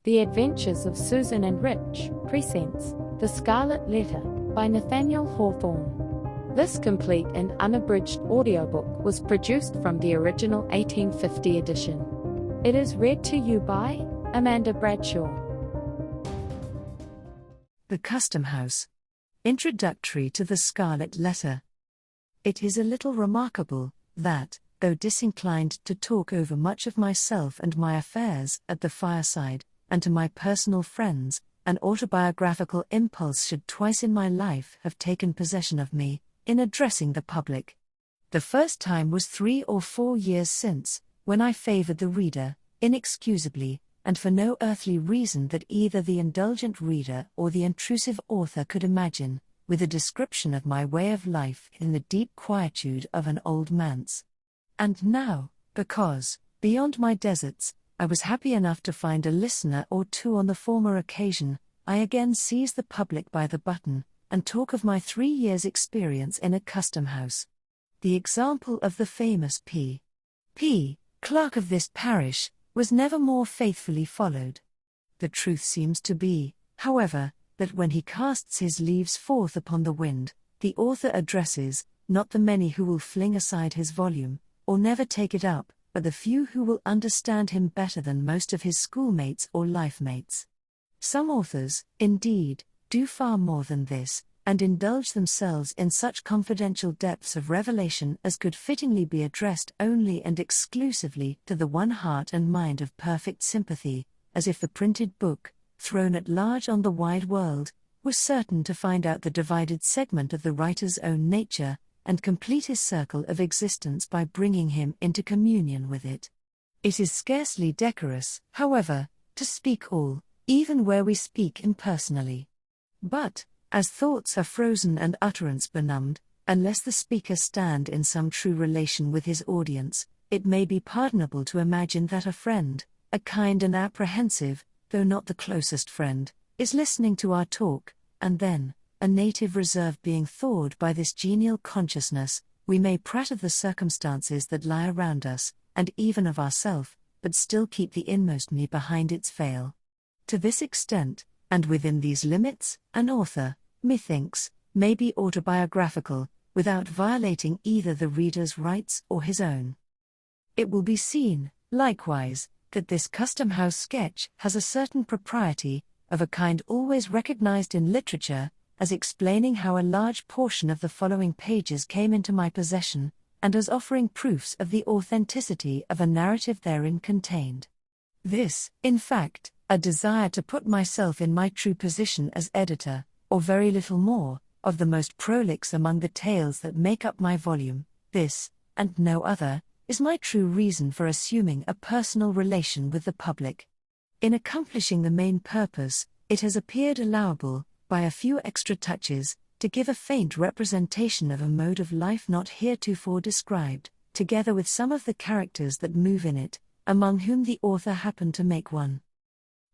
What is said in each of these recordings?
The Adventures of Susan and Rich presents The Scarlet Letter by Nathaniel Hawthorne. This complete and unabridged audiobook was produced from the original 1850 edition. It is read to you by Amanda Bradshaw. The Custom House. Introductory to the Scarlet Letter. It is a little remarkable that, though disinclined to talk over much of myself and my affairs at the fireside, and to my personal friends, an autobiographical impulse should twice in my life have taken possession of me, in addressing the public. The first time was 3 or 4 years since, when I favored the reader, inexcusably, and for no earthly reason that either the indulgent reader or the intrusive author could imagine, with a description of my way of life in the deep quietude of an old manse. And now, because, beyond my deserts, I was happy enough to find a listener or two on the former occasion, I again seize the public by the button, and talk of my 3 years' experience in a custom house. The example of the famous P. clerk of this parish, was never more faithfully followed. The truth seems to be, however, that when he casts his leaves forth upon the wind, the author addresses, not the many who will fling aside his volume, or never take it up, but the few who will understand him better than most of his schoolmates or life-mates. Some authors, indeed, do far more than this, and indulge themselves in such confidential depths of revelation as could fittingly be addressed only and exclusively to the one heart and mind of perfect sympathy, as if the printed book, thrown at large on the wide world, was certain to find out the divided segment of the writer's own nature, and complete his circle of existence by bringing him into communion with it. It is scarcely decorous, however, to speak all, even where we speak impersonally. But, as thoughts are frozen and utterance benumbed, unless the speaker stand in some true relation with his audience, it may be pardonable to imagine that a friend, a kind and apprehensive, though not the closest friend, is listening to our talk, and then, a native reserve being thawed by this genial consciousness, we may prate of the circumstances that lie around us, and even of ourself, but still keep the inmost me behind its veil. To this extent, and within these limits, an author, methinks, may be autobiographical, without violating either the reader's rights or his own. It will be seen, likewise, that this custom house sketch has a certain propriety, of a kind always recognized in literature, as explaining how a large portion of the following pages came into my possession, and as offering proofs of the authenticity of a narrative therein contained. This, in fact, a desire to put myself in my true position as editor, or very little more, of the most prolix among the tales that make up my volume, this, and no other, is my true reason for assuming a personal relation with the public. In accomplishing the main purpose, it has appeared allowable, by a few extra touches, to give a faint representation of a mode of life not heretofore described, together with some of the characters that move in it, among whom the author happened to make one.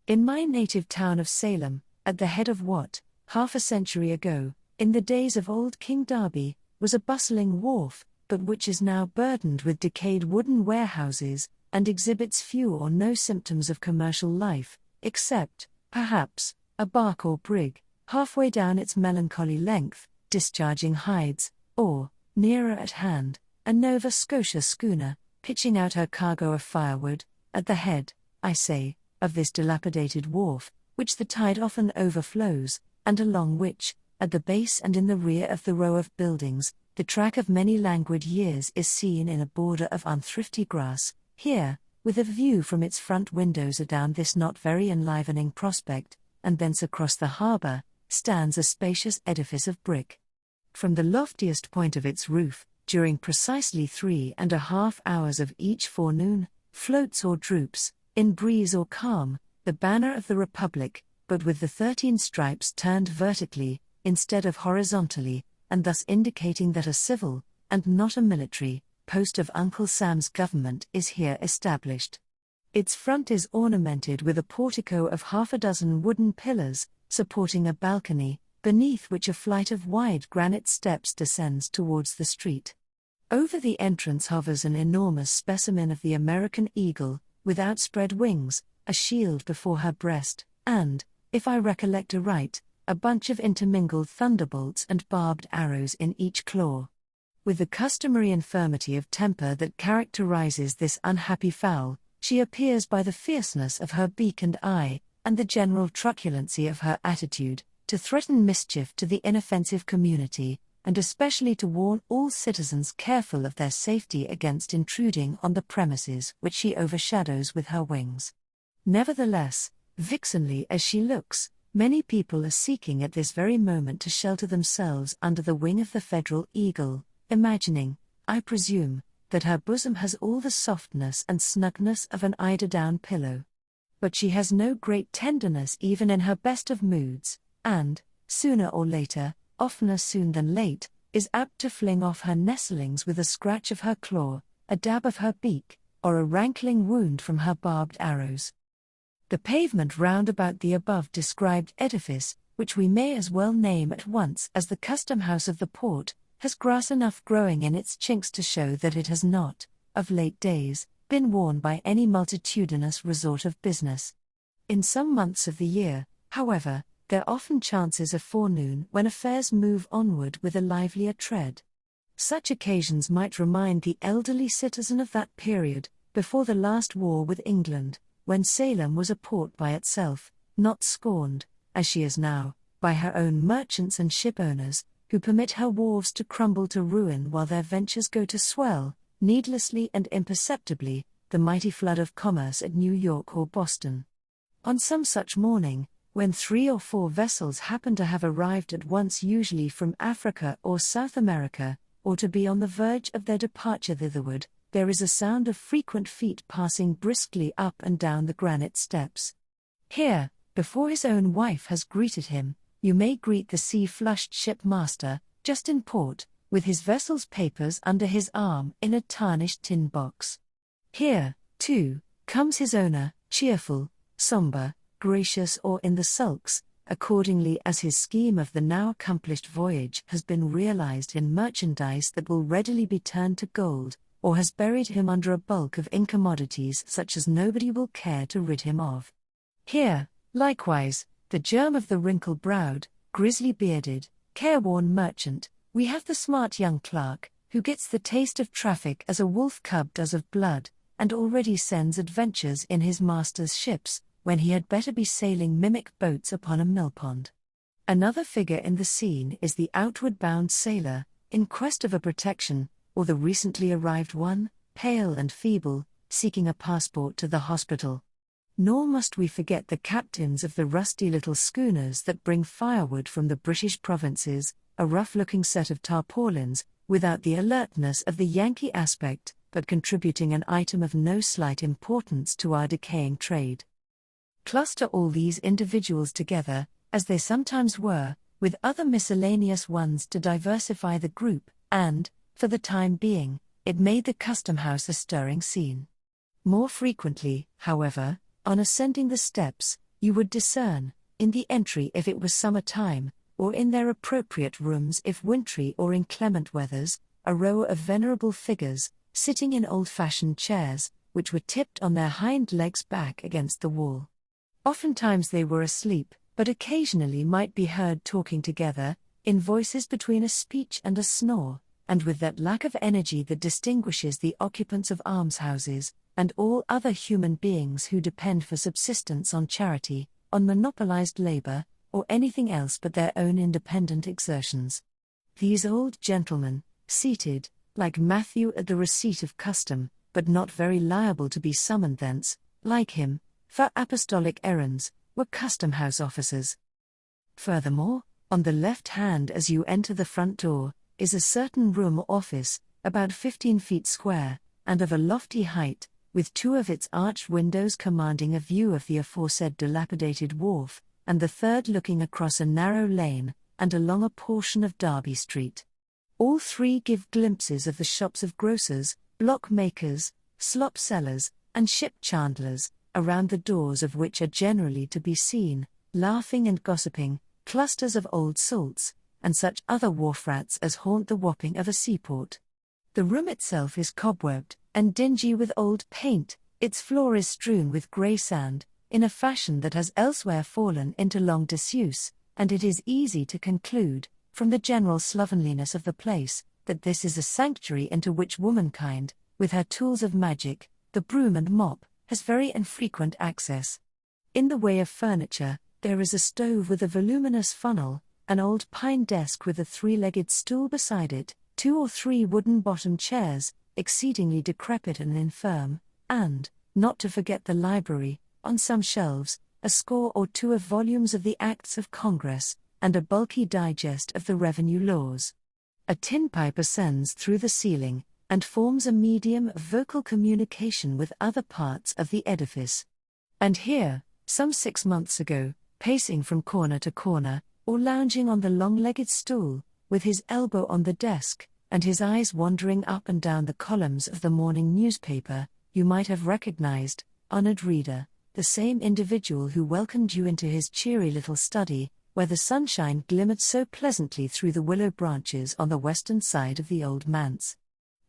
In my native town of Salem, at the head of what, half a century ago, in the days of old King Darby, was a bustling wharf, but which is now burdened with decayed wooden warehouses, and exhibits few or no symptoms of commercial life, except, perhaps, a bark or brig, halfway down its melancholy length, discharging hides, or, nearer at hand, a Nova Scotia schooner, pitching out her cargo of firewood, at the head, I say, of this dilapidated wharf, which the tide often overflows, and along which, at the base and in the rear of the row of buildings, the track of many languid years is seen in a border of unthrifty grass. Here, with a view from its front windows adown this not very enlivening prospect, and thence across the harbour, stands a spacious edifice of brick. From the loftiest point of its roof, during precisely 3½ hours of each forenoon, floats or droops, in breeze or calm, the banner of the Republic, but with the 13 stripes turned vertically, instead of horizontally, and thus indicating that a civil, and not a military, post of Uncle Sam's government is here established. Its front is ornamented with a portico of 6 wooden pillars, supporting a balcony, beneath which a flight of wide granite steps descends towards the street. Over the entrance hovers an enormous specimen of the American eagle, with outspread wings, a shield before her breast, and, if I recollect aright, a bunch of intermingled thunderbolts and barbed arrows in each claw. With the customary infirmity of temper that characterizes this unhappy fowl, she appears by the fierceness of her beak and eye, and the general truculency of her attitude, to threaten mischief to the inoffensive community, and especially to warn all citizens careful of their safety against intruding on the premises which she overshadows with her wings. Nevertheless, vixenly as she looks, many people are seeking at this very moment to shelter themselves under the wing of the federal eagle, imagining, I presume, that her bosom has all the softness and snugness of an eider-down pillow. But she has no great tenderness even in her best of moods, and, sooner or later, oftener soon than late, is apt to fling off her nestlings with a scratch of her claw, a dab of her beak, or a rankling wound from her barbed arrows. The pavement round about the above described edifice, which we may as well name at once as the custom house of the port, has grass enough growing in its chinks to show that it has not, of late days, been worn by any multitudinous resort of business. In some months of the year, however, there often chances a forenoon when affairs move onward with a livelier tread. Such occasions might remind the elderly citizen of that period, before the last war with England, when Salem was a port by itself, not scorned, as she is now, by her own merchants and shipowners, who permit her wharves to crumble to ruin while their ventures go to swell, needlessly and imperceptibly, the mighty flood of commerce at New York or Boston. On some such morning, when 3 or 4 vessels happen to have arrived at once, usually from Africa or South America, or to be on the verge of their departure thitherward, there is a sound of frequent feet passing briskly up and down the granite steps. Here, before his own wife has greeted him, you may greet the sea-flushed shipmaster, just in port, with his vessel's papers under his arm in a tarnished tin box. Here, too, comes his owner, cheerful, somber, gracious, or in the sulks, accordingly as his scheme of the now accomplished voyage has been realized in merchandise that will readily be turned to gold, or has buried him under a bulk of incommodities such as nobody will care to rid him of. Here, likewise, the germ of the wrinkle-browed, grizzly-bearded, careworn merchant, we have the smart young clerk, who gets the taste of traffic as a wolf cub does of blood, and already sends adventures in his master's ships, when he had better be sailing mimic boats upon a millpond. Another figure in the scene is the outward-bound sailor, in quest of a protection, or the recently arrived one, pale and feeble, seeking a passport to the hospital. Nor must we forget the captains of the rusty little schooners that bring firewood from the British provinces, a rough-looking set of tarpaulins, without the alertness of the Yankee aspect, but contributing an item of no slight importance to our decaying trade. Cluster all these individuals together, as they sometimes were, with other miscellaneous ones to diversify the group, and, for the time being, it made the custom-house a stirring scene. More frequently, however, on ascending the steps, you would discern, in the entry if it was summer time, or in their appropriate rooms if wintry or inclement weathers, a row of venerable figures, sitting in old-fashioned chairs, which were tipped on their hind legs back against the wall. Oftentimes they were asleep, but occasionally might be heard talking together, in voices between a speech and a snore, and with that lack of energy that distinguishes the occupants of almshouses, and all other human beings who depend for subsistence on charity, on monopolized labor, or anything else but their own independent exertions. These old gentlemen, seated, like Matthew at the receipt of custom, but not very liable to be summoned thence, like him, for apostolic errands, were custom-house officers. Furthermore, on the left hand as you enter the front door, is a certain room or office, about 15 feet square, and of a lofty height, with 2 of its arched windows commanding a view of the aforesaid dilapidated wharf, and the third looking across a narrow lane, and along a portion of Derby Street. All 3 give glimpses of the shops of grocers, block makers, slop sellers, and ship chandlers, around the doors of which are generally to be seen, laughing and gossiping, clusters of old salts, and such other wharf rats as haunt the wapping of a seaport. The room itself is cobwebbed, and dingy with old paint, its floor is strewn with grey sand, in a fashion that has elsewhere fallen into long disuse, and it is easy to conclude, from the general slovenliness of the place, that this is a sanctuary into which womankind, with her tools of magic, the broom and mop, has very infrequent access. In the way of furniture, there is a stove with a voluminous funnel, an old pine desk with a three-legged stool beside it, 2 or 3 wooden-bottomed chairs, exceedingly decrepit and infirm, and, not to forget the library, on some shelves, a score or 2 of volumes of the Acts of Congress, and a bulky digest of the revenue laws. A tin pipe ascends through the ceiling, and forms a medium of vocal communication with other parts of the edifice. And here, some 6 months ago, pacing from corner to corner, or lounging on the long-legged stool, with his elbow on the desk, and his eyes wandering up and down the columns of the morning newspaper, you might have recognized, honored reader, the same individual who welcomed you into his cheery little study, where the sunshine glimmered so pleasantly through the willow branches on the western side of the old manse.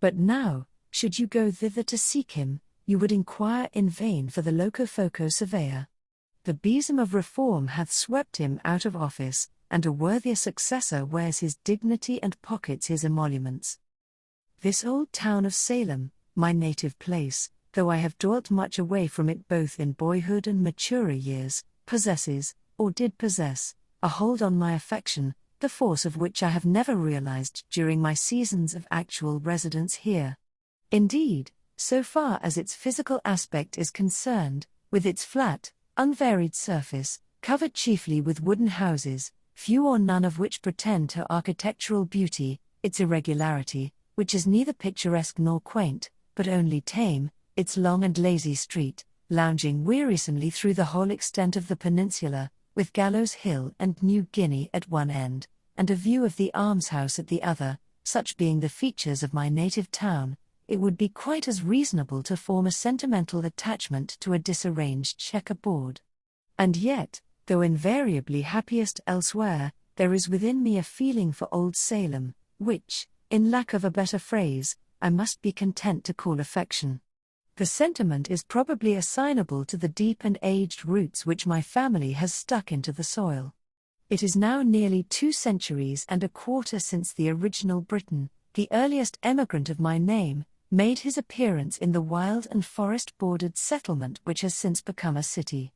But now, should you go thither to seek him, you would inquire in vain for the locofoco surveyor. The besom of reform hath swept him out of office, and a worthier successor wears his dignity and pockets his emoluments. This old town of Salem, my native place, though I have dwelt much away from it both in boyhood and maturer years, possesses, or did possess, a hold on my affection, the force of which I have never realized during my seasons of actual residence here. Indeed, so far as its physical aspect is concerned, with its flat, unvaried surface, covered chiefly with wooden houses, few or none of which pretend to architectural beauty, its irregularity, which is neither picturesque nor quaint, but only tame, its long and lazy street, lounging wearisomely through the whole extent of the peninsula, with Gallows Hill and New Guinea at one end, and a view of the almshouse at the other, such being the features of my native town, it would be quite as reasonable to form a sentimental attachment to a disarranged checkerboard. And yet, though invariably happiest elsewhere, there is within me a feeling for old Salem, which, in lack of a better phrase, I must be content to call affection. The sentiment is probably assignable to the deep and aged roots which my family has stuck into the soil. It is now nearly 2 centuries and a quarter since the original Briton, the earliest emigrant of my name, made his appearance in the wild and forest-bordered settlement which has since become a city.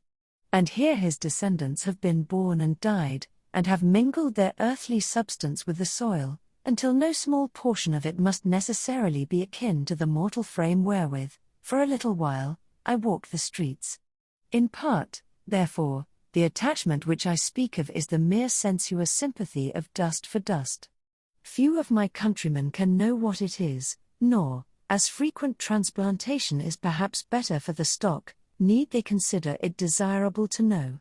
And here his descendants have been born and died, and have mingled their earthly substance with the soil, until no small portion of it must necessarily be akin to the mortal frame wherewith, for a little while, I walk the streets. In part, therefore, the attachment which I speak of is the mere sensuous sympathy of dust for dust. Few of my countrymen can know what it is, nor, as frequent transplantation is perhaps better for the stock, need they consider it desirable to know.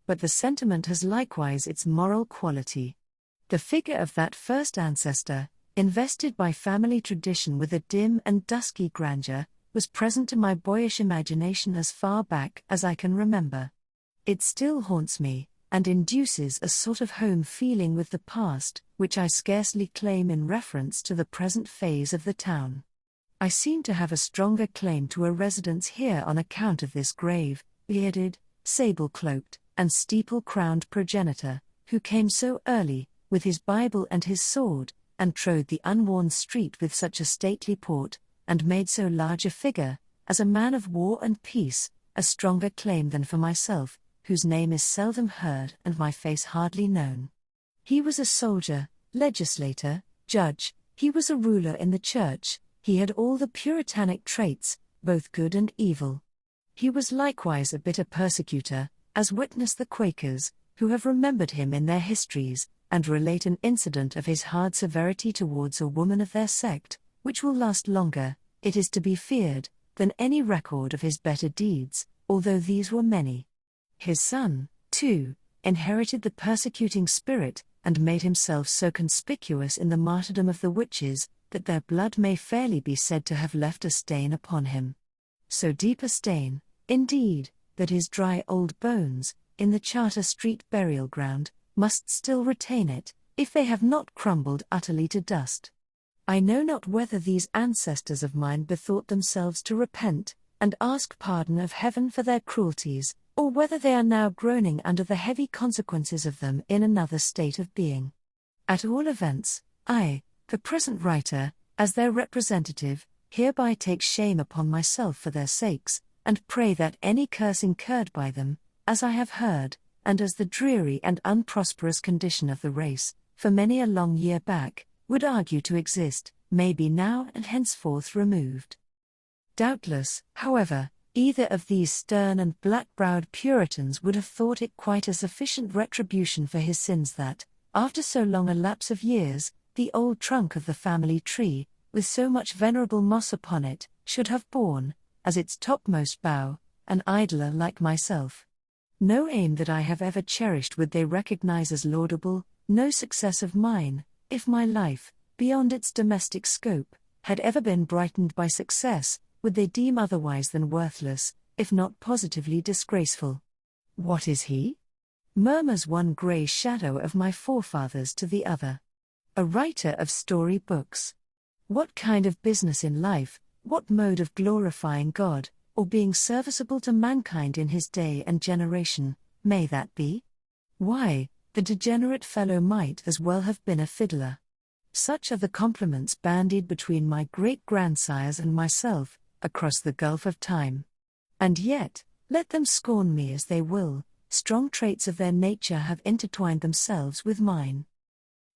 But the sentiment has likewise its moral quality. The figure of that first ancestor, invested by family tradition with a dim and dusky grandeur, was present to my boyish imagination as far back as I can remember. It still haunts me, and induces a sort of home feeling with the past, which I scarcely claim in reference to the present phase of the town. I seem to have a stronger claim to a residence here on account of this grave, bearded, sable-cloaked, and steeple-crowned progenitor, who came so early, with his Bible and his sword, and trode the unworn street with such a stately port, and made so large a figure, as a man of war and peace, a stronger claim than for myself, whose name is seldom heard and my face hardly known. He was a soldier, legislator, judge, he was a ruler in the church, he had all the puritanic traits, both good and evil. He was likewise a bitter persecutor, as witness the Quakers, who have remembered him in their histories, and relate an incident of his hard severity towards a woman of their sect, which will last longer, it is to be feared, than any record of his better deeds, although these were many. His son, too, inherited the persecuting spirit, and made himself so conspicuous in the martyrdom of the witches, that their blood may fairly be said to have left a stain upon him. So deep a stain, indeed, that his dry old bones, in the Charter Street burial ground, must still retain it, if they have not crumbled utterly to dust. I know not whether these ancestors of mine bethought themselves to repent, and ask pardon of heaven for their cruelties, or whether they are now groaning under the heavy consequences of them in another state of being. At all events, I, the present writer, as their representative, hereby take shame upon myself for their sakes, and pray that any curse incurred by them, as I have heard, and as the dreary and unprosperous condition of the race, for many a long year back, would argue to exist, may be now and henceforth removed. Doubtless, however, either of these stern and black-browed Puritans would have thought it quite a sufficient retribution for his sins that, after so long a lapse of years, the old trunk of the family tree, with so much venerable moss upon it, should have borne, as its topmost bough, an idler like myself. No aim that I have ever cherished would they recognize as laudable, no success of mine, if my life, beyond its domestic scope, had ever been brightened by success, would they deem otherwise than worthless, if not positively disgraceful. What is he? Murmurs one grey shadow of my forefathers to the other. A writer of story books. What kind of business in life, what mode of glorifying God, or being serviceable to mankind in his day and generation, may that be? Why, the degenerate fellow might as well have been a fiddler. Such are the compliments bandied between my great-grandsires and myself, across the gulf of time. And yet, let them scorn me as they will, strong traits of their nature have intertwined themselves with mine.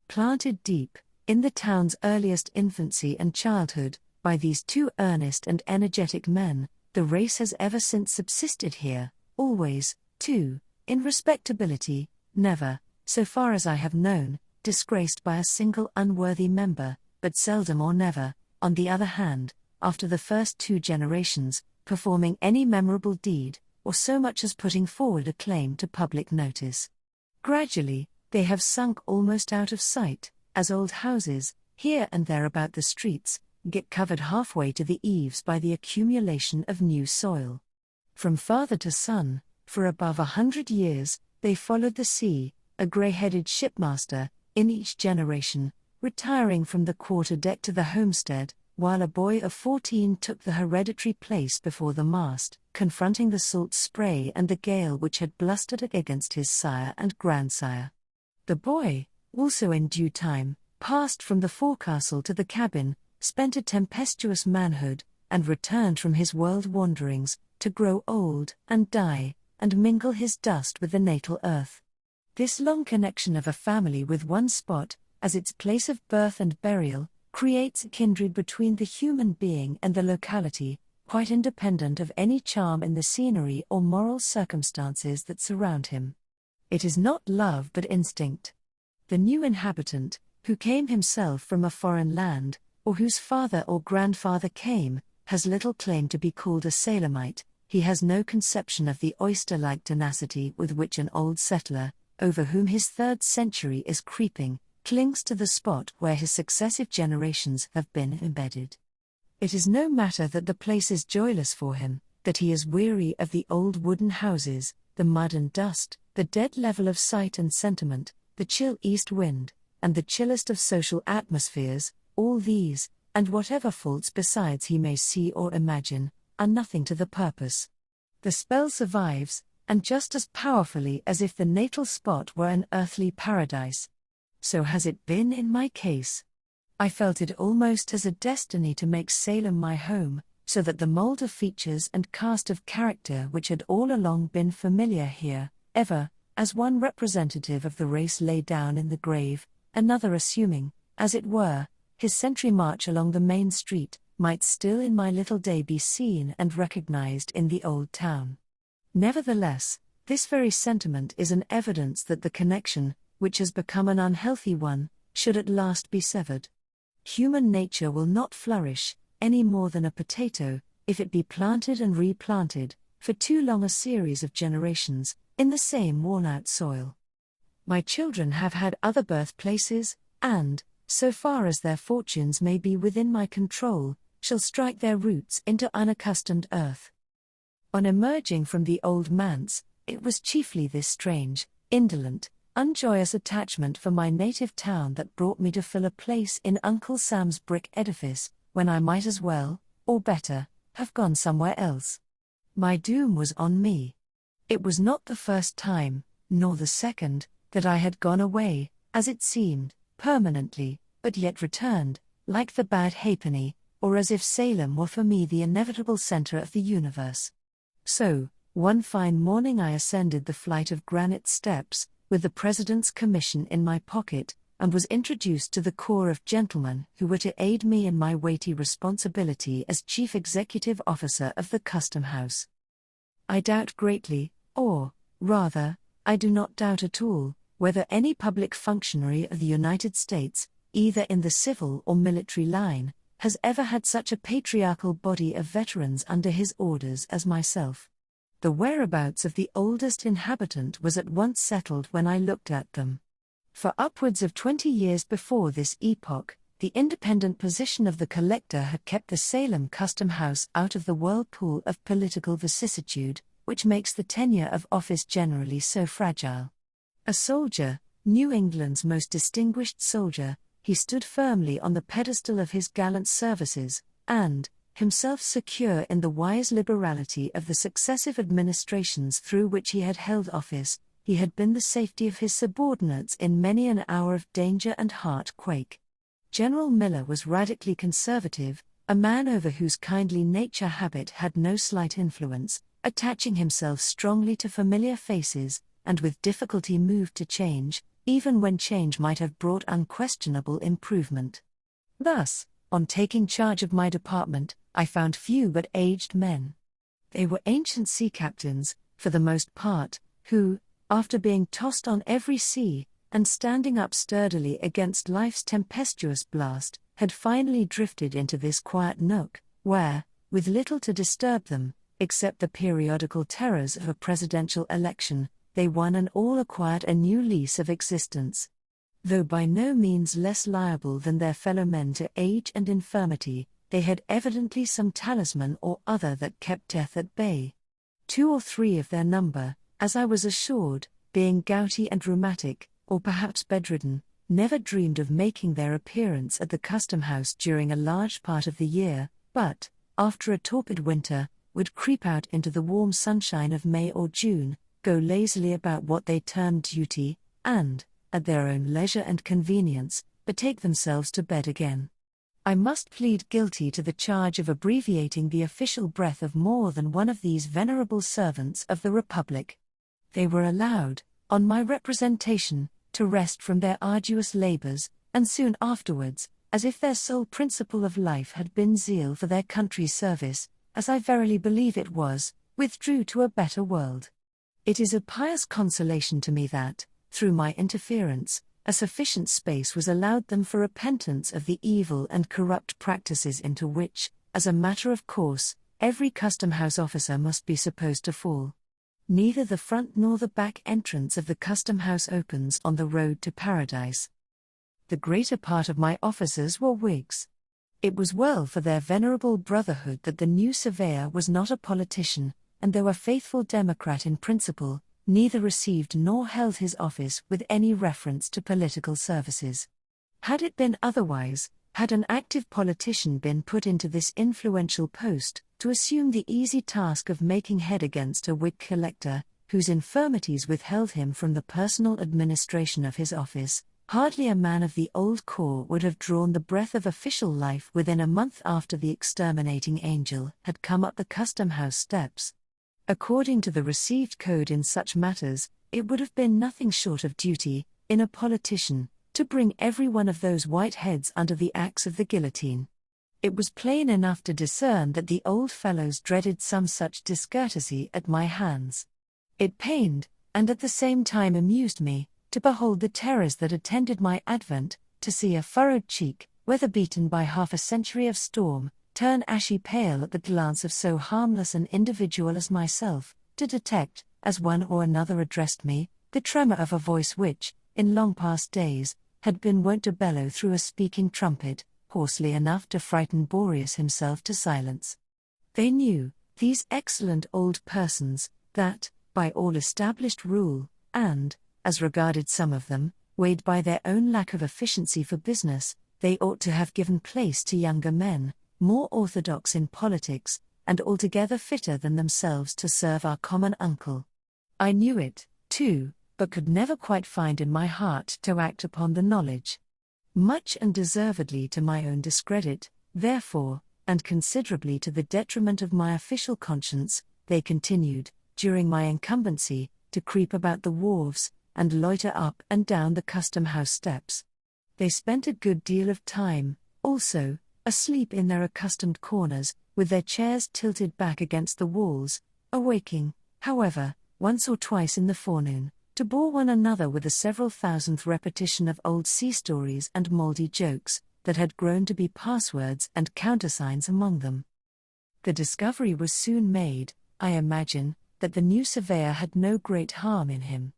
Planted deep, in the town's earliest infancy and childhood, by these two earnest and energetic men, the race has ever since subsisted here, always, too, in respectability, never, so far as I have known, disgraced by a single unworthy member, but seldom or never, on the other hand, after the first 2 generations, performing any memorable deed, or so much as putting forward a claim to public notice. Gradually, they have sunk almost out of sight, as old houses, here and there about the streets, get covered halfway to the eaves by the accumulation of new soil. From father to son, for above 100 years, they followed the sea, a grey-headed shipmaster, in each generation, retiring from the quarter-deck to the homestead, while a boy of 14 took the hereditary place before the mast, confronting the salt spray and the gale which had blustered against his sire and grandsire. The boy, also in due time, passed from the forecastle to the cabin, spent a tempestuous manhood, and returned from his world wanderings, to grow old and die, and mingle his dust with the natal earth. This long connection of a family with one spot, as its place of birth and burial, creates a kindred between the human being and the locality, quite independent of any charm in the scenery or moral circumstances that surround him. It is not love but instinct. The new inhabitant, who came himself from a foreign land, or whose father or grandfather came, has little claim to be called a Salemite. He has no conception of the oyster-like tenacity with which an old settler, over whom his 3rd century is creeping, clings to the spot where his successive generations have been embedded. It is no matter that the place is joyless for him, that he is weary of the old wooden houses, the mud and dust, the dead level of sight and sentiment, the chill east wind, and the chillest of social atmospheres. All these, and whatever faults besides he may see or imagine, are nothing to the purpose. The spell survives, and just as powerfully as if the natal spot were an earthly paradise. So has it been in my case. I felt it almost as a destiny to make Salem my home, so that the mold of features and cast of character which had all along been familiar here, ever, as one representative of the race lay down in the grave, another assuming, as it were, his sentry march along the main street, might still in my little day be seen and recognized in the old town. Nevertheless, this very sentiment is an evidence that the connection, which has become an unhealthy one, should at last be severed. Human nature will not flourish, any more than a potato, if it be planted and replanted, for too long a series of generations, in the same worn-out soil. My children have had other birthplaces, and, so far as their fortunes may be within my control, shall strike their roots into unaccustomed earth. On emerging from the old manse, it was chiefly this strange, indolent, unjoyous attachment for my native town that brought me to fill a place in Uncle Sam's brick edifice, when I might as well, or better, have gone somewhere else. My doom was on me. It was not the first time, nor the second, that I had gone away, as it seemed, permanently, but yet returned, like the bad halfpenny, or as if Salem were for me the inevitable center of the universe. So, one fine morning I ascended the flight of granite steps, with the President's commission in my pocket, and was introduced to the corps of gentlemen who were to aid me in my weighty responsibility as Chief Executive Officer of the Custom House. I doubt greatly, or, rather, I do not doubt at all, whether any public functionary of the United States, either in the civil or military line, has ever had such a patriarchal body of veterans under his orders as myself. The whereabouts of the oldest inhabitant was at once settled when I looked at them. For upwards of 20 years before this epoch, the independent position of the collector had kept the Salem Custom House out of the whirlpool of political vicissitude, which makes the tenure of office generally so fragile. A soldier, New England's most distinguished soldier, he stood firmly on the pedestal of his gallant services, and, himself secure in the wise liberality of the successive administrations through which he had held office, he had been the safety of his subordinates in many an hour of danger and heart-quake. General Miller was radically conservative, a man over whose kindly nature habit had no slight influence, attaching himself strongly to familiar faces, and with difficulty moved to change, even when change might have brought unquestionable improvement. Thus, on taking charge of my department, I found few but aged men. They were ancient sea captains, for the most part, who, after being tossed on every sea, and standing up sturdily against life's tempestuous blast, had finally drifted into this quiet nook, where, with little to disturb them, except the periodical terrors of a presidential election, they one and all acquired a new lease of existence. Though by no means less liable than their fellow men to age and infirmity, they had evidently some talisman or other that kept death at bay. 2 or 3 of their number, as I was assured, being gouty and rheumatic, or perhaps bedridden, never dreamed of making their appearance at the Custom House during a large part of the year, but, after a torpid winter, would creep out into the warm sunshine of May or June, go lazily about what they termed duty, and, at their own leisure and convenience, betake themselves to bed again. I must plead guilty to the charge of abbreviating the official breath of more than one of these venerable servants of the Republic. They were allowed, on my representation, to rest from their arduous labors, and soon afterwards, as if their sole principle of life had been zeal for their country's service, as I verily believe it was, withdrew to a better world. It is a pious consolation to me that, through my interference, a sufficient space was allowed them for repentance of the evil and corrupt practices into which, as a matter of course, every Custom House officer must be supposed to fall. Neither the front nor the back entrance of the Custom House opens on the road to paradise. The greater part of my officers were Whigs. It was well for their venerable brotherhood that the new surveyor was not a politician, and though a faithful Democrat in principle, neither received nor held his office with any reference to political services. Had it been otherwise, had an active politician been put into this influential post, to assume the easy task of making head against a Whig collector, whose infirmities withheld him from the personal administration of his office, hardly a man of the old corps would have drawn the breath of official life within a month after the exterminating angel had come up the Custom House steps. According to the received code in such matters, it would have been nothing short of duty, in a politician, to bring every one of those white heads under the axe of the guillotine. It was plain enough to discern that the old fellows dreaded some such discourtesy at my hands. It pained, and at the same time amused me, to behold the terrors that attended my advent, to see a furrowed cheek, weather-beaten by half a century of storm, turn ashy pale at the glance of so harmless an individual as myself, to detect, as one or another addressed me, the tremor of a voice which, in long past days, had been wont to bellow through a speaking trumpet, hoarsely enough to frighten Boreas himself to silence. They knew, these excellent old persons, that, by all established rule, and, as regarded some of them, weighed by their own lack of efficiency for business, they ought to have given place to younger men, more orthodox in politics, and altogether fitter than themselves to serve our common uncle. I knew it, too, but could never quite find in my heart to act upon the knowledge. Much and deservedly to my own discredit, therefore, and considerably to the detriment of my official conscience, they continued, during my incumbency, to creep about the wharves, and loiter up and down the custom-house steps. They spent a good deal of time, also, asleep in their accustomed corners, with their chairs tilted back against the walls, awaking, however, once or twice in the forenoon, to bore one another with the several thousandth repetition of old sea stories and mouldy jokes, that had grown to be passwords and countersigns among them. The discovery was soon made, I imagine, that the new surveyor had no great harm in him.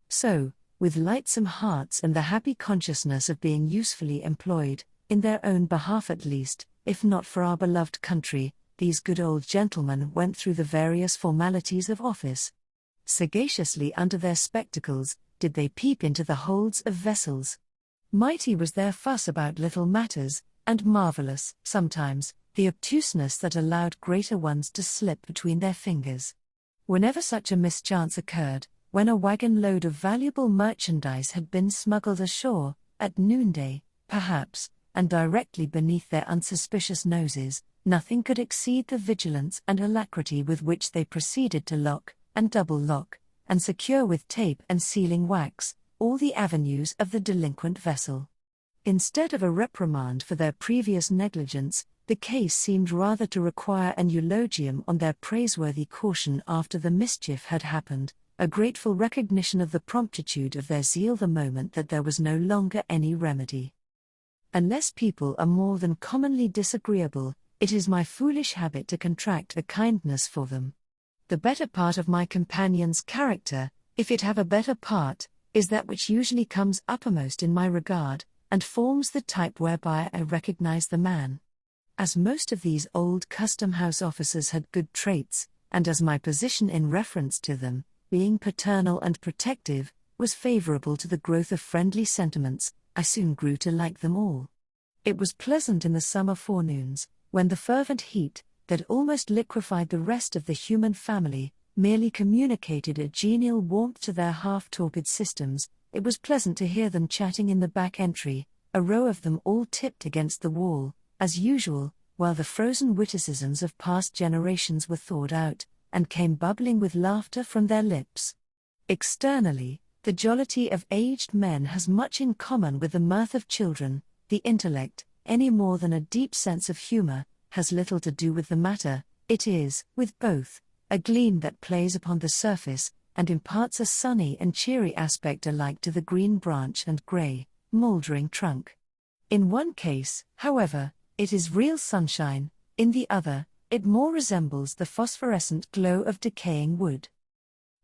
So, with lightsome hearts and the happy consciousness of being usefully employed, in their own behalf at least, if not for our beloved country, these good old gentlemen went through the various formalities of office. Sagaciously under their spectacles, did they peep into the holds of vessels. Mighty was their fuss about little matters, and marvelous, sometimes, the obtuseness that allowed greater ones to slip between their fingers. Whenever such a mischance occurred, when a wagon load of valuable merchandise had been smuggled ashore, at noonday, perhaps, and directly beneath their unsuspicious noses, nothing could exceed the vigilance and alacrity with which they proceeded to lock, and double lock, and secure with tape and sealing wax, all the avenues of the delinquent vessel. Instead of a reprimand for their previous negligence, the case seemed rather to require an eulogium on their praiseworthy caution after the mischief had happened, a grateful recognition of the promptitude of their zeal the moment that there was no longer any remedy. Unless people are more than commonly disagreeable, it is my foolish habit to contract a kindness for them. The better part of my companion's character, if it have a better part, is that which usually comes uppermost in my regard, and forms the type whereby I recognize the man. As most of these old custom-house officers had good traits, and as my position in reference to them, being paternal and protective, was favorable to the growth of friendly sentiments, I soon grew to like them all. It was pleasant in the summer forenoons, when the fervent heat, that almost liquefied the rest of the human family, merely communicated a genial warmth to their half-torpid systems. It was pleasant to hear them chatting in the back entry, a row of them all tipped against the wall, as usual, while the frozen witticisms of past generations were thawed out, and came bubbling with laughter from their lips. Externally, the jollity of aged men has much in common with the mirth of children. The intellect, any more than a deep sense of humor, has little to do with the matter. It is, with both, a gleam that plays upon the surface, and imparts a sunny and cheery aspect alike to the green branch and grey, mouldering trunk. In one case, however, it is real sunshine, in the other, it more resembles the phosphorescent glow of decaying wood.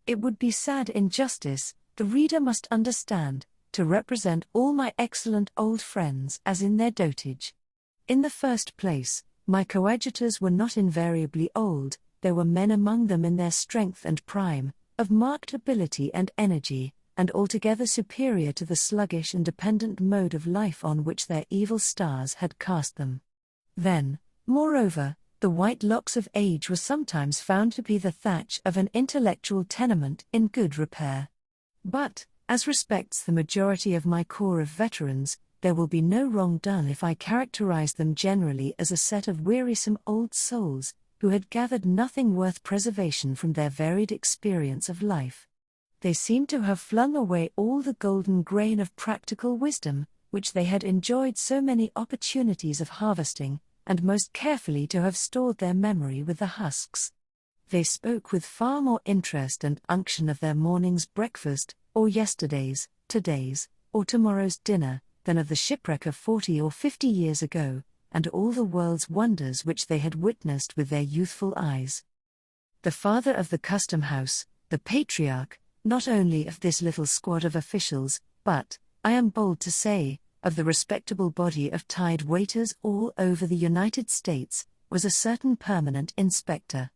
It would be sad injustice, the reader must understand, to represent all my excellent old friends as in their dotage. In the first place, my coadjutors were not invariably old. There were men among them in their strength and prime, of marked ability and energy, and altogether superior to the sluggish and dependent mode of life on which their evil stars had cast them. Then, moreover, the white locks of age were sometimes found to be the thatch of an intellectual tenement in good repair. But, as respects the majority of my corps of veterans, there will be no wrong done if I characterize them generally as a set of wearisome old souls, who had gathered nothing worth preservation from their varied experience of life. They seemed to have flung away all the golden grain of practical wisdom, which they had enjoyed so many opportunities of harvesting, and most carefully to have stored their memory with the husks. They spoke with far more interest and unction of their morning's breakfast, or yesterday's, today's, or tomorrow's dinner, than of the shipwreck of 40 or 50 years ago, and all the world's wonders which they had witnessed with their youthful eyes. The father of the custom-house, the patriarch, not only of this little squad of officials, but, I am bold to say, of the respectable body of tide waiters all over the United States, was a certain permanent inspector.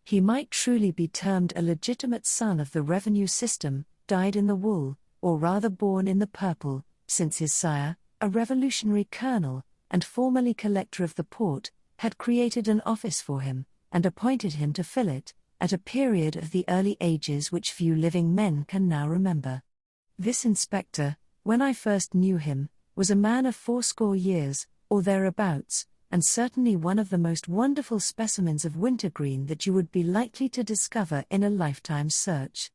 He might truly be termed a legitimate son of the revenue system, dyed in the wool, or rather born in the purple, since his sire, a revolutionary colonel, and formerly collector of the port, had created an office for him, and appointed him to fill it, at a period of the early ages which few living men can now remember. This inspector, when I first knew him, was a man of 80 years, or thereabouts, and certainly one of the most wonderful specimens of wintergreen that you would be likely to discover in a lifetime's search.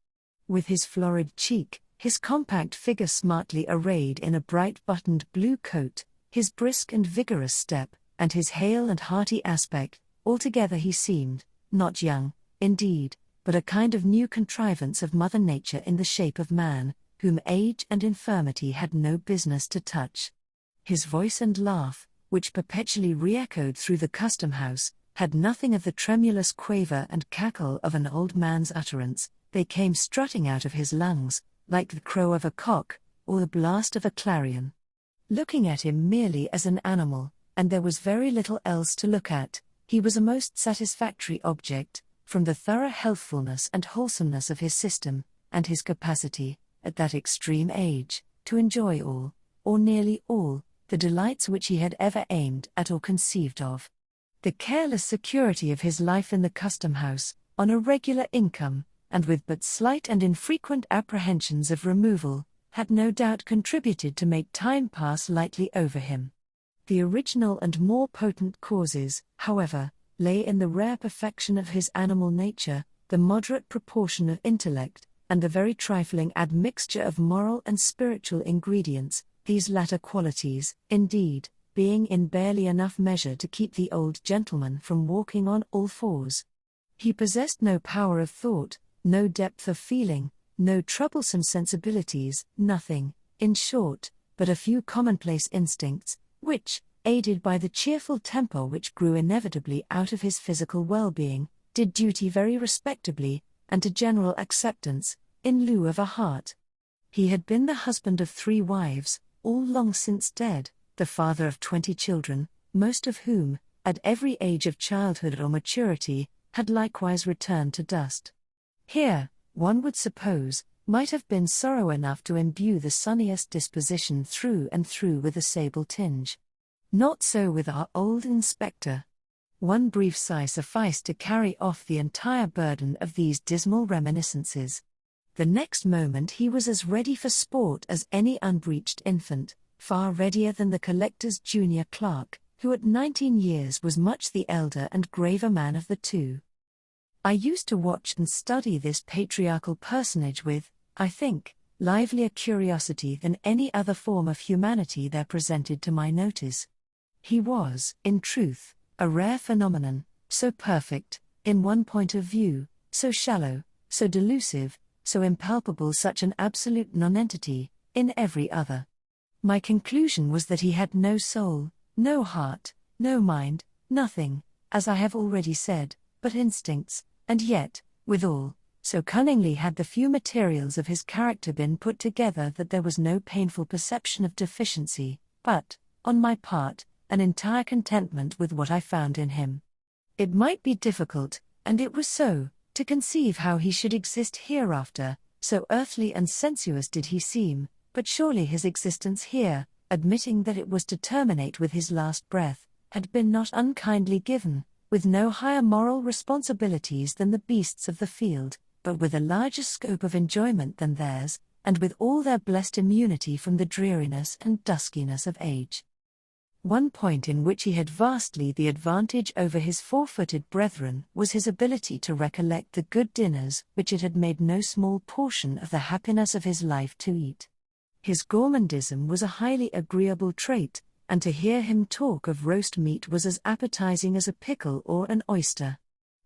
With his florid cheek, his compact figure smartly arrayed in a bright buttoned blue coat, his brisk and vigorous step, and his hale and hearty aspect, altogether he seemed, not young, indeed, but a kind of new contrivance of Mother Nature in the shape of man, whom age and infirmity had no business to touch. His voice and laugh, which perpetually re-echoed through the custom-house, had nothing of the tremulous quaver and cackle of an old man's utterance. They came strutting out of his lungs, like the crow of a cock, or the blast of a clarion. Looking at him merely as an animal, and there was very little else to look at, he was a most satisfactory object, from the thorough healthfulness and wholesomeness of his system, and his capacity, at that extreme age, to enjoy all, or nearly all, the delights which he had ever aimed at or conceived of. The careless security of his life in the custom-house, on a regular income, and with but slight and infrequent apprehensions of removal, had no doubt contributed to make time pass lightly over him. The original and more potent causes, however, lay in the rare perfection of his animal nature, the moderate proportion of intellect, and the very trifling admixture of moral and spiritual ingredients, these latter qualities, indeed, being in barely enough measure to keep the old gentleman from walking on all fours. He possessed no power of thought, no depth of feeling, no troublesome sensibilities, nothing, in short, but a few commonplace instincts, which, aided by the cheerful temper which grew inevitably out of his physical well-being, did duty very respectably, and to general acceptance, in lieu of a heart. He had been the husband of 3 wives, all long since dead, the father of 20 children, most of whom, at every age of childhood or maturity, had likewise returned to dust. Here, one would suppose, might have been sorrow enough to imbue the sunniest disposition through and through with a sable tinge. Not so with our old inspector. One brief sigh sufficed to carry off the entire burden of these dismal reminiscences. The next moment he was as ready for sport as any unbreeched infant, far readier than the collector's junior clerk, who at 19 years was much the elder and graver man of the two. I used to watch and study this patriarchal personage with, I think, livelier curiosity than any other form of humanity there presented to my notice. He was, in truth, a rare phenomenon, so perfect, in one point of view, so shallow, so delusive, so impalpable, such an absolute nonentity, in every other. My conclusion was that he had no soul, no heart, no mind, nothing, as I have already said, but instincts, and yet, withal, so cunningly had the few materials of his character been put together that there was no painful perception of deficiency, but, on my part, an entire contentment with what I found in him. It might be difficult, and it was so, to conceive how he should exist hereafter, so earthly and sensuous did he seem, but surely his existence here, admitting that it was to terminate with his last breath, had been not unkindly given, with no higher moral responsibilities than the beasts of the field, but with a larger scope of enjoyment than theirs, and with all their blessed immunity from the dreariness and duskiness of age. One point in which he had vastly the advantage over his 4-footed brethren was his ability to recollect the good dinners which it had made no small portion of the happiness of his life to eat. His gourmandism was a highly agreeable trait, and to hear him talk of roast meat was as appetizing as a pickle or an oyster.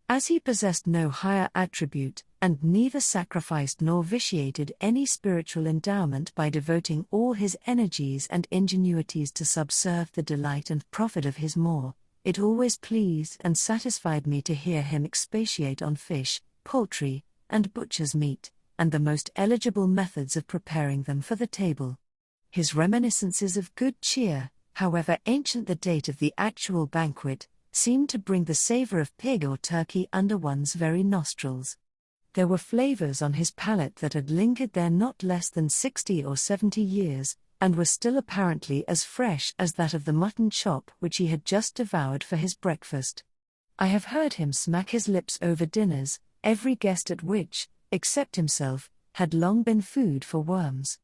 As he possessed no higher attribute, and neither sacrificed nor vitiated any spiritual endowment by devoting all his energies and ingenuities to subserve the delight and profit of his maw, it always pleased and satisfied me to hear him expatiate on fish, poultry, and butcher's meat, and the most eligible methods of preparing them for the table. His reminiscences of good cheer, however ancient the date of the actual banquet, seemed to bring the savor of pig or turkey under one's very nostrils. There were flavors on his palate that had lingered there not less than 60 or 70 years, and were still apparently as fresh as that of the mutton chop which he had just devoured for his breakfast. I have heard him smack his lips over dinners, every guest at which, except himself, had long been food for worms.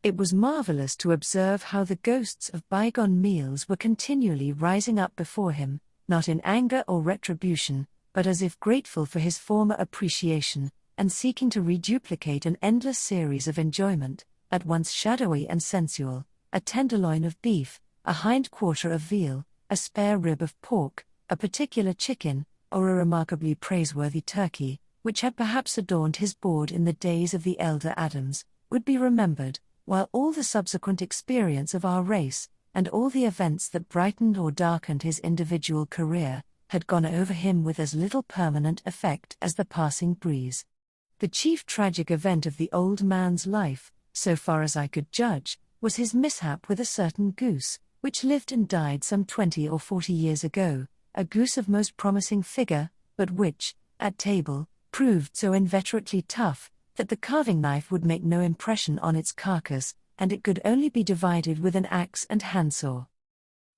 It was marvelous to observe how the ghosts of bygone meals were continually rising up before him, not in anger or retribution, but as if grateful for his former appreciation, and seeking to reduplicate an endless series of enjoyment, at once shadowy and sensual, a tenderloin of beef, a hind quarter of veal, a spare rib of pork, a particular chicken, or a remarkably praiseworthy turkey, which had perhaps adorned his board in the days of the elder Adams, would be remembered, while all the subsequent experience of our race, and all the events that brightened or darkened his individual career, had gone over him with as little permanent effect as the passing breeze. The chief tragic event of the old man's life, so far as I could judge, was his mishap with a certain goose, which lived and died some 20 or 40 years ago, a goose of most promising figure, but which, at table, proved so inveterately tough, that the carving knife would make no impression on its carcass, and it could only be divided with an axe and handsaw.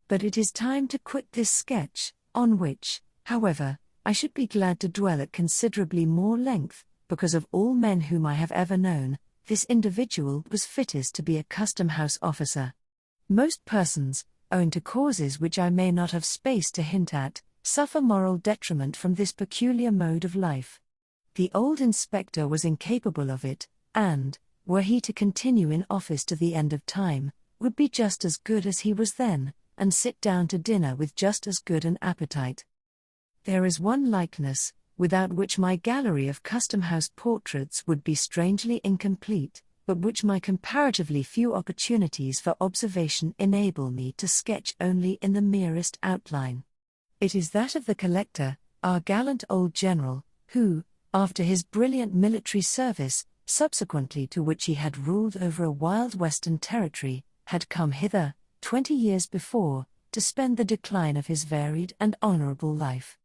But it is time to quit this sketch, on which, however, I should be glad to dwell at considerably more length, because of all men whom I have ever known, this individual was fittest to be a custom-house officer. Most persons, owing to causes which I may not have space to hint at, suffer moral detriment from this peculiar mode of life. The old inspector was incapable of it, and, were he to continue in office to the end of time, would be just as good as he was then, and sit down to dinner with just as good an appetite. There is one likeness, without which my gallery of custom-house portraits would be strangely incomplete, but which my comparatively few opportunities for observation enable me to sketch only in the merest outline. It is that of the collector, our gallant old general, who, after his brilliant military service, subsequently to which he had ruled over a wild western territory, had come hither, 20 years before, to spend the decline of his varied and honorable life.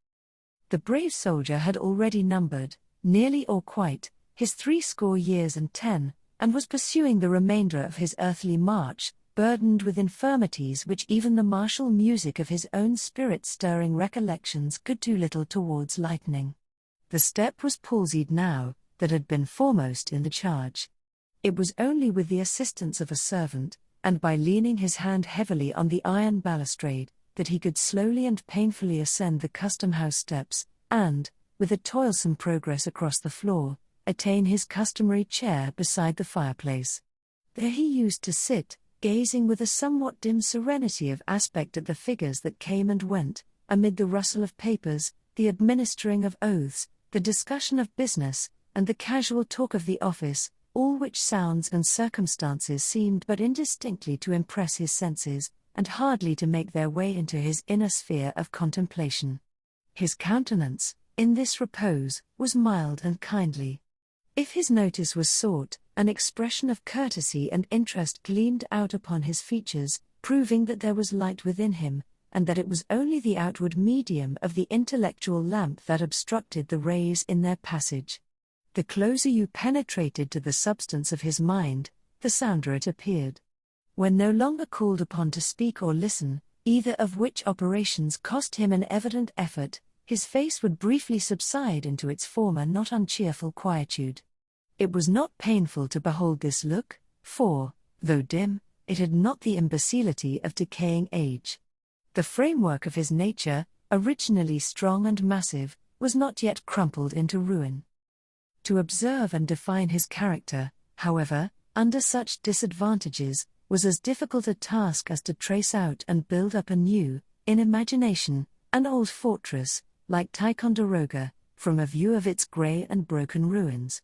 The brave soldier had already numbered, nearly or quite, his 80 years and 10, and was pursuing the remainder of his earthly march, burdened with infirmities which even the martial music of his own spirit-stirring recollections could do little towards lightening. The step was palsied now, that had been foremost in the charge. It was only with the assistance of a servant, and by leaning his hand heavily on the iron balustrade, that he could slowly and painfully ascend the custom-house steps, and, with a toilsome progress across the floor, attain his customary chair beside the fireplace. There he used to sit, gazing with a somewhat dim serenity of aspect at the figures that came and went, amid the rustle of papers, the administering of oaths, the discussion of business, and the casual talk of the office, all which sounds and circumstances seemed but indistinctly to impress his senses, and hardly to make their way into his inner sphere of contemplation. His countenance, in this repose, was mild and kindly. If his notice was sought, an expression of courtesy and interest gleamed out upon his features, proving that there was light within him, and that it was only the outward medium of the intellectual lamp that obstructed the rays in their passage. The closer you penetrated to the substance of his mind, the sounder it appeared. When no longer called upon to speak or listen, either of which operations cost him an evident effort, his face would briefly subside into its former not uncheerful quietude. It was not painful to behold this look, for, though dim, it had not the imbecility of decaying age. The framework of his nature, originally strong and massive, was not yet crumpled into ruin. To observe and define his character, however, under such disadvantages, was as difficult a task as to trace out and build up anew, in imagination, an old fortress, like Ticonderoga, from a view of its grey and broken ruins.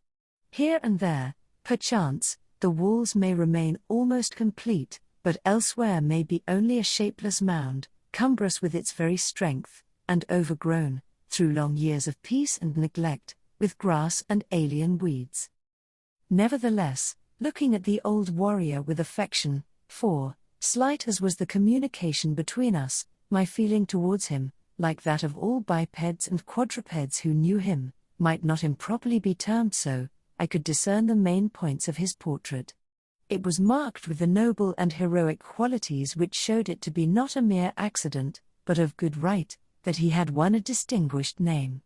Here and there, perchance, the walls may remain almost complete, but elsewhere may be only a shapeless mound, cumbrous with its very strength, and overgrown, through long years of peace and neglect, with grass and alien weeds. Nevertheless, looking at the old warrior with affection, for, slight as was the communication between us, my feeling towards him, like that of all bipeds and quadrupeds who knew him, might not improperly be termed so, I could discern the main points of his portrait. It was marked with the noble and heroic qualities which showed it to be not a mere accident, but of good right, that he had won a distinguished name.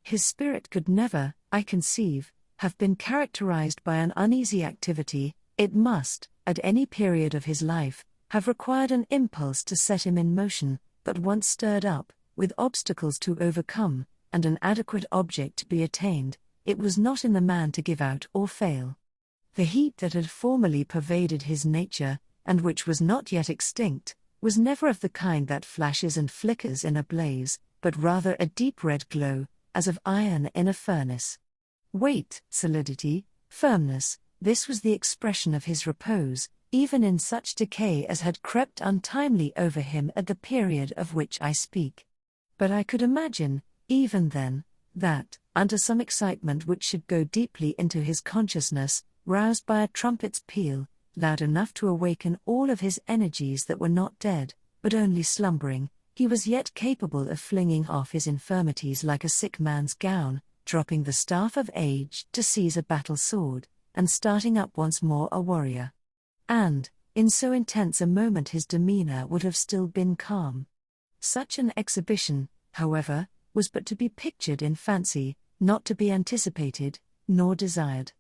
His spirit could never, I conceive, have been characterized by an uneasy activity. It must, at any period of his life, have required an impulse to set him in motion, but once stirred up, with obstacles to overcome, and an adequate object to be attained, it was not in the man to give out or fail. The heat that had formerly pervaded his nature, and which was not yet extinct, was never of the kind that flashes and flickers in a blaze, but rather a deep red glow, as of iron in a furnace. Weight, solidity, firmness, this was the expression of his repose, even in such decay as had crept untimely over him at the period of which I speak. But I could imagine, even then, that, under some excitement which should go deeply into his consciousness, roused by a trumpet's peal, loud enough to awaken all of his energies that were not dead, but only slumbering, he was yet capable of flinging off his infirmities like a sick man's gown, dropping the staff of age to seize a battle sword, and starting up once more a warrior. And, in so intense a moment his demeanor would have still been calm. Such an exhibition, however, was but to be pictured in fancy, not to be anticipated, nor desired.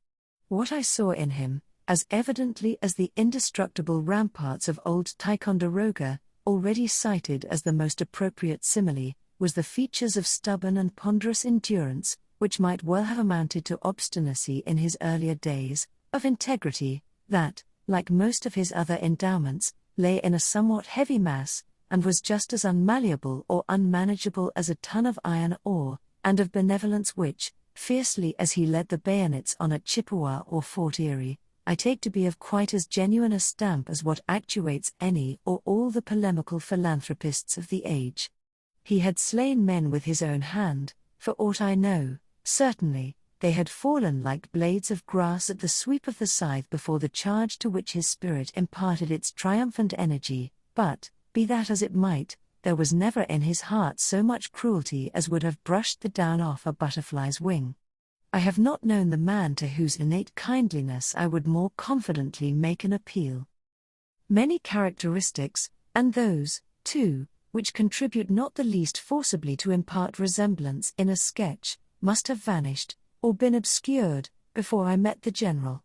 What I saw in him, as evidently as the indestructible ramparts of old Ticonderoga, already cited as the most appropriate simile, was the features of stubborn and ponderous endurance, which might well have amounted to obstinacy in his earlier days, of integrity, that, like most of his other endowments, lay in a somewhat heavy mass, and was just as unmalleable or unmanageable as a ton of iron ore, and of benevolence which, fiercely as he led the bayonets on at Chippewa or Fort Erie, I take to be of quite as genuine a stamp as what actuates any or all the polemical philanthropists of the age. He had slain men with his own hand, for aught I know, certainly, they had fallen like blades of grass at the sweep of the scythe before the charge to which his spirit imparted its triumphant energy, but, be that as it might, there was never in his heart so much cruelty as would have brushed the down off a butterfly's wing. I have not known the man to whose innate kindliness I would more confidently make an appeal. Many characteristics, and those, too, which contribute not the least forcibly to impart resemblance in a sketch, must have vanished, or been obscured, before I met the general.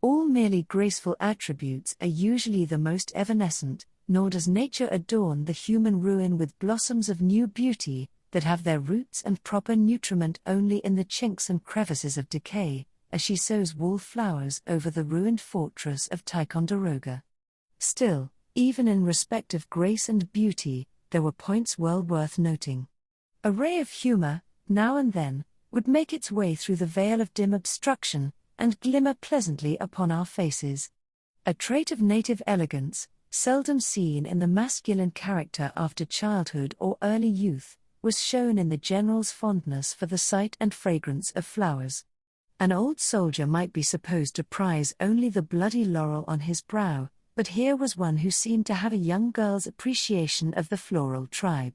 All merely graceful attributes are usually the most evanescent, nor does nature adorn the human ruin with blossoms of new beauty, that have their roots and proper nutriment only in the chinks and crevices of decay, as she sows wallflowers over the ruined fortress of Ticonderoga. Still, even in respect of grace and beauty, there were points well worth noting. A ray of humor, now and then, would make its way through the veil of dim obstruction, and glimmer pleasantly upon our faces. A trait of native elegance, seldom seen in the masculine character after childhood or early youth, was shown in the general's fondness for the sight and fragrance of flowers. An old soldier might be supposed to prize only the bloody laurel on his brow, but here was one who seemed to have a young girl's appreciation of the floral tribe.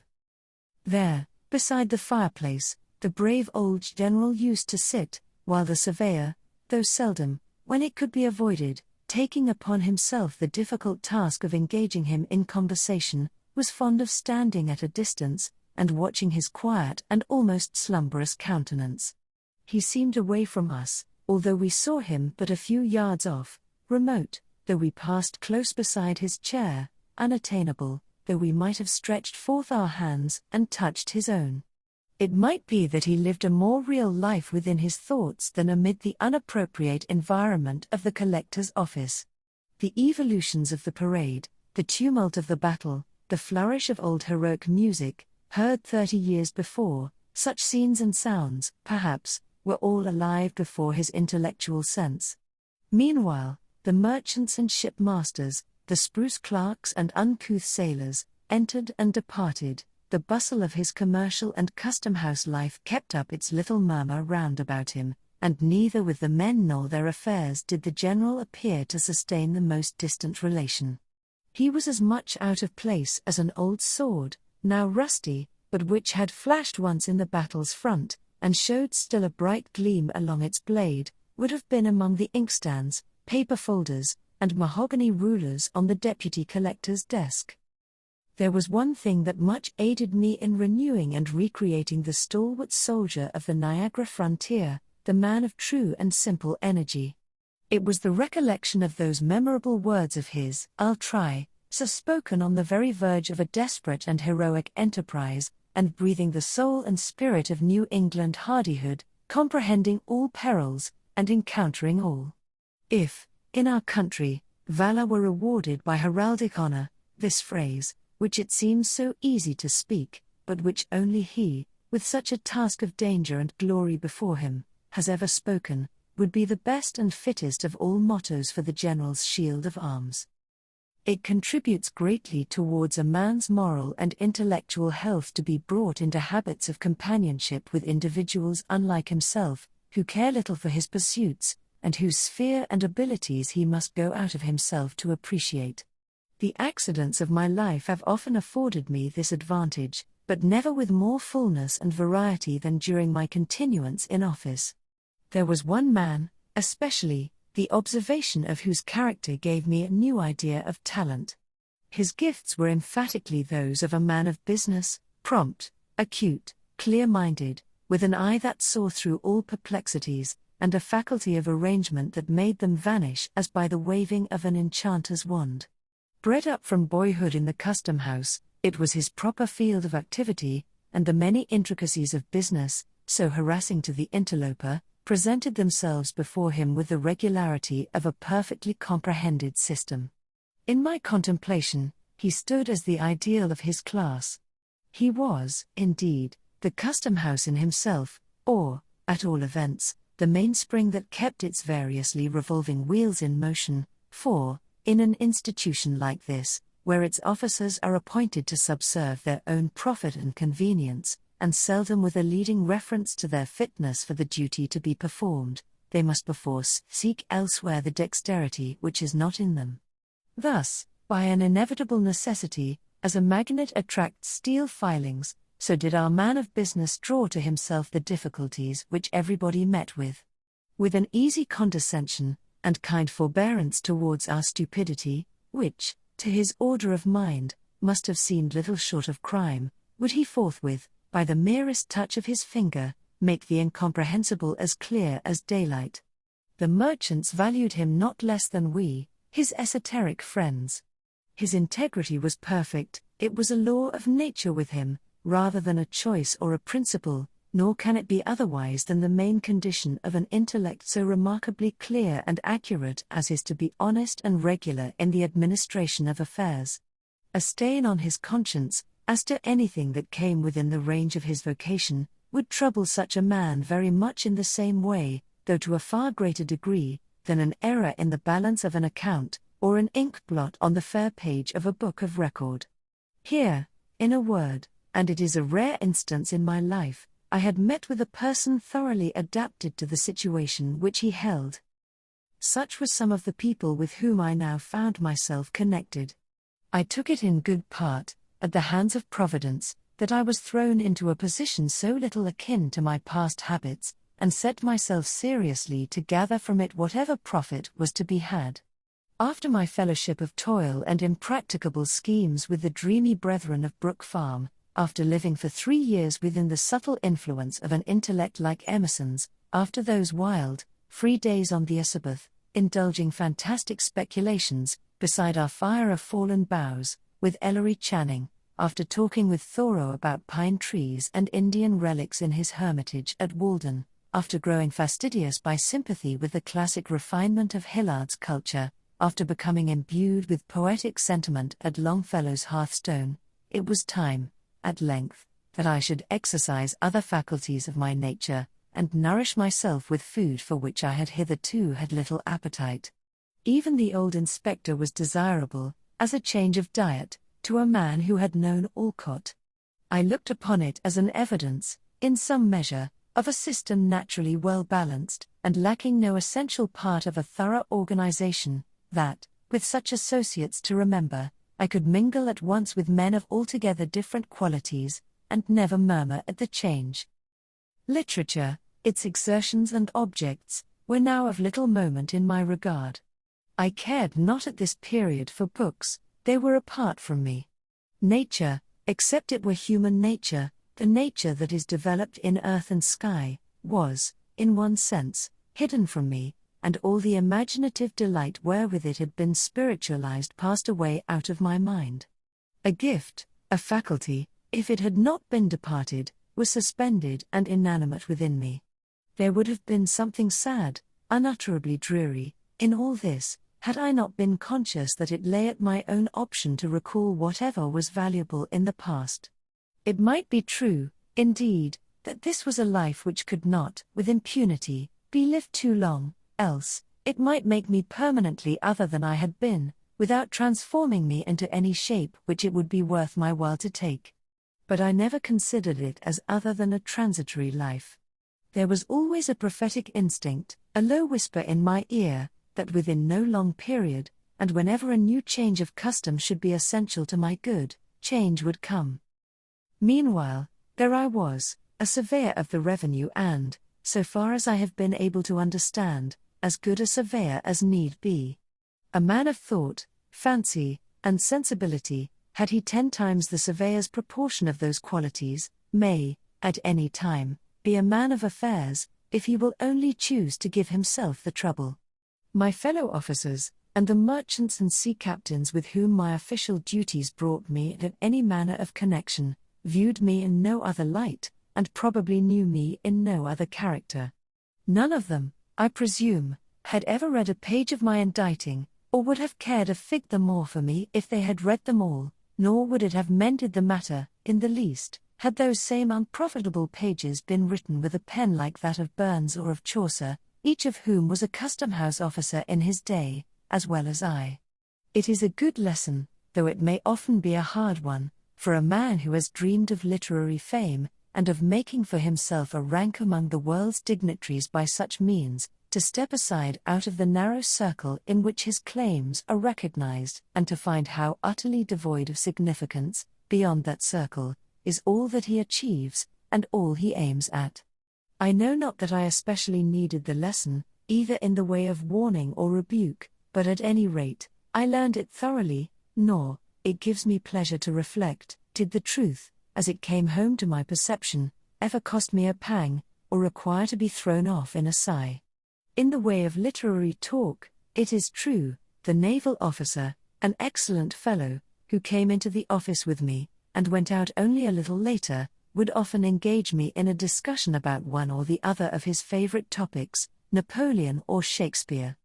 There, beside the fireplace, the brave old general used to sit, while the surveyor, though seldom, when it could be avoided, taking upon himself the difficult task of engaging him in conversation, was fond of standing at a distance, and watching his quiet and almost slumberous countenance. He seemed away from us, although we saw him but a few yards off, remote, though we passed close beside his chair, unattainable, though we might have stretched forth our hands and touched his own. It might be that he lived a more real life within his thoughts than amid the unappropriate environment of the collector's office. The evolutions of the parade, the tumult of the battle, the flourish of old heroic music, heard 30 years before, such scenes and sounds, perhaps, were all alive before his intellectual sense. Meanwhile, the merchants and shipmasters, the spruce clerks and uncouth sailors, entered and departed. The bustle of his commercial and custom-house life kept up its little murmur round about him, and neither with the men nor their affairs did the general appear to sustain the most distant relation. He was as much out of place as an old sword, now rusty, but which had flashed once in the battle's front, and showed still a bright gleam along its blade, would have been among the inkstands, paper folders, and mahogany rulers on the deputy collector's desk. There was one thing that much aided me in renewing and recreating the stalwart soldier of the Niagara frontier, the man of true and simple energy. It was the recollection of those memorable words of his, "I'll try," so spoken on the very verge of a desperate and heroic enterprise, and breathing the soul and spirit of New England hardihood, comprehending all perils, and encountering all. If, in our country, valor were rewarded by heraldic honor, this phrase, which it seems so easy to speak, but which only he, with such a task of danger and glory before him, has ever spoken, would be the best and fittest of all mottos for the general's shield of arms. It contributes greatly towards a man's moral and intellectual health to be brought into habits of companionship with individuals unlike himself, who care little for his pursuits, and whose sphere and abilities he must go out of himself to appreciate. The accidents of my life have often afforded me this advantage, but never with more fullness and variety than during my continuance in office. There was one man, especially, the observation of whose character gave me a new idea of talent. His gifts were emphatically those of a man of business, prompt, acute, clear-minded, with an eye that saw through all perplexities, and a faculty of arrangement that made them vanish as by the waving of an enchanter's wand. Bred up from boyhood in the custom house, it was his proper field of activity, and the many intricacies of business, so harassing to the interloper, presented themselves before him with the regularity of a perfectly comprehended system. In my contemplation, he stood as the ideal of his class. He was, indeed, the custom house in himself, or, at all events, the mainspring that kept its variously revolving wheels in motion, for, in an institution like this, where its officers are appointed to subserve their own profit and convenience, and seldom with a leading reference to their fitness for the duty to be performed, they must perforce seek elsewhere the dexterity which is not in them. Thus, by an inevitable necessity, as a magnet attracts steel filings, so did our man of business draw to himself the difficulties which everybody met with. With an easy condescension, and kind forbearance towards our stupidity, which, to his order of mind, must have seemed little short of crime, would he forthwith, by the merest touch of his finger, make the incomprehensible as clear as daylight. The merchants valued him not less than we, his esoteric friends. His integrity was perfect, it was a law of nature with him, rather than a choice or a principle, nor can it be otherwise than the main condition of an intellect so remarkably clear and accurate as is to be honest and regular in the administration of affairs. A stain on his conscience, as to anything that came within the range of his vocation, would trouble such a man very much in the same way, though to a far greater degree, than an error in the balance of an account, or an ink blot on the fair page of a book of record. Here, in a word, and it is a rare instance in my life, I had met with a person thoroughly adapted to the situation which he held. Such were some of the people with whom I now found myself connected. I took it in good part, at the hands of Providence, that I was thrown into a position so little akin to my past habits, and set myself seriously to gather from it whatever profit was to be had. After my fellowship of toil and impracticable schemes with the dreamy brethren of Brook Farm, after living for 3 years within the subtle influence of an intellect like Emerson's, after those wild, free days on the Elizabeth, indulging fantastic speculations, beside our fire of fallen boughs, with Ellery Channing, after talking with Thoreau about pine trees and Indian relics in his hermitage at Walden, after growing fastidious by sympathy with the classic refinement of Hillard's culture, after becoming imbued with poetic sentiment at Longfellow's hearthstone, it was time, at length, that I should exercise other faculties of my nature, and nourish myself with food for which I had hitherto had little appetite. Even the old inspector was desirable, as a change of diet, to a man who had known Alcott. I looked upon it as an evidence, in some measure, of a system naturally well balanced, and lacking no essential part of a thorough organization, that, with such associates to remember, I could mingle at once with men of altogether different qualities, and never murmur at the change. Literature, its exertions and objects, were now of little moment in my regard. I cared not at this period for books, they were apart from me. Nature, except it were human nature, the nature that is developed in earth and sky, was, in one sense, hidden from me, and all the imaginative delight wherewith it had been spiritualized passed away out of my mind. A gift, a faculty, if it had not been departed, was suspended and inanimate within me. There would have been something sad, unutterably dreary, in all this, had I not been conscious that it lay at my own option to recall whatever was valuable in the past. It might be true, indeed, that this was a life which could not, with impunity, be lived too long, else, it might make me permanently other than I had been, without transforming me into any shape which it would be worth my while to take. But I never considered it as other than a transitory life. There was always a prophetic instinct, a low whisper in my ear, that within no long period, and whenever a new change of custom should be essential to my good, change would come. Meanwhile, there I was, a surveyor of the revenue and, so far as I have been able to understand, as good a surveyor as need be. A man of thought, fancy, and sensibility, had he 10 times the surveyor's proportion of those qualities, may, at any time, be a man of affairs, if he will only choose to give himself the trouble. My fellow officers, and the merchants and sea captains with whom my official duties brought me into any manner of connection, viewed me in no other light, and probably knew me in no other character. None of them, I presume, had ever read a page of my inditing, or would have cared a fig the more for me if they had read them all, nor would it have mended the matter, in the least, had those same unprofitable pages been written with a pen like that of Burns or of Chaucer, each of whom was a custom-house officer in his day, as well as I. It is a good lesson, though it may often be a hard one, for a man who has dreamed of literary fame, and of making for himself a rank among the world's dignitaries by such means, to step aside out of the narrow circle in which his claims are recognized, and to find how utterly devoid of significance, beyond that circle, is all that he achieves, and all he aims at. I know not that I especially needed the lesson, either in the way of warning or rebuke, but at any rate, I learned it thoroughly, nor, it gives me pleasure to reflect, did the truth, as it came home to my perception, ever cost me a pang, or require to be thrown off in a sigh. In the way of literary talk, it is true, the naval officer, an excellent fellow, who came into the office with me, and went out only a little later, would often engage me in a discussion about one or the other of his favorite topics, Napoleon or Shakespeare.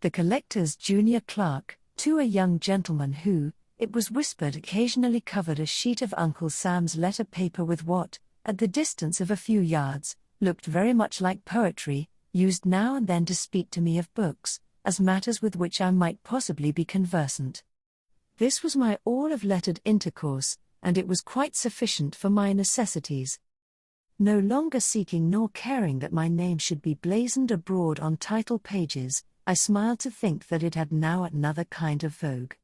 The collector's junior clerk, too, a young gentleman who, it was whispered, occasionally covered a sheet of Uncle Sam's letter paper with what, at the distance of a few yards, looked very much like poetry, used now and then to speak to me of books, as matters with which I might possibly be conversant. This was my all of lettered intercourse, and it was quite sufficient for my necessities. No longer seeking nor caring that my name should be blazoned abroad on title pages, I smiled to think that it had now another kind of vogue.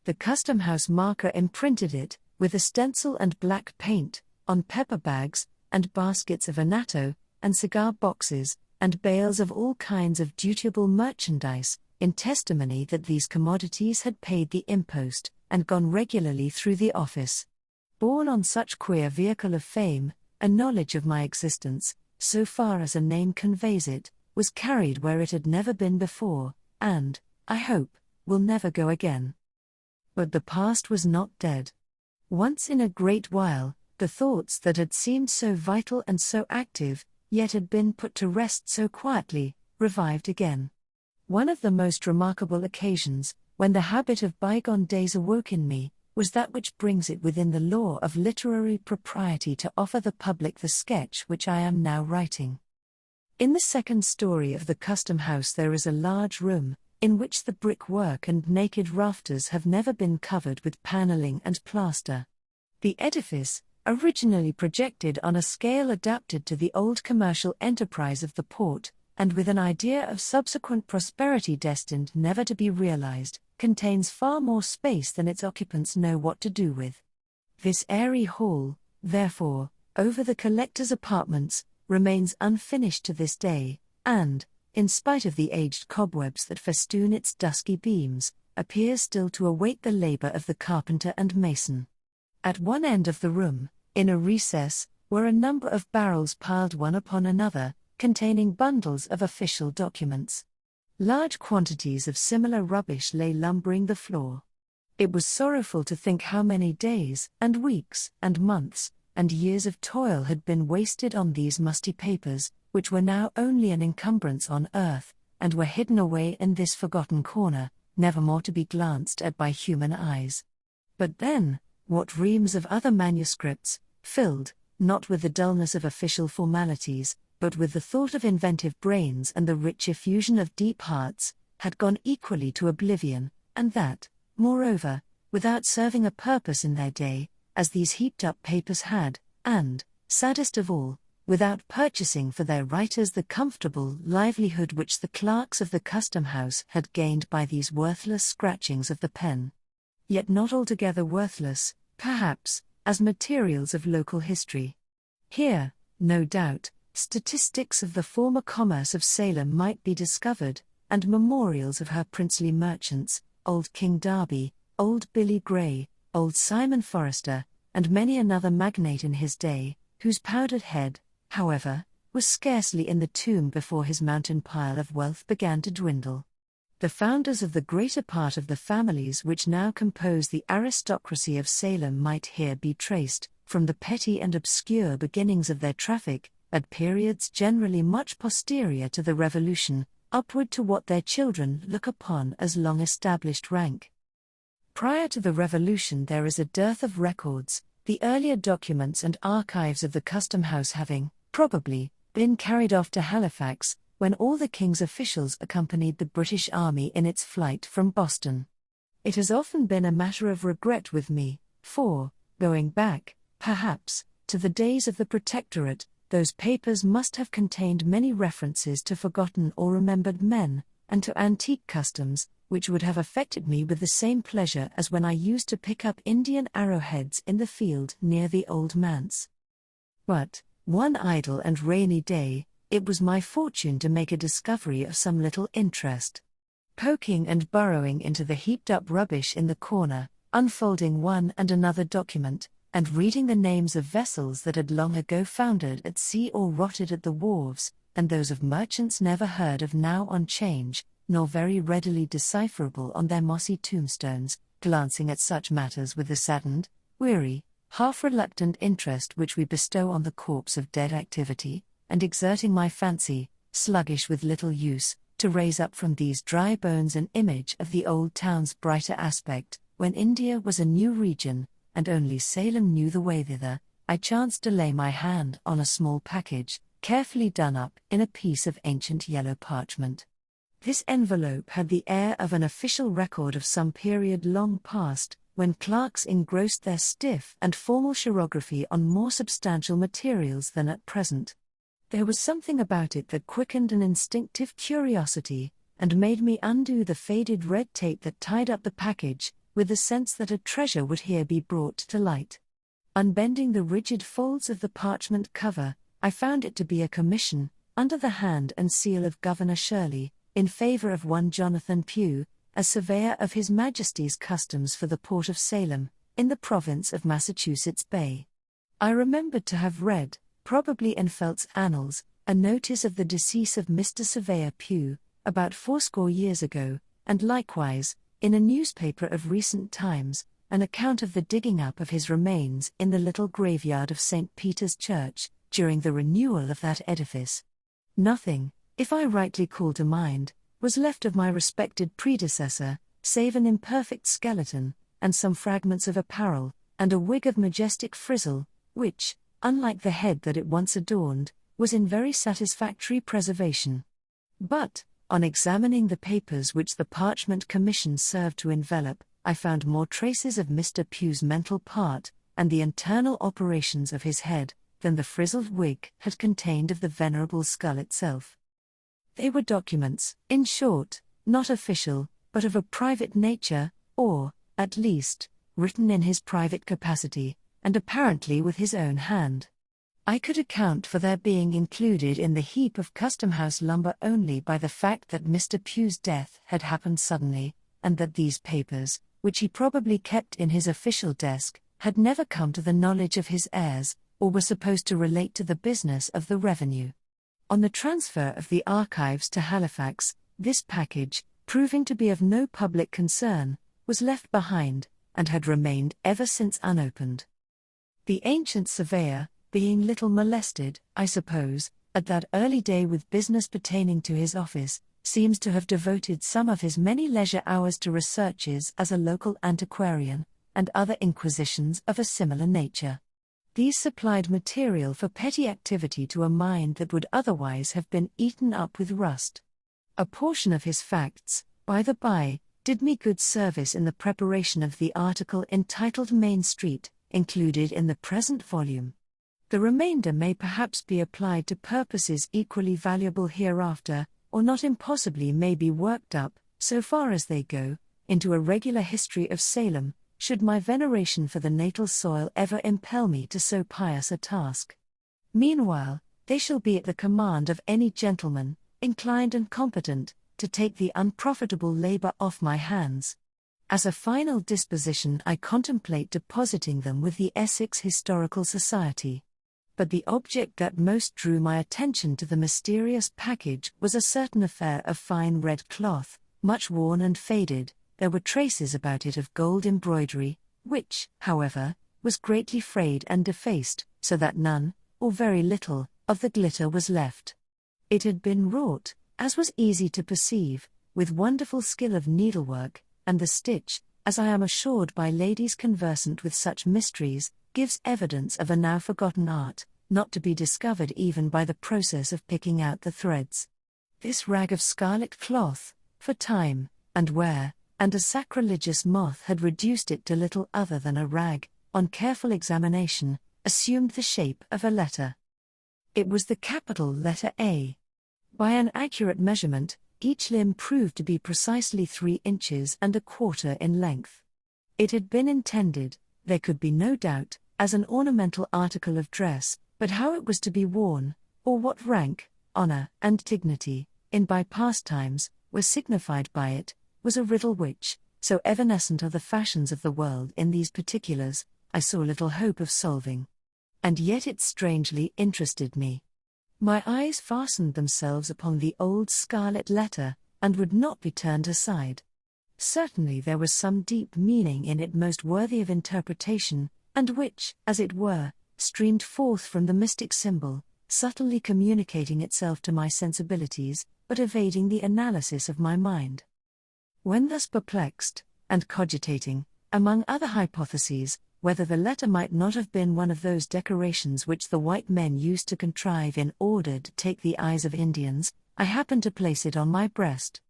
The custom-house marker imprinted it, with a stencil and black paint, on pepper bags, and baskets of annatto, and cigar boxes, and bales of all kinds of dutiable merchandise, in testimony that these commodities had paid the impost, and gone regularly through the office. Borne on such queer vehicle of fame, a knowledge of my existence, so far as a name conveys it, was carried where it had never been before, and, I hope, will never go again. But the past was not dead. Once in a great while, the thoughts that had seemed so vital and so active, yet had been put to rest so quietly, revived again. One of the most remarkable occasions, when the habit of bygone days awoke in me, was that which brings it within the law of literary propriety to offer the public the sketch which I am now writing. In the second story of the custom house there is a large room, in which the brickwork and naked rafters have never been covered with panelling and plaster. The edifice, originally projected on a scale adapted to the old commercial enterprise of the port, and with an idea of subsequent prosperity destined never to be realized, contains far more space than its occupants know what to do with. This airy hall, therefore, over the collector's apartments, remains unfinished to this day, and, in spite of the aged cobwebs that festoon its dusky beams, appears still to await the labor of the carpenter and mason. At one end of the room, in a recess, were a number of barrels piled one upon another, containing bundles of official documents. Large quantities of similar rubbish lay lumbering the floor. It was sorrowful to think how many days, and weeks, and months, and years of toil had been wasted on these musty papers, which were now only an encumbrance on earth, and were hidden away in this forgotten corner, never more to be glanced at by human eyes. But then, what reams of other manuscripts, filled, not with the dullness of official formalities, but with the thought of inventive brains and the rich effusion of deep hearts, had gone equally to oblivion, and that, moreover, without serving a purpose in their day, as these heaped-up papers had, and, saddest of all, without purchasing for their writers the comfortable livelihood which the clerks of the custom house had gained by these worthless scratchings of the pen. Yet not altogether worthless, perhaps, as materials of local history. Here, no doubt, statistics of the former commerce of Salem might be discovered, and memorials of her princely merchants, old King Darby, old Billy Grey, old Simon Forrester, and many another magnate in his day, whose powdered head, however, was scarcely in the tomb before his mountain pile of wealth began to dwindle. The founders of the greater part of the families which now compose the aristocracy of Salem might here be traced, from the petty and obscure beginnings of their traffic, at periods generally much posterior to the Revolution, upward to what their children look upon as long-established rank. Prior to the Revolution there is a dearth of records, the earlier documents and archives of the custom house having, probably, been carried off to Halifax, when all the King's officials accompanied the British Army in its flight from Boston. It has often been a matter of regret with me, for, going back, perhaps, to the days of the Protectorate, those papers must have contained many references to forgotten or remembered men, and to antique customs, which would have affected me with the same pleasure as when I used to pick up Indian arrowheads in the field near the old manse. But, one idle and rainy day, it was my fortune to make a discovery of some little interest. Poking and burrowing into the heaped-up rubbish in the corner, unfolding one and another document, and reading the names of vessels that had long ago foundered at sea or rotted at the wharves, and those of merchants never heard of now on change, nor very readily decipherable on their mossy tombstones, glancing at such matters with the saddened, weary, half-reluctant interest which we bestow on the corpse of dead activity, and exerting my fancy, sluggish with little use, to raise up from these dry bones an image of the old town's brighter aspect, when India was a new region, and only Salem knew the way thither, I chanced to lay my hand on a small package, carefully done up in a piece of ancient yellow parchment. This envelope had the air of an official record of some period long past, when clerks engrossed their stiff and formal chirography on more substantial materials than at present. There was something about it that quickened an instinctive curiosity, and made me undo the faded red tape that tied up the package, with the sense that a treasure would here be brought to light. Unbending the rigid folds of the parchment cover, I found it to be a commission, under the hand and seal of Governor Shirley, in favor of one Jonathan Pugh, as surveyor of His Majesty's customs for the port of Salem, in the province of Massachusetts Bay. I remembered to have read, probably in Felt's Annals, a notice of the decease of Mr. Surveyor Pugh, about 80 years ago, and likewise, in a newspaper of recent times, an account of the digging up of his remains in the little graveyard of St. Peter's Church, during the renewal of that edifice. Nothing, if I rightly call to mind, was left of my respected predecessor, save an imperfect skeleton, and some fragments of apparel, and a wig of majestic frizzle, which, unlike the head that it once adorned, was in very satisfactory preservation. But, on examining the papers which the parchment commission served to envelop, I found more traces of Mr. Pugh's mental part, and the internal operations of his head, than the frizzled wig had contained of the venerable skull itself. They were documents, in short, not official, but of a private nature, or, at least, written in his private capacity, and apparently with his own hand. I could account for their being included in the heap of custom-house lumber only by the fact that Mr. Pugh's death had happened suddenly, and that these papers, which he probably kept in his official desk, had never come to the knowledge of his heirs, or were supposed to relate to the business of the revenue. On the transfer of the archives to Halifax, this package, proving to be of no public concern, was left behind, and had remained ever since unopened. The ancient surveyor, being little molested, I suppose, at that early day with business pertaining to his office, seems to have devoted some of his many leisure hours to researches as a local antiquarian, and other inquisitions of a similar nature. These supplied material for petty activity to a mind that would otherwise have been eaten up with rust. A portion of his facts, by the by, did me good service in the preparation of the article entitled Main Street, included in the present volume. The remainder may perhaps be applied to purposes equally valuable hereafter, or not impossibly may be worked up, so far as they go, into a regular history of Salem, should my veneration for the natal soil ever impel me to so pious a task. Meanwhile, they shall be at the command of any gentleman, inclined and competent, to take the unprofitable labor off my hands. As a final disposition, I contemplate depositing them with the Essex Historical Society. But the object that most drew my attention to the mysterious package was a certain affair of fine red cloth, much worn and faded. There were traces about it of gold embroidery, which, however, was greatly frayed and defaced, so that none, or very little, of the glitter was left. It had been wrought, as was easy to perceive, with wonderful skill of needlework, and the stitch, as I am assured by ladies conversant with such mysteries, gives evidence of a now forgotten art, not to be discovered even by the process of picking out the threads. This rag of scarlet cloth, for time, and wear, and a sacrilegious moth had reduced it to little other than a rag, on careful examination, assumed the shape of a letter. It was the capital letter A. By an accurate measurement, each limb proved to be precisely 3 inches and a quarter in length. It had been intended, there could be no doubt, as an ornamental article of dress, but how it was to be worn, or what rank, honor, and dignity, in by past times, were signified by it, was a riddle which, so evanescent are the fashions of the world in these particulars, I saw little hope of solving. And yet it strangely interested me. My eyes fastened themselves upon the old Scarlet Letter, and would not be turned aside. Certainly there was some deep meaning in it most worthy of interpretation, and which, as it were, streamed forth from the mystic symbol, subtly communicating itself to my sensibilities, but evading the analysis of my mind. When thus perplexed, and cogitating, among other hypotheses, whether the letter might not have been one of those decorations which the white men used to contrive in order to take the eyes of Indians, I happened to place it on my breast.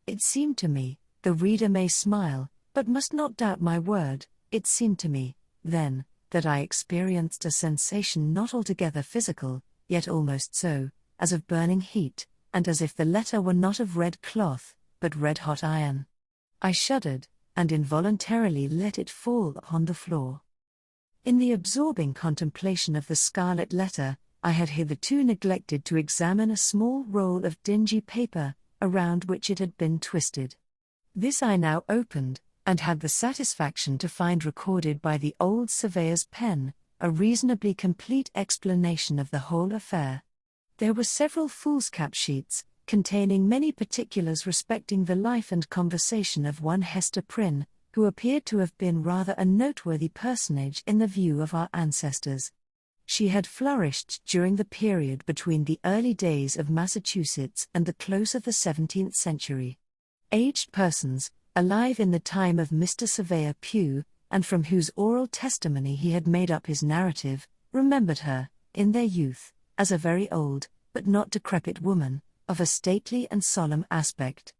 It seemed to me, the reader may smile, but must not doubt my word, it seemed to me, then, that I experienced a sensation not altogether physical, yet almost so, as of burning heat, and as if the letter were not of red cloth, but red-hot iron. I shuddered, and involuntarily let it fall upon the floor. In the absorbing contemplation of the Scarlet Letter, I had hitherto neglected to examine a small roll of dingy paper, around which it had been twisted. This I now opened, and had the satisfaction to find recorded by the old surveyor's pen, a reasonably complete explanation of the whole affair. There were several foolscap sheets, containing many particulars respecting the life and conversation of one Hester Prynne, who appeared to have been rather a noteworthy personage in the view of our ancestors. She had flourished during the period between the early days of Massachusetts and the close of the 17th century. Aged persons, alive in the time of Mr. Surveyor Pugh, and from whose oral testimony he had made up his narrative, remembered her, in their youth, as a very old, but not decrepit woman, of a stately and solemn aspect.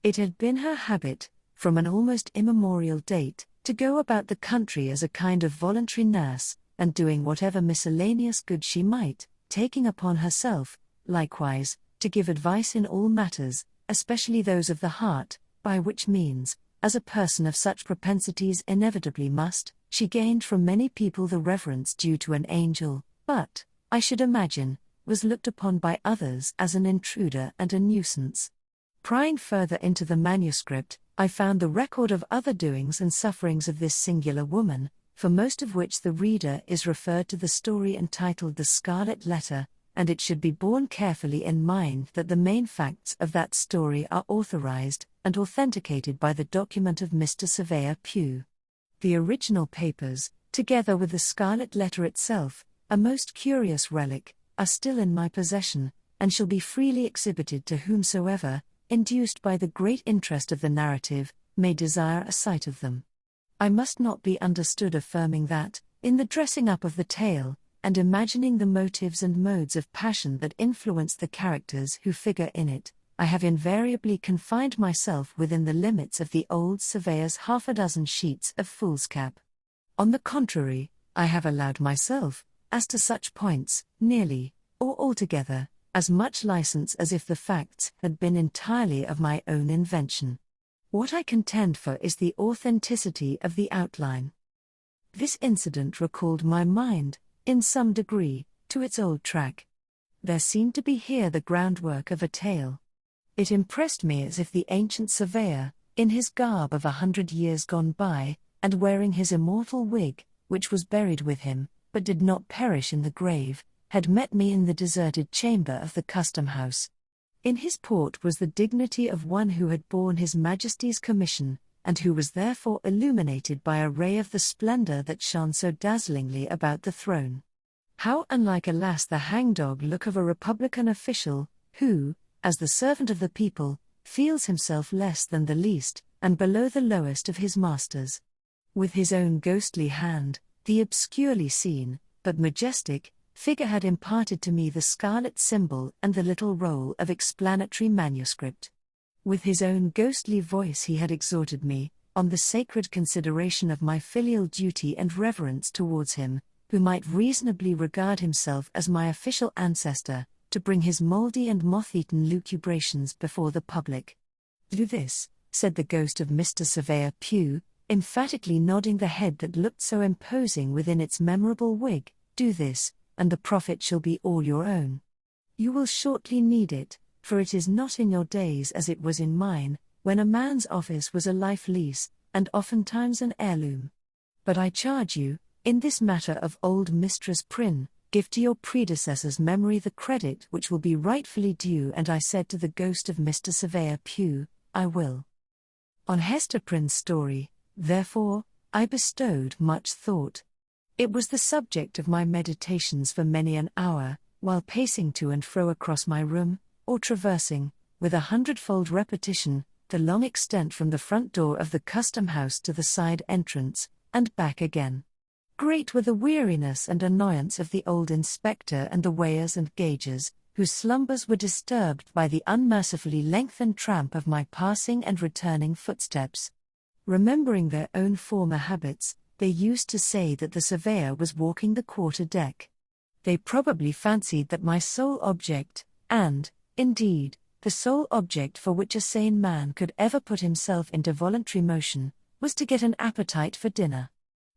It had been her habit, from an almost immemorial date, to go about the country as a kind of voluntary nurse, and doing whatever miscellaneous good she might, taking upon herself, likewise, to give advice in all matters, especially those of the heart, by which means, as a person of such propensities inevitably must, she gained from many people the reverence due to an angel, but, I should imagine, was looked upon by others as an intruder and a nuisance. Prying further into the manuscript, I found the record of other doings and sufferings of this singular woman, for most of which the reader is referred to the story entitled The Scarlet Letter, and it should be borne carefully in mind that the main facts of that story are authorized and authenticated by the document of Mr. Surveyor Pugh. The original papers, together with the Scarlet Letter itself, a most curious relic, are still in my possession, and shall be freely exhibited to whomsoever, induced by the great interest of the narrative, may desire a sight of them. I must not be understood affirming that, in the dressing up of the tale, and imagining the motives and modes of passion that influence the characters who figure in it, I have invariably confined myself within the limits of the old surveyor's 6 sheets of foolscap. On the contrary, I have allowed myself, as to such points, nearly, or altogether, as much license as if the facts had been entirely of my own invention. What I contend for is the authenticity of the outline. This incident recalled my mind, in some degree, to its old track. There seemed to be here the groundwork of a tale. It impressed me as if the ancient surveyor, in his garb of 100 years gone by, and wearing his immortal wig, which was buried with him, but did not perish in the grave, had met me in the deserted chamber of the custom house. In his port was the dignity of one who had borne his Majesty's commission, and who was therefore illuminated by a ray of the splendor that shone so dazzlingly about the throne. How unlike, alas, the hangdog look of a republican official, who, as the servant of the people, feels himself less than the least, and below the lowest of his masters. With his own ghostly hand, the obscurely seen, but majestic, figure had imparted to me the scarlet symbol and the little roll of explanatory manuscript. With his own ghostly voice he had exhorted me, on the sacred consideration of my filial duty and reverence towards him, who might reasonably regard himself as my official ancestor, to bring his mouldy and moth-eaten lucubrations before the public. "Do this," said the ghost of Mr. Surveyor Pugh, emphatically nodding the head that looked so imposing within its memorable wig, "do this, and the profit shall be all your own. You will shortly need it, for it is not in your days as it was in mine, when a man's office was a life lease, and oftentimes an heirloom. But I charge you, in this matter of old Mistress Prynne, give to your predecessor's memory the credit which will be rightfully due." And I said to the ghost of Mr. Surveyor Pugh, "I will." On Hester Prynne's story, therefore, I bestowed much thought. It was the subject of my meditations for many an hour, while pacing to and fro across my room, or traversing, with 100-fold repetition, the long extent from the front door of the custom house to the side entrance, and back again. Great were the weariness and annoyance of the old inspector and the weighers and gaugers, whose slumbers were disturbed by the unmercifully lengthened tramp of my passing and returning footsteps. Remembering their own former habits, they used to say that the surveyor was walking the quarter-deck. They probably fancied that my sole object, and, indeed, the sole object for which a sane man could ever put himself into voluntary motion, was to get an appetite for dinner.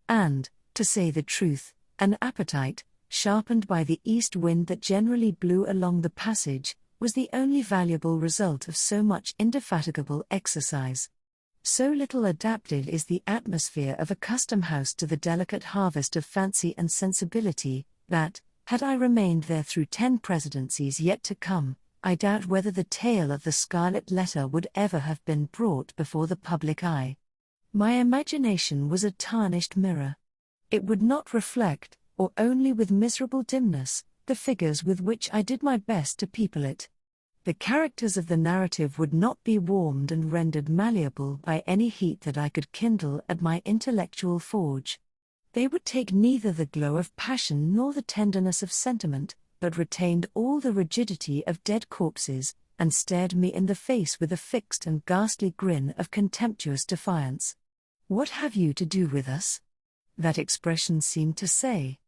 And, to say the truth, an appetite, sharpened by the east wind that generally blew along the passage, was the only valuable result of so much indefatigable exercise. So little adapted is the atmosphere of a custom house to the delicate harvest of fancy and sensibility, that, had I remained there through 10 presidencies yet to come, I doubt whether the tale of the Scarlet Letter would ever have been brought before the public eye. My imagination was a tarnished mirror. It would not reflect, or only with miserable dimness, the figures with which I did my best to people it. The characters of the narrative would not be warmed and rendered malleable by any heat that I could kindle at my intellectual forge. They would take neither the glow of passion nor the tenderness of sentiment, but retained all the rigidity of dead corpses, and stared me in the face with a fixed and ghastly grin of contemptuous defiance. "What have you to do with us?" that expression seemed to say.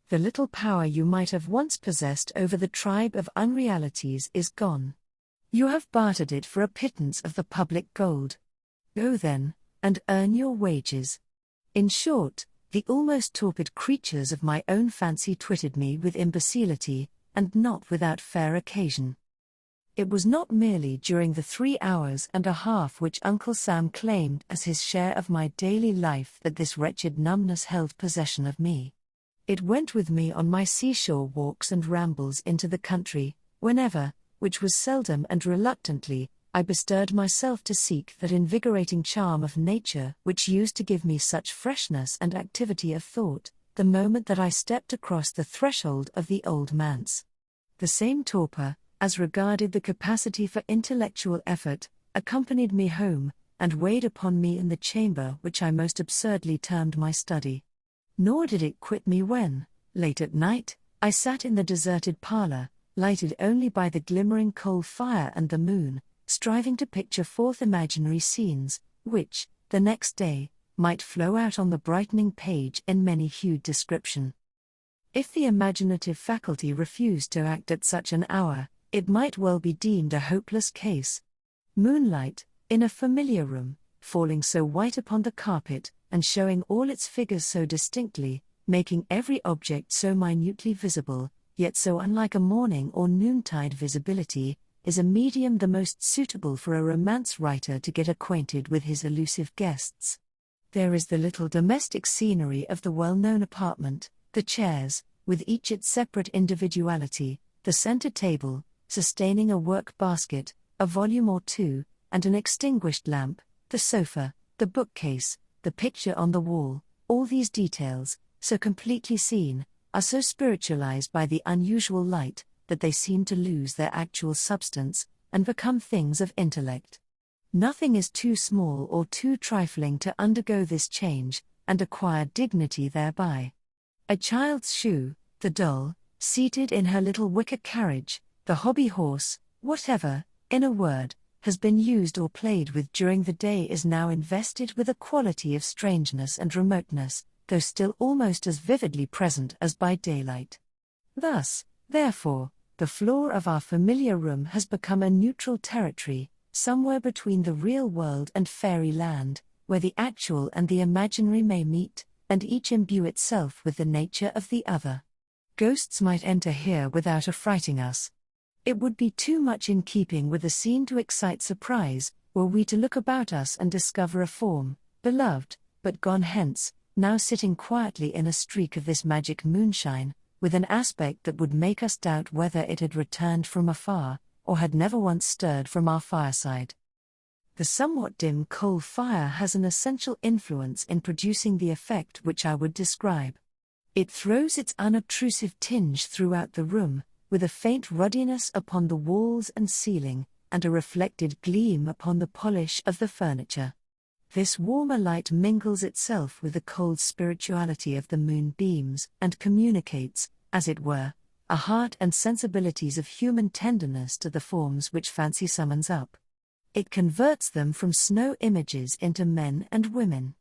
The little power you might have once possessed over the tribe of unrealities is gone. You have bartered it for a pittance of the public gold. Go then, and earn your wages. In short, the almost torpid creatures of my own fancy twitted me with imbecility, and not without fair occasion. It was not merely during the 3 hours and a half which Uncle Sam claimed as his share of my daily life that this wretched numbness held possession of me. It went with me on my seashore walks and rambles into the country, whenever, which was seldom and reluctantly, I bestirred myself to seek that invigorating charm of nature which used to give me such freshness and activity of thought, the moment that I stepped across the threshold of the old manse. The same torpor, as regarded the capacity for intellectual effort, accompanied me home, and weighed upon me in the chamber which I most absurdly termed my study. Nor did it quit me when, late at night, I sat in the deserted parlour, lighted only by the glimmering coal fire and the moon, striving to picture forth imaginary scenes, which, the next day, might flow out on the brightening page in many-hued description. If the imaginative faculty refused to act at such an hour, it might well be deemed a hopeless case. Moonlight, in a familiar room, falling so white upon the carpet, and showing all its figures so distinctly, making every object so minutely visible, yet so unlike a morning or noontide visibility, is a medium the most suitable for a romance writer to get acquainted with his elusive guests. There is the little domestic scenery of the well-known apartment, the chairs, with each its separate individuality, the centre table, sustaining a work-basket, a volume or two, and an extinguished lamp, the sofa, the bookcase, the picture on the wall. All these details, so completely seen, are so spiritualized by the unusual light, that they seem to lose their actual substance, and become things of intellect. Nothing is too small or too trifling to undergo this change, and acquire dignity thereby. A child's shoe, the doll, seated in her little wicker carriage, the hobby horse, whatever, in a word, has been used or played with during the day is now invested with a quality of strangeness and remoteness, though still almost as vividly present as by daylight. Thus, therefore, the floor of our familiar room has become a neutral territory, somewhere between the real world and fairyland, where the actual and the imaginary may meet, and each imbue itself with the nature of the other. Ghosts might enter here without affrighting us. It would be too much in keeping with the scene to excite surprise, were we to look about us and discover a form, beloved, but gone hence, now sitting quietly in a streak of this magic moonshine, with an aspect that would make us doubt whether it had returned from afar, or had never once stirred from our fireside. The somewhat dim coal fire has an essential influence in producing the effect which I would describe. It throws its unobtrusive tinge throughout the room, with a faint ruddiness upon the walls and ceiling, and a reflected gleam upon the polish of the furniture. This warmer light mingles itself with the cold spirituality of the moonbeams, and communicates, as it were, a heart and sensibilities of human tenderness to the forms which fancy summons up. It converts them from snow images into men and women.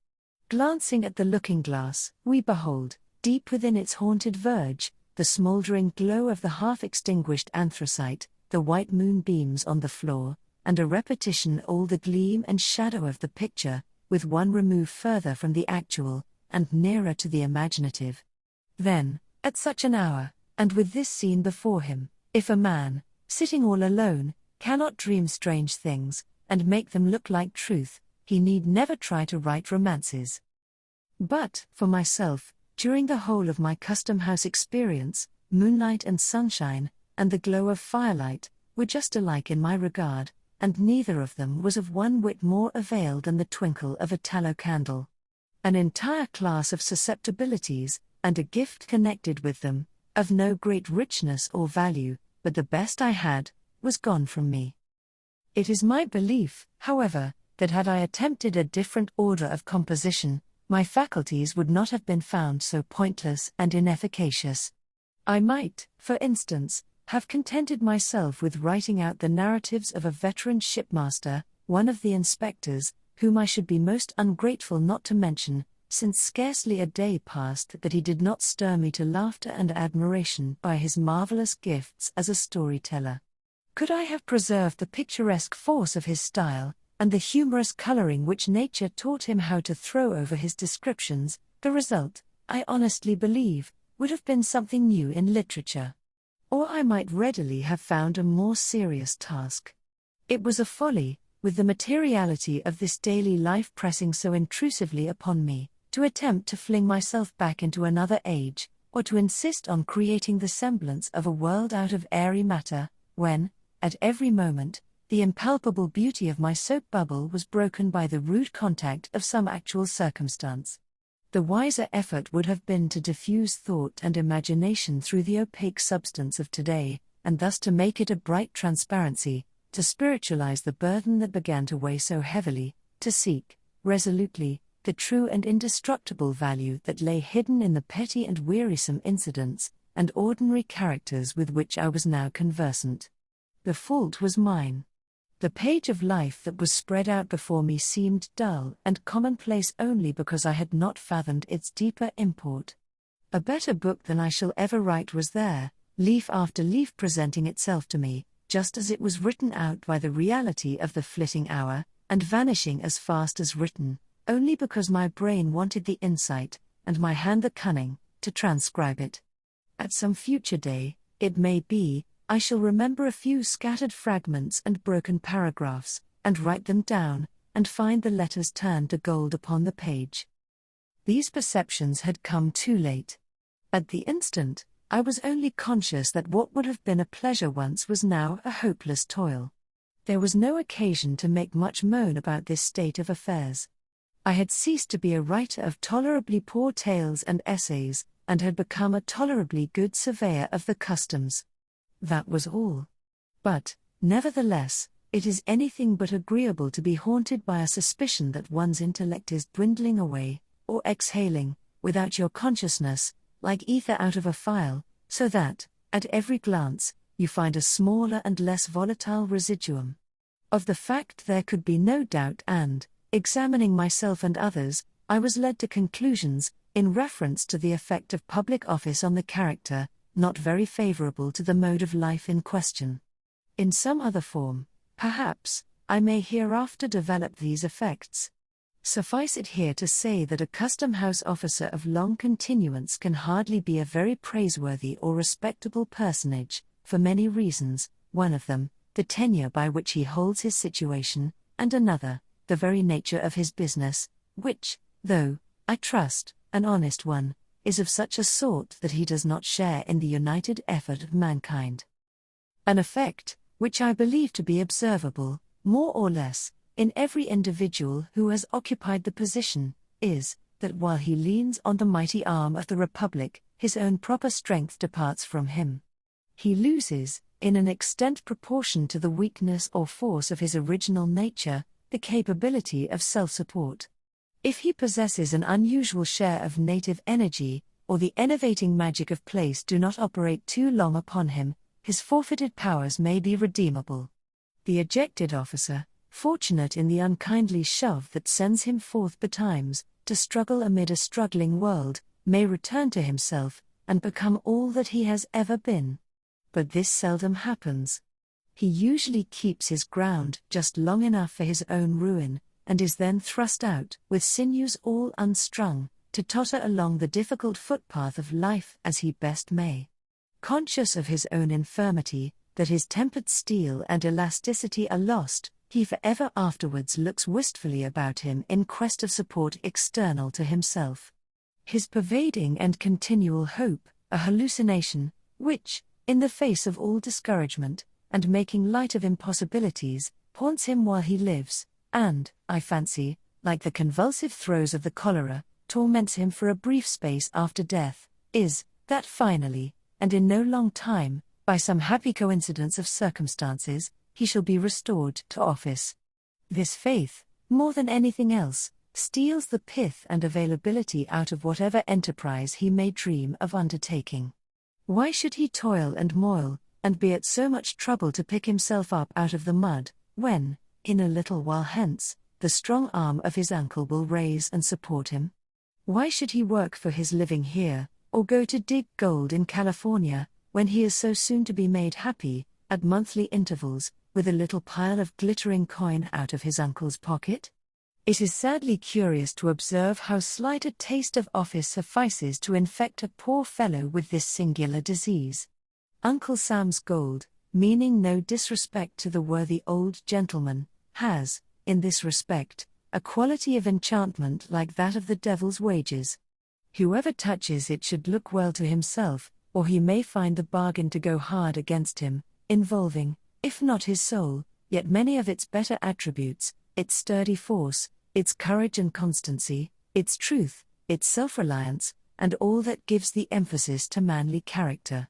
Glancing at the looking-glass, we behold, deep within its haunted verge, the smouldering glow of the half-extinguished anthracite, the white moonbeams on the floor, and a repetition all the gleam and shadow of the picture, with one remove further from the actual, and nearer to the imaginative. Then, at such an hour, and with this scene before him, if a man, sitting all alone, cannot dream strange things, and make them look like truth, he need never try to write romances. But, for myself, during the whole of my custom-house experience, moonlight and sunshine, and the glow of firelight, were just alike in my regard, and neither of them was of one whit more avail than the twinkle of a tallow candle. An entire class of susceptibilities, and a gift connected with them, of no great richness or value, but the best I had, was gone from me. It is my belief, however, that had I attempted a different order of composition, my faculties would not have been found so pointless and inefficacious. I might, for instance, have contented myself with writing out the narratives of a veteran shipmaster, one of the inspectors, whom I should be most ungrateful not to mention, since scarcely a day passed that he did not stir me to laughter and admiration by his marvelous gifts as a storyteller. Could I have preserved the picturesque force of his style, and the humorous coloring which nature taught him how to throw over his descriptions, the result, I honestly believe, would have been something new in literature. Or I might readily have found a more serious task. It was a folly, with the materiality of this daily life pressing so intrusively upon me, to attempt to fling myself back into another age, or to insist on creating the semblance of a world out of airy matter, when, at every moment, the impalpable beauty of my soap bubble was broken by the rude contact of some actual circumstance. The wiser effort would have been to diffuse thought and imagination through the opaque substance of today, and thus to make it a bright transparency, to spiritualize the burden that began to weigh so heavily, to seek, resolutely, the true and indestructible value that lay hidden in the petty and wearisome incidents and ordinary characters with which I was now conversant. The fault was mine. The page of life that was spread out before me seemed dull and commonplace only because I had not fathomed its deeper import. A better book than I shall ever write was there, leaf after leaf presenting itself to me, just as it was written out by the reality of the flitting hour, and vanishing as fast as written, only because my brain wanted the insight, and my hand the cunning, to transcribe it. At some future day, it may be, I shall remember a few scattered fragments and broken paragraphs, and write them down, and find the letters turned to gold upon the page. These perceptions had come too late. At the instant, I was only conscious that what would have been a pleasure once was now a hopeless toil. There was no occasion to make much moan about this state of affairs. I had ceased to be a writer of tolerably poor tales and essays, and had become a tolerably good surveyor of the customs. That was all. But, nevertheless, it is anything but agreeable to be haunted by a suspicion that one's intellect is dwindling away, or exhaling, without your consciousness, like ether out of a phial, so that, at every glance, you find a smaller and less volatile residuum. Of the fact there could be no doubt, and, examining myself and others, I was led to conclusions, in reference to the effect of public office on the character, not very favorable to the mode of life in question. In some other form, perhaps, I may hereafter develop these effects. Suffice it here to say that a custom-house officer of long continuance can hardly be a very praiseworthy or respectable personage, for many reasons, one of them, the tenure by which he holds his situation, and another, the very nature of his business, which, though, I trust, an honest one, is of such a sort that he does not share in the united effort of mankind. An effect, which I believe to be observable, more or less, in every individual who has occupied the position, is, that while he leans on the mighty arm of the Republic, his own proper strength departs from him. He loses, in an extent proportioned to the weakness or force of his original nature, the capability of self-support. If he possesses an unusual share of native energy, or the enervating magic of place do not operate too long upon him, his forfeited powers may be redeemable. The ejected officer, fortunate in the unkindly shove that sends him forth betimes, to struggle amid a struggling world, may return to himself, and become all that he has ever been. But this seldom happens. He usually keeps his ground just long enough for his own ruin, and is then thrust out, with sinews all unstrung, to totter along the difficult footpath of life as he best may. Conscious of his own infirmity, that his tempered steel and elasticity are lost, he forever afterwards looks wistfully about him in quest of support external to himself. His pervading and continual hope, a hallucination, which, in the face of all discouragement, and making light of impossibilities, haunts him while he lives, and, I fancy, like the convulsive throes of the cholera, torments him for a brief space after death, is, that finally, and in no long time, by some happy coincidence of circumstances, he shall be restored to office. This faith, more than anything else, steals the pith and availability out of whatever enterprise he may dream of undertaking. Why should he toil and moil, and be at so much trouble to pick himself up out of the mud, when, in a little while hence, the strong arm of his uncle will raise and support him? Why should he work for his living here, or go to dig gold in California, when he is so soon to be made happy, at monthly intervals, with a little pile of glittering coin out of his uncle's pocket? It is sadly curious to observe how slight a taste of office suffices to infect a poor fellow with this singular disease. Uncle Sam's gold, meaning no disrespect to the worthy old gentleman, has, in this respect, a quality of enchantment like that of the devil's wages. Whoever touches it should look well to himself, or he may find the bargain to go hard against him, involving, if not his soul, yet many of its better attributes, its sturdy force, its courage and constancy, its truth, its self-reliance, and all that gives the emphasis to manly character.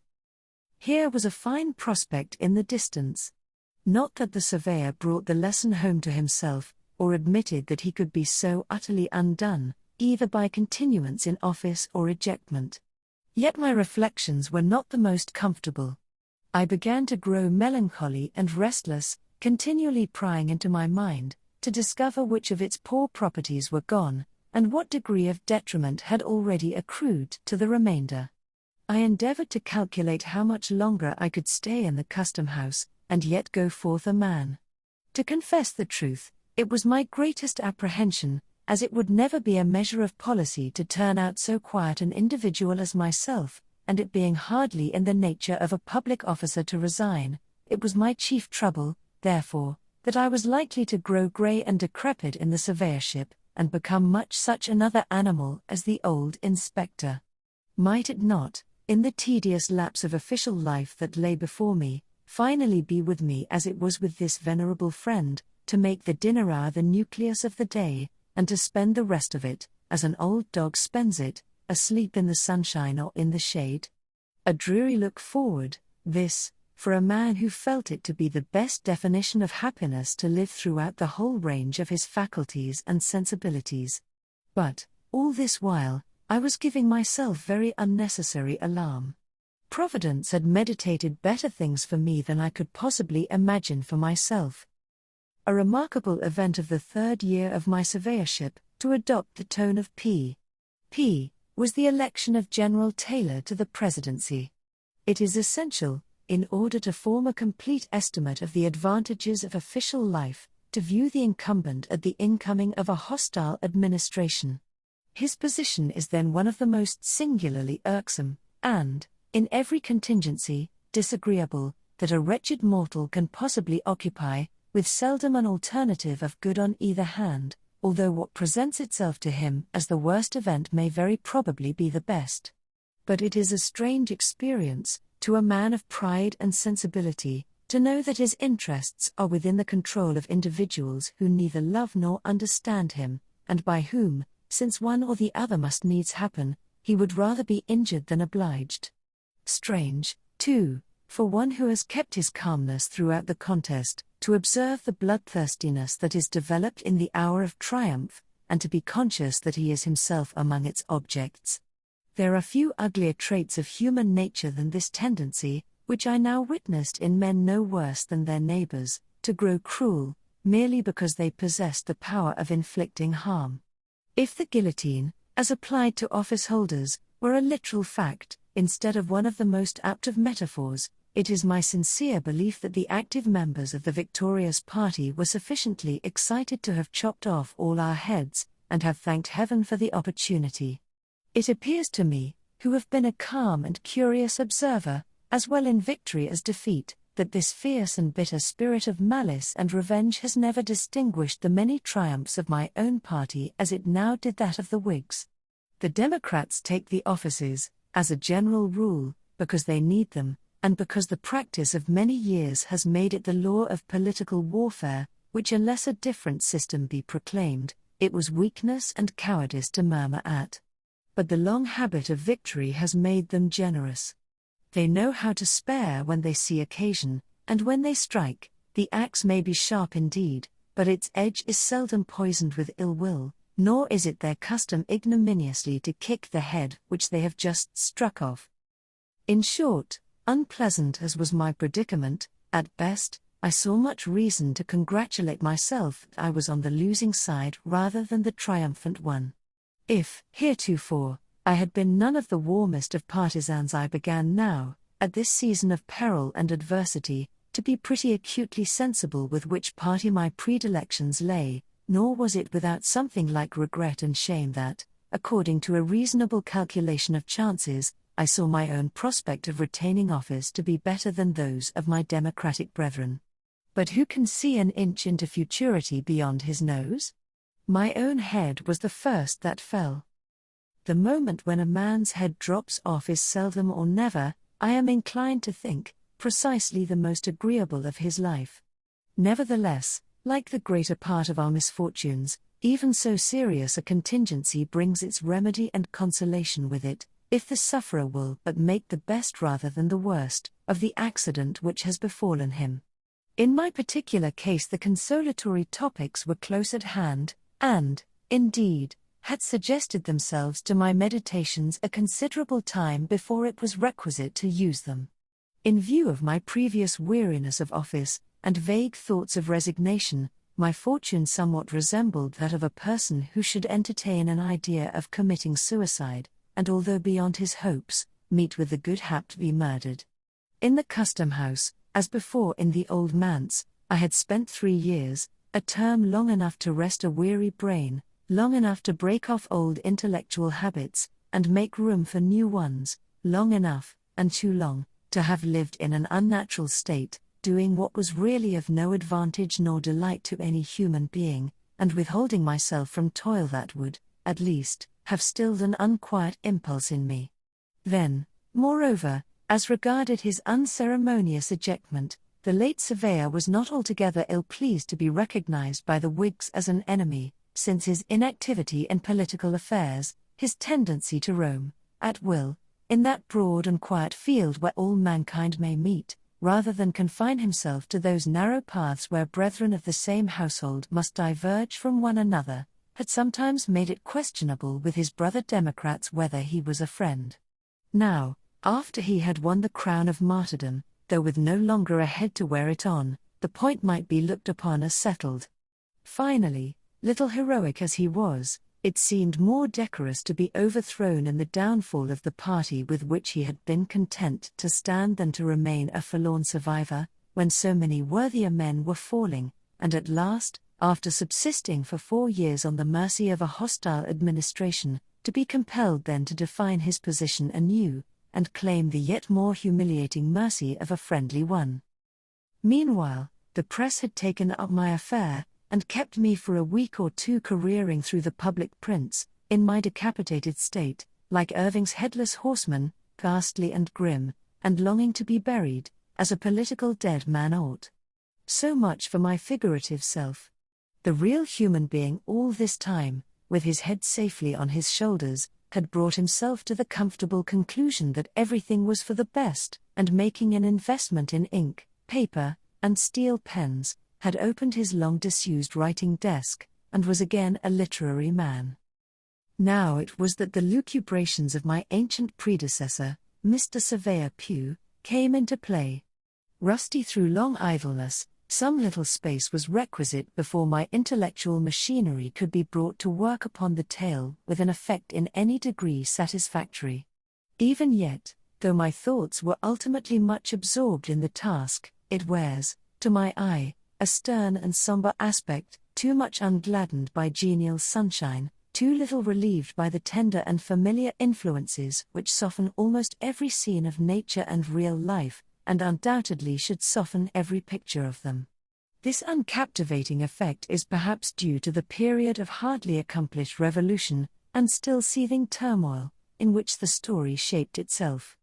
Here was a fine prospect in the distance. Not that the surveyor brought the lesson home to himself, or admitted that he could be so utterly undone, either by continuance in office or ejectment. Yet my reflections were not the most comfortable. I began to grow melancholy and restless, continually prying into my mind, to discover which of its poor properties were gone, and what degree of detriment had already accrued to the remainder. I endeavored to calculate how much longer I could stay in the custom house, and yet go forth a man. To confess the truth, it was my greatest apprehension, as it would never be a measure of policy to turn out so quiet an individual as myself, and it being hardly in the nature of a public officer to resign, it was my chief trouble, therefore, that I was likely to grow grey and decrepit in the surveyorship, and become much such another animal as the old inspector. Might it not, in the tedious lapse of official life that lay before me, finally be with me as it was with this venerable friend, to make the dinner hour the nucleus of the day, and to spend the rest of it, as an old dog spends it, asleep in the sunshine or in the shade? A dreary look forward, this, for a man who felt it to be the best definition of happiness to live throughout the whole range of his faculties and sensibilities. But, all this while, I was giving myself very unnecessary alarm. Providence had meditated better things for me than I could possibly imagine for myself. A remarkable event of the third year of my surveyorship, to adopt the tone of P. was the election of General Taylor to the presidency. It is essential, in order to form a complete estimate of the advantages of official life, to view the incumbent at the incoming of a hostile administration. His position is then one of the most singularly irksome, and, in every contingency, disagreeable, that a wretched mortal can possibly occupy, with seldom an alternative of good on either hand, although what presents itself to him as the worst event may very probably be the best. But it is a strange experience, to a man of pride and sensibility, to know that his interests are within the control of individuals who neither love nor understand him, and by whom, since one or the other must needs happen, he would rather be injured than obliged. Strange, too, for one who has kept his calmness throughout the contest, to observe the bloodthirstiness that is developed in the hour of triumph, and to be conscious that he is himself among its objects. There are few uglier traits of human nature than this tendency, which I now witnessed in men no worse than their neighbors, to grow cruel, merely because they possessed the power of inflicting harm. If the guillotine, as applied to office-holders, were a literal fact, instead of one of the most apt of metaphors, it is my sincere belief that the active members of the victorious party were sufficiently excited to have chopped off all our heads, and have thanked heaven for the opportunity. It appears to me, who have been a calm and curious observer, as well in victory as defeat, that this fierce and bitter spirit of malice and revenge has never distinguished the many triumphs of my own party as it now did that of the Whigs. The Democrats take the offices, as a general rule, because they need them, and because the practice of many years has made it the law of political warfare, which unless a different system be proclaimed, it was weakness and cowardice to murmur at. But the long habit of victory has made them generous. They know how to spare when they see occasion, and when they strike, the axe may be sharp indeed, but its edge is seldom poisoned with ill will, nor is it their custom ignominiously to kick the head which they have just struck off. In short, unpleasant as was my predicament, at best, I saw much reason to congratulate myself that I was on the losing side rather than the triumphant one. If, heretofore, I had been none of the warmest of partisans, I began now, at this season of peril and adversity, to be pretty acutely sensible with which party my predilections lay, nor was it without something like regret and shame that, according to a reasonable calculation of chances, I saw my own prospect of retaining office to be better than those of my Democratic brethren. But who can see an inch into futurity beyond his nose? My own head was the first that fell. The moment when a man's head drops off is seldom or never, I am inclined to think, precisely the most agreeable of his life. Nevertheless, like the greater part of our misfortunes, even so serious a contingency brings its remedy and consolation with it, if the sufferer will but make the best rather than the worst of the accident which has befallen him. In my particular case the consolatory topics were close at hand, and, indeed, had suggested themselves to my meditations a considerable time before it was requisite to use them. In view of my previous weariness of office, and vague thoughts of resignation, my fortune somewhat resembled that of a person who should entertain an idea of committing suicide, and although beyond his hopes, meet with the good hap to be murdered. In the custom house, as before in the old manse, I had spent 3 years, a term long enough to rest a weary brain, long enough to break off old intellectual habits, and make room for new ones, long enough, and too long, to have lived in an unnatural state, doing what was really of no advantage nor delight to any human being, and withholding myself from toil that would, at least, have stilled an unquiet impulse in me. Then, moreover, as regarded his unceremonious ejectment, the late surveyor was not altogether ill-pleased to be recognized by the Whigs as an enemy, since his inactivity in political affairs, his tendency to roam, at will, in that broad and quiet field where all mankind may meet, rather than confine himself to those narrow paths where brethren of the same household must diverge from one another, had sometimes made it questionable with his brother Democrats whether he was a friend. Now, after he had won the crown of martyrdom, though with no longer a head to wear it on, the point might be looked upon as settled. Finally, little heroic as he was, it seemed more decorous to be overthrown in the downfall of the party with which he had been content to stand than to remain a forlorn survivor, when so many worthier men were falling, and at last, after subsisting for 4 years on the mercy of a hostile administration, to be compelled then to define his position anew, and claim the yet more humiliating mercy of a friendly one. Meanwhile, the press had taken up my affair, and kept me for a week or 2 careering through the public prints, in my decapitated state, like Irving's headless horseman, ghastly and grim, and longing to be buried, as a political dead man ought. So much for my figurative self. The real human being all this time, with his head safely on his shoulders, had brought himself to the comfortable conclusion that everything was for the best, and making an investment in ink, paper, and steel pens, had opened his long disused writing desk, and was again a literary man. Now it was that the lucubrations of my ancient predecessor, Mr. Surveyor Pugh, came into play. Rusty through long idleness, some little space was requisite before my intellectual machinery could be brought to work upon the tale with an effect in any degree satisfactory. Even yet, though my thoughts were ultimately much absorbed in the task, it wears, to my eye, a stern and somber aspect, too much ungladdened by genial sunshine, too little relieved by the tender and familiar influences which soften almost every scene of nature and real life, and undoubtedly should soften every picture of them. This uncaptivating effect is perhaps due to the period of hardly accomplished revolution, and still seething turmoil, in which the story shaped itself.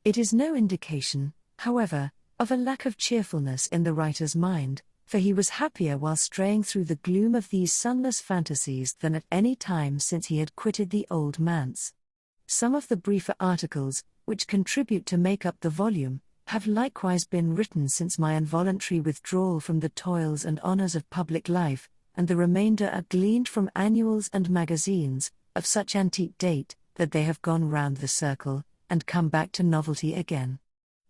It is no indication, however, of a lack of cheerfulness in the writer's mind, for he was happier while straying through the gloom of these sunless fantasies than at any time since he had quitted the old manse. Some of the briefer articles, which contribute to make up the volume, have likewise been written since my involuntary withdrawal from the toils and honors of public life, and the remainder are gleaned from annuals and magazines, of such antique date, that they have gone round the circle, and come back to novelty again.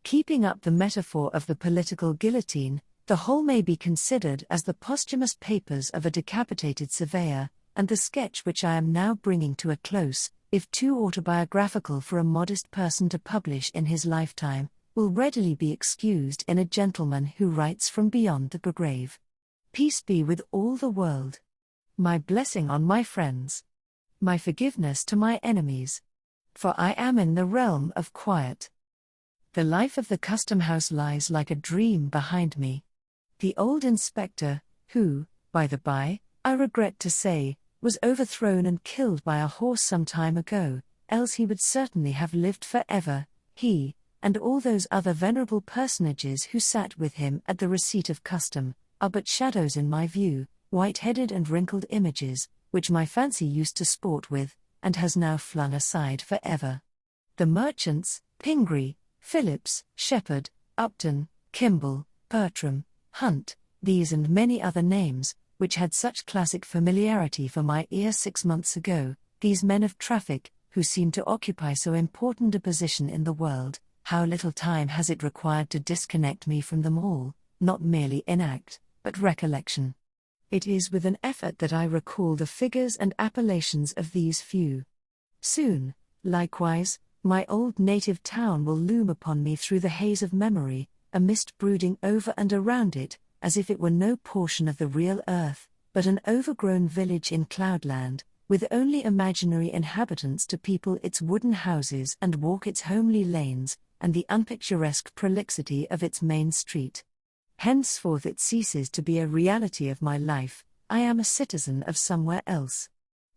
Keeping up the metaphor of the political guillotine, the whole may be considered as the posthumous papers of a decapitated surveyor, and the sketch which I am now bringing to a close, if too autobiographical for a modest person to publish in his lifetime, will readily be excused in a gentleman who writes from beyond the grave. Peace be with all the world. My blessing on my friends. My forgiveness to my enemies. for I am in the realm of quiet. The life of the custom house lies like a dream behind me. The old inspector, who, by the by, I regret to say, was overthrown and killed by a horse some time ago, else he would certainly have lived forever, he, and all those other venerable personages who sat with him at the receipt of custom, are but shadows in my view, white-headed and wrinkled images, which my fancy used to sport with, and has now flung aside forever. The merchants, Pingree, Phillips, Shepherd, Upton, Kimball, Bertram, Hunt, these and many other names, which had such classic familiarity for my ear 6 months ago, these men of traffic, who seem to occupy so important a position in the world, how little time has it required to disconnect me from them all, not merely in act, but recollection. It is with an effort that I recall the figures and appellations of these few. Soon, likewise, my old native town will loom upon me through the haze of memory, a mist brooding over and around it, as if it were no portion of the real earth, but an overgrown village in cloudland, with only imaginary inhabitants to people its wooden houses and walk its homely lanes, and the unpicturesque prolixity of its main street. Henceforth it ceases to be a reality of my life, I am a citizen of somewhere else.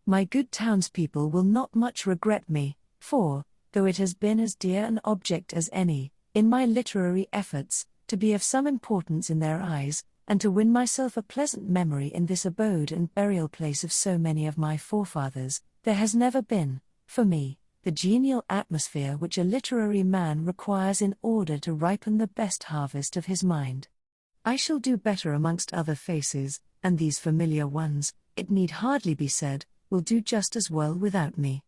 My good townspeople will not much regret me, for, though it has been as dear an object as any, in my literary efforts, to be of some importance in their eyes, and to win myself a pleasant memory in this abode and burial place of so many of my forefathers, there has never been, for me, the genial atmosphere which a literary man requires in order to ripen the best harvest of his mind. I shall do better amongst other faces, and these familiar ones, it need hardly be said, will do just as well without me.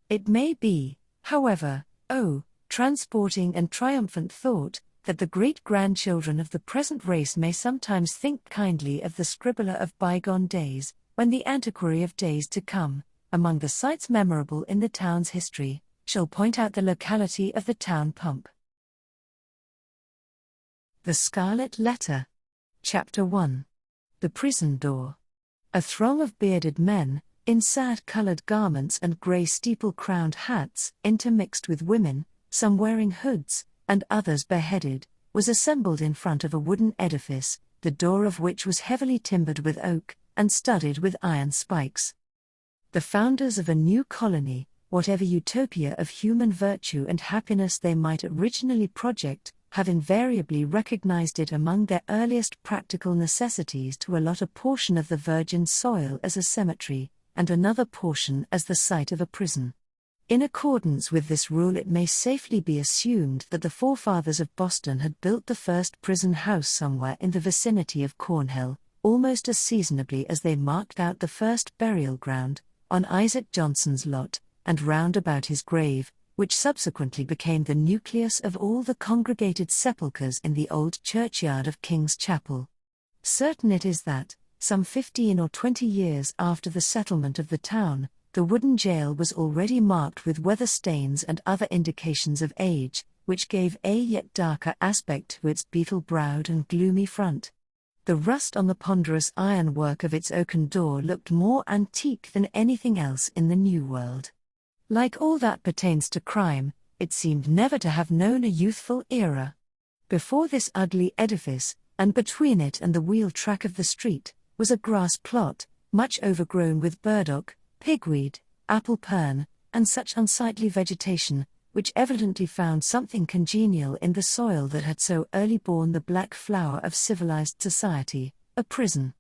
It may be, however, transporting and triumphant thought, that the great-grandchildren of the present race may sometimes think kindly of the scribbler of bygone days, when the antiquary of days to come, among the sights memorable in the town's history, shall point out the locality of the town pump. The Scarlet Letter. Chapter 1. The Prison Door. A throng of bearded men, in sad-colored garments and grey steeple-crowned hats, intermixed with women, some wearing hoods, and others bareheaded, was assembled in front of a wooden edifice, the door of which was heavily timbered with oak, and studded with iron spikes. The founders of a new colony, whatever utopia of human virtue and happiness they might originally project, have invariably recognized it among their earliest practical necessities to allot a portion of the virgin soil as a cemetery, and another portion as the site of a prison. In accordance with this rule, it may safely be assumed that the forefathers of Boston had built the first prison house somewhere in the vicinity of Cornhill, almost as seasonably as they marked out the first burial ground, on Isaac Johnson's lot, and round about his grave, which subsequently became the nucleus of all the congregated sepulchres in the old churchyard of King's Chapel. Certain it is that, some 15 or 20 years after the settlement of the town, the wooden jail was already marked with weather stains and other indications of age, which gave a yet darker aspect to its beetle-browed and gloomy front. The rust on the ponderous ironwork of its oaken door looked more antique than anything else in the New World. Like all that pertains to crime, it seemed never to have known a youthful era. Before this ugly edifice, and between it and the wheel track of the street, was a grass plot, much overgrown with burdock, pigweed, apple pern, and such unsightly vegetation, which evidently found something congenial in the soil that had so early borne the black flower of civilized society, a prison.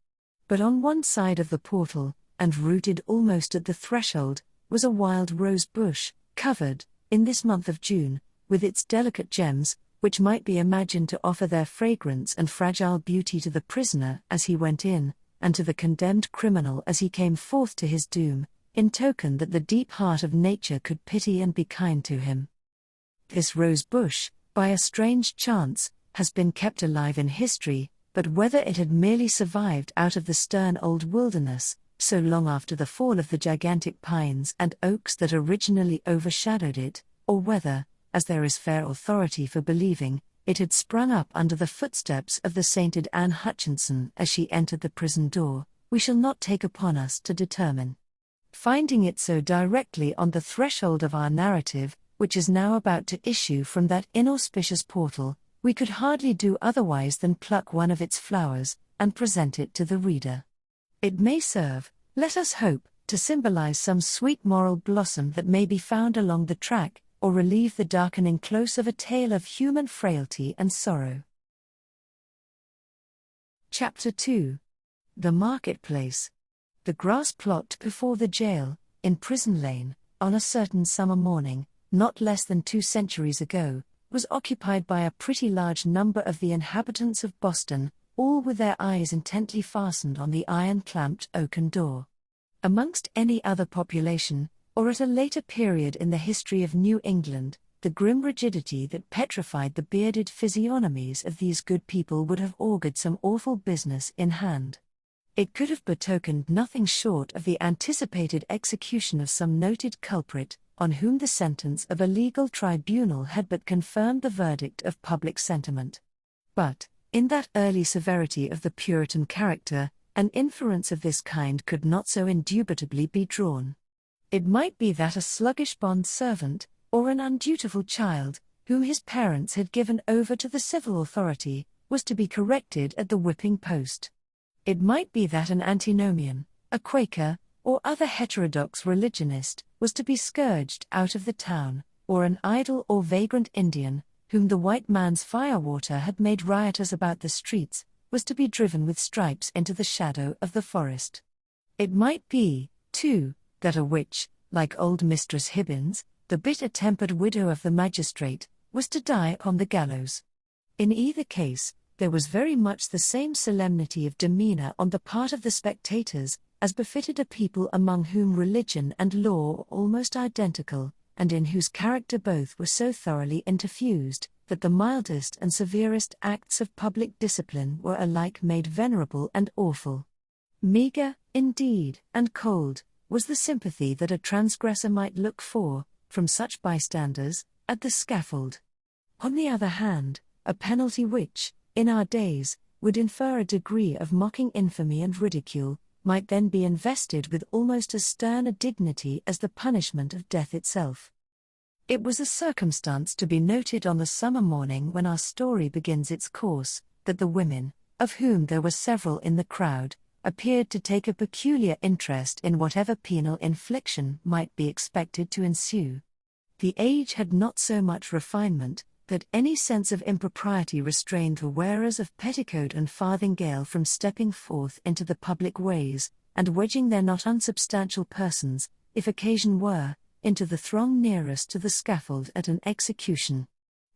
But on one side of the portal, and rooted almost at the threshold, was a wild rose bush, covered, in this month of June, with its delicate gems, which might be imagined to offer their fragrance and fragile beauty to the prisoner as he went in, and to the condemned criminal as he came forth to his doom, in token that the deep heart of nature could pity and be kind to him. This rose bush, by a strange chance, has been kept alive in history, but whether it had merely survived out of the stern old wilderness, so long after the fall of the gigantic pines and oaks that originally overshadowed it, or whether, as there is fair authority for believing, it had sprung up under the footsteps of the sainted Anne Hutchinson as she entered the prison door, we shall not take upon us to determine. Finding it so directly on the threshold of our narrative, which is now about to issue from that inauspicious portal, we could hardly do otherwise than pluck one of its flowers, and present it to the reader. It may serve, let us hope, to symbolize some sweet moral blossom that may be found along the track, or relieve the darkening close of a tale of human frailty and sorrow. Chapter 2. The Marketplace. The grass plot before the jail, in Prison Lane, on a certain summer morning, not less than 2 centuries ago, was occupied by a pretty large number of the inhabitants of Boston, all with their eyes intently fastened on the iron-clamped oaken door. Amongst any other population, or at a later period in the history of New England, the grim rigidity that petrified the bearded physiognomies of these good people would have augured some awful business in hand. It could have betokened nothing short of the anticipated execution of some noted culprit, on whom the sentence of a legal tribunal had but confirmed the verdict of public sentiment. But, in that early severity of the Puritan character, an inference of this kind could not so indubitably be drawn. It might be that a sluggish bond servant, or an undutiful child, whom his parents had given over to the civil authority, was to be corrected at the whipping post. It might be that an antinomian, a Quaker, or other heterodox religionist, was to be scourged out of the town, or an idle or vagrant Indian, whom the white man's firewater had made riotous about the streets, was to be driven with stripes into the shadow of the forest. It might be, too, that a witch, like old Mistress Hibbins, the bitter-tempered widow of the magistrate, was to die upon the gallows. In either case, there was very much the same solemnity of demeanor on the part of the spectators, as befitted a people among whom religion and law were almost identical, and in whose character both were so thoroughly interfused, that the mildest and severest acts of public discipline were alike made venerable and awful. Meagre, indeed, and cold, was the sympathy that a transgressor might look for, from such bystanders, at the scaffold. On the other hand, a penalty which, in our days, would infer a degree of mocking infamy and ridicule, might then be invested with almost as stern a dignity as the punishment of death itself. It was a circumstance to be noted on the summer morning when our story begins its course, that the women, of whom there were several in the crowd, appeared to take a peculiar interest in whatever penal infliction might be expected to ensue. The age had not so much refinement, that any sense of impropriety restrained the wearers of petticoat and farthingale from stepping forth into the public ways, and wedging their not unsubstantial persons, if occasion were, into the throng nearest to the scaffold at an execution.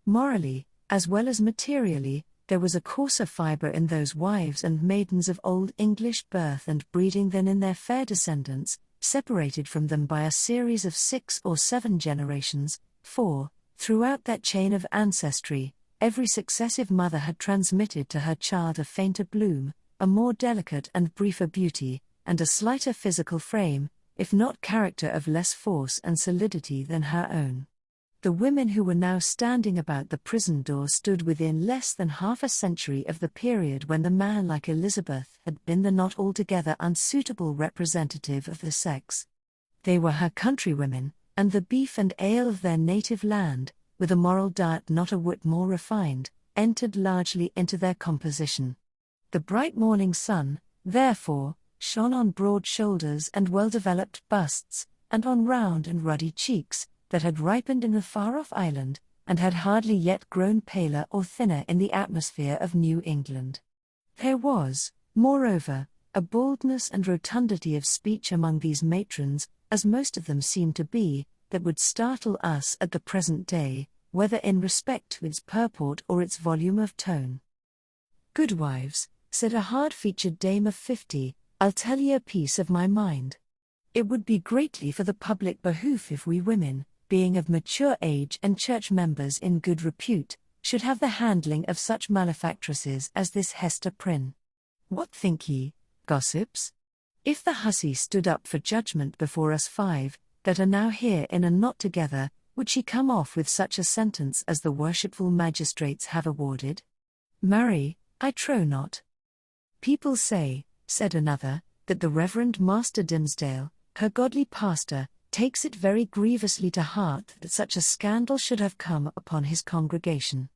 Morally, as well as materially, there was a coarser fibre in those wives and maidens of old English birth and breeding than in their fair descendants, separated from them by a series of 6 or 7 generations, for, throughout that chain of ancestry, every successive mother had transmitted to her child a fainter bloom, a more delicate and briefer beauty, and a slighter physical frame, if not character of less force and solidity than her own. The women who were now standing about the prison door stood within less than half a century of the period when the man like Elizabeth had been the not altogether unsuitable representative of the sex. They were her countrywomen, and the beef and ale of their native land, with a moral diet not a whit more refined, entered largely into their composition. The bright morning sun, therefore, shone on broad shoulders and well-developed busts, and on round and ruddy cheeks, that had ripened in the far-off island, and had hardly yet grown paler or thinner in the atmosphere of New England. There was, moreover, a boldness and rotundity of speech among these matrons, as most of them seemed to be, that would startle us at the present day, whether in respect to its purport or its volume of tone. "Goodwives," said a hard-featured dame of 50, "I'll tell ye a piece of my mind. It would be greatly for the public behoof if we women, being of mature age and church members in good repute, should have the handling of such malefactresses as this Hester Prynne. What think ye, gossips? If the hussy stood up for judgment before us 5, that are now here in a knot together, would she come off with such a sentence as the worshipful magistrates have awarded? Marry, I trow not. People say," said another, "that the Reverend Master Dimmesdale, her godly pastor, takes it very grievously to heart that such a scandal should have come upon his congregation.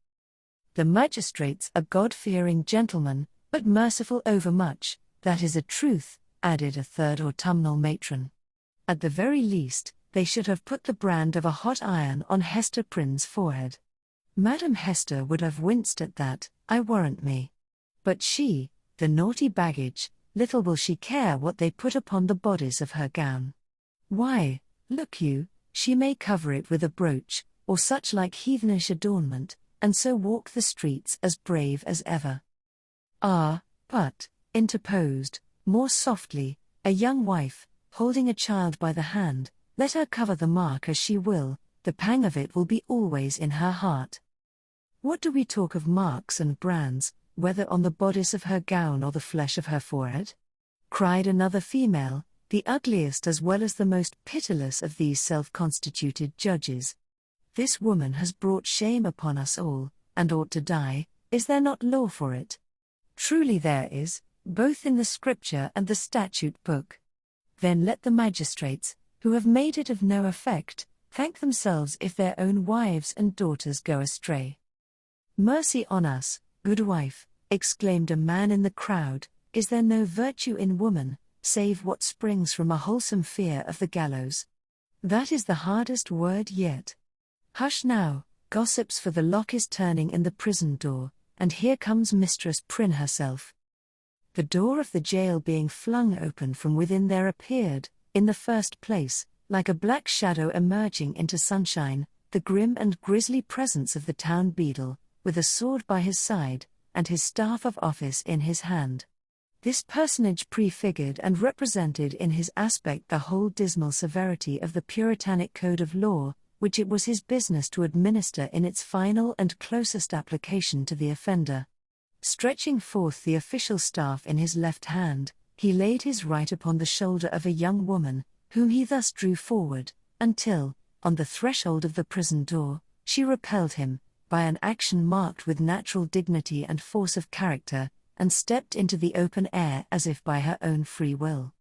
The magistrates are God-fearing gentlemen, but merciful overmuch, that is a truth, added a third autumnal matron. At the very least, they should have put the brand of a hot iron on Hester Prynne's forehead. Madam Hester would have winced at that, I warrant me. But she, the naughty baggage, little will she care what they put upon the bodice of her gown. Why, look you, she may cover it with a brooch, or such like heathenish adornment, and so walk the streets as brave as ever. Ah, but, interposed, more softly, a young wife, holding a child by the hand, let her cover the mark as she will, the pang of it will be always in her heart. What do we talk of marks and brands, whether on the bodice of her gown or the flesh of her forehead? Cried another female, the ugliest as well as the most pitiless of these self-constituted judges. This woman has brought shame upon us all, and ought to die, is there not law for it? Truly there is, both in the Scripture and the statute book. Then let the magistrates, who have made it of no effect, thank themselves if their own wives and daughters go astray. Mercy on us, good wife, exclaimed a man in the crowd, is there no virtue in woman, save what springs from a wholesome fear of the gallows? That is the hardest word yet. Hush now, gossips, for the lock is turning in the prison door, and here comes Mistress Prynne herself. The door of the jail being flung open from within, there appeared, in the first place, like a black shadow emerging into sunshine, the grim and grisly presence of the town beadle, with a sword by his side, and his staff of office in his hand. This personage prefigured and represented in his aspect the whole dismal severity of the Puritanic code of law, which it was his business to administer in its final and closest application to the offender. Stretching forth the official staff in his left hand, he laid his right upon the shoulder of a young woman, whom he thus drew forward, until, on the threshold of the prison door, she repelled him, by an action marked with natural dignity and force of character, and stepped into the open air as if by her own free will.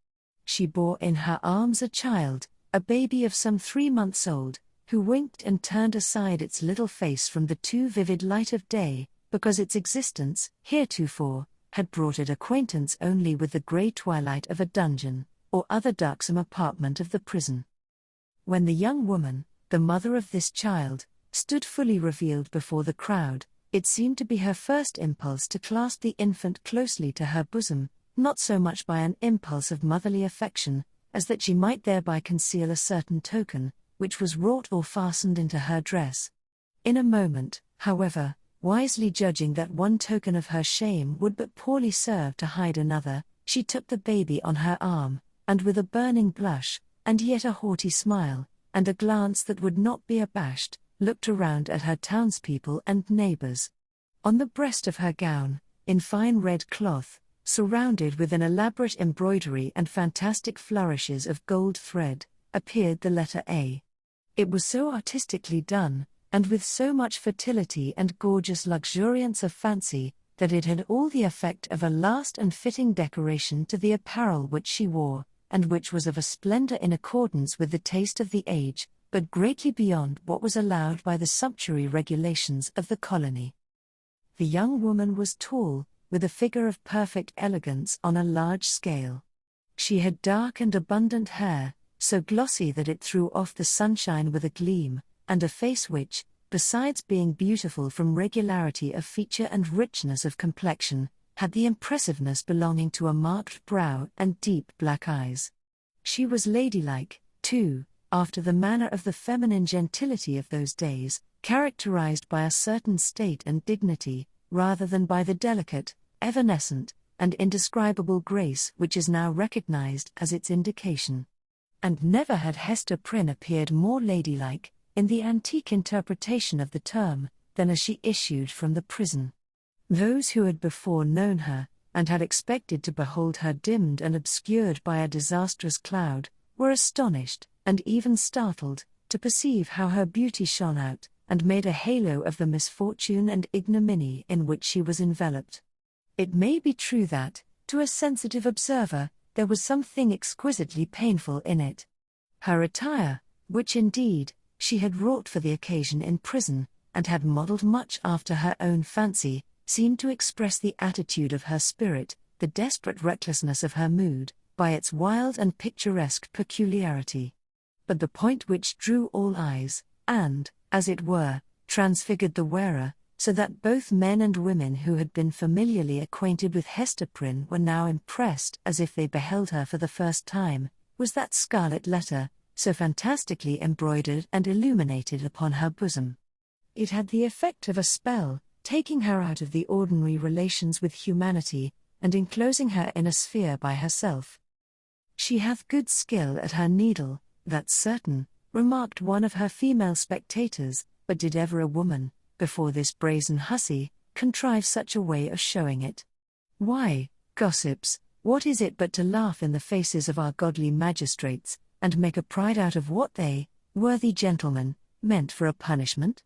She bore in her arms a child, a baby of some 3 months old, who winked and turned aside its little face from the too vivid light of day, because its existence, heretofore, had brought it acquaintance only with the grey twilight of a dungeon, or other darksome apartment of the prison. When the young woman, the mother of this child, stood fully revealed before the crowd, it seemed to be her first impulse to clasp the infant closely to her bosom, not so much by an impulse of motherly affection, as that she might thereby conceal a certain token, which was wrought or fastened into her dress. In a moment, however, wisely judging that one token of her shame would but poorly serve to hide another, she took the baby on her arm, and with a burning blush, and yet a haughty smile, and a glance that would not be abashed, looked around at her townspeople and neighbors. On the breast of her gown, in fine red cloth, surrounded with an elaborate embroidery and fantastic flourishes of gold thread, appeared the letter A. It was so artistically done, and with so much fertility and gorgeous luxuriance of fancy, that it had all the effect of a last and fitting decoration to the apparel which she wore, and which was of a splendor in accordance with the taste of the age, but greatly beyond what was allowed by the sumptuary regulations of the colony. The young woman was tall, with a figure of perfect elegance on a large scale. She had dark and abundant hair, so glossy that it threw off the sunshine with a gleam, and a face which, besides being beautiful from regularity of feature and richness of complexion, had the impressiveness belonging to a marked brow and deep black eyes. She was ladylike, too, after the manner of the feminine gentility of those days, characterized by a certain state and dignity, rather than by the delicate, evanescent, and indescribable grace which is now recognized as its indication. And never had Hester Prynne appeared more ladylike, in the antique interpretation of the term, than as she issued from the prison. Those who had before known her, and had expected to behold her dimmed and obscured by a disastrous cloud, were astonished, and even startled, to perceive how her beauty shone out, and made a halo of the misfortune and ignominy in which she was enveloped. It may be true that, to a sensitive observer, there was something exquisitely painful in it. Her attire, which indeed, she had wrought for the occasion in prison, and had modelled much after her own fancy, seemed to express the attitude of her spirit, the desperate recklessness of her mood, by its wild and picturesque peculiarity. But the point which drew all eyes, and, as it were, transfigured the wearer, so that both men and women who had been familiarly acquainted with Hester Prynne were now impressed as if they beheld her for the first time, was that scarlet letter, so fantastically embroidered and illuminated upon her bosom. It had the effect of a spell, taking her out of the ordinary relations with humanity, and enclosing her in a sphere by herself. "She hath good skill at her needle, that's certain," remarked one of her female spectators, "but did ever a woman, before this brazen hussy, contrive such a way of showing it? Why, gossips, what is it but to laugh in the faces of our godly magistrates, and make a pride out of what they, worthy gentlemen, meant for a punishment?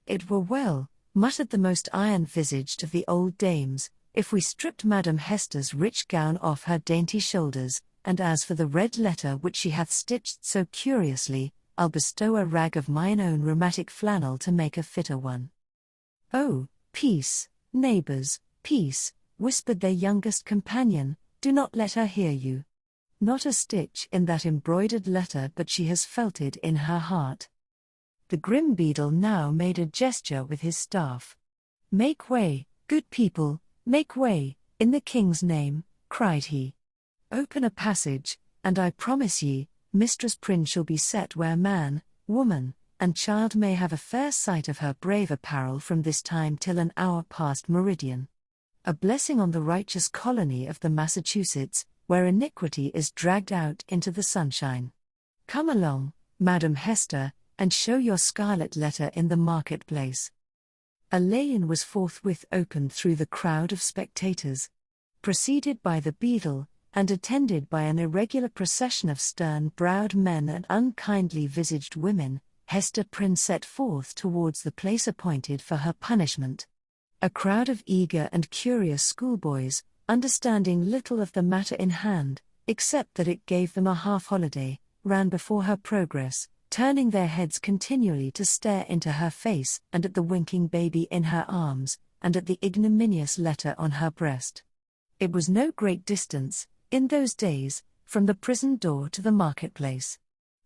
It were well," muttered the most iron-visaged of the old dames, "if we stripped Madam Hester's rich gown off her dainty shoulders, and as for the red letter which she hath stitched so curiously, I'll bestow a rag of mine own rheumatic flannel to make a fitter one." "Oh, peace, neighbours, peace," whispered their youngest companion, "do not let her hear you. Not a stitch in that embroidered letter but she has felt it in her heart." The grim beadle now made a gesture with his staff. "Make way, good people, make way, in the king's name," cried he. "Open a passage, and I promise ye, Mistress Prynne shall be set where man, woman, and child may have a fair sight of her brave apparel from this time till an hour past meridian. A blessing on the righteous colony of the Massachusetts, where iniquity is dragged out into the sunshine. Come along, Madam Hester, and show your scarlet letter in the marketplace." A lane was forthwith opened through the crowd of spectators. Preceded by the beadle, and attended by an irregular procession of stern-browed men and unkindly-visaged women, Hester Prynne set forth towards the place appointed for her punishment. A crowd of eager and curious schoolboys, understanding little of the matter in hand, except that it gave them a half-holiday, ran before her progress, turning their heads continually to stare into her face and at the winking baby in her arms, and at the ignominious letter on her breast. It was no great distance, in those days, from the prison door to the marketplace.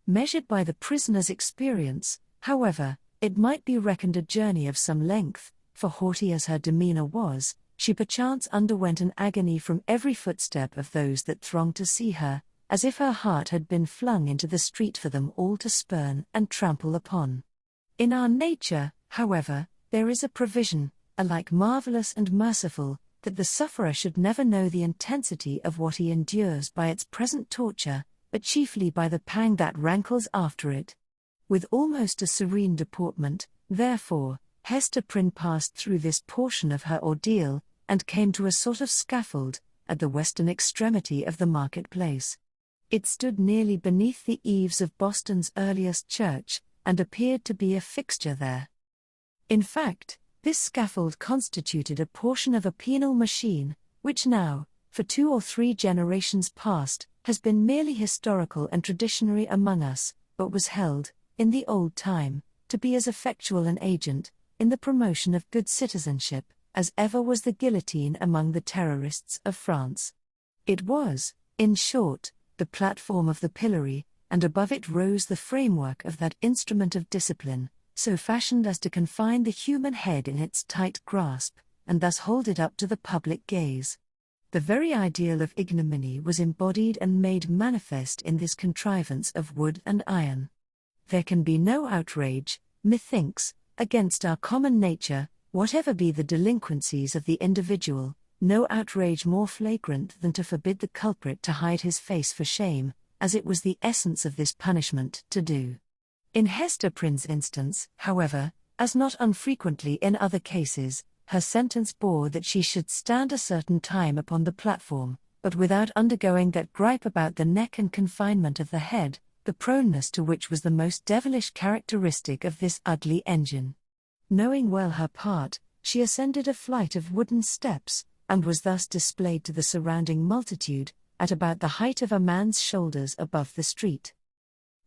Measured by the prisoner's experience, however, it might be reckoned a journey of some length, for haughty as her demeanour was, she perchance underwent an agony from every footstep of those that thronged to see her, as if her heart had been flung into the street for them all to spurn and trample upon. In our nature, however, there is a provision, alike marvellous and merciful, that the sufferer should never know the intensity of what he endures by its present torture, but chiefly by the pang that rankles after it. With almost a serene deportment, therefore, Hester Prynne passed through this portion of her ordeal, and came to a sort of scaffold, at the western extremity of the marketplace. It stood nearly beneath the eaves of Boston's earliest church, and appeared to be a fixture there. In fact, this scaffold constituted a portion of a penal machine, which now, for 2 or 3 generations past, has been merely historical and traditionary among us, but was held, in the old time, to be as effectual an agent, in the promotion of good citizenship, as ever was the guillotine among the terrorists of France. It was, in short, the platform of the pillory, and above it rose the framework of that instrument of discipline, so fashioned as to confine the human head in its tight grasp, and thus hold it up to the public gaze. The very ideal of ignominy was embodied and made manifest in this contrivance of wood and iron. There can be no outrage, methinks, against our common nature, whatever be the delinquencies of the individual, no outrage more flagrant than to forbid the culprit to hide his face for shame, as it was the essence of this punishment to do. In Hester Prynne's instance, however, as not unfrequently in other cases, her sentence bore that she should stand a certain time upon the platform, but without undergoing that gripe about the neck and confinement of the head, the proneness to which was the most devilish characteristic of this ugly engine. Knowing well her part, she ascended a flight of wooden steps, and was thus displayed to the surrounding multitude, at about the height of a man's shoulders above the street.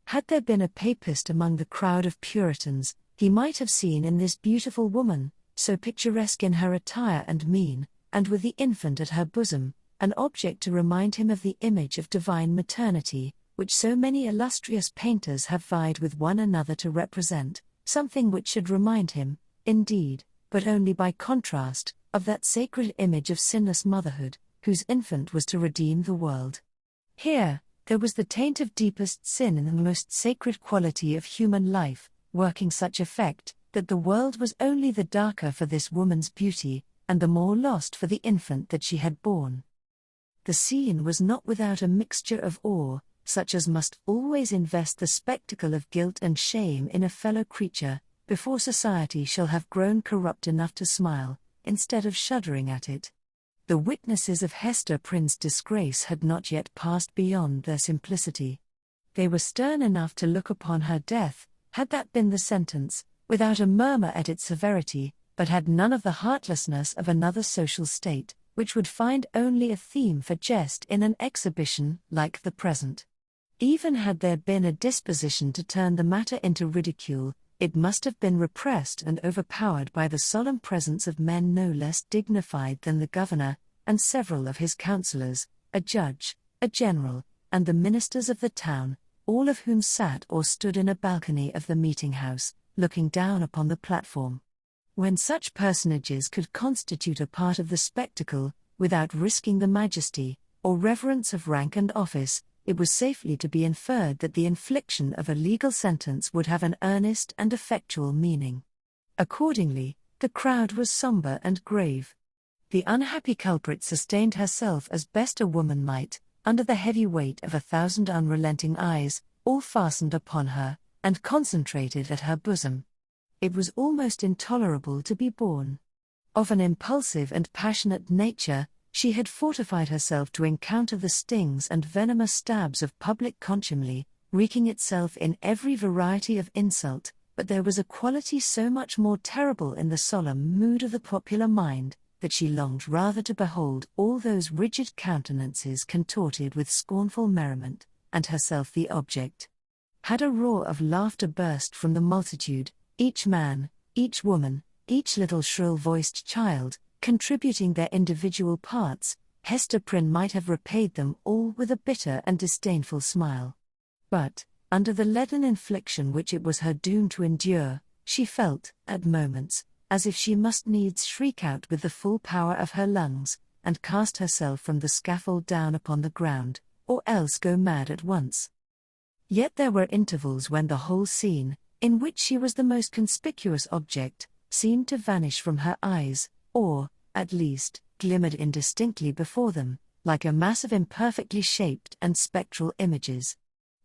Had there been a papist among the crowd of Puritans, he might have seen in this beautiful woman, so picturesque in her attire and mien, and with the infant at her bosom, an object to remind him of the image of divine maternity, which so many illustrious painters have vied with one another to represent, something which should remind him, indeed, but only by contrast, of that sacred image of sinless motherhood, whose infant was to redeem the world. Here, there was the taint of deepest sin in the most sacred quality of human life, working such effect, that the world was only the darker for this woman's beauty, and the more lost for the infant that she had borne. The scene was not without a mixture of awe, such as must always invest the spectacle of guilt and shame in a fellow creature, before society shall have grown corrupt enough to smile, instead of shuddering at it. The witnesses of Hester Prynne's disgrace had not yet passed beyond their simplicity. They were stern enough to look upon her death, had that been the sentence, without a murmur at its severity, but had none of the heartlessness of another social state, which would find only a theme for jest in an exhibition like the present. Even had there been a disposition to turn the matter into ridicule, it must have been repressed and overpowered by the solemn presence of men no less dignified than the governor, and several of his councillors, a judge, a general, and the ministers of the town, all of whom sat or stood in a balcony of the meeting-house, looking down upon the platform. When such personages could constitute a part of the spectacle, without risking the majesty, or reverence of rank and office, it was safely to be inferred that the infliction of a legal sentence would have an earnest and effectual meaning. Accordingly, the crowd was sombre and grave. The unhappy culprit sustained herself as best a woman might, under the heavy weight of 1,000 unrelenting eyes, all fastened upon her, and concentrated at her bosom. It was almost intolerable to be borne. Of an impulsive and passionate nature, she had fortified herself to encounter the stings and venomous stabs of public contumely, wreaking itself in every variety of insult, but there was a quality so much more terrible in the solemn mood of the popular mind, that she longed rather to behold all those rigid countenances contorted with scornful merriment, and herself the object. Had a roar of laughter burst from the multitude, each man, each woman, each little shrill-voiced child, contributing their individual parts, Hester Prynne might have repaid them all with a bitter and disdainful smile. But, under the leaden infliction which it was her doom to endure, she felt, at moments, as if she must needs shriek out with the full power of her lungs, and cast herself from the scaffold down upon the ground, or else go mad at once. Yet there were intervals when the whole scene, in which she was the most conspicuous object, seemed to vanish from her eyes, or, at least, glimmered indistinctly before them, like a mass of imperfectly shaped and spectral images.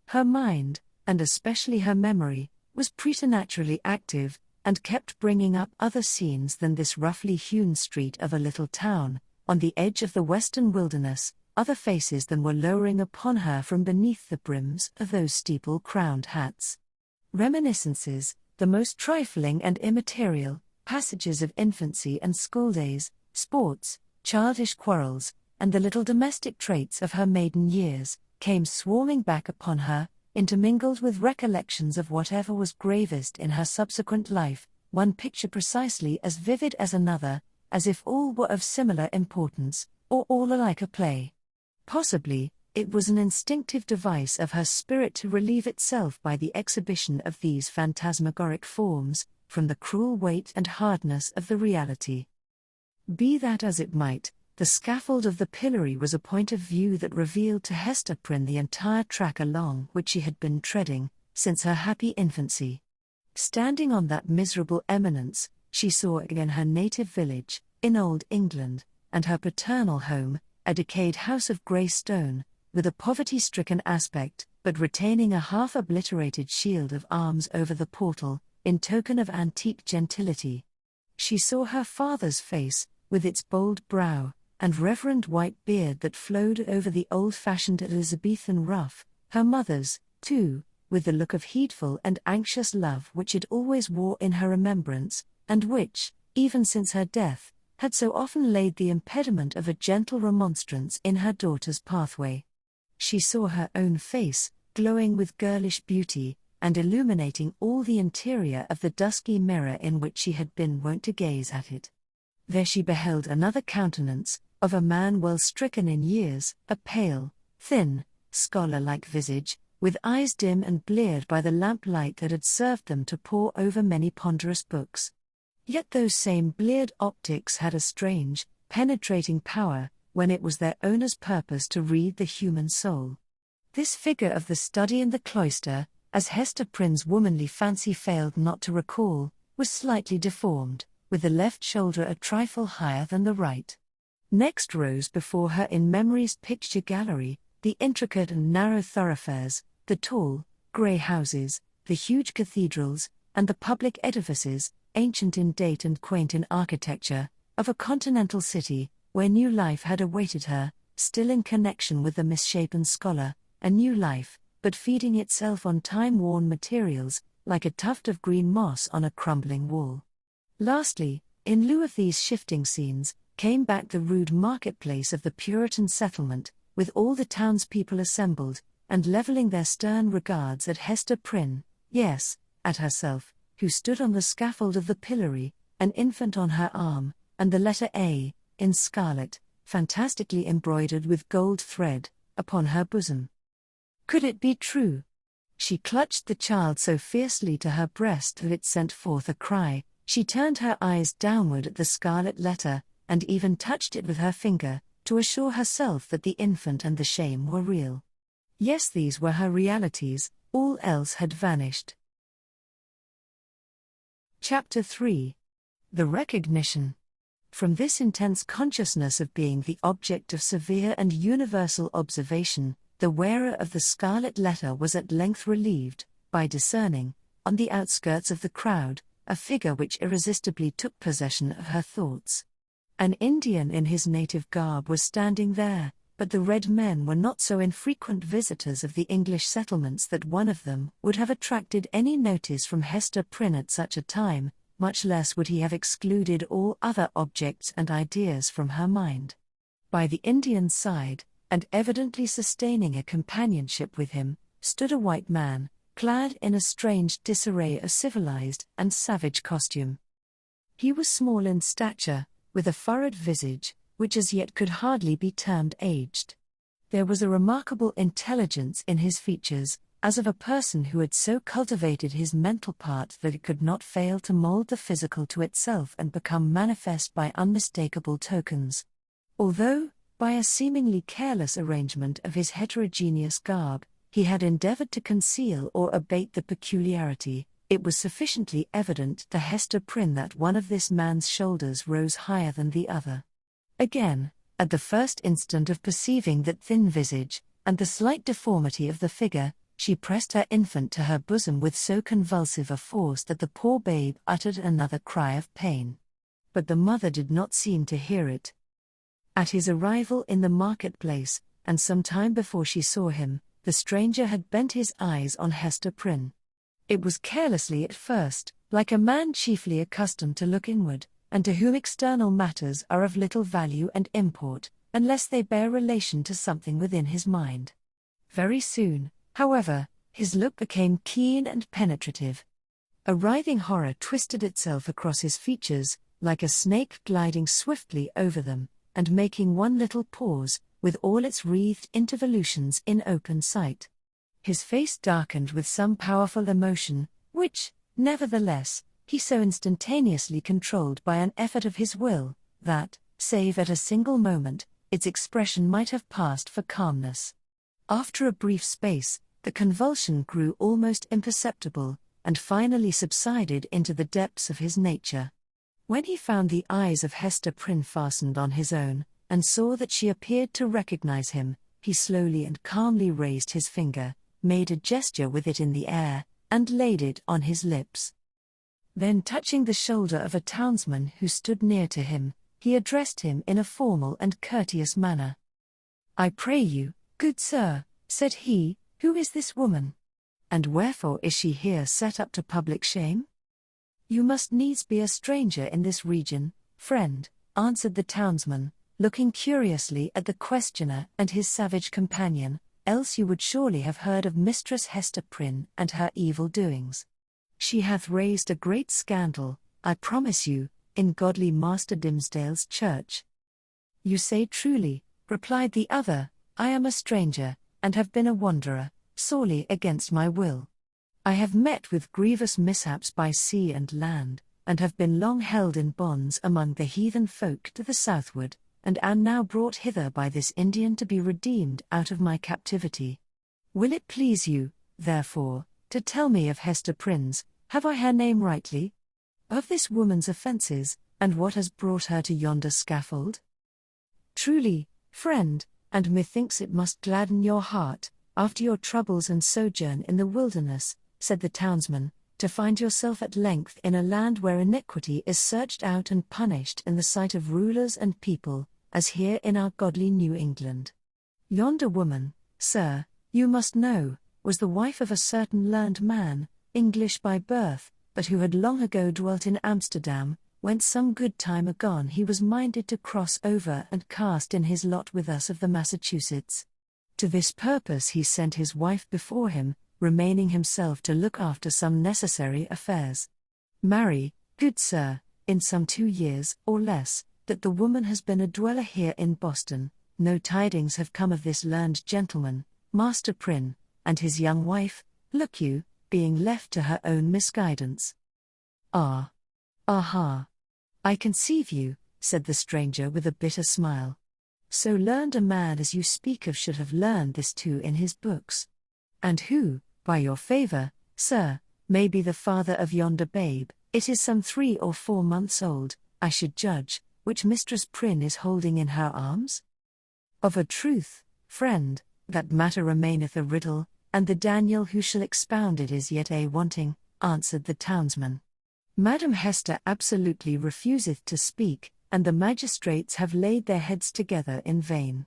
Her mind, and especially her memory, was preternaturally active, and kept bringing up other scenes than this roughly hewn street of a little town, on the edge of the western wilderness, other faces than were lowering upon her from beneath the brims of those steeple-crowned hats. Reminiscences, the most trifling and immaterial, passages of infancy and schooldays, sports, childish quarrels, and the little domestic traits of her maiden years, came swarming back upon her, intermingled with recollections of whatever was gravest in her subsequent life, one picture precisely as vivid as another, as if all were of similar importance, or all alike a play. Possibly, it was an instinctive device of her spirit to relieve itself by the exhibition of these phantasmagoric forms, from the cruel weight and hardness of the reality. Be that as it might, the scaffold of the pillory was a point of view that revealed to Hester Prynne the entire track along which she had been treading, since her happy infancy. Standing on that miserable eminence, she saw again her native village, in Old England, and her paternal home, a decayed house of grey stone, with a poverty-stricken aspect, but retaining a half-obliterated shield of arms over the portal, in token of antique gentility. She saw her father's face, with its bold brow, and reverend white beard that flowed over the old-fashioned Elizabethan ruff, her mother's, too, with the look of heedful and anxious love which it always wore in her remembrance, and which, even since her death, had so often laid the impediment of a gentle remonstrance in her daughter's pathway. She saw her own face, glowing with girlish beauty, and illuminating all the interior of the dusky mirror in which she had been wont to gaze at it. There she beheld another countenance, of a man well stricken in years, a pale, thin, scholar-like visage, with eyes dim and bleared by the lamplight that had served them to pore over many ponderous books. Yet those same bleared optics had a strange, penetrating power, when it was their owner's purpose to read the human soul. This figure of the study and the cloister, as Hester Prynne's womanly fancy failed not to recall, was slightly deformed, with the left shoulder a trifle higher than the right. Next rose before her in memory's picture gallery, the intricate and narrow thoroughfares, the tall, grey houses, the huge cathedrals, and the public edifices, ancient in date and quaint in architecture, of a continental city, where new life had awaited her, still in connection with the misshapen scholar, a new life, but feeding itself on time-worn materials, like a tuft of green moss on a crumbling wall. Lastly, in lieu of these shifting scenes, came back the rude marketplace of the Puritan settlement, with all the townspeople assembled, and levelling their stern regards at Hester Prynne, yes, at herself, who stood on the scaffold of the pillory, an infant on her arm, and the letter A, in scarlet, fantastically embroidered with gold thread, upon her bosom. Could it be true? She clutched the child so fiercely to her breast that it sent forth a cry. She turned her eyes downward at the scarlet letter, and even touched it with her finger, to assure herself that the infant and the shame were real. Yes, these were her realities, all else had vanished. Chapter 3. The Recognition. From this intense consciousness of being the object of severe and universal observation, the wearer of the scarlet letter was at length relieved, by discerning, on the outskirts of the crowd, a figure which irresistibly took possession of her thoughts. An Indian in his native garb was standing there, but the red men were not so infrequent visitors of the English settlements that one of them would have attracted any notice from Hester Prynne at such a time, much less would he have excluded all other objects and ideas from her mind. By the Indian's side, and evidently sustaining a companionship with him, stood a white man, clad in a strange disarray of civilized and savage costume. He was small in stature, with a furrowed visage, which as yet could hardly be termed aged. There was a remarkable intelligence in his features, as of a person who had so cultivated his mental part that it could not fail to mold the physical to itself and become manifest by unmistakable tokens. Although, by a seemingly careless arrangement of his heterogeneous garb, he had endeavored to conceal or abate the peculiarity, it was sufficiently evident to Hester Prynne that one of this man's shoulders rose higher than the other. Again, at the first instant of perceiving that thin visage, and the slight deformity of the figure, she pressed her infant to her bosom with so convulsive a force that the poor babe uttered another cry of pain. But the mother did not seem to hear it. At his arrival in the marketplace, and some time before she saw him, the stranger had bent his eyes on Hester Prynne. It was carelessly at first, like a man chiefly accustomed to look inward, and to whom external matters are of little value and import, unless they bear relation to something within his mind. Very soon, however, his look became keen and penetrative. A writhing horror twisted itself across his features, like a snake gliding swiftly over them, and making one little pause, with all its wreathed intervolutions in open sight. His face darkened with some powerful emotion, which, nevertheless, he so instantaneously controlled by an effort of his will, that, save at a single moment, its expression might have passed for calmness. After a brief space, the convulsion grew almost imperceptible, and finally subsided into the depths of his nature. When he found the eyes of Hester Prynne fastened on his own, and saw that she appeared to recognize him, he slowly and calmly raised his finger, made a gesture with it in the air, and laid it on his lips. Then touching the shoulder of a townsman who stood near to him, he addressed him in a formal and courteous manner. "I pray you, good sir," said he, "who is this woman? And wherefore is she here set up to public shame? You must needs be a stranger in this region, friend," answered the townsman, looking curiously at the questioner and his savage companion, else you would surely have heard of Mistress Hester Prynne and her evil doings. She hath raised a great scandal, I promise you, in godly Master Dimmesdale's church. You say truly, replied the other, I am a stranger, and have been a wanderer, sorely against my will. I have met with grievous mishaps by sea and land, and have been long held in bonds among the heathen folk to the southward, and am now brought hither by this Indian to be redeemed out of my captivity. Will it please you, therefore, to tell me of Hester Prynne's, have I her name rightly? Of this woman's offences, and what has brought her to yonder scaffold? Truly, friend, and methinks it must gladden your heart, after your troubles and sojourn in the wilderness, said the townsman, to find yourself at length in a land where iniquity is searched out and punished in the sight of rulers and people, as here in our godly New England. Yonder woman, sir, you must know, was the wife of a certain learned man, English by birth, but who had long ago dwelt in Amsterdam, whence some good time agone he was minded to cross over and cast in his lot with us of the Massachusetts. To this purpose he sent his wife before him, remaining himself to look after some necessary affairs. Marry, good sir, in some 2 years, or less, that the woman has been a dweller here in Boston, no tidings have come of this learned gentleman, Master Prynne, and his young wife, look you, being left to her own misguidance. Ah! Aha! I conceive you, said the stranger with a bitter smile. So learned a man as you speak of should have learned this too in his books. And who, by your favour, sir, may be the father of yonder babe, it is some 3 or 4 months old, I should judge, which Mistress Prynne is holding in her arms? Of a truth, friend, that matter remaineth a riddle, and the Daniel who shall expound it is yet a wanting, answered the townsman. Madam Hester absolutely refuseth to speak, and the magistrates have laid their heads together in vain.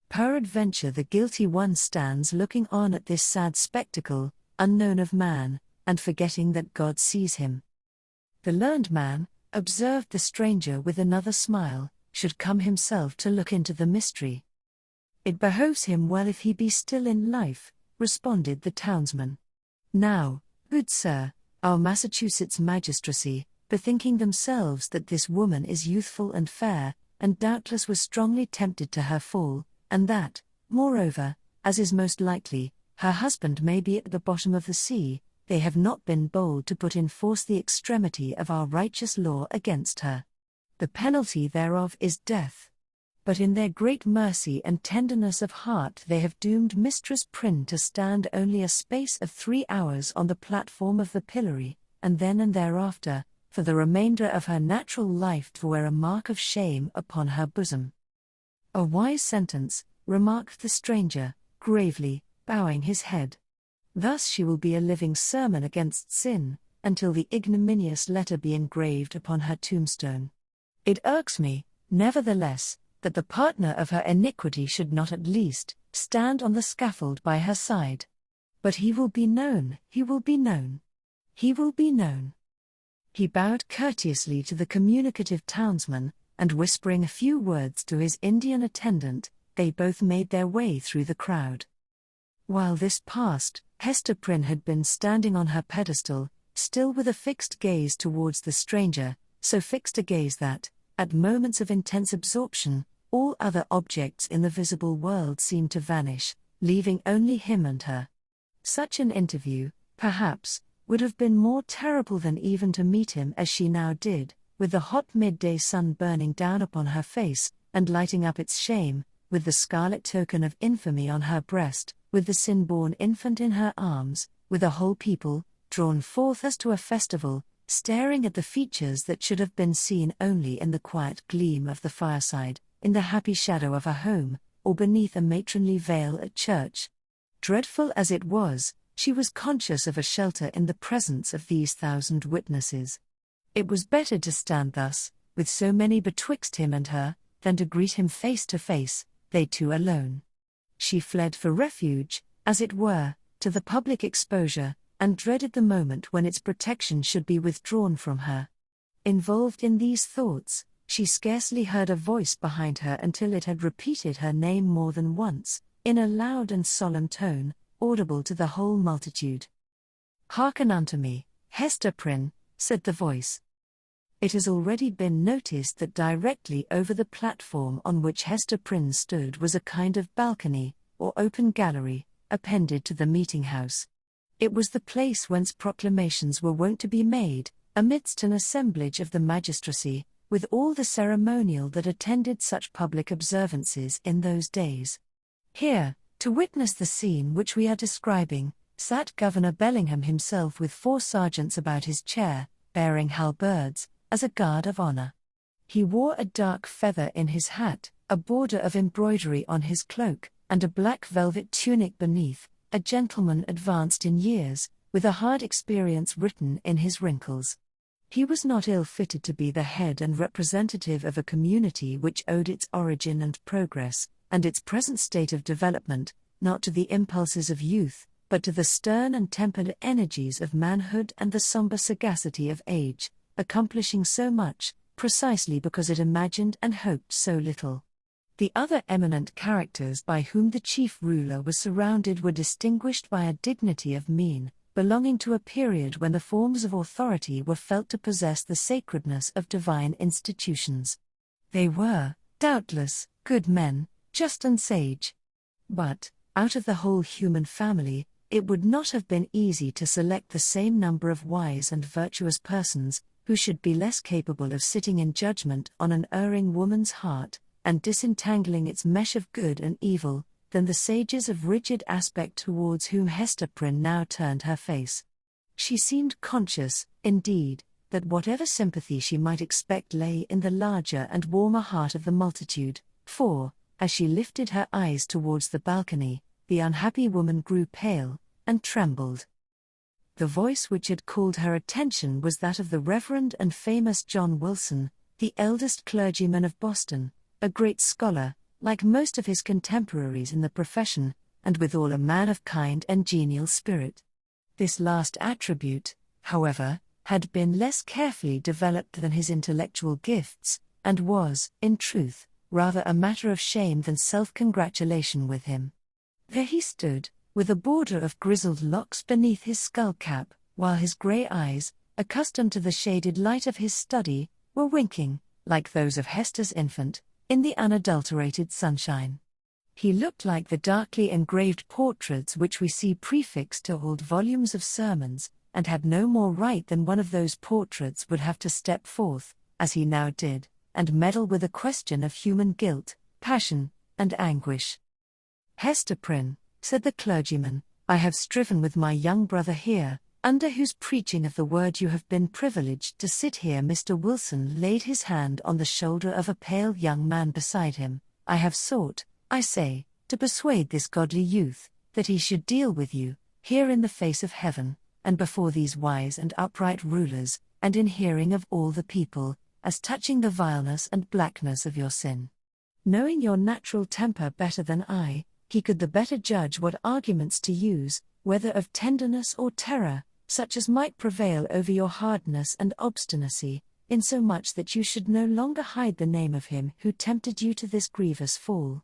Peradventure the guilty one stands looking on at this sad spectacle, unknown of man, and forgetting that God sees him. The learned man, observed the stranger with another smile, should come himself to look into the mystery. It behoves him well if he be still in life, responded the townsman. Now, good sir, our Massachusetts magistracy, bethinking themselves that this woman is youthful and fair, and doubtless was strongly tempted to her fall, and that, moreover, as is most likely, her husband may be at the bottom of the sea, they have not been bold to put in force the extremity of our righteous law against her. The penalty thereof is death. But in their great mercy and tenderness of heart they have doomed Mistress Prynne to stand only a space of 3 hours on the platform of the pillory, and then and thereafter, for the remainder of her natural life to wear a mark of shame upon her bosom. A wise sentence, remarked the stranger, gravely, bowing his head. Thus she will be a living sermon against sin, until the ignominious letter be engraved upon her tombstone. It irks me, nevertheless, that the partner of her iniquity should not at least stand on the scaffold by her side. But he will be known, he will be known. He will be known. He bowed courteously to the communicative townsman, and whispering a few words to his Indian attendant, they both made their way through the crowd. While this passed, Hester Prynne had been standing on her pedestal, still with a fixed gaze towards the stranger, so fixed a gaze that, at moments of intense absorption, all other objects in the visible world seemed to vanish, leaving only him and her. Such an interview, perhaps, would have been more terrible than even to meet him as she now did, with the hot midday sun burning down upon her face, and lighting up its shame, with the scarlet token of infamy on her breast, with the sin-born infant in her arms, with a whole people, drawn forth as to a festival, staring at the features that should have been seen only in the quiet gleam of the fireside, in the happy shadow of a home, or beneath a matronly veil at church. Dreadful as it was, she was conscious of a shelter in the presence of these 1,000 witnesses. It was better to stand thus, with so many betwixt him and her, than to greet him face to face, they two alone. She fled for refuge, as it were, to the public exposure, and dreaded the moment when its protection should be withdrawn from her. Involved in these thoughts, She scarcely heard a voice behind her until it had repeated her name more than once, in a loud and solemn tone, audible to the whole multitude. "Hearken unto me, Hester Prynne," said the voice. It has already been noticed that directly over the platform on which Hester Prynne stood was a kind of balcony, or open gallery, appended to the meeting house. It was the place whence proclamations were wont to be made, amidst an assemblage of the magistracy, with all the ceremonial that attended such public observances in those days. Here, to witness the scene which we are describing, sat Governor Bellingham himself with 4 sergeants about his chair, bearing halberds, as a guard of honor. He wore a dark feather in his hat, a border of embroidery on his cloak, and a black velvet tunic beneath, a gentleman advanced in years, with a hard experience written in his wrinkles. He was not ill-fitted to be the head and representative of a community which owed its origin and progress, and its present state of development, not to the impulses of youth, but to the stern and tempered energies of manhood and the somber sagacity of age, accomplishing so much, precisely because it imagined and hoped so little. The other eminent characters by whom the chief ruler was surrounded were distinguished by a dignity of mien, belonging to a period when the forms of authority were felt to possess the sacredness of divine institutions. They were, doubtless, good men, just and sage. But, out of the whole human family, it would not have been easy to select the same number of wise and virtuous persons, who should be less capable of sitting in judgment on an erring woman's heart, and disentangling its mesh of good and evil, than the sages of rigid aspect towards whom Hester Prynne now turned her face. She seemed conscious, indeed, that whatever sympathy she might expect lay in the larger and warmer heart of the multitude, for, as she lifted her eyes towards the balcony, the unhappy woman grew pale, and trembled. The voice which had called her attention was that of the Reverend and famous John Wilson, the eldest clergyman of Boston, a great scholar, like most of his contemporaries in the profession, and withal a man of kind and genial spirit. This last attribute, however, had been less carefully developed than his intellectual gifts, and was, in truth, rather a matter of shame than self-congratulation with him. There he stood, with a border of grizzled locks beneath his skull-cap, while his grey eyes, accustomed to the shaded light of his study, were winking, like those of Hester's infant, in the unadulterated sunshine. He looked like the darkly engraved portraits which we see prefixed to old volumes of sermons, and had no more right than one of those portraits would have to step forth, as he now did, and meddle with a question of human guilt, passion, and anguish. "Hester Prynne," said the clergyman, "I have striven with my young brother here, under whose preaching of the word you have been privileged to sit here." Mr. Wilson laid his hand on the shoulder of a pale young man beside him. "I have sought, I say, to persuade this godly youth, that he should deal with you, here in the face of heaven, and before these wise and upright rulers, and in hearing of all the people, as touching the vileness and blackness of your sin. Knowing your natural temper better than I, he could the better judge what arguments to use, whether of tenderness or terror, such as might prevail over your hardness and obstinacy, insomuch that you should no longer hide the name of him who tempted you to this grievous fall.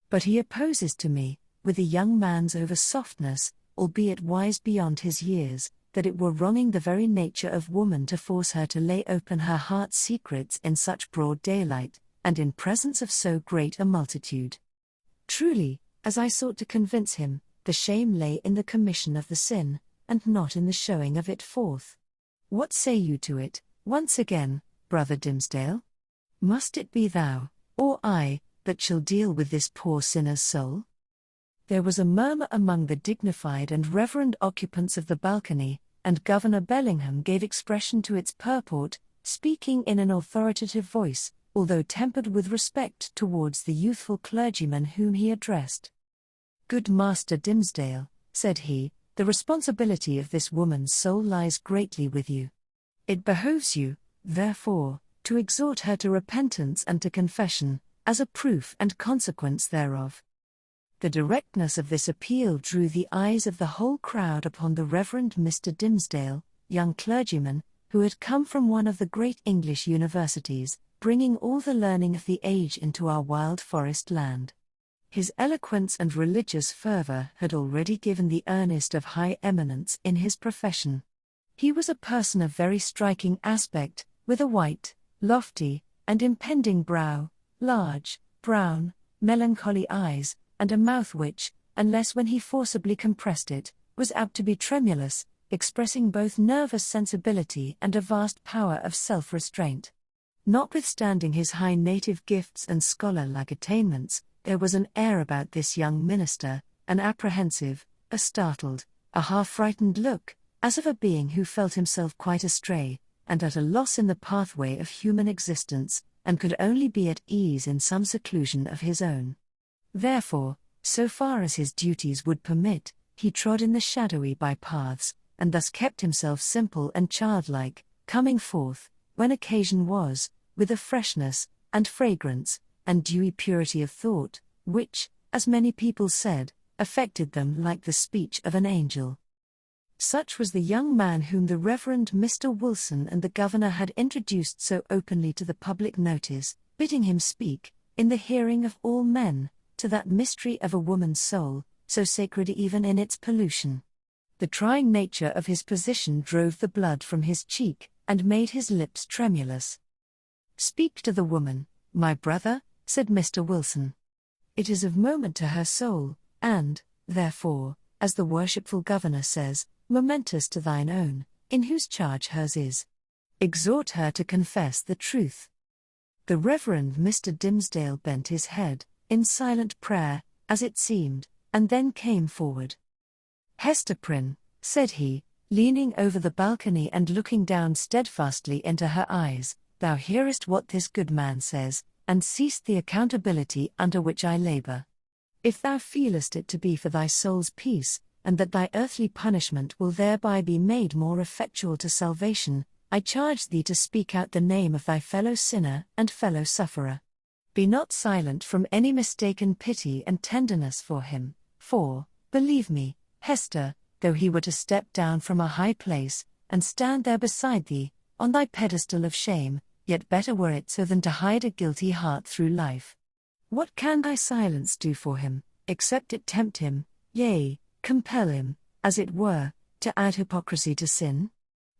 But he opposes to me, with a young man's over-softness, albeit wise beyond his years, that it were wronging the very nature of woman to force her to lay open her heart's secrets in such broad daylight, and in presence of so great a multitude. Truly, as I sought to convince him, the shame lay in the commission of the sin, and not in the showing of it forth. What say you to it, once again, Brother Dimmesdale? Must it be thou, or I, that shall deal with this poor sinner's soul?" There was a murmur among the dignified and reverend occupants of the balcony, and Governor Bellingham gave expression to its purport, speaking in an authoritative voice, although tempered with respect towards the youthful clergyman whom he addressed. "Good Master Dimmesdale," said he, "the responsibility of this woman's soul lies greatly with you. It behoves you, therefore, to exhort her to repentance and to confession, as a proof and consequence thereof." The directness of this appeal drew the eyes of the whole crowd upon the Reverend Mr. Dimmesdale, young clergyman, who had come from one of the great English universities, bringing all the learning of the age into our wild forest land. His eloquence and religious fervor had already given the earnest of high eminence in his profession. He was a person of very striking aspect, with a white, lofty, and impending brow, large, brown, melancholy eyes, and a mouth which, unless when he forcibly compressed it, was apt to be tremulous, expressing both nervous sensibility and a vast power of self-restraint. Notwithstanding his high native gifts and scholar-like attainments, there was an air about this young minister, an apprehensive, a startled, a half-frightened look, as of a being who felt himself quite astray, and at a loss in the pathway of human existence, and could only be at ease in some seclusion of his own. Therefore, so far as his duties would permit, he trod in the shadowy by-paths, and thus kept himself simple and childlike, coming forth, when occasion was, with a freshness, and fragrance, and dewy purity of thought, which, as many people said, affected them like the speech of an angel. Such was the young man whom the Reverend Mr. Wilson and the Governor had introduced so openly to the public notice, bidding him speak, in the hearing of all men, to that mystery of a woman's soul, so sacred even in its pollution. The trying nature of his position drove the blood from his cheek, and made his lips tremulous. "Speak to the woman, my brother," said Mr. Wilson. "It is of moment to her soul, and, therefore, as the worshipful Governor says, momentous to thine own, in whose charge hers is. Exhort her to confess the truth." The Reverend Mr. Dimmesdale bent his head, in silent prayer, as it seemed, and then came forward. "Hester Prynne," said he, leaning over the balcony and looking down steadfastly into her eyes, "thou hearest what this good man says, and seest the accountability under which I labor. If thou feelest it to be for thy soul's peace, and that thy earthly punishment will thereby be made more effectual to salvation, I charge thee to speak out the name of thy fellow sinner and fellow sufferer. Be not silent from any mistaken pity and tenderness for him, for, believe me, Hester, though he were to step down from a high place, and stand there beside thee, on thy pedestal of shame, yet better were it so than to hide a guilty heart through life. What can thy silence do for him, except it tempt him, yea, compel him, as it were, to add hypocrisy to sin?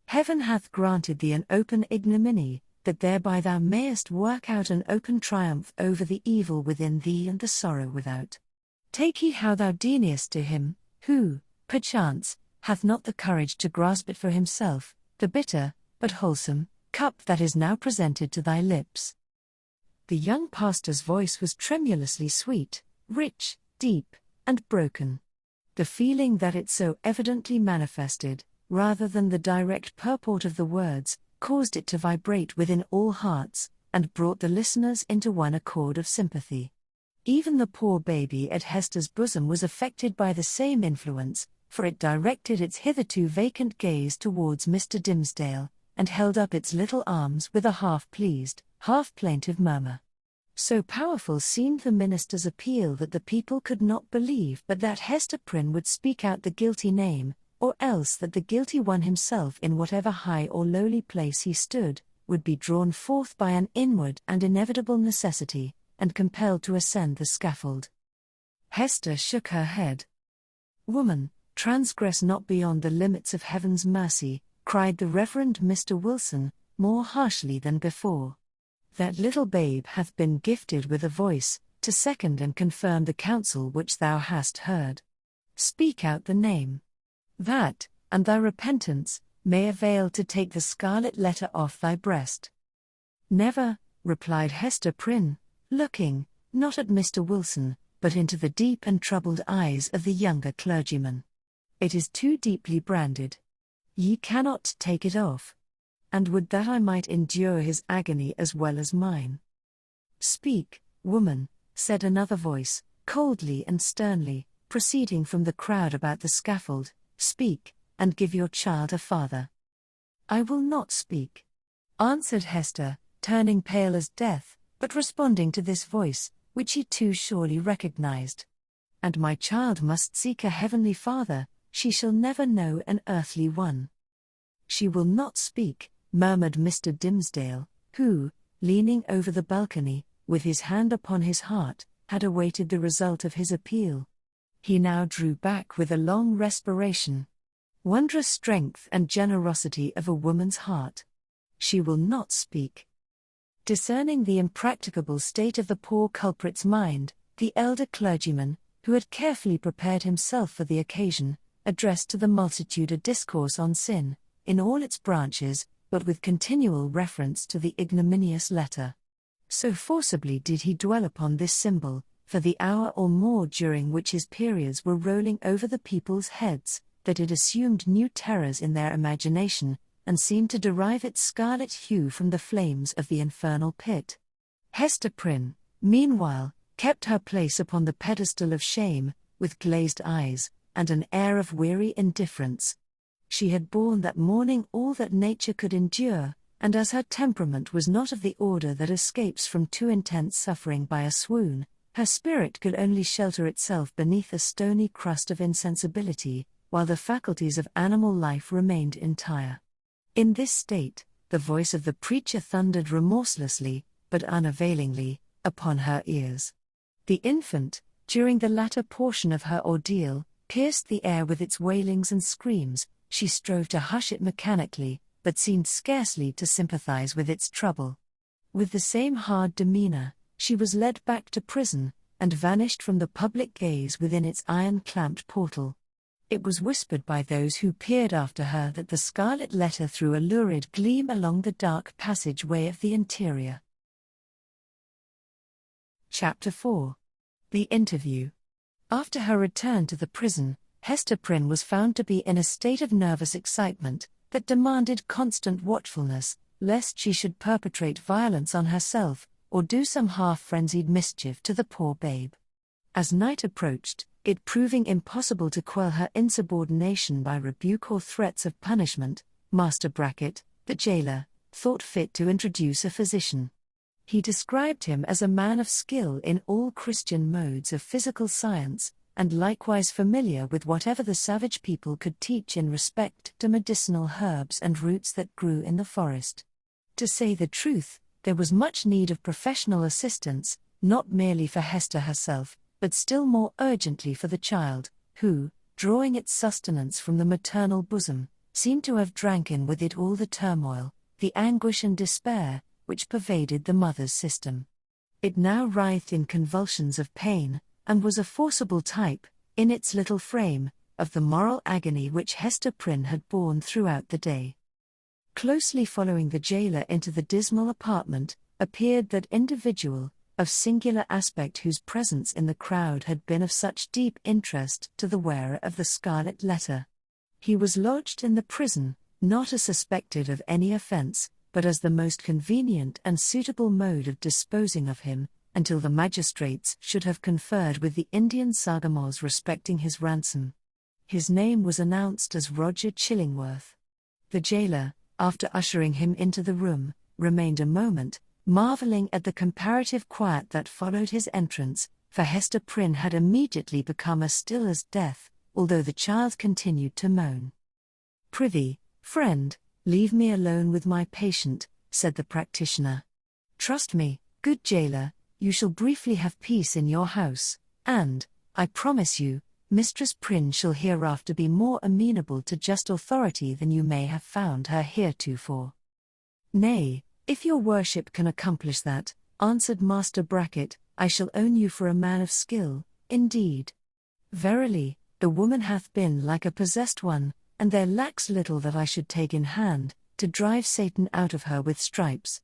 Heaven hath granted thee an open ignominy, that thereby thou mayest work out an open triumph over the evil within thee and the sorrow without. Take heed how thou dealest to him, who, perchance, hath not the courage to grasp it for himself, the bitter, but wholesome, cup that is now presented to thy lips." The young pastor's voice was tremulously sweet, rich, deep, and broken. The feeling that it so evidently manifested, rather than the direct purport of the words, caused it to vibrate within all hearts, and brought the listeners into one accord of sympathy. Even the poor baby at Hester's bosom was affected by the same influence, for it directed its hitherto vacant gaze towards Mr. Dimmesdale, and held up its little arms with a half-pleased, half-plaintive murmur. So powerful seemed the minister's appeal that the people could not believe but that Hester Prynne would speak out the guilty name, or else that the guilty one himself, in whatever high or lowly place he stood, would be drawn forth by an inward and inevitable necessity, and compelled to ascend the scaffold. Hester shook her head. "Woman, transgress not beyond the limits of heaven's mercy," cried the Reverend Mr. Wilson, more harshly than before. "That little babe hath been gifted with a voice, to second and confirm the counsel which thou hast heard. Speak out the name. That, and thy repentance, may avail to take the scarlet letter off thy breast." "Never," replied Hester Prynne, looking, not at Mr. Wilson, but into the deep and troubled eyes of the younger clergyman. "It is too deeply branded. Ye cannot take it off. And would that I might endure his agony as well as mine." "Speak, woman," said another voice, coldly and sternly, proceeding from the crowd about the scaffold, "speak, and give your child a father." "I will not speak," answered Hester, turning pale as death, but responding to this voice, which she too surely recognized. "And my child must seek a heavenly father, she shall never know an earthly one." "She will not speak," murmured Mr. Dimmesdale, who, leaning over the balcony, with his hand upon his heart, had awaited the result of his appeal. He now drew back with a long respiration. Wondrous strength and generosity of a woman's heart. She will not speak. Discerning the impracticable state of the poor culprit's mind, the elder clergyman, who had carefully prepared himself for the occasion, addressed to the multitude a discourse on sin, in all its branches, but with continual reference to the ignominious letter. So forcibly did he dwell upon this symbol, for the hour or more during which his periods were rolling over the people's heads, that it assumed new terrors in their imagination, and seemed to derive its scarlet hue from the flames of the infernal pit. Hester Prynne, meanwhile, kept her place upon the pedestal of shame, with glazed eyes, and an air of weary indifference. She had borne that morning all that nature could endure, and as her temperament was not of the order that escapes from too intense suffering by a swoon, her spirit could only shelter itself beneath a stony crust of insensibility, while the faculties of animal life remained entire. In this state, the voice of the preacher thundered remorselessly, but unavailingly, upon her ears. The infant, during the latter portion of her ordeal, pierced the air with its wailings and screams. She strove to hush it mechanically, but seemed scarcely to sympathize with its trouble. With the same hard demeanor, she was led back to prison, and vanished from the public gaze within its iron-clamped portal. It was whispered by those who peered after her that the Scarlet Letter threw a lurid gleam along the dark passage-way of the interior. Chapter 4. The Interview. After her return to the prison, Hester Prynne was found to be in a state of nervous excitement that demanded constant watchfulness, lest she should perpetrate violence on herself, or do some half-frenzied mischief to the poor babe. As night approached, it proving impossible to quell her insubordination by rebuke or threats of punishment, Master Brackett, the jailer, thought fit to introduce a physician. He described him as a man of skill in all Christian modes of physical science, and likewise familiar with whatever the savage people could teach in respect to medicinal herbs and roots that grew in the forest. To say the truth, there was much need of professional assistance, not merely for Hester herself, but still more urgently for the child, who, drawing its sustenance from the maternal bosom, seemed to have drank in with it all the turmoil, the anguish and despair, which pervaded the mother's system. It now writhed in convulsions of pain, and was a forcible type, in its little frame, of the moral agony which Hester Prynne had borne throughout the day. Closely following the jailer into the dismal apartment, appeared that individual, of singular aspect whose presence in the crowd had been of such deep interest to the wearer of the Scarlet Letter. He was lodged in the prison, not as suspected of any offence, but as the most convenient and suitable mode of disposing of him, until the magistrates should have conferred with the Indian Sagamores respecting his ransom. His name was announced as Roger Chillingworth. The jailer, after ushering him into the room, remained a moment, marveling at the comparative quiet that followed his entrance, for Hester Prynne had immediately become as still as death, although the child continued to moan. "Prithee, friend, leave me alone with my patient," said the practitioner. "Trust me, good jailer, you shall briefly have peace in your house, and, I promise you, Mistress Prynne shall hereafter be more amenable to just authority than you may have found her heretofore." "Nay, if your worship can accomplish that," answered Master Brackett, "I shall own you for a man of skill, indeed. Verily, the woman hath been like a possessed one, and there lacks little that I should take in hand, to drive Satan out of her with stripes."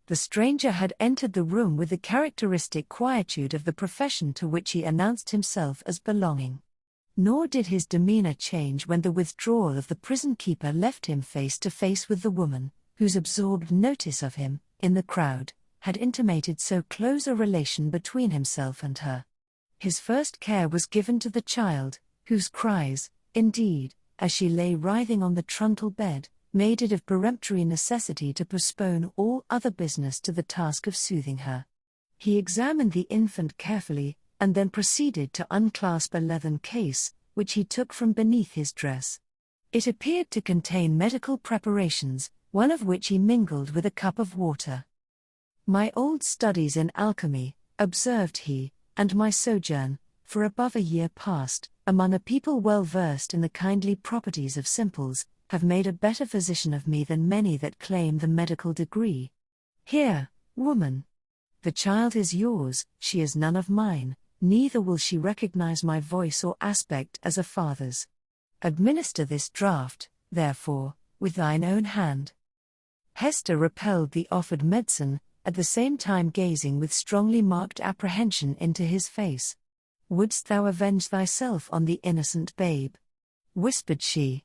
The stranger had entered the room with the characteristic quietude of the profession to which he announced himself as belonging. Nor did his demeanor change when the withdrawal of the prison keeper left him face to face with the woman, whose absorbed notice of him, in the crowd, had intimated so close a relation between himself and her. His first care was given to the child, whose cries, indeed, as she lay writhing on the trundle bed, made it of peremptory necessity to postpone all other business to the task of soothing her. He examined the infant carefully, and then proceeded to unclasp a leathern case, which he took from beneath his dress. It appeared to contain medical preparations, one of which he mingled with a cup of water. My old studies in alchemy, observed he, and my sojourn, for above a year past, among a people well versed in the kindly properties of simples, have made a better physician of me than many that claim the medical degree. Here, woman. The child is yours, she is none of mine, neither will she recognize my voice or aspect as a father's. Administer this draught, therefore, with thine own hand. Hester repelled the offered medicine, at the same time gazing with strongly marked apprehension into his face. Wouldst thou avenge thyself on the innocent babe? Whispered she.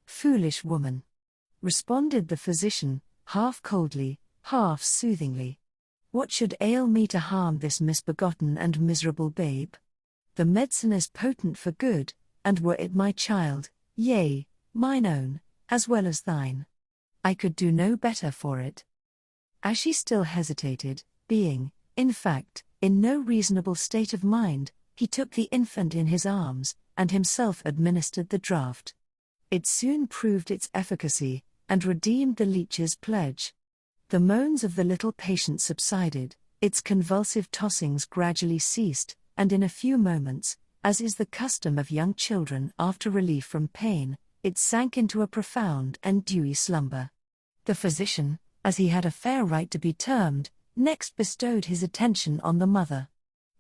Foolish woman, responded the physician, half coldly, half soothingly. What should ail me to harm this misbegotten and miserable babe? The medicine is potent for good, and were it my child, yea, mine own, as well as thine, I could do no better for it. As she still hesitated, being, in fact, in no reasonable state of mind, he took the infant in his arms, and himself administered the draught. It soon proved its efficacy, and redeemed the leech's pledge. The moans of the little patient subsided, its convulsive tossings gradually ceased, and in a few moments, as is the custom of young children after relief from pain, it sank into a profound and dewy slumber. The physician, as he had a fair right to be termed, next bestowed his attention on the mother.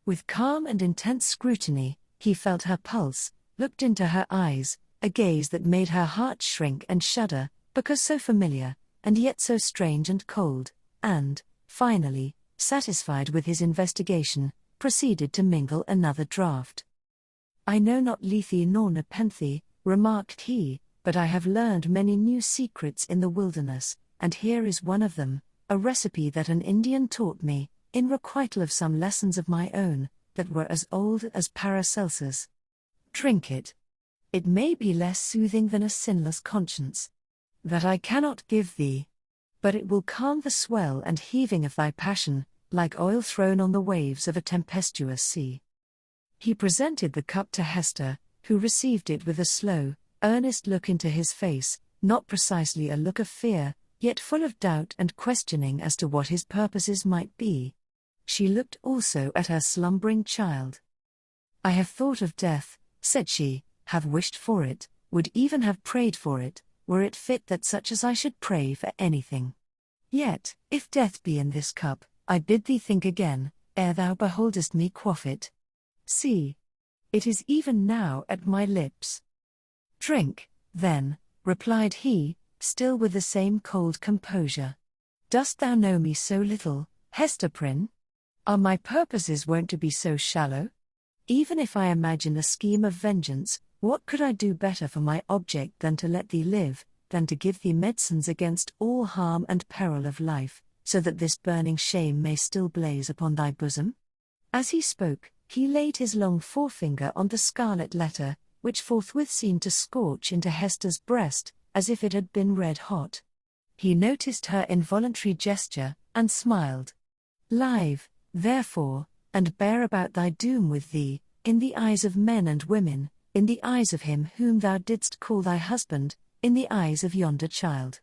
With calm and intense scrutiny, he felt her pulse, looked into her eyes, a gaze that made her heart shrink and shudder, because so familiar, and yet so strange and cold, and, finally, satisfied with his investigation, proceeded to mingle another draught. I know not Lethe nor Nepenthe, remarked he, but I have learned many new secrets in the wilderness, and here is one of them, a recipe that an Indian taught me, in requital of some lessons of my own, that were as old as Paracelsus. Drink it. It may be less soothing than a sinless conscience. That I cannot give thee. But it will calm the swell and heaving of thy passion, like oil thrown on the waves of a tempestuous sea. He presented the cup to Hester, who received it with a slow, earnest look into his face, not precisely a look of fear, yet full of doubt and questioning as to what his purposes might be. She looked also at her slumbering child. I have thought of death, said she, have wished for it, would even have prayed for it, were it fit that such as I should pray for anything. Yet, if death be in this cup, I bid thee think again, ere thou beholdest me quaff it. See. It is even now at my lips. Drink, then, replied he, still with the same cold composure. Dost thou know me so little, Hester Prynne? Are my purposes wont to be so shallow? Even if I imagine a scheme of vengeance, what could I do better for my object than to let thee live, than to give thee medicines against all harm and peril of life, so that this burning shame may still blaze upon thy bosom? As he spoke, he laid his long forefinger on the scarlet letter, which forthwith seemed to scorch into Hester's breast, as if it had been red hot. He noticed her involuntary gesture, and smiled. Live, therefore, and bear about thy doom with thee, in the eyes of men and women, in the eyes of him whom thou didst call thy husband, in the eyes of yonder child.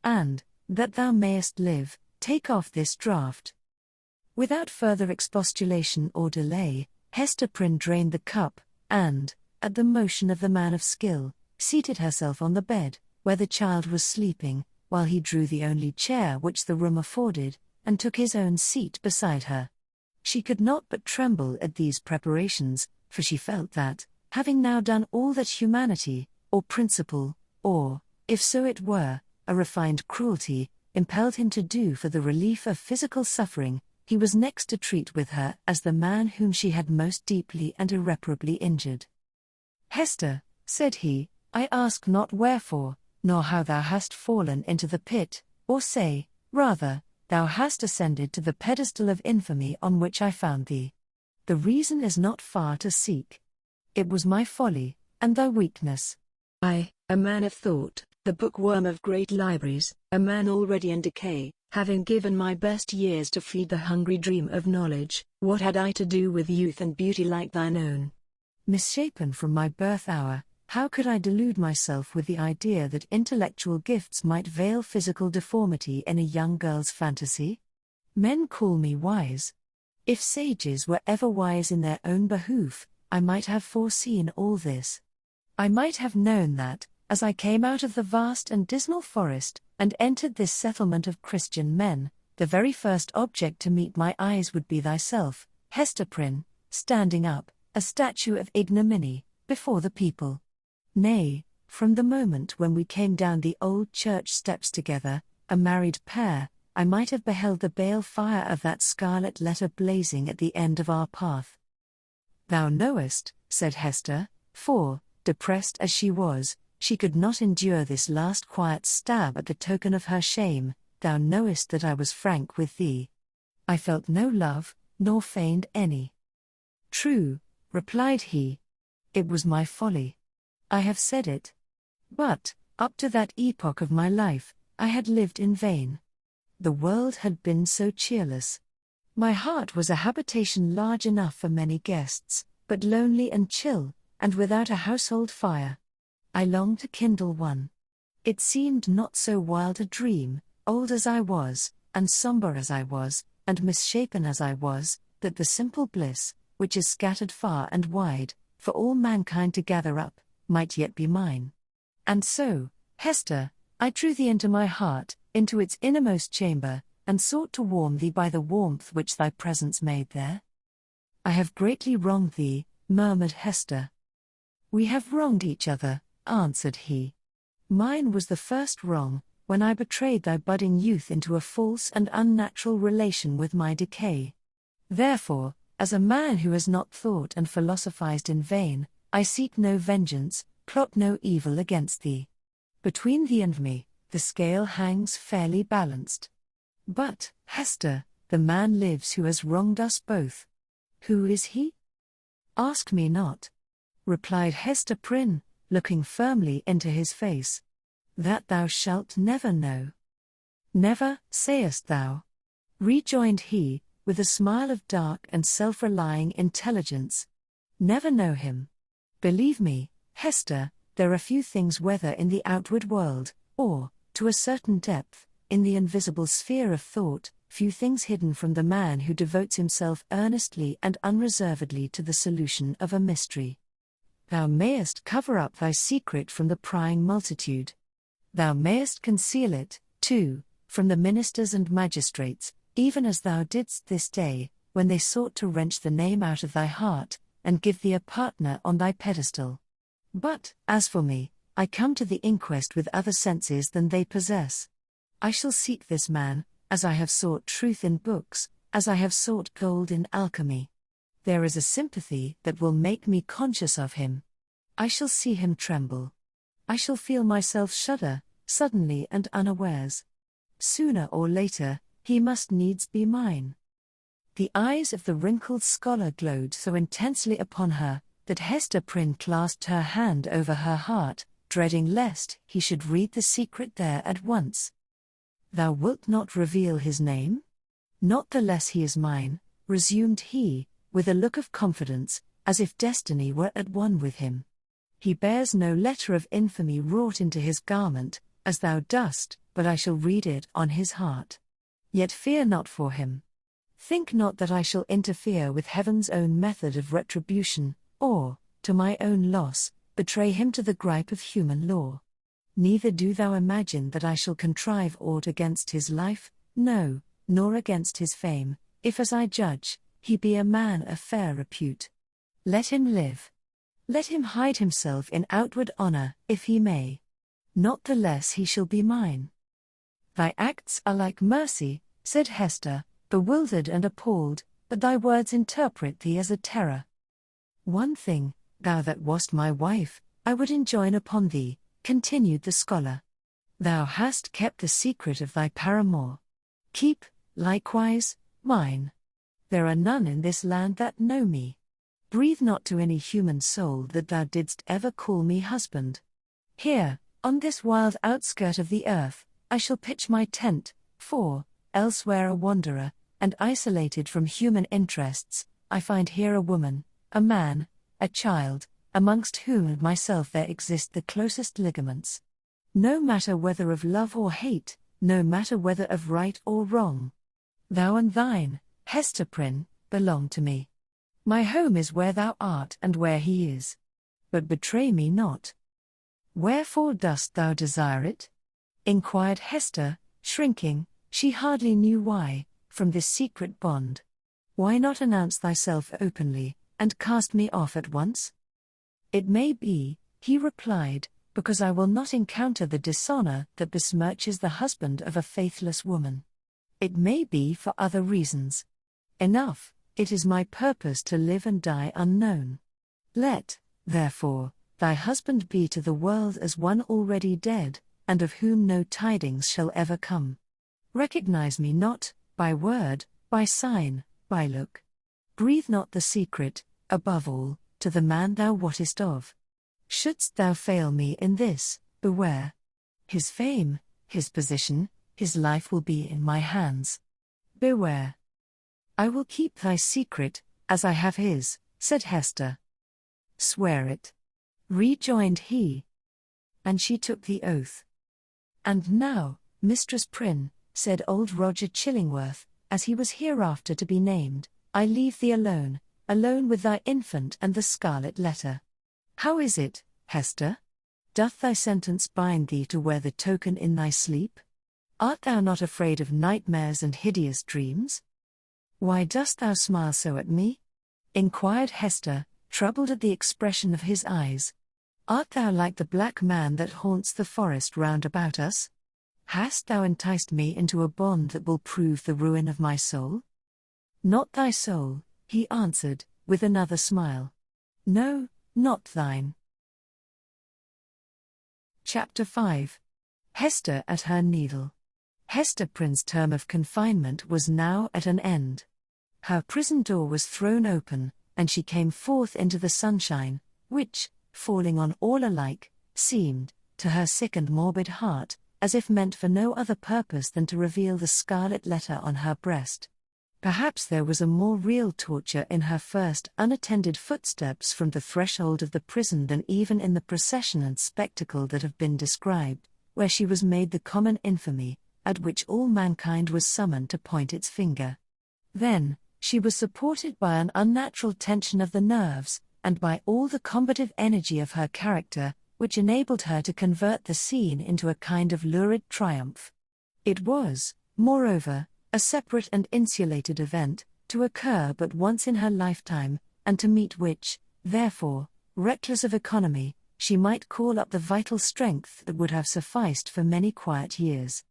And, that thou mayest live, take off this draught. Without further expostulation or delay, Hester Prynne drained the cup, and, at the motion of the man of skill, seated herself on the bed, where the child was sleeping, while he drew the only chair which the room afforded, and took his own seat beside her. She could not but tremble at these preparations, for she felt that, having now done all that humanity, or principle, or, if so it were, a refined cruelty, impelled him to do for the relief of physical suffering, he was next to treat with her as the man whom she had most deeply and irreparably injured. Hester, said he, I ask not wherefore, nor how thou hast fallen into the pit, or say, rather, thou hast ascended to the pedestal of infamy on which I found thee. The reason is not far to seek. It was my folly, and thy weakness. I, a man of thought, the bookworm of great libraries, a man already in decay, having given my best years to feed the hungry dream of knowledge, what had I to do with youth and beauty like thine own? Misshapen from my birth hour, how could I delude myself with the idea that intellectual gifts might veil physical deformity in a young girl's fantasy? Men call me wise. If sages were ever wise in their own behoof, I might have foreseen all this. I might have known that, as I came out of the vast and dismal forest, and entered this settlement of Christian men, the very first object to meet my eyes would be thyself, Hester Prynne, standing up, a statue of ignominy, before the people. Nay, from the moment when we came down the old church steps together, a married pair, I might have beheld the bale fire of that scarlet letter blazing at the end of our path. Thou knowest, said Hester, for, depressed as she was, she could not endure this last quiet stab at the token of her shame, thou knowest that I was frank with thee. I felt no love, nor feigned any. True, replied he. It was my folly. I have said it. But, up to that epoch of my life, I had lived in vain. The world had been so cheerless. My heart was a habitation large enough for many guests, but lonely and chill, and without a household fire. I longed to kindle one. It seemed not so wild a dream, old as I was, and sombre as I was, and misshapen as I was, that the simple bliss, which is scattered far and wide, for all mankind to gather up, might yet be mine. And so, Hester, I drew thee into my heart, into its innermost chamber, and sought to warm thee by the warmth which thy presence made there. I have greatly wronged thee, murmured Hester. We have wronged each other, answered he. Mine was the first wrong, when I betrayed thy budding youth into a false and unnatural relation with my decay. Therefore, as a man who has not thought and philosophized in vain, I seek no vengeance, plot no evil against thee. Between thee and me, the scale hangs fairly balanced. But, Hester, the man lives who has wronged us both. Who is he? Ask me not, replied Hester Prynne, looking firmly into his face. That thou shalt never know. Never, sayest thou? Rejoined he, with a smile of dark and self-relying intelligence. Never know him. Believe me, Hester, there are few things whether in the outward world, or, to a certain depth, in the invisible sphere of thought, few things hidden from the man who devotes himself earnestly and unreservedly to the solution of a mystery. Thou mayest cover up thy secret from the prying multitude. Thou mayest conceal it, too, from the ministers and magistrates, even as thou didst this day, when they sought to wrench the name out of thy heart, and give thee a partner on thy pedestal. But, as for me, I come to the inquest with other senses than they possess. I shall seek this man, as I have sought truth in books, as I have sought gold in alchemy. There is a sympathy that will make me conscious of him. I shall see him tremble. I shall feel myself shudder, suddenly and unawares. Sooner or later, he must needs be mine. The eyes of the wrinkled scholar glowed so intensely upon her, that Hester Prynne clasped her hand over her heart, dreading lest he should read the secret there at once. Thou wilt not reveal his name? Not the less he is mine, resumed he, with a look of confidence, as if destiny were at one with him. He bears no letter of infamy wrought into his garment, as thou dost, but I shall read it on his heart. Yet fear not for him. Think not that I shall interfere with heaven's own method of retribution, or, to my own loss, betray him to the gripe of human law. Neither do thou imagine that I shall contrive aught against his life, no, nor against his fame, if as I judge, he be a man of fair repute. Let him live. Let him hide himself in outward honor, if he may. Not the less he shall be mine. Thy acts are like mercy, said Hester, bewildered and appalled, but thy words interpret thee as a terror. One thing, thou that wast my wife, I would enjoin upon thee, continued the scholar. Thou hast kept the secret of thy paramour. Keep, likewise, mine. There are none in this land that know me. Breathe not to any human soul that thou didst ever call me husband. Here, on this wild outskirt of the earth, I shall pitch my tent, for, elsewhere a wanderer, and isolated from human interests, I find here a woman, a man, a child, amongst whom and myself there exist the closest ligaments. No matter whether of love or hate, no matter whether of right or wrong. Thou and thine, Hester Prynne, belong to me. My home is where thou art and where he is. But betray me not. Wherefore dost thou desire it? Inquired Hester, shrinking, she hardly knew why, from this secret bond. Why not announce thyself openly, and cast me off at once? It may be, he replied, because I will not encounter the dishonor that besmirches the husband of a faithless woman. It may be for other reasons. Enough, it is my purpose to live and die unknown. Let, therefore, thy husband be to the world as one already dead, and of whom no tidings shall ever come. Recognize me not, by word, by sign, by look. Breathe not the secret, above all, to the man thou wottest of. Shouldst thou fail me in this, beware. His fame, his position, his life will be in my hands. Beware. I will keep thy secret, as I have his, said Hester. Swear it. Rejoined he. And she took the oath. And now, Mistress Prynne, said old Roger Chillingworth, as he was hereafter to be named, I leave thee alone, alone with thy infant and the Scarlet Letter. How is it, Hester? Doth thy sentence bind thee to wear the token in thy sleep? Art thou not afraid of nightmares and hideous dreams? Why dost thou smile so at me? Inquired Hester, troubled at the expression of his eyes. Art thou like the black man that haunts the forest round about us? Hast thou enticed me into a bond that will prove the ruin of my soul? Not thy soul, he answered, with another smile. No, not thine. Chapter 5. Hester at her needle. Hester Prynne's term of confinement was now at an end. Her prison door was thrown open, and she came forth into the sunshine, which, falling on all alike, seemed, to her sick and morbid heart, as if meant for no other purpose than to reveal the scarlet letter on her breast. Perhaps there was a more real torture in her first unattended footsteps from the threshold of the prison than even in the procession and spectacle that have been described, where she was made the common infamy, at which all mankind was summoned to point its finger. Then, she was supported by an unnatural tension of the nerves, and by all the combative energy of her character, which enabled her to convert the scene into a kind of lurid triumph. It was, moreover, a separate and insulated event, to occur but once in her lifetime, and to meet which, therefore, reckless of economy, she might call up the vital strength that would have sufficed for many quiet years.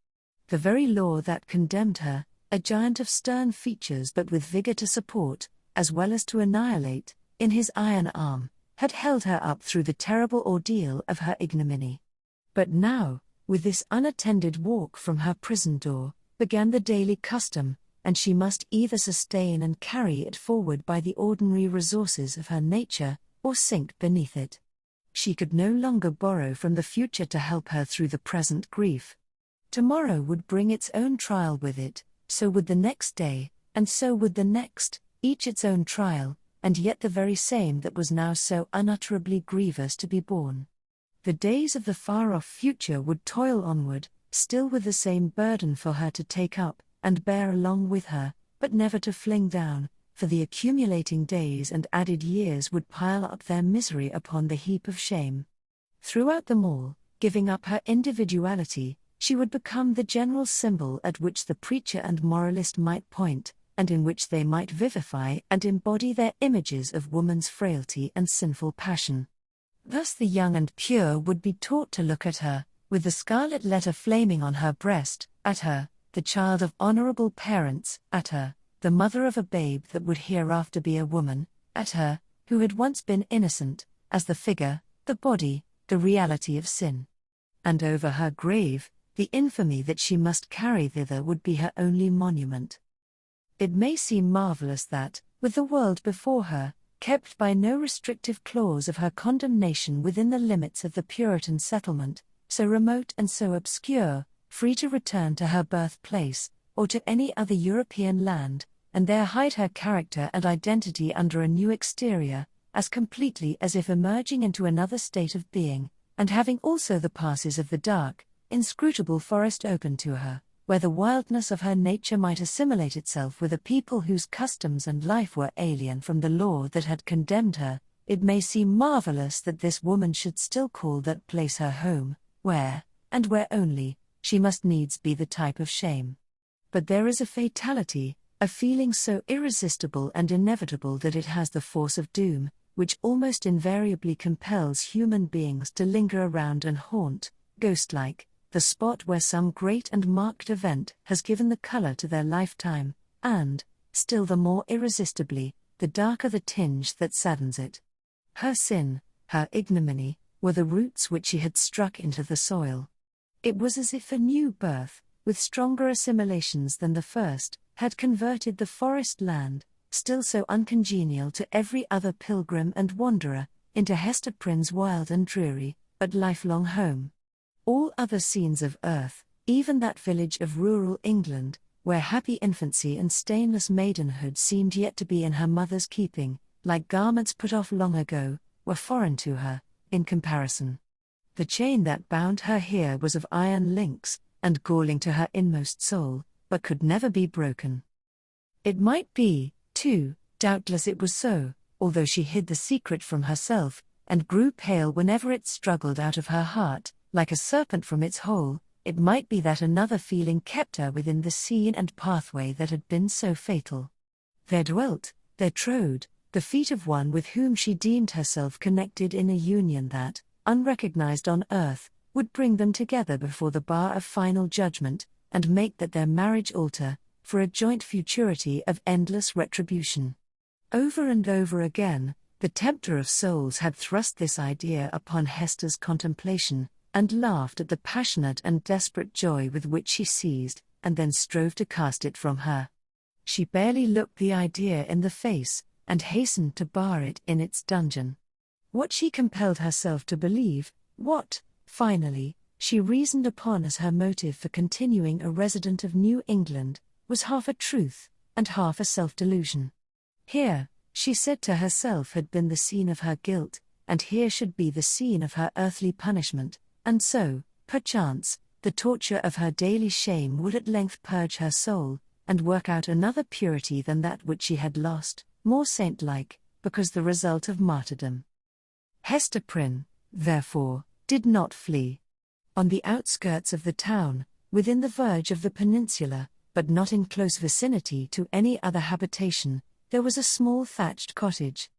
The very law that condemned her, a giant of stern features but with vigor to support, as well as to annihilate, in his iron arm, had held her up through the terrible ordeal of her ignominy. But now, with this unattended walk from her prison door, began the daily custom, and she must either sustain and carry it forward by the ordinary resources of her nature, or sink beneath it. She could no longer borrow from the future to help her through the present grief. Tomorrow would bring its own trial with it, so would the next day, and so would the next, each its own trial, and yet the very same that was now so unutterably grievous to be borne. The days of the far-off future would toil onward, still with the same burden for her to take up, and bear along with her, but never to fling down, for the accumulating days and added years would pile up their misery upon the heap of shame. Throughout them all, giving up her individuality, she would become the general symbol at which the preacher and moralist might point, and in which they might vivify and embody their images of woman's frailty and sinful passion. Thus the young and pure would be taught to look at her, with the scarlet letter flaming on her breast, at her, the child of honorable parents, at her, the mother of a babe that would hereafter be a woman, at her, who had once been innocent, as the figure, the body, the reality of sin. And over her grave, the infamy that she must carry thither would be her only monument. It may seem marvelous that, with the world before her, kept by no restrictive clause of her condemnation within the limits of the Puritan settlement, so remote and so obscure, free to return to her birthplace, or to any other European land, and there hide her character and identity under a new exterior, as completely as if emerging into another state of being, and having also the passes of the dark, inscrutable forest open to her, where the wildness of her nature might assimilate itself with a people whose customs and life were alien from the law that had condemned her, it may seem marvelous that this woman should still call that place her home, where, and where only, she must needs be the type of shame. But there is a fatality, a feeling so irresistible and inevitable that it has the force of doom, which almost invariably compels human beings to linger around and haunt, ghost-like, the spot where some great and marked event has given the color to their lifetime, and, still the more irresistibly, the darker the tinge that saddens it. Her sin, her ignominy, were the roots which she had struck into the soil. It was as if a new birth, with stronger assimilations than the first, had converted the forest land, still so uncongenial to every other pilgrim and wanderer, into Hester Prynne's wild and dreary, but lifelong home. All other scenes of earth, even that village of rural England, where happy infancy and stainless maidenhood seemed yet to be in her mother's keeping, like garments put off long ago, were foreign to her, in comparison. The chain that bound her here was of iron links, and galling to her inmost soul, but could never be broken. It might be, too, doubtless it was so, although she hid the secret from herself, and grew pale whenever it struggled out of her heart, like a serpent from its hole, it might be that another feeling kept her within the scene and pathway that had been so fatal. There dwelt, there trode, the feet of one with whom she deemed herself connected in a union that, unrecognized on earth, would bring them together before the bar of final judgment, and make that their marriage altar, for a joint futurity of endless retribution. Over and over again, the tempter of souls had thrust this idea upon Hester's contemplation, and laughed at the passionate and desperate joy with which she seized, and then strove to cast it from her. She barely looked the idea in the face, and hastened to bar it in its dungeon. What she compelled herself to believe, what, finally, she reasoned upon as her motive for continuing a resident of New England, was half a truth, and half a self-delusion. Here, she said to herself, had been the scene of her guilt, and here should be the scene of her earthly punishment, and so, perchance, the torture of her daily shame would at length purge her soul, and work out another purity than that which she had lost, more saint-like, because the result of martyrdom. Hester Prynne, therefore, did not flee. On the outskirts of the town, within the verge of the peninsula, but not in close vicinity to any other habitation, there was a small thatched cottage.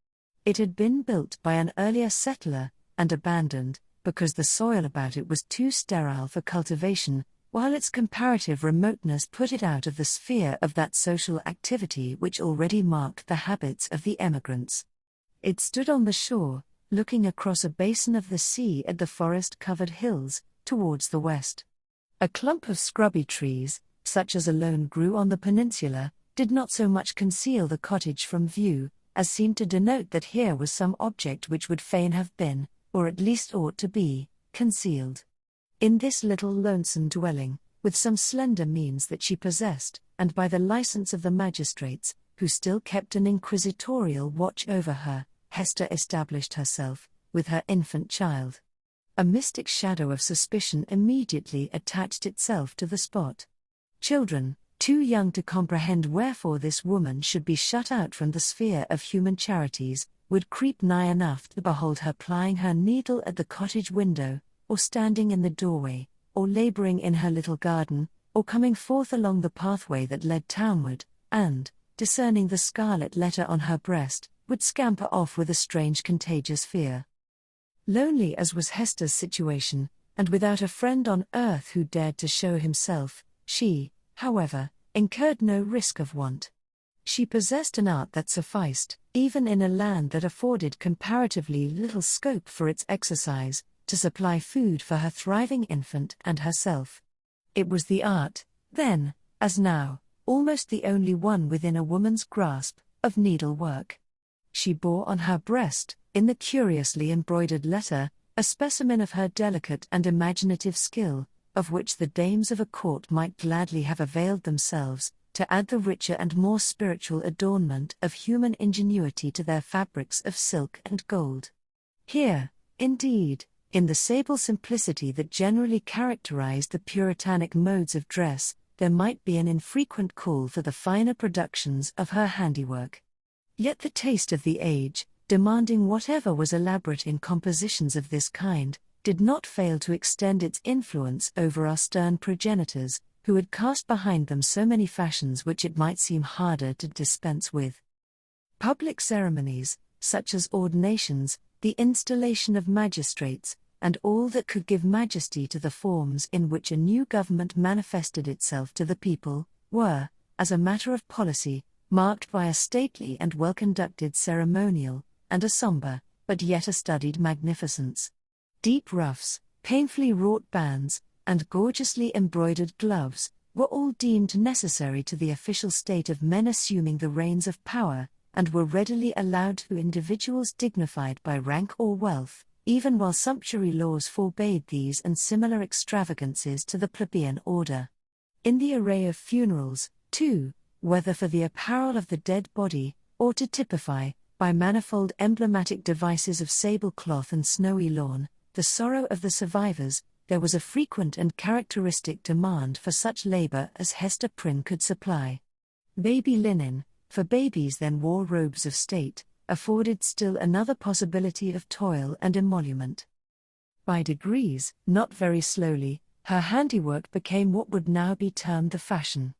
It had been built by an earlier settler, and abandoned, because the soil about it was too sterile for cultivation, while its comparative remoteness put it out of the sphere of that social activity which already marked the habits of the emigrants. It stood on the shore, looking across a basin of the sea at the forest-covered hills, towards the west. A clump of scrubby trees, such as alone grew on the peninsula, did not so much conceal the cottage from view, as seemed to denote that here was some object which would fain have been, or at least ought to be, concealed. In this little lonesome dwelling, with some slender means that she possessed, and by the license of the magistrates, who still kept an inquisitorial watch over her, Hester established herself, with her infant child. A mystic shadow of suspicion immediately attached itself to the spot. Children, too young to comprehend wherefore this woman should be shut out from the sphere of human charities, would creep nigh enough to behold her plying her needle at the cottage window, or standing in the doorway, or laboring in her little garden, or coming forth along the pathway that led townward, and, discerning the scarlet letter on her breast, would scamper off with a strange contagious fear. Lonely as was Hester's situation, and without a friend on earth who dared to show himself, she, however, incurred no risk of want. She possessed an art that sufficed, even in a land that afforded comparatively little scope for its exercise, to supply food for her thriving infant and herself. It was the art, then, as now, almost the only one within a woman's grasp, of needlework. She bore on her breast, in the curiously embroidered letter, a specimen of her delicate and imaginative skill, of which the dames of a court might gladly have availed themselves, to add the richer and more spiritual adornment of human ingenuity to their fabrics of silk and gold. Here, indeed, in the sable simplicity that generally characterized the puritanic modes of dress, there might be an infrequent call for the finer productions of her handiwork. Yet the taste of the age, demanding whatever was elaborate in compositions of this kind, did not fail to extend its influence over our stern progenitors, who had cast behind them so many fashions which it might seem harder to dispense with. Public ceremonies, such as ordinations, the installation of magistrates, and all that could give majesty to the forms in which a new government manifested itself to the people, were, as a matter of policy, marked by a stately and well-conducted ceremonial, and a sombre, but yet a studied magnificence. Deep ruffs, painfully wrought bands, and gorgeously embroidered gloves, were all deemed necessary to the official state of men assuming the reins of power, and were readily allowed to individuals dignified by rank or wealth, even while sumptuary laws forbade these and similar extravagances to the plebeian order. In the array of funerals, too, whether for the apparel of the dead body, or to typify, by manifold emblematic devices of sable cloth and snowy lawn, the sorrow of the survivors, there was a frequent and characteristic demand for such labor as Hester Prynne could supply. Baby linen, for babies then wore robes of state, afforded still another possibility of toil and emolument. By degrees, not very slowly, her handiwork became what would now be termed the fashion.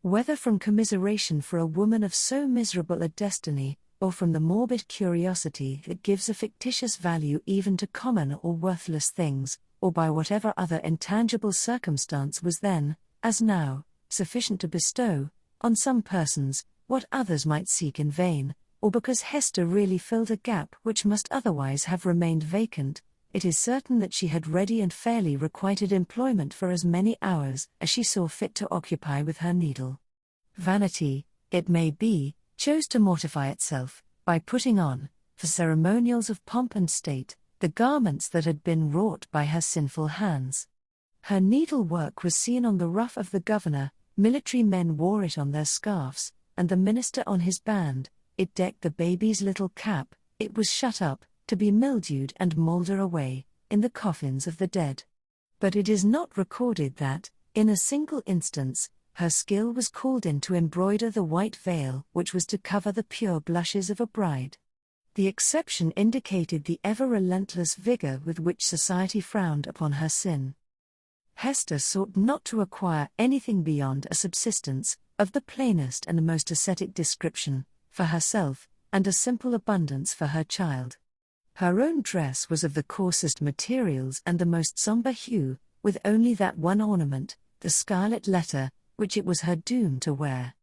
Whether from commiseration for a woman of so miserable a destiny, or from the morbid curiosity that gives a fictitious value even to common or worthless things, or by whatever other intangible circumstance was then, as now, sufficient to bestow, on some persons, what others might seek in vain, or because Hester really filled a gap which must otherwise have remained vacant, it is certain that she had ready and fairly requited employment for as many hours as she saw fit to occupy with her needle. Vanity, it may be, chose to mortify itself, by putting on, for ceremonials of pomp and state, the garments that had been wrought by her sinful hands. Her needlework was seen on the ruff of the governor, military men wore it on their scarfs, and the minister on his band. It decked the baby's little cap, it was shut up, to be mildewed and moulder away, in the coffins of the dead. But it is not recorded that, in a single instance, her skill was called in to embroider the white veil which was to cover the pure blushes of a bride. The exception indicated the ever-relentless vigor with which society frowned upon her sin. Hester sought not to acquire anything beyond a subsistence, of the plainest and most ascetic description, for herself, and a simple abundance for her child. Her own dress was of the coarsest materials and the most sombre hue, with only that one ornament, the Scarlet Letter, which it was her doom to wear.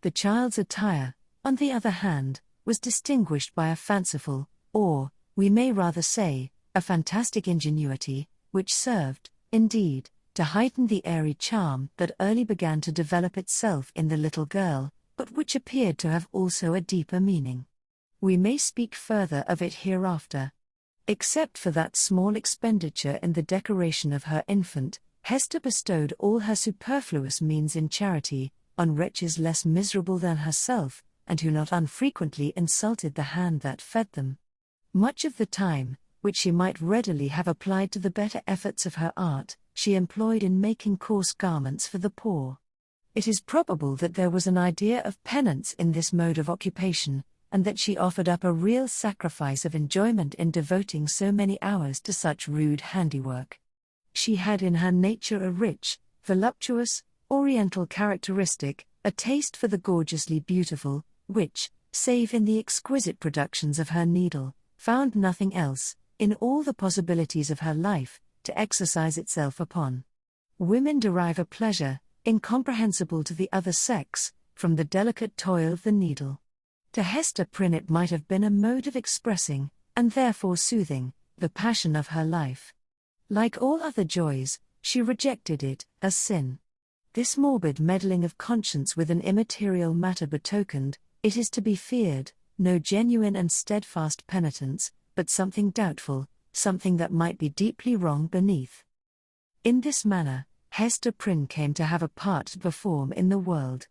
The child's attire, on the other hand, was distinguished by a fanciful, or, we may rather say, a fantastic ingenuity, which served, indeed, to heighten the airy charm that early began to develop itself in the little girl, but which appeared to have also a deeper meaning. We may speak further of it hereafter. Except for that small expenditure in the decoration of her infant, Hester bestowed all her superfluous means in charity, on wretches less miserable than herself, and who not unfrequently insulted the hand that fed them. Much of the time, which she might readily have applied to the better efforts of her art, she employed in making coarse garments for the poor. It is probable that there was an idea of penance in this mode of occupation, and that she offered up a real sacrifice of enjoyment in devoting so many hours to such rude handiwork. She had in her nature a rich, voluptuous, oriental characteristic, a taste for the gorgeously beautiful, which, save in the exquisite productions of her needle, found nothing else, in all the possibilities of her life, to exercise itself upon. Women derive a pleasure, incomprehensible to the other sex, from the delicate toil of the needle. To Hester Prynne it might have been a mode of expressing, and therefore soothing, the passion of her life. Like all other joys, she rejected it as sin. This morbid meddling of conscience with an immaterial matter betokened, it is to be feared, no genuine and steadfast penitence, but something doubtful, something that might be deeply wrong beneath. In this manner, Hester Prynne came to have a part to perform in the world.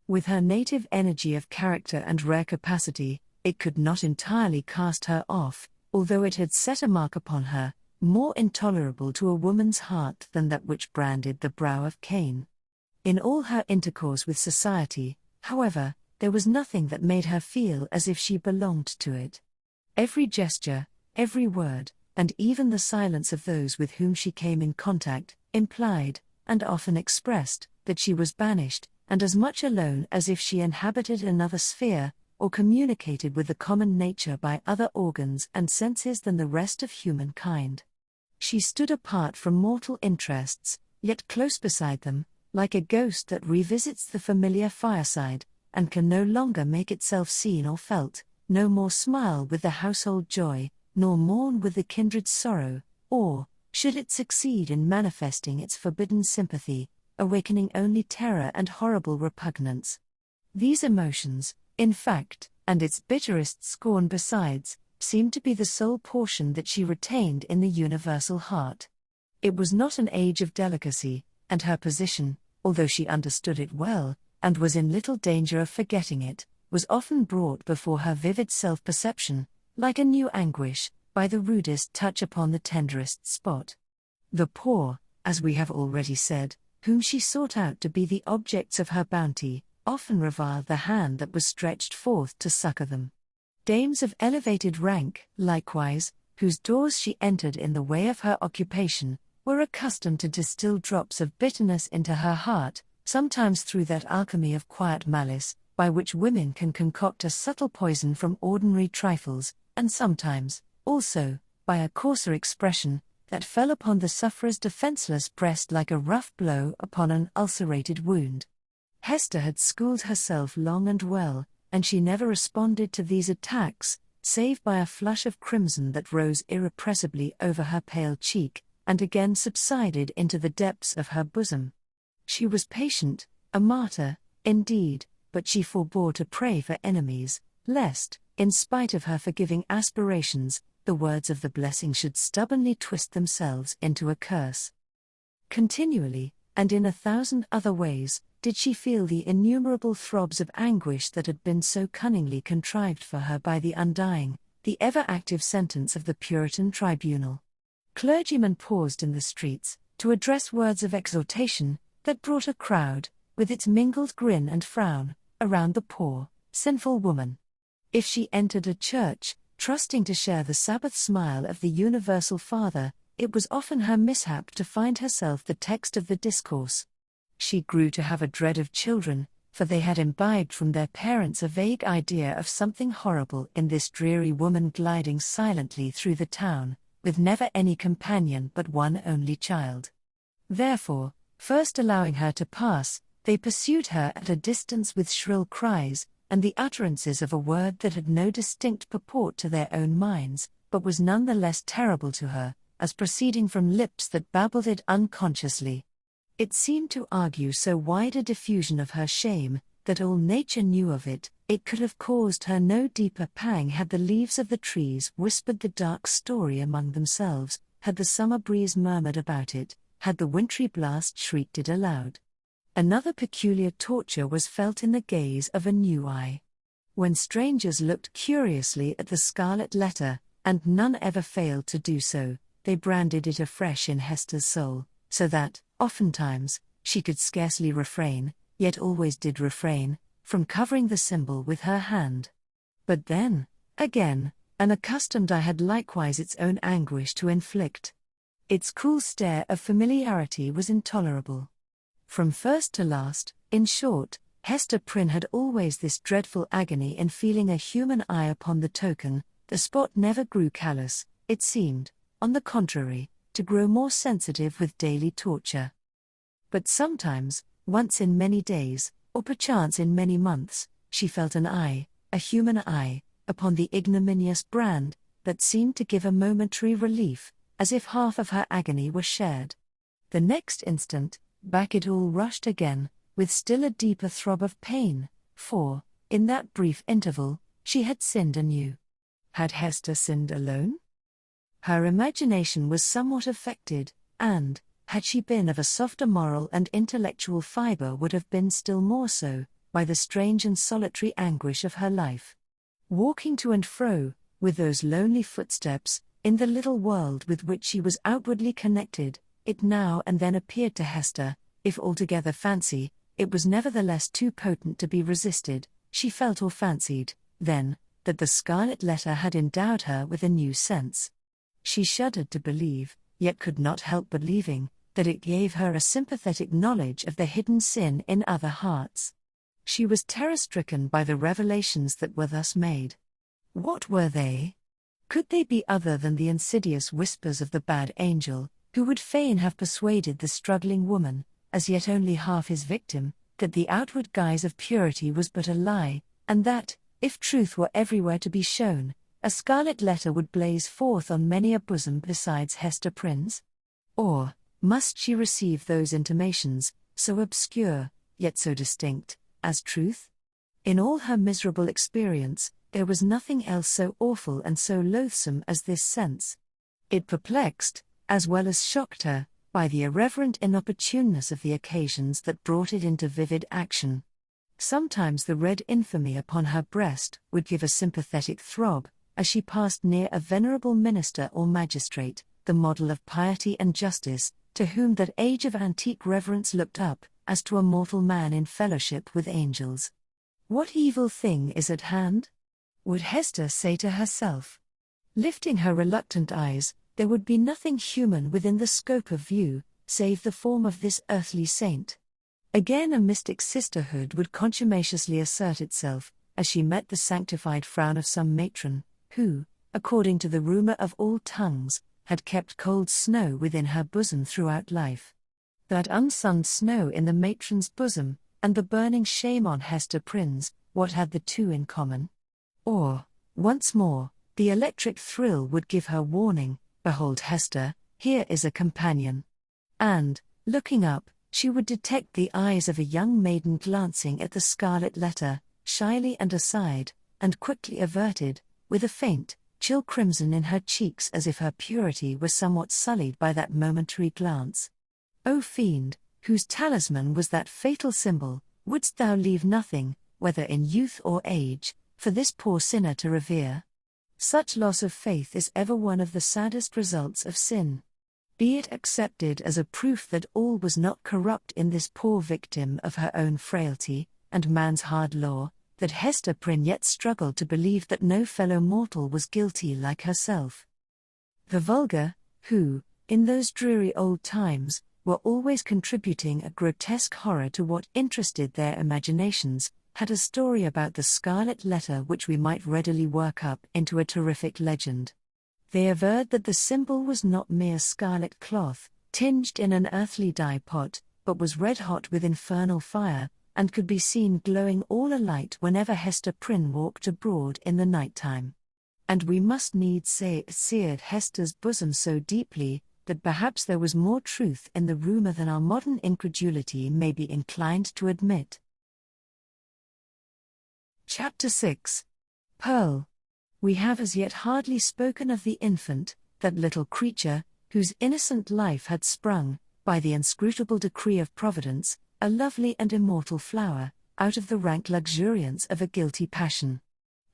With her native energy of character and rare capacity, it could not entirely cast her off, although it had set a mark upon her, more intolerable to a woman's heart than that which branded the brow of Cain. In all her intercourse with society, however, there was nothing that made her feel as if she belonged to it. Every gesture, every word, and even the silence of those with whom she came in contact, implied, and often expressed, that she was banished, and as much alone as if she inhabited another sphere, or communicated with the common nature by other organs and senses than the rest of humankind. She stood apart from mortal interests, yet close beside them, like a ghost that revisits the familiar fireside, and can no longer make itself seen or felt, no more smile with the household joy, nor mourn with the kindred sorrow, or, should it succeed in manifesting its forbidden sympathy, awakening only terror and horrible repugnance. These emotions, in fact, and its bitterest scorn besides, seemed to be the sole portion that she retained in the universal heart. It was not an age of delicacy, and her position, although she understood it well, and was in little danger of forgetting it, was often brought before her vivid self-perception, like a new anguish, by the rudest touch upon the tenderest spot. The poor, as we have already said, whom she sought out to be the objects of her bounty, often reviled the hand that was stretched forth to succor them. Dames of elevated rank, likewise, whose doors she entered in the way of her occupation, were accustomed to distill drops of bitterness into her heart, sometimes through that alchemy of quiet malice, by which women can concoct a subtle poison from ordinary trifles, and sometimes, also, by a coarser expression, that fell upon the sufferer's defenseless breast like a rough blow upon an ulcerated wound. Hester had schooled herself long and well, and she never responded to these attacks, save by a flush of crimson that rose irrepressibly over her pale cheek, and again subsided into the depths of her bosom. She was patient, a martyr, indeed, but she forbore to pray for enemies, lest, in spite of her forgiving aspirations, the words of the blessing should stubbornly twist themselves into a curse. Continually, and in 1,000 other ways, did she feel the innumerable throbs of anguish that had been so cunningly contrived for her by the undying, the ever-active sentence of the Puritan tribunal. Clergymen paused in the streets, to address words of exhortation, that brought a crowd, with its mingled grin and frown, around the poor, sinful woman. If she entered a church, trusting to share the Sabbath smile of the universal Father, it was often her mishap to find herself the text of the discourse. She grew to have a dread of children, for they had imbibed from their parents a vague idea of something horrible in this dreary woman gliding silently through the town, with never any companion but one only child. Therefore, first allowing her to pass, they pursued her at a distance with shrill cries, and the utterances of a word that had no distinct purport to their own minds, but was none the less terrible to her, as proceeding from lips that babbled it unconsciously. It seemed to argue so wide a diffusion of her shame, that all nature knew of it. It could have caused her no deeper pang had the leaves of the trees whispered the dark story among themselves, had the summer breeze murmured about it, had the wintry blast shrieked it aloud. Another peculiar torture was felt in the gaze of a new eye. When strangers looked curiously at the Scarlet Letter, and none ever failed to do so, they branded it afresh in Hester's soul, so that, oftentimes, she could scarcely refrain, yet always did refrain, from covering the symbol with her hand. But then, again, an accustomed eye had likewise its own anguish to inflict. Its cool stare of familiarity was intolerable. From first to last, in short, Hester Prynne had always this dreadful agony in feeling a human eye upon the token. The spot never grew callous, it seemed, on the contrary, to grow more sensitive with daily torture. But sometimes, once in many days, or perchance in many months, she felt an eye, a human eye, upon the ignominious brand, that seemed to give a momentary relief, as if half of her agony were shared. The next instant, back it all rushed again, with still a deeper throb of pain, for, in that brief interval, she had sinned anew. Had Hester sinned alone? Her imagination was somewhat affected, and, had she been of a softer moral and intellectual fibre, would have been still more so, by the strange and solitary anguish of her life. Walking to and fro, with those lonely footsteps, in the little world with which she was outwardly connected, it now and then appeared to Hester, if altogether fancy, it was nevertheless too potent to be resisted. She felt or fancied, then, that the Scarlet Letter had endowed her with a new sense. She shuddered to believe, yet could not help believing, that it gave her a sympathetic knowledge of the hidden sin in other hearts. She was terror-stricken by the revelations that were thus made. What were they? Could they be other than the insidious whispers of the bad angel, who would fain have persuaded the struggling woman, as yet only half his victim, that the outward guise of purity was but a lie, and that, if truth were everywhere to be shown, a Scarlet Letter would blaze forth on many a bosom besides Hester Prynne's? Or must she receive those intimations, so obscure, yet so distinct, as truth? In all her miserable experience, there was nothing else so awful and so loathsome as this sense. It perplexed, as well as shocked her, by the irreverent inopportuneness of the occasions that brought it into vivid action. Sometimes the red infamy upon her breast would give a sympathetic throb, as she passed near a venerable minister or magistrate, the model of piety and justice, to whom that age of antique reverence looked up, as to a mortal man in fellowship with angels. What evil thing is at hand? Would Hester say to herself. Lifting her reluctant eyes, there would be nothing human within the scope of view, save the form of this earthly saint. Again a mystic sisterhood would contumaciously assert itself, as she met the sanctified frown of some matron, who, according to the rumor of all tongues, had kept cold snow within her bosom throughout life. That unsunned snow in the matron's bosom, and the burning shame on Hester Prynne's, what had the two in common? Or, once more, the electric thrill would give her warning, behold Hester, here is a companion. And, looking up, she would detect the eyes of a young maiden glancing at the Scarlet Letter, shyly and aside, and quickly averted, with a faint, chill crimson in her cheeks as if her purity were somewhat sullied by that momentary glance. O fiend, whose talisman was that fatal symbol, wouldst thou leave nothing, whether in youth or age, for this poor sinner to revere? Such loss of faith is ever one of the saddest results of sin. Be it accepted as a proof that all was not corrupt in this poor victim of her own frailty, and man's hard law, that Hester Prynne yet struggled to believe that no fellow mortal was guilty like herself. The vulgar, who, in those dreary old times, were always contributing a grotesque horror to what interested their imaginations, had a story about the Scarlet Letter which we might readily work up into a terrific legend. They averred that the symbol was not mere scarlet cloth, tinged in an earthly dye pot, but was red-hot with infernal fire, and could be seen glowing all alight whenever Hester Prynne walked abroad in the night-time. And we must needs say it seared Hester's bosom so deeply, that perhaps there was more truth in the rumor than our modern incredulity may be inclined to admit. Chapter 6. Pearl. We have as yet hardly spoken of the infant, that little creature, whose innocent life had sprung, by the inscrutable decree of Providence, a lovely and immortal flower, out of the rank luxuriance of a guilty passion.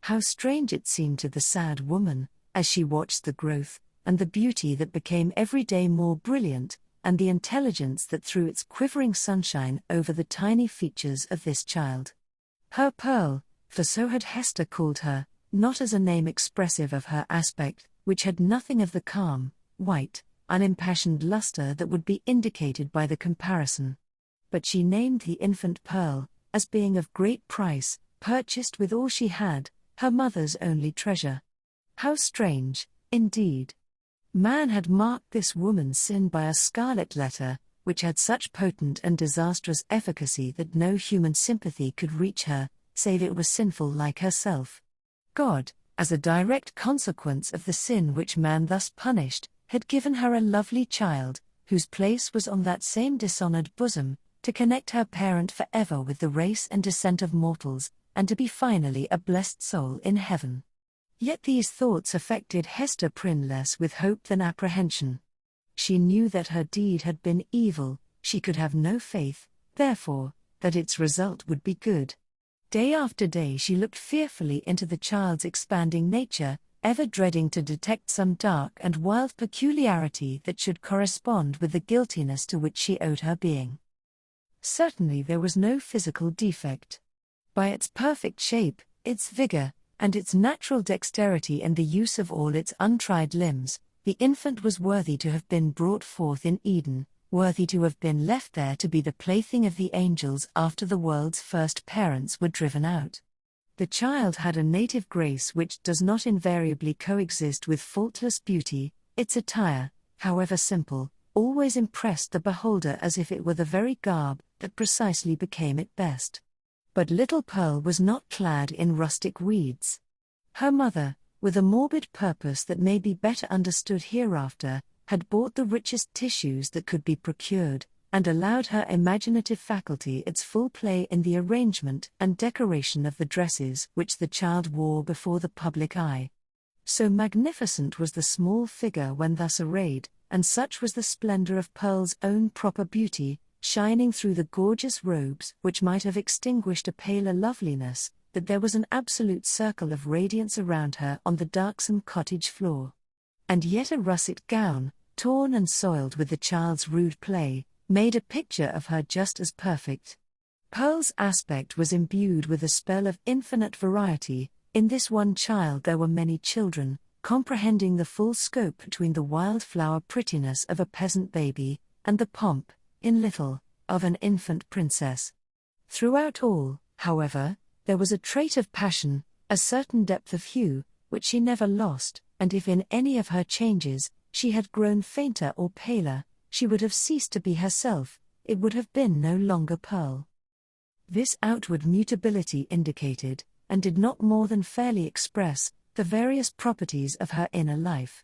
How strange it seemed to the sad woman, as she watched the growth, and the beauty that became every day more brilliant, and the intelligence that threw its quivering sunshine over the tiny features of this child. Her Pearl, for so had Hester called her, not as a name expressive of her aspect, which had nothing of the calm, white, unimpassioned luster that would be indicated by the comparison. But she named the infant Pearl, as being of great price, purchased with all she had, her mother's only treasure. How strange, indeed! Man had marked this woman's sin by a Scarlet Letter, which had such potent and disastrous efficacy that no human sympathy could reach her, save it was sinful like herself. God, as a direct consequence of the sin which man thus punished, had given her a lovely child, whose place was on that same dishonored bosom, to connect her parent forever with the race and descent of mortals, and to be finally a blessed soul in heaven. Yet these thoughts affected Hester Prynne less with hope than apprehension. She knew that her deed had been evil, she could have no faith, therefore, that its result would be good. Day after day she looked fearfully into the child's expanding nature, ever dreading to detect some dark and wild peculiarity that should correspond with the guiltiness to which she owed her being. Certainly there was no physical defect. By its perfect shape, its vigor, and its natural dexterity and the use of all its untried limbs, the infant was worthy to have been brought forth in Eden, worthy to have been left there to be the plaything of the angels after the world's first parents were driven out. The child had a native grace which does not invariably coexist with faultless beauty. Its attire, however simple, always impressed the beholder as if it were the very garb that precisely became it best. But little Pearl was not clad in rustic weeds. Her mother, with a morbid purpose that may be better understood hereafter, had bought the richest tissues that could be procured, and allowed her imaginative faculty its full play in the arrangement and decoration of the dresses which the child wore before the public eye. So magnificent was the small figure when thus arrayed, and such was the splendor of Pearl's own proper beauty, shining through the gorgeous robes which might have extinguished a paler loveliness, that there was an absolute circle of radiance around her on the darksome cottage floor. And yet a russet gown, torn and soiled with the child's rude play, made a picture of her just as perfect. Pearl's aspect was imbued with a spell of infinite variety. In this one child there were many children, comprehending the full scope between the wildflower prettiness of a peasant baby, and the pomp, in little, of an infant princess. Throughout all, however, there was a trait of passion, a certain depth of hue, which she never lost, and if in any of her changes she had grown fainter or paler, she would have ceased to be herself, it would have been no longer Pearl. This outward mutability indicated, and did not more than fairly express, the various properties of her inner life.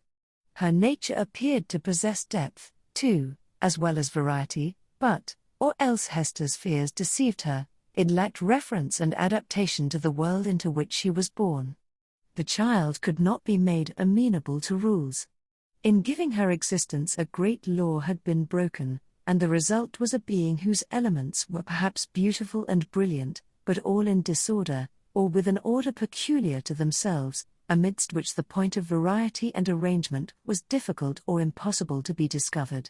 Her nature appeared to possess depth, too, as well as variety, but, or else Hester's fears deceived her, it lacked reference and adaptation to the world into which she was born. The child could not be made amenable to rules. In giving her existence a great law had been broken, and the result was a being whose elements were perhaps beautiful and brilliant, but all in disorder, or with an order peculiar to themselves, amidst which the point of variety and arrangement was difficult or impossible to be discovered.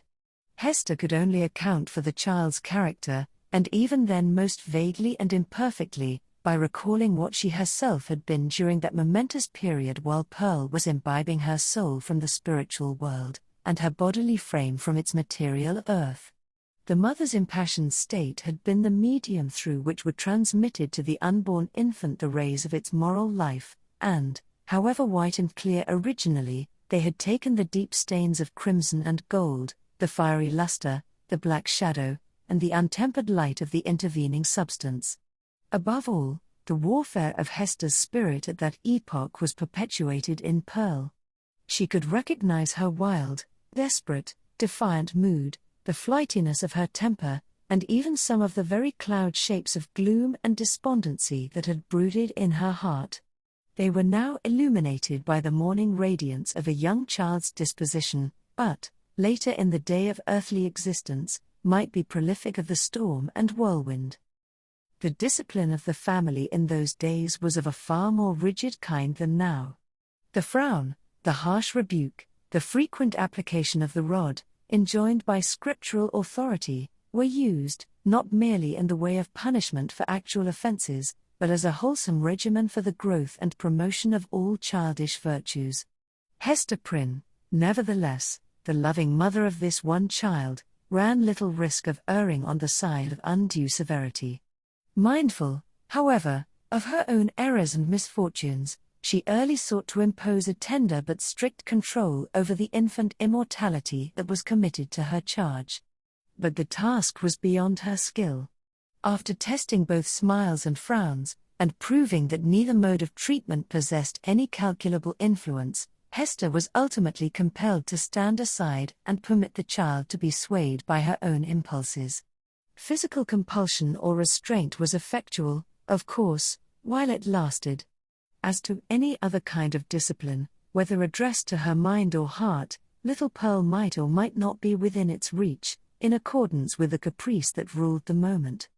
Hester could only account for the child's character, and even then most vaguely and imperfectly, by recalling what she herself had been during that momentous period while Pearl was imbibing her soul from the spiritual world, and her bodily frame from its material earth. The mother's impassioned state had been the medium through which were transmitted to the unborn infant the rays of its moral life, and, however white and clear originally, they had taken the deep stains of crimson and gold, the fiery luster, the black shadow, and the untempered light of the intervening substance. Above all, the warfare of Hester's spirit at that epoch was perpetuated in Pearl. She could recognize her wild, desperate, defiant mood, the flightiness of her temper, and even some of the very cloud shapes of gloom and despondency that had brooded in her heart. They were now illuminated by the morning radiance of a young child's disposition, but, later in the day of earthly existence, might be prolific of the storm and whirlwind. The discipline of the family in those days was of a far more rigid kind than now. The frown, the harsh rebuke, the frequent application of the rod, enjoined by scriptural authority, were used, not merely in the way of punishment for actual offences, but as a wholesome regimen for the growth and promotion of all childish virtues. Hester Prynne, nevertheless, the loving mother of this one child, ran little risk of erring on the side of undue severity. Mindful, however, of her own errors and misfortunes, she early sought to impose a tender but strict control over the infant immortality that was committed to her charge. But the task was beyond her skill. After testing both smiles and frowns, and proving that neither mode of treatment possessed any calculable influence, Hester was ultimately compelled to stand aside and permit the child to be swayed by her own impulses. Physical compulsion or restraint was effectual, of course, while it lasted. As to any other kind of discipline, whether addressed to her mind or heart, little Pearl might or might not be within its reach, in accordance with the caprice that ruled the moment.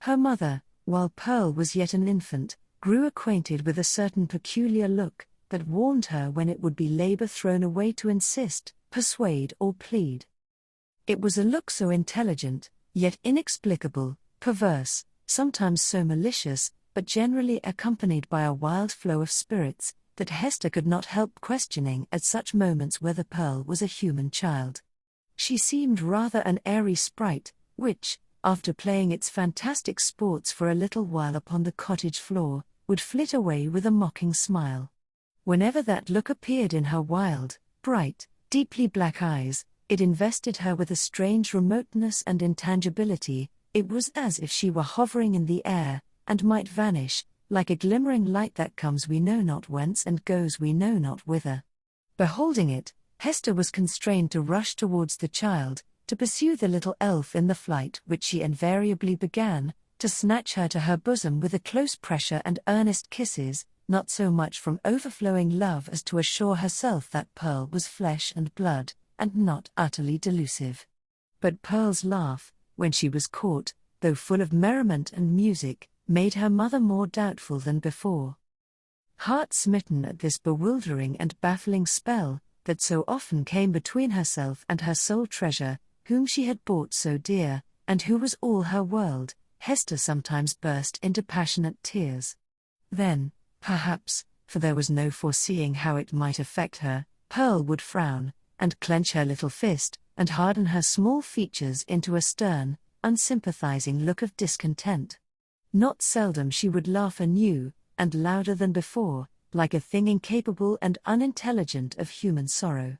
Her mother, while Pearl was yet an infant, grew acquainted with a certain peculiar look, that warned her when it would be labor thrown away to insist, persuade or plead. It was a look so intelligent, yet inexplicable, perverse, sometimes so malicious, but generally accompanied by a wild flow of spirits, that Hester could not help questioning at such moments whether Pearl was a human child. She seemed rather an airy sprite, which, after playing its fantastic sports for a little while upon the cottage floor, would flit away with a mocking smile. Whenever that look appeared in her wild, bright, deeply black eyes, it invested her with a strange remoteness and intangibility. It was as if she were hovering in the air, and might vanish, like a glimmering light that comes we know not whence and goes we know not whither. Beholding it, Hester was constrained to rush towards the child, to pursue the little elf in the flight which she invariably began, to snatch her to her bosom with a close pressure and earnest kisses, not so much from overflowing love as to assure herself that Pearl was flesh and blood, and not utterly delusive. But Pearl's laugh, when she was caught, though full of merriment and music, made her mother more doubtful than before. Heart-smitten at this bewildering and baffling spell, that so often came between herself and her sole treasure, whom she had bought so dear, and who was all her world, Hester sometimes burst into passionate tears. Then, perhaps, for there was no foreseeing how it might affect her, Pearl would frown, and clench her little fist, and harden her small features into a stern, unsympathizing look of discontent. Not seldom she would laugh anew, and louder than before, like a thing incapable and unintelligent of human sorrow.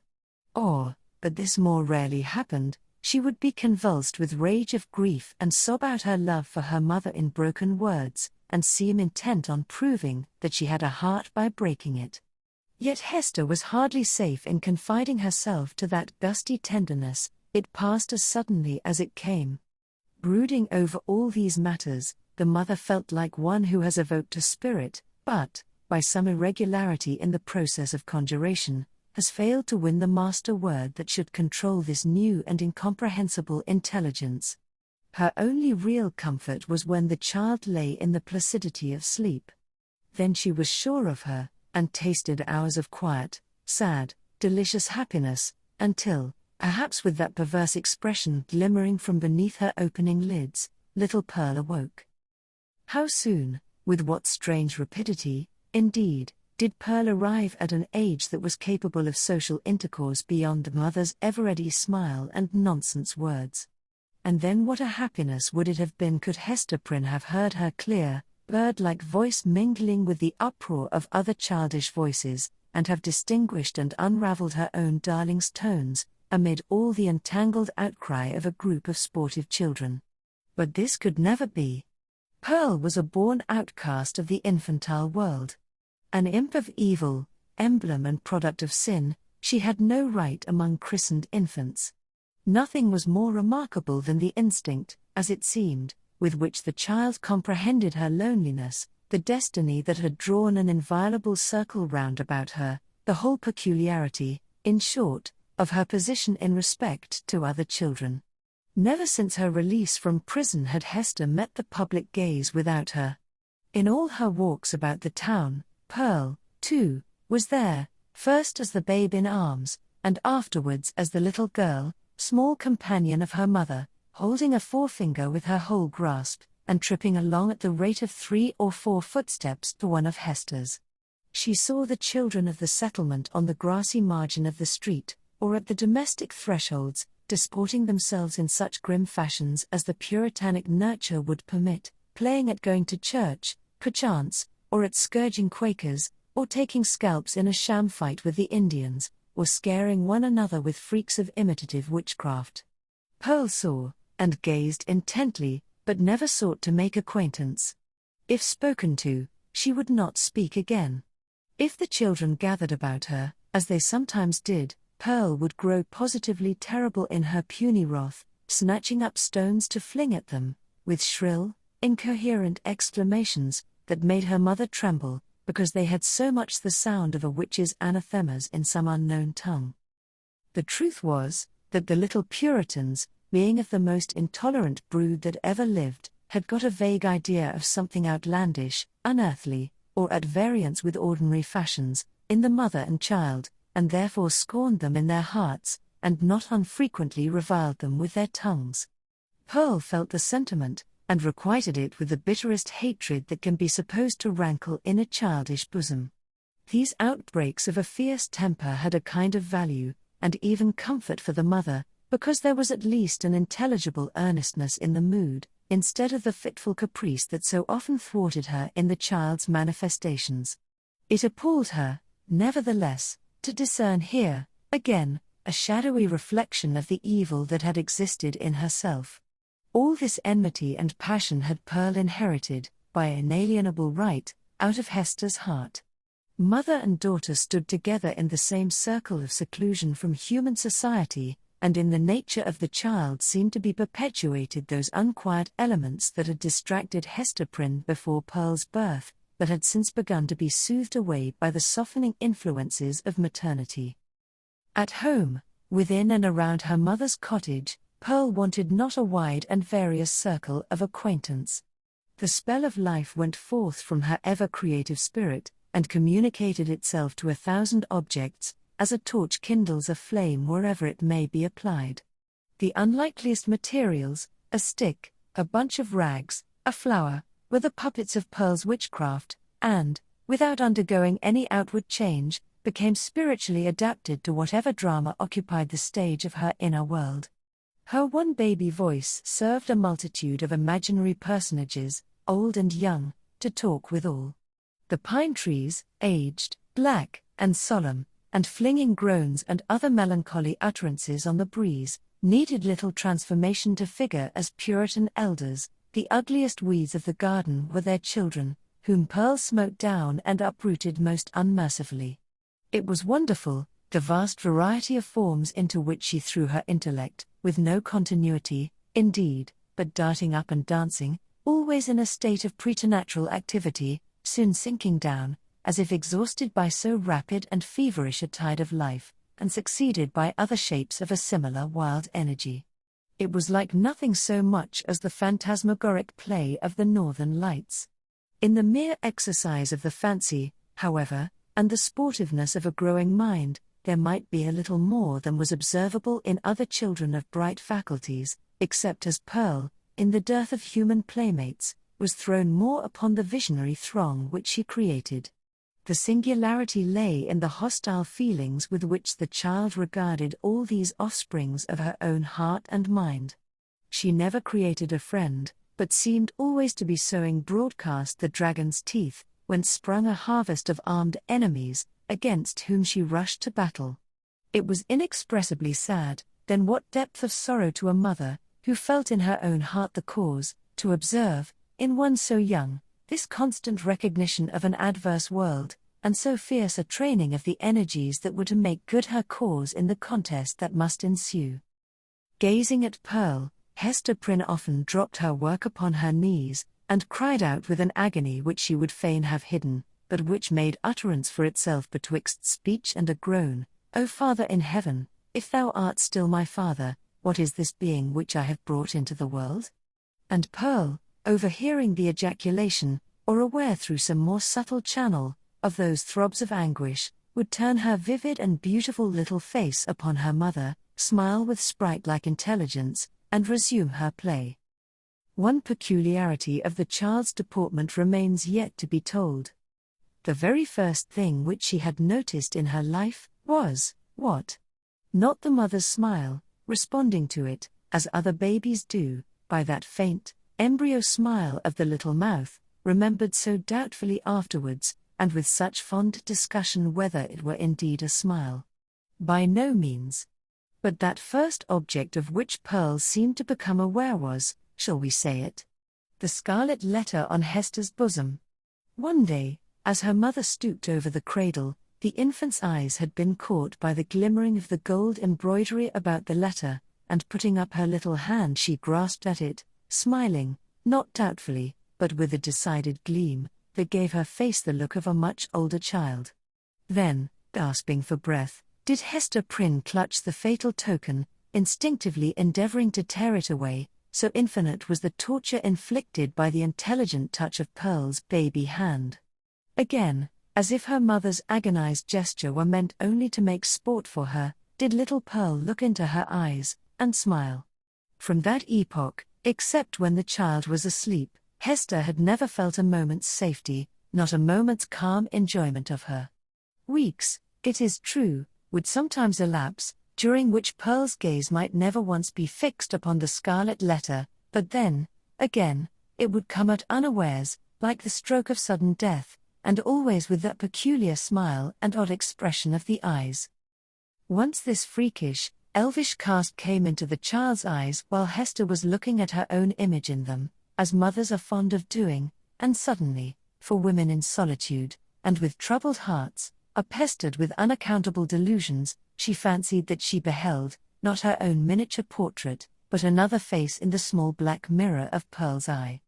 Or, but this more rarely happened, she would be convulsed with rage of grief and sob out her love for her mother in broken words, and seem intent on proving that she had a heart by breaking it. Yet Hester was hardly safe in confiding herself to that gusty tenderness. It passed as suddenly as it came. Brooding over all these matters, the mother felt like one who has evoked a spirit, but, by some irregularity in the process of conjuration, has failed to win the master word that should control this new and incomprehensible intelligence. Her only real comfort was when the child lay in the placidity of sleep. Then she was sure of her, and tasted hours of quiet, sad, delicious happiness, until, perhaps with that perverse expression glimmering from beneath her opening lids, little Pearl awoke. How soon, with what strange rapidity, indeed, did Pearl arrive at an age that was capable of social intercourse beyond the mother's ever-ready smile and nonsense words? And then what a happiness would it have been could Hester Prynne have heard her clear, bird-like voice mingling with the uproar of other childish voices, and have distinguished and unravelled her own darling's tones, amid all the entangled outcry of a group of sportive children. But this could never be. Pearl was a born outcast of the infantile world. An imp of evil, emblem and product of sin, she had no right among christened infants. Nothing was more remarkable than the instinct, as it seemed, with which the child comprehended her loneliness, the destiny that had drawn an inviolable circle round about her, the whole peculiarity, in short, of her position in respect to other children. Never since her release from prison had Hester met the public gaze without her. In all her walks about the town, Pearl, too, was there, first as the babe in arms, and afterwards as the little girl, small companion of her mother, holding a forefinger with her whole grasp, and tripping along at the rate of 3 or 4 footsteps to one of Hester's. She saw the children of the settlement on the grassy margin of the street, or at the domestic thresholds, disporting themselves in such grim fashions as the puritanic nurture would permit, playing at going to church, perchance, or at scourging Quakers, or taking scalps in a sham fight with the Indians, or scaring one another with freaks of imitative witchcraft. Pearl saw, and gazed intently, but never sought to make acquaintance. If spoken to, she would not speak again. If the children gathered about her, as they sometimes did, Pearl would grow positively terrible in her puny wrath, snatching up stones to fling at them, with shrill, incoherent exclamations that made her mother tremble, because they had so much the sound of a witch's anathemas in some unknown tongue. The truth was, that the little Puritans, being of the most intolerant brood that ever lived, had got a vague idea of something outlandish, unearthly, or at variance with ordinary fashions, in the mother and child, and therefore scorned them in their hearts, and not unfrequently reviled them with their tongues. Pearl felt the sentiment, and requited it with the bitterest hatred that can be supposed to rankle in a childish bosom. These outbreaks of a fierce temper had a kind of value, and even comfort for the mother, because there was at least an intelligible earnestness in the mood, instead of the fitful caprice that so often thwarted her in the child's manifestations. It appalled her, nevertheless, to discern here, again, a shadowy reflection of the evil that had existed in herself. All this enmity and passion had Pearl inherited, by inalienable right, out of Hester's heart. Mother and daughter stood together in the same circle of seclusion from human society, and in the nature of the child seemed to be perpetuated those unquiet elements that had distracted Hester Prynne before Pearl's birth, but had since begun to be soothed away by the softening influences of maternity. At home, within and around her mother's cottage, Pearl wanted not a wide and various circle of acquaintance. The spell of life went forth from her ever-creative spirit, and communicated itself to 1,000 objects, as a torch kindles a flame wherever it may be applied. The unlikeliest materials, a stick, a bunch of rags, a flower, were the puppets of Pearl's witchcraft, and, without undergoing any outward change, became spiritually adapted to whatever drama occupied the stage of her inner world. Her one baby voice served a multitude of imaginary personages, old and young, to talk withal. The pine trees, aged, black, and solemn, and flinging groans and other melancholy utterances on the breeze, needed little transformation to figure as Puritan elders. The ugliest weeds of the garden were their children, whom Pearl smote down and uprooted most unmercifully. It was wonderful, the vast variety of forms into which she threw her intellect, with no continuity, indeed, but darting up and dancing, always in a state of preternatural activity, soon sinking down, as if exhausted by so rapid and feverish a tide of life, and succeeded by other shapes of a similar wild energy. It was like nothing so much as the phantasmagoric play of the northern lights. In the mere exercise of the fancy, however, and the sportiveness of a growing mind, there might be a little more than was observable in other children of bright faculties, except as Pearl, in the dearth of human playmates, was thrown more upon the visionary throng which she created. The singularity lay in the hostile feelings with which the child regarded all these offsprings of her own heart and mind. She never created a friend, but seemed always to be sowing broadcast the dragon's teeth, whence sprung a harvest of armed enemies, against whom she rushed to battle. It was inexpressibly sad, then what depth of sorrow to a mother, who felt in her own heart the cause, to observe, in one so young, this constant recognition of an adverse world, and so fierce a training of the energies that were to make good her cause in the contest that must ensue. Gazing at Pearl, Hester Prynne often dropped her work upon her knees, and cried out with an agony which she would fain have hidden, but which made utterance for itself betwixt speech and a groan, O Father in heaven, if thou art still my Father, what is this being which I have brought into the world? And Pearl, overhearing the ejaculation, or aware through some more subtle channel, of those throbs of anguish, would turn her vivid and beautiful little face upon her mother, smile with sprite-like intelligence, and resume her play. One peculiarity of the child's deportment remains yet to be told. The very first thing which she had noticed in her life was, what? Not the mother's smile, responding to it, as other babies do, by that faint, embryo smile of the little mouth, remembered so doubtfully afterwards, and with such fond discussion whether it were indeed a smile. By no means. But that first object of which Pearl seemed to become aware was, shall we say it? The scarlet letter on Hester's bosom. One day, as her mother stooped over the cradle, the infant's eyes had been caught by the glimmering of the gold embroidery about the letter, and putting up her little hand she grasped at it, smiling, not doubtfully, but with a decided gleam, that gave her face the look of a much older child. Then, gasping for breath, did Hester Prynne clutch the fatal token, instinctively endeavoring to tear it away, so infinite was the torture inflicted by the intelligent touch of Pearl's baby hand. Again, as if her mother's agonized gesture were meant only to make sport for her, did little Pearl look into her eyes, and smile. From that epoch, Except when the child was asleep, Hester had never felt a moment's safety, not a moment's calm enjoyment of her. Weeks, it is true, would sometimes elapse, during which Pearl's gaze might never once be fixed upon the Scarlet Letter, but then, again, it would come at unawares, like the stroke of sudden death, and always with that peculiar smile and odd expression of the eyes. Once this freakish, elvish cast came into the child's eyes while Hester was looking at her own image in them, as mothers are fond of doing, and suddenly, for women in solitude, and with troubled hearts, are pestered with unaccountable delusions, she fancied that she beheld, not her own miniature portrait, but another face in the small black mirror of Pearl's eye.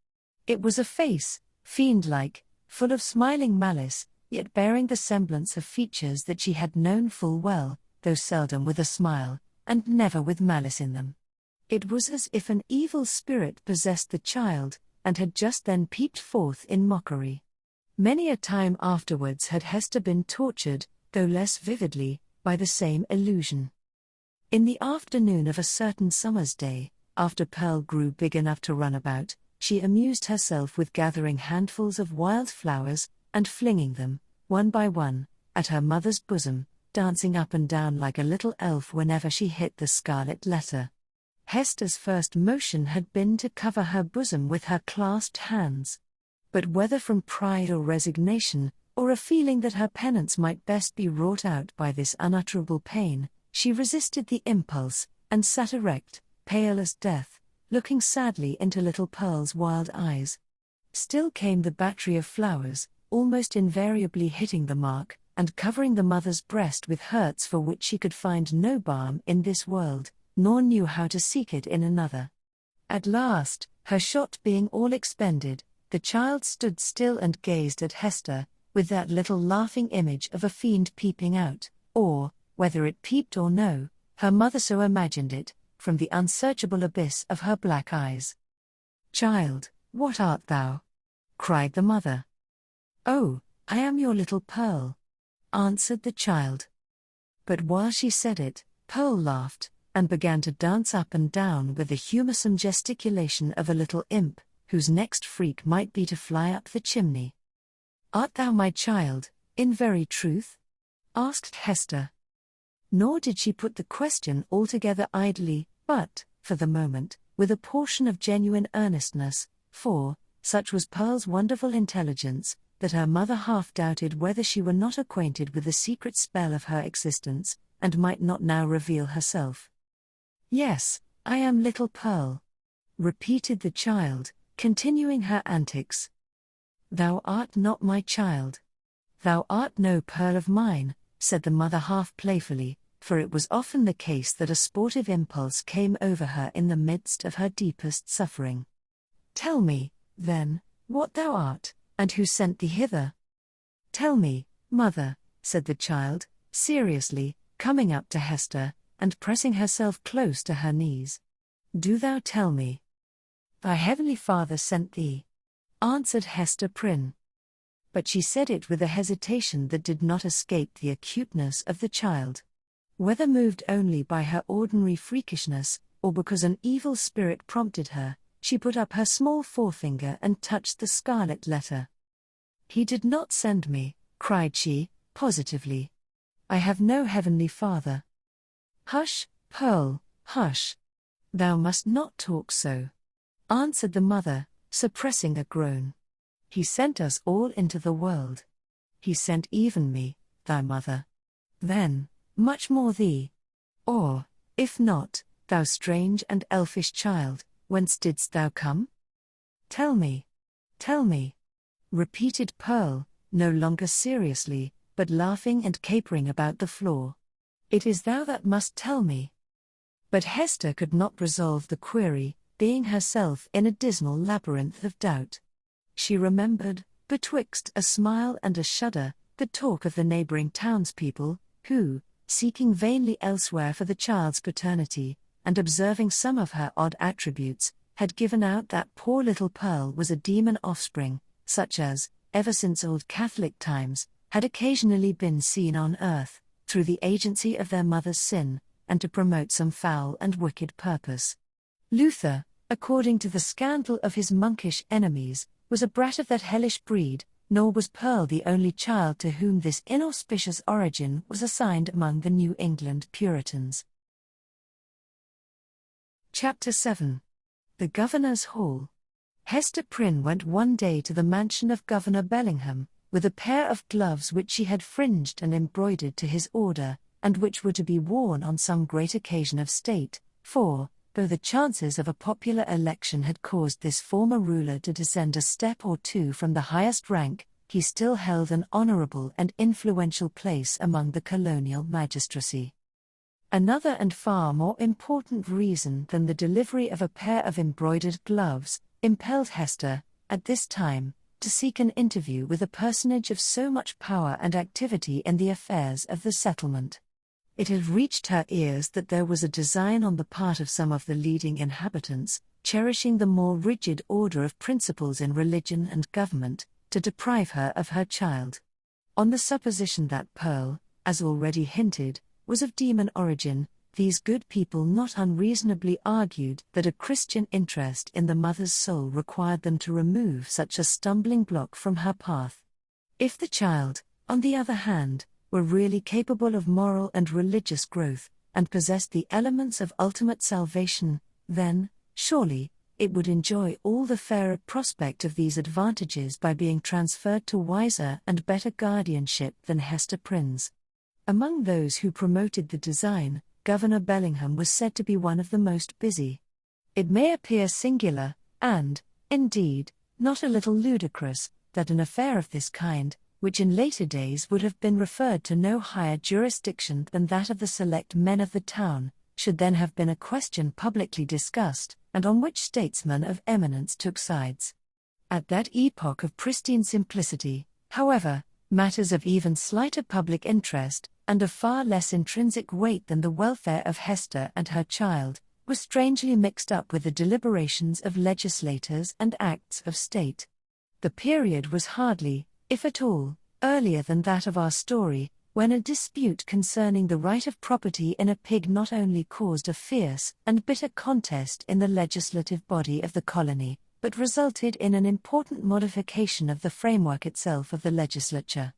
It was a face, fiend-like, full of smiling malice, yet bearing the semblance of features that she had known full well, though seldom with a smile, and never with malice in them. It was as if an evil spirit possessed the child, and had just then peeped forth in mockery. Many a time afterwards had Hester been tortured, though less vividly, by the same illusion. In the afternoon of a certain summer's day, after Pearl grew big enough to run about, she amused herself with gathering handfuls of wild flowers, and flinging them, one by one, at her mother's bosom, dancing up and down like a little elf whenever she hit the Scarlet Letter. Hester's first motion had been to cover her bosom with her clasped hands. But whether from pride or resignation, or a feeling that her penance might best be wrought out by this unutterable pain, she resisted the impulse, and sat erect, pale as death, looking sadly into little Pearl's wild eyes. Still came the battery of flowers, almost invariably hitting the mark, and covering the mother's breast with hurts for which she could find no balm in this world, nor knew how to seek it in another. At last, her shot being all expended, the child stood still and gazed at Hester, with that little laughing image of a fiend peeping out, or, whether it peeped or no, her mother so imagined it, from the unsearchable abyss of her black eyes. "Child, what art thou?" cried the mother. "Oh, I am your little Pearl," answered the child. But while she said it, Pearl laughed, and began to dance up and down with the humorsome gesticulation of a little imp, whose next freak might be to fly up the chimney. "Art thou my child, in very truth?" asked Hester. Nor did she put the question altogether idly, but, for the moment, with a portion of genuine earnestness, for, such was Pearl's wonderful intelligence, that her mother half doubted whether she were not acquainted with the secret spell of her existence, and might not now reveal herself. "Yes, I am little Pearl," repeated the child, continuing her antics. "Thou art not my child. Thou art no Pearl of mine," said the mother half playfully, for it was often the case that a sportive impulse came over her in the midst of her deepest suffering. "Tell me, then, what thou art, and who sent thee hither." "Tell me, mother," said the child, seriously, coming up to Hester, and pressing herself close to her knees. "Do thou tell me." "Thy heavenly Father sent thee," answered Hester Prynne. But she said it with a hesitation that did not escape the acuteness of the child. Whether moved only by her ordinary freakishness, or because an evil spirit prompted her, she put up her small forefinger and touched the Scarlet Letter. "He did not send me," cried she, positively. "I have no heavenly Father." "Hush, Pearl, hush. Thou must not talk so," answered the mother, suppressing a groan. "He sent us all into the world. He sent even me, thy mother. Then, much more thee. Or, if not, thou strange and elfish child, whence didst thou come? Tell me, repeated Pearl, no longer seriously, but laughing and capering about the floor. "It is thou that must tell me." But Hester could not resolve the query, being herself in a dismal labyrinth of doubt. She remembered, betwixt a smile and a shudder, the talk of the neighboring townspeople, who, seeking vainly elsewhere for the child's paternity, and observing some of her odd attributes, had given out that poor little Pearl was a demon offspring, such as, ever since old Catholic times, had occasionally been seen on earth, through the agency of their mother's sin, and to promote some foul and wicked purpose. Luther, according to the scandal of his monkish enemies, was a brat of that hellish breed, nor was Pearl the only child to whom this inauspicious origin was assigned among the New England Puritans. Chapter 7. The Governor's Hall. Hester Prynne went one day to the mansion of Governor Bellingham, with a pair of gloves which she had fringed and embroidered to his order, and which were to be worn on some great occasion of state, for, though the chances of a popular election had caused this former ruler to descend a step or two from the highest rank, he still held an honorable and influential place among the colonial magistracy. Another and far more important reason than the delivery of a pair of embroidered gloves impelled Hester, at this time, to seek an interview with a personage of so much power and activity in the affairs of the settlement. It had reached her ears that there was a design on the part of some of the leading inhabitants, cherishing the more rigid order of principles in religion and government, to deprive her of her child. On the supposition that Pearl, as already hinted, was of demon origin, these good people not unreasonably argued that a Christian interest in the mother's soul required them to remove such a stumbling block from her path. If the child, on the other hand, were really capable of moral and religious growth, and possessed the elements of ultimate salvation, then, surely, it would enjoy all the fairer prospect of these advantages by being transferred to wiser and better guardianship than Hester Prynne's. Among those who promoted the design, Governor Bellingham was said to be one of the most busy. It may appear singular, and, indeed, not a little ludicrous, that an affair of this kind, which in later days would have been referred to no higher jurisdiction than that of the select men of the town, should then have been a question publicly discussed, and on which statesmen of eminence took sides. At that epoch of pristine simplicity, however, matters of even slighter public interest, and of far less intrinsic weight than the welfare of Hester and her child, were strangely mixed up with the deliberations of legislators and acts of state. The period was hardly, if at all, earlier than that of our story, when a dispute concerning the right of property in a pig not only caused a fierce and bitter contest in the legislative body of the colony, but resulted in an important modification of the framework itself of the legislature.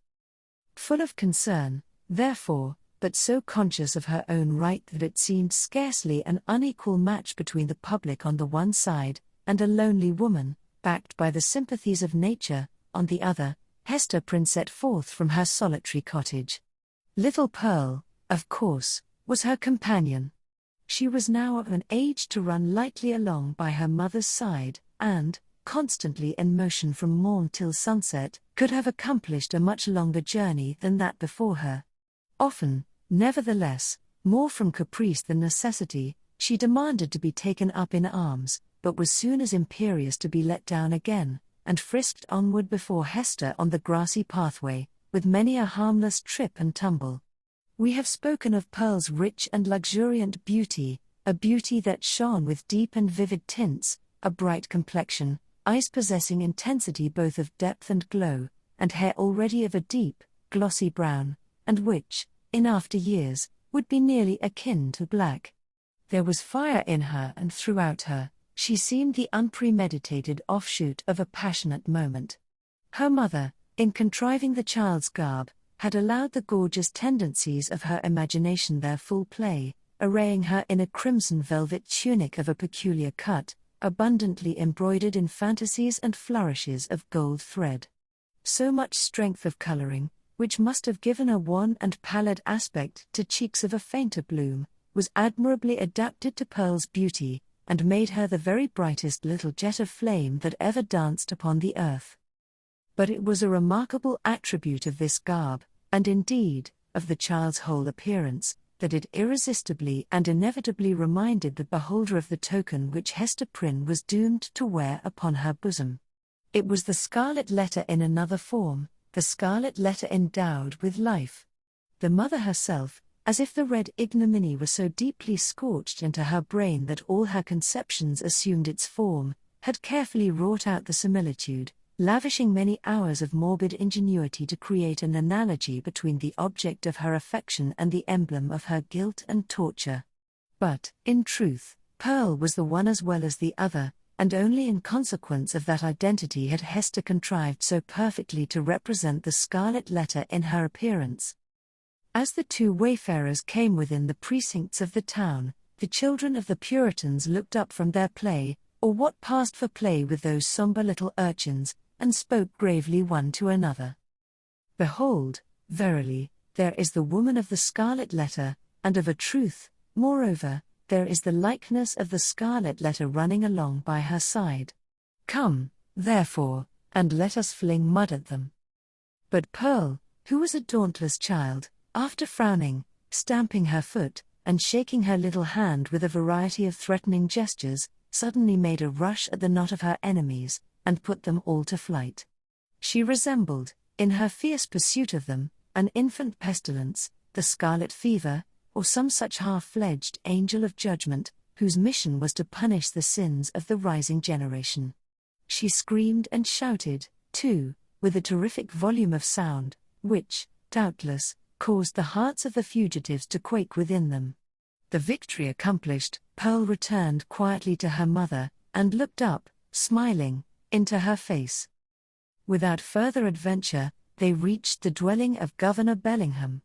Full of concern, therefore, but so conscious of her own right that it seemed scarcely an unequal match between the public on the one side, and a lonely woman, backed by the sympathies of nature, on the other, Hester Prynne set forth from her solitary cottage. Little Pearl, of course, was her companion. She was now of an age to run lightly along by her mother's side, and, constantly in motion from morn till sunset, could have accomplished a much longer journey than that before her. Often, nevertheless, more from caprice than necessity, she demanded to be taken up in arms, but was soon as imperious to be let down again, and frisked onward before Hester on the grassy pathway, with many a harmless trip and tumble. We have spoken of Pearl's rich and luxuriant beauty, a beauty that shone with deep and vivid tints, a bright complexion, eyes possessing intensity both of depth and glow, and hair already of a deep, glossy brown, and which, in after years, would be nearly akin to black. There was fire in her and throughout her. She seemed the unpremeditated offshoot of a passionate moment. Her mother, in contriving the child's garb, had allowed the gorgeous tendencies of her imagination their full play, arraying her in a crimson velvet tunic of a peculiar cut, abundantly embroidered in fantasies and flourishes of gold thread. So much strength of coloring, which must have given a wan and pallid aspect to cheeks of a fainter bloom, was admirably adapted to Pearl's beauty, and made her the very brightest little jet of flame that ever danced upon the earth. But it was a remarkable attribute of this garb, and indeed, of the child's whole appearance, that it irresistibly and inevitably reminded the beholder of the token which Hester Prynne was doomed to wear upon her bosom. It was the Scarlet Letter in another form, the Scarlet Letter endowed with life. The mother herself, as if the red ignominy were so deeply scorched into her brain that all her conceptions assumed its form, had carefully wrought out the similitude, lavishing many hours of morbid ingenuity to create an analogy between the object of her affection and the emblem of her guilt and torture. But, in truth, Pearl was the one as well as the other, and only in consequence of that identity had Hester contrived so perfectly to represent the Scarlet Letter in her appearance. As the two wayfarers came within the precincts of the town, the children of the Puritans looked up from their play, or what passed for play with those sombre little urchins, and spoke gravely one to another. "Behold, verily, there is the woman of the Scarlet Letter, and of a truth, moreover, there is the likeness of the Scarlet Letter running along by her side. Come, therefore, and let us fling mud at them." But Pearl, who was a dauntless child, after frowning, stamping her foot, and shaking her little hand with a variety of threatening gestures, suddenly made a rush at the knot of her enemies, and put them all to flight. She resembled, in her fierce pursuit of them, an infant pestilence, the scarlet fever, or some such half-fledged angel of judgment, whose mission was to punish the sins of the rising generation. She screamed and shouted, too, with a terrific volume of sound, which, doubtless, caused the hearts of the fugitives to quake within them. The victory accomplished, Pearl returned quietly to her mother, and looked up, smiling, into her face. Without further adventure, they reached the dwelling of Governor Bellingham.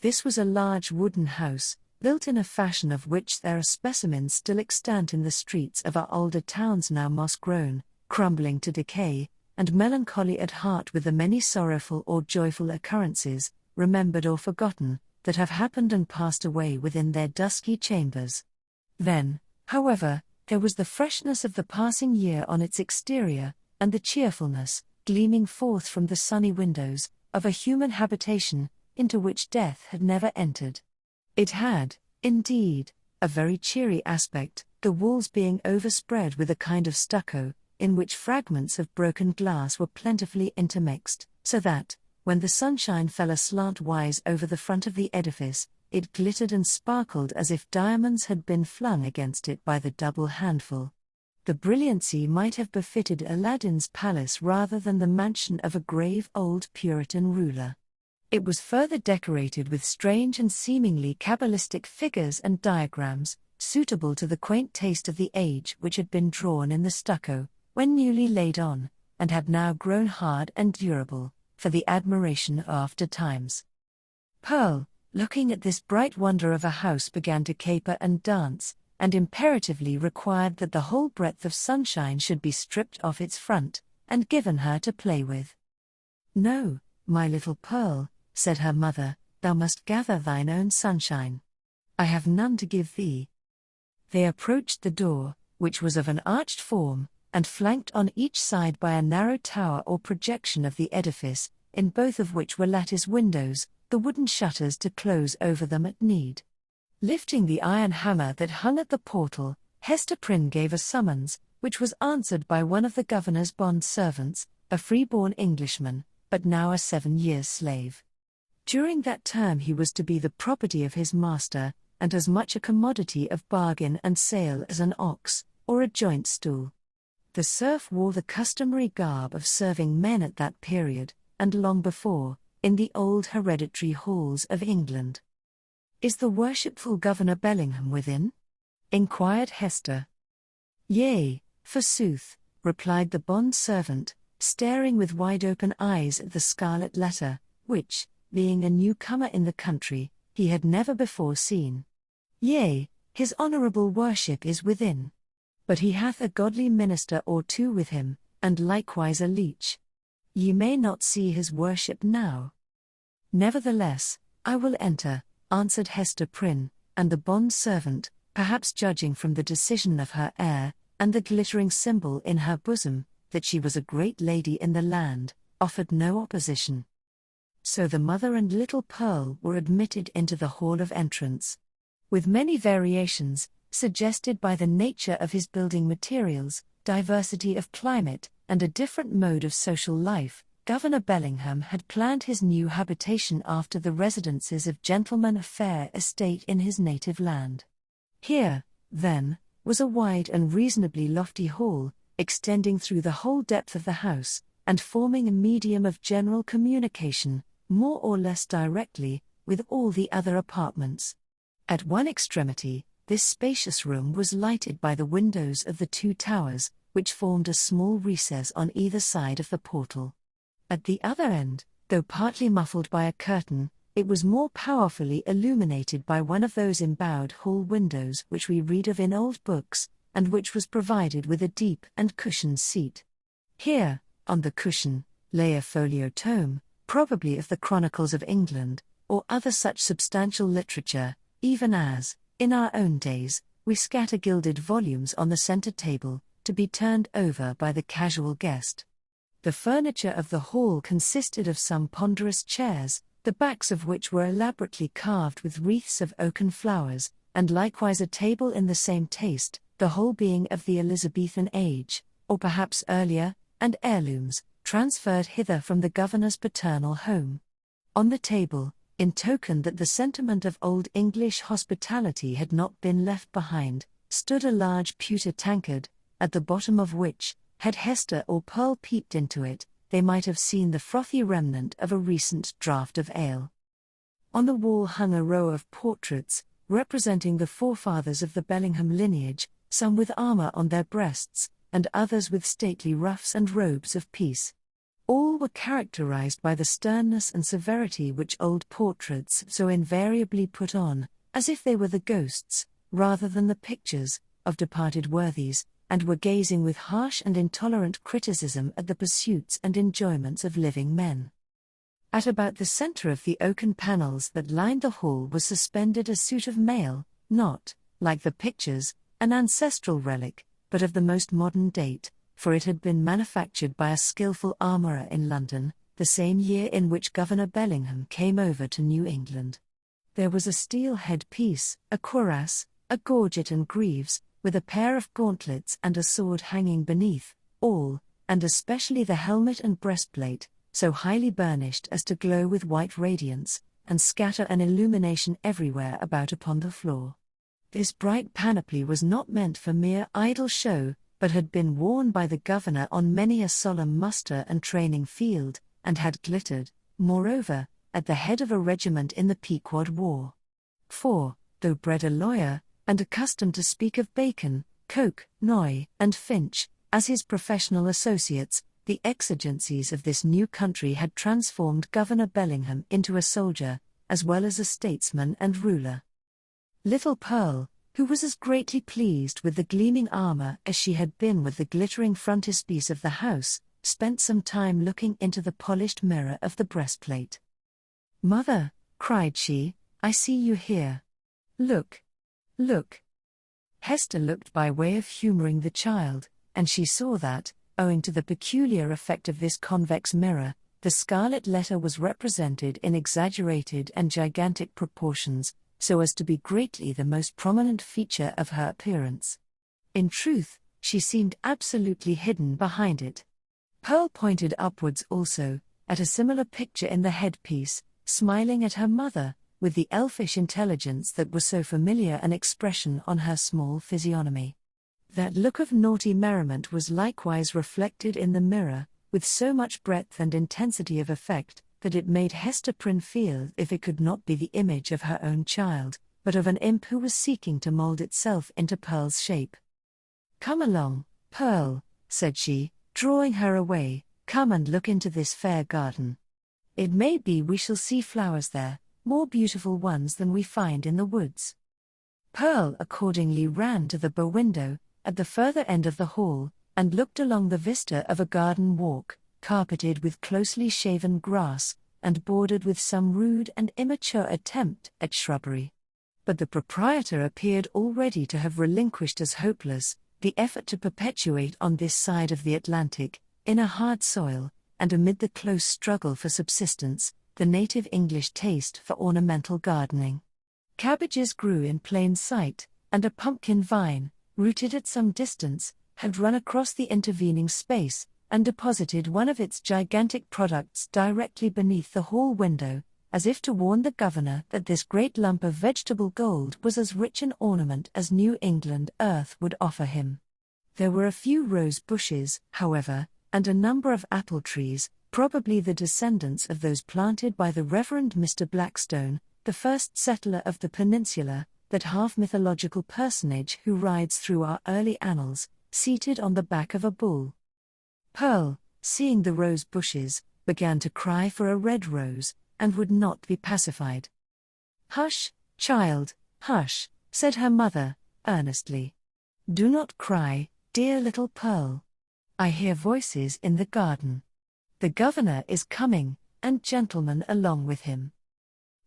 This was a large wooden house, built in a fashion of which there are specimens still extant in the streets of our older towns, now moss-grown, crumbling to decay, and melancholy at heart with the many sorrowful or joyful occurrences, remembered or forgotten, that have happened and passed away within their dusky chambers. Then, however, there was the freshness of the passing year on its exterior, and the cheerfulness, gleaming forth from the sunny windows, of a human habitation, into which death had never entered. It had, indeed, a very cheery aspect, the walls being overspread with a kind of stucco, in which fragments of broken glass were plentifully intermixed, so that, when the sunshine fell aslant-wise over the front of the edifice, it glittered and sparkled as if diamonds had been flung against it by the double handful. The brilliancy might have befitted Aladdin's palace rather than the mansion of a grave old Puritan ruler. It was further decorated with strange and seemingly cabalistic figures and diagrams, suitable to the quaint taste of the age, which had been drawn in the stucco, when newly laid on, and had now grown hard and durable, for the admiration of after times. Pearl, looking at this bright wonder of a house, began to caper and dance, and imperatively required that the whole breadth of sunshine should be stripped off its front, and given her to play with. "No, my little Pearl," said her mother, "thou must gather thine own sunshine. I have none to give thee." They approached the door, which was of an arched form, and flanked on each side by a narrow tower or projection of the edifice, in both of which were lattice windows, the wooden shutters to close over them at need. Lifting the iron hammer that hung at the portal, Hester Prynne gave a summons, which was answered by one of the governor's bond servants, a free-born Englishman, but now a 7-years' slave. During that term he was to be the property of his master, and as much a commodity of bargain and sale as an ox, or a joint stool. The serf wore the customary garb of serving men at that period, and long before, in the old hereditary halls of England. "Is the worshipful Governor Bellingham within?" inquired Hester. "Yea, forsooth," replied the bond servant, staring with wide-open eyes at the Scarlet Letter, which, being a newcomer in the country, he had never before seen. "Yea, his honourable worship is within. But he hath a godly minister or two with him, and likewise a leech. Ye may not see his worship now." "Nevertheless, I will enter," answered Hester Prynne, and the bond servant, perhaps judging from the decision of her air, and the glittering symbol in her bosom, that she was a great lady in the land, offered no opposition. So the mother and little Pearl were admitted into the hall of entrance. With many variations, suggested by the nature of his building materials, diversity of climate, and a different mode of social life, Governor Bellingham had planned his new habitation after the residences of gentlemen of fair estate in his native land. Here, then, was a wide and reasonably lofty hall, extending through the whole depth of the house, and forming a medium of general communication, more or less directly, with all the other apartments. At one extremity, This spacious room was lighted by the windows of the two towers, which formed a small recess on either side of the portal. At the other end, though partly muffled by a curtain, it was more powerfully illuminated by one of those embowed hall windows which we read of in old books, and which was provided with a deep and cushioned seat. Here, on the cushion, lay a folio tome, probably of the Chronicles of England, or other such substantial literature, even as, in our own days, we scatter gilded volumes on the centre table, to be turned over by the casual guest. The furniture of the hall consisted of some ponderous chairs, the backs of which were elaborately carved with wreaths of oaken flowers, and likewise a table in the same taste, the whole being of the Elizabethan age, or perhaps earlier, and heirlooms, transferred hither from the governor's paternal home. On the table, in token that the sentiment of old English hospitality had not been left behind, stood a large pewter tankard, at the bottom of which, had Hester or Pearl peeped into it, they might have seen the frothy remnant of a recent draught of ale. On the wall hung a row of portraits, representing the forefathers of the Bellingham lineage, some with armour on their breasts, and others with stately ruffs and robes of peace. All were characterized by the sternness and severity which old portraits so invariably put on, as if they were the ghosts, rather than the pictures, of departed worthies, and were gazing with harsh and intolerant criticism at the pursuits and enjoyments of living men. At about the centre of the oaken panels that lined the hall was suspended a suit of mail, not, like the pictures, an ancestral relic, but of the most modern date, for it had been manufactured by a skilful armourer in London, the same year in which Governor Bellingham came over to New England. There was a steel head-piece, a cuirass, a gorget and greaves, with a pair of gauntlets and a sword hanging beneath, all, and especially the helmet and breastplate, so highly burnished as to glow with white radiance, and scatter an illumination everywhere about upon the floor. This bright panoply was not meant for mere idle show, but had been worn by the governor on many a solemn muster and training field, and had glittered, moreover, at the head of a regiment in the Pequod War. For, though bred a lawyer, and accustomed to speak of Bacon, Coke, Noy, and Finch, as his professional associates, the exigencies of this new country had transformed Governor Bellingham into a soldier, as well as a statesman and ruler. Little Pearl, who was as greatly pleased with the gleaming armour as she had been with the glittering frontispiece of the house, spent some time looking into the polished mirror of the breastplate. "Mother," cried she, "I see you here. Look. Look." Hester looked by way of humouring the child, and she saw that, owing to the peculiar effect of this convex mirror, the Scarlet Letter was represented in exaggerated and gigantic proportions, so as to be greatly the most prominent feature of her appearance. In truth, she seemed absolutely hidden behind it. Pearl pointed upwards also, at a similar picture in the headpiece, smiling at her mother, with the elfish intelligence that was so familiar an expression on her small physiognomy. That look of naughty merriment was likewise reflected in the mirror, with so much breadth and intensity of effect, that it made Hester Prynne feel if it could not be the image of her own child, but of an imp who was seeking to mould itself into Pearl's shape. "Come along, Pearl," said she, drawing her away, "come and look into this fair garden. It may be we shall see flowers there, more beautiful ones than we find in the woods." Pearl accordingly ran to the bow window, at the further end of the hall, and looked along the vista of a garden walk, carpeted with closely shaven grass, and bordered with some rude and immature attempt at shrubbery. But the proprietor appeared already to have relinquished as hopeless the effort to perpetuate on this side of the Atlantic, in a hard soil, and amid the close struggle for subsistence, the native English taste for ornamental gardening. Cabbages grew in plain sight, and a pumpkin vine, rooted at some distance, had run across the intervening space, and deposited one of its gigantic products directly beneath the hall window, as if to warn the governor that this great lump of vegetable gold was as rich an ornament as New England earth would offer him. There were a few rose bushes, however, and a number of apple trees, probably the descendants of those planted by the Reverend Mr. Blackstone, the first settler of the peninsula, that half-mythological personage who rides through our early annals, seated on the back of a bull. Pearl, seeing the rose bushes, began to cry for a red rose, and would not be pacified. "Hush, child, hush," said her mother, earnestly. "Do not cry, dear little Pearl. I hear voices in the garden. The governor is coming, and gentlemen along with him."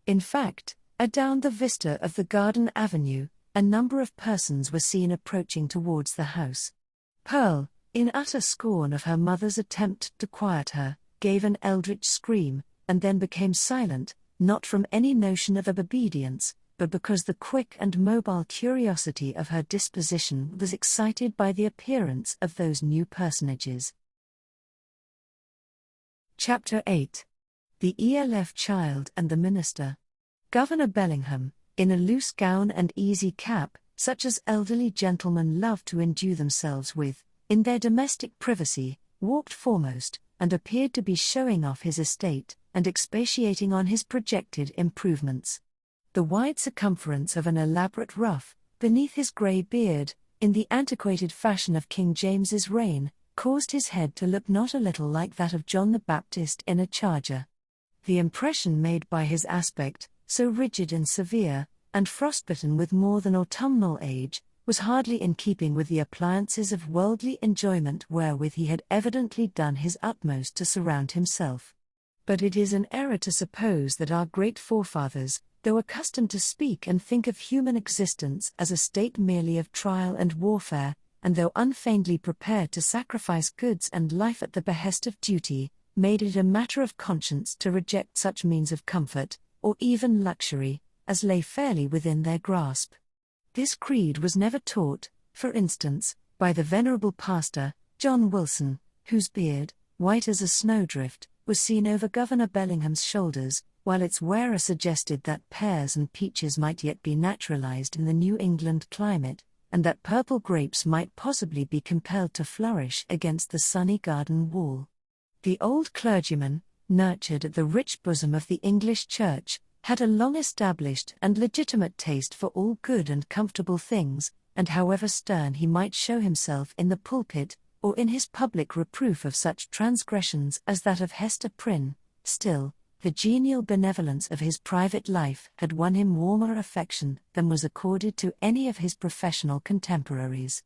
In fact, adown the vista of the garden avenue, a number of persons were seen approaching towards the house. Pearl, in utter scorn of her mother's attempt to quiet her, gave an eldritch scream, and then became silent, not from any notion of obedience, but because the quick and mobile curiosity of her disposition was excited by the appearance of those new personages. Chapter 8. The ELF Child and the Minister. Governor Bellingham, in a loose gown and easy cap, such as elderly gentlemen love to endue themselves with, in their domestic privacy, walked foremost, and appeared to be showing off his estate, and expatiating on his projected improvements. The wide circumference of an elaborate ruff, beneath his grey beard, in the antiquated fashion of King James's reign, caused his head to look not a little like that of John the Baptist in a charger. The impression made by his aspect, so rigid and severe, and frostbitten with more than autumnal age, was hardly in keeping with the appliances of worldly enjoyment wherewith he had evidently done his utmost to surround himself. But it is an error to suppose that our great forefathers, though accustomed to speak and think of human existence as a state merely of trial and warfare, and though unfeignedly prepared to sacrifice goods and life at the behest of duty, made it a matter of conscience to reject such means of comfort, or even luxury, as lay fairly within their grasp. This creed was never taught, for instance, by the venerable pastor, John Wilson, whose beard, white as a snowdrift, was seen over Governor Bellingham's shoulders, while its wearer suggested that pears and peaches might yet be naturalized in the New England climate, and that purple grapes might possibly be compelled to flourish against the sunny garden wall. The old clergyman, nurtured at the rich bosom of the English Church, had a long-established and legitimate taste for all good and comfortable things, and however stern he might show himself in the pulpit, or in his public reproof of such transgressions as that of Hester Prynne, still, the genial benevolence of his private life had won him warmer affection than was accorded to any of his professional contemporaries.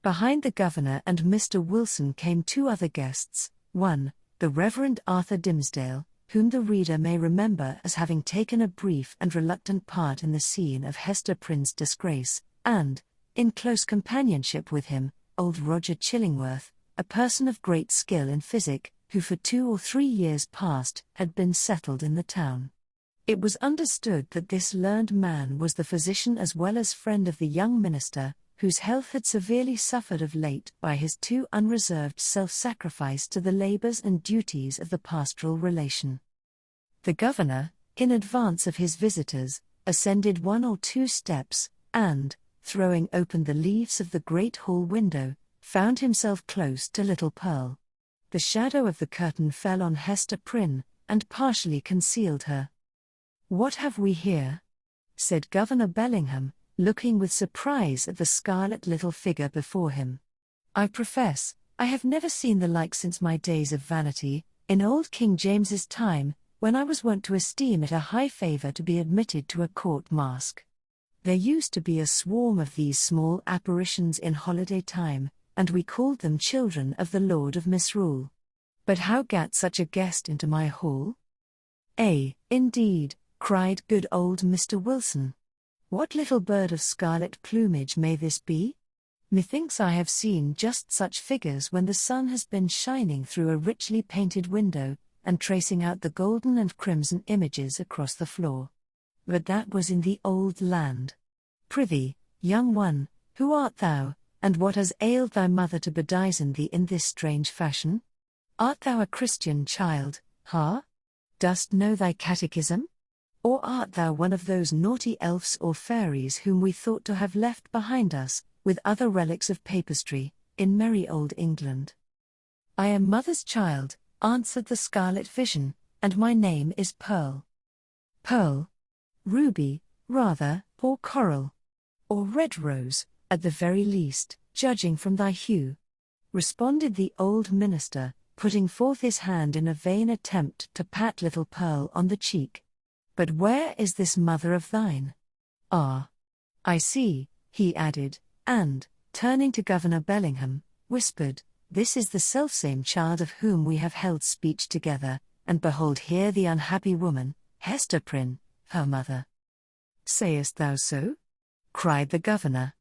Behind the governor and Mr. Wilson came two other guests, one, the Reverend Arthur Dimmesdale, whom the reader may remember as having taken a brief and reluctant part in the scene of Hester Prynne's disgrace, and, in close companionship with him, old Roger Chillingworth, a person of great skill in physic, who for 2 or 3 years past had been settled in the town. It was understood that this learned man was the physician as well as friend of the young minister, whose health had severely suffered of late by his too unreserved self-sacrifice to the labours and duties of the pastoral relation. The governor, in advance of his visitors, ascended 1 or 2 steps, and, throwing open the leaves of the great hall window, found himself close to little Pearl. The shadow of the curtain fell on Hester Prynne, and partially concealed her. "What have we here?" said Governor Bellingham, looking with surprise at the scarlet little figure before him. "I profess, I have never seen the like since my days of vanity, in old King James's time, when I was wont to esteem it a high favour to be admitted to a court masque. There used to be a swarm of these small apparitions in holiday time, and we called them children of the Lord of Misrule. But how gat such a guest into my hall?" "Indeed," cried good old Mr. Wilson. "What little bird of scarlet plumage may this be? Methinks I have seen just such figures when the sun has been shining through a richly painted window, and tracing out the golden and crimson images across the floor. But that was in the old land. Prithee, young one, who art thou, and what has ailed thy mother to bedizen thee in this strange fashion? Art thou a Christian child, ha? Dost know thy catechism? Or art thou one of those naughty elves or fairies whom we thought to have left behind us, with other relics of papistry, in merry old England?" "I am mother's child," answered the scarlet vision, "and my name is Pearl." "Pearl? Ruby, rather, or coral, or red rose, at the very least, judging from thy hue," responded the old minister, putting forth his hand in a vain attempt to pat little Pearl on the cheek. "But where is this mother of thine? Ah, I see," he added, and, turning to Governor Bellingham, whispered, "This is the selfsame child of whom we have held speech together, and behold here the unhappy woman, Hester Prynne, her mother." "Sayest thou so?" cried the governor.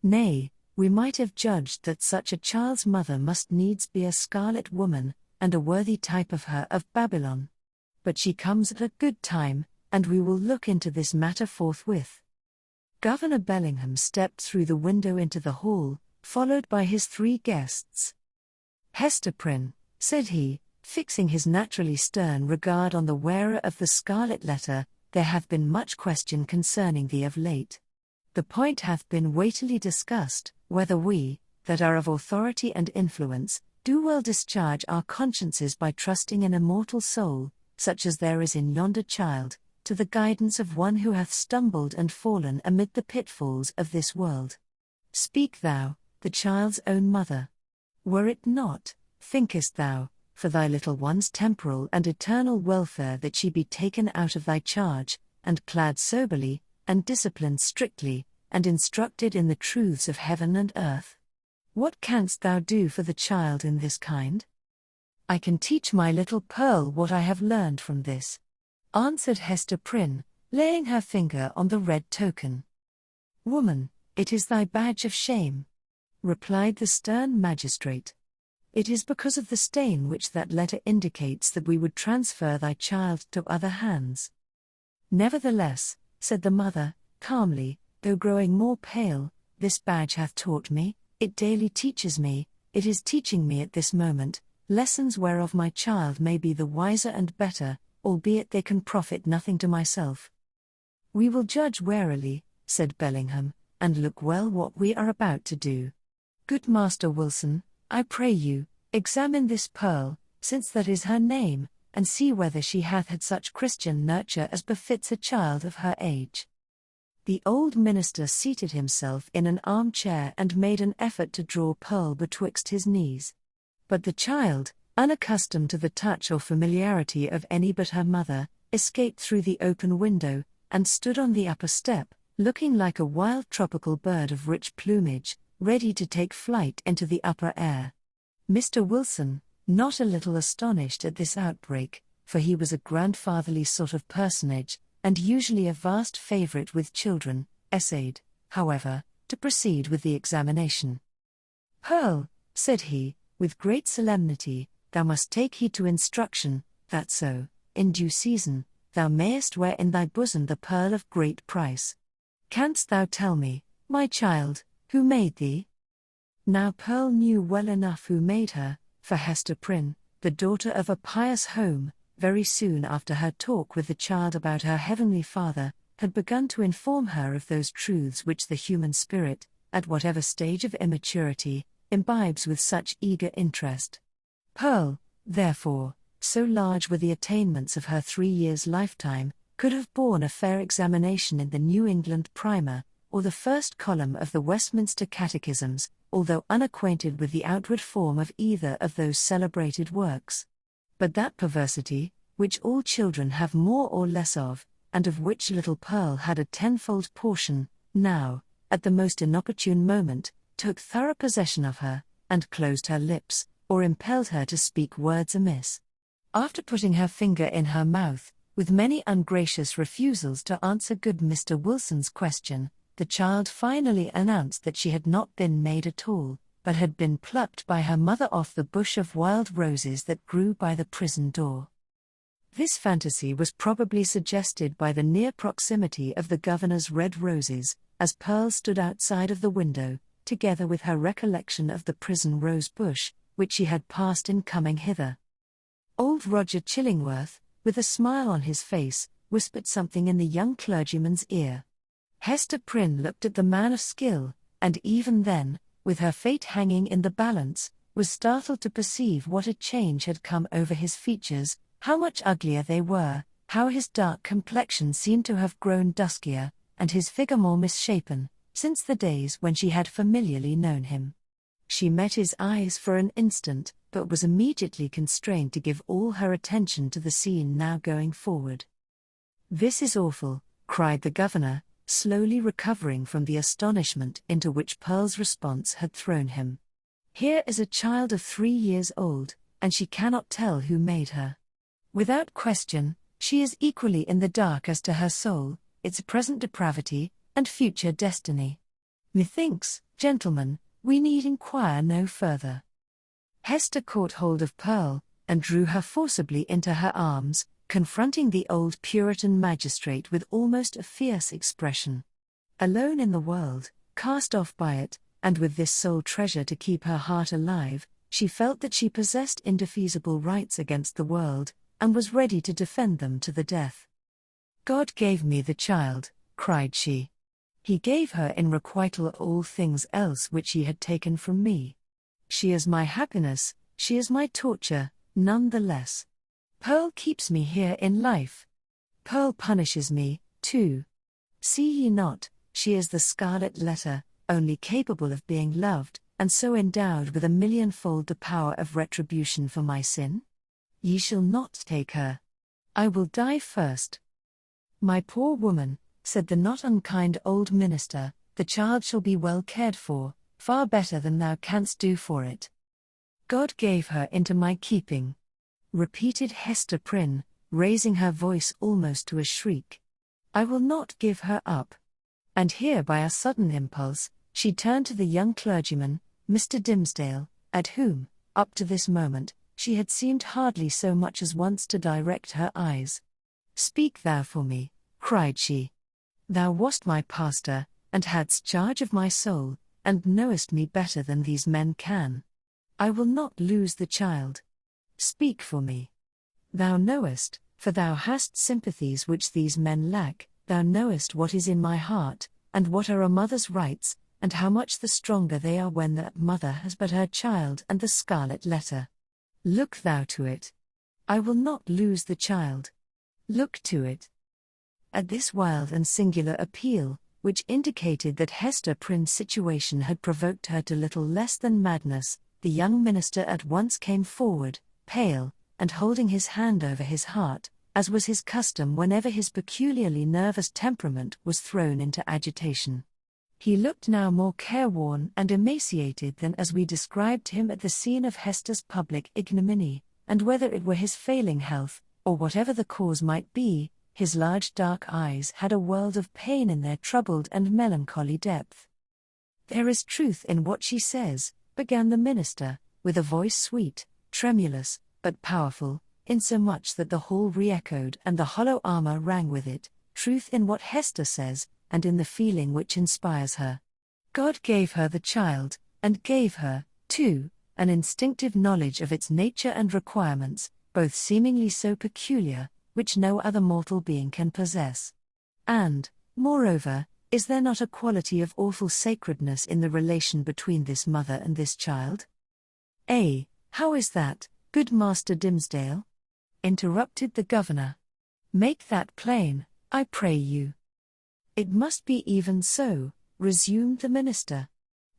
"Nay, we might have judged that such a child's mother must needs be a scarlet woman, and a worthy type of her of Babylon. But she comes at a good time, and we will look into this matter forthwith." Governor Bellingham stepped through the window into the hall, followed by his 3 guests. "Hester Prynne," said he, fixing his naturally stern regard on the wearer of the Scarlet Letter, "there hath been much question concerning thee of late. The point hath been weightily discussed, whether we, that are of authority and influence, do well discharge our consciences by trusting an immortal soul, such as there is in yonder child, to the guidance of one who hath stumbled and fallen amid the pitfalls of this world. Speak thou, the child's own mother. Were it not, thinkest thou, for thy little one's temporal and eternal welfare that she be taken out of thy charge, and clad soberly, and disciplined strictly, and instructed in the truths of heaven and earth? What canst thou do for the child in this kind?" "I can teach my little Pearl what I have learned from this," answered Hester Prynne, laying her finger on the red token. "Woman, it is thy badge of shame," replied the stern magistrate. "It is because of the stain which that letter indicates that we would transfer thy child to other hands." "Nevertheless," said the mother, calmly, though growing more pale, "this badge hath taught me, it daily teaches me, it is teaching me at this moment, lessons whereof my child may be the wiser and better, albeit they can profit nothing to myself." "We will judge warily," said Bellingham, "and look well what we are about to do. Good Master Wilson, I pray you, examine this Pearl, since that is her name, and see whether she hath had such Christian nurture as befits a child of her age." The old minister seated himself in an armchair and made an effort to draw Pearl betwixt his knees. But the child, unaccustomed to the touch or familiarity of any but her mother, escaped through the open window, and stood on the upper step, looking like a wild tropical bird of rich plumage, ready to take flight into the upper air. Mr. Wilson, not a little astonished at this outbreak, for he was a grandfatherly sort of personage, and usually a vast favorite with children, essayed, however, to proceed with the examination. "Pearl," said he, with great solemnity, "thou must take heed to instruction, that so, in due season, thou mayest wear in thy bosom the pearl of great price. Canst thou tell me, my child, who made thee?" Now Pearl knew well enough who made her, for Hester Prynne, the daughter of a pious home, very soon after her talk with the child about her heavenly Father, had begun to inform her of those truths which the human spirit, at whatever stage of immaturity, imbibes with such eager interest. Pearl, therefore, so large were the attainments of her 3 years' lifetime, could have borne a fair examination in the New England Primer, or the first column of the Westminster Catechisms, although unacquainted with the outward form of either of those celebrated works. But that perversity, which all children have more or less of, and of which little Pearl had a tenfold portion, now, at the most inopportune moment, took thorough possession of her, and closed her lips, or impelled her to speak words amiss. After putting her finger in her mouth, with many ungracious refusals to answer good Mr. Wilson's question, the child finally announced that she had not been made at all, but had been plucked by her mother off the bush of wild roses that grew by the prison door. This fantasy was probably suggested by the near proximity of the governor's red roses, as Pearl stood outside of the window, together with her recollection of the prison rose bush, which she had passed in coming hither. Old Roger Chillingworth, with a smile on his face, whispered something in the young clergyman's ear. Hester Prynne looked at the man of skill, and even then, with her fate hanging in the balance, was startled to perceive what a change had come over his features, how much uglier they were, how his dark complexion seemed to have grown duskier, and his figure more misshapen, since the days when she had familiarly known him. She met his eyes for an instant, but was immediately constrained to give all her attention to the scene now going forward. "This is awful," cried the governor, slowly recovering from the astonishment into which Pearl's response had thrown him. "Here is a child of 3 years old, and she cannot tell who made her. Without question, she is equally in the dark as to her soul, its present depravity, and future destiny. Methinks, gentlemen, we need inquire no further." Hester caught hold of Pearl, and drew her forcibly into her arms, confronting the old Puritan magistrate with almost a fierce expression. Alone in the world, cast off by it, and with this sole treasure to keep her heart alive, she felt that she possessed indefeasible rights against the world, and was ready to defend them to the death. "God gave me the child," cried she. "He gave her in requital of all things else which he had taken from me. She is my happiness, she is my torture, none the less. Pearl keeps me here in life. Pearl punishes me, too. See ye not, she is the Scarlet Letter, only capable of being loved, and so endowed with 1,000,000-fold the power of retribution for my sin? Ye shall not take her. I will die first." "My poor woman," said the not unkind old minister, "the child shall be well cared for, far better than thou canst do for it." "God gave her into my keeping," repeated Hester Prynne, raising her voice almost to a shriek. "I will not give her up." And here by a sudden impulse, she turned to the young clergyman, Mr. Dimmesdale, at whom, up to this moment, she had seemed hardly so much as once to direct her eyes. "Speak thou for me," cried she. "Thou wast my pastor, and hadst charge of my soul, and knowest me better than these men can. I will not lose the child. Speak for me. Thou knowest, for thou hast sympathies which these men lack, thou knowest what is in my heart, and what are a mother's rights, and how much the stronger they are when that mother has but her child and the Scarlet Letter. Look thou to it. I will not lose the child. Look to it." At this wild and singular appeal, which indicated that Hester Prynne's situation had provoked her to little less than madness, the young minister at once came forward, pale, and holding his hand over his heart, as was his custom whenever his peculiarly nervous temperament was thrown into agitation. He looked now more careworn and emaciated than as we described him at the scene of Hester's public ignominy, and whether it were his failing health, or whatever the cause might be, his large dark eyes had a world of pain in their troubled and melancholy depth. "There is truth in what she says," began the minister, with a voice sweet, tremulous, but powerful, insomuch that the hall re-echoed and the hollow armor rang with it, "truth in what Hester says, and in the feeling which inspires her. God gave her the child, and gave her, too, an instinctive knowledge of its nature and requirements, both seemingly so peculiar, which no other mortal being can possess. And, moreover, is there not a quality of awful sacredness in the relation between this mother and this child?" How is that, good Master Dimmesdale?" interrupted the governor. "Make that plain, I pray you." "It must be even so," resumed the minister.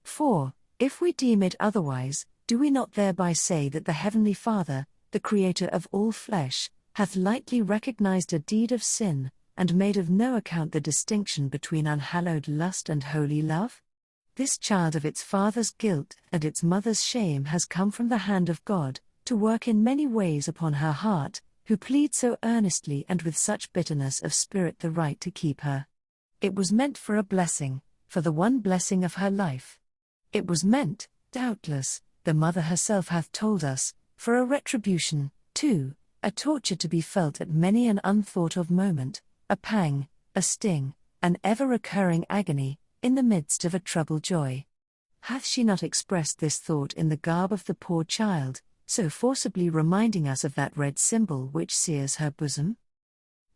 "For, if we deem it otherwise, do we not thereby say that the Heavenly Father, the Creator of all flesh, hath lightly recognized a deed of sin, and made of no account the distinction between unhallowed lust and holy love? This child of its father's guilt and its mother's shame has come from the hand of God, to work in many ways upon her heart, who pleads so earnestly and with such bitterness of spirit the right to keep her. It was meant for a blessing, for the one blessing of her life. It was meant, doubtless, the mother herself hath told us, for a retribution, too, a torture to be felt at many an unthought-of moment, a pang, a sting, an ever-recurring agony, in the midst of a troubled joy. Hath she not expressed this thought in the garb of the poor child, so forcibly reminding us of that red symbol which sears her bosom?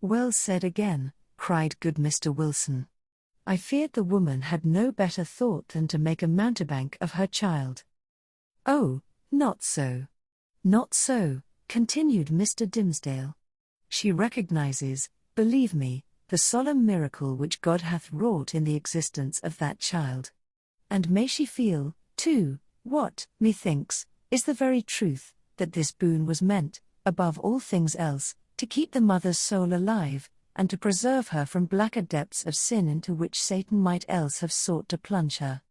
"Well said again," cried good Mr. Wilson. "I feared the woman had no better thought than to make a mountebank of her child." "Oh, not so. Not so," continued Mr. Dimmesdale. "She recognizes, believe me, the solemn miracle which God hath wrought in the existence of that child. And may she feel, too, what, methinks, is the very truth, that this boon was meant, above all things else, to keep the mother's soul alive, and to preserve her from blacker depths of sin into which Satan might else have sought to plunge her.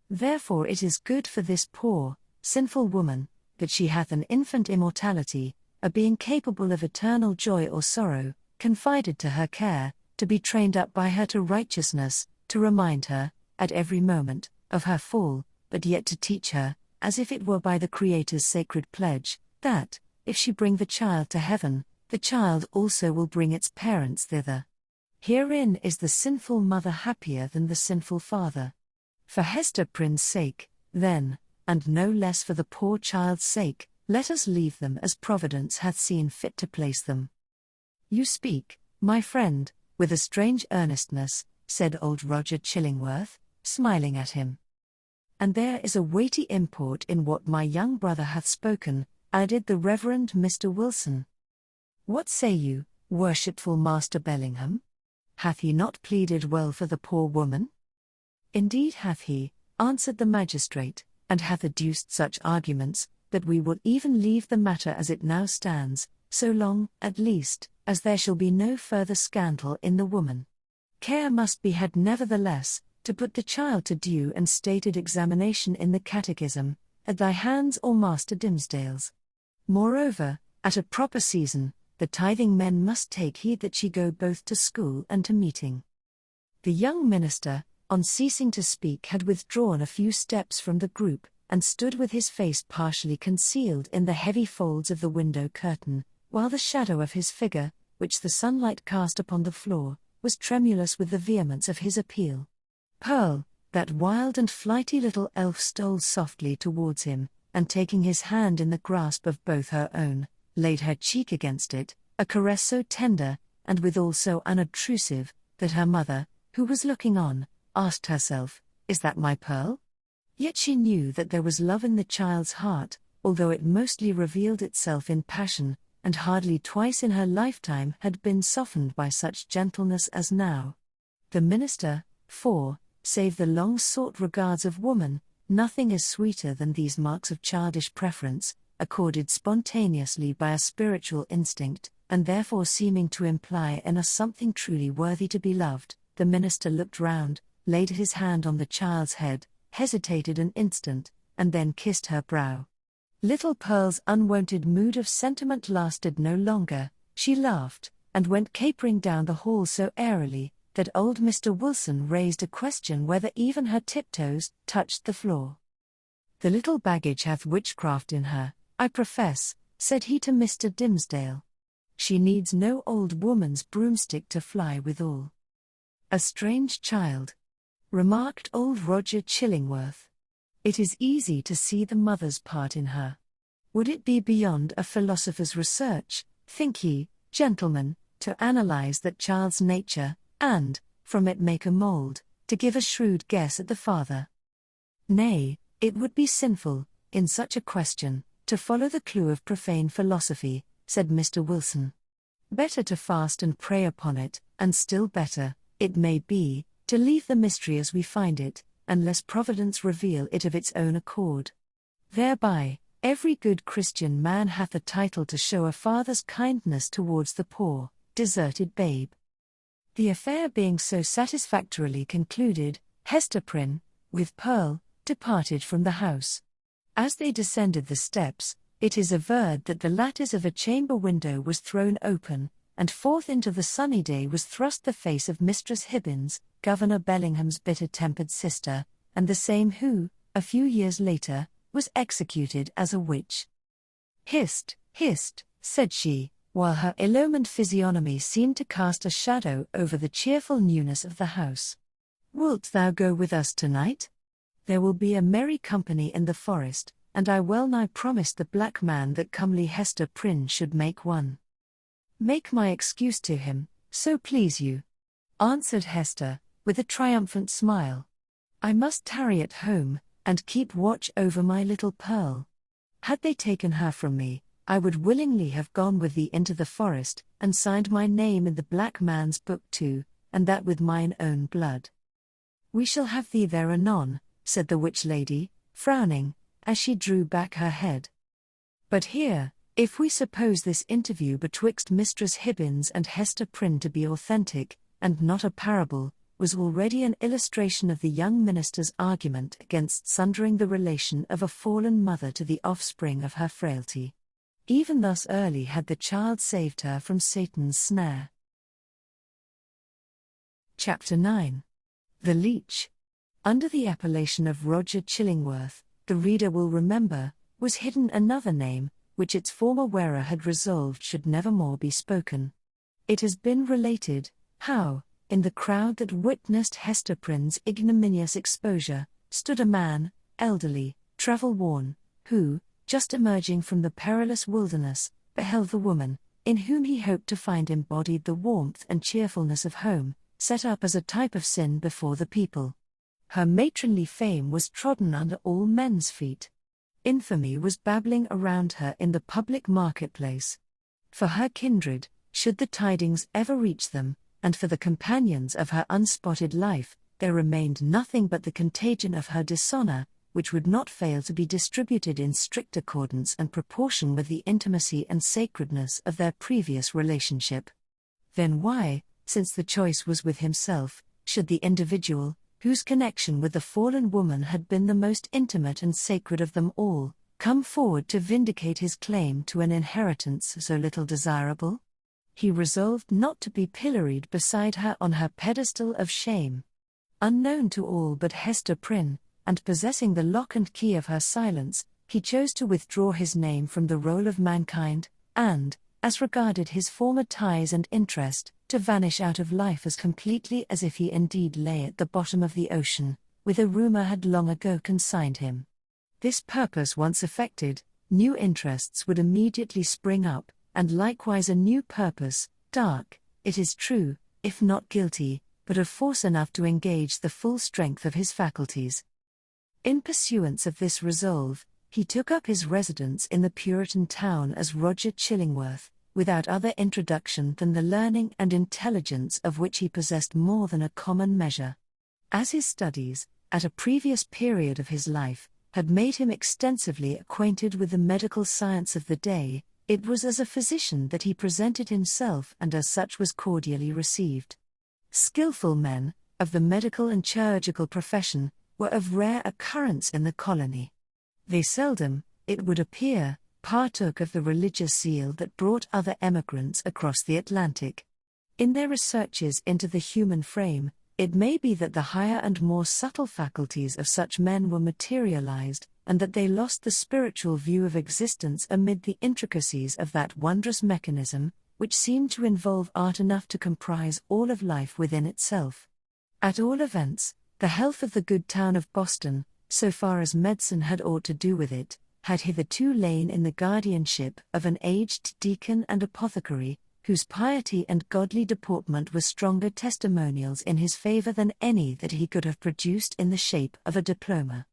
Therefore it is good for this poor, sinful woman, that she hath an infant immortality, a being capable of eternal joy or sorrow, confided to her care, to be trained up by her to righteousness, to remind her, at every moment, of her fall, but yet to teach her, as if it were by the Creator's sacred pledge, that, if she bring the child to heaven, the child also will bring its parents thither. Herein is the sinful mother happier than the sinful father. For Hester Prynne's sake, then, and no less for the poor child's sake, let us leave them as Providence hath seen fit to place them. You speak, my friend, with a strange earnestness, said old Roger Chillingworth, smiling at him. And there is a weighty import in what my young brother hath spoken, added the Reverend Mr. Wilson. What say you, worshipful Master Bellingham? Hath he not pleaded well for the poor woman? Indeed hath he, answered the magistrate, and hath adduced such arguments, that we will even leave the matter as it now stands, so long, at least, as there shall be no further scandal in the woman. Care must be had nevertheless, to put the child to due and stated examination in the catechism, at thy hands or Master Dimsdale's. Moreover, at a proper season, the tithing men must take heed that she go both to school and to meeting. The young minister, on ceasing to speak, had withdrawn a few steps from the group, and stood with his face partially concealed in the heavy folds of the window curtain, while the shadow of his figure, which the sunlight cast upon the floor, was tremulous with the vehemence of his appeal. Pearl, that wild and flighty little elf, stole softly towards him, and taking his hand in the grasp of both her own, laid her cheek against it, a caress so tender, and withal so unobtrusive, that her mother, who was looking on, asked herself, "Is that my Pearl?" Yet she knew that there was love in the child's heart, although it mostly revealed itself in passion, and hardly twice in her lifetime had been softened by such gentleness as now. The minister, for, save the long-sought regards of woman, nothing is sweeter than these marks of childish preference, accorded spontaneously by a spiritual instinct, and therefore seeming to imply in us something truly worthy to be loved, the minister looked round, laid his hand on the child's head, hesitated an instant, and then kissed her brow. Little Pearl's unwonted mood of sentiment lasted no longer. She laughed, and went capering down the hall so airily, that old Mr. Wilson raised a question whether even her tiptoes touched the floor. "The little baggage hath witchcraft in her, I profess," said he to Mr. Dimsdale. "She needs no old woman's broomstick to fly withal." "A strange child," remarked old Roger Chillingworth. "It is easy to see the mother's part in her. Would it be beyond a philosopher's research, think ye, gentlemen, to analyze that child's nature, and, from it make a mold, to give a shrewd guess at the father? Nay, it would be sinful, in such a question, to follow the clue of profane philosophy," said Mr. Wilson. "Better to fast and pray upon it, and still better, it may be, to leave the mystery as we find it, unless Providence reveal it of its own accord. Thereby, every good Christian man hath a title to show a father's kindness towards the poor, deserted babe." The affair being so satisfactorily concluded, Hester Prynne, with Pearl, departed from the house. As they descended the steps, it is averred that the lattice of a chamber window was thrown open, and forth into the sunny day was thrust the face of Mistress Hibbins, Governor Bellingham's bitter-tempered sister, and the same who, a few years later, was executed as a witch. "Hist, hist," said she, while her illumined physiognomy seemed to cast a shadow over the cheerful newness of the house. "Wilt thou go with us tonight? There will be a merry company in the forest, and I well nigh promised the black man that comely Hester Prynne should make one." "Make my excuse to him, so please you," answered Hester, with a triumphant smile. "I must tarry at home, and keep watch over my little Pearl. Had they taken her from me, I would willingly have gone with thee into the forest, and signed my name in the black man's book too, and that with mine own blood. We shall have thee there anon, said the witch lady, frowning, as she drew back her head. But here, if we suppose this interview betwixt Mistress Hibbins and Hester Prynne to be authentic, and not a parable, was already an illustration of the young minister's argument against sundering the relation of a fallen mother to the offspring of her frailty. Even thus early had the child saved her from Satan's snare. Chapter 9. The Leech. Under the appellation of Roger Chillingworth, the reader will remember, was hidden another name, which its former wearer had resolved should never more be spoken. It has been related, how, in the crowd that witnessed Hester Prynne's ignominious exposure, stood a man, elderly, travel-worn, who, just emerging from the perilous wilderness, beheld the woman, in whom he hoped to find embodied the warmth and cheerfulness of home, set up as a type of sin before the people. Her matronly fame was trodden under all men's feet. Infamy was babbling around her in the public marketplace. For her kindred, should the tidings ever reach them, and for the companions of her unspotted life, there remained nothing but the contagion of her dishonor, which would not fail to be distributed in strict accordance and proportion with the intimacy and sacredness of their previous relationship. Then why, since the choice was with himself, should the individual, whose connection with the fallen woman had been the most intimate and sacred of them all, come forward to vindicate his claim to an inheritance so little desirable? He resolved not to be pilloried beside her on her pedestal of shame. Unknown to all but Hester Prynne, and possessing the lock and key of her silence, he chose to withdraw his name from the roll of mankind, and, as regarded his former ties and interest, to vanish out of life as completely as if he indeed lay at the bottom of the ocean, whither rumor had long ago consigned him. This purpose once effected, new interests would immediately spring up, and likewise a new purpose, dark, it is true, if not guilty, but of force enough to engage the full strength of his faculties. In pursuance of this resolve, he took up his residence in the Puritan town as Roger Chillingworth, without other introduction than the learning and intelligence of which he possessed more than a common measure. As his studies, at a previous period of his life, had made him extensively acquainted with the medical science of the day, it was as a physician that he presented himself and as such was cordially received. Skillful men, of the medical and chirurgical profession, were of rare occurrence in the colony. They seldom, it would appear, partook of the religious zeal that brought other emigrants across the Atlantic. In their researches into the human frame, it may be that the higher and more subtle faculties of such men were materialized, and that they lost the spiritual view of existence amid the intricacies of that wondrous mechanism, which seemed to involve art enough to comprise all of life within itself. At all events, the health of the good town of Boston, so far as medicine had aught to do with it, had hitherto lain in the guardianship of an aged deacon and apothecary, whose piety and godly deportment were stronger testimonials in his favor than any that he could have produced in the shape of a diploma.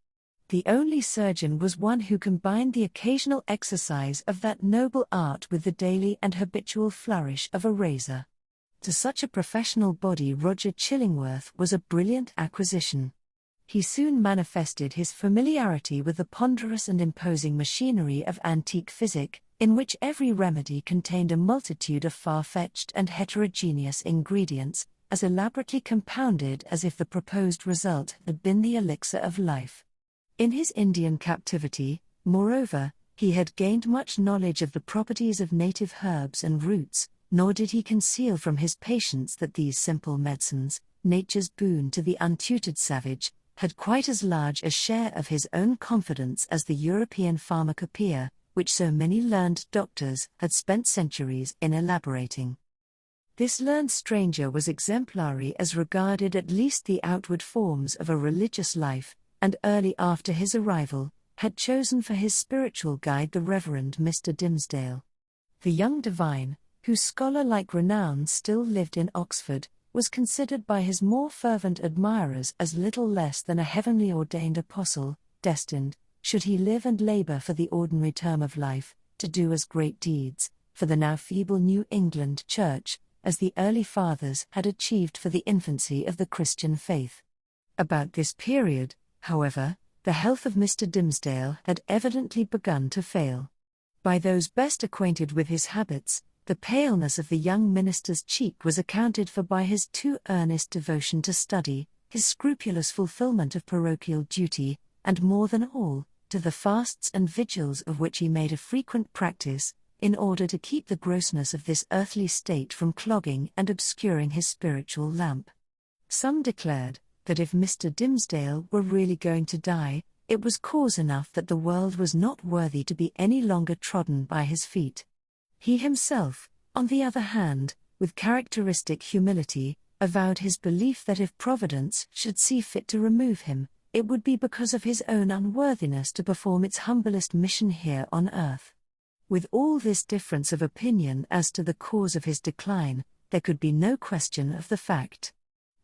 The only surgeon was one who combined the occasional exercise of that noble art with the daily and habitual flourish of a razor. To such a professional body Roger Chillingworth was a brilliant acquisition. He soon manifested his familiarity with the ponderous and imposing machinery of antique physic, in which every remedy contained a multitude of far-fetched and heterogeneous ingredients, as elaborately compounded as if the proposed result had been the elixir of life. In his Indian captivity, moreover, he had gained much knowledge of the properties of native herbs and roots, nor did he conceal from his patients that these simple medicines, nature's boon to the untutored savage, had quite as large a share of his own confidence as the European pharmacopoeia, which so many learned doctors had spent centuries in elaborating. This learned stranger was exemplary as regarded at least the outward forms of a religious life, and early after his arrival, had chosen for his spiritual guide the Reverend Mr. Dimsdale. The young divine, whose scholar-like renown still lived in Oxford, was considered by his more fervent admirers as little less than a heavenly ordained apostle, destined, should he live and labor for the ordinary term of life, to do as great deeds, for the now feeble New England Church, as the early fathers had achieved for the infancy of the Christian faith. About this period, however, the health of Mr. Dimmesdale had evidently begun to fail. By those best acquainted with his habits, the paleness of the young minister's cheek was accounted for by his too earnest devotion to study, his scrupulous fulfillment of parochial duty, and more than all, to the fasts and vigils of which he made a frequent practice, in order to keep the grossness of this earthly state from clogging and obscuring his spiritual lamp. Some declared that if Mr. Dimmesdale were really going to die, it was cause enough that the world was not worthy to be any longer trodden by his feet. He himself, on the other hand, with characteristic humility, avowed his belief that if Providence should see fit to remove him, it would be because of his own unworthiness to perform its humblest mission here on earth. With all this difference of opinion as to the cause of his decline, there could be no question of the fact.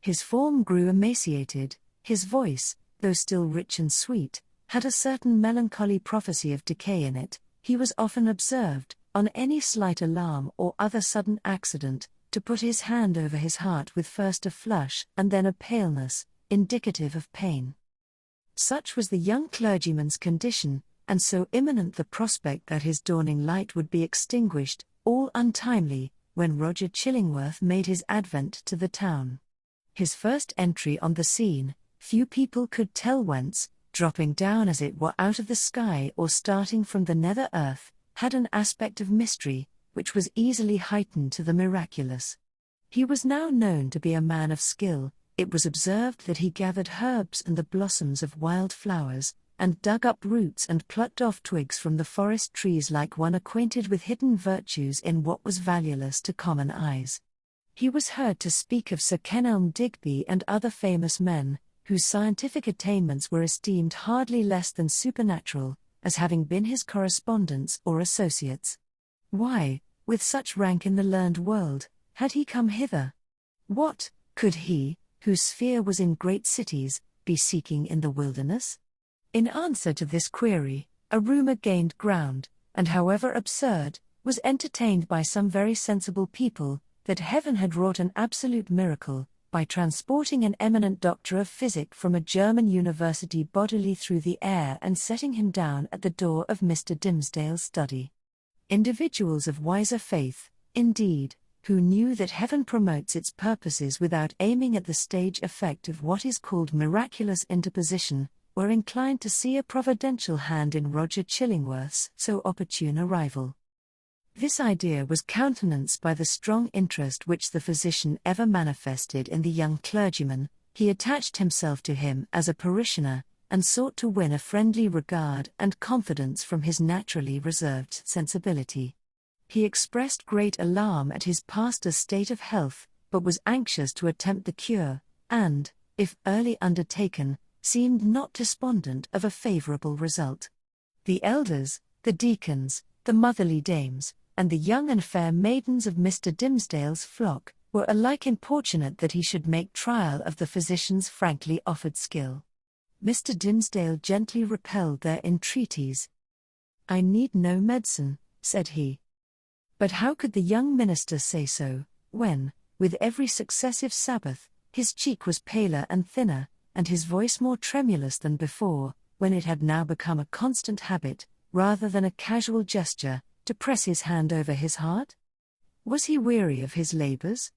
His form grew emaciated, his voice, though still rich and sweet, had a certain melancholy prophecy of decay in it. He was often observed, on any slight alarm or other sudden accident, to put his hand over his heart with first a flush and then a paleness, indicative of pain. Such was the young clergyman's condition, and so imminent the prospect that his dawning light would be extinguished, all untimely, when Roger Chillingworth made his advent to the town. His first entry on the scene, few people could tell whence, dropping down as it were out of the sky or starting from the nether earth, had an aspect of mystery, which was easily heightened to the miraculous. He was now known to be a man of skill. It was observed that he gathered herbs and the blossoms of wild flowers, and dug up roots and plucked off twigs from the forest trees like one acquainted with hidden virtues in what was valueless to common eyes. He was heard to speak of Sir Kenelm Digby and other famous men, whose scientific attainments were esteemed hardly less than supernatural, as having been his correspondents or associates. Why, with such rank in the learned world, had he come hither? What could he, whose sphere was in great cities, be seeking in the wilderness? In answer to this query, a rumour gained ground, and however absurd, was entertained by some very sensible people, that heaven had wrought an absolute miracle, by transporting an eminent doctor of physic from a German university bodily through the air and setting him down at the door of Mr. Dimmesdale's study. Individuals of wiser faith, indeed, who knew that heaven promotes its purposes without aiming at the stage effect of what is called miraculous interposition, were inclined to see a providential hand in Roger Chillingworth's so opportune arrival. This idea was countenanced by the strong interest which the physician ever manifested in the young clergyman. He attached himself to him as a parishioner, and sought to win a friendly regard and confidence from his naturally reserved sensibility. He expressed great alarm at his pastor's state of health, but was anxious to attempt the cure, and, if early undertaken, seemed not despondent of a favourable result. The elders, the deacons, the motherly dames, and the young and fair maidens of Mr. Dimmesdale's flock, were alike importunate that he should make trial of the physician's frankly offered skill. Mr. Dimmesdale gently repelled their entreaties. "I need no medicine," said he. But how could the young minister say so, when, with every successive Sabbath, his cheek was paler and thinner, and his voice more tremulous than before, when it had now become a constant habit, rather than a casual gesture, to press his hand over his heart? Was he weary of his labors?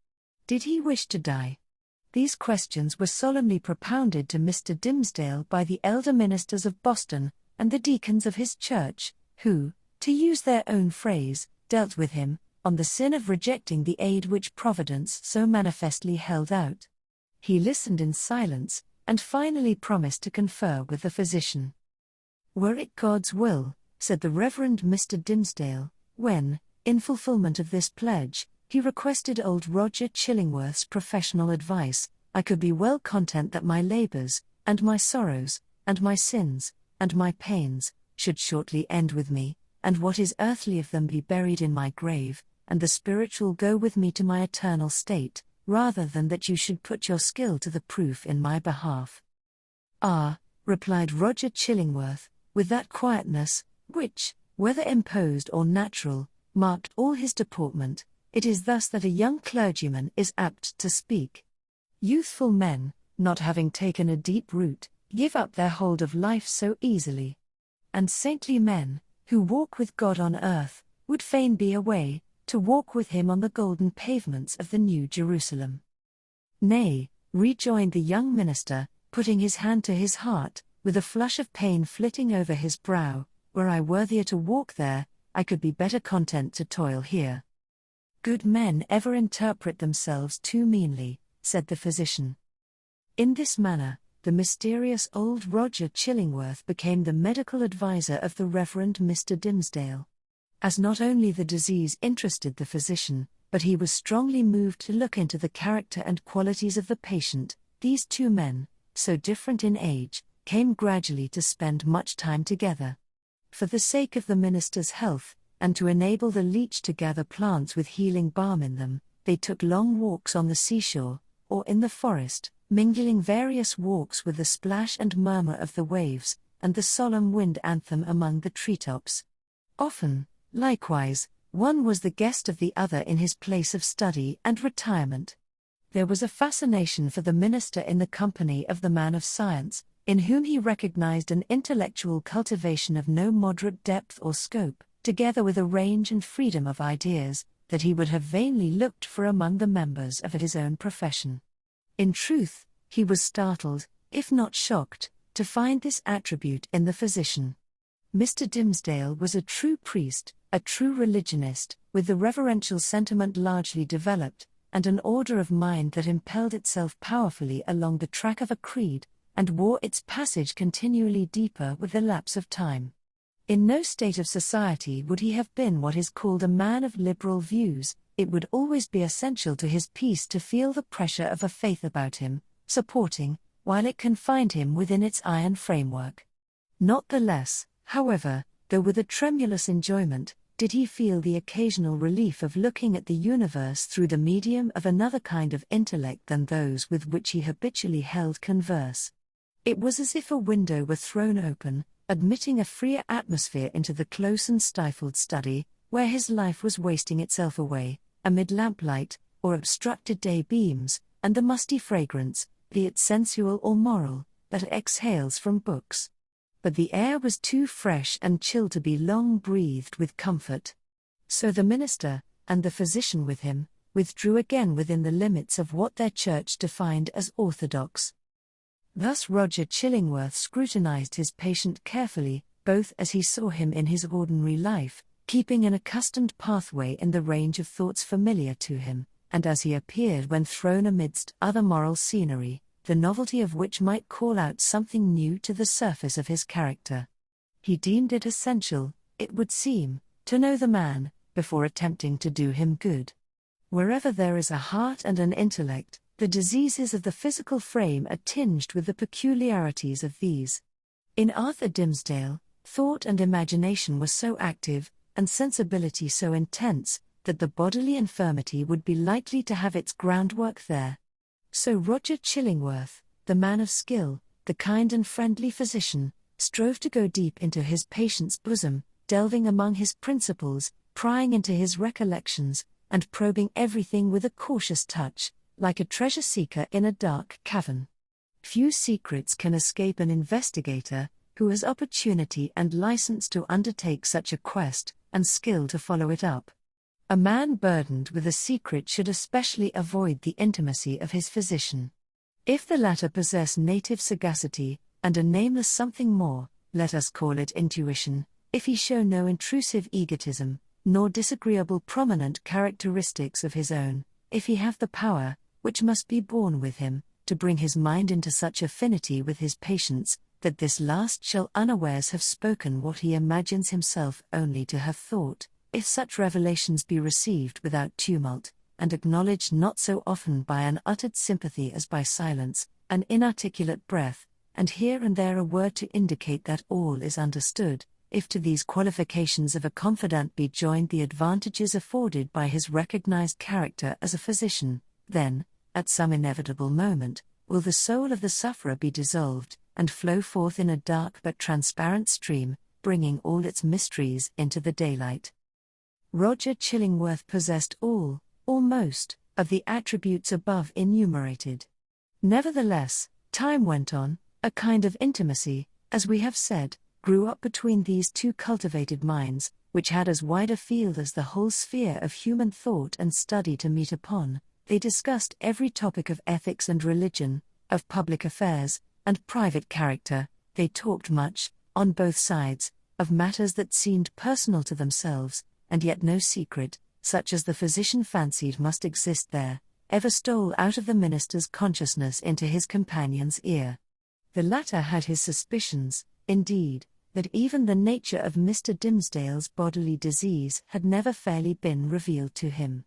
Did he wish to die? These questions were solemnly propounded to Mr. Dimmesdale by the elder ministers of Boston, and the deacons of his church, who, to use their own phrase, dealt with him, on the sin of rejecting the aid which Providence so manifestly held out. He listened in silence, and finally promised to confer with the physician. "Were it God's will," said the Reverend Mr. Dimmesdale, when, in fulfilment of this pledge, he requested old Roger Chillingworth's professional advice, "I could be well content that my labours, and my sorrows, and my sins, and my pains, should shortly end with me, and what is earthly of them be buried in my grave, and the spiritual go with me to my eternal state, rather than that you should put your skill to the proof in my behalf." "Ah," replied Roger Chillingworth, with that quietness, which, whether imposed or natural, marked all his deportment. It is thus that a young clergyman is apt to speak. Youthful men, not having taken a deep root, give up their hold of life so easily. And saintly men, who walk with God on earth, would fain be away, to walk with him on the golden pavements of the New Jerusalem. Nay, rejoined the young minister, putting his hand to his heart, with a flush of pain flitting over his brow, were I worthier to walk there, I could be better content to toil here. Good men ever interpret themselves too meanly, said the physician. In this manner, the mysterious old Roger Chillingworth became the medical adviser of the Reverend Mr. Dimmesdale. As not only the disease interested the physician, but he was strongly moved to look into the character and qualities of the patient, these two men, so different in age, came gradually to spend much time together. For the sake of the minister's health, and to enable the leech to gather plants with healing balm in them, they took long walks on the seashore, or in the forest, mingling various walks with the splash and murmur of the waves, and the solemn wind anthem among the treetops. Often, likewise, one was the guest of the other in his place of study and retirement. There was a fascination for the minister in the company of the man of science, in whom he recognized an intellectual cultivation of no moderate depth or scope, together with a range and freedom of ideas, that he would have vainly looked for among the members of his own profession. In truth, he was startled, if not shocked, to find this attribute in the physician. Mr. Dimmesdale was a true priest, a true religionist, with the reverential sentiment largely developed, and an order of mind that impelled itself powerfully along the track of a creed, and wore its passage continually deeper with the lapse of time. In no state of society would he have been what is called a man of liberal views. It would always be essential to his peace to feel the pressure of a faith about him, supporting, while it confined him within its iron framework. Not the less, however, though with a tremulous enjoyment, did he feel the occasional relief of looking at the universe through the medium of another kind of intellect than those with which he habitually held converse. It was as if a window were thrown open, admitting a freer atmosphere into the close and stifled study, where his life was wasting itself away, amid lamplight, or obstructed day beams, and the musty fragrance, be it sensual or moral, that exhales from books. But the air was too fresh and chill to be long breathed with comfort. So the minister, and the physician with him, withdrew again within the limits of what their church defined as orthodox. Thus Roger Chillingworth scrutinized his patient carefully, both as he saw him in his ordinary life, keeping an accustomed pathway in the range of thoughts familiar to him, and as he appeared when thrown amidst other moral scenery, the novelty of which might call out something new to the surface of his character. He deemed it essential, it would seem, to know the man, before attempting to do him good. Wherever there is a heart and an intellect, the diseases of the physical frame are tinged with the peculiarities of these. In Arthur Dimmesdale, thought and imagination were so active, and sensibility so intense, that the bodily infirmity would be likely to have its groundwork there. So Roger Chillingworth, the man of skill, the kind and friendly physician, strove to go deep into his patient's bosom, delving among his principles, prying into his recollections, and probing everything with a cautious touch, like a treasure seeker in a dark cavern. Few secrets can escape an investigator, who has opportunity and license to undertake such a quest, and skill to follow it up. A man burdened with a secret should especially avoid the intimacy of his physician. If the latter possess native sagacity, and a nameless something more, let us call it intuition, if he show no intrusive egotism, nor disagreeable prominent characteristics of his own, if he have the power, which must be born with him, to bring his mind into such affinity with his patients, that this last shall unawares have spoken what he imagines himself only to have thought, if such revelations be received without tumult, and acknowledged not so often by an uttered sympathy as by silence, an inarticulate breath, and here and there a word to indicate that all is understood, if to these qualifications of a confidant be joined the advantages afforded by his recognized character as a physician, then, at some inevitable moment, will the soul of the sufferer be dissolved, and flow forth in a dark but transparent stream, bringing all its mysteries into the daylight. Roger Chillingworth possessed all, or most, of the attributes above enumerated. Nevertheless, time went on, a kind of intimacy, as we have said, grew up between these two cultivated minds, which had as wide a field as the whole sphere of human thought and study to meet upon. They discussed every topic of ethics and religion, of public affairs, and private character. They talked much, on both sides, of matters that seemed personal to themselves, and yet no secret, such as the physician fancied must exist there, ever stole out of the minister's consciousness into his companion's ear. The latter had his suspicions, indeed, that even the nature of Mr. Dimmesdale's bodily disease had never fairly been revealed to him.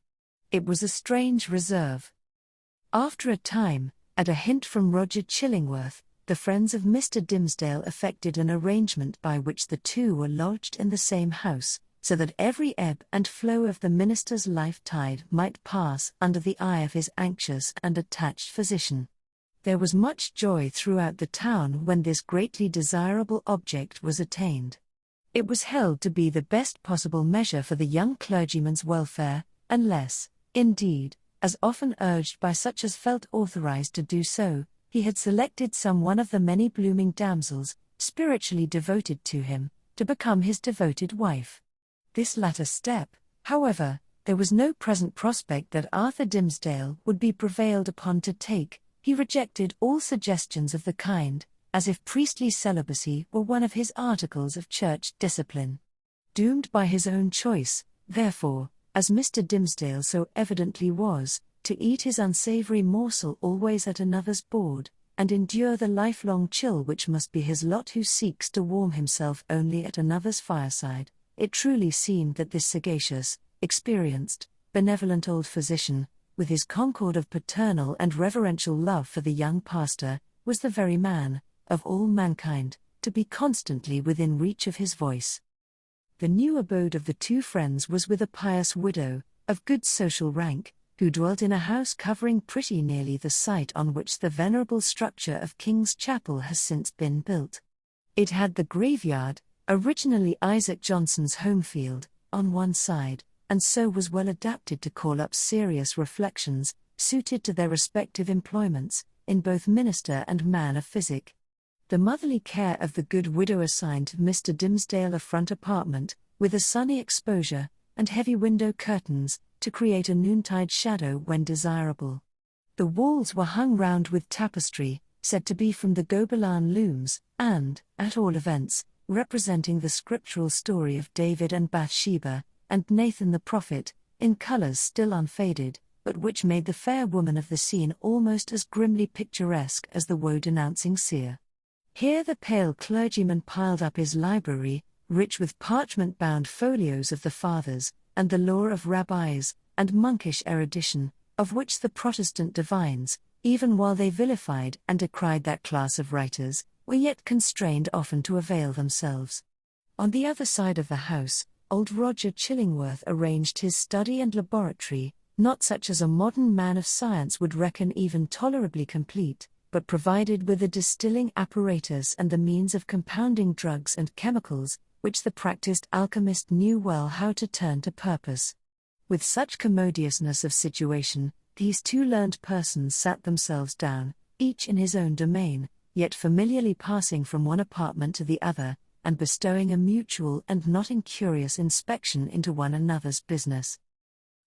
It was a strange reserve. After a time, at a hint from Roger Chillingworth, the friends of Mr. Dimmesdale effected an arrangement by which the two were lodged in the same house, so that every ebb and flow of the minister's life-tide might pass under the eye of his anxious and attached physician. There was much joy throughout the town when this greatly desirable object was attained. It was held to be the best possible measure for the young clergyman's welfare, unless, indeed, as often urged by such as felt authorized to do so, he had selected some one of the many blooming damsels, spiritually devoted to him, to become his devoted wife. This latter step, however, there was no present prospect that Arthur Dimmesdale would be prevailed upon to take. He rejected all suggestions of the kind, as if priestly celibacy were one of his articles of church discipline. Doomed by his own choice, therefore, as Mr. Dimmesdale so evidently was, to eat his unsavory morsel always at another's board, and endure the lifelong chill which must be his lot who seeks to warm himself only at another's fireside, it truly seemed that this sagacious, experienced, benevolent old physician, with his concord of paternal and reverential love for the young pastor, was the very man, of all mankind, to be constantly within reach of his voice. The new abode of the two friends was with a pious widow, of good social rank, who dwelt in a house covering pretty nearly the site on which the venerable structure of King's Chapel has since been built. It had the graveyard, originally Isaac Johnson's home field, on one side, and so was well adapted to call up serious reflections, suited to their respective employments, in both minister and man of physic. The motherly care of the good widow assigned Mr. Dimmesdale a front apartment, with a sunny exposure, and heavy window curtains, to create a noontide shadow when desirable. The walls were hung round with tapestry, said to be from the Gobelin looms, and, at all events, representing the scriptural story of David and Bathsheba, and Nathan the prophet, in colours still unfaded, but which made the fair woman of the scene almost as grimly picturesque as the woe-denouncing seer. Here the pale clergyman piled up his library, rich with parchment-bound folios of the Fathers, and the lore of rabbis, and monkish erudition, of which the Protestant divines, even while they vilified and decried that class of writers, were yet constrained often to avail themselves. On the other side of the house, old Roger Chillingworth arranged his study and laboratory, not such as a modern man of science would reckon even tolerably complete, but provided with a distilling apparatus and the means of compounding drugs and chemicals, which the practiced alchemist knew well how to turn to purpose. With such commodiousness of situation, these two learned persons sat themselves down, each in his own domain, yet familiarly passing from one apartment to the other, and bestowing a mutual and not incurious inspection into one another's business.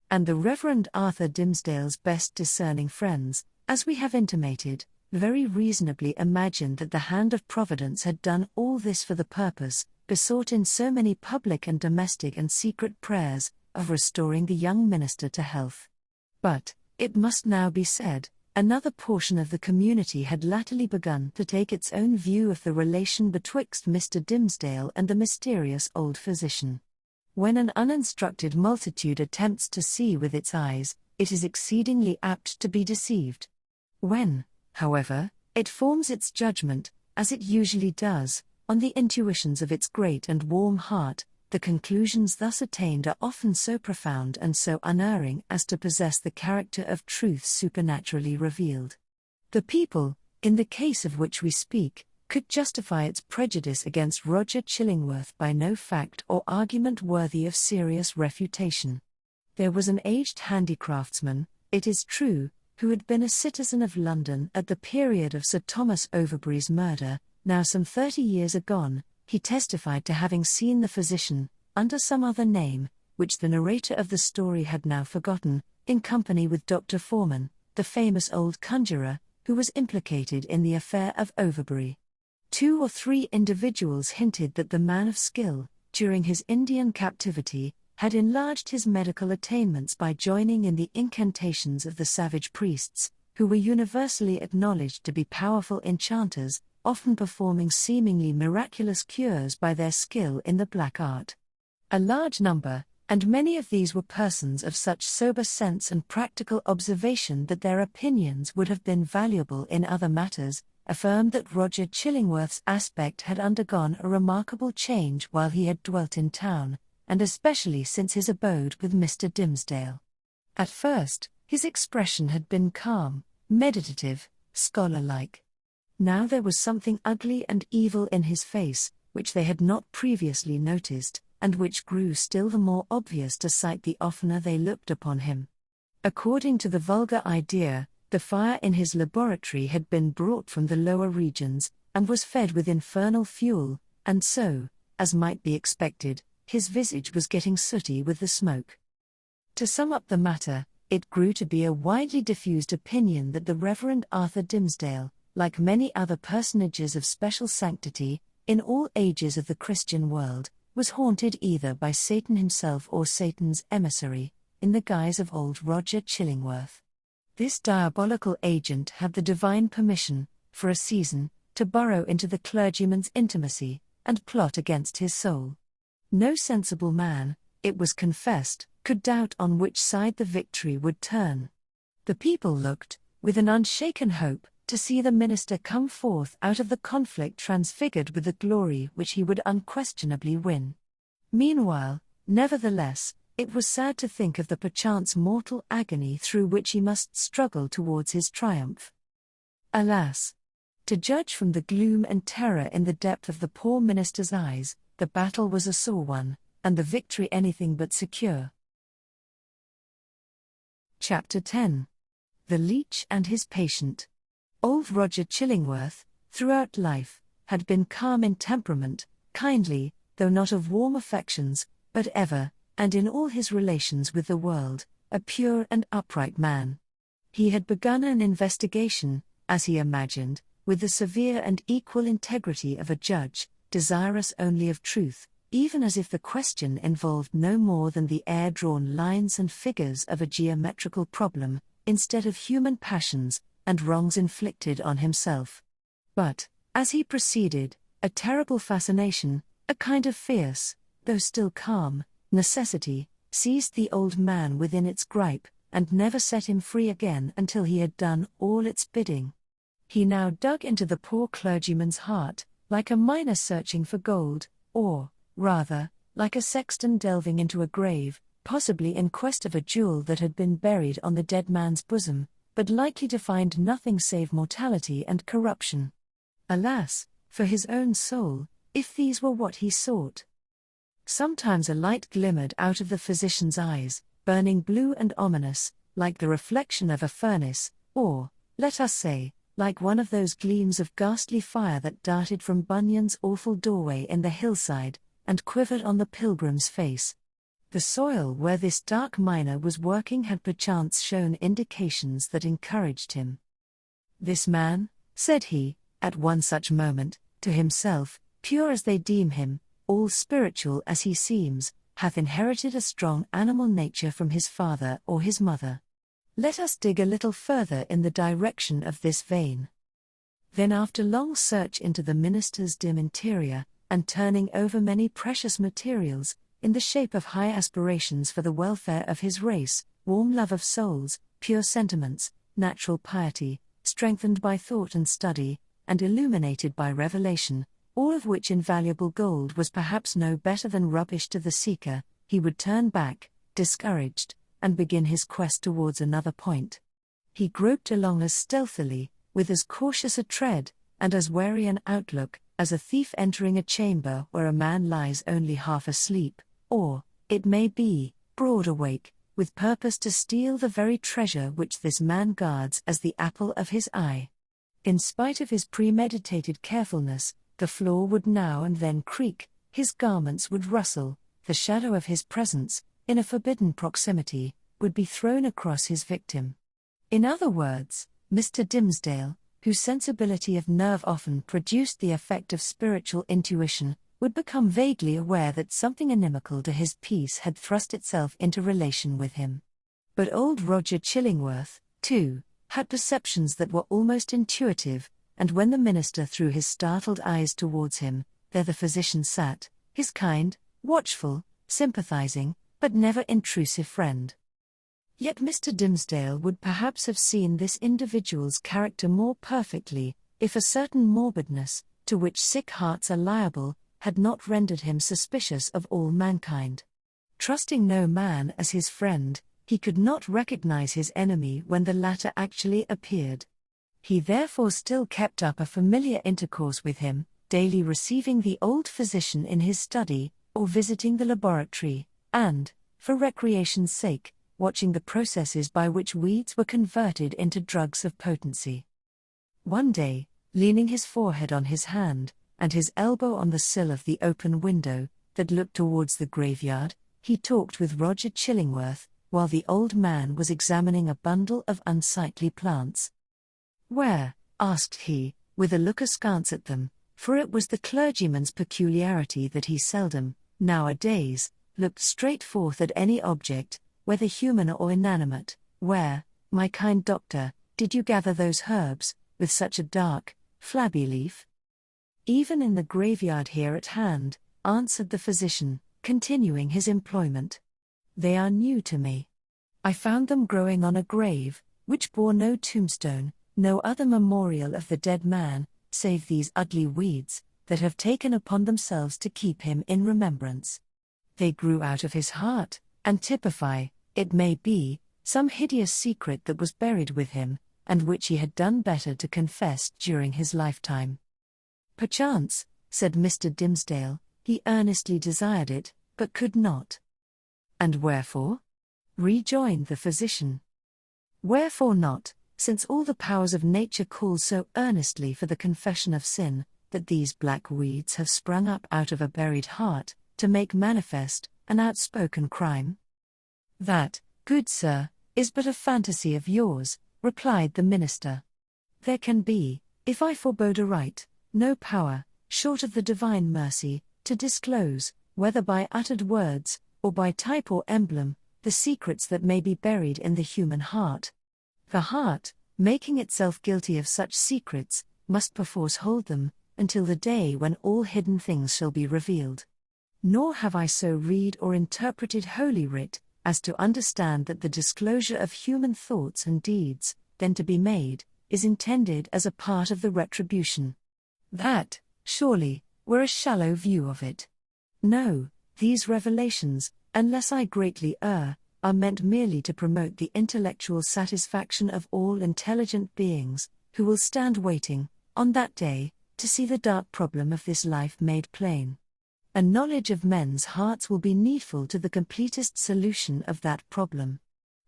And the Reverend Arthur Dimmesdale's best discerning friends, as we have intimated, very reasonably imagined that the hand of Providence had done all this for the purpose, besought in so many public and domestic and secret prayers, of restoring the young minister to health. But, it must now be said, another portion of the community had latterly begun to take its own view of the relation betwixt Mr. Dimmesdale and the mysterious old physician. When an uninstructed multitude attempts to see with its eyes, it is exceedingly apt to be deceived. When, however, it forms its judgment, as it usually does, on the intuitions of its great and warm heart, the conclusions thus attained are often so profound and so unerring as to possess the character of truth supernaturally revealed. The people, in the case of which we speak, could justify its prejudice against Roger Chillingworth by no fact or argument worthy of serious refutation. There was an aged handicraftsman, it is true, who had been a citizen of London at the period of Sir Thomas Overbury's murder, now some 30 years agone. He testified to having seen the physician, under some other name, which the narrator of the story had now forgotten, in company with Dr. Foreman, the famous old conjurer, who was implicated in the affair of Overbury. 2 or 3 individuals hinted that the man of skill, during his Indian captivity, had enlarged his medical attainments by joining in the incantations of the savage priests, who were universally acknowledged to be powerful enchanters, often performing seemingly miraculous cures by their skill in the black art. A large number, and many of these were persons of such sober sense and practical observation that their opinions would have been valuable in other matters, affirmed that Roger Chillingworth's aspect had undergone a remarkable change while he had dwelt in town, and especially since his abode with Mr. Dimmesdale. At first, his expression had been calm, meditative, scholar-like. Now there was something ugly and evil in his face, which they had not previously noticed, and which grew still the more obvious to sight the oftener they looked upon him. According to the vulgar idea, the fire in his laboratory had been brought from the lower regions, and was fed with infernal fuel, and so, as might be expected, his visage was getting sooty with the smoke. To sum up the matter, it grew to be a widely diffused opinion that the Reverend Arthur Dimmesdale, like many other personages of special sanctity, in all ages of the Christian world, was haunted either by Satan himself or Satan's emissary, in the guise of old Roger Chillingworth. This diabolical agent had the divine permission, for a season, to burrow into the clergyman's intimacy, and plot against his soul. No sensible man, it was confessed, could doubt on which side the victory would turn. The people looked, with an unshaken hope, to see the minister come forth out of the conflict transfigured with the glory which he would unquestionably win. Meanwhile, nevertheless, it was sad to think of the perchance mortal agony through which he must struggle towards his triumph. Alas! To judge from the gloom and terror in the depth of the poor minister's eyes, the battle was a sore one, and the victory anything but secure. Chapter 10. The Leech and His Patient. Old Roger Chillingworth, throughout life, had been calm in temperament, kindly, though not of warm affections, but ever, and in all his relations with the world, a pure and upright man. He had begun an investigation, as he imagined, with the severe and equal integrity of a judge, desirous only of truth, even as if the question involved no more than the air-drawn lines and figures of a geometrical problem, instead of human passions, and wrongs inflicted on himself. But, as he proceeded, a terrible fascination, a kind of fierce, though still calm, necessity, seized the old man within its gripe, and never set him free again until he had done all its bidding. He now dug into the poor clergyman's heart, like a miner searching for gold, or, rather, like a sexton delving into a grave, possibly in quest of a jewel that had been buried on the dead man's bosom, but likely to find nothing save mortality and corruption. Alas, for his own soul, if these were what he sought. Sometimes a light glimmered out of the physician's eyes, burning blue and ominous, like the reflection of a furnace, or, let us say, like one of those gleams of ghastly fire that darted from Bunyan's awful doorway in the hillside, and quivered on the pilgrim's face. The soil where this dark miner was working had perchance shown indications that encouraged him. "This man," said he, at one such moment, to himself, "pure as they deem him, all spiritual as he seems, hath inherited a strong animal nature from his father or his mother. Let us dig a little further in the direction of this vein." Then after long search into the minister's dim interior, and turning over many precious materials, in the shape of high aspirations for the welfare of his race, warm love of souls, pure sentiments, natural piety, strengthened by thought and study, and illuminated by revelation, all of which invaluable gold was perhaps no better than rubbish to the seeker, he would turn back, discouraged, and begin his quest towards another point. He groped along as stealthily, with as cautious a tread, and as wary an outlook, as a thief entering a chamber where a man lies only half asleep, or, it may be, broad awake, with purpose to steal the very treasure which this man guards as the apple of his eye. In spite of his premeditated carefulness, the floor would now and then creak, his garments would rustle, the shadow of his presence, in a forbidden proximity, would be thrown across his victim. In other words, Mr. Dimmesdale, whose sensibility of nerve often produced the effect of spiritual intuition, would become vaguely aware that something inimical to his peace had thrust itself into relation with him. But old Roger Chillingworth, too, had perceptions that were almost intuitive, and when the minister threw his startled eyes towards him, there the physician sat, his kind, watchful, sympathizing, but never intrusive friend. Yet Mr. Dimmesdale would perhaps have seen this individual's character more perfectly, if a certain morbidness, to which sick hearts are liable, had not rendered him suspicious of all mankind. Trusting no man as his friend, he could not recognize his enemy when the latter actually appeared. He therefore still kept up a familiar intercourse with him, daily receiving the old physician in his study, or visiting the laboratory, and, for recreation's sake, watching the processes by which weeds were converted into drugs of potency. One day, leaning his forehead on his hand, and his elbow on the sill of the open window, that looked towards the graveyard, he talked with Roger Chillingworth, while the old man was examining a bundle of unsightly plants. "Where?" asked he, with a look askance at them, for it was the clergyman's peculiarity that he seldom, nowadays, looked straight forth at any object, whether human or inanimate. "Where, my kind doctor, did you gather those herbs, with such a dark, flabby leaf?" "Even in the graveyard here at hand," answered the physician, continuing his employment. "They are new to me. I found them growing on a grave, which bore no tombstone, no other memorial of the dead man, save these ugly weeds, that have taken upon themselves to keep him in remembrance. They grew out of his heart, and typify, it may be, some hideous secret that was buried with him, and which he had done better to confess during his lifetime." "Perchance," said Mr. Dimmesdale, "he earnestly desired it, but could not." "And wherefore?" rejoined the physician. "Wherefore not, since all the powers of nature call so earnestly for the confession of sin, that these black weeds have sprung up out of a buried heart, to make manifest an outspoken crime?" "That, good sir, is but a fantasy of yours," replied the minister. "There can be, if I forbode aright, no power, short of the divine mercy, to disclose, whether by uttered words, or by type or emblem, the secrets that may be buried in the human heart. The heart, making itself guilty of such secrets, must perforce hold them, until the day when all hidden things shall be revealed. Nor have I so read or interpreted Holy Writ, as to understand that the disclosure of human thoughts and deeds, then to be made, is intended as a part of the retribution. That, surely, were a shallow view of it. No, these revelations, unless I greatly err, are meant merely to promote the intellectual satisfaction of all intelligent beings, who will stand waiting, on that day, to see the dark problem of this life made plain. A knowledge of men's hearts will be needful to the completest solution of that problem.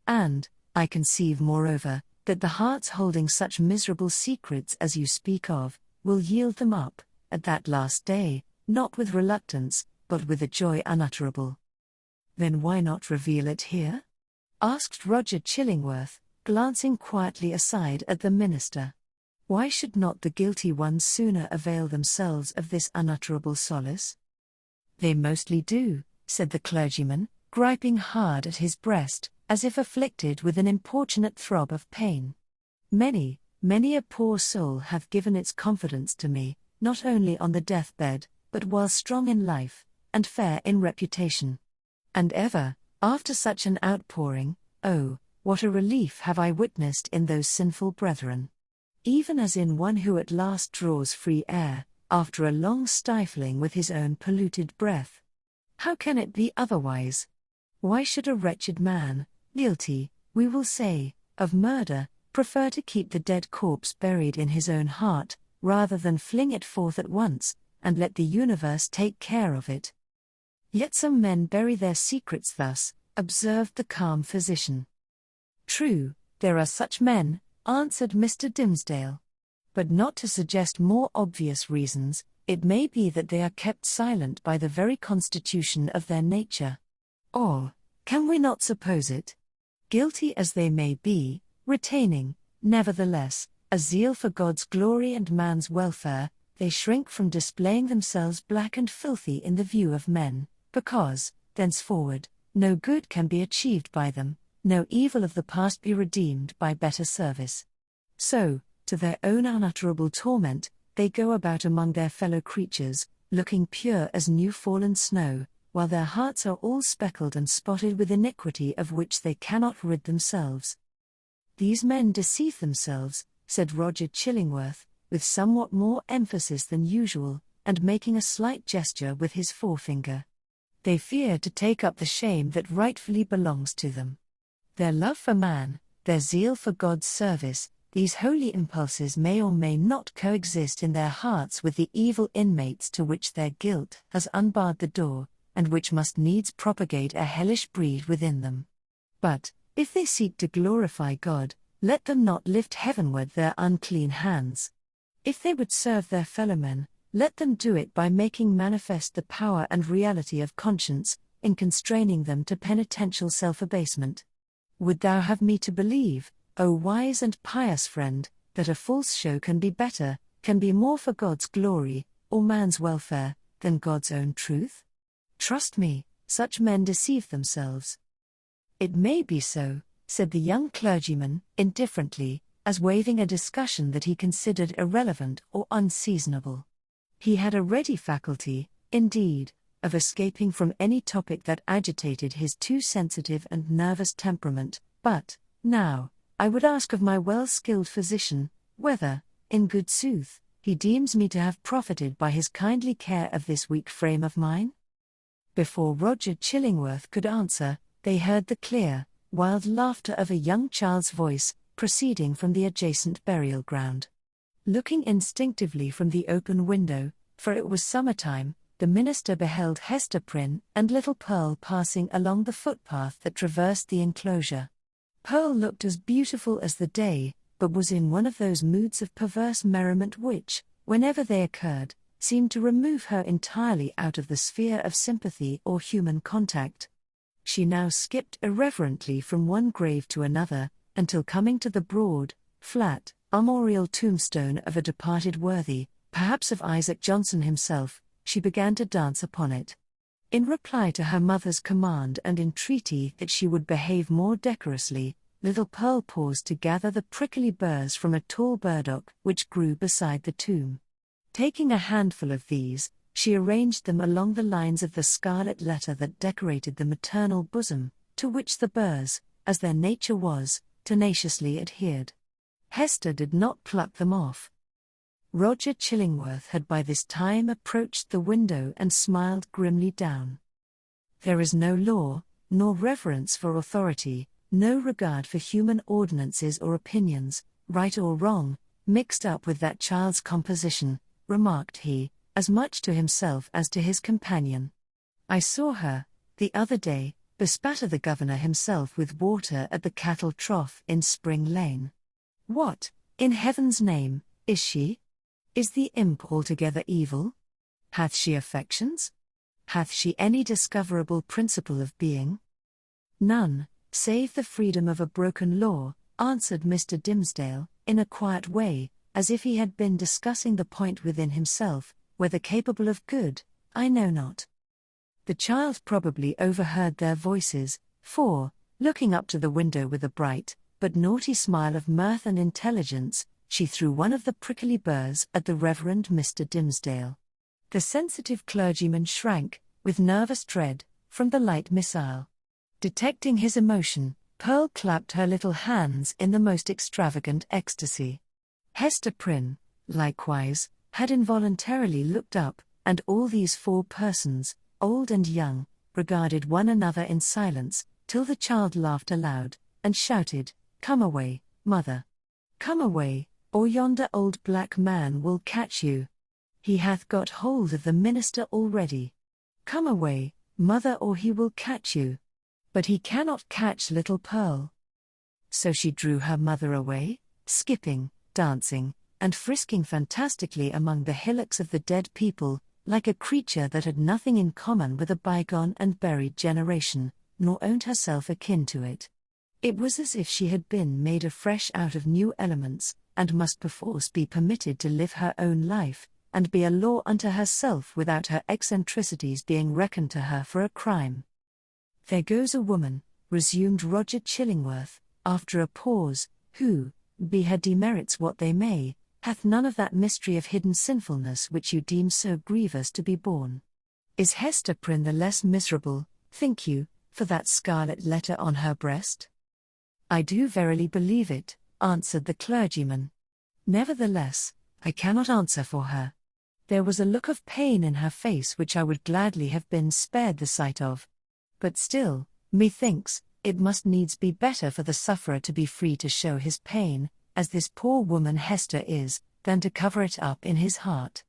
And, I conceive moreover, that the hearts holding such miserable secrets as you speak of, will yield them up, at that last day, not with reluctance, but with a joy unutterable." "Then why not reveal it here?" asked Roger Chillingworth, glancing quietly aside at the minister. "Why should not the guilty ones sooner avail themselves of this unutterable solace?" "They mostly do," said the clergyman, griping hard at his breast, as if afflicted with an importunate throb of pain. "Many, many a poor soul hath given its confidence to me, not only on the deathbed, but while strong in life, and fair in reputation. And ever, after such an outpouring, oh, what a relief have I witnessed in those sinful brethren! Even as in one who at last draws free air, after a long stifling with his own polluted breath. How can it be otherwise? Why should a wretched man, guilty, we will say, of murder, prefer to keep the dead corpse buried in his own heart, rather than fling it forth at once, and let the universe take care of it. Yet some men bury their secrets thus, observed the calm physician. True, there are such men, answered Mr. Dimmesdale. But not to suggest more obvious reasons, it may be that they are kept silent by the very constitution of their nature. Or, can we not suppose it? Guilty as they may be, retaining, nevertheless, a zeal for God's glory and man's welfare, they shrink from displaying themselves black and filthy in the view of men, because, thenceforward, no good can be achieved by them, no evil of the past be redeemed by better service. So, to their own unutterable torment, they go about among their fellow creatures, looking pure as new-fallen snow, while their hearts are all speckled and spotted with iniquity of which they cannot rid themselves. These men deceive themselves, said Roger Chillingworth, with somewhat more emphasis than usual, and making a slight gesture with his forefinger. They fear to take up the shame that rightfully belongs to them. Their love for man, their zeal for God's service, these holy impulses may or may not coexist in their hearts with the evil inmates to which their guilt has unbarred the door, and which must needs propagate a hellish breed within them. But, if they seek to glorify God, let them not lift heavenward their unclean hands. If they would serve their fellowmen, let them do it by making manifest the power and reality of conscience, in constraining them to penitential self-abasement. Would thou have me to believe, O wise and pious friend, that a false show can be better, can be more for God's glory, or man's welfare, than God's own truth? Trust me, such men deceive themselves. It may be so, said the young clergyman, indifferently, as waiving a discussion that he considered irrelevant or unseasonable. He had a ready faculty, indeed, of escaping from any topic that agitated his too sensitive and nervous temperament, but, now, I would ask of my well-skilled physician, whether, in good sooth, he deems me to have profited by his kindly care of this weak frame of mine? Before Roger Chillingworth could answer, they heard the clear, wild laughter of a young child's voice, proceeding from the adjacent burial ground. Looking instinctively from the open window, for it was summertime, the minister beheld Hester Prynne and little Pearl passing along the footpath that traversed the enclosure. Pearl looked as beautiful as the day, but was in one of those moods of perverse merriment which, whenever they occurred, seemed to remove her entirely out of the sphere of sympathy or human contact. She now skipped irreverently from one grave to another, until coming to the broad, flat, armorial tombstone of a departed worthy, perhaps of Isaac Johnson himself, she began to dance upon it. In reply to her mother's command and entreaty that she would behave more decorously, little Pearl paused to gather the prickly burrs from a tall burdock which grew beside the tomb. Taking a handful of these, she arranged them along the lines of the scarlet letter that decorated the maternal bosom, to which the burrs, as their nature was, tenaciously adhered. Hester did not pluck them off. Roger Chillingworth had by this time approached the window and smiled grimly down. There is no law, nor reverence for authority, no regard for human ordinances or opinions, right or wrong, mixed up with that child's composition, remarked he, as much to himself as to his companion. I saw her, the other day, bespatter the governor himself with water at the cattle trough in Spring Lane. What, in heaven's name, is she? Is the imp altogether evil? Hath she affections? Hath she any discoverable principle of being? None, save the freedom of a broken law, answered Mr. Dimmesdale, in a quiet way, as if he had been discussing the point within himself, whether capable of good, I know not. The child probably overheard their voices, for, looking up to the window with a bright, but naughty smile of mirth and intelligence, she threw one of the prickly burrs at the Reverend Mr. Dimmesdale. The sensitive clergyman shrank, with nervous dread, from the light missile. Detecting his emotion, Pearl clapped her little hands in the most extravagant ecstasy. Hester Prynne, likewise, had involuntarily looked up, and all these four persons, old and young, regarded one another in silence, till the child laughed aloud, and shouted, "Come away, mother! Come away, or yonder old black man will catch you. He hath got hold of the minister already. Come away, mother, or he will catch you. But he cannot catch little Pearl. So she drew her mother away, skipping, dancing, and frisking fantastically among the hillocks of the dead people, like a creature that had nothing in common with a bygone and buried generation, nor owned herself akin to it. It was as if she had been made afresh out of new elements, and must perforce be permitted to live her own life, and be a law unto herself without her eccentricities being reckoned to her for a crime. There goes a woman, resumed Roger Chillingworth, after a pause, who, be her demerits what they may, hath none of that mystery of hidden sinfulness which you deem so grievous to be borne. Is Hester Prynne the less miserable, think you, for that scarlet letter on her breast? I do verily believe it, answered the clergyman. Nevertheless, I cannot answer for her. There was a look of pain in her face which I would gladly have been spared the sight of. But still, methinks, it must needs be better for the sufferer to be free to show his pain, as this poor woman Hester is, than to cover it up in his heart.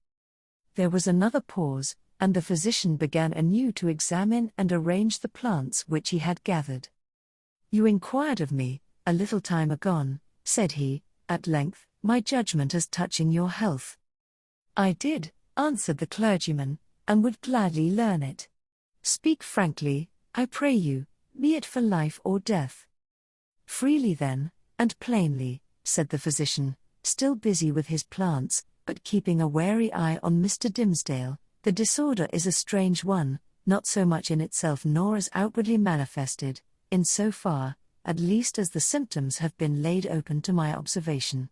There was another pause, and the physician began anew to examine and arrange the plants which he had gathered. You inquired of me, a little time agone, said he, at length, my judgment as touching your health. I did, answered the clergyman, and would gladly learn it. Speak frankly, I pray you, be it for life or death. Freely then, and plainly, said the physician, still busy with his plants, but keeping a wary eye on Mr. Dimmesdale. The disorder is a strange one, not so much in itself nor as outwardly manifested, in so far, at least as the symptoms have been laid open to my observation.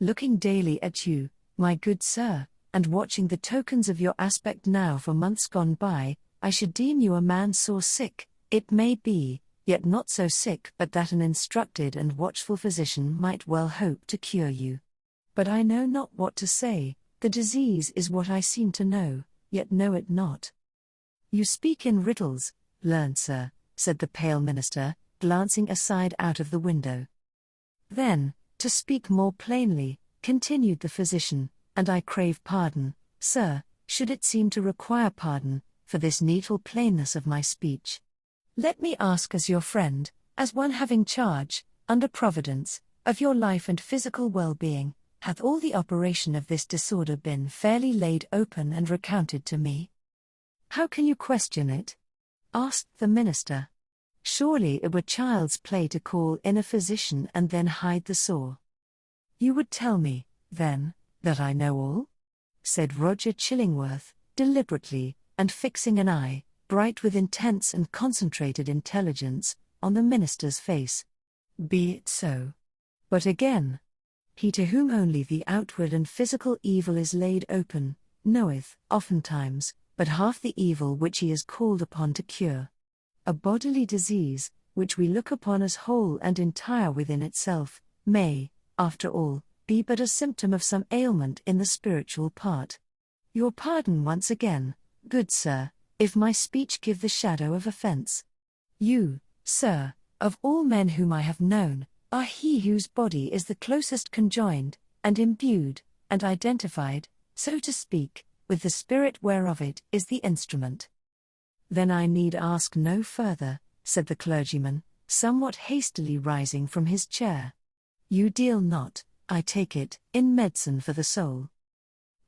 Looking daily at you, my good sir, and watching the tokens of your aspect now for months gone by, I should deem you a man sore sick, it may be, yet not so sick but that an instructed and watchful physician might well hope to cure you. But I know not what to say, the disease is what I seem to know, yet know it not. You speak in riddles, learned sir, said the pale minister, glancing aside out of the window. Then, to speak more plainly, continued the physician, and I crave pardon, sir, should it seem to require pardon, for this needful plainness of my speech. Let me ask as your friend, as one having charge, under Providence, of your life and physical well-being, hath all the operation of this disorder been fairly laid open and recounted to me? How can you question it? Asked the minister. Surely it were child's play to call in a physician and then hide the sore. You would tell me, then, that I know all? Said Roger Chillingworth, deliberately, and fixing an eye, bright with intense and concentrated intelligence, on the minister's face. Be it so. But again, he to whom only the outward and physical evil is laid open, knoweth, oftentimes, but half the evil which he is called upon to cure. A bodily disease, which we look upon as whole and entire within itself, may, after all, be but a symptom of some ailment in the spiritual part. Your pardon once again, good sir, if my speech give the shadow of offense. You, sir, of all men whom I have known, are he whose body is the closest conjoined, and imbued, and identified, so to speak, with the spirit whereof it is the instrument. Then I need ask no further, said the clergyman, somewhat hastily rising from his chair. You deal not, I take it, in medicine for the soul.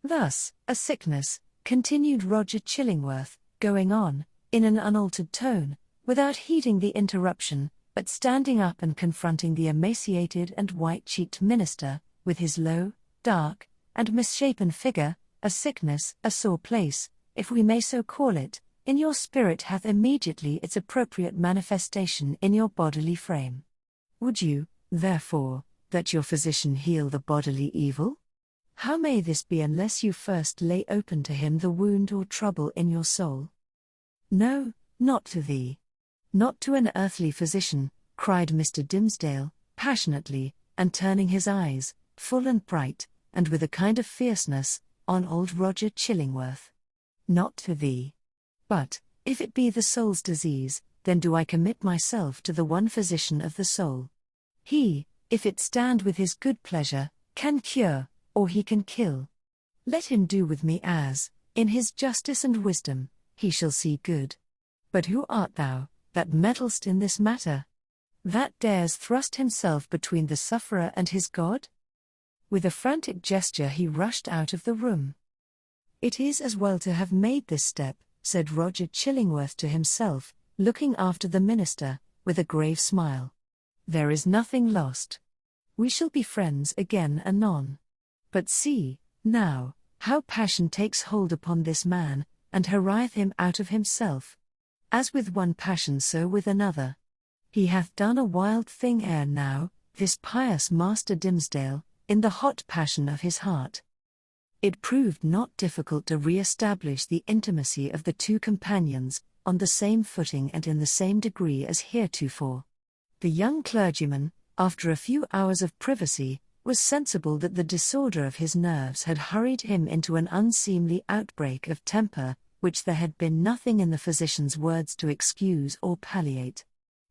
Thus, a sickness, continued Roger Chillingworth, going on, in an unaltered tone, without heeding the interruption, but standing up and confronting the emaciated and white-cheeked minister, with his low, dark, and misshapen figure, a sickness, a sore place, if we may so call it, in your spirit hath immediately its appropriate manifestation in your bodily frame. Would you, therefore, that your physician heal the bodily evil? How may this be unless you first lay open to him the wound or trouble in your soul? No, not to thee. Not to an earthly physician, cried Mr. Dimmesdale, passionately, and turning his eyes, full and bright, and with a kind of fierceness, on old Roger Chillingworth. Not to thee. But, if it be the soul's disease, then do I commit myself to the one physician of the soul. He, if it stand with his good pleasure, can cure, or he can kill. Let him do with me as, in his justice and wisdom, he shall see good. But who art thou, that meddlest in this matter? That dares thrust himself between the sufferer and his God? With a frantic gesture he rushed out of the room. It is as well to have made this step, said Roger Chillingworth to himself, looking after the minister, with a grave smile. There is nothing lost. We shall be friends again anon. But see, now, how passion takes hold upon this man, and hurrieth him out of himself. As with one passion so with another. He hath done a wild thing ere now, this pious Master Dimmesdale, in the hot passion of his heart. It proved not difficult to re-establish the intimacy of the two companions, on the same footing and in the same degree as heretofore. The young clergyman, after a few hours of privacy, was sensible that the disorder of his nerves had hurried him into an unseemly outbreak of temper, which there had been nothing in the physician's words to excuse or palliate.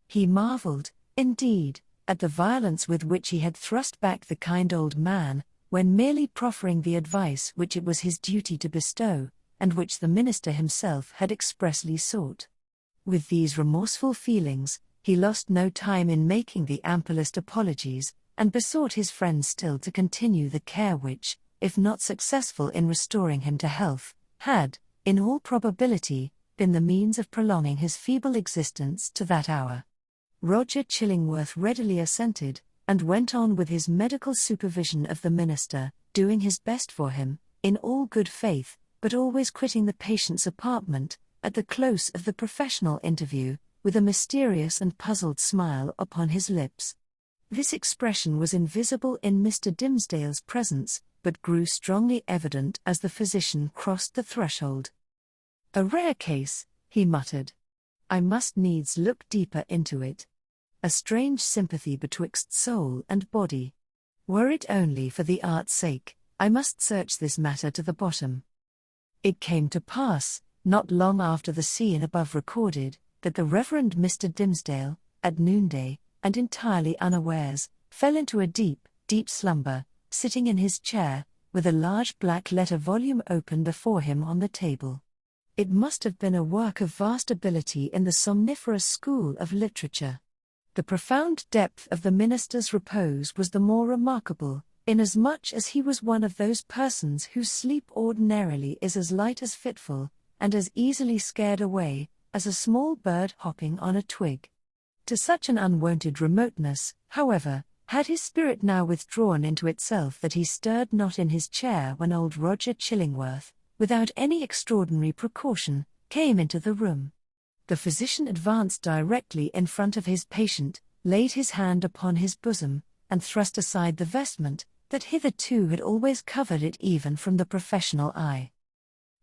He marveled, indeed, at the violence with which he had thrust back the kind old man, when merely proffering the advice which it was his duty to bestow, and which the minister himself had expressly sought. With these remorseful feelings, he lost no time in making the amplest apologies, and besought his friend still to continue the care which, if not successful in restoring him to health, had, in all probability, been the means of prolonging his feeble existence to that hour. Roger Chillingworth readily assented, and went on with his medical supervision of the minister, doing his best for him, in all good faith, but always quitting the patient's apartment, at the close of the professional interview, with a mysterious and puzzled smile upon his lips. This expression was invisible in Mr. Dimmesdale's presence, but grew strongly evident as the physician crossed the threshold. "A rare case," he muttered. "I must needs look deeper into it. A strange sympathy betwixt soul and body. Were it only for the art's sake, I must search this matter to the bottom." It came to pass, not long after the scene above recorded, that the Reverend Mr. Dimmesdale, at noonday, and entirely unawares, fell into a deep, deep slumber, sitting in his chair, with a large black letter volume open before him on the table. It must have been a work of vast ability in the somniferous school of literature. The profound depth of the minister's repose was the more remarkable, inasmuch as he was one of those persons whose sleep ordinarily is as light as fitful, and as easily scared away, as a small bird hopping on a twig. To such an unwonted remoteness, however, had his spirit now withdrawn into itself that he stirred not in his chair when old Roger Chillingworth, without any extraordinary precaution, came into the room. The physician advanced directly in front of his patient, laid his hand upon his bosom, and thrust aside the vestment that hitherto had always covered it even from the professional eye.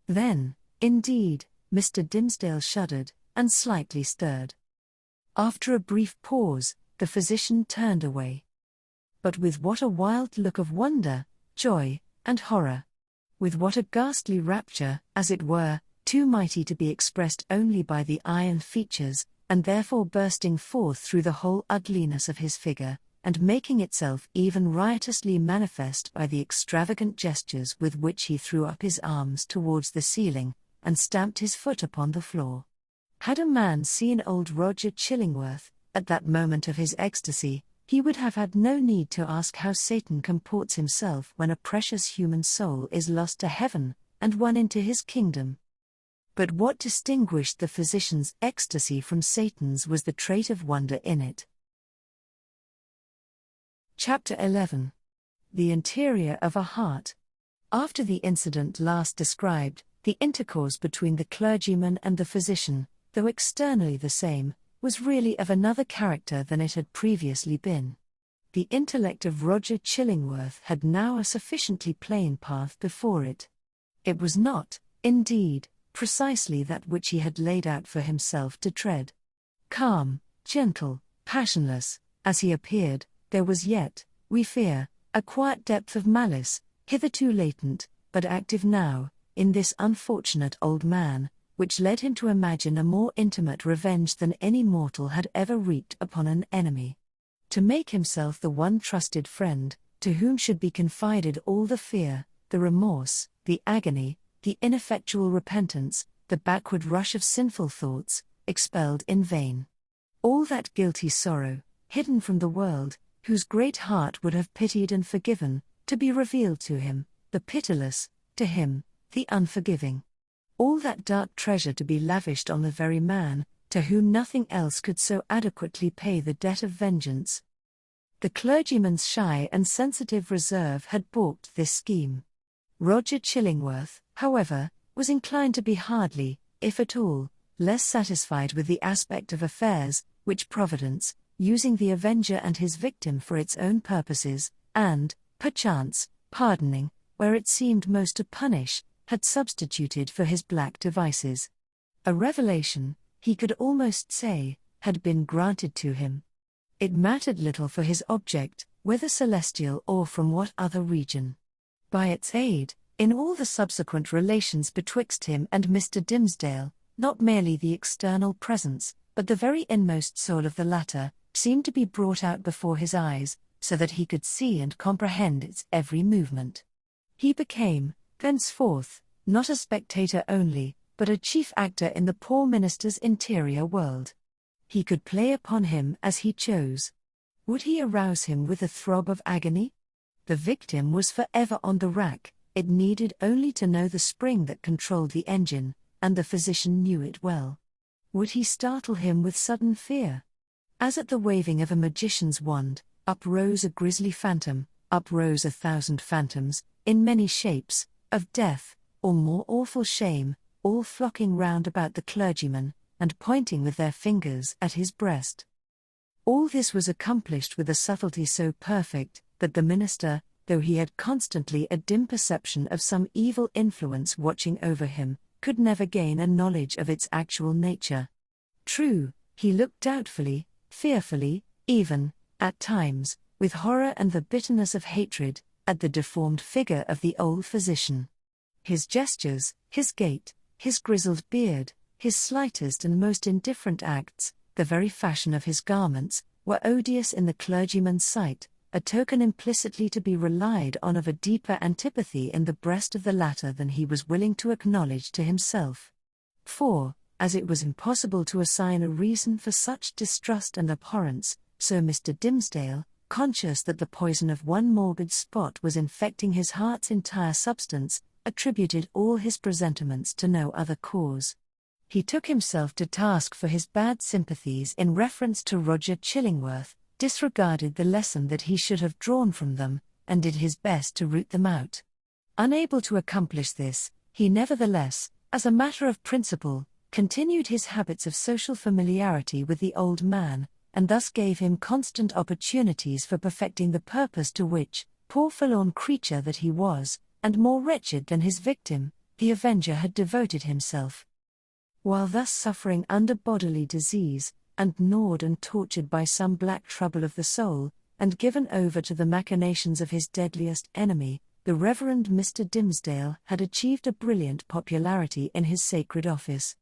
Then, indeed, Mr. Dimmesdale shuddered, and slightly stirred. After a brief pause, the physician turned away. But with what a wild look of wonder, joy, and horror! With what a ghastly rapture, as it were, too mighty to be expressed only by the eye and features, and therefore bursting forth through the whole ugliness of his figure, and making itself even riotously manifest by the extravagant gestures with which he threw up his arms towards the ceiling, and stamped his foot upon the floor. Had a man seen old Roger Chillingworth, at that moment of his ecstasy, he would have had no need to ask how Satan comports himself when a precious human soul is lost to heaven, and won into his kingdom. But what distinguished the physician's ecstasy from Satan's was the trait of wonder in it. Chapter 11. The Interior of a Heart. After the incident last described, the intercourse between the clergyman and the physician, though externally the same, was really of another character than it had previously been. The intellect of Roger Chillingworth had now a sufficiently plain path before it. It was not, indeed, precisely that which he had laid out for himself to tread. Calm, gentle, passionless, as he appeared, there was yet, we fear, a quiet depth of malice, hitherto latent, but active now, in this unfortunate old man, which led him to imagine a more intimate revenge than any mortal had ever wreaked upon an enemy. To make himself the one trusted friend, to whom should be confided all the fear, the remorse, the agony, the ineffectual repentance, the backward rush of sinful thoughts, expelled in vain. All that guilty sorrow, hidden from the world, whose great heart would have pitied and forgiven, to be revealed to him, the pitiless, to him, the unforgiving. All that dark treasure to be lavished on the very man, to whom nothing else could so adequately pay the debt of vengeance. The clergyman's shy and sensitive reserve had balked this scheme. Roger Chillingworth, however, was inclined to be hardly, if at all, less satisfied with the aspect of affairs, which Providence, using the avenger and his victim for its own purposes, and, perchance, pardoning, where it seemed most to punish, had substituted for his black devices. A revelation, he could almost say, had been granted to him. It mattered little for his object, whether celestial or from what other region. By its aid, in all the subsequent relations betwixt him and Mr. Dimmesdale, not merely the external presence, but the very inmost soul of the latter, seemed to be brought out before his eyes, so that he could see and comprehend its every movement. He became, thenceforth, not a spectator only, but a chief actor in the poor minister's interior world. He could play upon him as he chose. Would he arouse him with a throb of agony? The victim was forever on the rack, it needed only to know the spring that controlled the engine, and the physician knew it well. Would he startle him with sudden fear? As at the waving of a magician's wand, uprose a grisly phantom, uprose 1,000 phantoms, in many shapes, of death, or more awful shame, all flocking round about the clergyman, and pointing with their fingers at his breast. All this was accomplished with a subtlety so perfect, that the minister, though he had constantly a dim perception of some evil influence watching over him, could never gain a knowledge of its actual nature. True, he looked doubtfully, fearfully, even, at times, with horror and the bitterness of hatred, at the deformed figure of the old physician. His gestures, his gait, his grizzled beard, his slightest and most indifferent acts, the very fashion of his garments, were odious in the clergyman's sight, a token implicitly to be relied on of a deeper antipathy in the breast of the latter than he was willing to acknowledge to himself. For, as it was impossible to assign a reason for such distrust and abhorrence, so Mr. Dimmesdale, conscious that the poison of one morbid spot was infecting his heart's entire substance, attributed all his presentiments to no other cause. He took himself to task for his bad sympathies in reference to Roger Chillingworth, disregarded the lesson that he should have drawn from them, and did his best to root them out. Unable to accomplish this, he nevertheless, as a matter of principle, continued his habits of social familiarity with the old man, and thus gave him constant opportunities for perfecting the purpose to which, poor forlorn creature that he was, and more wretched than his victim, the avenger had devoted himself. While thus suffering under bodily disease, and gnawed and tortured by some black trouble of the soul, and given over to the machinations of his deadliest enemy, the Reverend Mr. Dimmesdale had achieved a brilliant popularity in his sacred office.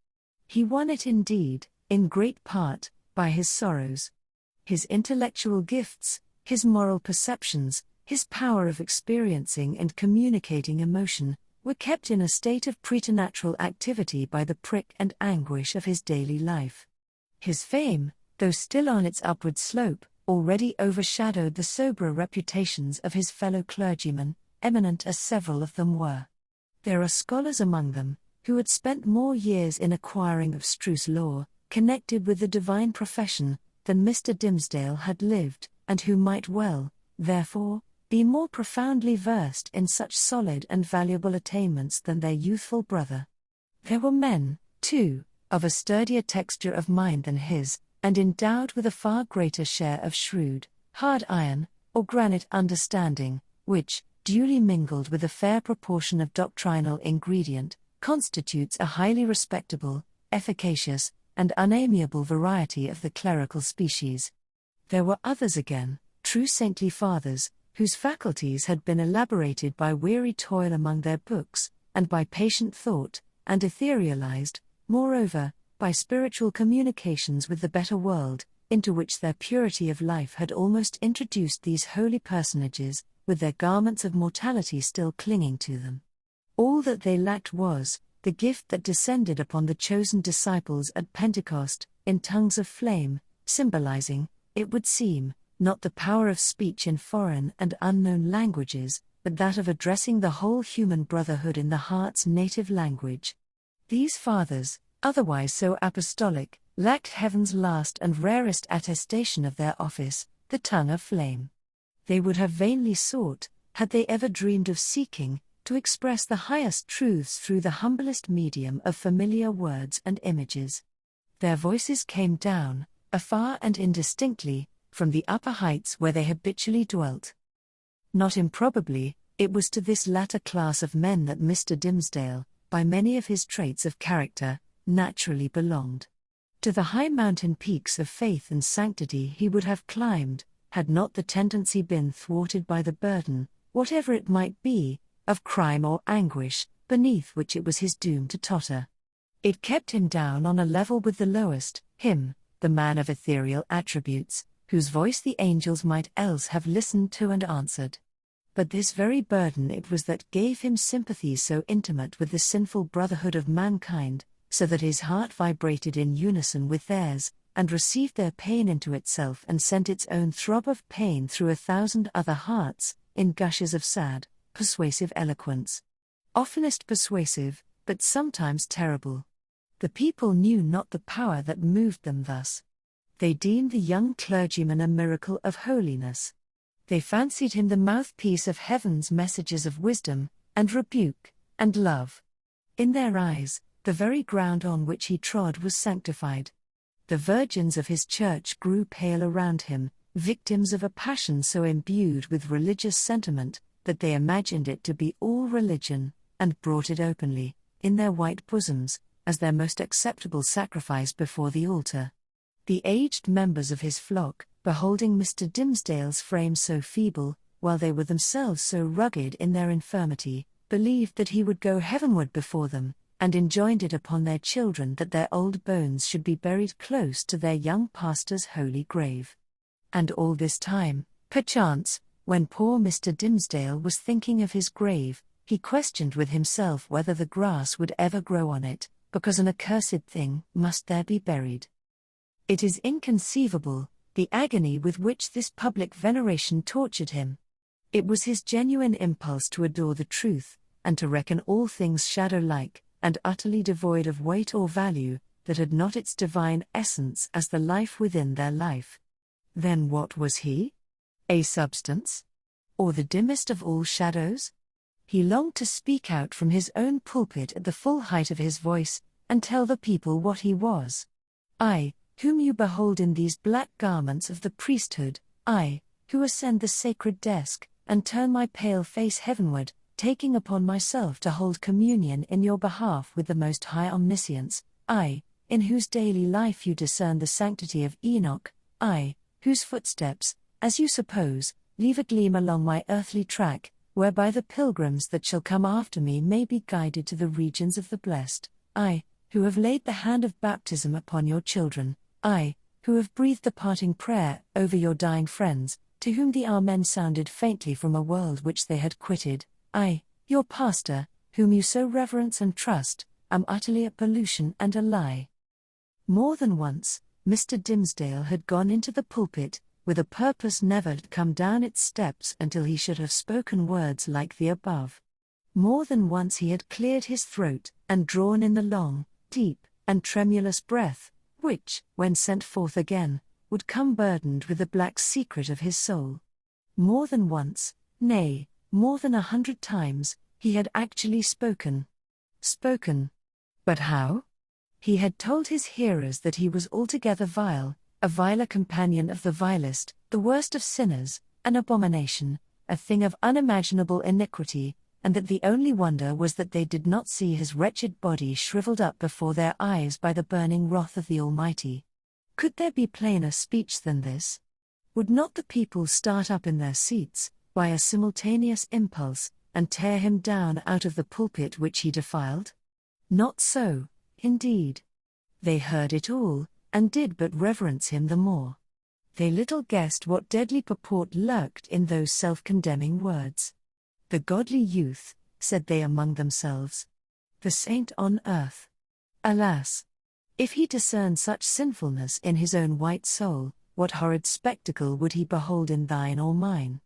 He won it indeed, in great part, by his sorrows. His intellectual gifts, his moral perceptions, his power of experiencing and communicating emotion, were kept in a state of preternatural activity by the prick and anguish of his daily life. His fame, though still on its upward slope, already overshadowed the soberer reputations of his fellow clergymen, eminent as several of them were. There are scholars among them, who had spent more years in acquiring abstruse lore, connected with the divine profession, than Mr. Dimmesdale had lived, and who might well, therefore, be more profoundly versed in such solid and valuable attainments than their youthful brother. There were men, too, of a sturdier texture of mind than his, and endowed with a far greater share of shrewd, hard iron, or granite understanding, which, duly mingled with a fair proportion of doctrinal ingredient, constitutes a highly respectable, efficacious, and unamiable variety of the clerical species. There were others again, true saintly fathers, whose faculties had been elaborated by weary toil among their books, and by patient thought, and etherealized, moreover, by spiritual communications with the better world, into which their purity of life had almost introduced these holy personages, with their garments of mortality still clinging to them. All that they lacked was the gift that descended upon the chosen disciples at Pentecost, in tongues of flame, symbolizing, it would seem, not the power of speech in foreign and unknown languages, but that of addressing the whole human brotherhood in the heart's native language. These fathers, otherwise so apostolic, lacked heaven's last and rarest attestation of their office, the tongue of flame. They would have vainly sought, had they ever dreamed of seeking, to express the highest truths through the humblest medium of familiar words and images. Their voices came down, afar and indistinctly, from the upper heights where they habitually dwelt. Not improbably, it was to this latter class of men that Mr. Dimmesdale, by many of his traits of character, naturally belonged. To the high mountain peaks of faith and sanctity he would have climbed, had not the tendency been thwarted by the burden, whatever it might be, of crime or anguish, beneath which it was his doom to totter. It kept him down on a level with the lowest, him, the man of ethereal attributes, whose voice the angels might else have listened to and answered. But this very burden it was that gave him sympathies so intimate with the sinful brotherhood of mankind, so that his heart vibrated in unison with theirs, and received their pain into itself and sent its own throb of pain through 1,000 other hearts, in gushes of sad, persuasive eloquence. Oftenest persuasive, but sometimes terrible. The people knew not the power that moved them thus. They deemed the young clergyman a miracle of holiness. They fancied him the mouthpiece of heaven's messages of wisdom, and rebuke, and love. In their eyes, the very ground on which he trod was sanctified. The virgins of his church grew pale around him, victims of a passion so imbued with religious sentiment, that they imagined it to be all religion, and brought it openly, in their white bosoms, as their most acceptable sacrifice before the altar. The aged members of his flock, beholding Mr. Dimmesdale's frame so feeble, while they were themselves so rugged in their infirmity, believed that he would go heavenward before them, and enjoined it upon their children that their old bones should be buried close to their young pastor's holy grave. And all this time, perchance, when poor Mr. Dimmesdale was thinking of his grave, he questioned with himself whether the grass would ever grow on it, because an accursed thing must there be buried. It is inconceivable, the agony with which this public veneration tortured him. It was his genuine impulse to adore the truth, and to reckon all things shadow-like, and utterly devoid of weight or value, that had not its divine essence as the life within their life. Then what was he? A substance? Or the dimmest of all shadows? He longed to speak out from his own pulpit at the full height of his voice, and tell the people what he was. I, whom you behold in these black garments of the priesthood, I, who ascend the sacred desk, and turn my pale face heavenward, taking upon myself to hold communion in your behalf with the Most High Omniscience, I, in whose daily life you discern the sanctity of Enoch, I, whose footsteps, as you suppose, leave a gleam along my earthly track, whereby the pilgrims that shall come after me may be guided to the regions of the blessed, I, who have laid the hand of baptism upon your children, I, who have breathed the parting prayer over your dying friends, to whom the Amen sounded faintly from a world which they had quitted, I, your pastor, whom you so reverence and trust, am utterly a pollution and a lie. More than once, Mr. Dimmesdale had gone into the pulpit, with a purpose never to come down its steps until he should have spoken words like the above. More than once he had cleared his throat, and drawn in the long, deep, and tremulous breath, which, when sent forth again, would come burdened with the black secret of his soul. More than once, nay, more than 100 times, he had actually spoken. Spoken. But how? He had told his hearers that he was altogether vile, a viler companion of the vilest, the worst of sinners, an abomination, a thing of unimaginable iniquity, and that the only wonder was that they did not see his wretched body shriveled up before their eyes by the burning wrath of the Almighty. Could there be plainer speech than this? Would not the people start up in their seats, by a simultaneous impulse, and tear him down out of the pulpit which he defiled? Not so, indeed. They heard it all, and did but reverence him the more. They little guessed what deadly purport lurked in those self-condemning words. The godly youth, said they among themselves. The saint on earth. Alas! If he discerned such sinfulness in his own white soul, what horrid spectacle would he behold in thine or mine?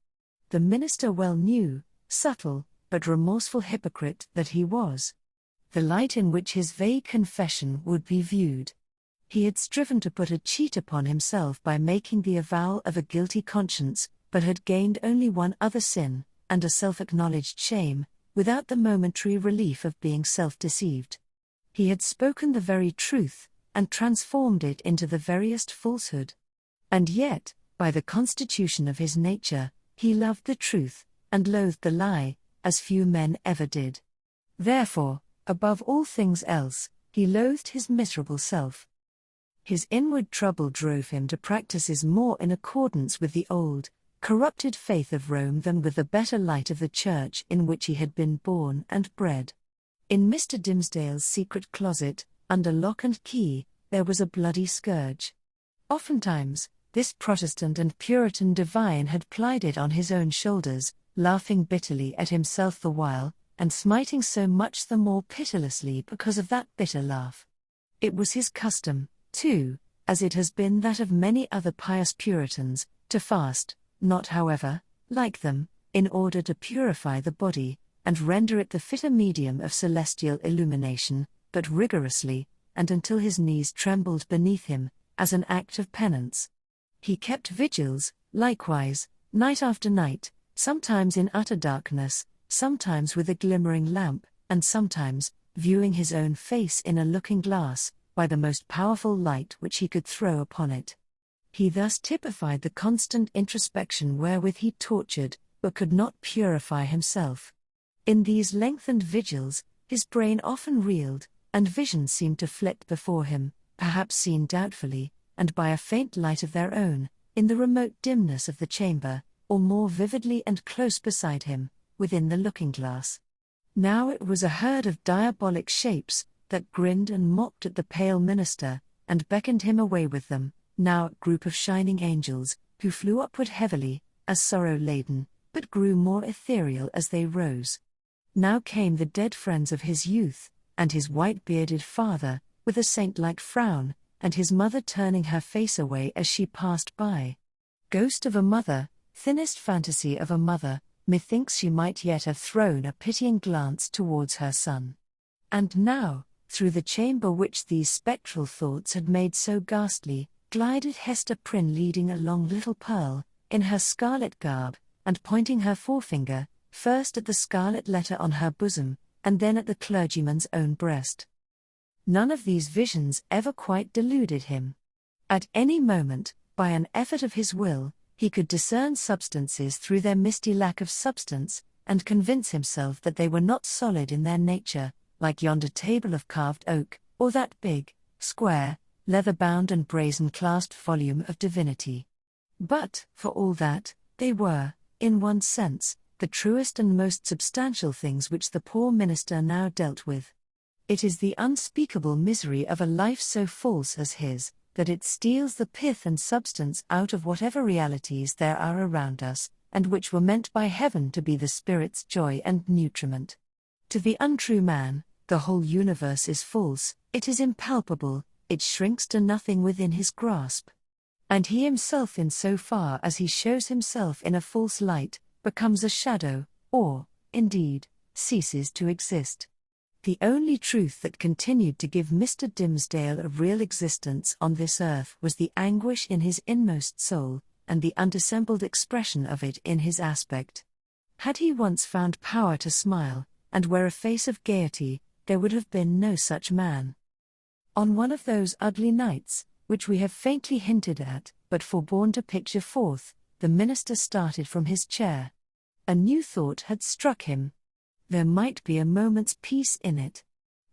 The minister well knew, subtle, but remorseful hypocrite that he was, the light in which his vague confession would be viewed. He had striven to put a cheat upon himself by making the avowal of a guilty conscience, but had gained only one other sin, and a self-acknowledged shame, without the momentary relief of being self-deceived. He had spoken the very truth, and transformed it into the veriest falsehood. And yet, by the constitution of his nature, he loved the truth, and loathed the lie, as few men ever did. Therefore, above all things else, he loathed his miserable self. His inward trouble drove him to practices more in accordance with the old, corrupted faith of Rome than with the better light of the Church in which he had been born and bred. In Mr. Dimmesdale's secret closet, under lock and key, there was a bloody scourge. Oftentimes, this Protestant and Puritan divine had plied it on his own shoulders, laughing bitterly at himself the while, and smiting so much the more pitilessly because of that bitter laugh. It was his custom, too, as it has been that of many other pious Puritans, to fast, not however, like them, in order to purify the body, and render it the fitter medium of celestial illumination, but rigorously, and until his knees trembled beneath him, as an act of penance. He kept vigils, likewise, night after night, sometimes in utter darkness, sometimes with a glimmering lamp, and sometimes, viewing his own face in a looking-glass, by the most powerful light which he could throw upon it. He thus typified the constant introspection wherewith he tortured, but could not purify himself. In these lengthened vigils, his brain often reeled, and visions seemed to flit before him, perhaps seen doubtfully, and by a faint light of their own, in the remote dimness of the chamber, or more vividly and close beside him, within the looking-glass. Now it was a herd of diabolic shapes, that grinned and mocked at the pale minister, and beckoned him away with them, now a group of shining angels, who flew upward heavily, as sorrow-laden, but grew more ethereal as they rose. Now came the dead friends of his youth, and his white-bearded father, with a saint-like frown, and his mother turning her face away as she passed by. Ghost of a mother, thinnest fantasy of a mother, methinks she might yet have thrown a pitying glance towards her son. And now, through the chamber which these spectral thoughts had made so ghastly, glided Hester Prynne leading a long little Pearl, in her scarlet garb, and pointing her forefinger, first at the scarlet letter on her bosom, and then at the clergyman's own breast. None of these visions ever quite deluded him. At any moment, by an effort of his will, he could discern substances through their misty lack of substance, and convince himself that they were not solid in their nature, like yonder table of carved oak, or that big, square, leather-bound and brazen-clasped volume of divinity. But, for all that, they were, in one sense, the truest and most substantial things which the poor minister now dealt with. It is the unspeakable misery of a life so false as his, that it steals the pith and substance out of whatever realities there are around us, and which were meant by heaven to be the spirit's joy and nutriment. To the untrue man, the whole universe is false, it is impalpable, it shrinks to nothing within his grasp. And he himself, in so far as he shows himself in a false light, becomes a shadow, or, indeed, ceases to exist. The only truth that continued to give Mr. Dimmesdale a real existence on this earth was the anguish in his inmost soul, and the undissembled expression of it in his aspect. Had he once found power to smile, and wear a face of gaiety, there would have been no such man. On one of those ugly nights, which we have faintly hinted at, but forborne to picture forth, the minister started from his chair. A new thought had struck him. There might be a moment's peace in it.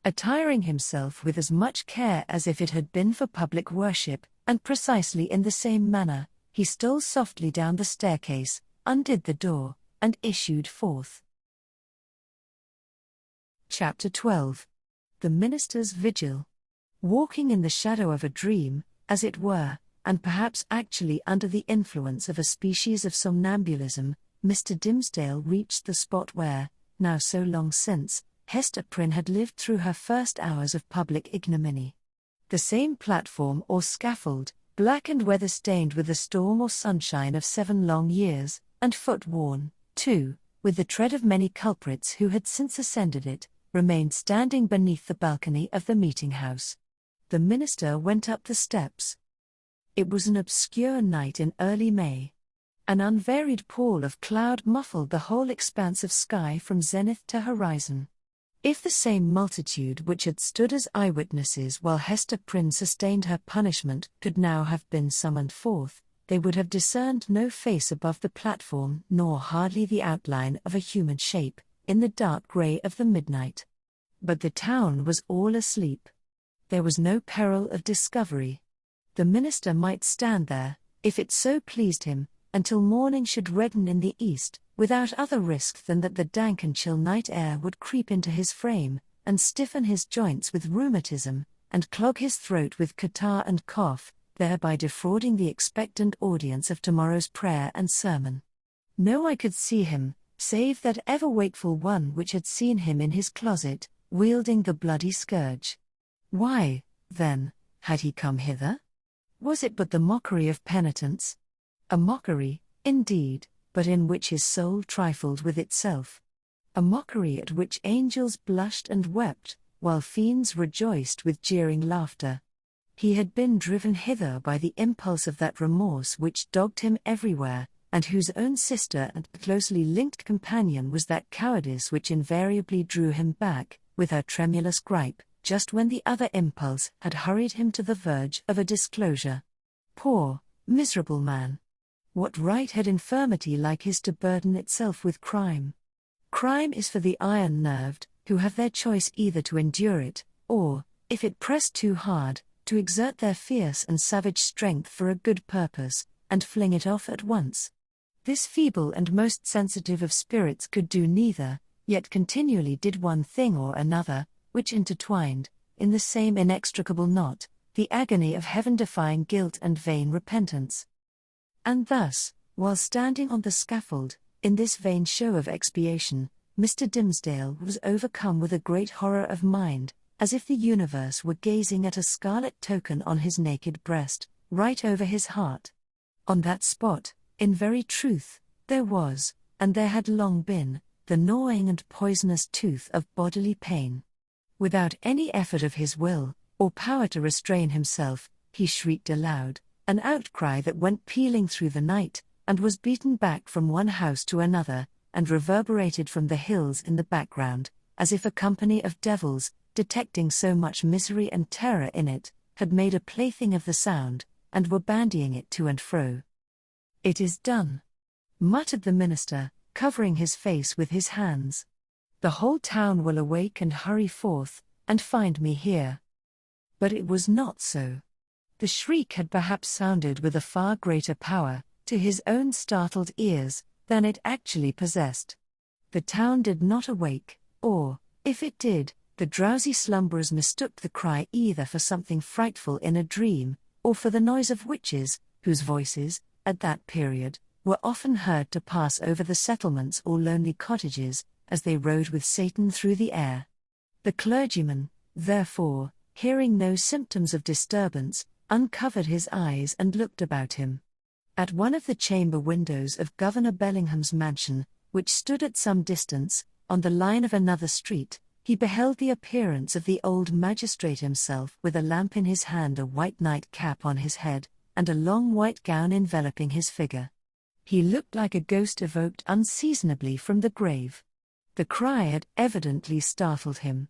Attiring himself with as much care as if it had been for public worship, and precisely in the same manner, he stole softly down the staircase, undid the door, and issued forth. Chapter 12. The Minister's Vigil. Walking in the shadow of a dream, as it were, and perhaps actually under the influence of a species of somnambulism, Mr. Dimmesdale reached the spot where, now so long since, Hester Prynne had lived through her first hours of public ignominy. The same platform or scaffold, black and weather-stained with the storm or sunshine of 7 long years, and foot-worn, too, with the tread of many culprits who had since ascended it, remained standing beneath the balcony of the meeting-house. The minister went up the steps. It was an obscure night in early May. An unvaried pall of cloud muffled the whole expanse of sky from zenith to horizon. If the same multitude which had stood as eyewitnesses while Hester Prynne sustained her punishment could now have been summoned forth, they would have discerned no face above the platform nor hardly the outline of a human shape, in the dark grey of the midnight. But the town was all asleep. There was no peril of discovery. The minister might stand there, if it so pleased him, until morning should redden in the east, without other risk than that the dank and chill night air would creep into his frame, and stiffen his joints with rheumatism, and clog his throat with catarrh and cough, thereby defrauding the expectant audience of tomorrow's prayer and sermon. No eye could see him, save that ever wakeful one which had seen him in his closet, wielding the bloody scourge. Why, then, had he come hither? Was it but the mockery of penitence? A mockery, indeed, but in which his soul trifled with itself. A mockery at which angels blushed and wept, while fiends rejoiced with jeering laughter. He had been driven hither by the impulse of that remorse which dogged him everywhere, and whose own sister and closely linked companion was that cowardice which invariably drew him back, with her tremulous gripe, just when the other impulse had hurried him to the verge of a disclosure. Poor, miserable man! What right had infirmity like his to burden itself with crime? Crime is for the iron-nerved, who have their choice either to endure it, or, if it press too hard, to exert their fierce and savage strength for a good purpose, and fling it off at once. This feeble and most sensitive of spirits could do neither, yet continually did one thing or another, which intertwined, in the same inextricable knot, the agony of heaven-defying guilt and vain repentance. And thus, while standing on the scaffold, in this vain show of expiation, Mr. Dimmesdale was overcome with a great horror of mind, as if the universe were gazing at a scarlet token on his naked breast, right over his heart. On that spot, in very truth, there was, and there had long been, the gnawing and poisonous tooth of bodily pain. Without any effort of his will, or power to restrain himself, he shrieked aloud, an outcry that went pealing through the night, and was beaten back from one house to another, and reverberated from the hills in the background, as if a company of devils, detecting so much misery and terror in it, had made a plaything of the sound, and were bandying it to and fro. "It is done," muttered the minister, covering his face with his hands. "The whole town will awake and hurry forth, and find me here." But it was not so. The shriek had perhaps sounded with a far greater power, to his own startled ears, than it actually possessed. The town did not awake, or, if it did, the drowsy slumberers mistook the cry either for something frightful in a dream, or for the noise of witches, whose voices, at that period, were often heard to pass over the settlements or lonely cottages, as they rode with Satan through the air. The clergyman, therefore, hearing no symptoms of disturbance, uncovered his eyes and looked about him. At one of the chamber windows of Governor Bellingham's mansion, which stood at some distance, on the line of another street, he beheld the appearance of the old magistrate himself with a lamp in his hand, a white night-cap on his head, and a long white gown enveloping his figure. He looked like a ghost evoked unseasonably from the grave. The cry had evidently startled him.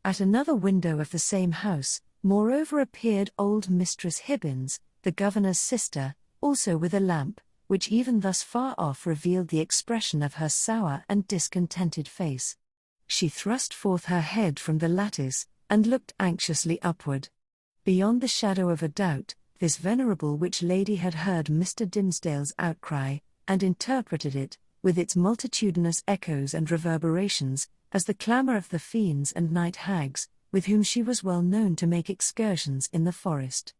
At another window of the same house, moreover, appeared old Mistress Hibbins, the governor's sister, also with a lamp, which even thus far off revealed the expression of her sour and discontented face. She thrust forth her head from the lattice, and looked anxiously upward. Beyond the shadow of a doubt, this venerable witch lady had heard Mr. Dimmesdale's outcry, and interpreted it, with its multitudinous echoes and reverberations, as the clamour of the fiends and night hags, with whom she was well known to make excursions in the forest.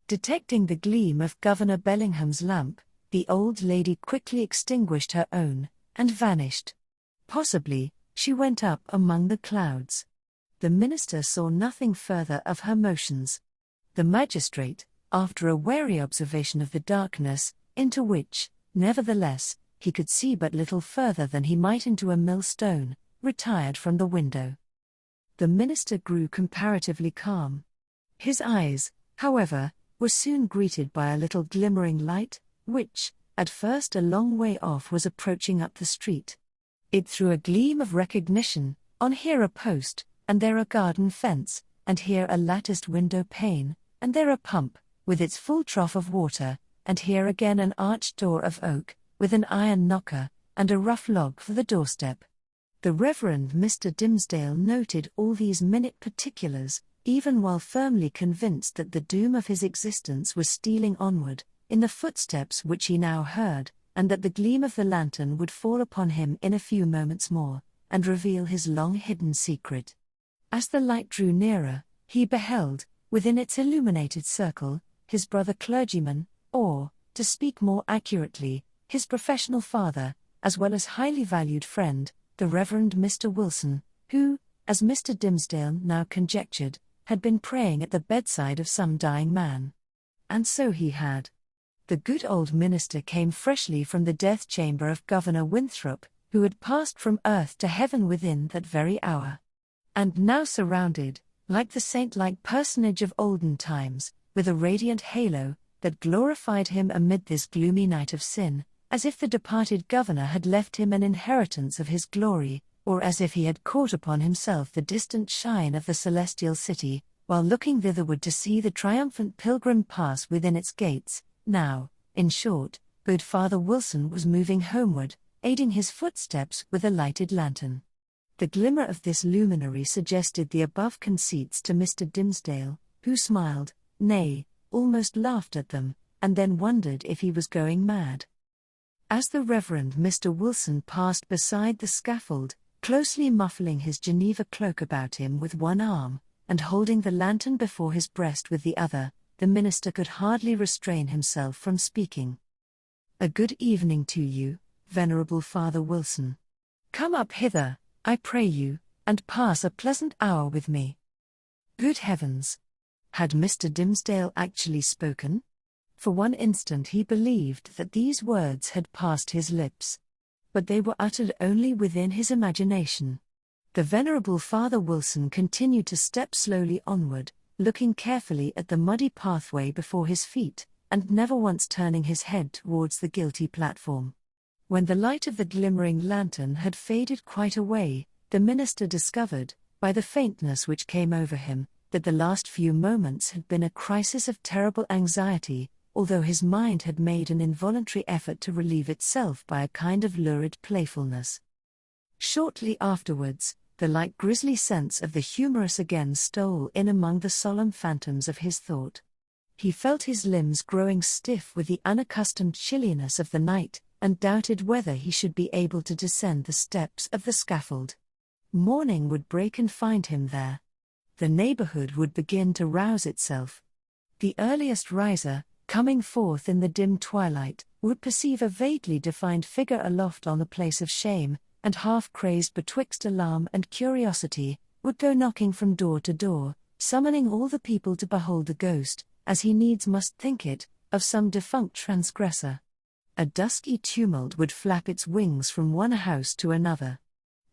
Detecting the gleam of Governor Bellingham's lamp, the old lady quickly extinguished her own, and vanished. Possibly, she went up among the clouds. The minister saw nothing further of her motions. The magistrate, after a wary observation of the darkness, into which, nevertheless, he could see but little further than he might into a millstone, retired from the window. The minister grew comparatively calm. His eyes, however, were soon greeted by a little glimmering light, which, at first a long way off, was approaching up the street. It threw a gleam of recognition, on here a post, and there a garden fence, and here a latticed window pane, and there a pump, with its full trough of water, and here again an arched door of oak, with an iron knocker, and a rough log for the doorstep. The Reverend Mr. Dimmesdale noted all these minute particulars, even while firmly convinced that the doom of his existence was stealing onward, in the footsteps which he now heard, and that the gleam of the lantern would fall upon him in a few moments more, and reveal his long-hidden secret. As the light drew nearer, he beheld, within its illuminated circle, his brother clergyman, or, to speak more accurately, his professional father, as well as highly valued friend, the Reverend Mr. Wilson, who, as Mr. Dimmesdale now conjectured, had been praying at the bedside of some dying man. And so he had. The good old minister came freshly from the death chamber of Governor Winthrop, who had passed from earth to heaven within that very hour. And now surrounded, like the saint-like personage of olden times, with a radiant halo, that glorified him amid this gloomy night of sin, as if the departed governor had left him an inheritance of his glory, or as if he had caught upon himself the distant shine of the celestial city, while looking thitherward to see the triumphant pilgrim pass within its gates. Now, in short, good Father Wilson was moving homeward, aiding his footsteps with a lighted lantern. The glimmer of this luminary suggested the above conceits to Mr. Dimmesdale, who smiled, nay, almost laughed at them, and then wondered if he was going mad. As the Reverend Mr. Wilson passed beside the scaffold, closely muffling his Geneva cloak about him with one arm, and holding the lantern before his breast with the other, the minister could hardly restrain himself from speaking. "A good evening to you, Venerable Father Wilson. Come up hither, I pray you, and pass a pleasant hour with me." Good heavens! Had Mr. Dimmesdale actually spoken? For one instant he believed that these words had passed his lips. But they were uttered only within his imagination. The Venerable Father Wilson continued to step slowly onward, looking carefully at the muddy pathway before his feet, and never once turning his head towards the guilty platform. When the light of the glimmering lantern had faded quite away, the minister discovered, by the faintness which came over him, that the last few moments had been a crisis of terrible anxiety, although his mind had made an involuntary effort to relieve itself by a kind of lurid playfulness. Shortly afterwards, the light grisly sense of the humorous again stole in among the solemn phantoms of his thought. He felt his limbs growing stiff with the unaccustomed chilliness of the night, and doubted whether he should be able to descend the steps of the scaffold. Morning would break and find him there. The neighborhood would begin to rouse itself. The earliest riser, coming forth in the dim twilight, would perceive a vaguely defined figure aloft on the place of shame, and half-crazed betwixt alarm and curiosity, would go knocking from door to door, summoning all the people to behold the ghost, as he needs must think it, of some defunct transgressor. A dusky tumult would flap its wings from one house to another.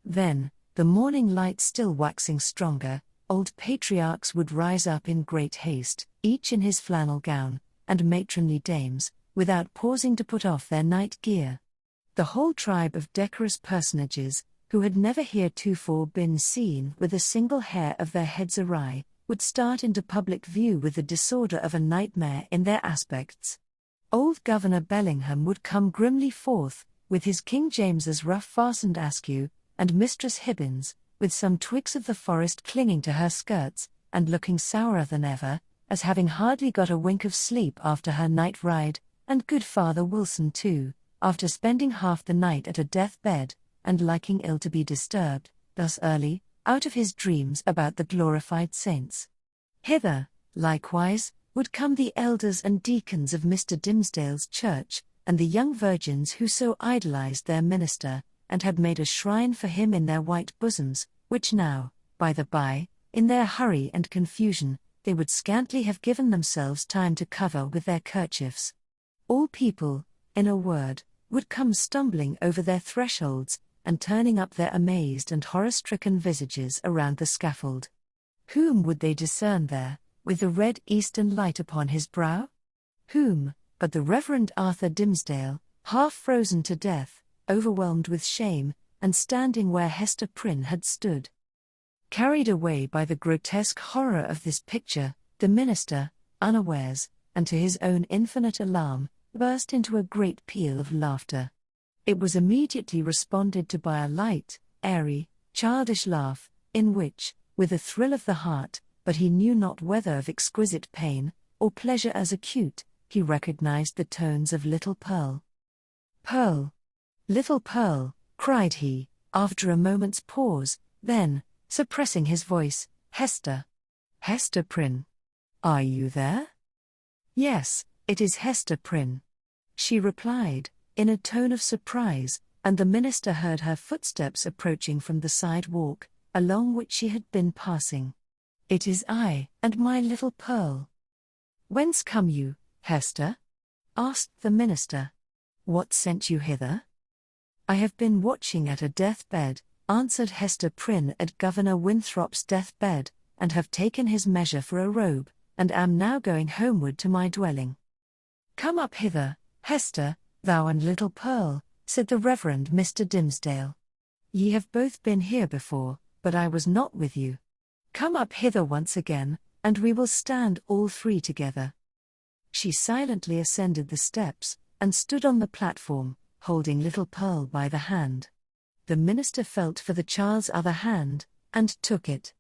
Then, the morning light still waxing stronger, old patriarchs would rise up in great haste, each in his flannel gown, and matronly dames, without pausing to put off their night gear. The whole tribe of decorous personages, who had never heretofore been seen with a single hair of their heads awry, would start into public view with the disorder of a nightmare in their aspects. Old Governor Bellingham would come grimly forth, with his King James's rough-fastened askew, and Mistress Hibbins, with some twigs of the forest clinging to her skirts, and looking sourer than ever, as having hardly got a wink of sleep after her night ride, and good Father Wilson too, after spending half the night at a death-bed, and liking ill to be disturbed, thus early, out of his dreams about the glorified saints. Hither, likewise, would come the elders and deacons of Mr. Dimsdale's church, and the young virgins who so idolized their minister, and had made a shrine for him in their white bosoms, which now, by the by, in their hurry and confusion, they would scantly have given themselves time to cover with their kerchiefs. All people, in a word, would come stumbling over their thresholds, and turning up their amazed and horror-stricken visages around the scaffold. Whom would they discern there, with the red eastern light upon his brow? Whom, but the Reverend Arthur Dimsdale, half frozen to death, overwhelmed with shame, and standing where Hester Prynne had stood. Carried away by the grotesque horror of this picture, the minister, unawares, and to his own infinite alarm, burst into a great peal of laughter. It was immediately responded to by a light, airy, childish laugh, in which, with a thrill of the heart, but he knew not whether of exquisite pain, or pleasure as acute, he recognized the tones of little Pearl. "Pearl! Little Pearl!" cried he, after a moment's pause, then, suppressing his voice, "Hester! Hester Prynne! Are you there?" "Yes, it is Hester Prynne," she replied, in a tone of surprise, and the minister heard her footsteps approaching from the sidewalk, along which she had been passing. "It is I, and my little Pearl." "Whence come you, Hester?" asked the minister. "What sent you hither?" "I have been watching at a death-bed," answered Hester Prynne, "at Governor Winthrop's death-bed, and have taken his measure for a robe, and am now going homeward to my dwelling." "Come up hither, Hester, thou and little Pearl," said the Reverend Mr. Dimsdale. "Ye have both been here before, but I was not with you. Come up hither once again, and we will stand all three together." She silently ascended the steps, and stood on the platform, holding little Pearl by the hand. The minister felt for the child's other hand, and took it.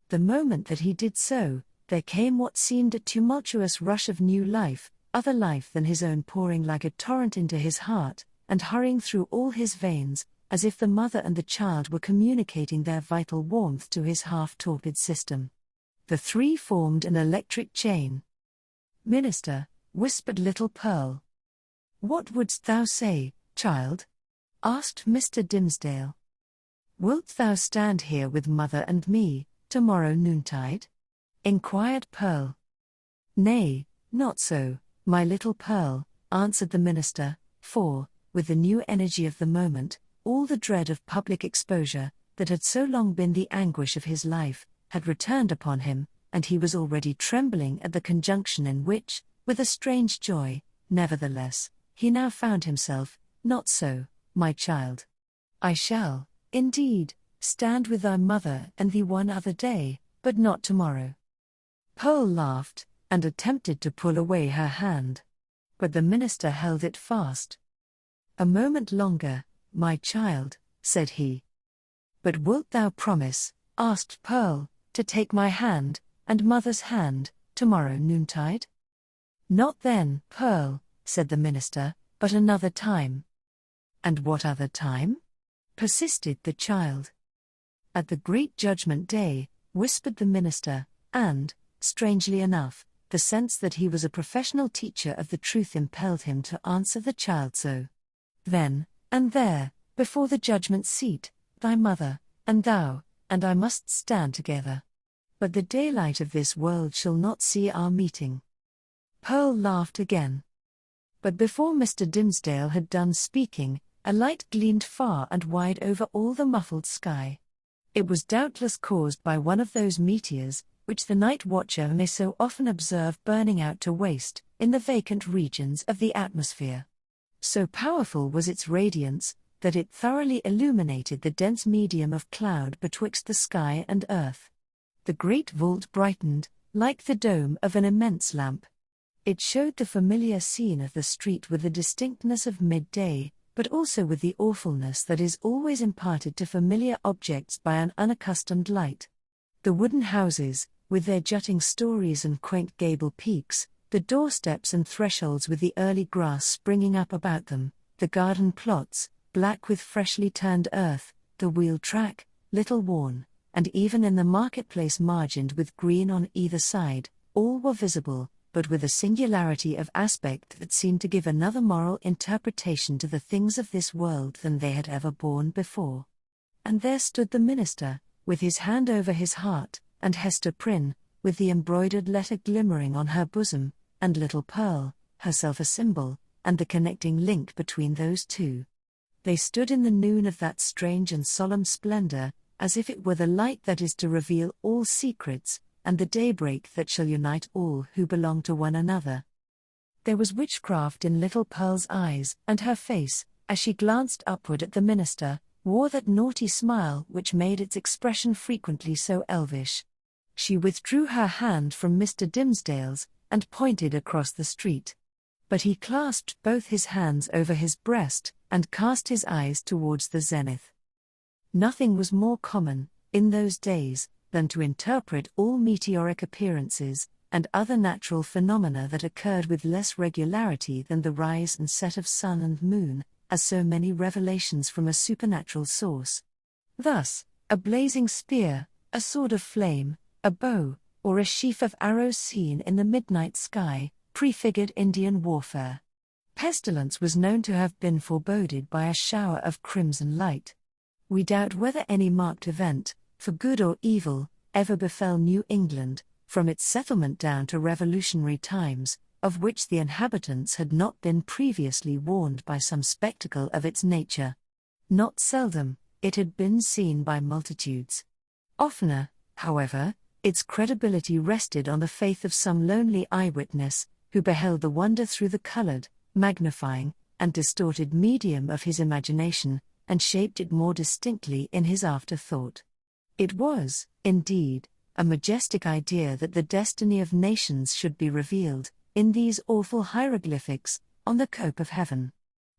The moment that he did so, there came what seemed a tumultuous rush of new life, other life than his own, pouring like a torrent into his heart, and hurrying through all his veins, as if the mother and the child were communicating their vital warmth to his half-torpid system. The three formed an electric chain. "Minister," whispered little Pearl. "What wouldst thou say, child?" asked Mr. Dimsdale. "Wilt thou stand here with mother and me, tomorrow noontide?" inquired Pearl. "Nay, not so, my little Pearl," answered the minister, for, with the new energy of the moment, all the dread of public exposure, that had so long been the anguish of his life, had returned upon him, and he was already trembling at the conjunction in which, with a strange joy, nevertheless, he now found himself. "Not so, my child. I shall, indeed, stand with thy mother and thee one other day, but not tomorrow." Pearl laughed, and attempted to pull away her hand. But the minister held it fast. "A moment longer, my child," said he. "But wilt thou promise," asked Pearl, "to take my hand, and mother's hand, tomorrow noontide?" "Not then, Pearl," said the minister, "but another time." "And what other time?" persisted the child. "At the great judgment day," whispered the minister, and, strangely enough, the sense that he was a professional teacher of the truth impelled him to answer the child so. "Then, and there, before the judgment seat, thy mother, and thou, and I must stand together. But the daylight of this world shall not see our meeting." Pearl laughed again. But before Mr. Dimsdale had done speaking, a light gleamed far and wide over all the muffled sky. It was doubtless caused by one of those meteors, which the night watcher may so often observe burning out to waste, in the vacant regions of the atmosphere. So powerful was its radiance, that it thoroughly illuminated the dense medium of cloud betwixt the sky and earth. The great vault brightened, like the dome of an immense lamp. It showed the familiar scene of the street with the distinctness of midday, but also with the awfulness that is always imparted to familiar objects by an unaccustomed light. The wooden houses, with their jutting stories and quaint gable peaks, the doorsteps and thresholds with the early grass springing up about them, the garden plots, black with freshly turned earth, the wheel track, little worn, and even in the marketplace margined with green on either side, all were visible, but with a singularity of aspect that seemed to give another moral interpretation to the things of this world than they had ever borne before. And there stood the minister, with his hand over his heart, and Hester Prynne, with the embroidered letter glimmering on her bosom, and little Pearl, herself a symbol, and the connecting link between those two. They stood in the noon of that strange and solemn splendor, as if it were the light that is to reveal all secrets, and the daybreak that shall unite all who belong to one another. There was witchcraft in little Pearl's eyes, and her face, as she glanced upward at the minister, wore that naughty smile which made its expression frequently so elvish. She withdrew her hand from Mr. Dimmesdale's, and pointed across the street. But he clasped both his hands over his breast, and cast his eyes towards the zenith. Nothing was more common, in those days, than to interpret all meteoric appearances, and other natural phenomena that occurred with less regularity than the rise and set of sun and moon, as so many revelations from a supernatural source. Thus, a blazing spear, a sword of flame, a bow, or a sheaf of arrows seen in the midnight sky, prefigured Indian warfare. Pestilence was known to have been foreboded by a shower of crimson light. We doubt whether any marked event, for good or evil, ever befell New England, from its settlement down to Revolutionary times, of which the inhabitants had not been previously warned by some spectacle of its nature. Not seldom, it had been seen by multitudes. Oftener, however, its credibility rested on the faith of some lonely eyewitness, who beheld the wonder through the colored, magnifying, and distorted medium of his imagination, and shaped it more distinctly in his afterthought. It was, indeed, a majestic idea that the destiny of nations should be revealed, in these awful hieroglyphics, on the cope of heaven.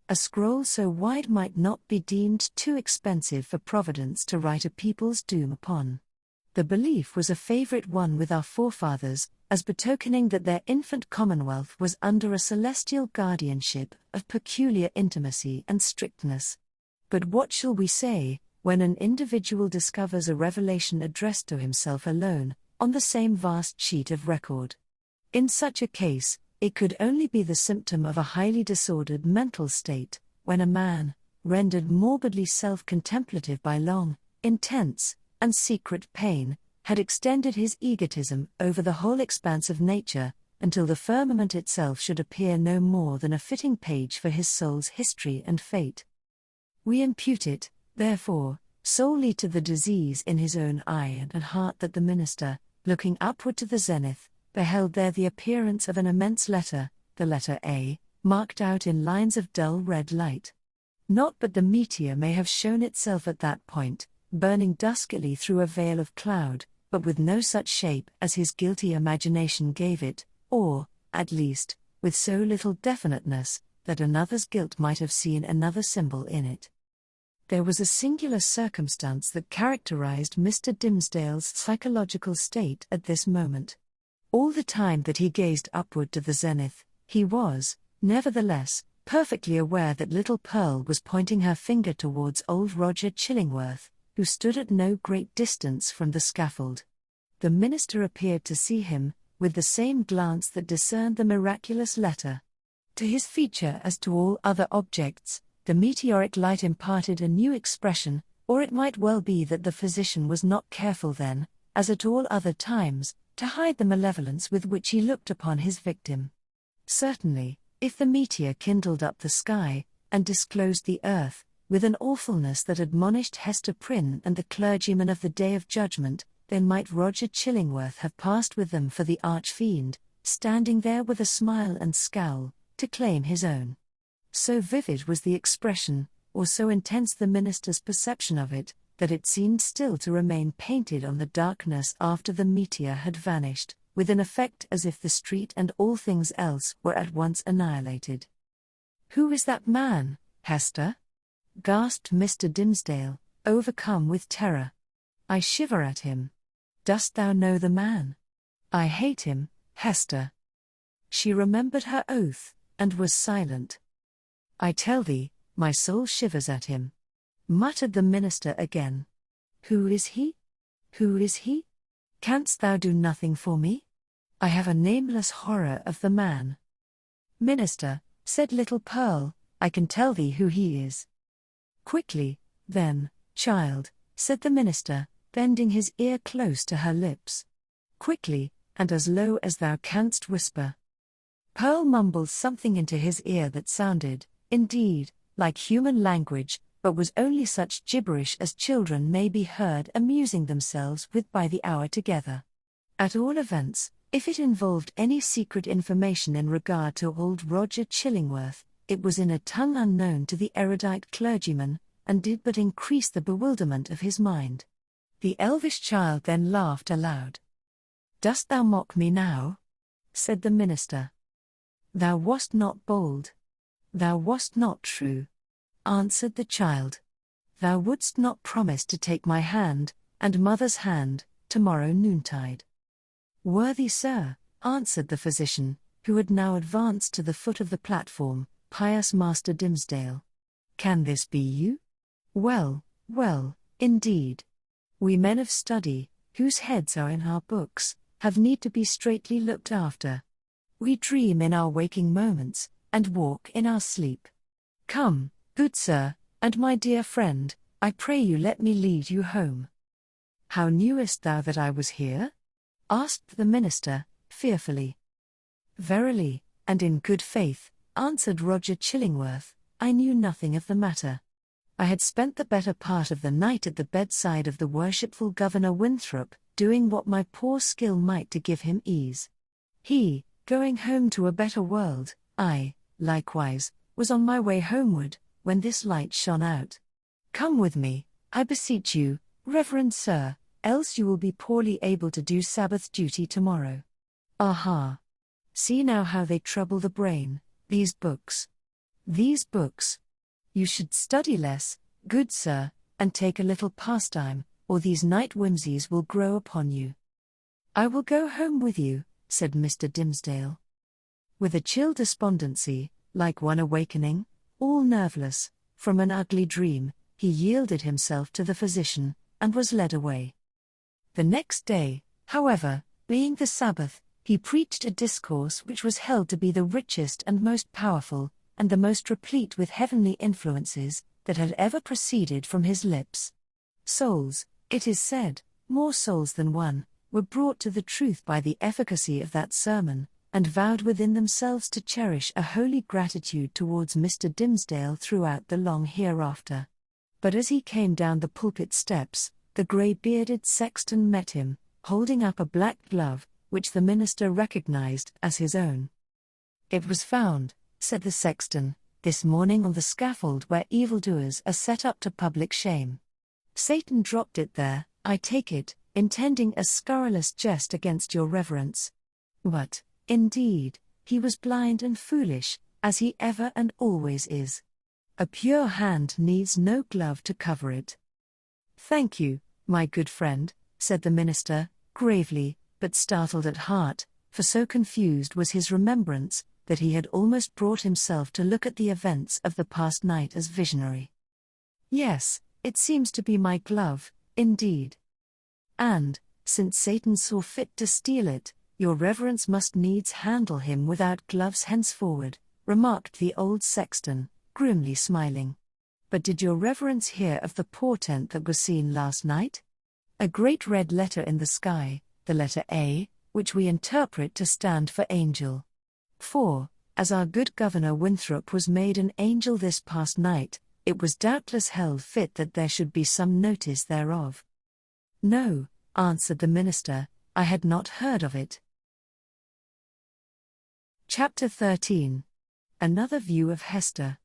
A scroll so wide might not be deemed too expensive for Providence to write a people's doom upon. The belief was a favorite one with our forefathers, as betokening that their infant commonwealth was under a celestial guardianship of peculiar intimacy and strictness. But what shall we say, when an individual discovers a revelation addressed to himself alone, on the same vast sheet of record? In such a case, it could only be the symptom of a highly disordered mental state, when a man, rendered morbidly self-contemplative by long, intense, and secret pain, had extended his egotism over the whole expanse of nature, until the firmament itself should appear no more than a fitting page for his soul's history and fate. We impute it, therefore, solely to the disease in his own eye and heart that the minister, looking upward to the zenith, beheld there the appearance of an immense letter, the letter A, marked out in lines of dull red light. Not but the meteor may have shown itself at that point, burning duskily through a veil of cloud, but with no such shape as his guilty imagination gave it, or, at least, with so little definiteness, that another's guilt might have seen another symbol in it. There was a singular circumstance that characterized Mr. Dimmesdale's psychological state at this moment. All the time that he gazed upward to the zenith, he was, nevertheless, perfectly aware that little Pearl was pointing her finger towards old Roger Chillingworth, who stood at no great distance from the scaffold. The minister appeared to see him, with the same glance that discerned the miraculous letter. To his feature as to all other objects, the meteoric light imparted a new expression, or it might well be that the physician was not careful then, as at all other times, to hide the malevolence with which he looked upon his victim. Certainly, if the meteor kindled up the sky, and disclosed the earth, with an awfulness that admonished Hester Prynne and the clergyman of the Day of Judgment, then might Roger Chillingworth have passed with them for the arch-fiend, standing there with a smile and scowl, to claim his own. So vivid was the expression, or so intense the minister's perception of it, that it seemed still to remain painted on the darkness after the meteor had vanished, with an effect as if the street and all things else were at once annihilated. "Who is that man, Hester?" gasped Mr. Dimmesdale, overcome with terror. "I shiver at him. Dost thou know the man? I hate him, Hester." She remembered her oath, and was silent. "I tell thee, my soul shivers at him," muttered the minister again. "Who is he? Who is he? Canst thou do nothing for me? I have a nameless horror of the man. Minister, said little Pearl, I can tell thee who he is. Quickly, then, child, said the minister, bending his ear close to her lips. Quickly, and as low as thou canst whisper. Pearl mumbled something into his ear that sounded, indeed, like human language, but was only such gibberish as children may be heard amusing themselves with by the hour together. At all events, if it involved any secret information in regard to old Roger Chillingworth, it was in a tongue unknown to the erudite clergyman, and did but increase the bewilderment of his mind. The elvish child then laughed aloud. Dost thou mock me now? Said the minister. Thou wast not bold. Thou wast not true, answered the child. Thou wouldst not promise to take my hand, and mother's hand, tomorrow noontide. Worthy sir, answered the physician, who had now advanced to the foot of the platform, pious Master Dimmesdale. Can this be you? Well, well, indeed. We men of study, whose heads are in our books, have need to be straitly looked after. We dream in our waking moments, and walk in our sleep. Come, good sir, and my dear friend, I pray you let me lead you home. How knewest thou that I was here? Asked the minister, fearfully. Verily, and in good faith, answered Roger Chillingworth, I knew nothing of the matter. I had spent the better part of the night at the bedside of the worshipful Governor Winthrop, doing what my poor skill might to give him ease. He, going home to a better world, I, likewise, was on my way homeward, when this light shone out. Come with me, I beseech you, reverend sir, else you will be poorly able to do Sabbath duty tomorrow. Aha! See now how they trouble the brain, these books. These books. You should study less, good sir, and take a little pastime, or these night whimsies will grow upon you. I will go home with you, said Mr. Dimmesdale. With a chill despondency, like one awakening, all nerveless, from an ugly dream, he yielded himself to the physician, and was led away. The next day, however, being the Sabbath, he preached a discourse which was held to be the richest and most powerful, and the most replete with heavenly influences, that had ever proceeded from his lips. Souls, it is said, more souls than one, were brought to the truth by the efficacy of that sermon, and vowed within themselves to cherish a holy gratitude towards Mr. Dimmesdale throughout the long hereafter. But as he came down the pulpit steps, the grey-bearded sexton met him, holding up a black glove, which the minister recognized as his own. It was found, said the sexton, this morning on the scaffold where evildoers are set up to public shame. Satan dropped it there, I take it, intending a scurrilous jest against your reverence. But, indeed, he was blind and foolish, as he ever and always is. A pure hand needs no glove to cover it. Thank you, my good friend, said the minister, gravely, but startled at heart, for so confused was his remembrance, that he had almost brought himself to look at the events of the past night as visionary. Yes, it seems to be my glove, indeed. And, since Satan saw fit to steal it, your reverence must needs handle him without gloves henceforward, remarked the old sexton, grimly smiling. But did your reverence hear of the portent that was seen last night? A great red letter in the sky, the letter A, which we interpret to stand for angel. For, as our good Governor Winthrop was made an angel this past night, it was doubtless held fit that there should be some notice thereof. No, answered the minister, I had not heard of it. Chapter 13. Another view of Hester.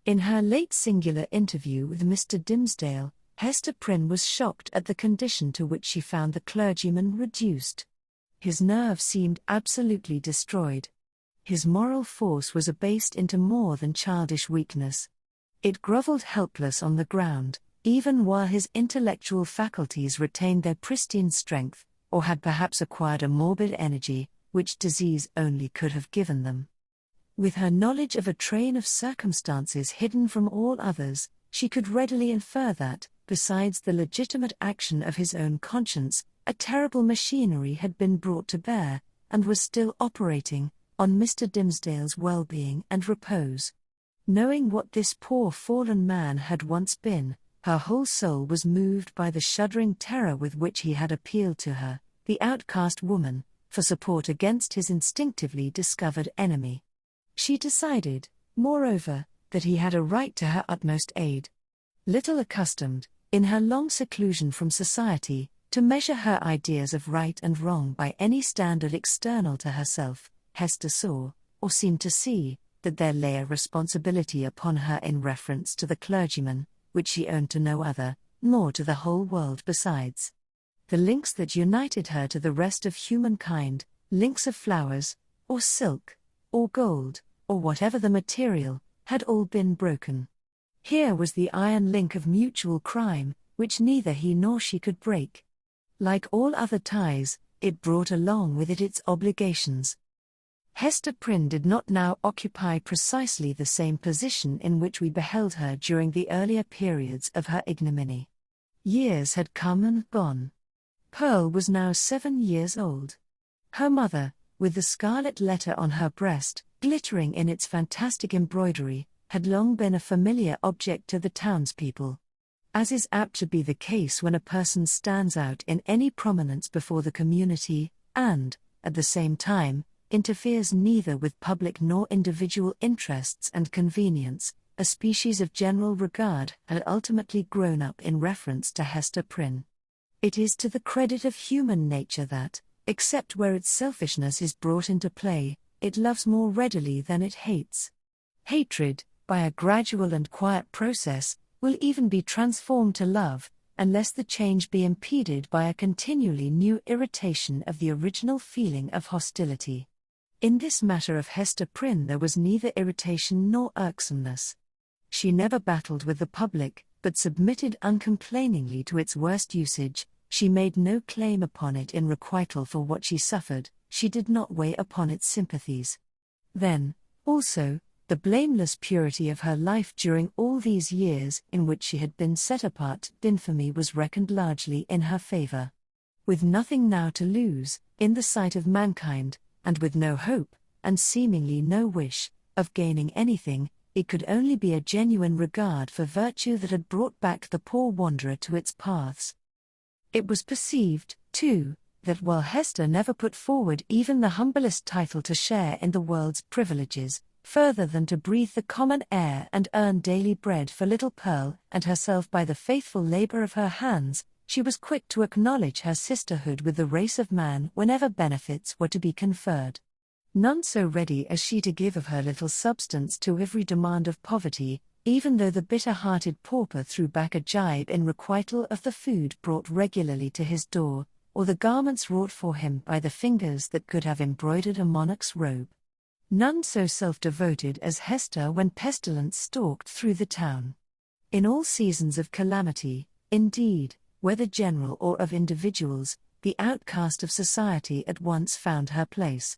In her late singular interview with Mr. Dimmesdale, Hester Prynne was shocked at the condition to which she found the clergyman reduced. His nerve seemed absolutely destroyed. His moral force was abased into more than childish weakness. It grovelled helpless on the ground, even while his intellectual faculties retained their pristine strength, or had perhaps acquired a morbid energy, which disease only could have given them. With her knowledge of a train of circumstances hidden from all others, she could readily infer that, besides the legitimate action of his own conscience, a terrible machinery had been brought to bear, and was still operating on Mr. Dimmesdale's well-being and repose. Knowing what this poor fallen man had once been, her whole soul was moved by the shuddering terror with which he had appealed to her, the outcast woman, for support against his instinctively discovered enemy. She decided, moreover, that he had a right to her utmost aid. Little accustomed, in her long seclusion from society, to measure her ideas of right and wrong by any standard external to herself, Hester saw, or seemed to see, that there lay a responsibility upon her in reference to the clergyman, which she owned to no other, nor to the whole world besides. The links that united her to the rest of humankind, links of flowers, or silk, or gold, or whatever the material, had all been broken. Here was the iron link of mutual crime, which neither he nor she could break. Like all other ties, it brought along with it its obligations. Hester Prynne did not now occupy precisely the same position in which we beheld her during the earlier periods of her ignominy. Years had come and gone. Pearl was now 7 years old. Her mother, with the Scarlet Letter on her breast, glittering in its fantastic embroidery, had long been a familiar object to the townspeople. As is apt to be the case when a person stands out in any prominence before the community, and, at the same time, interferes neither with public nor individual interests and convenience, a species of general regard had ultimately grown up in reference to Hester Prynne. It is to the credit of human nature that, except where its selfishness is brought into play, it loves more readily than it hates. Hatred, by a gradual and quiet process, will even be transformed to love, unless the change be impeded by a continually new irritation of the original feeling of hostility. In this matter of Hester Prynne there was neither irritation nor irksomeness. She never battled with the public, but submitted uncomplainingly to its worst usage. She made no claim upon it in requital for what she suffered, she did not weigh upon its sympathies. Then, also, the blameless purity of her life during all these years in which she had been set apart infamy was reckoned largely in her favor. With nothing now to lose, in the sight of mankind, and with no hope, and seemingly no wish, of gaining anything, it could only be a genuine regard for virtue that had brought back the poor wanderer to its paths. It was perceived, too, that while Hester never put forward even the humblest title to share in the world's privileges, further than to breathe the common air and earn daily bread for little Pearl and herself by the faithful labor of her hands, she was quick to acknowledge her sisterhood with the race of man whenever benefits were to be conferred. None so ready as she to give of her little substance to every demand of poverty, even though the bitter-hearted pauper threw back a gibe in requital of the food brought regularly to his door, or the garments wrought for him by the fingers that could have embroidered a monarch's robe. None so self-devoted as Hester when pestilence stalked through the town. In all seasons of calamity, indeed, whether general or of individuals, the outcast of society at once found her place.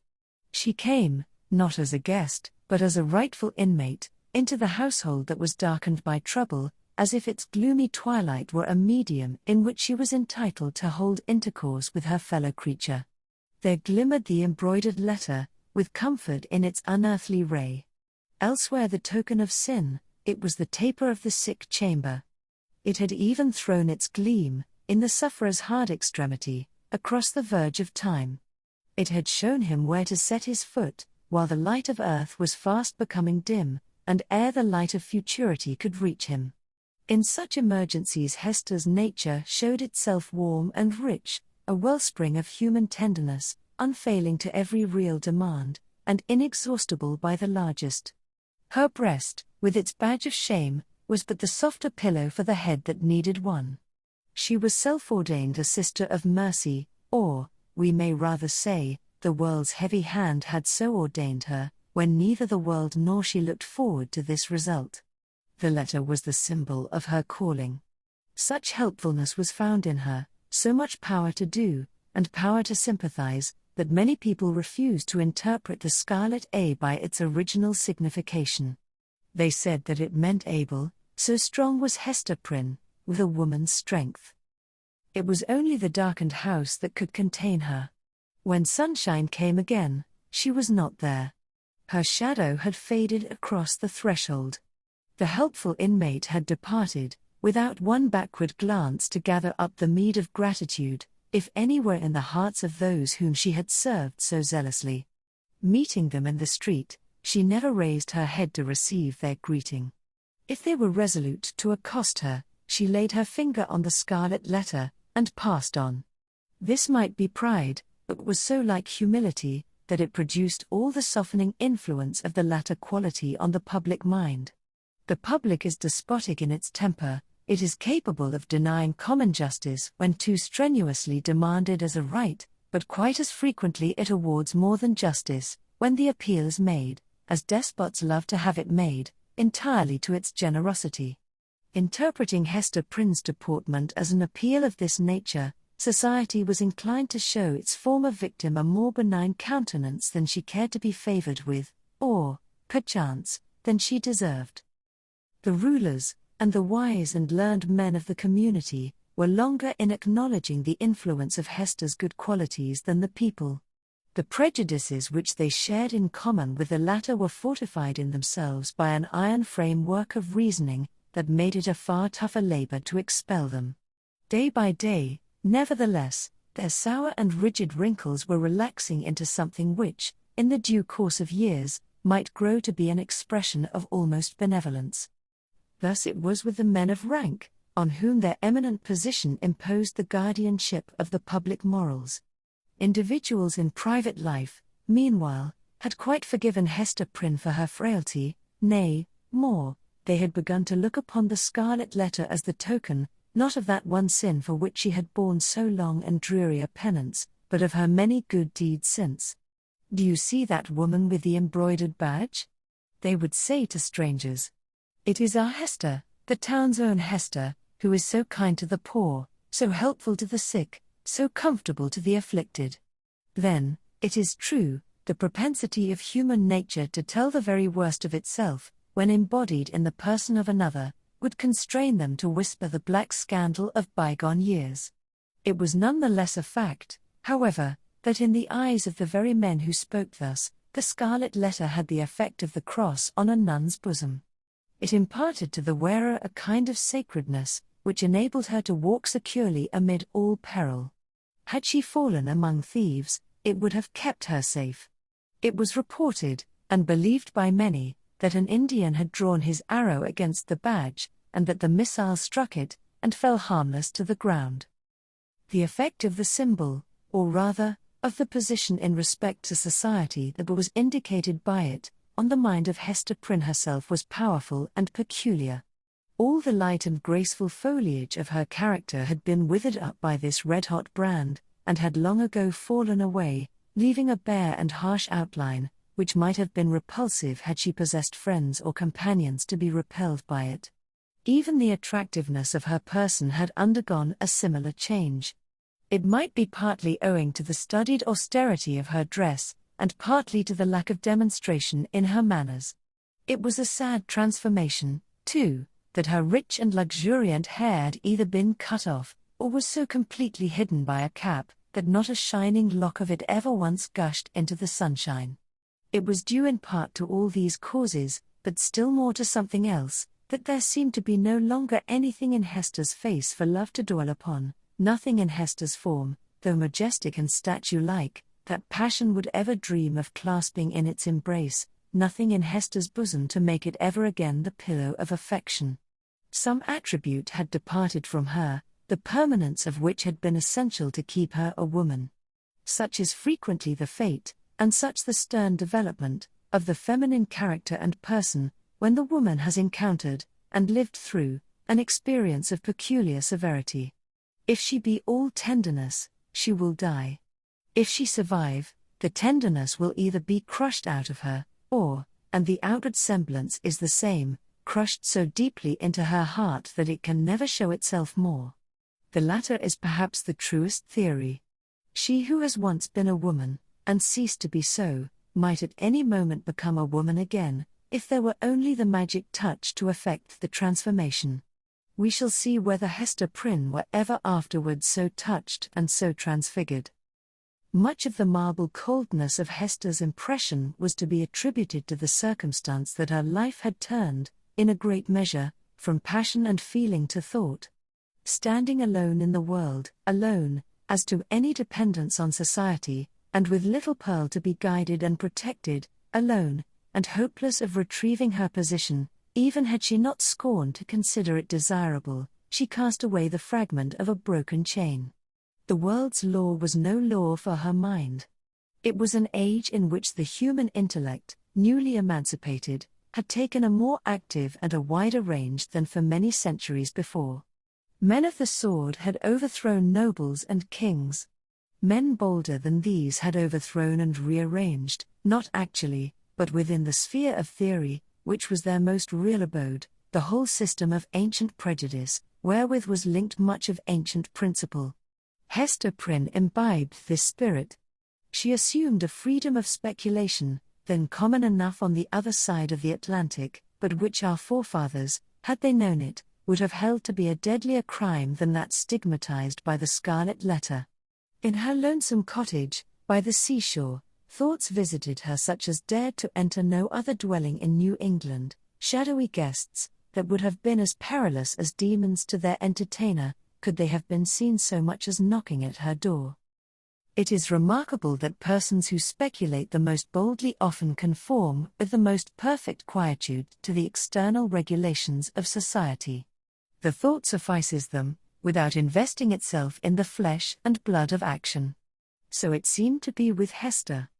She came, not as a guest, but as a rightful inmate, into the household that was darkened by trouble, as if its gloomy twilight were a medium in which she was entitled to hold intercourse with her fellow creature. There glimmered the embroidered letter, with comfort in its unearthly ray. Elsewhere the token of sin, it was the taper of the sick chamber. It had even thrown its gleam, in the sufferer's hard extremity, across the verge of time. It had shown him where to set his foot, while the light of earth was fast becoming dim, and ere the light of futurity could reach him. In such emergencies Hester's nature showed itself warm and rich, a wellspring of human tenderness, unfailing to every real demand, and inexhaustible by the largest. Her breast, with its badge of shame, was but the softer pillow for the head that needed one. She was self-ordained a sister of mercy, or, we may rather say, the world's heavy hand had so ordained her, when neither the world nor she looked forward to this result. The letter was the symbol of her calling. Such helpfulness was found in her, so much power to do, and power to sympathize, that many people refused to interpret the Scarlet A by its original signification. They said that it meant able, so strong was Hester Prynne, with a woman's strength. It was only the darkened house that could contain her. When sunshine came again, she was not there. Her shadow had faded across the threshold. The helpful inmate had departed, without one backward glance to gather up the meed of gratitude, if any were in the hearts of those whom she had served so zealously. Meeting them in the street, she never raised her head to receive their greeting. If they were resolute to accost her, she laid her finger on the scarlet letter, and passed on. This might be pride, but was so like humility, that it produced all the softening influence of the latter quality on the public mind. The public is despotic in its temper, it is capable of denying common justice when too strenuously demanded as a right, but quite as frequently it awards more than justice, when the appeal is made, as despots love to have it made, entirely to its generosity. Interpreting Hester Prynne's deportment as an appeal of this nature, society was inclined to show its former victim a more benign countenance than she cared to be favoured with, or, perchance, than she deserved. The rulers, and the wise and learned men of the community, were longer in acknowledging the influence of Hester's good qualities than the people. The prejudices which they shared in common with the latter were fortified in themselves by an iron framework of reasoning that made it a far tougher labour to expel them. Day by day, nevertheless, their sour and rigid wrinkles were relaxing into something which, in the due course of years, might grow to be an expression of almost benevolence. Thus it was with the men of rank, on whom their eminent position imposed the guardianship of the public morals. Individuals in private life, meanwhile, had quite forgiven Hester Prynne for her frailty, nay, more, they had begun to look upon the Scarlet Letter as the token, not of that one sin for which she had borne so long and dreary a penance, but of her many good deeds since. "Do you see that woman with the embroidered badge?" they would say to strangers. "It is our Hester, the town's own Hester, who is so kind to the poor, so helpful to the sick, so comfortable to the afflicted." Then, it is true, the propensity of human nature to tell the very worst of itself, when embodied in the person of another, would constrain them to whisper the black scandal of bygone years. It was none the less a fact, however, that in the eyes of the very men who spoke thus, the Scarlet Letter had the effect of the cross on a nun's bosom. It imparted to the wearer a kind of sacredness, which enabled her to walk securely amid all peril. Had she fallen among thieves, it would have kept her safe. It was reported, and believed by many, that an Indian had drawn his arrow against the badge, and that the missile struck it, and fell harmless to the ground. The effect of the symbol, or rather, of the position in respect to society that was indicated by it, on the mind of Hester Prynne herself was powerful and peculiar. All the light and graceful foliage of her character had been withered up by this red-hot brand, and had long ago fallen away, leaving a bare and harsh outline, which might have been repulsive had she possessed friends or companions to be repelled by it. Even the attractiveness of her person had undergone a similar change. It might be partly owing to the studied austerity of her dress, and partly to the lack of demonstration in her manners. It was a sad transformation, too, that her rich and luxuriant hair had either been cut off, or was so completely hidden by a cap, that not a shining lock of it ever once gushed into the sunshine. It was due in part to all these causes, but still more to something else, that there seemed to be no longer anything in Hester's face for love to dwell upon, nothing in Hester's form, though majestic and statue-like, that passion would ever dream of clasping in its embrace, nothing in Hester's bosom to make it ever again the pillow of affection. Some attribute had departed from her, the permanence of which had been essential to keep her a woman. Such is frequently the fate, and such the stern development, of the feminine character and person, when the woman has encountered, and lived through, an experience of peculiar severity. If she be all tenderness, she will die. If she survive, the tenderness will either be crushed out of her, or, and the outward semblance is the same, crushed so deeply into her heart that it can never show itself more. The latter is perhaps the truest theory. She who has once been a woman, and ceased to be so, might at any moment become a woman again, if there were only the magic touch to effect the transformation. We shall see whether Hester Prynne were ever afterwards so touched and so transfigured. Much of the marble coldness of Hester's impression was to be attributed to the circumstance that her life had turned, in a great measure, from passion and feeling to thought. Standing alone in the world, alone, as to any dependence on society, and with little Pearl to be guided and protected, alone, and hopeless of retrieving her position, even had she not scorned to consider it desirable, she cast away the fragment of a broken chain. The world's law was no law for her mind. It was an age in which the human intellect, newly emancipated, had taken a more active and a wider range than for many centuries before. Men of the sword had overthrown nobles and kings. Men bolder than these had overthrown and rearranged, not actually, but within the sphere of theory, which was their most real abode, the whole system of ancient prejudice, wherewith was linked much of ancient principle. Hester Prynne imbibed this spirit. She assumed a freedom of speculation, then common enough on the other side of the Atlantic, but which our forefathers, had they known it, would have held to be a deadlier crime than that stigmatized by the Scarlet Letter. In her lonesome cottage, by the seashore, thoughts visited her such as dared to enter no other dwelling in New England, shadowy guests, that would have been as perilous as demons to their entertainer, could they have been seen so much as knocking at her door. It is remarkable that persons who speculate the most boldly often conform with the most perfect quietude to the external regulations of society. The thought suffices them, without investing itself in the flesh and blood of action. So it seemed to be with Hester.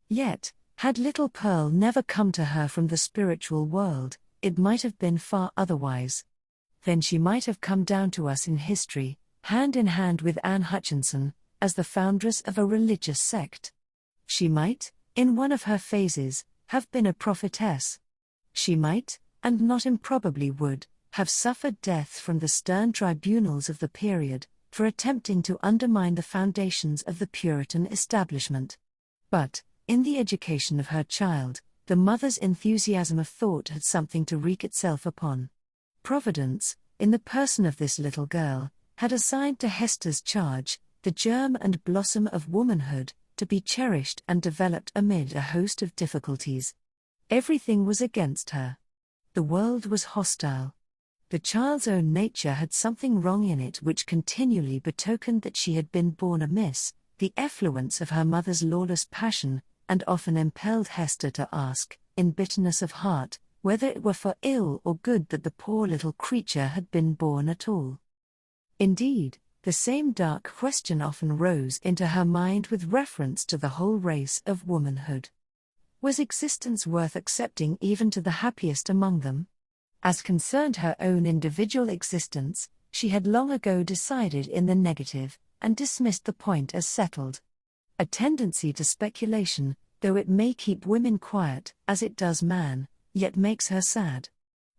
Yet, had little Pearl never come to her from the spiritual world, it might have been far otherwise. Then she might have come down to us in history, hand in hand with Anne Hutchinson, as the foundress of a religious sect. She might, in one of her phases, have been a prophetess. She might, and not improbably would, have suffered death from the stern tribunals of the period, for attempting to undermine the foundations of the Puritan establishment. But, in the education of her child, the mother's enthusiasm of thought had something to wreak itself upon. Providence, in the person of this little girl, had assigned to Hester's charge, the germ and blossom of womanhood, to be cherished and developed amid a host of difficulties. Everything was against her. The world was hostile. The child's own nature had something wrong in it which continually betokened that she had been born amiss, the effluence of her mother's lawless passion, and often impelled Hester to ask, in bitterness of heart, whether it were for ill or good that the poor little creature had been born at all. Indeed, the same dark question often rose into her mind with reference to the whole race of womanhood. Was existence worth accepting even to the happiest among them? As concerned her own individual existence, she had long ago decided in the negative, and dismissed the point as settled. A tendency to speculation, though it may keep women quiet, as it does man, yet makes her sad.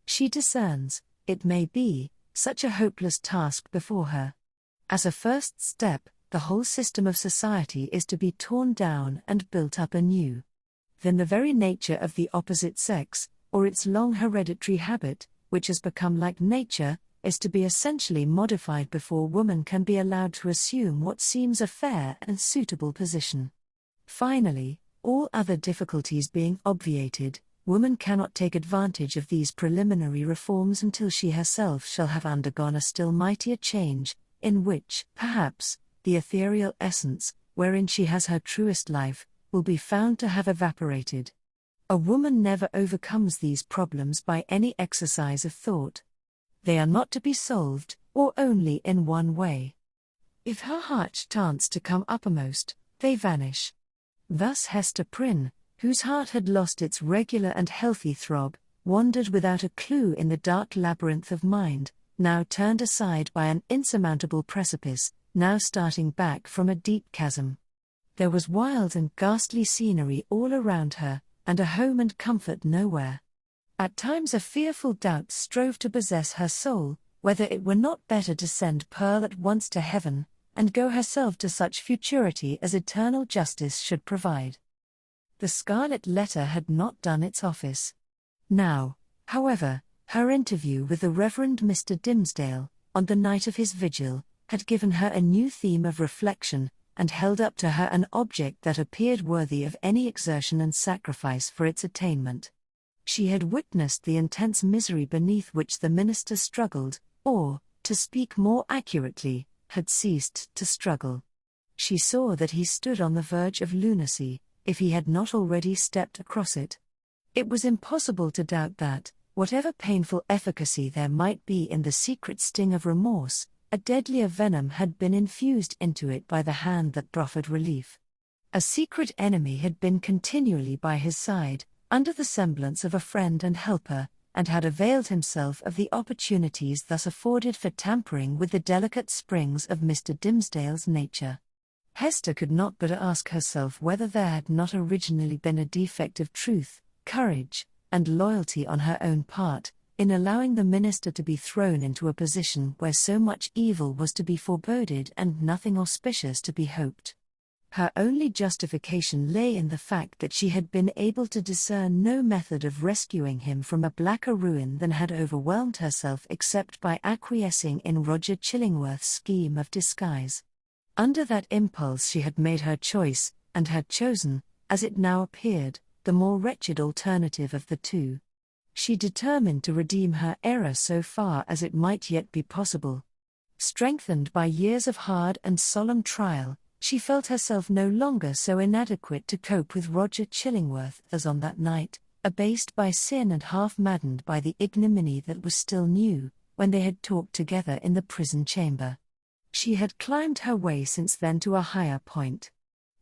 She discerns, it may be, such a hopeless task before her. As a first step, the whole system of society is to be torn down and built up anew. Then the very nature of the opposite sex, or its long hereditary habit, which has become like nature, is to be essentially modified before woman can be allowed to assume what seems a fair and suitable position. Finally, all other difficulties being obviated, woman cannot take advantage of these preliminary reforms until she herself shall have undergone a still mightier change, in which, perhaps, the ethereal essence, wherein she has her truest life, will be found to have evaporated. A woman never overcomes these problems by any exercise of thought. They are not to be solved, or only in one way. If her heart chance to come uppermost, they vanish. Thus Hester Prynne, whose heart had lost its regular and healthy throb, wandered without a clue in the dark labyrinth of mind, now turned aside by an insurmountable precipice, now starting back from a deep chasm. There was wild and ghastly scenery all around her, and a home and comfort nowhere. At times a fearful doubt strove to possess her soul, whether it were not better to send Pearl at once to heaven, and go herself to such futurity as eternal justice should provide. The Scarlet Letter had not done its office. Now, however, her interview with the Reverend Mr. Dimsdale, on the night of his vigil, had given her a new theme of reflection, and held up to her an object that appeared worthy of any exertion and sacrifice for its attainment. She had witnessed the intense misery beneath which the minister struggled, or, to speak more accurately, had ceased to struggle. She saw that he stood on the verge of lunacy, if he had not already stepped across it. It was impossible to doubt that, whatever painful efficacy there might be in the secret sting of remorse, a deadlier venom had been infused into it by the hand that proffered relief. A secret enemy had been continually by his side, under the semblance of a friend and helper, and had availed himself of the opportunities thus afforded for tampering with the delicate springs of Mr. Dimmesdale's nature. Hester could not but ask herself whether there had not originally been a defect of truth, courage, and loyalty on her own part, in allowing the minister to be thrown into a position where so much evil was to be foreboded and nothing auspicious to be hoped. Her only justification lay in the fact that she had been able to discern no method of rescuing him from a blacker ruin than had overwhelmed herself except by acquiescing in Roger Chillingworth's scheme of disguise. Under that impulse she had made her choice, and had chosen, as it now appeared, the more wretched alternative of the two. She determined to redeem her error so far as it might yet be possible. Strengthened by years of hard and solemn trial, she felt herself no longer so inadequate to cope with Roger Chillingworth as on that night, abased by sin and half-maddened by the ignominy that was still new, when they had talked together in the prison chamber. She had climbed her way since then to a higher point.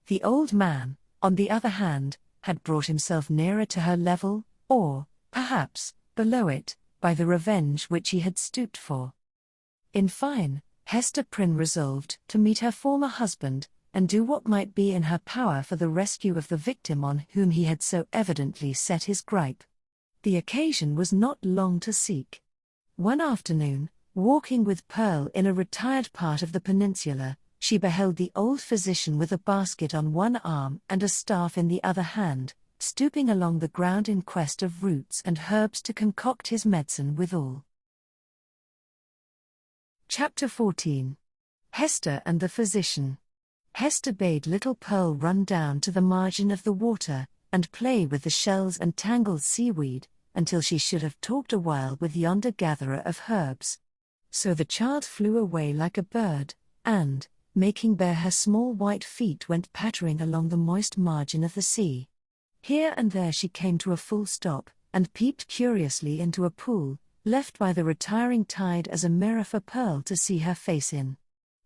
The old man, on the other hand, had brought himself nearer to her level, or, perhaps, below it, by the revenge which he had stooped for. In fine, Hester Prynne resolved to meet her former husband, and do what might be in her power for the rescue of the victim on whom he had so evidently set his gripe. The occasion was not long to seek. One afternoon, walking with Pearl in a retired part of the peninsula, she beheld the old physician with a basket on one arm and a staff in the other hand, stooping along the ground in quest of roots and herbs to concoct his medicine withal. Chapter 14. Hester and the Physician. Hester bade little Pearl run down to the margin of the water, and play with the shells and tangled seaweed, until she should have talked a while with yonder gatherer of herbs. So the child flew away like a bird, and, making bare her small white feet, went pattering along the moist margin of the sea. Here and there she came to a full stop, and peeped curiously into a pool, left by the retiring tide as a mirror for Pearl to see her face in.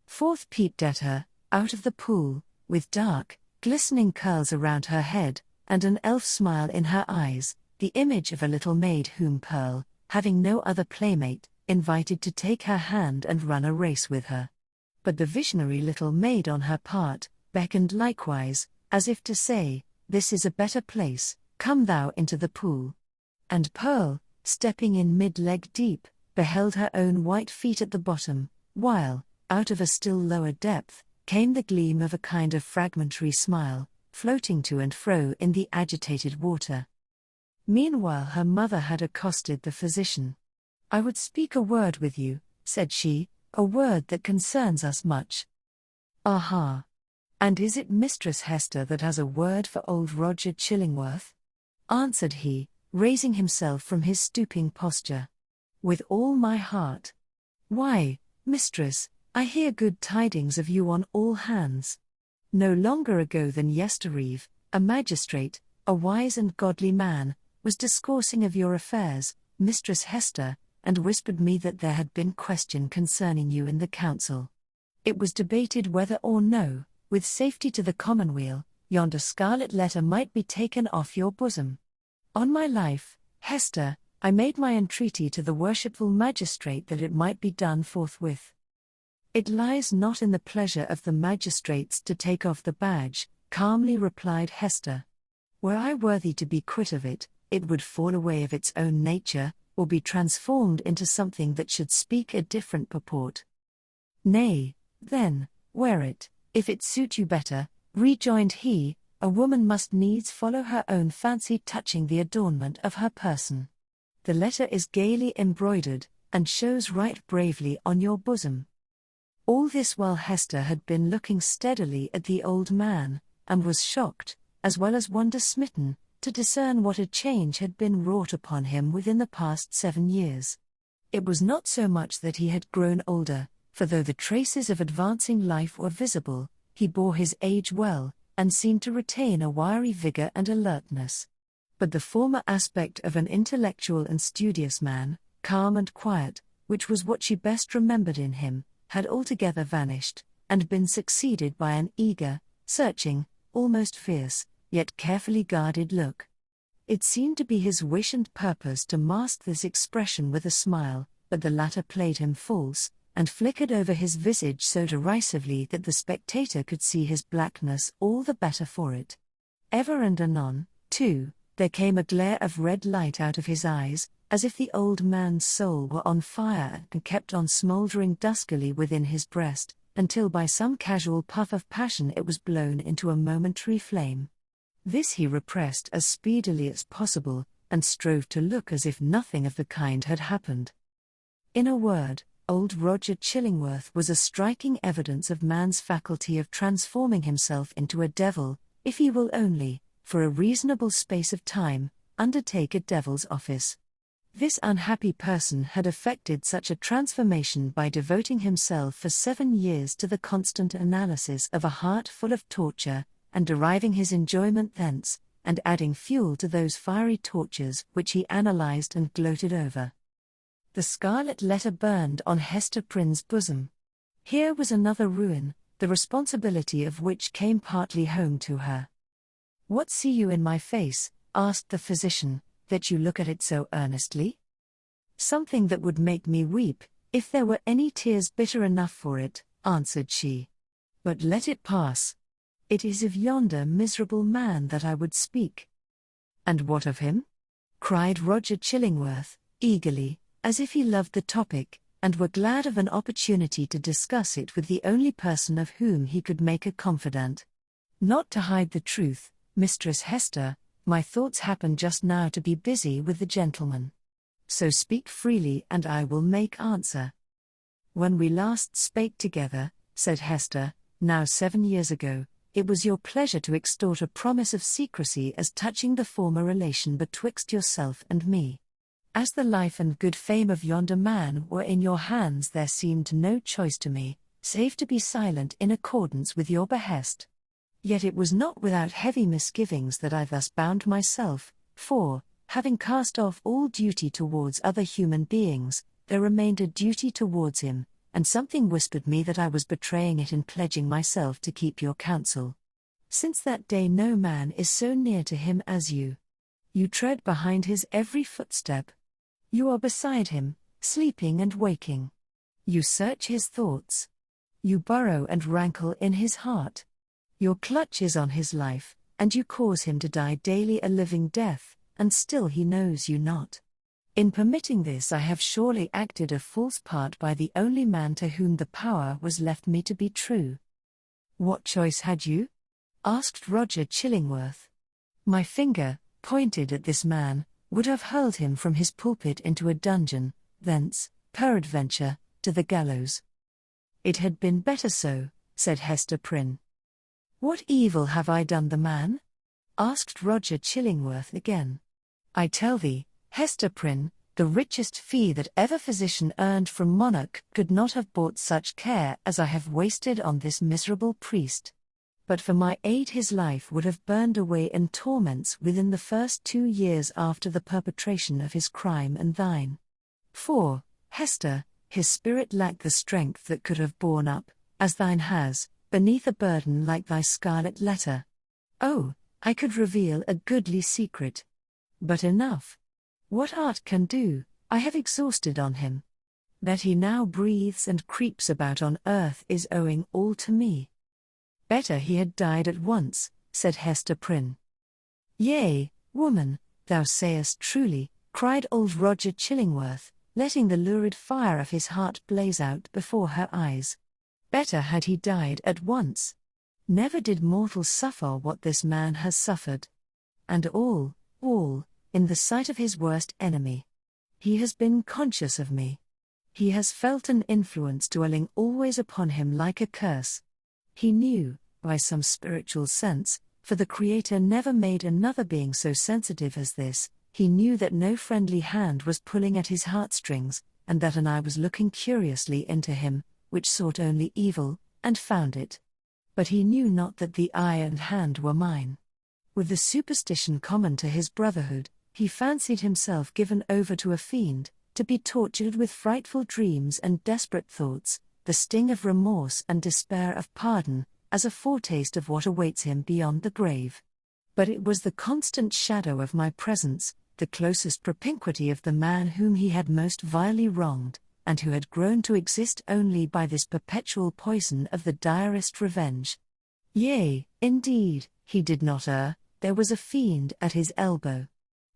Forth peeped at her, out of the pool, with dark, glistening curls around her head, and an elf smile in her eyes, the image of a little maid whom Pearl, having no other playmate, invited to take her hand and run a race with her. But the visionary little maid on her part, beckoned likewise, as if to say, "This is a better place, come thou into the pool." And Pearl, stepping in mid-leg deep, beheld her own white feet at the bottom, while, out of a still lower depth, came the gleam of a kind of fragmentary smile, floating to and fro in the agitated water. Meanwhile her mother had accosted the physician. "I would speak a word with you," said she, "a word that concerns us much." "Aha! And is it Mistress Hester that has a word for old Roger Chillingworth?" answered he, raising himself from his stooping posture. "With all my heart. Why, mistress, I hear good tidings of you on all hands. No longer ago than yestereve, a magistrate, a wise and godly man, was discoursing of your affairs, Mistress Hester, and whispered me that there had been question concerning you in the council. It was debated whether or no, with safety to the commonweal, yonder Scarlet Letter might be taken off your bosom. On my life, Hester, I made my entreaty to the worshipful magistrate that it might be done forthwith. It lies not in the pleasure of the magistrates to take off the badge, calmly replied Hester. Were I worthy to be quit of it, it would fall away of its own nature, or be transformed into something that should speak a different purport. Nay, then, wear it, if it suit you better, rejoined he, a woman must needs follow her own fancy touching the adornment of her person. The letter is gaily embroidered, and shows right bravely on your bosom. All this while Hester had been looking steadily at the old man, and was shocked, as well as wonder-smitten, to discern what a change had been wrought upon him within the past 7 years. It was not so much that he had grown older, for though the traces of advancing life were visible, he bore his age well, and seemed to retain a wiry vigor and alertness. But the former aspect of an intellectual and studious man, calm and quiet, which was what she best remembered in him, had altogether vanished, and been succeeded by an eager, searching, almost fierce, yet carefully guarded look. It seemed to be his wish and purpose to mask this expression with a smile, but the latter played him false, and flickered over his visage so derisively that the spectator could see his blackness all the better for it. Ever and anon, too, there came a glare of red light out of his eyes, as if the old man's soul were on fire and kept on smouldering duskily within his breast, until by some casual puff of passion it was blown into a momentary flame. This he repressed as speedily as possible, and strove to look as if nothing of the kind had happened. In a word, old Roger Chillingworth was a striking evidence of man's faculty of transforming himself into a devil, if he will only, for a reasonable space of time, undertake a devil's office. This unhappy person had effected such a transformation by devoting himself for 7 years to the constant analysis of a heart full of torture, and deriving his enjoyment thence, and adding fuel to those fiery tortures which he analyzed and gloated over. The Scarlet Letter burned on Hester Prynne's bosom. Here was another ruin, the responsibility of which came partly home to her. "What see you in my face?" asked the physician, "that you look at it so earnestly?" "Something that would make me weep, if there were any tears bitter enough for it," answered she. "But let it pass. It is of yonder miserable man that I would speak." "And what of him?" cried Roger Chillingworth, eagerly, as if he loved the topic, and were glad of an opportunity to discuss it with the only person of whom he could make a confidant. "Not to hide the truth, Mistress Hester, my thoughts happen just now to be busy with the gentleman. So speak freely and I will make answer." "When we last spake together," said Hester, "now 7 years ago, it was your pleasure to extort a promise of secrecy as touching the former relation betwixt yourself and me. As the life and good fame of yonder man were in your hands, there seemed no choice to me, save to be silent in accordance with your behest. Yet it was not without heavy misgivings that I thus bound myself, for, having cast off all duty towards other human beings, there remained a duty towards him, and something whispered me that I was betraying it in pledging myself to keep your counsel. Since that day no man is so near to him as you. You tread behind his every footstep. You are beside him, sleeping and waking. You search his thoughts. You burrow and rankle in his heart. Your clutch is on his life, and you cause him to die daily a living death, and still he knows you not. In permitting this I have surely acted a false part by the only man to whom the power was left me to be true." "What choice had you?" asked Roger Chillingworth. "My finger, pointed at this man, would have hurled him from his pulpit into a dungeon, thence, peradventure, to the gallows." "It had been better so," said Hester Prynne. "What evil have I done the man?" asked Roger Chillingworth again. "I tell thee, Hester Prynne, the richest fee that ever physician earned from monarch could not have bought such care as I have wasted on this miserable priest. But for my aid his life would have burned away in torments within the first 2 years after the perpetration of his crime and thine. For, Hester, his spirit lacked the strength that could have borne up, as thine has, beneath a burden like thy Scarlet Letter. Oh, I could reveal a goodly secret. But enough. What art can do, I have exhausted on him. That he now breathes and creeps about on earth is owing all to me." "Better he had died at once," said Hester Prynne. "Yea, woman, thou sayest truly," cried old Roger Chillingworth, letting the lurid fire of his heart blaze out before her eyes. "Better had he died at once. Never did mortal suffer what this man has suffered. And all, in the sight of his worst enemy. He has been conscious of me. He has felt an influence dwelling always upon him like a curse. He knew, by some spiritual sense, for the Creator never made another being so sensitive as this, he knew that no friendly hand was pulling at his heartstrings, and that an eye was looking curiously into him, which sought only evil, and found it. But he knew not that the eye and hand were mine. With the superstition common to his brotherhood, he fancied himself given over to a fiend, to be tortured with frightful dreams and desperate thoughts, the sting of remorse and despair of pardon, as a foretaste of what awaits him beyond the grave. But it was the constant shadow of my presence, the closest propinquity of the man whom he had most vilely wronged, and who had grown to exist only by this perpetual poison of the direst revenge. Yea, indeed, he did not err, there was a fiend at his elbow.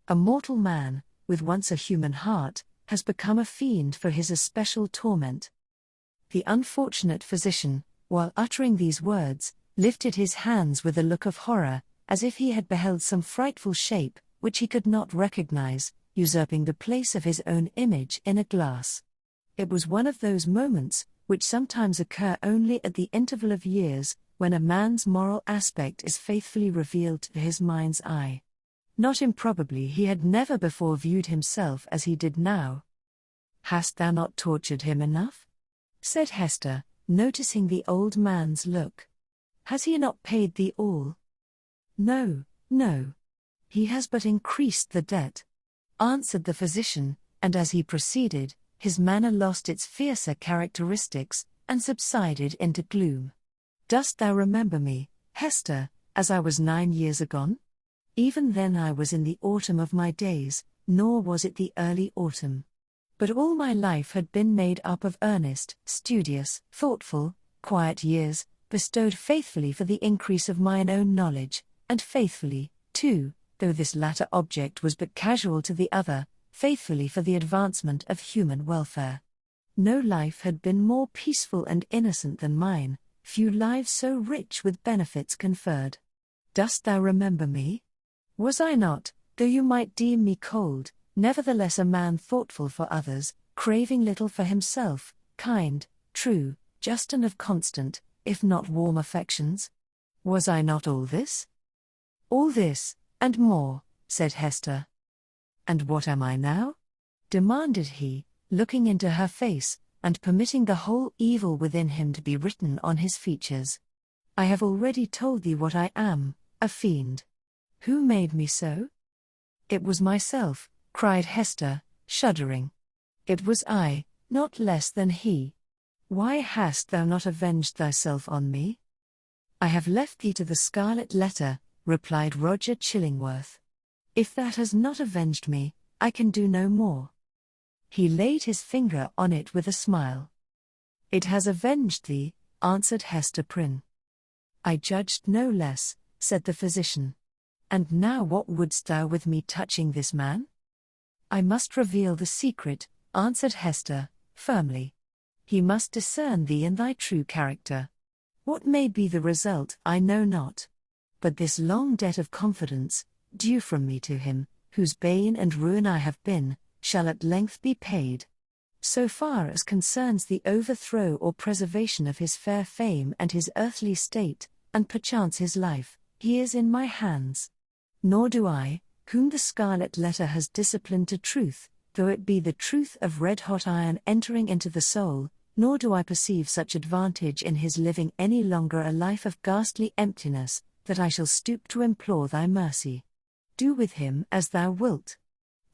A mortal man, with once a human heart, has become a fiend for his especial torment. The unfortunate physician, while uttering these words, lifted his hands with a look of horror, as if he had beheld some frightful shape, which he could not recognize, usurping the place of his own image in a glass. It was one of those moments, which sometimes occur only at the interval of years, when a man's moral aspect is faithfully revealed to his mind's eye. Not improbably he had never before viewed himself as he did now. "Hast thou not tortured him enough?" said Hester, noticing the old man's look. "Has he not paid thee all?" "No, no. He has but increased the debt," answered the physician, and as he proceeded, his manner lost its fiercer characteristics, and subsided into gloom. "Dost thou remember me, Hester, as I was 9 years agone? Even then I was in the autumn of my days, nor was it the early autumn. But all my life had been made up of earnest, studious, thoughtful, quiet years, bestowed faithfully for the increase of mine own knowledge, and faithfully, too, though this latter object was but casual to the other, faithfully for the advancement of human welfare. No life had been more peaceful and innocent than mine, few lives so rich with benefits conferred. Dost thou remember me? Was I not, though you might deem me cold, nevertheless a man thoughtful for others, craving little for himself, kind, true, just and of constant, if not warm affections? Was I not all this?" "All this, and more," said Hester. "And what am I now?" demanded he, looking into her face, and permitting the whole evil within him to be written on his features. "I have already told thee what I am, a fiend. Who made me so?" "It was myself," cried Hester, shuddering. "It was I, not less than he. Why hast thou not avenged thyself on me?" "I have left thee to the Scarlet Letter," replied Roger Chillingworth. "If that has not avenged me, I can do no more." He laid his finger on it with a smile. "It has avenged thee," answered Hester Prynne. "I judged no less," said the physician. "And now what wouldst thou with me touching this man?" "I must reveal the secret," answered Hester, firmly. "He must discern thee in thy true character. What may be the result I know not. But this long debt of confidence, due from me to him, whose bane and ruin I have been, shall at length be paid. So far as concerns the overthrow or preservation of his fair fame and his earthly state, and perchance his life, he is in my hands. Nor do I, whom the Scarlet Letter has disciplined to truth, though it be the truth of red-hot iron entering into the soul, nor do I perceive such advantage in his living any longer a life of ghastly emptiness, that I shall stoop to implore thy mercy. Do with him as thou wilt.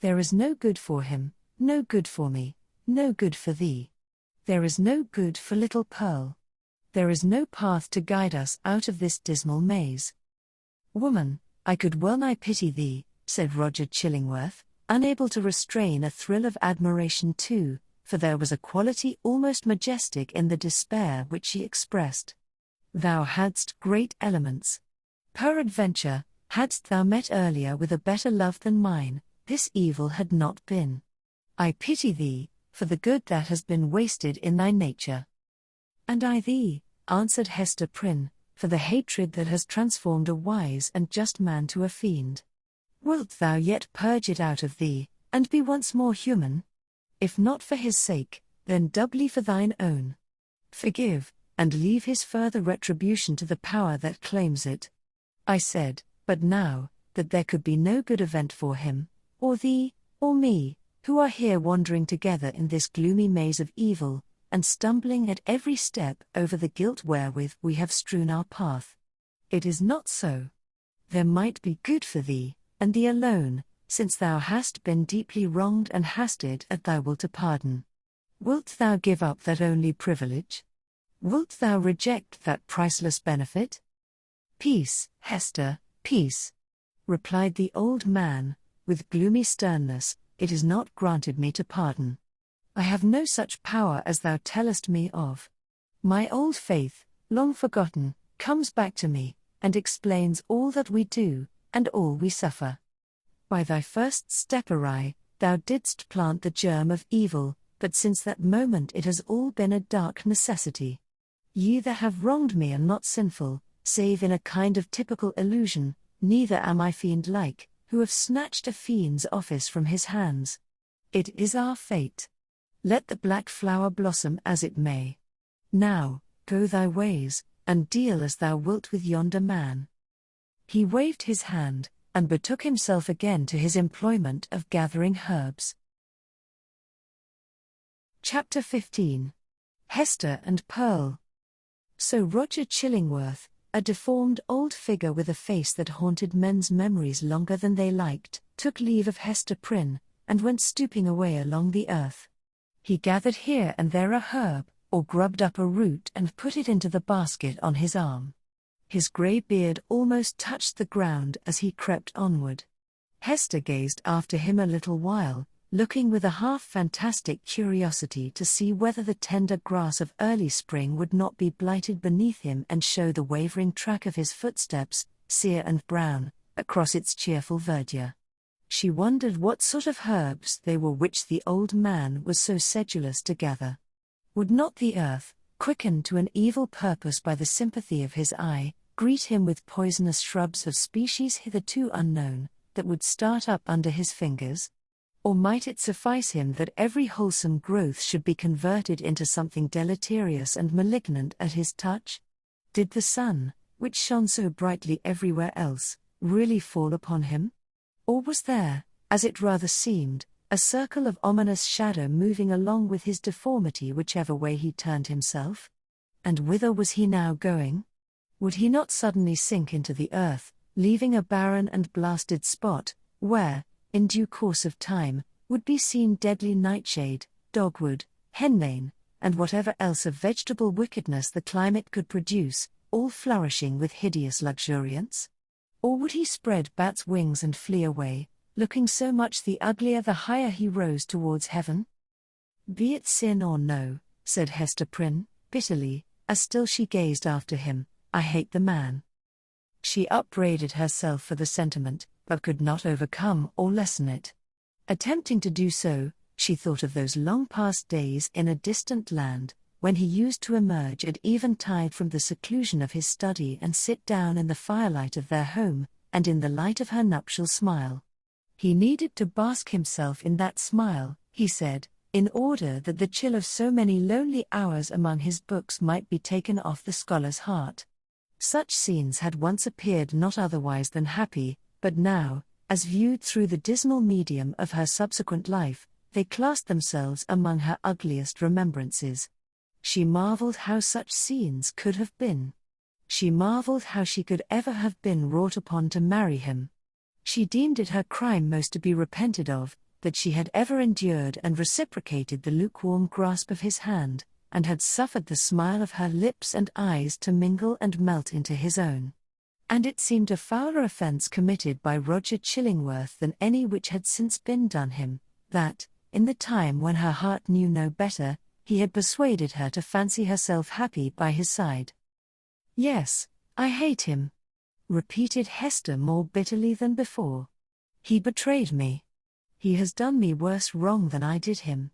There is no good for him, no good for me, no good for thee. There is no good for little Pearl. There is no path to guide us out of this dismal maze. Woman, I could well nigh pity thee," said Roger Chillingworth, unable to restrain a thrill of admiration too, for there was a quality almost majestic in the despair which she expressed. "Thou hadst great elements. Peradventure, hadst thou met earlier with a better love than mine, this evil had not been. I pity thee, for the good that has been wasted in thy nature." "And I thee," answered Hester Prynne, "for the hatred that has transformed a wise and just man to a fiend. Wilt thou yet purge it out of thee, and be once more human? If not for his sake, then doubly for thine own. Forgive, and leave his further retribution to the power that claims it. I said, but now, that there could be no good event for him, or thee, or me, who are here wandering together in this gloomy maze of evil, and stumbling at every step over the guilt wherewith we have strewn our path. It is not so. There might be good for thee, and thee alone, since thou hast been deeply wronged and hast it at thy will to pardon. Wilt thou give up that only privilege? Wilt thou reject that priceless benefit? Peace, Hester, peace, replied the old man, with gloomy sternness, it is not granted me to pardon. I have no such power as thou tellest me of. My old faith, long forgotten, comes back to me, and explains all that we do, and all we suffer. By thy first step awry, thou didst plant the germ of evil, but since that moment it has all been a dark necessity. Ye that have wronged me are not sinful, save in a kind of typical illusion, neither am I fiend-like, who have snatched a fiend's office from his hands. It is our fate. Let the black flower blossom as it may. Now, go thy ways, and deal as thou wilt with yonder man. He waved his hand, and betook himself again to his employment of gathering herbs. Chapter 15. Hester and Pearl. So Roger Chillingworth, a deformed old figure with a face that haunted men's memories longer than they liked, took leave of Hester Prynne, and went stooping away along the earth. He gathered here and there a herb, or grubbed up a root and put it into the basket on his arm. His grey beard almost touched the ground as he crept onward. Hester gazed after him a little while, looking with a half-fantastic curiosity to see whether the tender grass of early spring would not be blighted beneath him and show the wavering track of his footsteps, sere and brown, across its cheerful verdure. She wondered what sort of herbs they were which the old man was so sedulous to gather. Would not the earth, quickened to an evil purpose by the sympathy of his eye, greet him with poisonous shrubs of species hitherto unknown, that would start up under his fingers? Or might it suffice him that every wholesome growth should be converted into something deleterious and malignant at his touch? Did the sun, which shone so brightly everywhere else, really fall upon him? Or was there, as it rather seemed, a circle of ominous shadow moving along with his deformity whichever way he turned himself? And whither was he now going? Would he not suddenly sink into the earth, leaving a barren and blasted spot, where, in due course of time, would be seen deadly nightshade, dogwood, henbane, and whatever else of vegetable wickedness the climate could produce, all flourishing with hideous luxuriance? Or would he spread bat's wings and flee away, looking so much the uglier the higher he rose towards heaven? Be it sin or no, said Hester Prynne, bitterly, as still she gazed after him, I hate the man. She upbraided herself for the sentiment, but could not overcome or lessen it. Attempting to do so, she thought of those long-past days in a distant land, when he used to emerge at eventide from the seclusion of his study and sit down in the firelight of their home, and in the light of her nuptial smile. He needed to bask himself in that smile, he said, in order that the chill of so many lonely hours among his books might be taken off the scholar's heart. Such scenes had once appeared not otherwise than happy, but now, as viewed through the dismal medium of her subsequent life, they classed themselves among her ugliest remembrances. She marveled how such scenes could have been. She marveled how she could ever have been wrought upon to marry him. She deemed it her crime most to be repented of, that she had ever endured and reciprocated the lukewarm grasp of his hand, and had suffered the smile of her lips and eyes to mingle and melt into his own. And it seemed a fouler offence committed by Roger Chillingworth than any which had since been done him, that, in the time when her heart knew no better, he had persuaded her to fancy herself happy by his side. Yes, I hate him, repeated Hester more bitterly than before. He betrayed me. He has done me worse wrong than I did him.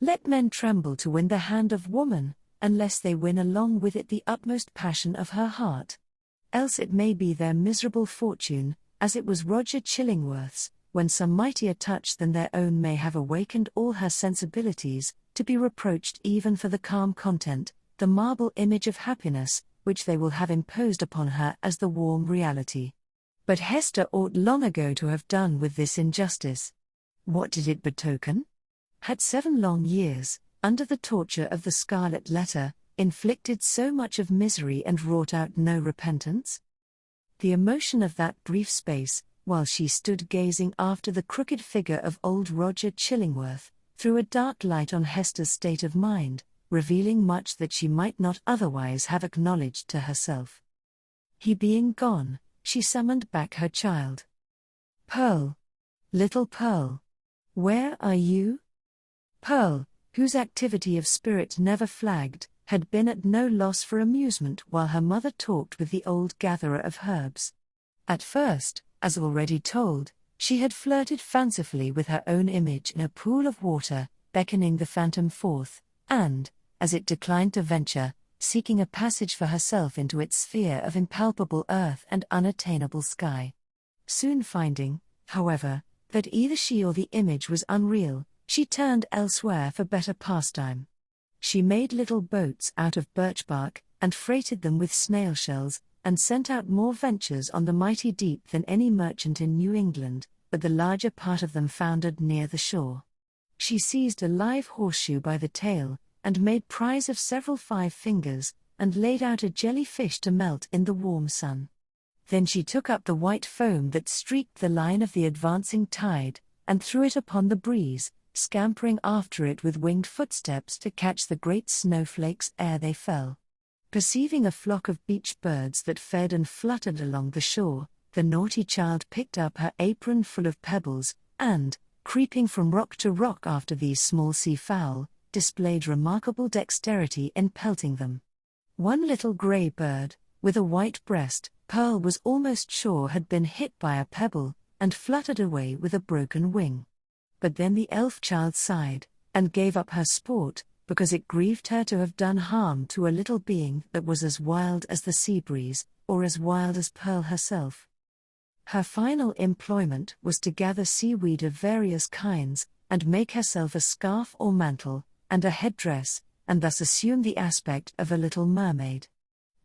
Let men tremble to win the hand of woman, unless they win along with it the utmost passion of her heart. Else it may be their miserable fortune, as it was Roger Chillingworth's, when some mightier touch than their own may have awakened all her sensibilities, to be reproached even for the calm content, the marble image of happiness, which they will have imposed upon her as the warm reality. But Hester ought long ago to have done with this injustice. What did it betoken? Had 7 long years, under the torture of the Scarlet Letter, inflicted so much of misery and wrought out no repentance? The emotion of that brief space, while she stood gazing after the crooked figure of old Roger Chillingworth, threw a dark light on Hester's state of mind, revealing much that she might not otherwise have acknowledged to herself. He being gone, she summoned back her child. Pearl! Little Pearl! Where are you? Pearl, whose activity of spirit never flagged, had been at no loss for amusement while her mother talked with the old gatherer of herbs. At first, as already told, she had flirted fancifully with her own image in a pool of water, beckoning the phantom forth, and, as it declined to venture, seeking a passage for herself into its sphere of impalpable earth and unattainable sky. Soon finding, however, that either she or the image was unreal, she turned elsewhere for better pastime. She made little boats out of birch bark, and freighted them with snail shells, and sent out more ventures on the mighty deep than any merchant in New England, but the larger part of them foundered near the shore. She seized a live horseshoe by the tail, and made prize of several 5 fingers, and laid out a jelly-fish to melt in the warm sun. Then she took up the white foam that streaked the line of the advancing tide, and threw it upon the breeze, scampering after it with winged footsteps to catch the great snowflakes ere they fell. Perceiving a flock of beach birds that fed and fluttered along the shore, the naughty child picked up her apron full of pebbles, and, creeping from rock to rock after these small sea fowl, displayed remarkable dexterity in pelting them. One little grey bird, with a white breast, Pearl was almost sure had been hit by a pebble, and fluttered away with a broken wing. But then the elf child sighed, and gave up her sport, because it grieved her to have done harm to a little being that was as wild as the sea breeze, or as wild as Pearl herself. Her final employment was to gather seaweed of various kinds, and make herself a scarf or mantle, and a headdress, and thus assume the aspect of a little mermaid.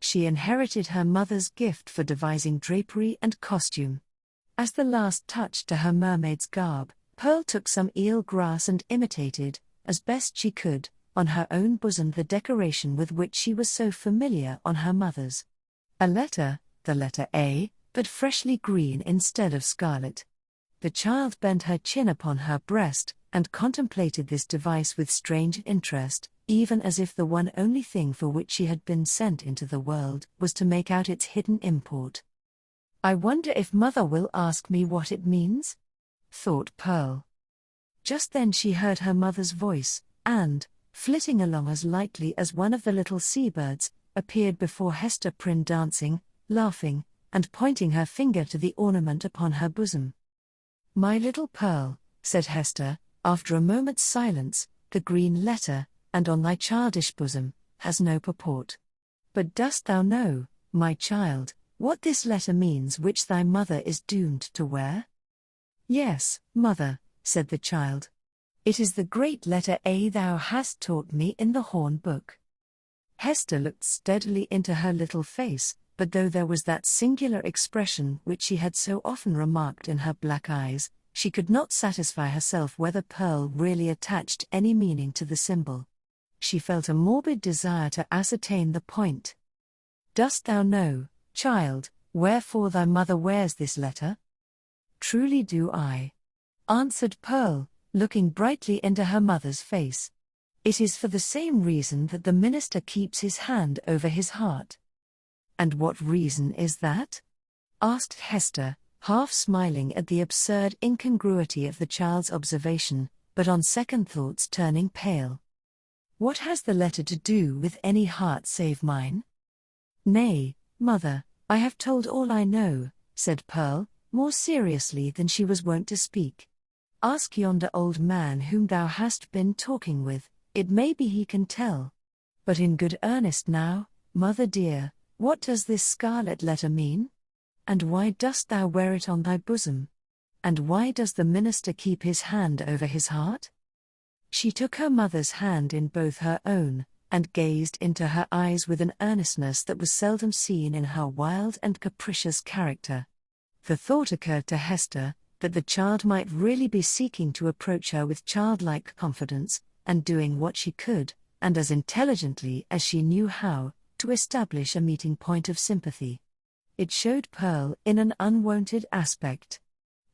She inherited her mother's gift for devising drapery and costume. As the last touch to her mermaid's garb, Pearl took some eel grass and imitated, as best she could, on her own bosom the decoration with which she was so familiar on her mother's. A letter, the letter A, but freshly green instead of scarlet. The child bent her chin upon her breast, and contemplated this device with strange interest, even as if the one only thing for which she had been sent into the world was to make out its hidden import. "I wonder if Mother will ask me what it means?" thought Pearl. Just then she heard her mother's voice, and, flitting along as lightly as one of the little seabirds, appeared before Hester Prynne dancing, laughing, and pointing her finger to the ornament upon her bosom. "My little Pearl," said Hester, after a moment's silence, "the green letter, and on thy childish bosom, has no purport. But dost thou know, my child, what this letter means which thy mother is doomed to wear?" "Yes, mother," said the child. "It is the great letter A thou hast taught me in the horn book." Hester looked steadily into her little face, but though there was that singular expression which she had so often remarked in her black eyes, she could not satisfy herself whether Pearl really attached any meaning to the symbol. She felt a morbid desire to ascertain the point. "Dost thou know, child, wherefore thy mother wears this letter?" "Truly do I," answered Pearl, looking brightly into her mother's face. "It is for the same reason that the minister keeps his hand over his heart." "And what reason is that?" asked Hester, half smiling at the absurd incongruity of the child's observation, but on second thoughts turning pale. "What has the letter to do with any heart save mine?" "Nay, mother, I have told all I know," said Pearl, more seriously than she was wont to speak. "Ask yonder old man whom thou hast been talking with, it may be he can tell. But in good earnest now, mother dear, what does this scarlet letter mean? And why dost thou wear it on thy bosom? And why does the minister keep his hand over his heart?" She took her mother's hand in both her own, and gazed into her eyes with an earnestness that was seldom seen in her wild and capricious character. The thought occurred to Hester that the child might really be seeking to approach her with childlike confidence, and doing what she could, and as intelligently as she knew how, to establish a meeting point of sympathy. It showed Pearl in an unwonted aspect.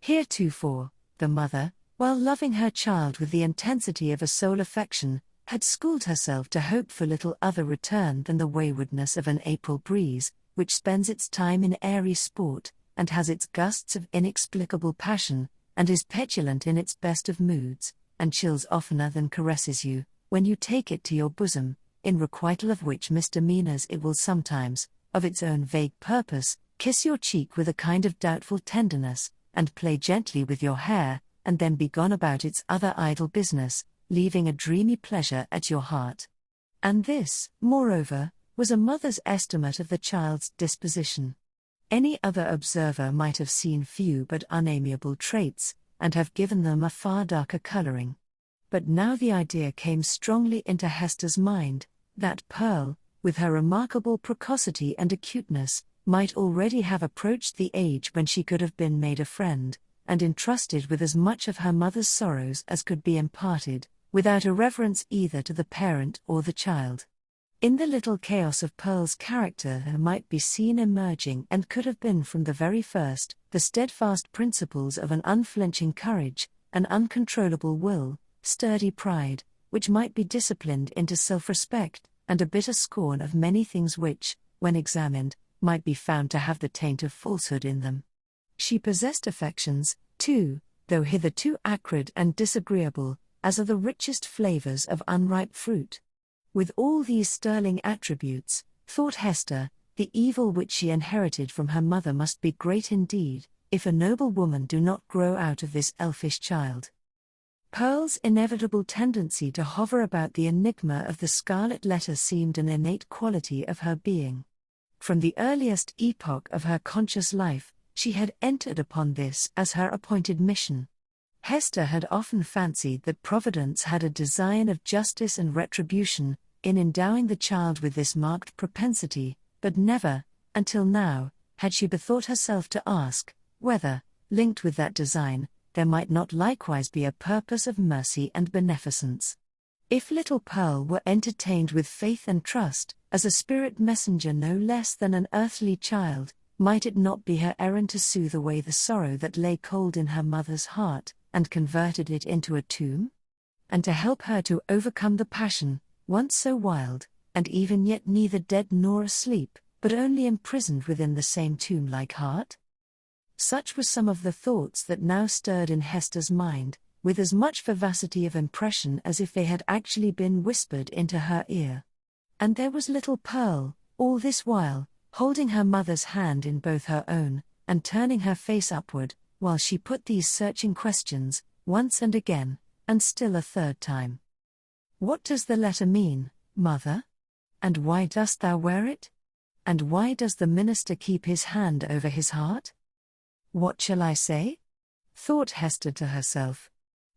Heretofore, the mother, while loving her child with the intensity of a soul affection, had schooled herself to hope for little other return than the waywardness of an April breeze, which spends its time in airy sport, and has its gusts of inexplicable passion, and is petulant in its best of moods, and chills oftener than caresses you, when you take it to your bosom, in requital of which misdemeanors it will sometimes, of its own vague purpose, kiss your cheek with a kind of doubtful tenderness, and play gently with your hair, and then be gone about its other idle business, leaving a dreamy pleasure at your heart. And this, moreover, was a mother's estimate of the child's disposition. Any other observer might have seen few but unamiable traits, and have given them a far darker coloring. But now the idea came strongly into Hester's mind, that Pearl, with her remarkable precocity and acuteness, might already have approached the age when she could have been made a friend, and entrusted with as much of her mother's sorrows as could be imparted, without irreverence either to the parent or the child. In the little chaos of Pearl's character there might be seen emerging, and could have been from the very first, the steadfast principles of an unflinching courage, an uncontrollable will, sturdy pride, which might be disciplined into self-respect, and a bitter scorn of many things which, when examined, might be found to have the taint of falsehood in them. She possessed affections, too, though hitherto acrid and disagreeable, as are the richest flavors of unripe fruit. With all these sterling attributes, thought Hester, the evil which she inherited from her mother must be great indeed, if a noble woman do not grow out of this elfish child. Pearl's inevitable tendency to hover about the enigma of the Scarlet Letter seemed an innate quality of her being. From the earliest epoch of her conscious life, she had entered upon this as her appointed mission. Hester had often fancied that Providence had a design of justice and retribution in endowing the child with this marked propensity, but never, until now, had she bethought herself to ask, whether, linked with that design, there might not likewise be a purpose of mercy and beneficence. If little Pearl were entertained with faith and trust, as a spirit messenger no less than an earthly child, might it not be her errand to soothe away the sorrow that lay cold in her mother's heart, and converted it into a tomb? And to help her to overcome the passion, once so wild, and even yet neither dead nor asleep, but only imprisoned within the same tomb-like heart? Such were some of the thoughts that now stirred in Hester's mind, with as much vivacity of impression as if they had actually been whispered into her ear. And there was little Pearl, all this while, holding her mother's hand in both her own, and turning her face upward, while she put these searching questions, once and again, and still a third time. What does the letter mean, mother? And why dost thou wear it? And why does the minister keep his hand over his heart? What shall I say? Thought Hester to herself.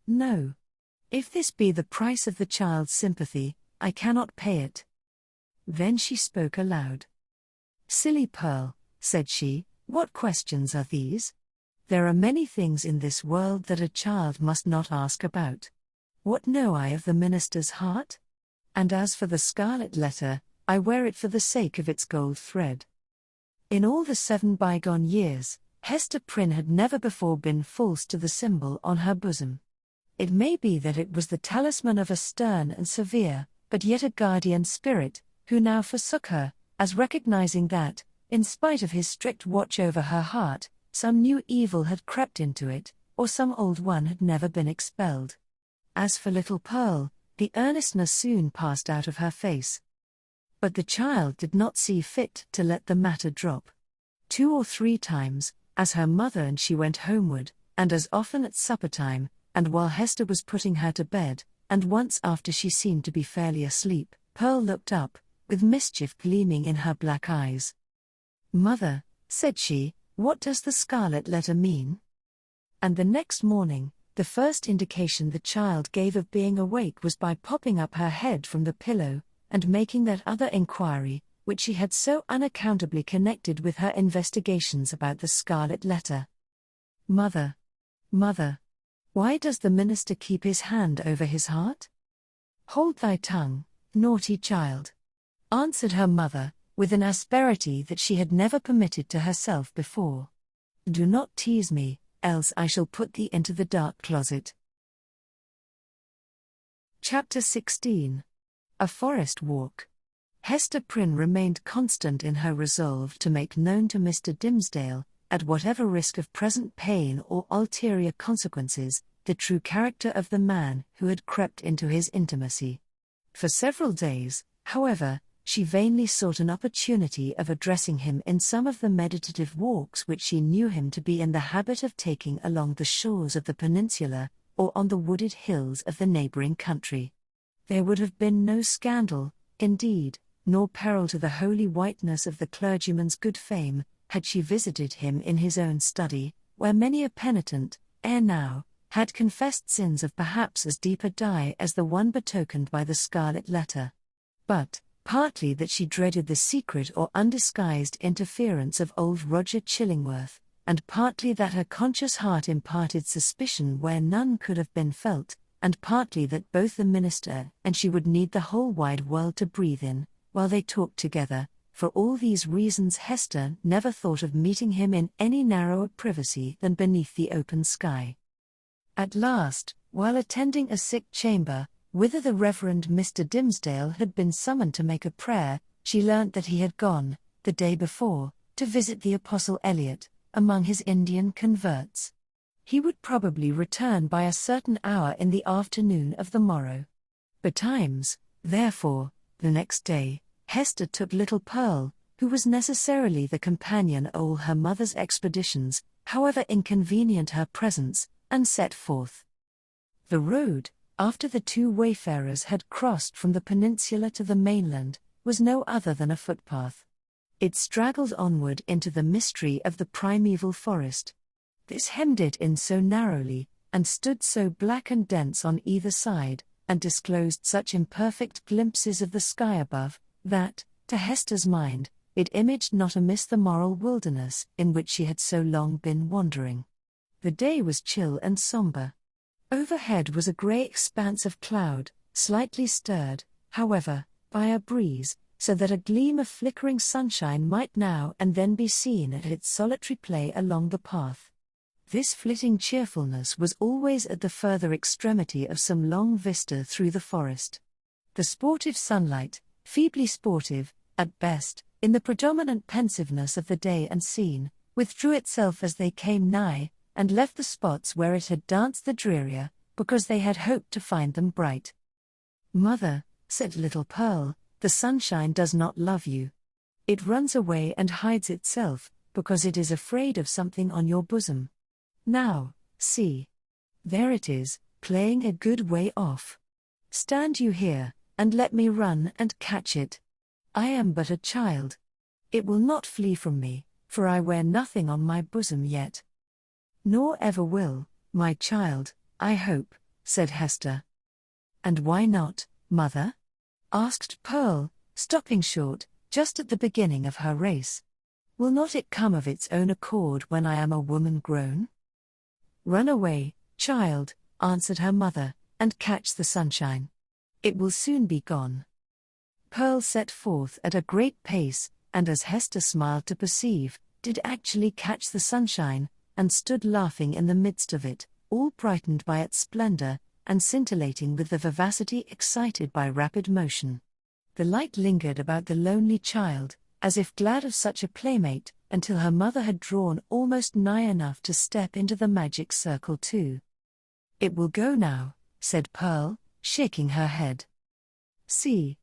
No. If this be the price of the child's sympathy, I cannot pay it. Then she spoke aloud. Silly Pearl, said she, what questions are these? There are many things in this world that a child must not ask about. What know I of the minister's heart? And as for the Scarlet Letter, I wear it for the sake of its gold thread. In all the 7 bygone years, Hester Prynne had never before been false to the symbol on her bosom. It may be that it was the talisman of a stern and severe, but yet a guardian spirit, who now forsook her, as recognizing that, in spite of his strict watch over her heart, some new evil had crept into it, or some old one had never been expelled. As for little Pearl, the earnestness soon passed out of her face. But the child did not see fit to let the matter drop. 2 or 3 times, as her mother and she went homeward, and as often at supper time, and while Hester was putting her to bed, and once after she seemed to be fairly asleep, Pearl looked up, with mischief gleaming in her black eyes. Mother, said she, what does the Scarlet Letter mean? And the next morning, The first indication the child gave of being awake was by popping up her head from the pillow, and making that other inquiry, which she had so unaccountably connected with her investigations about the Scarlet Letter. "Mother, mother, why does the minister keep his hand over his heart?" "Hold thy tongue, naughty child," answered her mother, with an asperity that she had never permitted to herself before. "Do not tease me, else I shall put thee into the dark closet." Chapter 16. A Forest Walk. Hester Prynne remained constant in her resolve to make known to Mr. Dimmesdale, at whatever risk of present pain or ulterior consequences, the true character of the man who had crept into his intimacy. For several days, however, she vainly sought an opportunity of addressing him in some of the meditative walks which she knew him to be in the habit of taking along the shores of the peninsula, or on the wooded hills of the neighboring country. There would have been no scandal, indeed, nor peril to the holy whiteness of the clergyman's good fame, had she visited him in his own study, where many a penitent, ere now, had confessed sins of perhaps as deep a dye as the one betokened by the Scarlet Letter. But, partly that she dreaded the secret or undisguised interference of old Roger Chillingworth, and partly that her conscious heart imparted suspicion where none could have been felt, and partly that both the minister and she would need the whole wide world to breathe in, while they talked together. For all these reasons Hester never thought of meeting him in any narrower privacy than beneath the open sky. At last, while attending a sick chamber, whither the Reverend Mr. Dimmesdale had been summoned to make a prayer, she learnt that he had gone, the day before, to visit the Apostle Eliot, among his Indian converts. He would probably return by a certain hour in the afternoon of the morrow. Betimes, therefore, the next day, Hester took little Pearl, who was necessarily the companion of all her mother's expeditions, however inconvenient her presence, and set forth. The road, after the two wayfarers had crossed from the peninsula to the mainland, was no other than a footpath. It straggled onward into the mystery of the primeval forest. This hemmed it in so narrowly, and stood so black and dense on either side, and disclosed such imperfect glimpses of the sky above, that, to Hester's mind, it imaged not amiss the moral wilderness in which she had so long been wandering. The day was chill and sombre. Overhead was a grey expanse of cloud, slightly stirred, however, by a breeze, so that a gleam of flickering sunshine might now and then be seen at its solitary play along the path. This flitting cheerfulness was always at the further extremity of some long vista through the forest. The sportive sunlight, feebly sportive, at best, in the predominant pensiveness of the day and scene, withdrew itself as they came nigh, and left the spots where it had danced the drearier, because they had hoped to find them bright. "Mother," said little Pearl, "the sunshine does not love you. It runs away and hides itself, because it is afraid of something on your bosom. Now, see. There it is, playing a good way off. Stand you here, and let me run and catch it. I am but a child. It will not flee from me, for I wear nothing on my bosom yet." "Nor ever will, my child, I hope," said Hester. "And why not, mother?" asked Pearl, stopping short, just at the beginning of her race. "Will not it come of its own accord when I am a woman grown?" "Run away, child," answered her mother, "and catch the sunshine. It will soon be gone." Pearl set forth at a great pace, and as Hester smiled to perceive, did actually catch the sunshine, and stood laughing in the midst of it, all brightened by its splendor, and scintillating with the vivacity excited by rapid motion. The light lingered about the lonely child, as if glad of such a playmate, until her mother had drawn almost nigh enough to step into the magic circle too. "It will go now," said Pearl, shaking her head. "See,"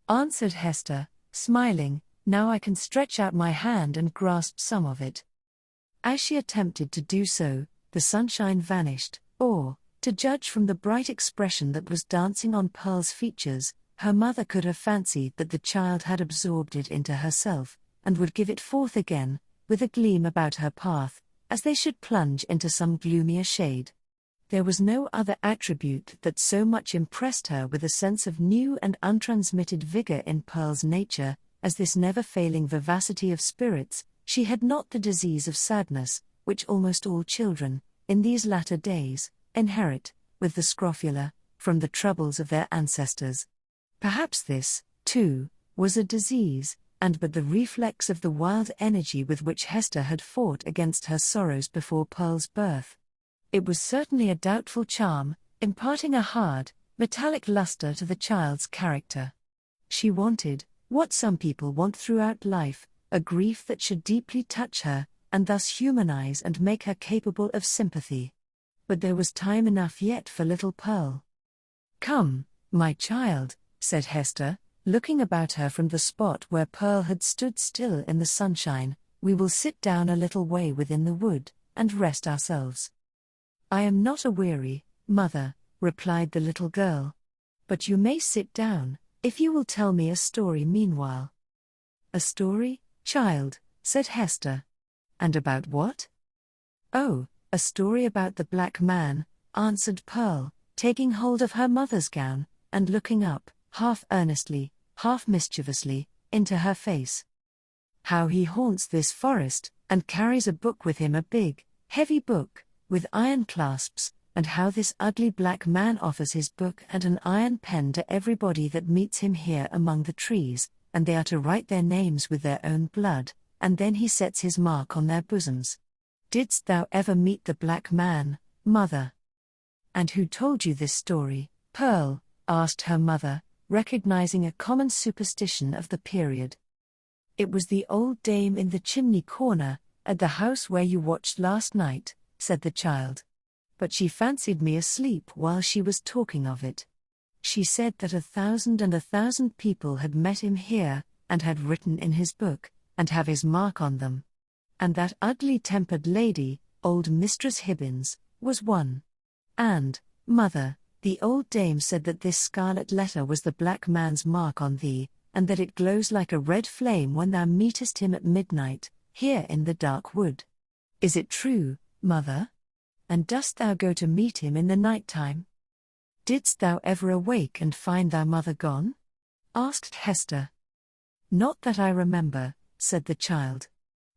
answered Hester, smiling, "now I can stretch out my hand and grasp some of it." As she attempted to do so, the sunshine vanished, or, to judge from the bright expression that was dancing on Pearl's features, her mother could have fancied that the child had absorbed it into herself, and would give it forth again, with a gleam about her path, as they should plunge into some gloomier shade. There was no other attribute that so much impressed her with a sense of new and untransmitted vigor in Pearl's nature, as this never-failing vivacity of spirits. She had not the disease of sadness, which almost all children, in these latter days, inherit, with the scrofula, from the troubles of their ancestors. Perhaps this, too, was a disease, and but the reflex of the wild energy with which Hester had fought against her sorrows before Pearl's birth. It was certainly a doubtful charm, imparting a hard, metallic luster to the child's character. She wanted, what some people want throughout life, a grief that should deeply touch her, and thus humanize and make her capable of sympathy. But there was time enough yet for little Pearl. "Come, my child," said Hester, looking about her from the spot where Pearl had stood still in the sunshine, "we will sit down a little way within the wood, and rest ourselves." "I am not aweary, mother," replied the little girl. "But you may sit down, if you will tell me a story meanwhile." "A story, child," said Hester. "And about what?" "Oh, a story about the black man," answered Pearl, taking hold of her mother's gown, and looking up, half earnestly, half mischievously, into her face. "How he haunts this forest, and carries a book with him, a big, heavy book, with iron clasps, and how this ugly black man offers his book and an iron pen to everybody that meets him here among the trees, and they are to write their names with their own blood, and then he sets his mark on their bosoms. Didst thou ever meet the black man, mother?" "And who told you this story, Pearl?" asked her mother, recognizing a common superstition of the period. "It was the old dame in the chimney corner, at the house where you watched last night," said the child. "But she fancied me asleep while she was talking of it. She said that 1,000 people had met him here, and had written in his book, and have his mark on them. And that ugly-tempered lady, old Mistress Hibbins, was one. And, mother, the old dame said that this scarlet letter was the black man's mark on thee, and that it glows like a red flame when thou meetest him at midnight, here in the dark wood. Is it true, mother? And dost thou go to meet him in the night time?" "Didst thou ever awake and find thy mother gone?" asked Hester. "Not that I remember," said the child.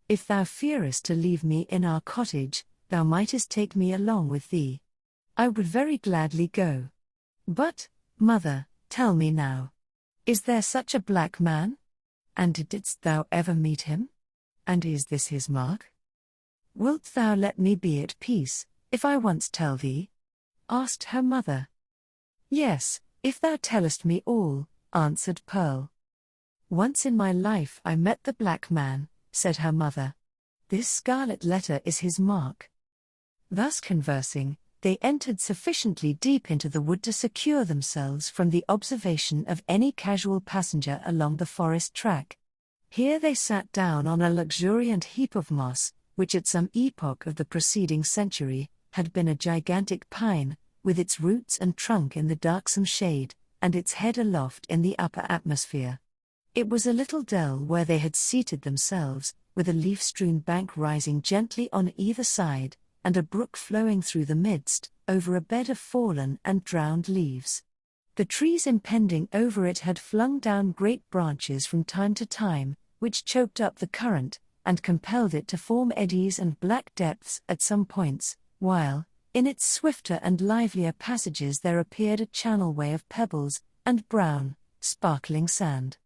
"If thou fearest to leave me in our cottage, thou mightest take me along with thee. I would very gladly go. But, mother, tell me now. Is there such a black man? And didst thou ever meet him? And is this his mark? Wilt thou let me be at peace, if I once tell thee?" asked her mother. "Yes, if thou tellest me all," answered Pearl. "Once in my life I met the black man," said her mother. "This scarlet letter is his mark." Thus conversing, they entered sufficiently deep into the wood to secure themselves from the observation of any casual passenger along the forest track. Here they sat down on a luxuriant heap of moss, which at some epoch of the preceding century, had been a gigantic pine, with its roots and trunk in the darksome shade, and its head aloft in the upper atmosphere. It was a little dell where they had seated themselves, with a leaf-strewn bank rising gently on either side, and a brook flowing through the midst, over a bed of fallen and drowned leaves. The trees impending over it had flung down great branches from time to time, which choked up the current, and compelled it to form eddies and black depths at some points, while, in its swifter and livelier passages there appeared a channelway of pebbles, and brown, sparkling sand.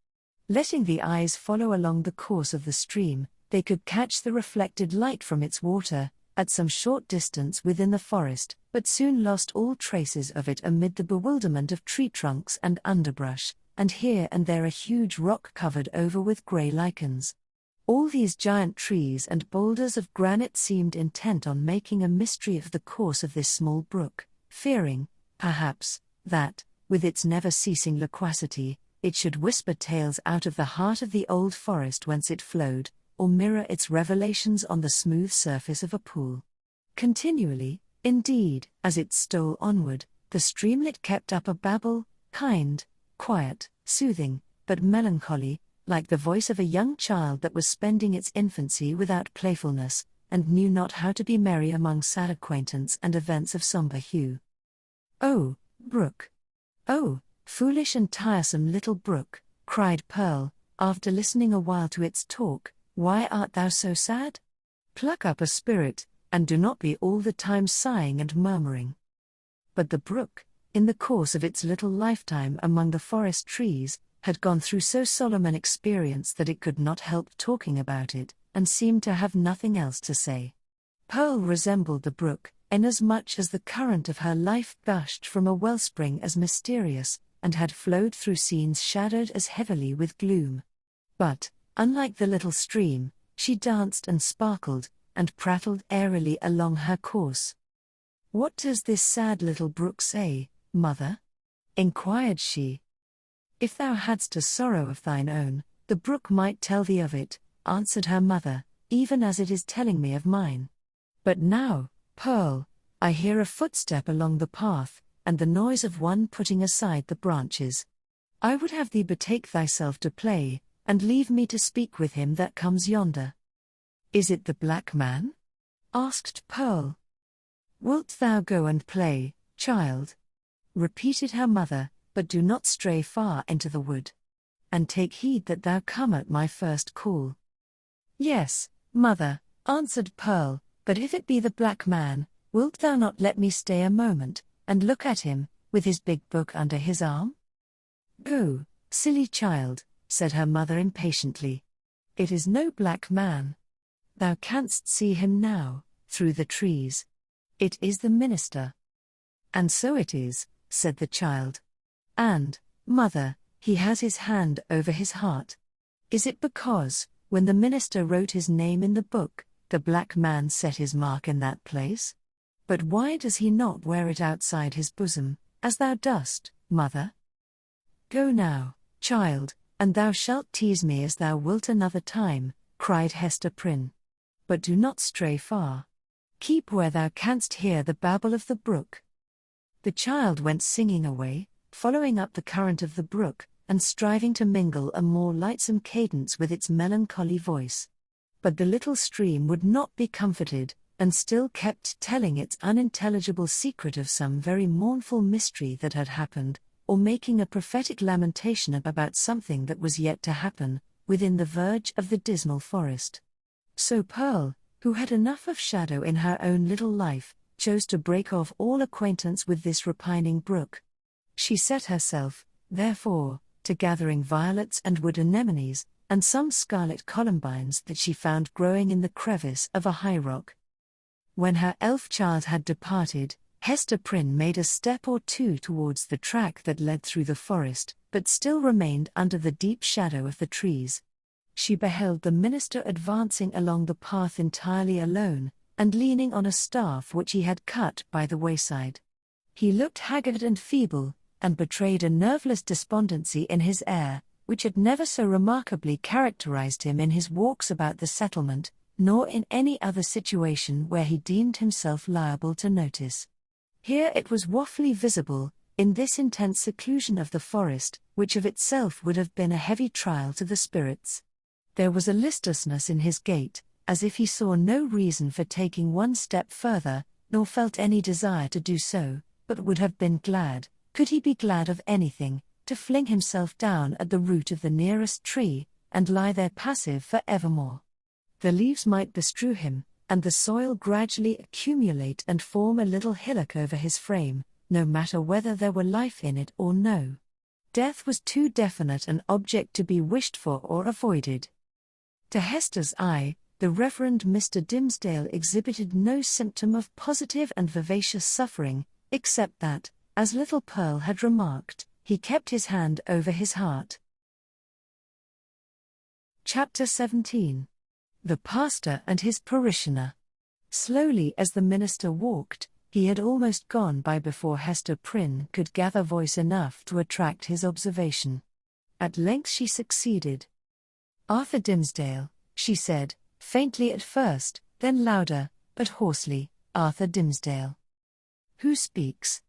Letting the eyes follow along the course of the stream, they could catch the reflected light from its water, at some short distance within the forest, but soon lost all traces of it amid the bewilderment of tree trunks and underbrush, and here and there a huge rock covered over with grey lichens. All these giant trees and boulders of granite seemed intent on making a mystery of the course of this small brook, fearing, perhaps, that, with its never-ceasing loquacity, it should whisper tales out of the heart of the old forest whence it flowed, or mirror its revelations on the smooth surface of a pool. Continually, indeed, as it stole onward, the streamlet kept up a babble, kind, quiet, soothing, but melancholy, like the voice of a young child that was spending its infancy without playfulness, and knew not how to be merry among sad acquaintance and events of sombre hue. "Oh, brook! Oh, foolish and tiresome little brook," cried Pearl, after listening a while to its talk, "why art thou so sad? Pluck up a spirit, and do not be all the time sighing and murmuring." But the brook, in the course of its little lifetime among the forest trees, had gone through so solemn an experience that it could not help talking about it, and seemed to have nothing else to say. Pearl resembled the brook, inasmuch as the current of her life gushed from a wellspring as mysterious, and had flowed through scenes shadowed as heavily with gloom. But, unlike the little stream, she danced and sparkled, and prattled airily along her course. "What does this sad little brook say, mother?" inquired she. "If thou hadst a sorrow of thine own, the brook might tell thee of it," answered her mother, "even as it is telling me of mine. But now, Pearl, I hear a footstep along the path, and the noise of one putting aside the branches. I would have thee betake thyself to play, and leave me to speak with him that comes yonder." "Is it the black man?" asked Pearl. "Wilt thou go and play, child?" repeated her mother, "but do not stray far into the wood. And take heed that thou come at my first call." "Yes, mother," answered Pearl, "but if it be the black man, wilt thou not let me stay a moment, and look at him, with his big book under his arm?" "Go, silly child," said her mother impatiently. "It is no black man. Thou canst see him now, through the trees. It is the minister." "And so it is," said the child. "And, mother, he has his hand over his heart. Is it because, when the minister wrote his name in the book, the black man set his mark in that place? But why does he not wear it outside his bosom, as thou dost, mother? Go now, child, and thou shalt tease me as thou wilt another time," cried Hester Prynne. "But do not stray far. Keep where thou canst hear the babble of the brook." The child went singing away, following up the current of the brook, and striving to mingle a more lightsome cadence with its melancholy voice. But the little stream would not be comforted, and still kept telling its unintelligible secret of some very mournful mystery that had happened, or making a prophetic lamentation about something that was yet to happen, within the verge of the dismal forest. So Pearl, who had enough of shadow in her own little life, chose to break off all acquaintance with this repining brook. She set herself, therefore, to gathering violets and wood anemones, and some scarlet columbines that she found growing in the crevice of a high rock. When her elf child had departed, Hester Prynne made a step or two towards the track that led through the forest, but still remained under the deep shadow of the trees. She beheld the minister advancing along the path entirely alone, and leaning on a staff which he had cut by the wayside. He looked haggard and feeble, and betrayed a nerveless despondency in his air, which had never so remarkably characterized him in his walks about the settlement, nor in any other situation where he deemed himself liable to notice. Here it was woefully visible, in this intense seclusion of the forest, which of itself would have been a heavy trial to the spirits. There was a listlessness in his gait, as if he saw no reason for taking one step further, nor felt any desire to do so, but would have been glad, could he be glad of anything, to fling himself down at the root of the nearest tree, and lie there passive for evermore. The leaves might bestrew him, and the soil gradually accumulate and form a little hillock over his frame, no matter whether there were life in it or no. Death was too definite an object to be wished for or avoided. To Hester's eye, the Reverend Mr. Dimmesdale exhibited no symptom of positive and vivacious suffering, except that, as little Pearl had remarked, he kept his hand over his heart. Chapter 17. The Pastor and his Parishioner. Slowly as the minister walked, he had almost gone by before Hester Prynne could gather voice enough to attract his observation. At length she succeeded. "Arthur Dimmesdale," she said, faintly at first, then louder, but hoarsely, "Arthur Dimmesdale." "Who speaks?"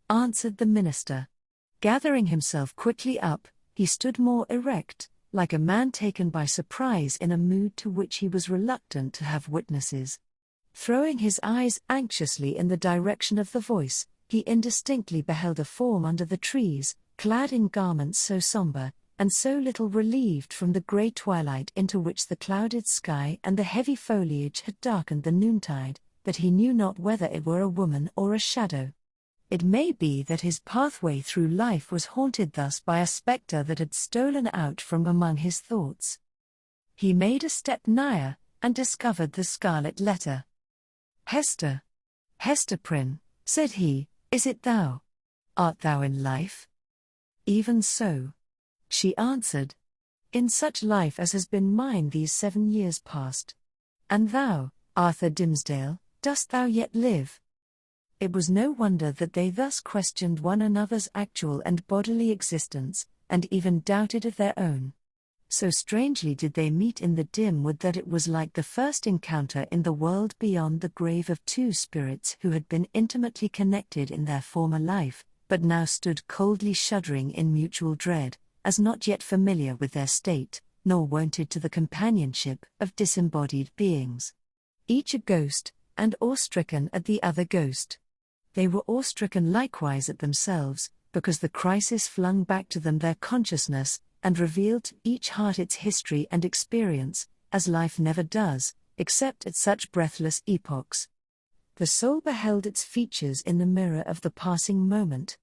answered the minister. Gathering himself quickly up, he stood more erect, like a man taken by surprise in a mood to which he was reluctant to have witnesses. Throwing his eyes anxiously in the direction of the voice, he indistinctly beheld a form under the trees, clad in garments so somber, and so little relieved from the grey twilight into which the clouded sky and the heavy foliage had darkened the noontide, that he knew not whether it were a woman or a shadow. It may be that his pathway through life was haunted thus by a spectre that had stolen out from among his thoughts. He made a step nigher, and discovered the Scarlet Letter. "Hester, Hester Prynne," said he, "is it thou? Art thou in life?" "Even so," she answered, "in such life as has been mine these 7 years past. And thou, Arthur Dimmesdale, dost thou yet live?" It was no wonder that they thus questioned one another's actual and bodily existence, and even doubted of their own. So strangely did they meet in the dim wood that it was like the first encounter in the world beyond the grave of two spirits who had been intimately connected in their former life, but now stood coldly shuddering in mutual dread, as not yet familiar with their state, nor wonted to the companionship of disembodied beings. Each a ghost, and awe-stricken at the other ghost. They were awe-stricken likewise at themselves, because the crisis flung back to them their consciousness, and revealed to each heart its history and experience, as life never does, except at such breathless epochs. The soul beheld its features in the mirror of the passing moment.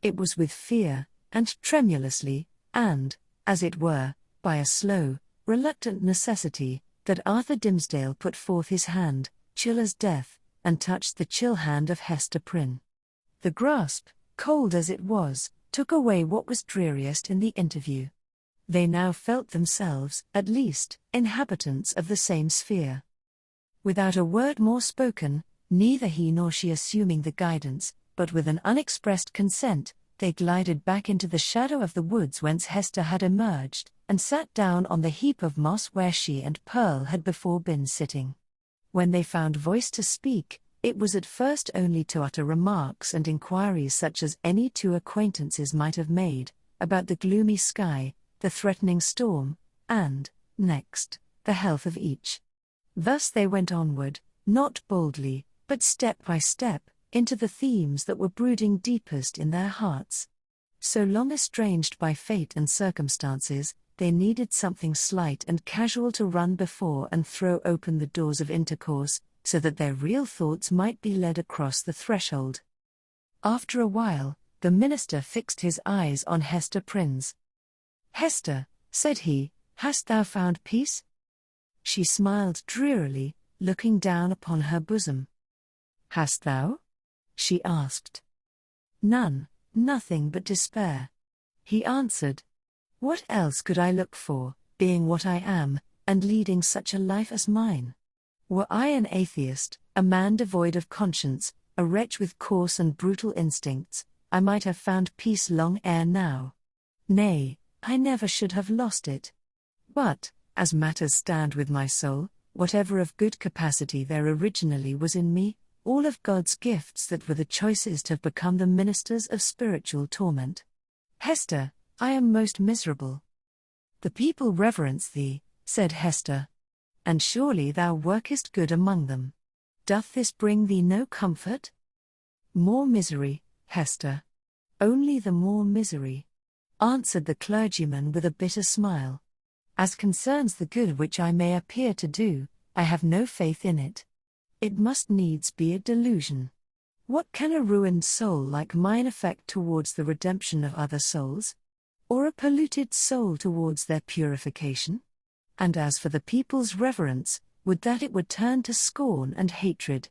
It was with fear, and tremulously, and, as it were, by a slow, reluctant necessity, that Arthur Dimmesdale put forth his hand, chill as death, and touched the chill hand of Hester Prynne. The grasp, cold as it was, took away what was dreariest in the interview. They now felt themselves, at least, inhabitants of the same sphere. Without a word more spoken, neither he nor she assuming the guidance, but with an unexpressed consent, they glided back into the shadow of the woods whence Hester had emerged, and sat down on the heap of moss where she and Pearl had before been sitting. When they found voice to speak, it was at first only to utter remarks and inquiries such as any two acquaintances might have made, about the gloomy sky, the threatening storm, and, next, the health of each. Thus they went onward, not boldly, but step by step, into the themes that were brooding deepest in their hearts. So long estranged by fate and circumstances, they needed something slight and casual to run before and throw open the doors of intercourse, so that their real thoughts might be led across the threshold. After a while, the minister fixed his eyes on Hester Prynne's. "Hester," said he, "hast thou found peace?" She smiled drearily, looking down upon her bosom. "Hast thou?" she asked. "None, nothing but despair," he answered. "What else could I look for, being what I am, and leading such a life as mine? Were I an atheist, a man devoid of conscience, a wretch with coarse and brutal instincts, I might have found peace long ere now. Nay, I never should have lost it. But, as matters stand with my soul, whatever of good capacity there originally was in me, all of God's gifts that were the choicest have become the ministers of spiritual torment. Hester, I am most miserable." "The people reverence thee," said Hester. "And surely thou workest good among them. Doth this bring thee no comfort?" "More misery, Hester. Only the more misery," answered the clergyman with a bitter smile. "As concerns the good which I may appear to do, I have no faith in it. It must needs be a delusion. What can a ruined soul like mine effect towards the redemption of other souls? Or a polluted soul towards their purification? And as for the people's reverence, would that it would turn to scorn and hatred.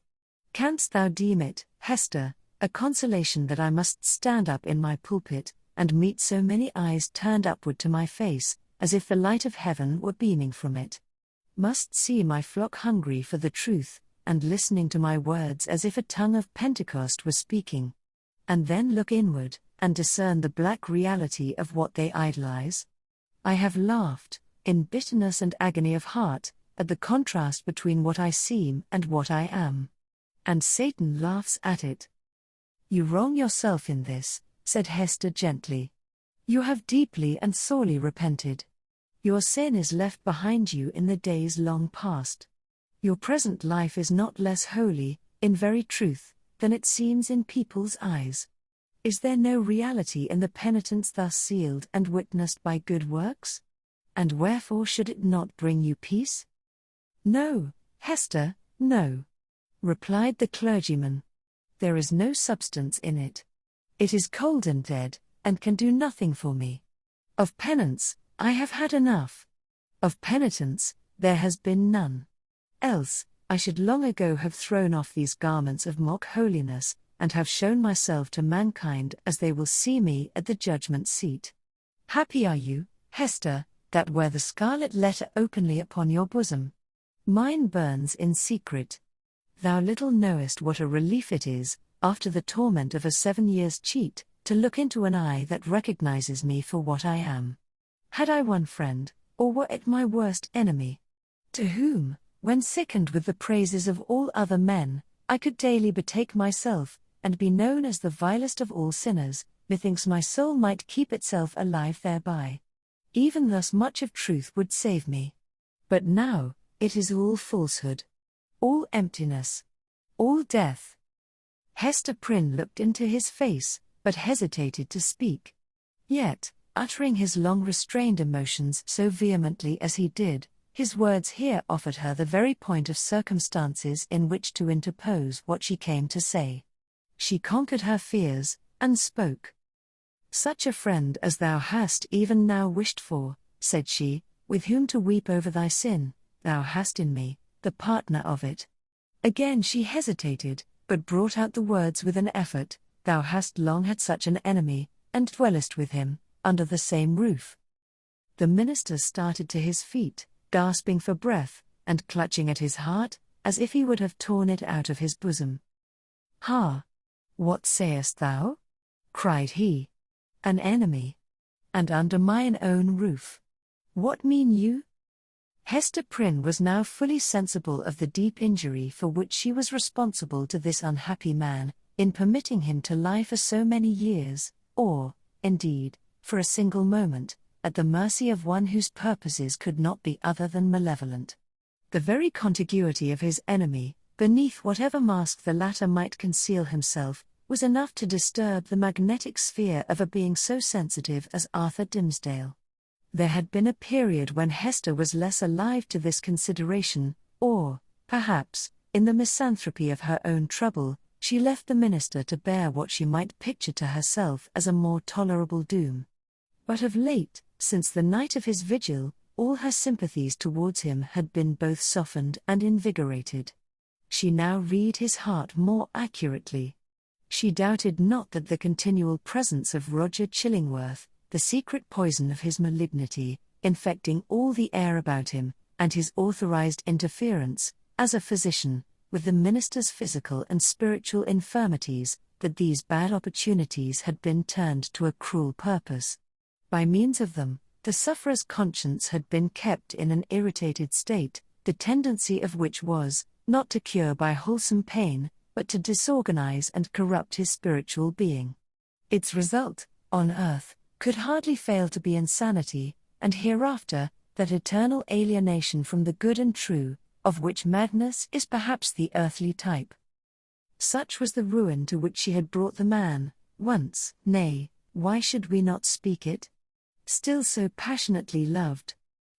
Canst thou deem it, Hester, a consolation that I must stand up in my pulpit, and meet so many eyes turned upward to my face, as if the light of heaven were beaming from it? Must see my flock hungry for the truth, and listening to my words as if a tongue of Pentecost was speaking? And then look inward, and discern the black reality of what they idolize? I have laughed, in bitterness and agony of heart, at the contrast between what I seem and what I am. And Satan laughs at it. You wrong yourself in this, said Hester gently. You have deeply and sorely repented. Your sin is left behind you in the days long past. Your present life is not less holy, in very truth, than it seems in people's eyes. Is there no reality in the penitence thus sealed and witnessed by good works? And wherefore should it not bring you peace? No, Hester, no, replied the clergyman. There is no substance in it. It is cold and dead, and can do nothing for me. Of penance, I have had enough. Of penitence, there has been none. Else, I should long ago have thrown off these garments of mock holiness, and have shown myself to mankind as they will see me at the judgment seat. Happy are you, Hester, that wear the scarlet letter openly upon your bosom. Mine burns in secret. Thou little knowest what a relief it is, after the torment of a 7 years' cheat, to look into an eye that recognizes me for what I am. Had I one friend, or were it my worst enemy, to whom, when sickened with the praises of all other men, I could daily betake myself, and be known as the vilest of all sinners, methinks my soul might keep itself alive thereby. Even thus much of truth would save me. But now, it is all falsehood, all emptiness, all death. Hester Prynne looked into his face, but hesitated to speak. Yet, uttering his long-restrained emotions so vehemently as he did, his words here offered her the very point of circumstances in which to interpose what she came to say. She conquered her fears, and spoke. Such a friend as thou hast even now wished for, said she, with whom to weep over thy sin, thou hast in me, the partner of it. Again she hesitated, but brought out the words with an effort, thou hast long had such an enemy, and dwellest with him, under the same roof. The minister started to his feet, gasping for breath, and clutching at his heart, as if he would have torn it out of his bosom. Ha! What sayest thou? Cried he. An enemy? And under mine own roof? What mean you? Hester Prynne was now fully sensible of the deep injury for which she was responsible to this unhappy man, in permitting him to lie for so many years, or, indeed, for a single moment, at the mercy of one whose purposes could not be other than malevolent. The very contiguity of his enemy, beneath whatever mask the latter might conceal himself, was enough to disturb the magnetic sphere of a being so sensitive as Arthur Dimmesdale. There had been a period when Hester was less alive to this consideration, or, perhaps, in the misanthropy of her own trouble, she left the minister to bear what she might picture to herself as a more tolerable doom. But of late, since the night of his vigil, all her sympathies towards him had been both softened and invigorated. She now read his heart more accurately. She doubted not that the continual presence of Roger Chillingworth, the secret poison of his malignity, infecting all the air about him, and his authorized interference, as a physician, with the minister's physical and spiritual infirmities, that these bad opportunities had been turned to a cruel purpose. By means of them, the sufferer's conscience had been kept in an irritated state, the tendency of which was, not to cure by wholesome pain, but to disorganize and corrupt his spiritual being. Its result, on earth, could hardly fail to be insanity, and hereafter, that eternal alienation from the good and true, of which madness is perhaps the earthly type. Such was the ruin to which she had brought the man, once, nay, why should we not speak it? Still so passionately loved.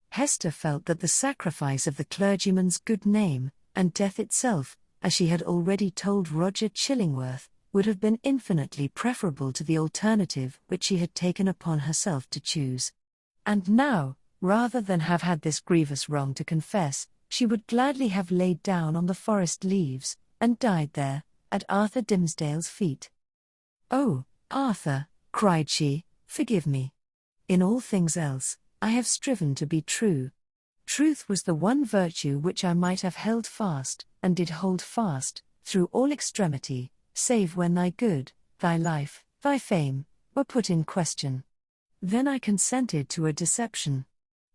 Hester felt that the sacrifice of the clergyman's good name, and death itself, as she had already told Roger Chillingworth, would have been infinitely preferable to the alternative which she had taken upon herself to choose. And now, rather than have had this grievous wrong to confess, she would gladly have laid down on the forest leaves, and died there, at Arthur Dimmesdale's feet. "Oh, Arthur," cried she, "forgive me. In all things else, I have striven to be true. Truth was the one virtue which I might have held fast, and did hold fast, through all extremity, save when thy good, thy life, thy fame, were put in question. Then I consented to a deception.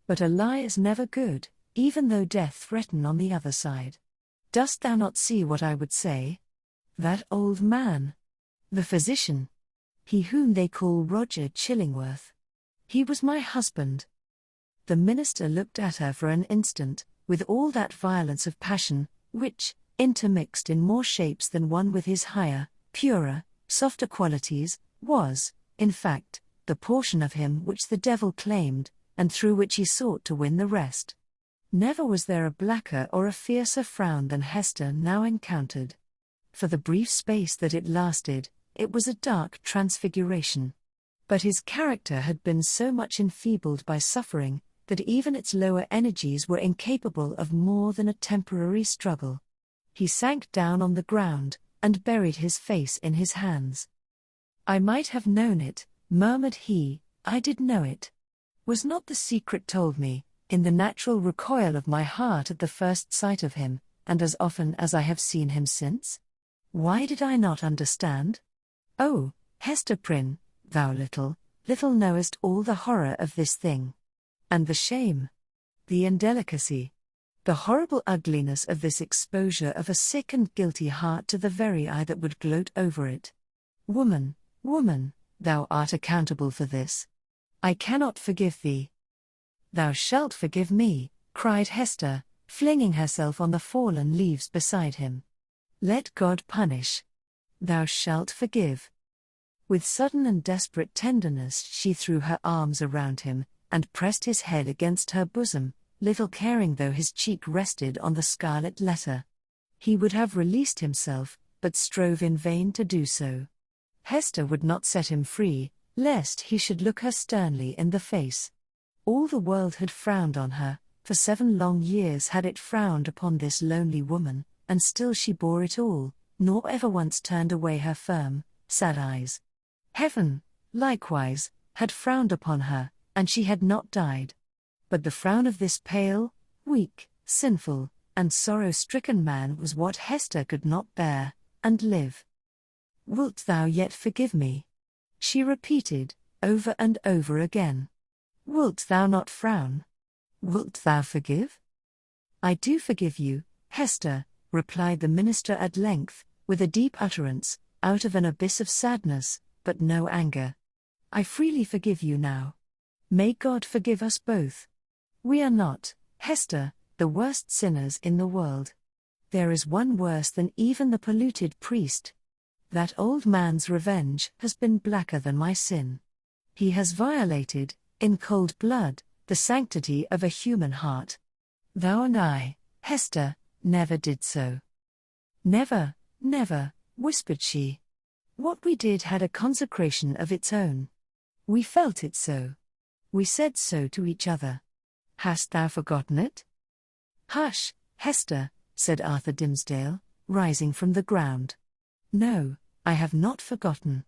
But a lie is never good, even though death threaten on the other side. Dost thou not see what I would say? That old man, the physician, he whom they call Roger Chillingworth, he was my husband." The minister looked at her for an instant, with all that violence of passion, which, intermixed in more shapes than one with his higher, purer, softer qualities, was, in fact, the portion of him which the devil claimed, and through which he sought to win the rest. Never was there a blacker or a fiercer frown than Hester now encountered. For the brief space that it lasted, it was a dark transfiguration. But his character had been so much enfeebled by suffering, that even its lower energies were incapable of more than a temporary struggle. He sank down on the ground, and buried his face in his hands. "I might have known it," murmured he, "I did know it. Was not the secret told me, in the natural recoil of my heart at the first sight of him, and as often as I have seen him since? Why did I not understand? Oh, Hester Prynne, thou little knowest all the horror of this thing. And the shame, the indelicacy, the horrible ugliness of this exposure of a sick and guilty heart to the very eye that would gloat over it. Woman, woman, thou art accountable for this. I cannot forgive thee." "Thou shalt forgive me," cried Hester, flinging herself on the fallen leaves beside him. "Let God punish. Thou shalt forgive." With sudden and desperate tenderness she threw her arms around him, and pressed his head against her bosom, little caring though his cheek rested on the scarlet letter. He would have released himself, but strove in vain to do so. Hester would not set him free, lest he should look her sternly in the face. All the world had frowned on her, for 7 long years had it frowned upon this lonely woman, and still she bore it all, nor ever once turned away her firm, sad eyes. Heaven, likewise, had frowned upon her, and she had not died. But the frown of this pale, weak, sinful, and sorrow-stricken man was what Hester could not bear, and live. "Wilt thou yet forgive me?" she repeated, over and over again. "Wilt thou not frown? Wilt thou forgive?" "I do forgive you, Hester," replied the minister at length, with a deep utterance, out of an abyss of sadness, but no anger. "I freely forgive you now. May God forgive us both. We are not, Hester, the worst sinners in the world. There is one worse than even the polluted priest. That old man's revenge has been blacker than my sin. He has violated, in cold blood, the sanctity of a human heart. Thou and I, Hester, never did so." "Never, never," whispered she. "What we did had a consecration of its own. We felt it so. We said so to each other. Hast thou forgotten it?" "Hush, Hester," said Arthur Dimmesdale, rising from the ground. "No, I have not forgotten."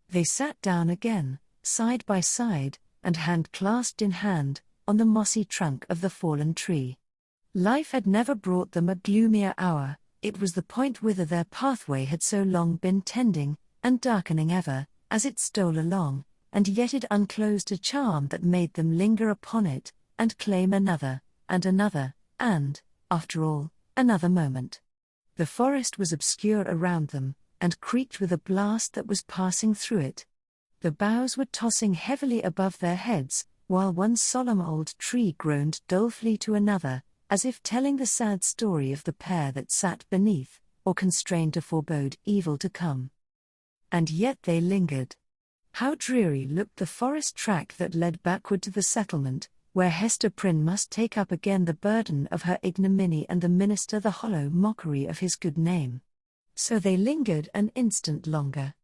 They sat down again, side by side, and hand clasped in hand, on the mossy trunk of the fallen tree. Life had never brought them a gloomier hour. It was the point whither their pathway had so long been tending, and darkening ever, as it stole along, and yet it unclosed a charm that made them linger upon it, and claim another, and, after all, another moment. The forest was obscure around them, and creaked with a blast that was passing through it. The boughs were tossing heavily above their heads, while one solemn old tree groaned dolefully to another, as if telling the sad story of the pair that sat beneath, or constrained to forebode evil to come. And yet they lingered. How dreary looked the forest track that led backward to the settlement, where Hester Prynne must take up again the burden of her ignominy and the minister the hollow mockery of his good name. So they lingered an instant longer.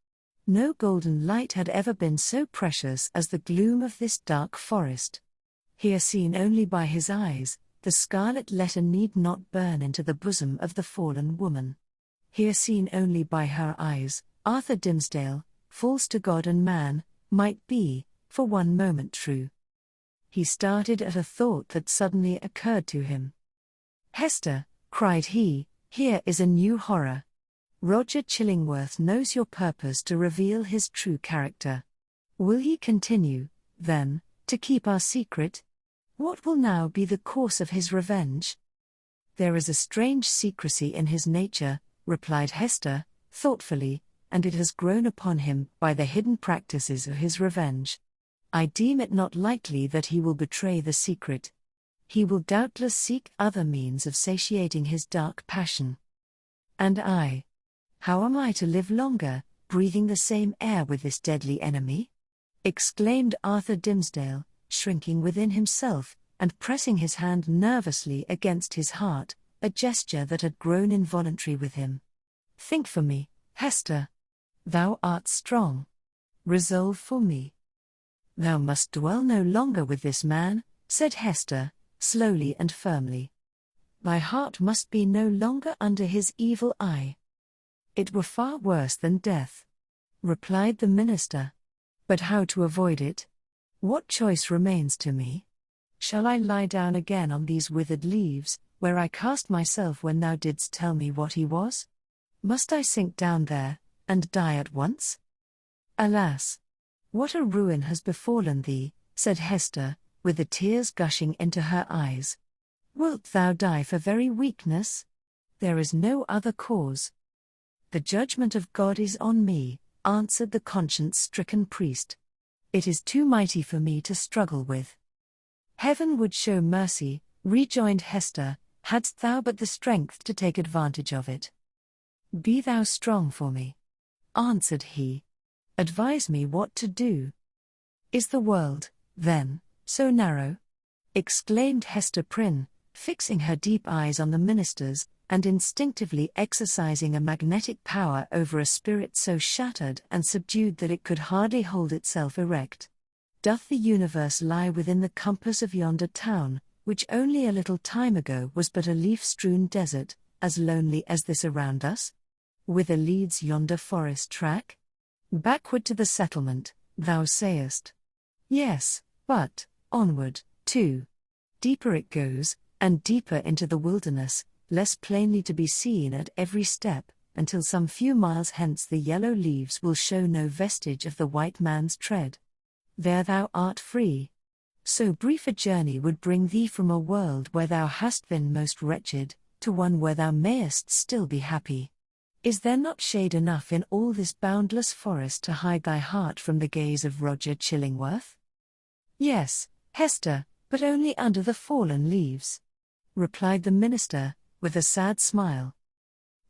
No golden light had ever been so precious as the gloom of this dark forest. Here seen only by his eyes, the scarlet letter need not burn into the bosom of the fallen woman. Here seen only by her eyes, Arthur Dimmesdale, false to God and man, might be, for one moment true. He started at a thought that suddenly occurred to him. "Hester," cried he, "here is a new horror. Roger Chillingworth knows your purpose to reveal his true character. Will he continue, then, to keep our secret? What will now be the course of his revenge?" "There is a strange secrecy in his nature," replied Hester, thoughtfully, "and it has grown upon him by the hidden practices of his revenge. I deem it not likely that he will betray the secret. He will doubtless seek other means of satiating his dark passion. And I? How am I to live longer, breathing the same air with this deadly enemy? Exclaimed Arthur Dimmesdale, shrinking within himself, and pressing his hand nervously against his heart, a gesture that had grown involuntary with him. Think for me, Hester. Thou art strong. Resolve for me. Thou must dwell no longer with this man, said Hester, slowly and firmly. Thy heart must be no longer under his evil eye. It were far worse than death, replied the minister. But how to avoid it? What choice remains to me? Shall I lie down again on these withered leaves, where I cast myself when thou didst tell me what he was? Must I sink down there, and die at once? Alas! What a ruin has befallen thee, said Hester, with the tears gushing into her eyes. Wilt thou die for very weakness? There is no other cause. The judgment of God is on me, answered the conscience-stricken priest. It is too mighty for me to struggle with. Heaven would show mercy, rejoined Hester, hadst thou but the strength to take advantage of it. Be thou strong for me, answered he. Advise me what to do. Is the world, then, so narrow? Exclaimed Hester Prynne, fixing her deep eyes on the minister's, and instinctively exercising a magnetic power over a spirit so shattered and subdued that it could hardly hold itself erect. Doth the universe lie within the compass of yonder town, which only a little time ago was but a leaf-strewn desert, as lonely as this around us? Whither leads yonder forest track? Backward to the settlement, thou sayest. Yes, but, onward, too. Deeper it goes, and deeper into the wilderness, less plainly to be seen at every step, until some few miles hence the yellow leaves will show no vestige of the white man's tread. There thou art free. So brief a journey would bring thee from a world where thou hast been most wretched, to one where thou mayest still be happy. Is there not shade enough in all this boundless forest to hide thy heart from the gaze of Roger Chillingworth? Yes, Hester, but only under the fallen leaves, replied the minister, with a sad smile.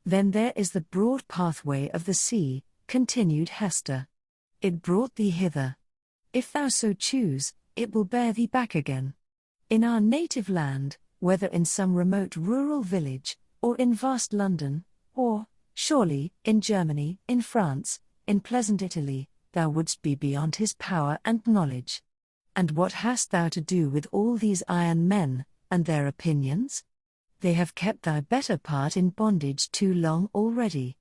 Then there is the broad pathway of the sea, continued Hester. It brought thee hither. If thou so choose, it will bear thee back again. In our native land, whether in some remote rural village, or in vast London, or, surely, in Germany, in France, in pleasant Italy, thou wouldst be beyond his power and knowledge. And what hast thou to do with all these iron men, and their opinions? They have kept thy better part in bondage too long already.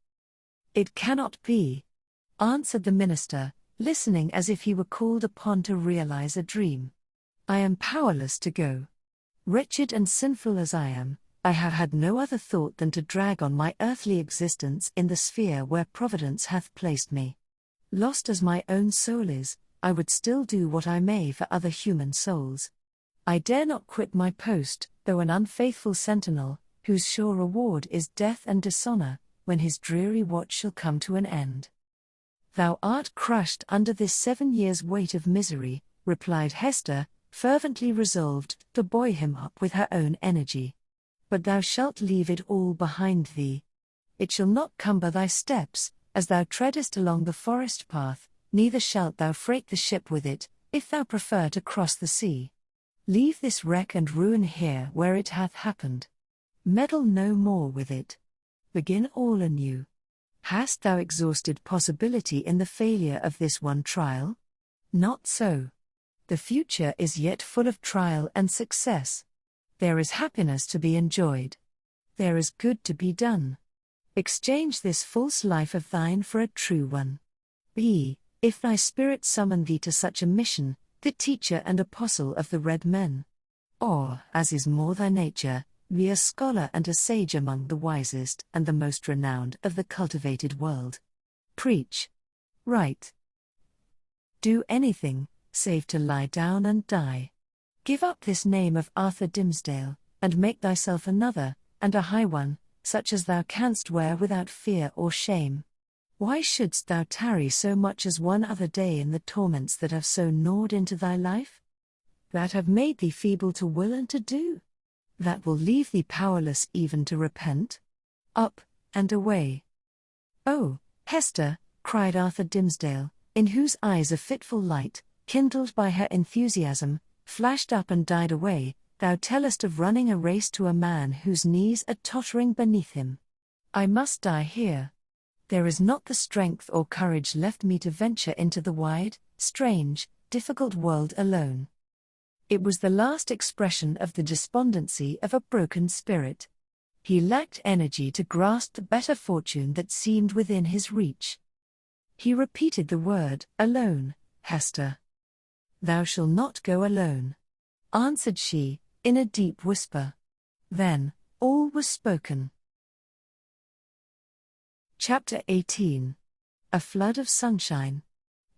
It cannot be, answered the minister, listening as if he were called upon to realize a dream. I am powerless to go. Wretched and sinful as I am, I have had no other thought than to drag on my earthly existence in the sphere where Providence hath placed me. Lost as my own soul is, I would still do what I may for other human souls. I dare not quit my post, though an unfaithful sentinel, whose sure reward is death and dishonor, when his dreary watch shall come to an end. Thou art crushed under this 7 years' weight of misery, replied Hester, fervently resolved to buoy him up with her own energy. But thou shalt leave it all behind thee. It shall not cumber thy steps, as thou treadest along the forest path, neither shalt thou freight the ship with it, if thou prefer to cross the sea. Leave this wreck and ruin here where it hath happened. Meddle no more with it. Begin all anew. Hast thou exhausted possibility in the failure of this one trial? Not so. The future is yet full of trial and success. There is happiness to be enjoyed. There is good to be done. Exchange this false life of thine for a true one. Be, if thy spirit summon thee to such a mission, the teacher and apostle of the red men. Or, as is more thy nature, be a scholar and a sage among the wisest and the most renowned of the cultivated world. Preach. Write. Do anything, save to lie down and die. Give up this name of Arthur Dimmesdale, and make thyself another, and a high one, such as thou canst wear without fear or shame. Why shouldst thou tarry so much as one other day in the torments that have so gnawed into thy life? that have made thee feeble to will and to do? That will leave thee powerless even to repent? Up, and away. Oh, Hester, cried Arthur Dimmesdale, in whose eyes a fitful light, kindled by her enthusiasm, flashed up and died away, thou tellest of running a race to a man whose knees are tottering beneath him. I must die here. There is not the strength or courage left me to venture into the wide, strange, difficult world alone. It was the last expression of the despondency of a broken spirit. He lacked energy to grasp the better fortune that seemed within his reach. He repeated the word, alone, Hester. Thou shalt not go alone, answered she, in a deep whisper. Then, all was spoken. Chapter 18. A Flood of Sunshine.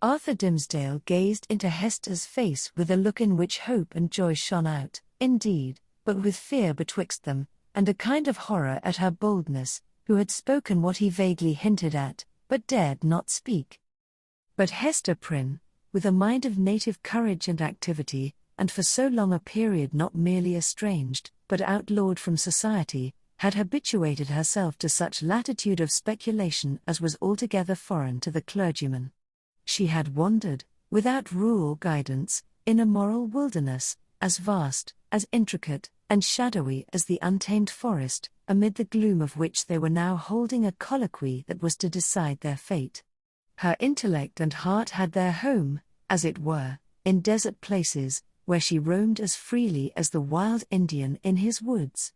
Arthur Dimmesdale gazed into Hester's face with a look in which hope and joy shone out, indeed, but with fear betwixt them, and a kind of horror at her boldness, who had spoken what he vaguely hinted at, but dared not speak. But Hester Prynne, with a mind of native courage and activity, and for so long a period not merely estranged, but outlawed from society, had habituated herself to such latitude of speculation as was altogether foreign to the clergyman. She had wandered, without rule or guidance, in a moral wilderness, as vast, as intricate, and shadowy as the untamed forest, amid the gloom of which they were now holding a colloquy that was to decide their fate. Her intellect and heart had their home, as it were, in desert places, where she roamed as freely as the wild Indian in his woods.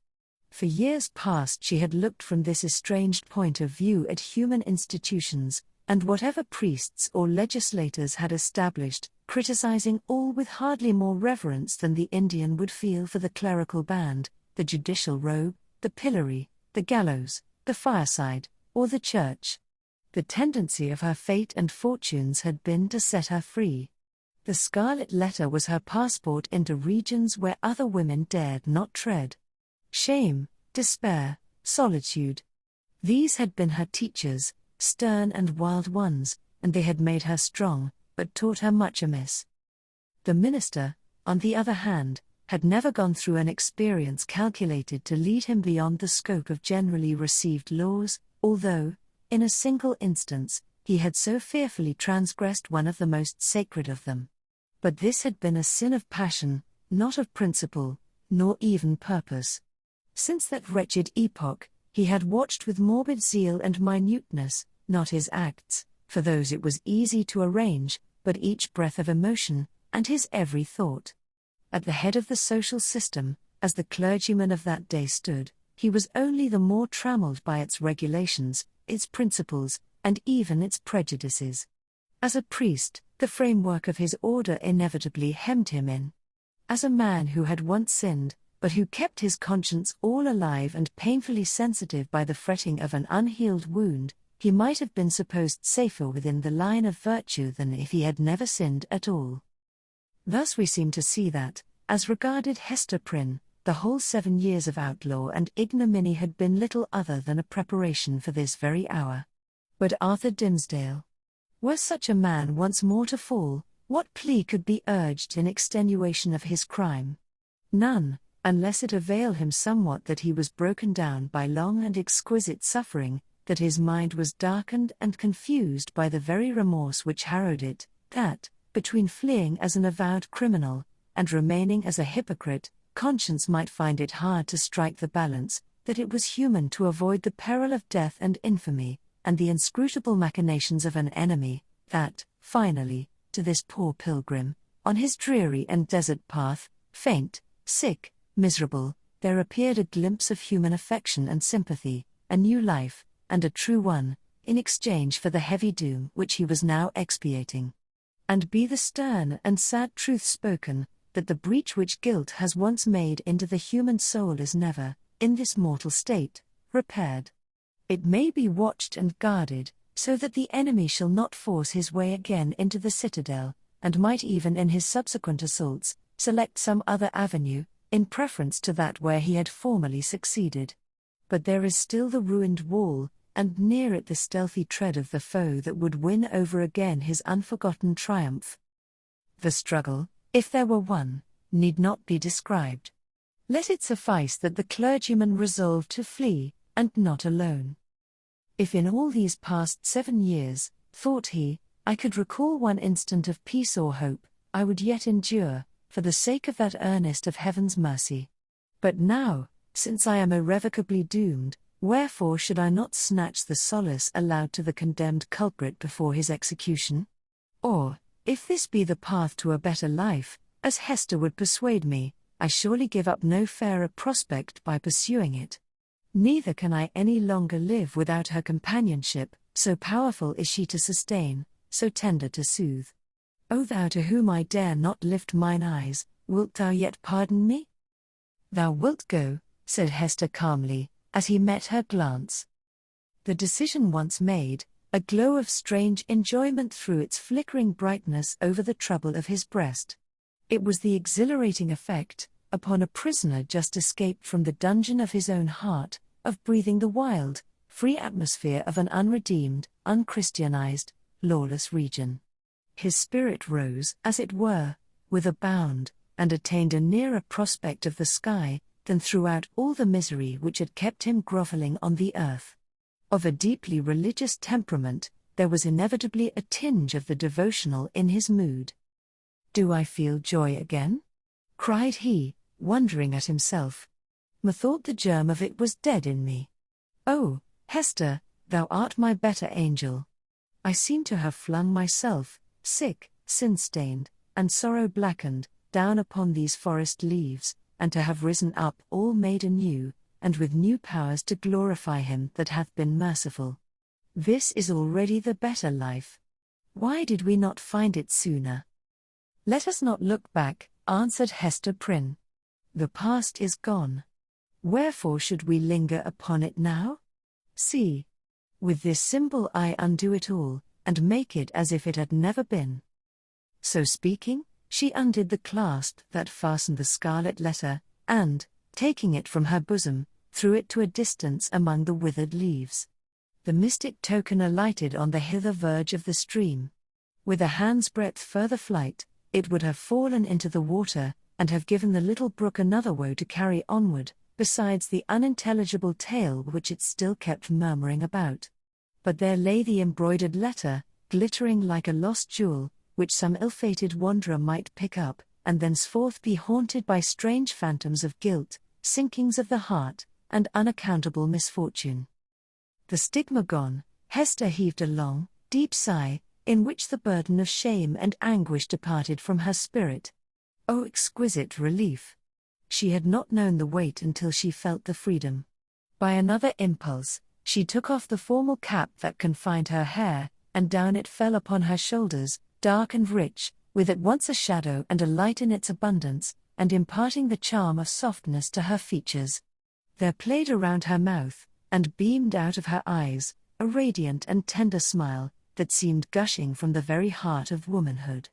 For years past she had looked from this estranged point of view at human institutions, and whatever priests or legislators had established, criticizing all with hardly more reverence than the Indian would feel for the clerical band, the judicial robe, the pillory, the gallows, the fireside, or the church. The tendency of her fate and fortunes had been to set her free. The Scarlet Letter was her passport into regions where other women dared not tread. Shame, despair, solitude. These had been her teachers, stern and wild ones, and they had made her strong, but taught her much amiss. The minister, on the other hand, had never gone through an experience calculated to lead him beyond the scope of generally received laws, although, in a single instance, he had so fearfully transgressed one of the most sacred of them. But this had been a sin of passion, not of principle, nor even purpose. Since that wretched epoch, he had watched with morbid zeal and minuteness, not his acts, for those it was easy to arrange, but each breath of emotion, and his every thought. At the head of the social system, as the clergyman of that day stood, he was only the more trammelled by its regulations, its principles, and even its prejudices. As a priest, the framework of his order inevitably hemmed him in. As a man who had once sinned, but who kept his conscience all alive and painfully sensitive by the fretting of an unhealed wound, he might have been supposed safer within the line of virtue than if he had never sinned at all. Thus we seem to see that, as regarded Hester Prynne, the whole 7 years of outlaw and ignominy had been little other than a preparation for this very hour. But Arthur Dimmesdale, were such a man once more to fall, what plea could be urged in extenuation of his crime? None, unless it avail him somewhat that he was broken down by long and exquisite suffering, that his mind was darkened and confused by the very remorse which harrowed it, that, between fleeing as an avowed criminal, and remaining as a hypocrite, conscience might find it hard to strike the balance, that it was human to avoid the peril of death and infamy, and the inscrutable machinations of an enemy, that, finally, to this poor pilgrim, on his dreary and desert path, faint, sick, miserable, there appeared a glimpse of human affection and sympathy, a new life, and a true one, in exchange for the heavy doom which he was now expiating. And be the stern and sad truth spoken, that the breach which guilt has once made into the human soul is never, in this mortal state, repaired. It may be watched and guarded, so that the enemy shall not force his way again into the citadel, and might even in his subsequent assaults, select some other avenue, in preference to that where he had formerly succeeded. But there is still the ruined wall, and near it the stealthy tread of the foe that would win over again his unforgotten triumph. The struggle, if there were one, need not be described. Let it suffice that the clergyman resolved to flee, and not alone. If in all these past 7 years, thought he, I could recall one instant of peace or hope, I would yet endure, for the sake of that earnest of heaven's mercy. But now, since I am irrevocably doomed, wherefore should I not snatch the solace allowed to the condemned culprit before his execution? Or, if this be the path to a better life, as Hester would persuade me, I surely give up no fairer prospect by pursuing it. Neither can I any longer live without her companionship, so powerful is she to sustain, so tender to soothe. O thou to whom I dare not lift mine eyes, wilt thou yet pardon me? Thou wilt go, said Hester calmly, as he met her glance. The decision once made, a glow of strange enjoyment threw its flickering brightness over the trouble of his breast. It was the exhilarating effect, upon a prisoner just escaped from the dungeon of his own heart, of breathing the wild, free atmosphere of an unredeemed, unchristianized, lawless region. His spirit rose, as it were, with a bound, and attained a nearer prospect of the sky, than throughout all the misery which had kept him grovelling on the earth. Of a deeply religious temperament, there was inevitably a tinge of the devotional in his mood. Do I feel joy again? Cried he, wondering at himself. Methought the germ of it was dead in me. Oh, Hester, thou art my better angel. I seem to have flung myself, sick, sin-stained, and sorrow-blackened, down upon these forest leaves, and to have risen up all made anew, and with new powers to glorify him that hath been merciful. This is already the better life. Why did we not find it sooner? Let us not look back, answered Hester Prynne. The past is gone. Wherefore should we linger upon it now? See. With this symbol I undo it all, and make it as if it had never been. So speaking, she undid the clasp that fastened the scarlet letter, and, taking it from her bosom, threw it to a distance among the withered leaves. The mystic token alighted on the hither verge of the stream. With a hand's breadth further flight, it would have fallen into the water, and have given the little brook another woe to carry onward, besides the unintelligible tale which it still kept murmuring about. But there lay the embroidered letter, glittering like a lost jewel, which some ill-fated wanderer might pick up, and thenceforth be haunted by strange phantoms of guilt, sinkings of the heart, and unaccountable misfortune. The stigma gone, Hester heaved a long, deep sigh, in which the burden of shame and anguish departed from her spirit. Oh, exquisite relief! She had not known the weight until she felt the freedom. By another impulse, she took off the formal cap that confined her hair, and down it fell upon her shoulders, dark and rich, with at once a shadow and a light in its abundance, and imparting the charm of softness to her features. There played around her mouth, and beamed out of her eyes, a radiant and tender smile, that seemed gushing from the very heart of womanhood.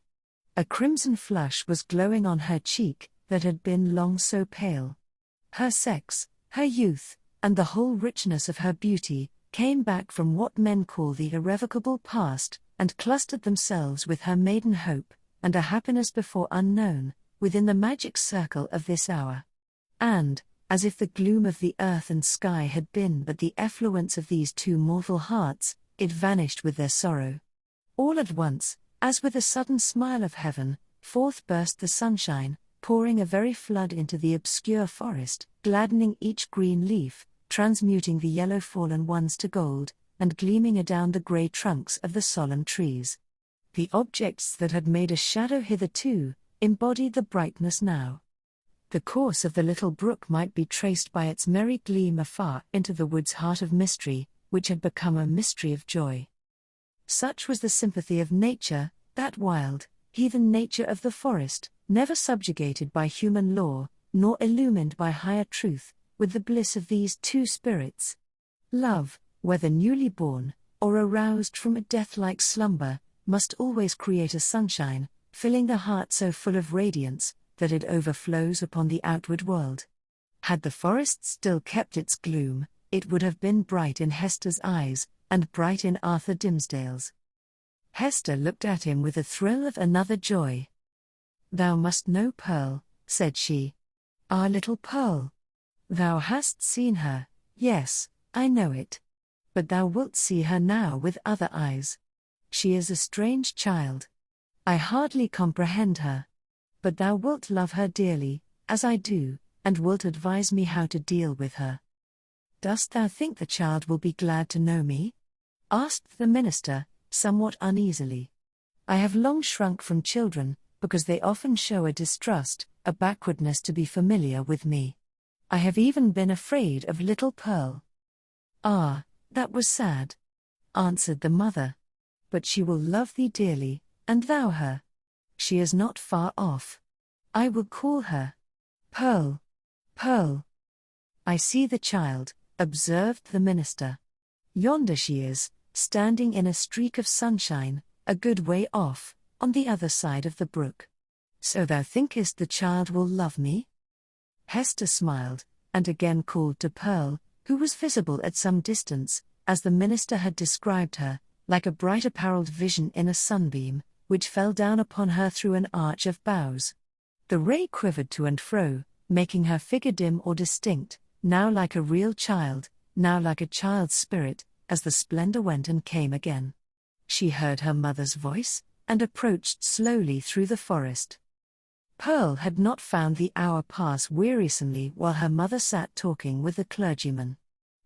A crimson flush was glowing on her cheek, that had been long so pale. Her sex, her youth, and the whole richness of her beauty, came back from what men call the irrevocable past, and clustered themselves with her maiden hope, and a happiness before unknown, within the magic circle of this hour. And, as if the gloom of the earth and sky had been but the effluence of these two mortal hearts, it vanished with their sorrow. All at once, as with a sudden smile of heaven, forth burst the sunshine, pouring a very flood into the obscure forest, gladdening each green leaf, transmuting the yellow fallen ones to gold, and gleaming adown the grey trunks of the solemn trees. The objects that had made a shadow hitherto, embodied the brightness now. The course of the little brook might be traced by its merry gleam afar into the wood's heart of mystery, which had become a mystery of joy. Such was the sympathy of nature, that wild, heathen nature of the forest, never subjugated by human law, nor illumined by higher truth, with the bliss of these two spirits. Love, whether newly born, or aroused from a death-like slumber, must always create a sunshine, filling the heart so full of radiance, that it overflows upon the outward world. Had the forest still kept its gloom, it would have been bright in Hester's eyes, and bright in Arthur Dimmesdale's. Hester looked at him with a thrill of another joy. Thou must know, Pearl, said she. "Our little Pearl. Thou hast seen her, yes, I know it. But thou wilt see her now with other eyes. She is a strange child. I hardly comprehend her. But thou wilt love her dearly, as I do, and wilt advise me how to deal with her." "Dost thou think the child will be glad to know me?" asked the minister, somewhat uneasily. "I have long shrunk from children, because they often show a distrust, a backwardness to be familiar with me. I have even been afraid of little Pearl." "Ah, that was sad," answered the mother. "But she will love thee dearly, and thou her. She is not far off. I will call her Pearl. Pearl." "I see the child," observed the minister. "Yonder she is, standing in a streak of sunshine, a good way off, on the other side of the brook. So thou thinkest the child will love me?" Hester smiled, and again called to Pearl, who was visible at some distance, as the minister had described her, like a bright apparelled vision in a sunbeam, which fell down upon her through an arch of boughs. The ray quivered to and fro, making her figure dim or distinct, now like a real child, now like a child's spirit, as the splendor went and came again. She heard her mother's voice, and approached slowly through the forest. Pearl had not found the hour pass wearisomely while her mother sat talking with the clergyman.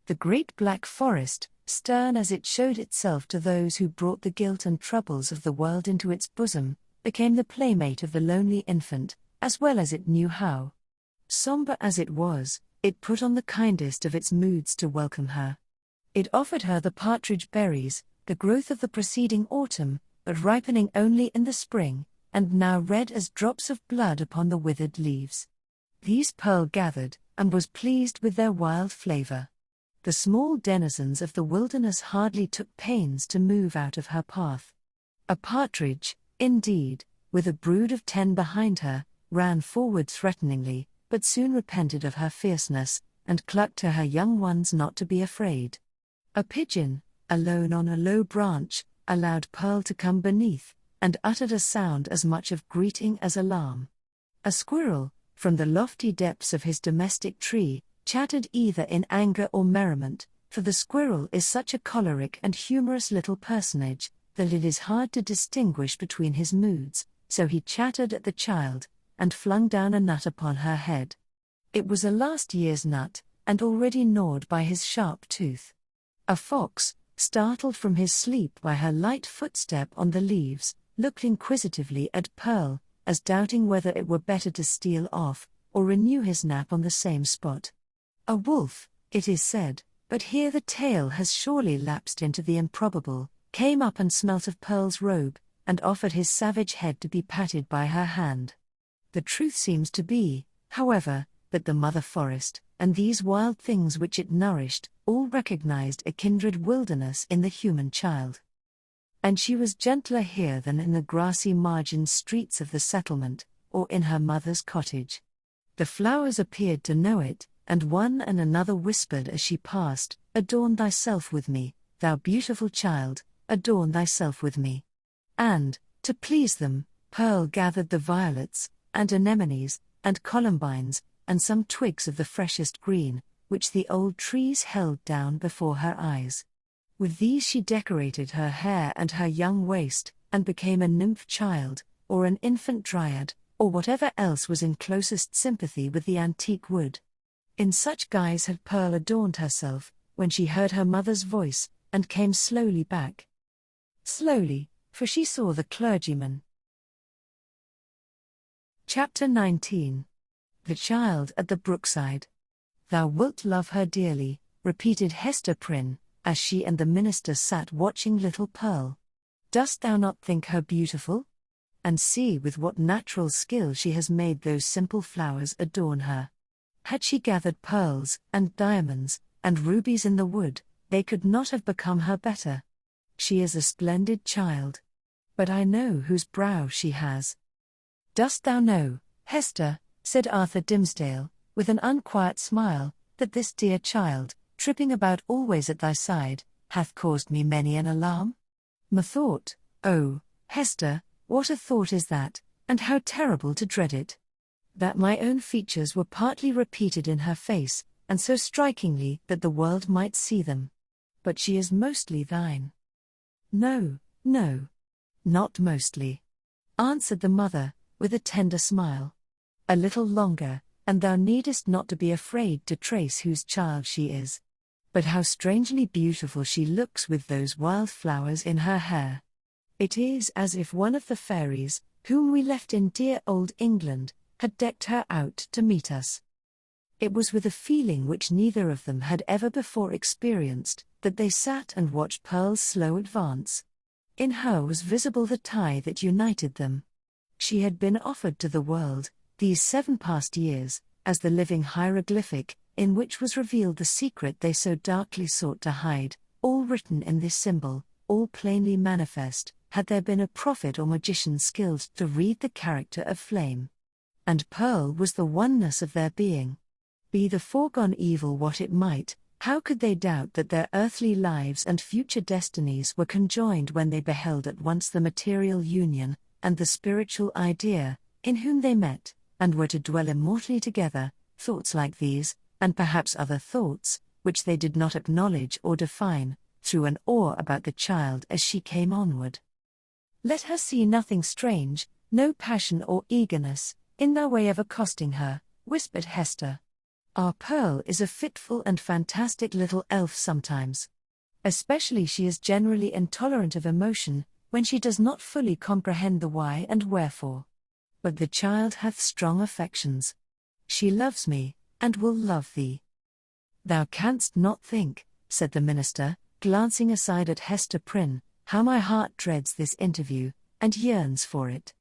The great black forest, stern as it showed itself to those who brought the guilt and troubles of the world into its bosom, became the playmate of the lonely infant, as well as it knew how. Sombre as it was, it put on the kindest of its moods to welcome her. It offered her the partridge berries, the growth of the preceding autumn, but ripening only in the spring, and now red as drops of blood upon the withered leaves. These Pearl gathered, and was pleased with their wild flavor. The small denizens of the wilderness hardly took pains to move out of her path. A partridge, indeed, with a brood of 10 behind her, ran forward threateningly, but soon repented of her fierceness, and clucked to her young ones not to be afraid. A pigeon, alone on a low branch, allowed Pearl to come beneath, and uttered a sound as much of greeting as alarm. A squirrel, from the lofty depths of his domestic tree, chattered either in anger or merriment, for the squirrel is such a choleric and humorous little personage, that it is hard to distinguish between his moods, so he chattered at the child, and flung down a nut upon her head. It was a last year's nut, and already gnawed by his sharp tooth. A fox, startled from his sleep by her light footstep on the leaves, looked inquisitively at Pearl, as doubting whether it were better to steal off, or renew his nap on the same spot. A wolf, it is said, but here the tale has surely lapsed into the improbable, came up and smelt of Pearl's robe, and offered his savage head to be patted by her hand. The truth seems to be, however, that the mother forest, and these wild things which it nourished, all recognized a kindred wilderness in the human child. And she was gentler here than in the grassy margin streets of the settlement, or in her mother's cottage. The flowers appeared to know it, and one and another whispered as she passed, "Adorn thyself with me, thou beautiful child, adorn thyself with me." And, to please them, Pearl gathered the violets, and anemones, and columbines, and some twigs of the freshest green, which the old trees held down before her eyes. With these she decorated her hair and her young waist, and became a nymph child, or an infant dryad, or whatever else was in closest sympathy with the antique wood. In such guise had Pearl adorned herself, when she heard her mother's voice, and came slowly back. Slowly, for she saw the clergyman. Chapter 19. The Child at the Brookside. "Thou wilt love her dearly," repeated Hester Prynne, as she and the minister sat watching little Pearl. "Dost thou not think her beautiful? And see with what natural skill she has made those simple flowers adorn her. Had she gathered pearls, and diamonds, and rubies in the wood, they could not have become her better. She is a splendid child. But I know whose brow she has." "Dost thou know, Hester," said Arthur Dimmesdale, with an unquiet smile, "that this dear child, tripping about always at thy side, hath caused me many an alarm? Methought, oh, Hester, what a thought is that, and how terrible to dread it! that my own features were partly repeated in her face, and so strikingly that the world might see them. But she is mostly thine. No, no. Not mostly, answered the mother, with a tender smile. A little longer, and thou needest not to be afraid to trace whose child she is. But how strangely beautiful she looks with those wild flowers in her hair. It is as if one of the fairies, whom we left in dear old England, had decked her out to meet us. It was with a feeling which neither of them had ever before experienced, that they sat and watched Pearl's slow advance. In her was visible the tie that united them. She had been offered to the world, these 7 past years, as the living hieroglyphic, in which was revealed the secret they so darkly sought to hide, all written in this symbol, all plainly manifest, had there been a prophet or magician skilled to read the character of flame. And Pearl was the oneness of their being. Be the foregone evil what it might, how could they doubt that their earthly lives and future destinies were conjoined when they beheld at once the material union, and the spiritual idea, in whom they met, and were to dwell immortally together, thoughts like these, and perhaps other thoughts, which they did not acknowledge or define, threw an awe about the child as she came onward. Let her see nothing strange, no passion or eagerness, in their way of accosting her, whispered Hester. Our Pearl is a fitful and fantastic little elf sometimes. Especially she is generally intolerant of emotion, when she does not fully comprehend the why and wherefore. But the child hath strong affections. She loves me, and will love thee. Thou canst not think, said the minister, glancing aside at Hester Prynne, how my heart dreads this interview, and yearns for it.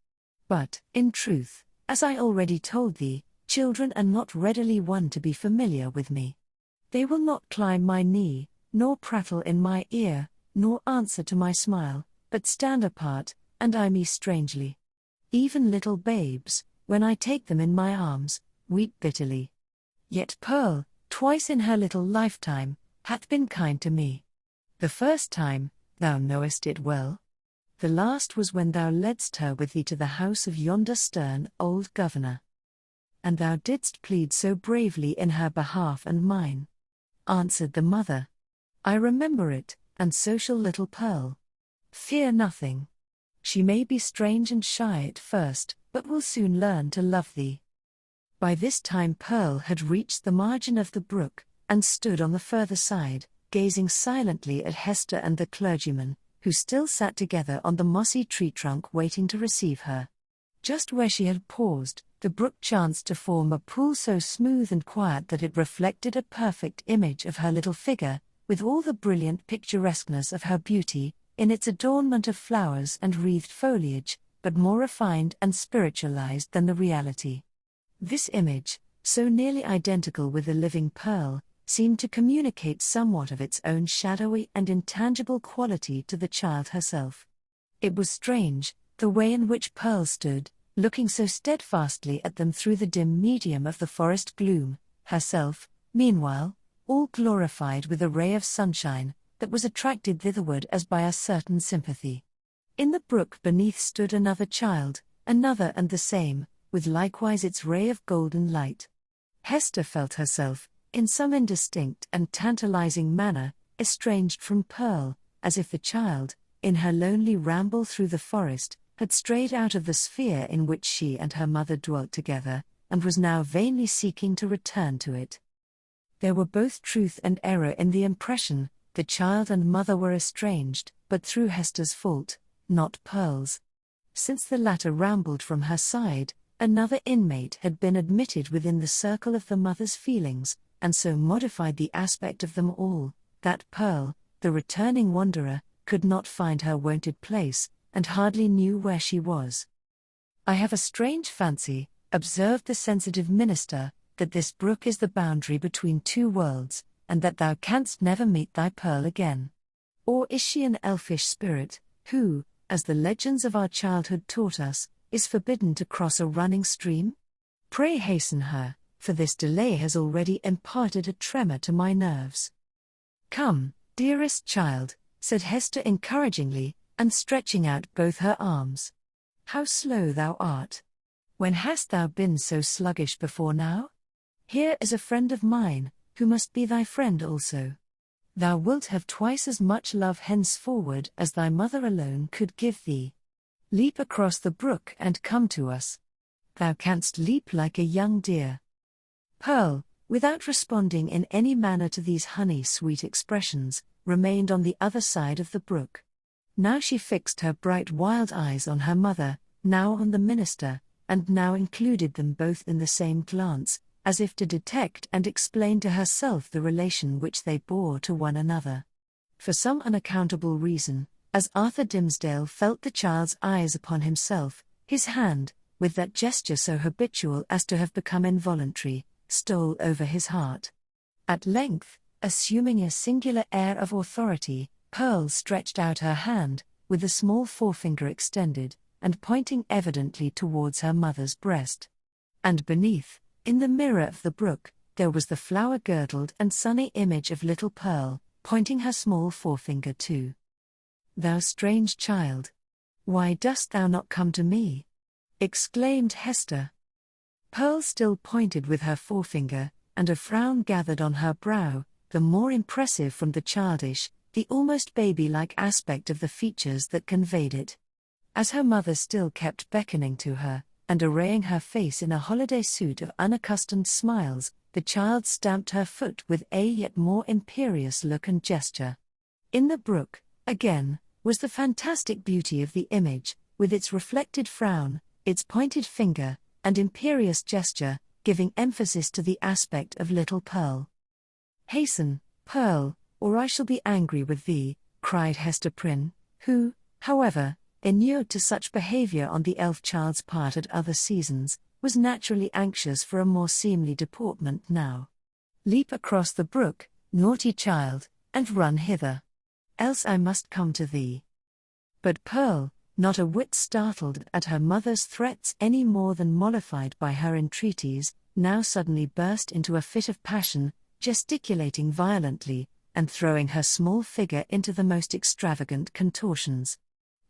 But, in truth, as I already told thee, children are not readily won to be familiar with me. They will not climb my knee, nor prattle in my ear, nor answer to my smile, but stand apart, and eye me strangely. Even little babes, when I take them in my arms, weep bitterly. Yet Pearl, twice in her little lifetime, hath been kind to me. The first time, thou knowest it well. The last was when thou ledst her with thee to the house of yonder stern old governor. And thou didst plead so bravely in her behalf and mine, answered the mother. I remember it, and so shall little Pearl. Fear nothing. She may be strange and shy at first, but will soon learn to love thee. By this time Pearl had reached the margin of the brook, and stood on the further side, gazing silently at Hester and the clergyman, who still sat together on the mossy tree trunk waiting to receive her. Just where she had paused, the brook chanced to form a pool so smooth and quiet that it reflected a perfect image of her little figure, with all the brilliant picturesqueness of her beauty, in its adornment of flowers and wreathed foliage, but more refined and spiritualized than the reality. This image, so nearly identical with the living Pearl, seemed to communicate somewhat of its own shadowy and intangible quality to the child herself. It was strange, the way in which Pearl stood, looking so steadfastly at them through the dim medium of the forest gloom, herself, meanwhile, all glorified with a ray of sunshine, that was attracted thitherward as by a certain sympathy. In the brook beneath stood another child, another and the same, with likewise its ray of golden light. Hester felt herself, in some indistinct and tantalizing manner, estranged from Pearl, as if the child, in her lonely ramble through the forest, had strayed out of the sphere in which she and her mother dwelt together, and was now vainly seeking to return to it. There were both truth and error in the impression. The child and mother were estranged, but through Hester's fault, not Pearl's. Since the latter rambled from her side, another inmate had been admitted within the circle of the mother's feelings, and so modified the aspect of them all, that Pearl, the returning wanderer, could not find her wonted place, and hardly knew where she was. I have a strange fancy, observed the sensitive minister, that this brook is the boundary between 2 worlds, and that thou canst never meet thy Pearl again. Or is she an elfish spirit, who, as the legends of our childhood taught us, is forbidden to cross a running stream? Pray hasten her, for this delay has already imparted a tremor to my nerves. Come, dearest child, said Hester encouragingly, and stretching out both her arms. How slow thou art! When hast thou been so sluggish before now? Here is a friend of mine, who must be thy friend also. Thou wilt have twice as much love henceforward as thy mother alone could give thee. Leap across the brook and come to us. Thou canst leap like a young deer. Pearl, without responding in any manner to these honey-sweet expressions, remained on the other side of the brook. Now she fixed her bright wild eyes on her mother, now on the minister, and now included them both in the same glance, as if to detect and explain to herself the relation which they bore to one another. For some unaccountable reason, as Arthur Dimmesdale felt the child's eyes upon himself, his hand, with that gesture so habitual as to have become involuntary, stole over his heart. At length, assuming a singular air of authority, Pearl stretched out her hand, with the small forefinger extended, and pointing evidently towards her mother's breast. And beneath, in the mirror of the brook, there was the flower-girdled and sunny image of little Pearl, pointing her small forefinger too. "Thou strange child! Why dost thou not come to me?" exclaimed Hester. Pearl still pointed with her forefinger, and a frown gathered on her brow, the more impressive from the childish, the almost baby-like aspect of the features that conveyed it. As her mother still kept beckoning to her, and arraying her face in a holiday suit of unaccustomed smiles, the child stamped her foot with a yet more imperious look and gesture. In the brook, again, was the fantastic beauty of the image, with its reflected frown, its pointed finger, and imperious gesture, giving emphasis to the aspect of little Pearl. "Hasten, Pearl, or I shall be angry with thee," cried Hester Prynne, who, however, inured to such behavior on the elf child's part at other seasons, was naturally anxious for a more seemly deportment now. "Leap across the brook, naughty child, and run hither. Else I must come to thee." But Pearl, not a whit startled at her mother's threats any more than mollified by her entreaties, now suddenly burst into a fit of passion, gesticulating violently, and throwing her small figure into the most extravagant contortions.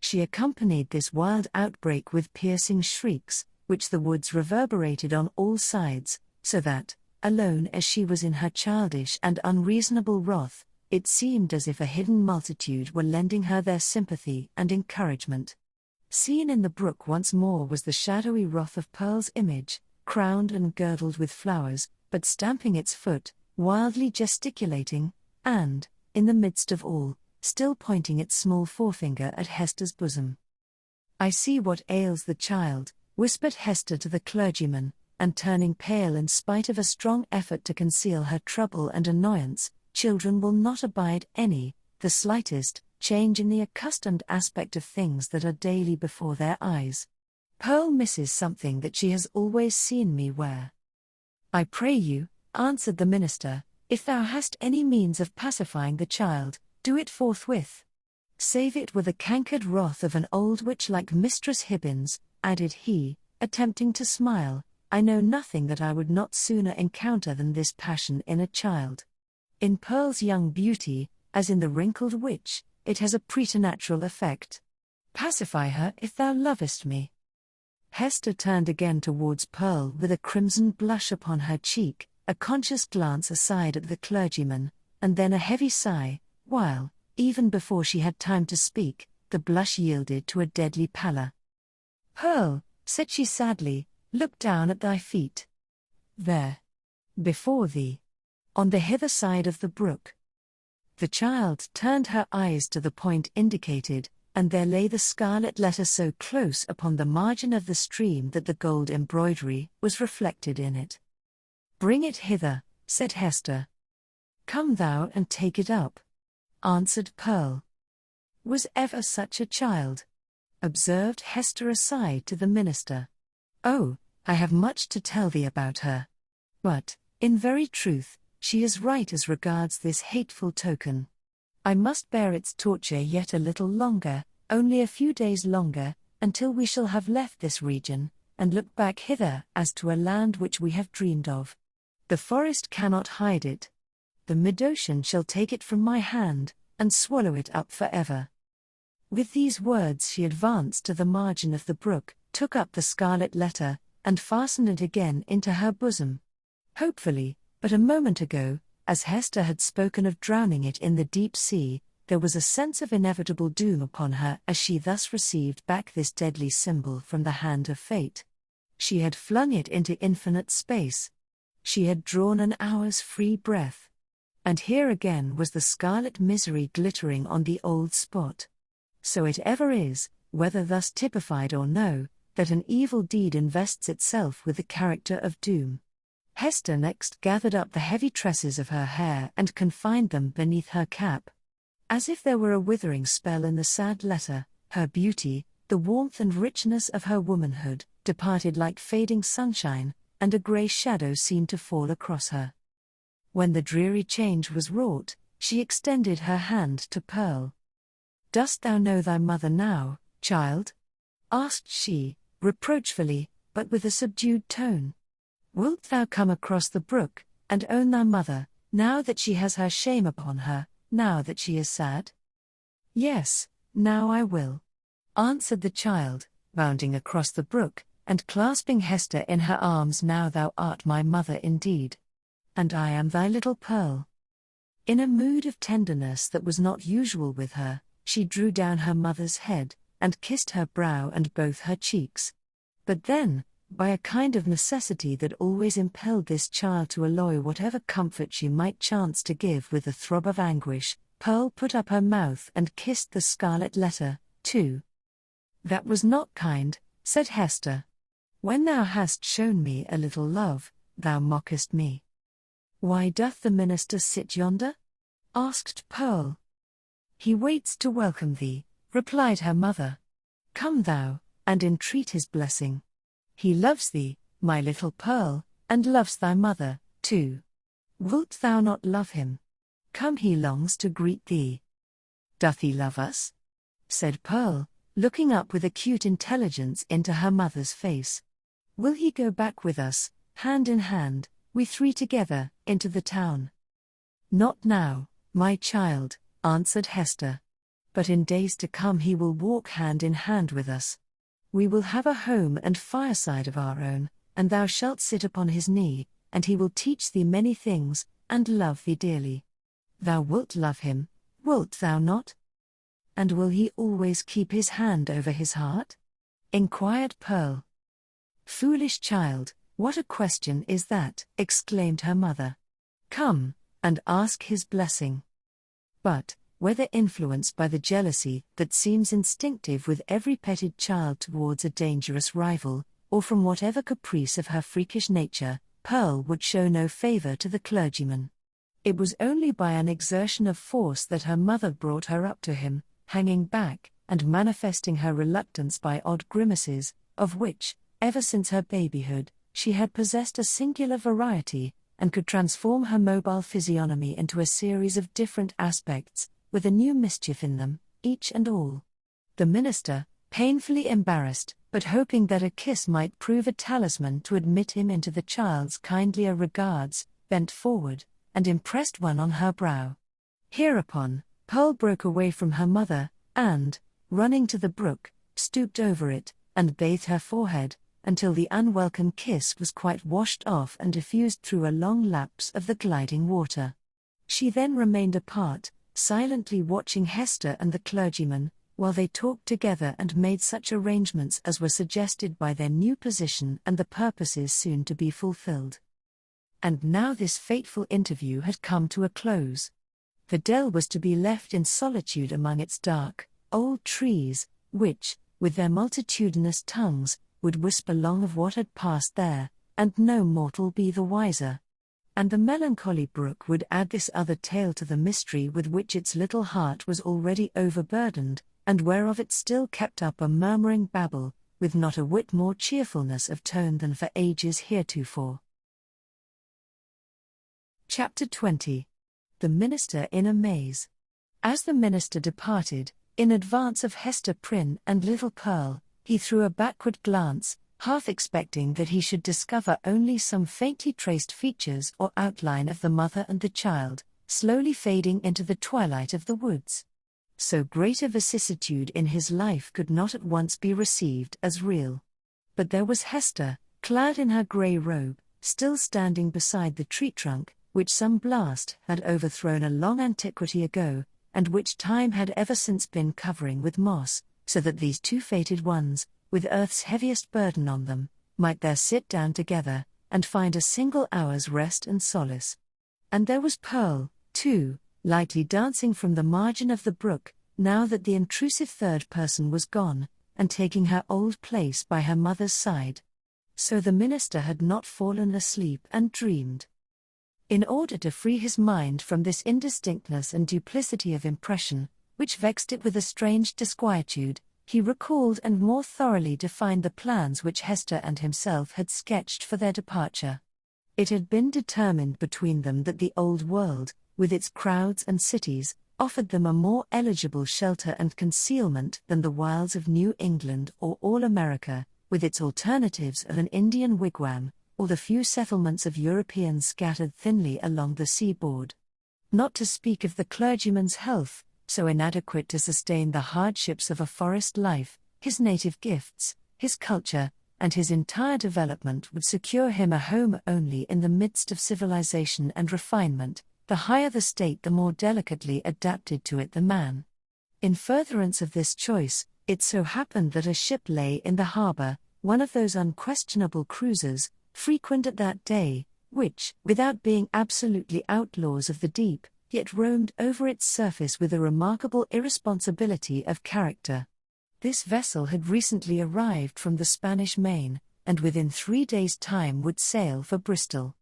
She accompanied this wild outbreak with piercing shrieks, which the woods reverberated on all sides, so that, alone as she was in her childish and unreasonable wrath, it seemed as if a hidden multitude were lending her their sympathy and encouragement. Seen in the brook once more was the shadowy wrath of Pearl's image, crowned and girdled with flowers, but stamping its foot, wildly gesticulating, and, in the midst of all, still pointing its small forefinger at Hester's bosom. "I see what ails the child," whispered Hester to the clergyman, and turning pale in spite of a strong effort to conceal her trouble and annoyance, "children will not abide the slightest, change in the accustomed aspect of things that are daily before their eyes. Pearl misses something that she has always seen me wear." "I pray you," answered the minister, "if thou hast any means of pacifying the child, do it forthwith. Save it with the cankered wrath of an old witch like Mistress Hibbins," added he, attempting to smile. "I know nothing that I would not sooner encounter than this passion in a child. In Pearl's young beauty, as in the wrinkled witch, it has a preternatural effect. Pacify her if thou lovest me." Hester turned again towards Pearl with a crimson blush upon her cheek, a conscious glance aside at the clergyman, and then a heavy sigh, while, even before she had time to speak, the blush yielded to a deadly pallor. "Pearl," said she sadly, "look down at thy feet. There. Before thee. On the hither side of the brook." The child turned her eyes to the point indicated, and there lay the scarlet letter so close upon the margin of the stream that the gold embroidery was reflected in it. "Bring it hither," said Hester. "Come thou and take it up," answered Pearl. "Was ever such a child?" observed Hester aside to the minister. "Oh, I have much to tell thee about her. But, in very truth, she is right as regards this hateful token. I must bear its torture yet a little longer, only a few days longer, until we shall have left this region, and look back hither as to a land which we have dreamed of. The forest cannot hide it. The mid-ocean shall take it from my hand, and swallow it up forever." With these words she advanced to the margin of the brook, took up the scarlet letter, and fastened it again into her bosom. Hopefully, but a moment ago, as Hester had spoken of drowning it in the deep sea, there was a sense of inevitable doom upon her as she thus received back this deadly symbol from the hand of fate. She had flung it into infinite space. She had drawn an hour's free breath. And here again was the scarlet misery glittering on the old spot. So it ever is, whether thus typified or no, that an evil deed invests itself with the character of doom. Hester next gathered up the heavy tresses of her hair and confined them beneath her cap. As if there were a withering spell in the sad letter, her beauty, the warmth and richness of her womanhood, departed like fading sunshine, and a grey shadow seemed to fall across her. When the dreary change was wrought, she extended her hand to Pearl. "Dost thou know thy mother now, child?" asked she, reproachfully, but with a subdued tone. "Wilt thou come across the brook, and own thy mother, now that she has her shame upon her, now that she is sad?" "Yes, now I will," answered the child, bounding across the brook, and clasping Hester in her arms. "Now thou art my mother indeed. And I am thy little Pearl." In a mood of tenderness that was not usual with her, she drew down her mother's head, and kissed her brow and both her cheeks. But then, by a kind of necessity that always impelled this child to alloy whatever comfort she might chance to give with a throb of anguish, Pearl put up her mouth and kissed the scarlet letter, too. "That was not kind," said Hester. "When thou hast shown me a little love, thou mockest me." "Why doth the minister sit yonder?" asked Pearl. "He waits to welcome thee," replied her mother. "Come thou, and entreat his blessing. He loves thee, my little Pearl, and loves thy mother, too. Wilt thou not love him? Come, he longs to greet thee." "Doth he love us?" said Pearl, looking up with acute intelligence into her mother's face. "Will he go back with us, hand in hand, we three together, into the town?" "Not now, my child," answered Hester. "But in days to come he will walk hand in hand with us. We will have a home and fireside of our own, and thou shalt sit upon his knee, and he will teach thee many things, and love thee dearly. Thou wilt love him, wilt thou not?" "And will he always keep his hand over his heart?" inquired Pearl. "Foolish child, what a question is that?" exclaimed her mother. "Come, and ask his blessing." But, whether influenced by the jealousy that seems instinctive with every petted child towards a dangerous rival, or from whatever caprice of her freakish nature, Pearl would show no favor to the clergyman. It was only by an exertion of force that her mother brought her up to him, hanging back, and manifesting her reluctance by odd grimaces, of which, ever since her babyhood, she had possessed a singular variety, and could transform her mobile physiognomy into a series of different aspects, with a new mischief in them, each and all. The minister, painfully embarrassed, but hoping that a kiss might prove a talisman to admit him into the child's kindlier regards, bent forward, and impressed one on her brow. Hereupon, Pearl broke away from her mother, and, running to the brook, stooped over it, and bathed her forehead, until the unwelcome kiss was quite washed off and diffused through a long lapse of the gliding water. She then remained apart, silently watching Hester and the clergyman, while they talked together and made such arrangements as were suggested by their new position and the purposes soon to be fulfilled. And now this fateful interview had come to a close. The dell was to be left in solitude among its dark, old trees, which, with their multitudinous tongues, would whisper long of what had passed there, and no mortal be the wiser. And the melancholy brook would add this other tale to the mystery with which its little heart was already overburdened, and whereof it still kept up a murmuring babble, with not a whit more cheerfulness of tone than for ages heretofore. Chapter 20. The Minister in a Maze. As the minister departed, in advance of Hester Prynne and little Pearl, he threw a backward glance, half expecting that he should discover only some faintly traced features or outline of the mother and the child, slowly fading into the twilight of the woods. So great a vicissitude in his life could not at once be received as real. But there was Hester, clad in her grey robe, still standing beside the tree trunk, which some blast had overthrown a long antiquity ago, and which time had ever since been covering with moss, so that these two fated ones, with earth's heaviest burden on them, might there sit down together, and find a single hour's rest and solace. And there was Pearl, too, lightly dancing from the margin of the brook, now that the intrusive third person was gone, and taking her old place by her mother's side. So the minister had not fallen asleep and dreamed. In order to free his mind from this indistinctness and duplicity of impression, which vexed it with a strange disquietude, he recalled and more thoroughly defined the plans which Hester and himself had sketched for their departure. It had been determined between them that the old world, with its crowds and cities, offered them a more eligible shelter and concealment than the wilds of New England or all America, with its alternatives of an Indian wigwam, or the few settlements of Europeans scattered thinly along the seaboard. Not to speak of the clergyman's health, so inadequate to sustain the hardships of a forest life, his native gifts, his culture, and his entire development would secure him a home only in the midst of civilization and refinement. The higher the state, the more delicately adapted to it the man. In furtherance of this choice, it so happened that a ship lay in the harbour, one of those unquestionable cruisers, frequent at that day, which, without being absolutely outlaws of the deep, yet roamed over its surface with a remarkable irresponsibility of character. This vessel had recently arrived from the Spanish Main, and within 3 days' time would sail for Bristol.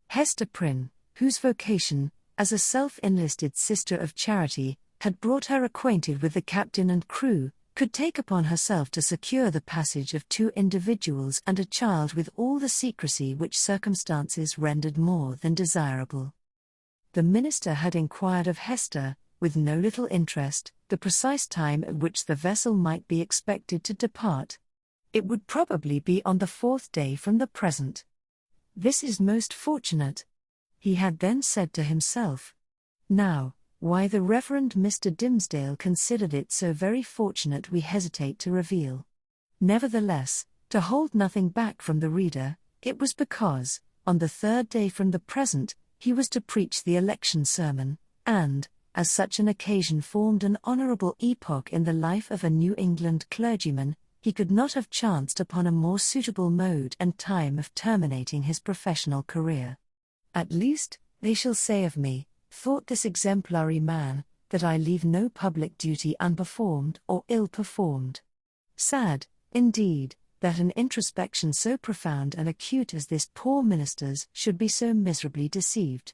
Hester Prynne, whose vocation, as a self-enlisted sister of charity, had brought her acquainted with the captain and crew, could take upon herself to secure the passage of 2 individuals and a child with all the secrecy which circumstances rendered more than desirable. The minister had inquired of Hester, with no little interest, the precise time at which the vessel might be expected to depart. It would probably be on the 4th day from the present. This is most fortunate. He had then said to himself. Now, why the Reverend Mr. Dimmesdale considered it so very fortunate we hesitate to reveal. Nevertheless, to hold nothing back from the reader, it was because, on the 3rd day from the present, he was to preach the election sermon, and, as such an occasion formed an honourable epoch in the life of a New England clergyman, he could not have chanced upon a more suitable mode and time of terminating his professional career. At least, they shall say of me, thought this exemplary man, that I leave no public duty unperformed or ill-performed. Sad, indeed, that an introspection so profound and acute as this poor minister's should be so miserably deceived.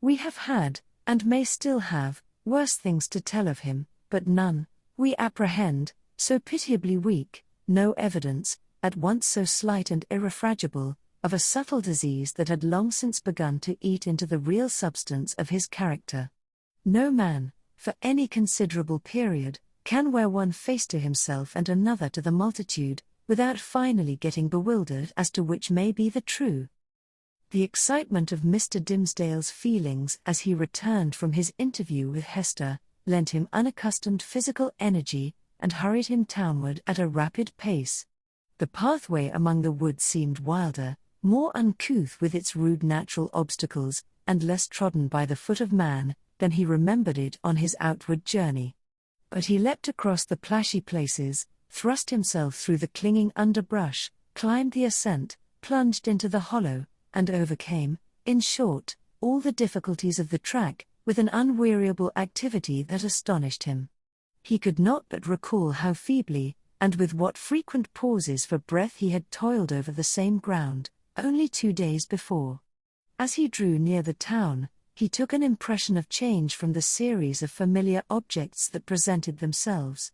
We have had, and may still have, worse things to tell of him, but none, we apprehend, so pitiably weak, no evidence, at once so slight and irrefragable, of a subtle disease that had long since begun to eat into the real substance of his character. No man, for any considerable period, can wear one face to himself and another to the multitude, without finally getting bewildered as to which may be the true. The excitement of Mr. Dimmesdale's feelings as he returned from his interview with Hester, lent him unaccustomed physical energy, and hurried him townward at a rapid pace. The pathway among the woods seemed wilder, more uncouth with its rude natural obstacles, and less trodden by the foot of man, than he remembered it on his outward journey. But he leapt across the plashy places, thrust himself through the clinging underbrush, climbed the ascent, plunged into the hollow, and overcame, in short, all the difficulties of the track, with an unweariable activity that astonished him. He could not but recall how feebly, and with what frequent pauses for breath he had toiled over the same ground, only 2 days before. As he drew near the town, he took an impression of change from the series of familiar objects that presented themselves.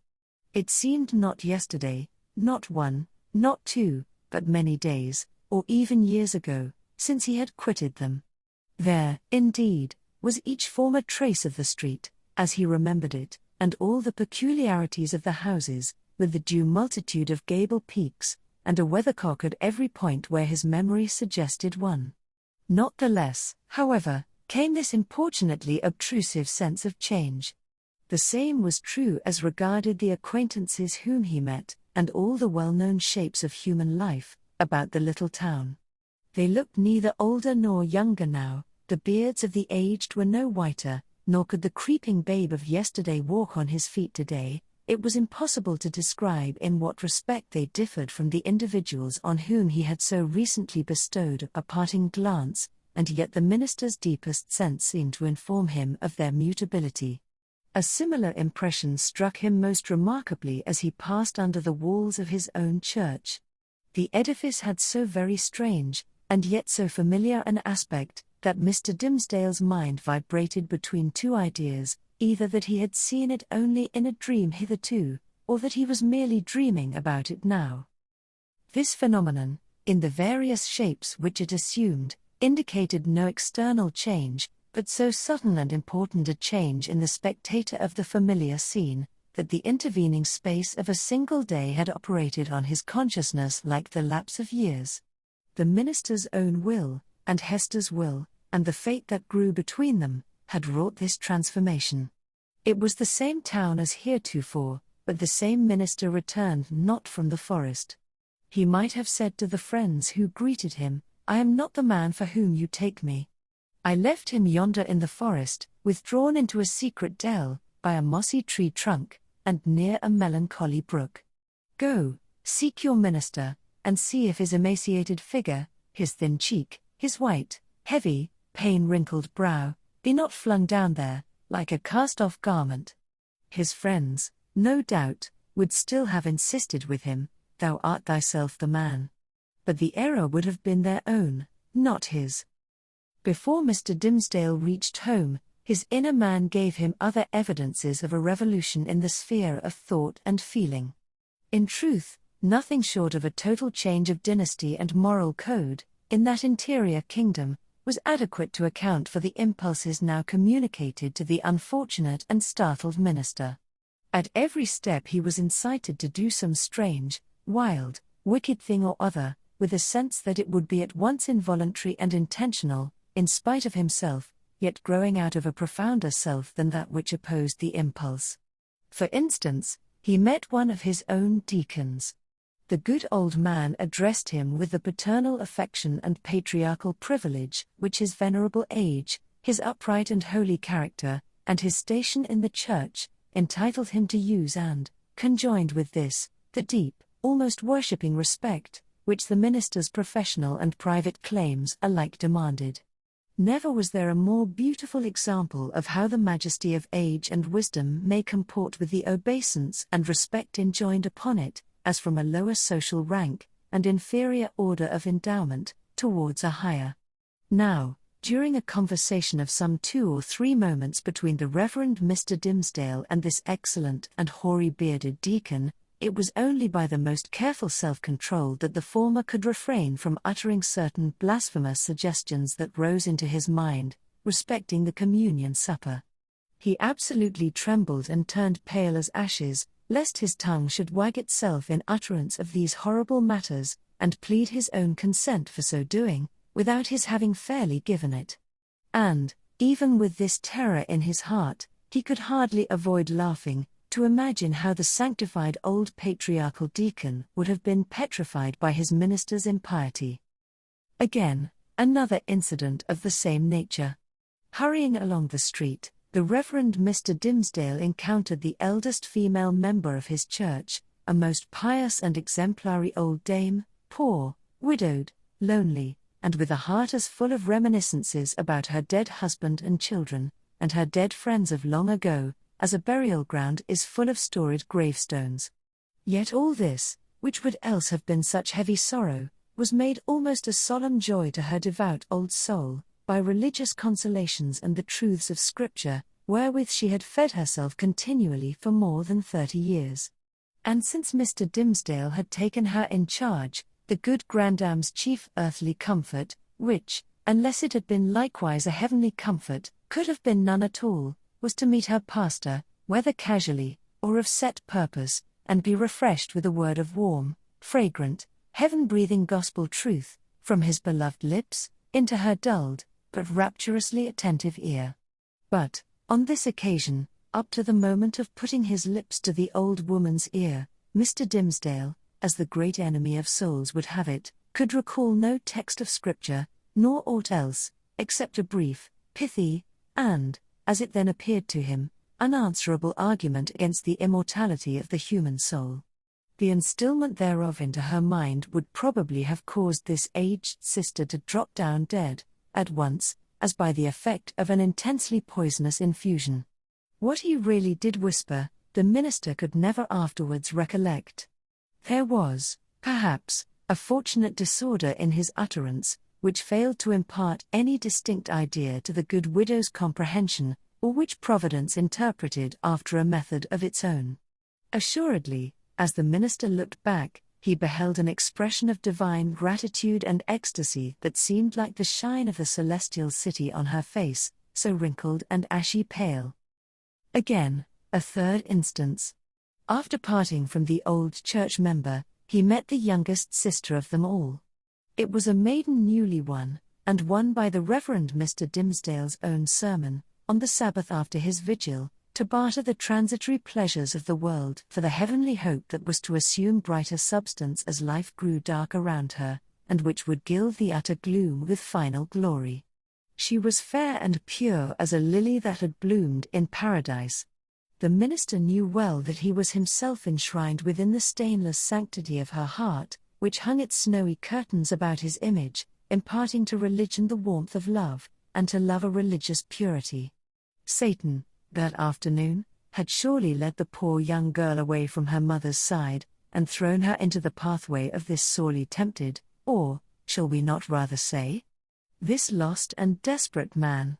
It seemed not yesterday, not 1, not 2, but many days, or even years ago, since he had quitted them. There, indeed, was each former trace of the street, as he remembered it, and all the peculiarities of the houses, with the due multitude of gable peaks, and a weathercock at every point where his memory suggested one. Not the less, however, came this importunately obtrusive sense of change. The same was true as regarded the acquaintances whom he met, and all the well-known shapes of human life, about the little town. They looked neither older nor younger now, the beards of the aged were no whiter, nor could the creeping babe of yesterday walk on his feet today. It was impossible to describe in what respect they differed from the individuals on whom he had so recently bestowed a parting glance, and yet the minister's deepest sense seemed to inform him of their mutability. A similar impression struck him most remarkably as he passed under the walls of his own church. The edifice had so very strange, and yet so familiar an aspect, that Mr. Dimmesdale's mind vibrated between two ideas, either that he had seen it only in a dream hitherto, or that he was merely dreaming about it now. This phenomenon, in the various shapes which it assumed, indicated no external change, but so sudden and important a change in the spectator of the familiar scene, that the intervening space of a single day had operated on his consciousness like the lapse of years. The minister's own will, and Hester's will, and the fate that grew between them, had wrought this transformation. It was the same town as heretofore, but the same minister returned not from the forest. He might have said to the friends who greeted him, "I am not the man for whom you take me. I left him yonder in the forest, withdrawn into a secret dell, by a mossy tree trunk, and near a melancholy brook. Go, seek your minister, and see if his emaciated figure, his thin cheek, his white, heavy, pain-wrinkled brow, be not flung down there, like a cast-off garment." His friends, no doubt, would still have insisted with him, "Thou art thyself the man." But the error would have been their own, not his. Before Mr. Dimmesdale reached home, his inner man gave him other evidences of a revolution in the sphere of thought and feeling. In truth, nothing short of a total change of dynasty and moral code, in that interior kingdom, was adequate to account for the impulses now communicated to the unfortunate and startled minister. At every step he was incited to do some strange, wild, wicked thing or other, with a sense that it would be at once involuntary and intentional, in spite of himself, yet growing out of a profounder self than that which opposed the impulse. For instance, he met one of his own deacons. The good old man addressed him with the paternal affection and patriarchal privilege which his venerable age, his upright and holy character, and his station in the church, entitled him to use, and, conjoined with this, the deep, almost worshipping respect, which the minister's professional and private claims alike demanded. Never was there a more beautiful example of how the majesty of age and wisdom may comport with the obeisance and respect enjoined upon it, as from a lower social rank, and inferior order of endowment, towards a higher. Now, during a conversation of some 2 or 3 moments between the Reverend Mr. Dimmesdale and this excellent and hoary-bearded deacon, it was only by the most careful self-control that the former could refrain from uttering certain blasphemous suggestions that rose into his mind, respecting the communion supper. He absolutely trembled and turned pale as ashes, lest his tongue should wag itself in utterance of these horrible matters, and plead his own consent for so doing, without his having fairly given it. And, even with this terror in his heart, he could hardly avoid laughing, to imagine how the sanctified old patriarchal deacon would have been petrified by his minister's impiety. Again, another incident of the same nature. Hurrying along the street, the Reverend Mr. Dimmesdale encountered the eldest female member of his church, a most pious and exemplary old dame, poor, widowed, lonely, and with a heart as full of reminiscences about her dead husband and children, and her dead friends of long ago, as a burial ground is full of storied gravestones. Yet all this, which would else have been such heavy sorrow, was made almost a solemn joy to her devout old soul, by religious consolations and the truths of Scripture, wherewith she had fed herself continually for more than 30 years. And since Mr. Dimmesdale had taken her in charge, the good granddame's chief earthly comfort, which, unless it had been likewise a heavenly comfort, could have been none at all, was to meet her pastor, whether casually, or of set purpose, and be refreshed with a word of warm, fragrant, heaven-breathing gospel truth, from his beloved lips, into her dulled, but rapturously attentive ear. But, on this occasion, up to the moment of putting his lips to the old woman's ear, Mr. Dimmesdale, as the great enemy of souls would have it, could recall no text of scripture, nor aught else, except a brief, pithy, and, as it then appeared to him, unanswerable argument against the immortality of the human soul. The instilment thereof into her mind would probably have caused this aged sister to drop down dead, at once, as by the effect of an intensely poisonous infusion. What he really did whisper, the minister could never afterwards recollect. There was, perhaps, a fortunate disorder in his utterance, which failed to impart any distinct idea to the good widow's comprehension, or which Providence interpreted after a method of its own. Assuredly, as the minister looked back, he beheld an expression of divine gratitude and ecstasy that seemed like the shine of the celestial city on her face, so wrinkled and ashy pale. Again, a third instance. After parting from the old church member, he met the youngest sister of them all. It was a maiden newly won, and won by the Reverend Mr. Dimsdale's own sermon, on the Sabbath after his vigil, to barter the transitory pleasures of the world for the heavenly hope that was to assume brighter substance as life grew dark around her, and which would gild the utter gloom with final glory. She was fair and pure as a lily that had bloomed in paradise. The minister knew well that he was himself enshrined within the stainless sanctity of her heart, which hung its snowy curtains about his image, imparting to religion the warmth of love, and to love a religious purity. Satan, that afternoon, had surely led the poor young girl away from her mother's side, and thrown her into the pathway of this sorely tempted, or, shall we not rather say, this lost and desperate man.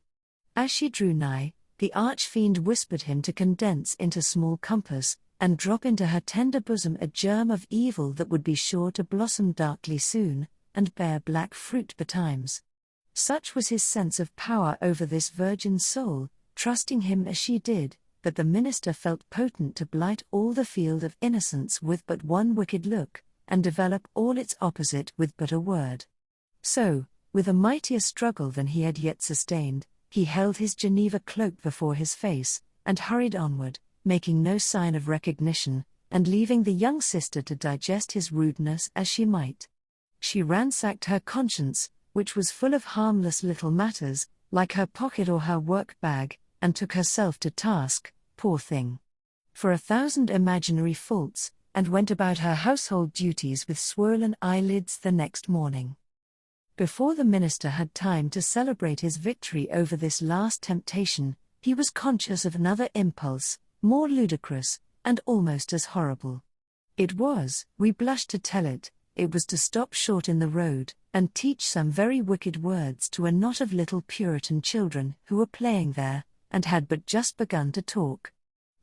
As she drew nigh, the arch-fiend whispered him to condense into small compass, and drop into her tender bosom a germ of evil that would be sure to blossom darkly soon, and bear black fruit betimes. Such was his sense of power over this virgin soul, trusting him as she did, that the minister felt potent to blight all the field of innocence with but one wicked look, and develop all its opposite with but a word. So, with a mightier struggle than he had yet sustained, he held his Geneva cloak before his face, and hurried onward, making no sign of recognition, and leaving the young sister to digest his rudeness as she might. She ransacked her conscience, which was full of harmless little matters, like her pocket or her work-bag, and took herself to task, poor thing, for 1,000 imaginary faults, and went about her household duties with swollen eyelids the next morning. Before the minister had time to celebrate his victory over this last temptation, he was conscious of another impulse, more ludicrous, and almost as horrible. It was, we blush to tell it, was to stop short in the road, and teach some very wicked words to a knot of little Puritan children who were playing there, and had but just begun to talk.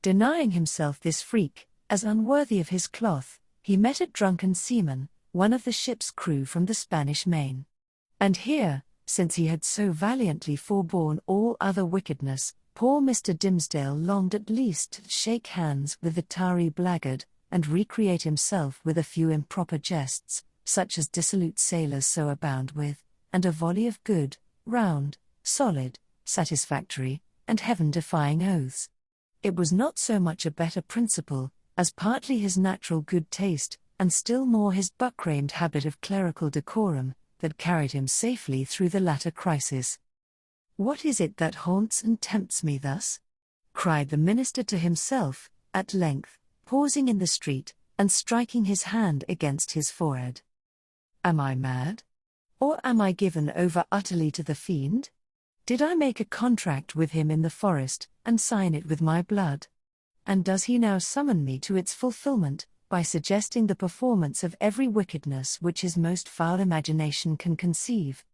Denying himself this freak, as unworthy of his cloth, he met a drunken seaman, one of the ship's crew from the Spanish Main. And here, since he had so valiantly forborne all other wickedness, poor Mr. Dimsdale longed at least to shake hands with the tarry blackguard, and recreate himself with a few improper jests, such as dissolute sailors so abound with, and a volley of good, round, solid, satisfactory, and heaven-defying oaths. It was not so much a better principle, as partly his natural good taste, and still more his buck-ramed habit of clerical decorum, that carried him safely through the latter crisis. "What is it that haunts and tempts me thus?" cried the minister to himself, at length, pausing in the street, and striking his hand against his forehead. "Am I mad? Or am I given over utterly to the fiend? Did I make a contract with him in the forest, and sign it with my blood? And does he now summon me to its fulfillment, by suggesting the performance of every wickedness which his most foul imagination can conceive?"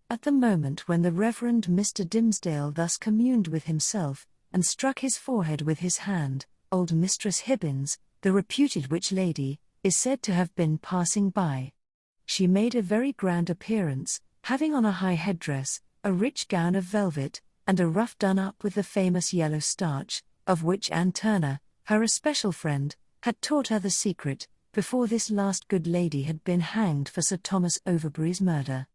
At the moment when the Reverend Mr. Dimsdale thus communed with himself, and struck his forehead with his hand, old Mistress Hibbins, the reputed witch lady, is said to have been passing by. She made a very grand appearance, having on a high headdress, a rich gown of velvet, and a ruff done up with the famous yellow starch, of which Anne Turner, her especial friend, had taught her the secret, before this last good lady had been hanged for Sir Thomas Overbury's murder.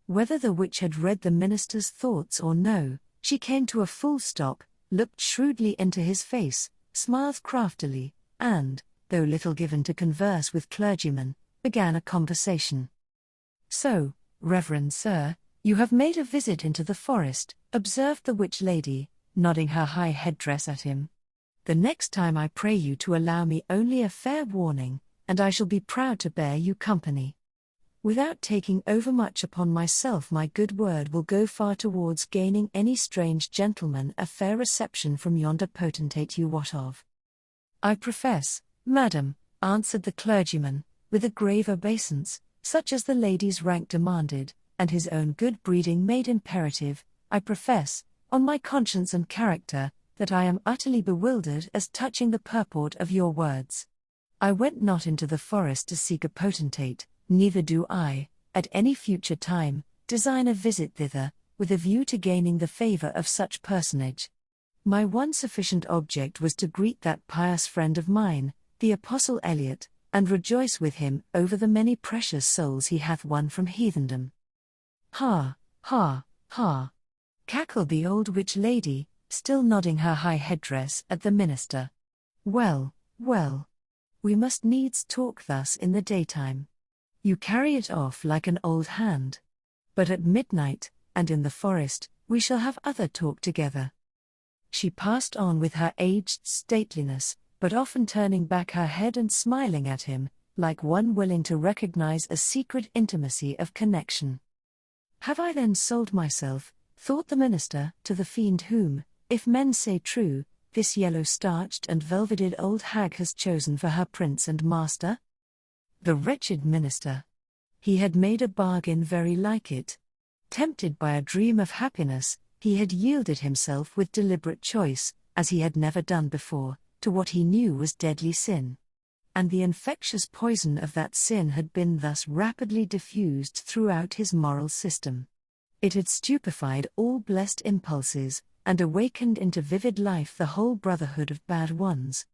Whether the witch had read the minister's thoughts or no, she came to a full stop, looked shrewdly into his face, smiled craftily, and, though little given to converse with clergymen, began a conversation. So, Reverend Sir, you have made a visit into the forest, observed the witch lady, nodding her high headdress at him. The next time I pray you to allow me only a fair warning, and I shall be proud to bear you company. Without taking overmuch upon myself, my good word will go far towards gaining any strange gentleman a fair reception from yonder potentate you wot of. I profess, madam, answered the clergyman, with a grave obeisance, such as the lady's rank demanded, and his own good breeding made imperative, I profess, on my conscience and character, that I am utterly bewildered as touching the purport of your words. I went not into the forest to seek a potentate, neither do I, at any future time, design a visit thither, with a view to gaining the favor of such personage. My one sufficient object was to greet that pious friend of mine, the Apostle Eliot, and rejoice with him over the many precious souls he hath won from heathendom. Ha, ha, ha! Cackled the old witch lady, still nodding her high headdress at the minister. Well, well. We must needs talk thus in the daytime. You carry it off like an old hand. But at midnight, and in the forest, we shall have other talk together. She passed on with her aged stateliness, but often turning back her head and smiling at him, like one willing to recognize a secret intimacy of connection. Have I then sold myself, thought the minister, to the fiend whom, if men say true, this yellow-starched and velveted old hag has chosen for her prince and master? The wretched minister. He had made a bargain very like it. Tempted by a dream of happiness, he had yielded himself with deliberate choice, as he had never done before, to what he knew was deadly sin. And the infectious poison of that sin had been thus rapidly diffused throughout his moral system. It had stupefied all blessed impulses, and awakened into vivid life the whole brotherhood of bad ones.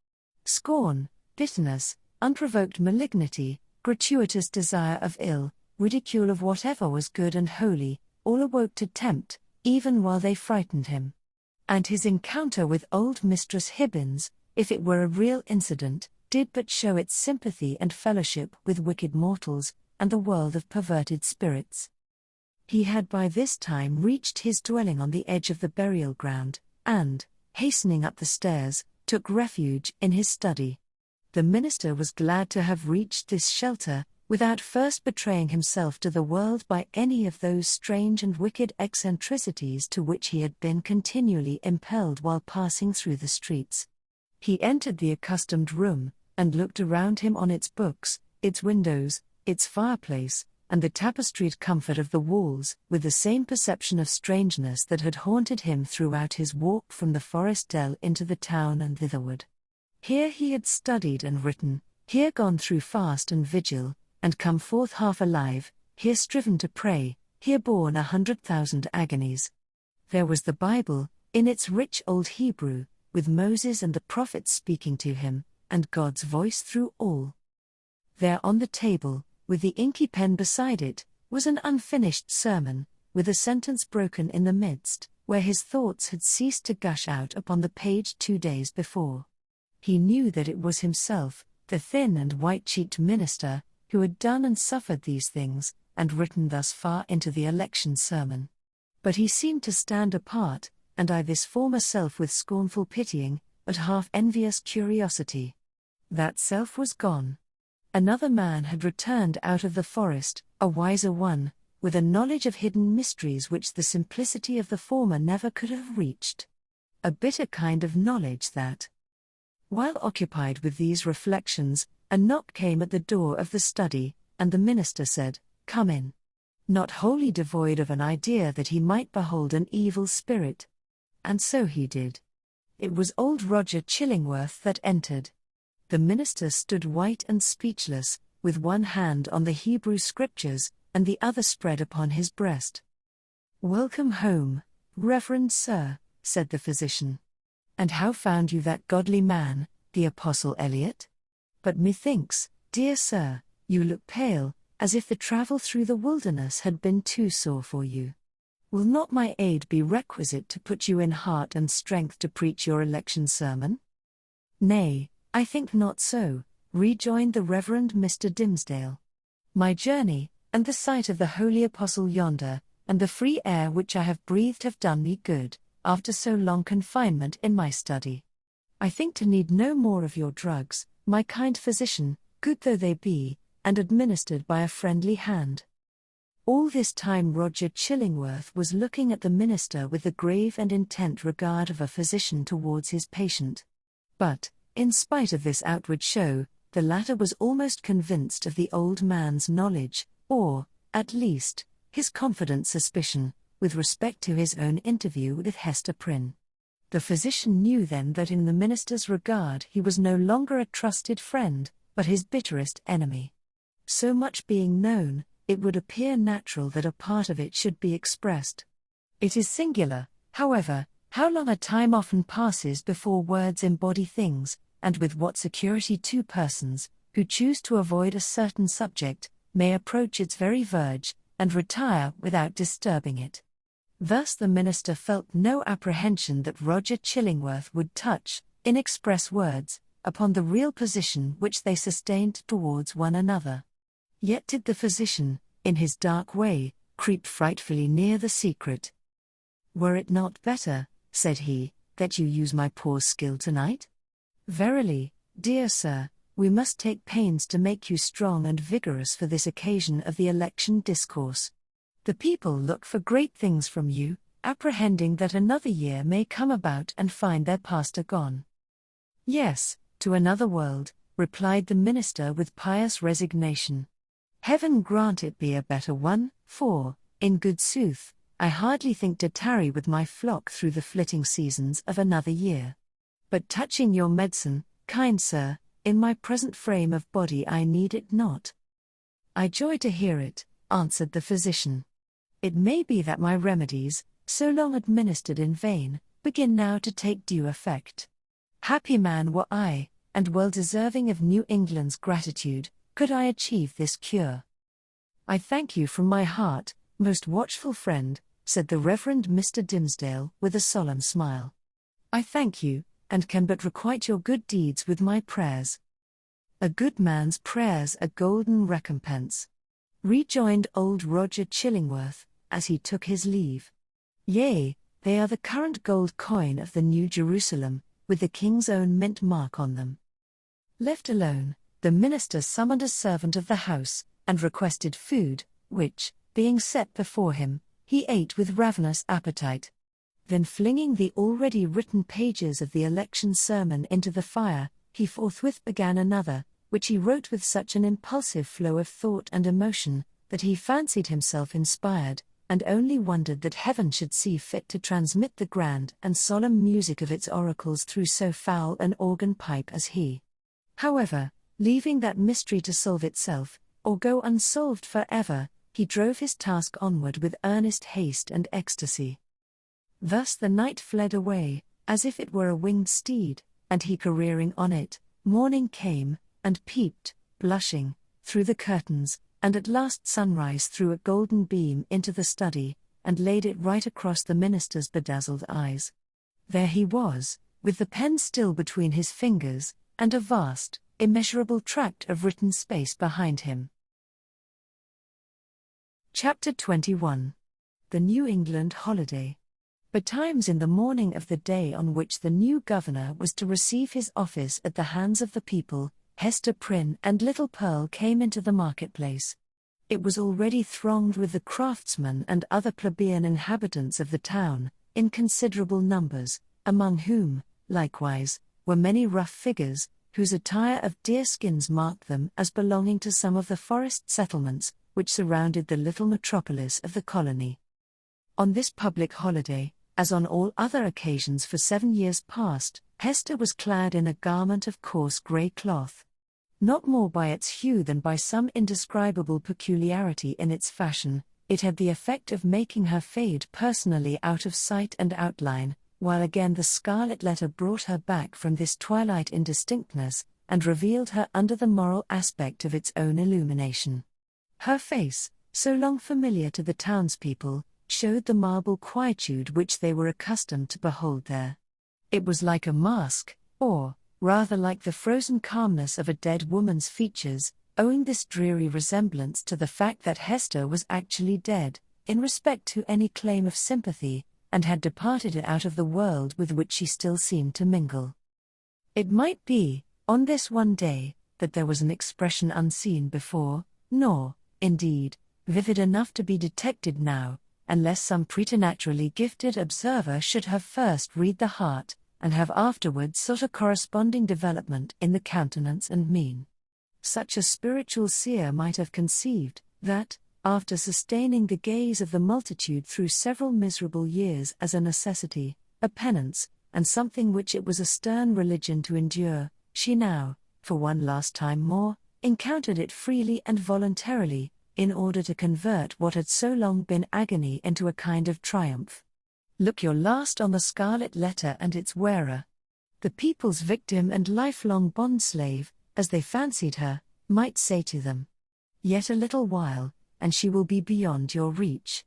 Scorn, bitterness, unprovoked malignity, gratuitous desire of ill, ridicule of whatever was good and holy, all awoke to tempt, even while they frightened him. And his encounter with old Mistress Hibbins, if it were a real incident, did but show its sympathy and fellowship with wicked mortals, and the world of perverted spirits. He had by this time reached his dwelling on the edge of the burial ground, and, hastening up the stairs, took refuge in his study. The minister was glad to have reached this shelter, without first betraying himself to the world by any of those strange and wicked eccentricities to which he had been continually impelled while passing through the streets. He entered the accustomed room, and looked around him on its books, its windows, its fireplace, and the tapestried comfort of the walls, with the same perception of strangeness that had haunted him throughout his walk from the forest dell into the town and thitherward. Here he had studied and written, here gone through fast and vigil, and come forth half alive, here striven to pray, here borne 100,000 agonies. There was the Bible, in its rich old Hebrew, with Moses and the prophets speaking to him, and God's voice through all. There on the table, with the inky pen beside it, was an unfinished sermon, with a sentence broken in the midst, where his thoughts had ceased to gush out upon the page 2 days before. He knew that it was himself, the thin and white-cheeked minister, who had done and suffered these things, and written thus far into the election sermon. But he seemed to stand apart, and eyed this former self with scornful pitying, but half-envious curiosity. That self was gone. Another man had returned out of the forest, a wiser one, with a knowledge of hidden mysteries which the simplicity of the former never could have reached. A bitter kind of knowledge that. While occupied with these reflections, a knock came at the door of the study, and the minister said, "Come in." Not wholly devoid of an idea that he might behold an evil spirit. And so he did. It was old Roger Chillingworth that entered. The minister stood white and speechless, with one hand on the Hebrew scriptures, and the other spread upon his breast. "Welcome home, Reverend Sir," said the physician. "And how found you that godly man, the Apostle Eliot? But methinks, dear sir, you look pale, as if the travel through the wilderness had been too sore for you. Will not my aid be requisite to put you in heart and strength to preach your election sermon?" "Nay, I think not so," rejoined the Reverend Mr. Dimsdale. "My journey, and the sight of the holy apostle yonder, and the free air which I have breathed have done me good, after so long confinement in my study. I think to need no more of your drugs, my kind physician, good though they be, and administered by a friendly hand. All this time Roger Chillingworth was looking at the minister with the grave and intent regard of a physician towards his patient. But, in spite of this outward show, the latter was almost convinced of the old man's knowledge, or, at least, his confident suspicion, with respect to his own interview with Hester Prynne. The physician knew then that in the minister's regard he was no longer a trusted friend, but his bitterest enemy. So much being known, it would appear natural that a part of it should be expressed. It is singular, however, how long a time often passes before words embody things, and with what security two persons, who choose to avoid a certain subject, may approach its very verge, and retire without disturbing it. Thus the minister felt no apprehension that Roger Chillingworth would touch, in express words, upon the real position which they sustained towards one another. Yet did the physician, in his dark way, creep frightfully near the secret. "Were it not better," said he, "that you use my poor skill tonight? Verily, dear sir, we must take pains to make you strong and vigorous for this occasion of the election discourse. The people look for great things from you, apprehending that another year may come about and find their pastor gone." "Yes, to another world," replied the minister with pious resignation. "Heaven grant it be a better one, for, in good sooth, I hardly think to tarry with my flock through the flitting seasons of another year. But touching your medicine, kind sir, in my present frame of body I need it not." "I joy to hear it," answered the physician. "It may be that my remedies, so long administered in vain, begin now to take due effect. Happy man were I, and well deserving of New England's gratitude, could I achieve this cure." "I thank you from my heart, most watchful friend," said the Reverend Mr. Dimsdale with a solemn smile. "I thank you, and can but requite your good deeds with my prayers." "A good man's prayers a golden recompense," rejoined old Roger Chillingworth, as he took his leave. "Yea, they are the current gold coin of the New Jerusalem, with the king's own mint mark on them." Left alone, the minister summoned a servant of the house, and requested food, which, being set before him, he ate with ravenous appetite. Then flinging the already written pages of the election sermon into the fire, he forthwith began another, which he wrote with such an impulsive flow of thought and emotion, that he fancied himself inspired, and only wondered that heaven should see fit to transmit the grand and solemn music of its oracles through so foul an organ pipe as he. However, leaving that mystery to solve itself, or go unsolved forever, he drove his task onward with earnest haste and ecstasy. Thus the night fled away, as if it were a winged steed, and he careering on it, morning came, and peeped, blushing, through the curtains, and at last sunrise threw a golden beam into the study, and laid it right across the minister's bedazzled eyes. There he was, with the pen still between his fingers, and a vast, immeasurable tract of written space behind him. Chapter 21. The New England Holiday. Betimes in the morning of the day on which the new governor was to receive his office at the hands of the people, Hester Prynne and little Pearl came into the marketplace. It was already thronged with the craftsmen and other plebeian inhabitants of the town, in considerable numbers, among whom, likewise, were many rough figures, whose attire of deerskins marked them as belonging to some of the forest settlements, which surrounded the little metropolis of the colony. On this public holiday, as on all other occasions for 7 years past, Hester was clad in a garment of coarse grey cloth. Not more by its hue than by some indescribable peculiarity in its fashion, it had the effect of making her fade personally out of sight and outline, while again the Scarlet Letter brought her back from this twilight indistinctness, and revealed her under the moral aspect of its own illumination. Her face, so long familiar to the townspeople, showed the marble quietude which they were accustomed to behold there. It was like a mask, or, rather like the frozen calmness of a dead woman's features, owing this dreary resemblance to the fact that Hester was actually dead, in respect to any claim of sympathy, and had departed out of the world with which she still seemed to mingle. It might be, on this one day, that there was an expression unseen before, nor, indeed, vivid enough to be detected now, unless some preternaturally gifted observer should have first read the heart, and have afterwards sought a corresponding development in the countenance and mien. Such a spiritual seer might have conceived, that, after sustaining the gaze of the multitude through several miserable years as a necessity, a penance, and something which it was a stern religion to endure, she now, for one last time more, encountered it freely and voluntarily, in order to convert what had so long been agony into a kind of triumph. Look your last on the Scarlet Letter and its wearer. The people's victim and lifelong bondslave, as they fancied her, might say to them. Yet a little while, and she will be beyond your reach.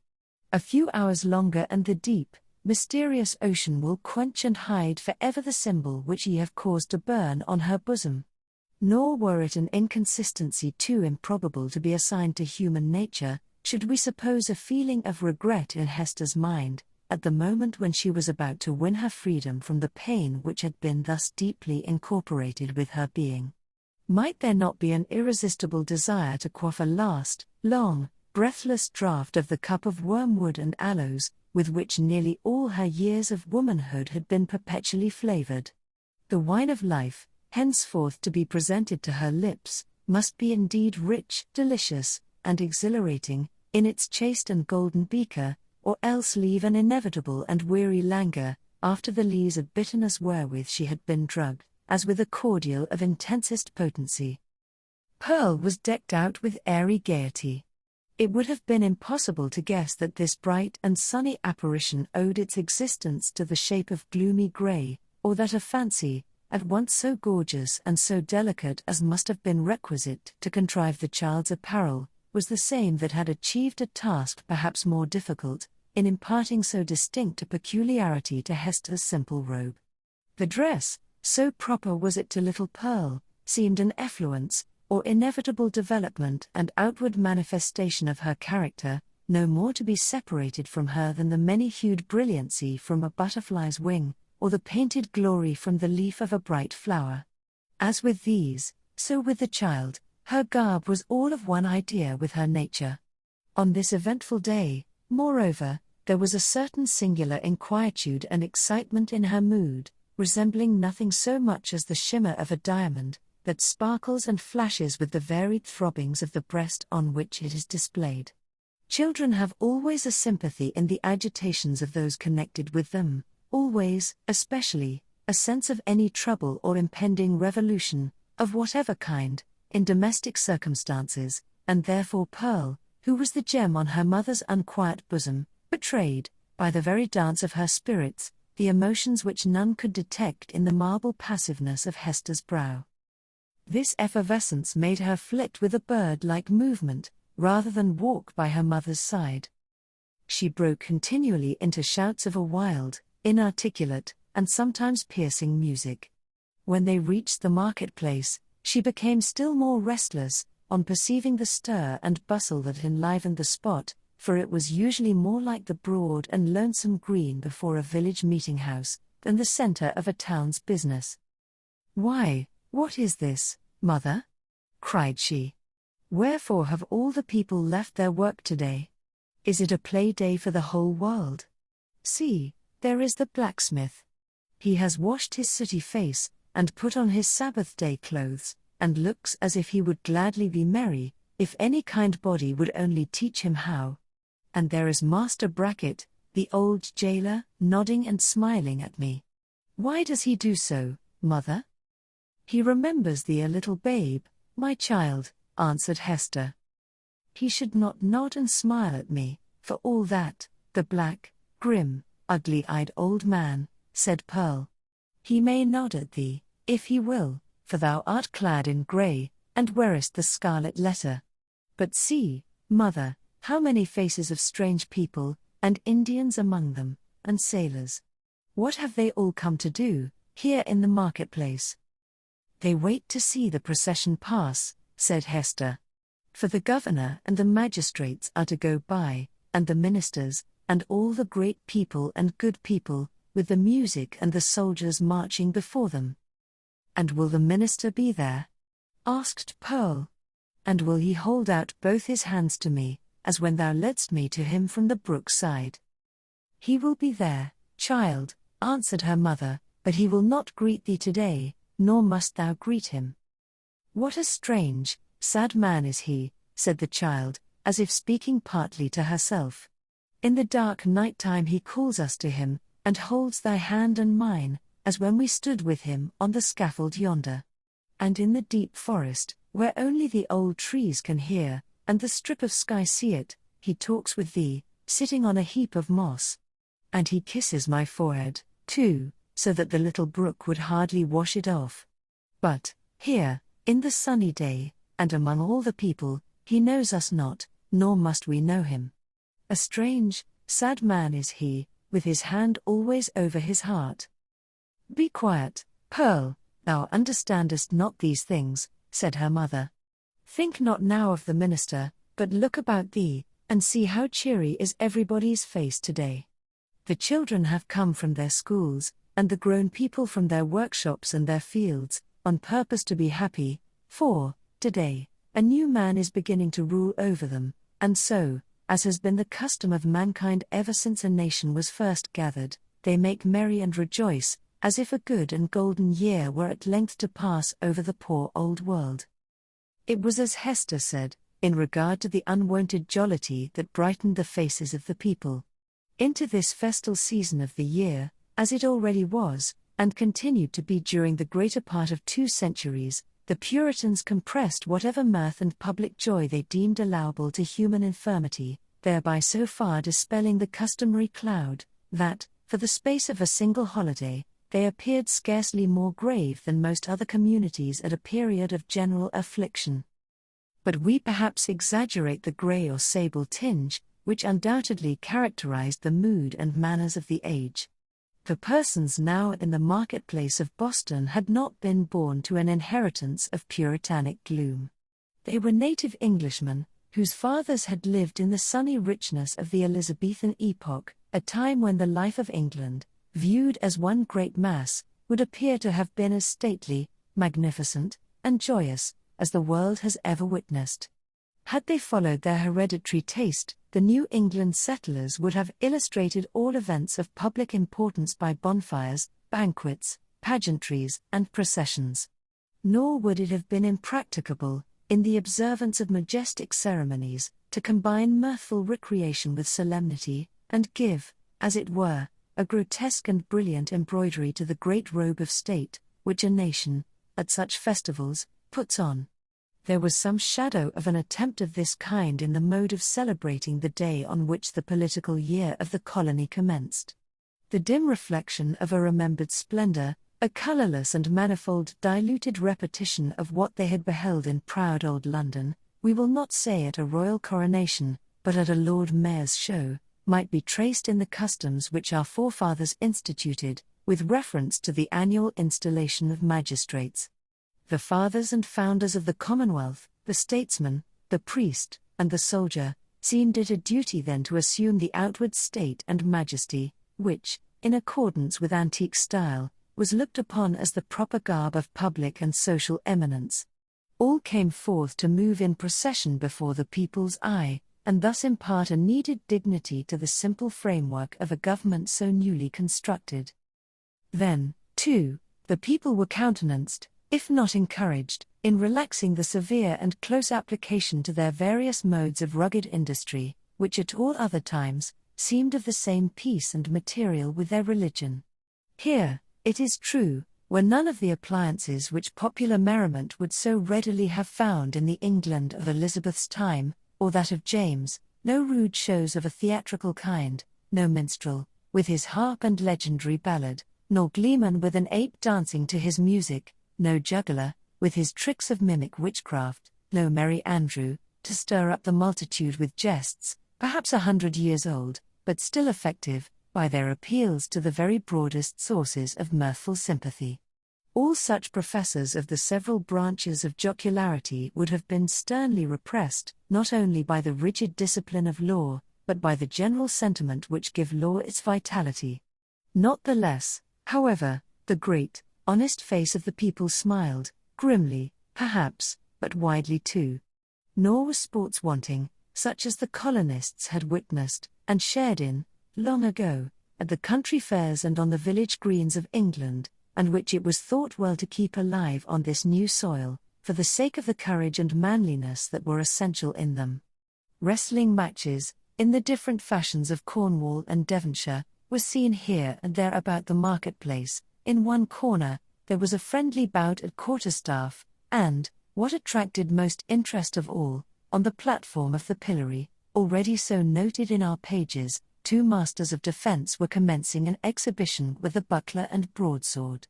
A few hours longer and the deep, mysterious ocean will quench and hide forever the symbol which ye have caused to burn on her bosom. Nor were it an inconsistency too improbable to be assigned to human nature, should we suppose a feeling of regret in Hester's mind, at the moment when she was about to win her freedom from the pain which had been thus deeply incorporated with her being. Might there not be an irresistible desire to quaff a last, long, breathless draught of the cup of wormwood and aloes, with which nearly all her years of womanhood had been perpetually flavored? The wine of life, henceforth to be presented to her lips, must be indeed rich, delicious, and exhilarating, in its chaste and golden beaker, or else leave an inevitable and weary languor, after the lees of bitterness wherewith she had been drugged, as with a cordial of intensest potency. Pearl was decked out with airy gaiety. It would have been impossible to guess that this bright and sunny apparition owed its existence to the shape of gloomy grey, or that a fancy, at once so gorgeous and so delicate as must have been requisite to contrive the child's apparel, was the same that had achieved a task perhaps more difficult, in imparting so distinct a peculiarity to Hester's simple robe. The dress, so proper was it to little Pearl, seemed an effluence, or inevitable development and outward manifestation of her character, no more to be separated from her than the many-hued brilliancy from a butterfly's wing, or the painted glory from the leaf of a bright flower. As with these, so with the child, her garb was all of one idea with her nature. On this eventful day, moreover, there was a certain singular inquietude and excitement in her mood, resembling nothing so much as the shimmer of a diamond, that sparkles and flashes with the varied throbbings of the breast on which it is displayed. Children have always a sympathy in the agitations of those connected with them, always, especially, a sense of any trouble or impending revolution, of whatever kind, in domestic circumstances, and therefore Pearl, who was the gem on her mother's unquiet bosom, betrayed, by the very dance of her spirits, the emotions which none could detect in the marble passiveness of Hester's brow. This effervescence made her flit with a bird-like movement, rather than walk by her mother's side. She broke continually into shouts of a wild, inarticulate, and sometimes piercing music. When they reached the marketplace, she became still more restless, on perceiving the stir and bustle that enlivened the spot, for it was usually more like the broad and lonesome green before a village meeting-house, than the centre of a town's business. "Why, what is this, mother?" cried she. "Wherefore have all the people left their work today? Is it a play day for the whole world? See, there is the blacksmith. He has washed his sooty face, and put on his Sabbath-day clothes, and looks as if he would gladly be merry, if any kind body would only teach him how. And there is Master Brackett, the old jailer, nodding and smiling at me. Why does he do so, mother?" "He remembers thee a little babe, my child," answered Hester. "He should not nod and smile at me, for all that, the black, grim, ugly-eyed old man," said Pearl. "He may nod at thee, if he will, for thou art clad in grey, and wearest the Scarlet Letter. But see, mother, how many faces of strange people, and Indians among them, and sailors. What have they all come to do, here in the marketplace?" "They wait to see the procession pass," said Hester. For the governor and the magistrates are to go by, and the ministers, and all the great people and good people, with the music and the soldiers marching before them. And will the minister be there? Asked Pearl. And will he hold out both his hands to me, as when thou ledst me to him from the brook side? He will be there, child, answered her mother, but he will not greet thee today, nor must thou greet him. What a strange, sad man is he, said the child, as if speaking partly to herself. In the dark night time he calls us to him, and holds thy hand and mine, as when we stood with him on the scaffold yonder. And in the deep forest, where only the old trees can hear, and the strip of sky see it, he talks with thee, sitting on a heap of moss. And he kisses my forehead, too, so that the little brook would hardly wash it off. But, here, in the sunny day, and among all the people, he knows us not, nor must we know him. A strange, sad man is he, with his hand always over his heart. Be quiet, Pearl, thou understandest not these things, said her mother. Think not now of the minister, but look about thee, and see how cheery is everybody's face today. The children have come from their schools, and the grown people from their workshops and their fields, on purpose to be happy, for, today, a new man is beginning to rule over them, and so, as has been the custom of mankind ever since a nation was first gathered, they make merry and rejoice, as if a good and golden year were at length to pass over the poor old world. It was as Hester said, in regard to the unwonted jollity that brightened the faces of the people. Into this festal season of the year, as it already was, and continued to be during the greater part of 2 centuries, the Puritans compressed whatever mirth and public joy they deemed allowable to human infirmity, thereby so far dispelling the customary cloud, that, for the space of a single holiday, they appeared scarcely more grave than most other communities at a period of general affliction. But we perhaps exaggerate the grey or sable tinge, which undoubtedly characterized the mood and manners of the age. The persons now in the marketplace of Boston had not been born to an inheritance of puritanic gloom. They were native Englishmen, whose fathers had lived in the sunny richness of the Elizabethan epoch, a time when the life of England, viewed as one great mass, would appear to have been as stately, magnificent, and joyous, as the world has ever witnessed. Had they followed their hereditary taste, the New England settlers would have illustrated all events of public importance by bonfires, banquets, pageantries, and processions. Nor would it have been impracticable, in the observance of majestic ceremonies, to combine mirthful recreation with solemnity, and give, as it were, a grotesque and brilliant embroidery to the great robe of state, which a nation, at such festivals, puts on. There was some shadow of an attempt of this kind in the mode of celebrating the day on which the political year of the colony commenced. The dim reflection of a remembered splendor, a colorless and manifold diluted repetition of what they had beheld in proud old London, we will not say at a royal coronation, but at a Lord Mayor's show, might be traced in the customs which our forefathers instituted, with reference to the annual installation of magistrates. The fathers and founders of the Commonwealth, the statesman, the priest, and the soldier, seemed it a duty then to assume the outward state and majesty, which, in accordance with antique style, was looked upon as the proper garb of public and social eminence. All came forth to move in procession before the people's eye, and thus impart a needed dignity to the simple framework of a government so newly constructed. Then, too, the people were countenanced, if not encouraged, in relaxing the severe and close application to their various modes of rugged industry, which at all other times, seemed of the same piece and material with their religion. Here, it is true, were none of the appliances which popular merriment would so readily have found in the England of Elizabeth's time, or that of James, no rude shows of a theatrical kind, no minstrel, with his harp and legendary ballad, nor gleeman with an ape dancing to his music, no juggler, with his tricks of mimic witchcraft, no merry Andrew, to stir up the multitude with jests, perhaps 100 years old, but still effective, by their appeals to the very broadest sources of mirthful sympathy. All such professors of the several branches of jocularity would have been sternly repressed, not only by the rigid discipline of law, but by the general sentiment which give law its vitality. Not the less, however, the great, honest face of the people smiled, grimly, perhaps, but widely too. Nor was sports wanting, such as the colonists had witnessed, and shared in, long ago, at the country fairs and on the village greens of England, and which it was thought well to keep alive on this new soil, for the sake of the courage and manliness that were essential in them. Wrestling matches, in the different fashions of Cornwall and Devonshire, were seen here and there about the marketplace. In one corner, there was a friendly bout at quarterstaff, and, what attracted most interest of all, on the platform of the pillory, already so noted in our pages, 2 masters of defence were commencing an exhibition with the buckler and broadsword.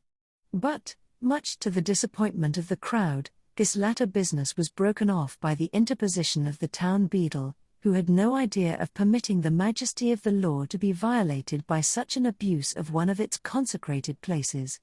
But, much to the disappointment of the crowd, this latter business was broken off by the interposition of the town beadle, who had no idea of permitting the majesty of the law to be violated by such an abuse of one of its consecrated places.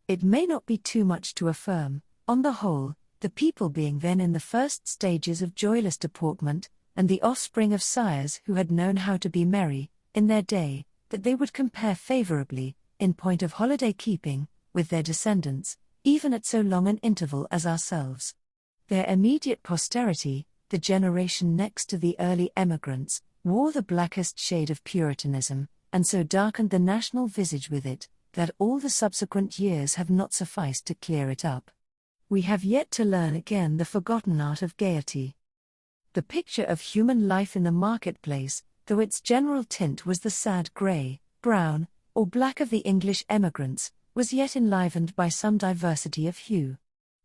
It may not be too much to affirm, on the whole, the people being then in the first stages of joyless deportment, and the offspring of sires who had known how to be merry, in their day, that they would compare favourably, in point of holiday-keeping, with their descendants, even at so long an interval as ourselves. Their immediate posterity, the generation next to the early emigrants, wore the blackest shade of Puritanism, and so darkened the national visage with it, that all the subsequent years have not sufficed to clear it up. We have yet to learn again the forgotten art of gaiety. The picture of human life in the marketplace, though its general tint was the sad grey, brown, or black of the English emigrants, was yet enlivened by some diversity of hue.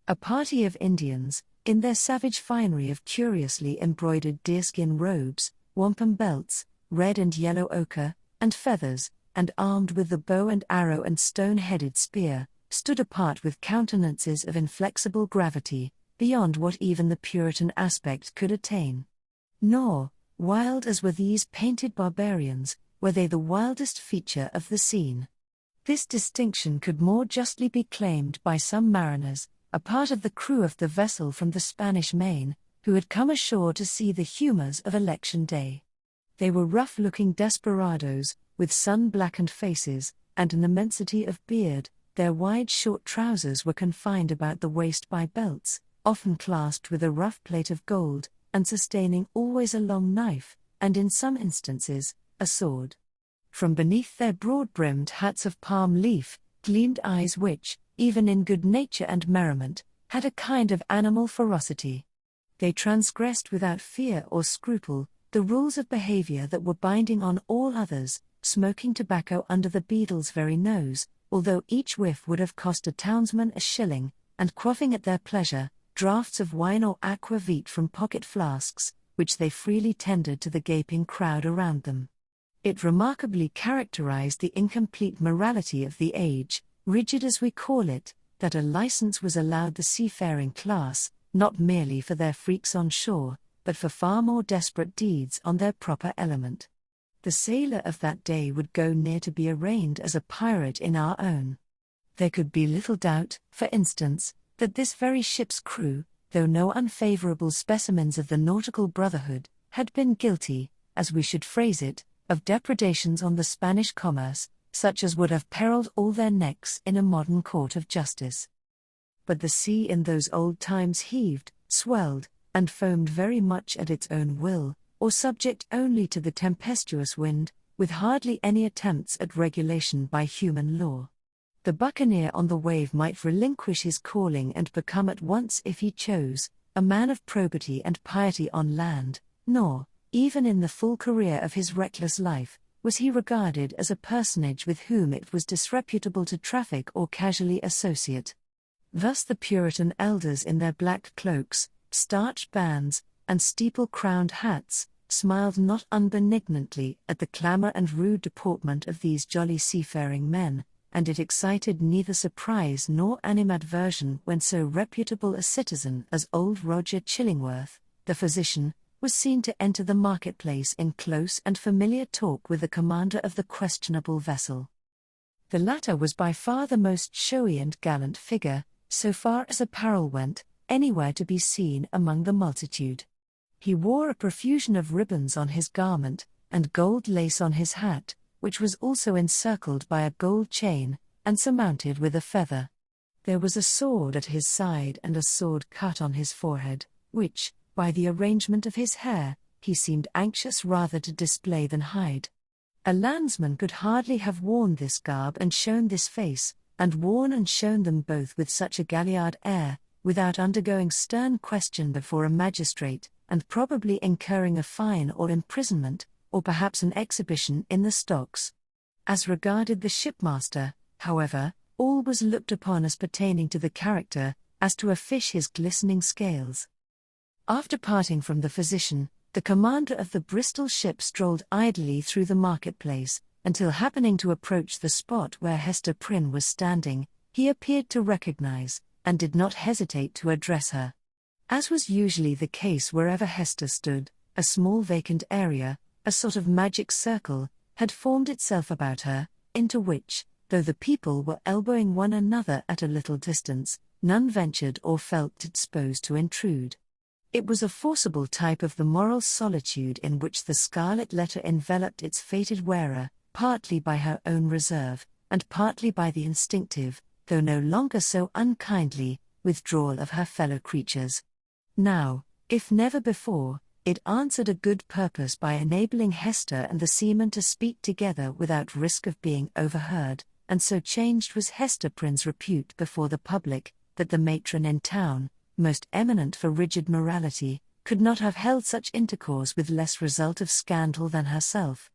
A party of Indians, in their savage finery of curiously embroidered deerskin robes, wampum belts, red and yellow ochre, and feathers, and armed with the bow and arrow and stone-headed spear, stood apart with countenances of inflexible gravity, beyond what even the Puritan aspect could attain. Nor, wild as were these painted barbarians, were they the wildest feature of the scene. This distinction could more justly be claimed by some mariners, a part of the crew of the vessel from the Spanish Main, who had come ashore to see the humours of election day. They were rough-looking desperadoes, with sun-blackened faces, and an immensity of beard. Their wide short trousers were confined about the waist by belts, often clasped with a rough plate of gold, and sustaining always a long knife, and in some instances, a sword. From beneath their broad-brimmed hats of palm leaf, gleamed eyes which, even in good nature and merriment, had a kind of animal ferocity. They transgressed without fear or scruple the rules of behavior that were binding on all others, smoking tobacco under the beadle's very nose, although each whiff would have cost a townsman a shilling, and quaffing at their pleasure draughts of wine or aqua vitae from pocket flasks, which they freely tendered to the gaping crowd around them. It remarkably characterized the incomplete morality of the age, rigid as we call it, that a license was allowed the seafaring class, not merely for their freaks on shore, but for far more desperate deeds on their proper element. The sailor of that day would go near to be arraigned as a pirate in our own. There could be little doubt, for instance, that this very ship's crew, though no unfavorable specimens of the nautical brotherhood, had been guilty, as we should phrase it, of depredations on the Spanish commerce, such as would have periled all their necks in a modern court of justice. But the sea in those old times heaved, swelled, and foamed very much at its own will, or subject only to the tempestuous wind, with hardly any attempts at regulation by human law. The buccaneer on the wave might relinquish his calling and become at once, if he chose, a man of probity and piety on land, nor, even in the full career of his reckless life, was he regarded as a personage with whom it was disreputable to traffic or casually associate. Thus the Puritan elders in their black cloaks, starched bands, and steeple-crowned hats, smiled not unbenignantly at the clamour and rude deportment of these jolly seafaring men, and it excited neither surprise nor animadversion when so reputable a citizen as old Roger Chillingworth, the physician, was seen to enter the marketplace in close and familiar talk with the commander of the questionable vessel. The latter was by far the most showy and gallant figure, so far as apparel went, anywhere to be seen among the multitude. He wore a profusion of ribbons on his garment, and gold lace on his hat, which was also encircled by a gold chain, and surmounted with a feather. There was a sword at his side and a sword cut on his forehead, which, by the arrangement of his hair, he seemed anxious rather to display than hide. A landsman could hardly have worn this garb and shown this face, and worn and shown them both with such a galliard air, without undergoing stern question before a magistrate, and probably incurring a fine or imprisonment, or perhaps an exhibition in the stocks. As regarded the shipmaster, however, all was looked upon as pertaining to the character, as to a fish his glistening scales. After parting from the physician, the commander of the Bristol ship strolled idly through the marketplace, until happening to approach the spot where Hester Prynne was standing, he appeared to recognize, and did not hesitate to address her. As was usually the case wherever Hester stood, a small vacant area, a sort of magic circle, had formed itself about her, into which, though the people were elbowing one another at a little distance, none ventured or felt disposed to intrude. It was a forcible type of the moral solitude in which the Scarlet Letter enveloped its fated wearer, partly by her own reserve, and partly by the instinctive, though no longer so unkindly, withdrawal of her fellow creatures. Now, if never before, it answered a good purpose by enabling Hester and the seaman to speak together without risk of being overheard, and so changed was Hester Prynne's repute before the public, that the matron in town, most eminent for rigid morality, could not have held such intercourse with less result of scandal than herself.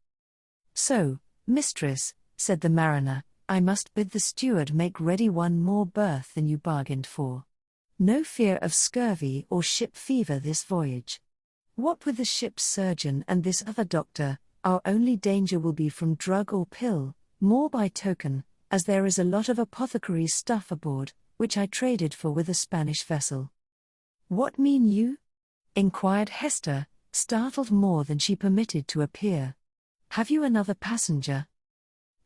"So, mistress," said the mariner, "I must bid the steward make ready one more berth than you bargained for. No fear of scurvy or ship fever this voyage. What with the ship's surgeon and this other doctor, our only danger will be from drug or pill, more by token, as there is a lot of apothecary's stuff aboard, which I traded for with a Spanish vessel." "What mean you?" inquired Hester, startled more than she permitted to appear. "Have you another passenger?"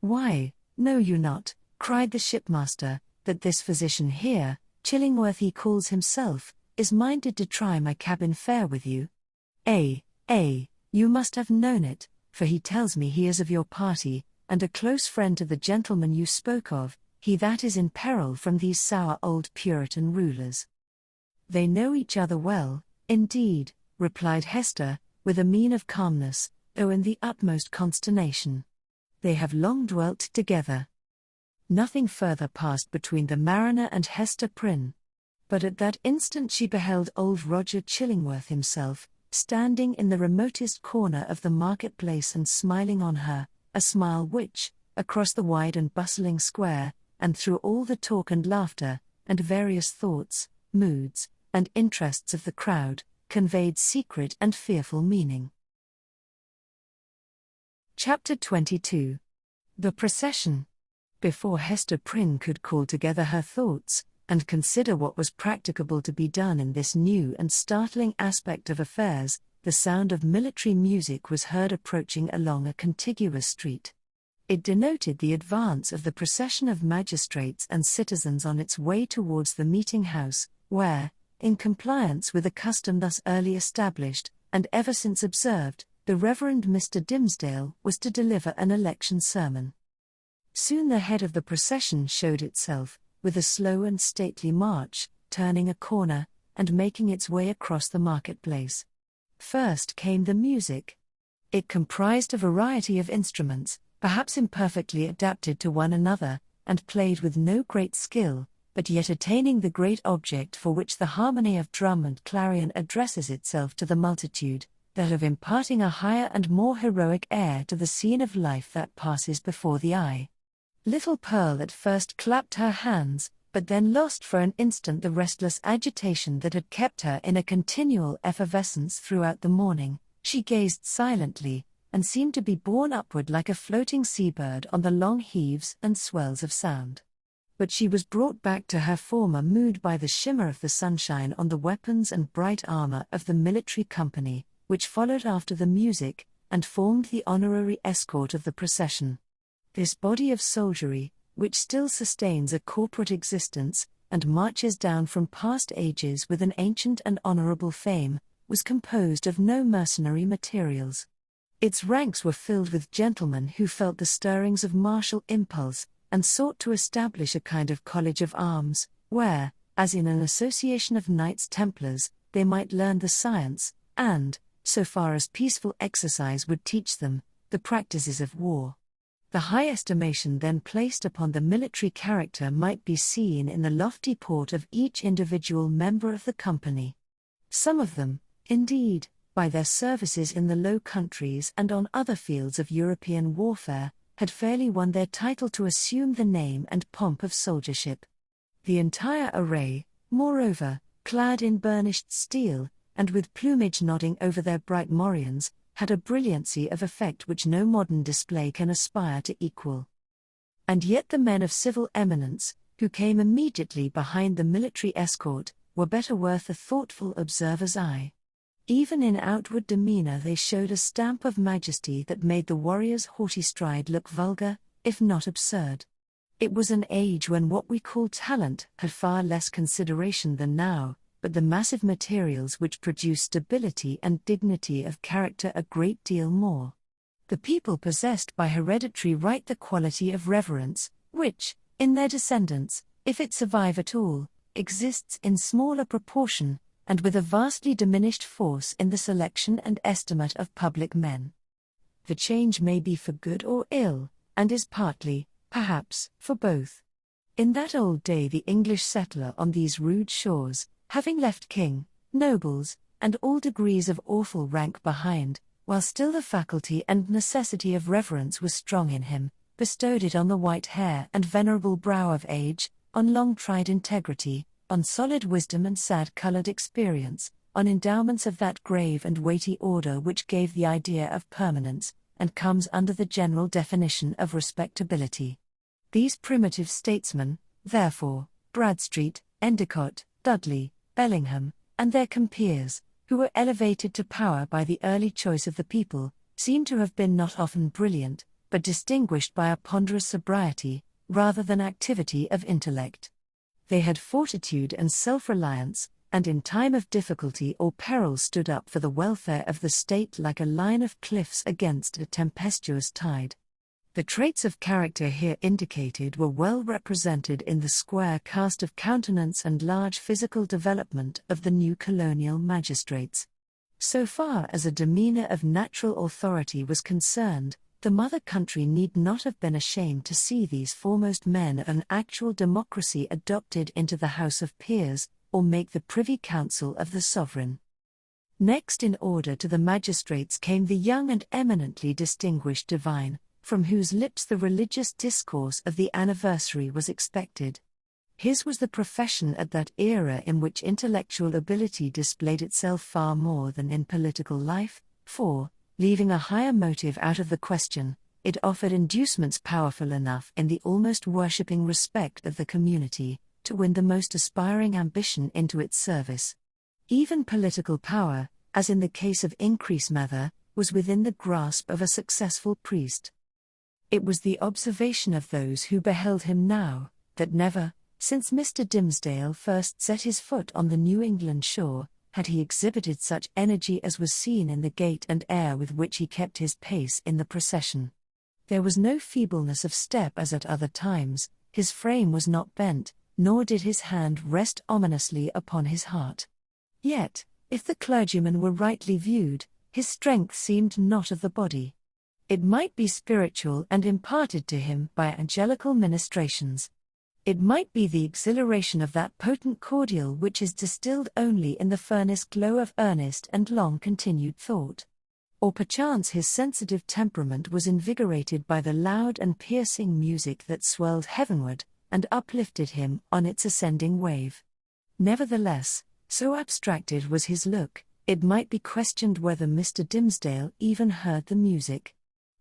"Why, know you not," cried the shipmaster, "that this physician here, Chillingworth he calls himself, is minded to try my cabin fare with you? You must have known it, for he tells me he is of your party, and a close friend to the gentleman you spoke of, he that is in peril from these sour old Puritan rulers." "They know each other well, indeed," replied Hester, with a mien of calmness, though in the utmost consternation. "They have long dwelt together." Nothing further passed between the mariner and Hester Prynne. But at that instant she beheld old Roger Chillingworth himself, standing in the remotest corner of the marketplace and smiling on her, a smile which, across the wide and bustling square, and through all the talk and laughter, and various thoughts, moods, and interests of the crowd, conveyed secret and fearful meaning. Chapter 22. The Procession. Before Hester Prynne could call together her thoughts, and consider what was practicable to be done in this new and startling aspect of affairs, the sound of military music was heard approaching along a contiguous street. It denoted the advance of the procession of magistrates and citizens on its way towards the meeting house, where, in compliance with a custom thus early established, and ever since observed, the Reverend Mr. Dimmesdale was to deliver an election sermon. Soon the head of the procession showed itself, with a slow and stately march, turning a corner, and making its way across the marketplace. First came the music. It comprised a variety of instruments, perhaps imperfectly adapted to one another, and played with no great skill, but yet attaining the great object for which the harmony of drum and clarion addresses itself to the multitude, that of imparting a higher and more heroic air to the scene of life that passes before the eye. Little Pearl at first clapped her hands, but then lost for an instant the restless agitation that had kept her in a continual effervescence throughout the morning. She gazed silently, and seemed to be borne upward like a floating seabird on the long heaves and swells of sound. But she was brought back to her former mood by the shimmer of the sunshine on the weapons and bright armor of the military company, which followed after the music, and formed the honorary escort of the procession. This body of soldiery, which still sustains a corporate existence, and marches down from past ages with an ancient and honorable fame, was composed of no mercenary materials. Its ranks were filled with gentlemen who felt the stirrings of martial impulse, and sought to establish a kind of college of arms, where, as in an association of Knights Templars, they might learn the science, and, so far as peaceful exercise would teach them, the practices of war. The high estimation then placed upon the military character might be seen in the lofty port of each individual member of the company. Some of them, indeed, by their services in the Low Countries and on other fields of European warfare, had fairly won their title to assume the name and pomp of soldiership. The entire array, moreover, clad in burnished steel, and with plumage nodding over their bright morions, had a brilliancy of effect which no modern display can aspire to equal. And yet the men of civil eminence, who came immediately behind the military escort, were better worth a thoughtful observer's eye. Even in outward demeanor they showed a stamp of majesty that made the warrior's haughty stride look vulgar, if not absurd. It was an age when what we call talent had far less consideration than now, but the massive materials which produce stability and dignity of character a great deal more. The people possessed by hereditary right the quality of reverence, which, in their descendants, if it survive at all, exists in smaller proportion, and with a vastly diminished force in the selection and estimate of public men. The change may be for good or ill, and is partly, perhaps, for both. In that old day the English settler on these rude shores, having left king, nobles, and all degrees of awful rank behind, while still the faculty and necessity of reverence was strong in him, bestowed it on the white hair and venerable brow of age, on long-tried integrity, on solid wisdom and sad-colored experience, on endowments of that grave and weighty order which gave the idea of permanence, and comes under the general definition of respectability. These primitive statesmen, therefore, Bradstreet, Endicott, Dudley, Bellingham, and their compeers, who were elevated to power by the early choice of the people, seem to have been not often brilliant, but distinguished by a ponderous sobriety, rather than activity of intellect. They had fortitude and self-reliance, and in time of difficulty or peril stood up for the welfare of the state like a line of cliffs against a tempestuous tide. The traits of character here indicated were well represented in the square cast of countenance and large physical development of the new colonial magistrates. So far as a demeanor of natural authority was concerned, the mother country need not have been ashamed to see these foremost men of an actual democracy adopted into the House of Peers, or make the Privy Council of the sovereign. Next in order to the magistrates came the young and eminently distinguished divine, from whose lips the religious discourse of the anniversary was expected. His was the profession at that era in which intellectual ability displayed itself far more than in political life, for, leaving a higher motive out of the question, it offered inducements powerful enough in the almost worshipping respect of the community, to win the most aspiring ambition into its service. Even political power, as in the case of Increase Mather, was within the grasp of a successful priest. It was the observation of those who beheld him now, that never, since Mr. Dimmesdale first set his foot on the New England shore, had he exhibited such energy as was seen in the gait and air with which he kept his pace in the procession. There was no feebleness of step as at other times, his frame was not bent, nor did his hand rest ominously upon his heart. Yet, if the clergyman were rightly viewed, his strength seemed not of the body. It might be spiritual and imparted to him by angelical ministrations. It might be the exhilaration of that potent cordial which is distilled only in the furnace glow of earnest and long-continued thought. Or perchance his sensitive temperament was invigorated by the loud and piercing music that swelled heavenward, and uplifted him on its ascending wave. Nevertheless, so abstracted was his look, it might be questioned whether Mr. Dimmesdale even heard the music.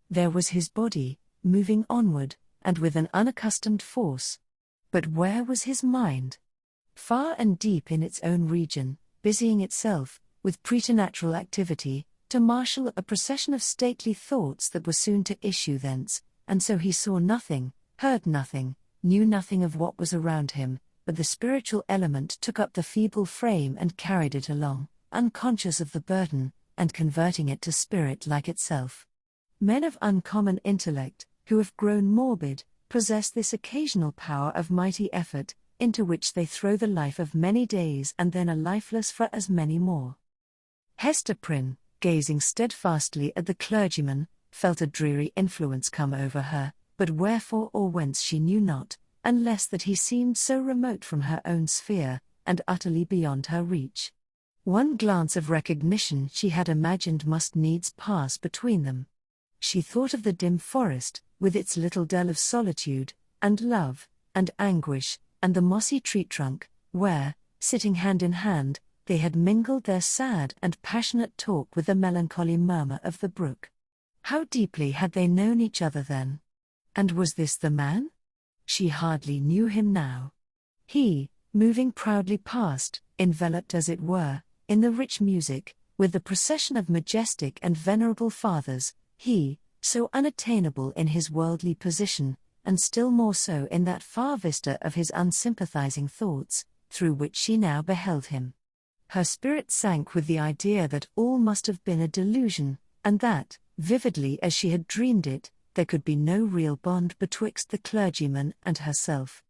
There was his body, moving onward, and with an unaccustomed force. But where was his mind? Far and deep in its own region, busying itself, with preternatural activity, to marshal a procession of stately thoughts that were soon to issue thence, and so he saw nothing, heard nothing, knew nothing of what was around him, but the spiritual element took up the feeble frame and carried it along, unconscious of the burden, and converting it to spirit like itself. Men of uncommon intellect, who have grown morbid, possess this occasional power of mighty effort, into which they throw the life of many days and then are lifeless for as many more. Hester Prynne, gazing steadfastly at the clergyman, felt a dreary influence come over her, but wherefore or whence she knew not, unless that he seemed so remote from her own sphere, and utterly beyond her reach. One glance of recognition she had imagined must needs pass between them. She thought of the dim forest, with its little dell of solitude, and love, and anguish, and the mossy tree trunk, where, sitting hand in hand, they had mingled their sad and passionate talk with the melancholy murmur of the brook. How deeply had they known each other then? And was this the man? She hardly knew him now. He, moving proudly past, enveloped as it were, in the rich music, with the procession of majestic and venerable fathers, he, so unattainable in his worldly position, and still more so in that far vista of his unsympathizing thoughts, through which she now beheld him. Her spirit sank with the idea that all must have been a delusion, and that, vividly as she had dreamed it, there could be no real bond betwixt the clergyman and herself.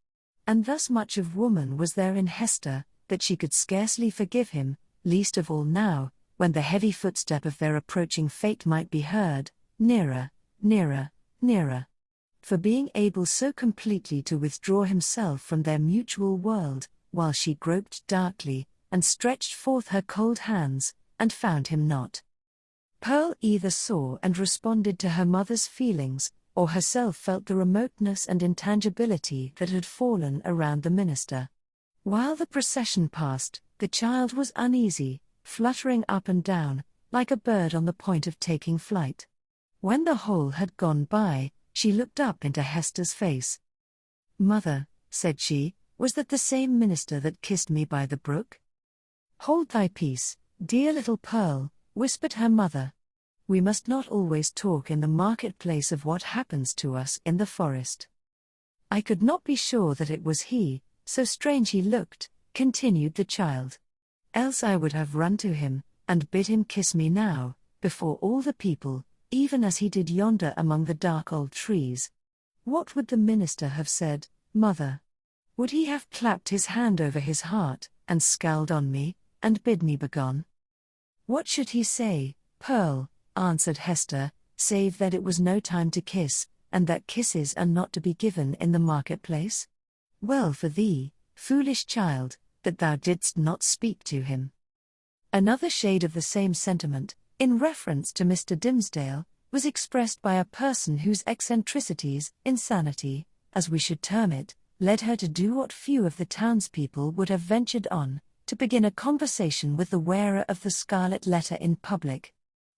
And thus much of woman was there in Hester, that she could scarcely forgive him, least of all now, when the heavy footstep of their approaching fate might be heard, nearer, nearer, nearer. For being able so completely to withdraw himself from their mutual world, while she groped darkly, and stretched forth her cold hands, and found him not. Pearl either saw and responded to her mother's feelings, or herself felt the remoteness and intangibility that had fallen around the minister. While the procession passed, the child was uneasy, fluttering up and down, like a bird on the point of taking flight. When the whole had gone by, she looked up into Hester's face. "Mother," said she, "was that the same minister that kissed me by the brook?" "Hold thy peace, dear little Pearl," whispered her mother. "We must not always talk in the marketplace of what happens to us in the forest." "I could not be sure that it was he, so strange he looked," continued the child. "Else I would have run to him, and bid him kiss me now, before all the people, even as he did yonder among the dark old trees. What would the minister have said, mother? Would he have clapped his hand over his heart, and scowled on me, and bid me begone?" "What should he say, Pearl?" answered Hester, "save that it was no time to kiss, and that kisses are not to be given in the marketplace? Well for thee, foolish child, that thou didst not speak to him." Another shade of the same sentiment, in reference to Mr. Dimmesdale, was expressed by a person whose eccentricities, insanity, as we should term it, led her to do what few of the townspeople would have ventured on, to begin a conversation with the wearer of the Scarlet Letter in public.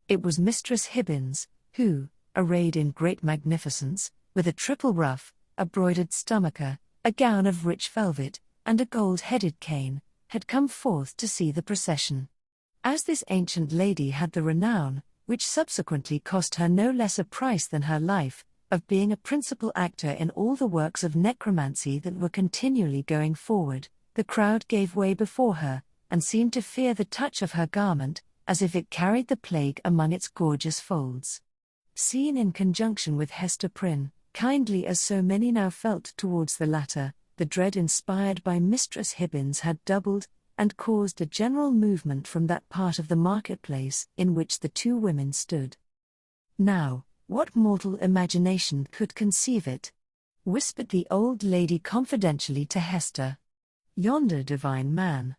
It was Mistress Hibbins, who, arrayed in great magnificence, with a triple ruff, a broidered stomacher, a gown of rich velvet, and a gold-headed cane, had come forth to see the procession. As this ancient lady had the renown, which subsequently cost her no less a price than her life, of being a principal actor in all the works of necromancy that were continually going forward, the crowd gave way before her, and seemed to fear the touch of her garment, as if it carried the plague among its gorgeous folds. Seen in conjunction with Hester Prynne, kindly as so many now felt towards the latter, the dread inspired by Mistress Hibbins had doubled, and caused a general movement from that part of the marketplace in which the two women stood. "Now, what mortal imagination could conceive it?" whispered the old lady confidentially to Hester. "Yonder divine man.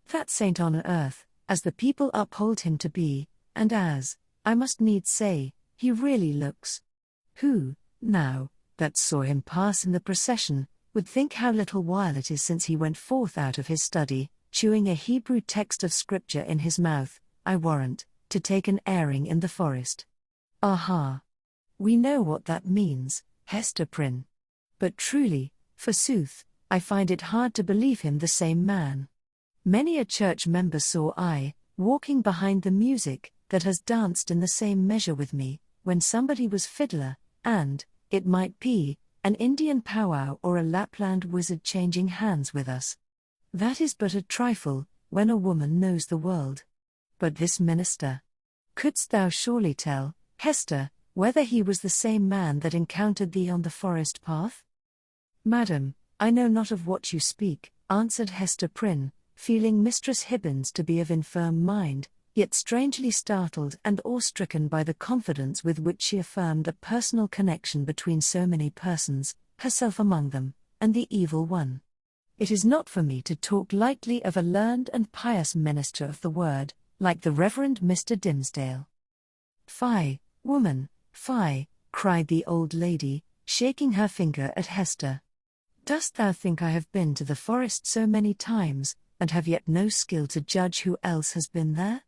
That saint on earth, as the people uphold him to be, and as, I must needs say, he really looks. Who, now, that saw him pass in the procession, would think how little while it is since he went forth out of his study, chewing a Hebrew text of scripture in his mouth, I warrant, to take an airing in the forest. Aha! We know what that means, Hester Prynne. But truly, forsooth, I find it hard to believe him the same man. Many a church member saw I, walking behind the music, that has danced in the same measure with me, when somebody was fiddler, and, it might be, an Indian powwow or a Lapland wizard changing hands with us. That is but a trifle, when a woman knows the world. But this minister. Couldst thou surely tell, Hester, whether he was the same man that encountered thee on the forest path? Madam, I know not of what you speak, answered Hester Prynne, feeling Mistress Hibbins to be of infirm mind, yet strangely startled and awe-stricken by the confidence with which she affirmed a personal connection between so many persons, herself among them, and the evil one. It is not for me to talk lightly of a learned and pious minister of the word, like the Reverend Mr. Dimmesdale. Fie, woman, fie, cried the old lady, shaking her finger at Hester. Dost thou think I have been to the forest so many times, and have yet no skill to judge who else has been there?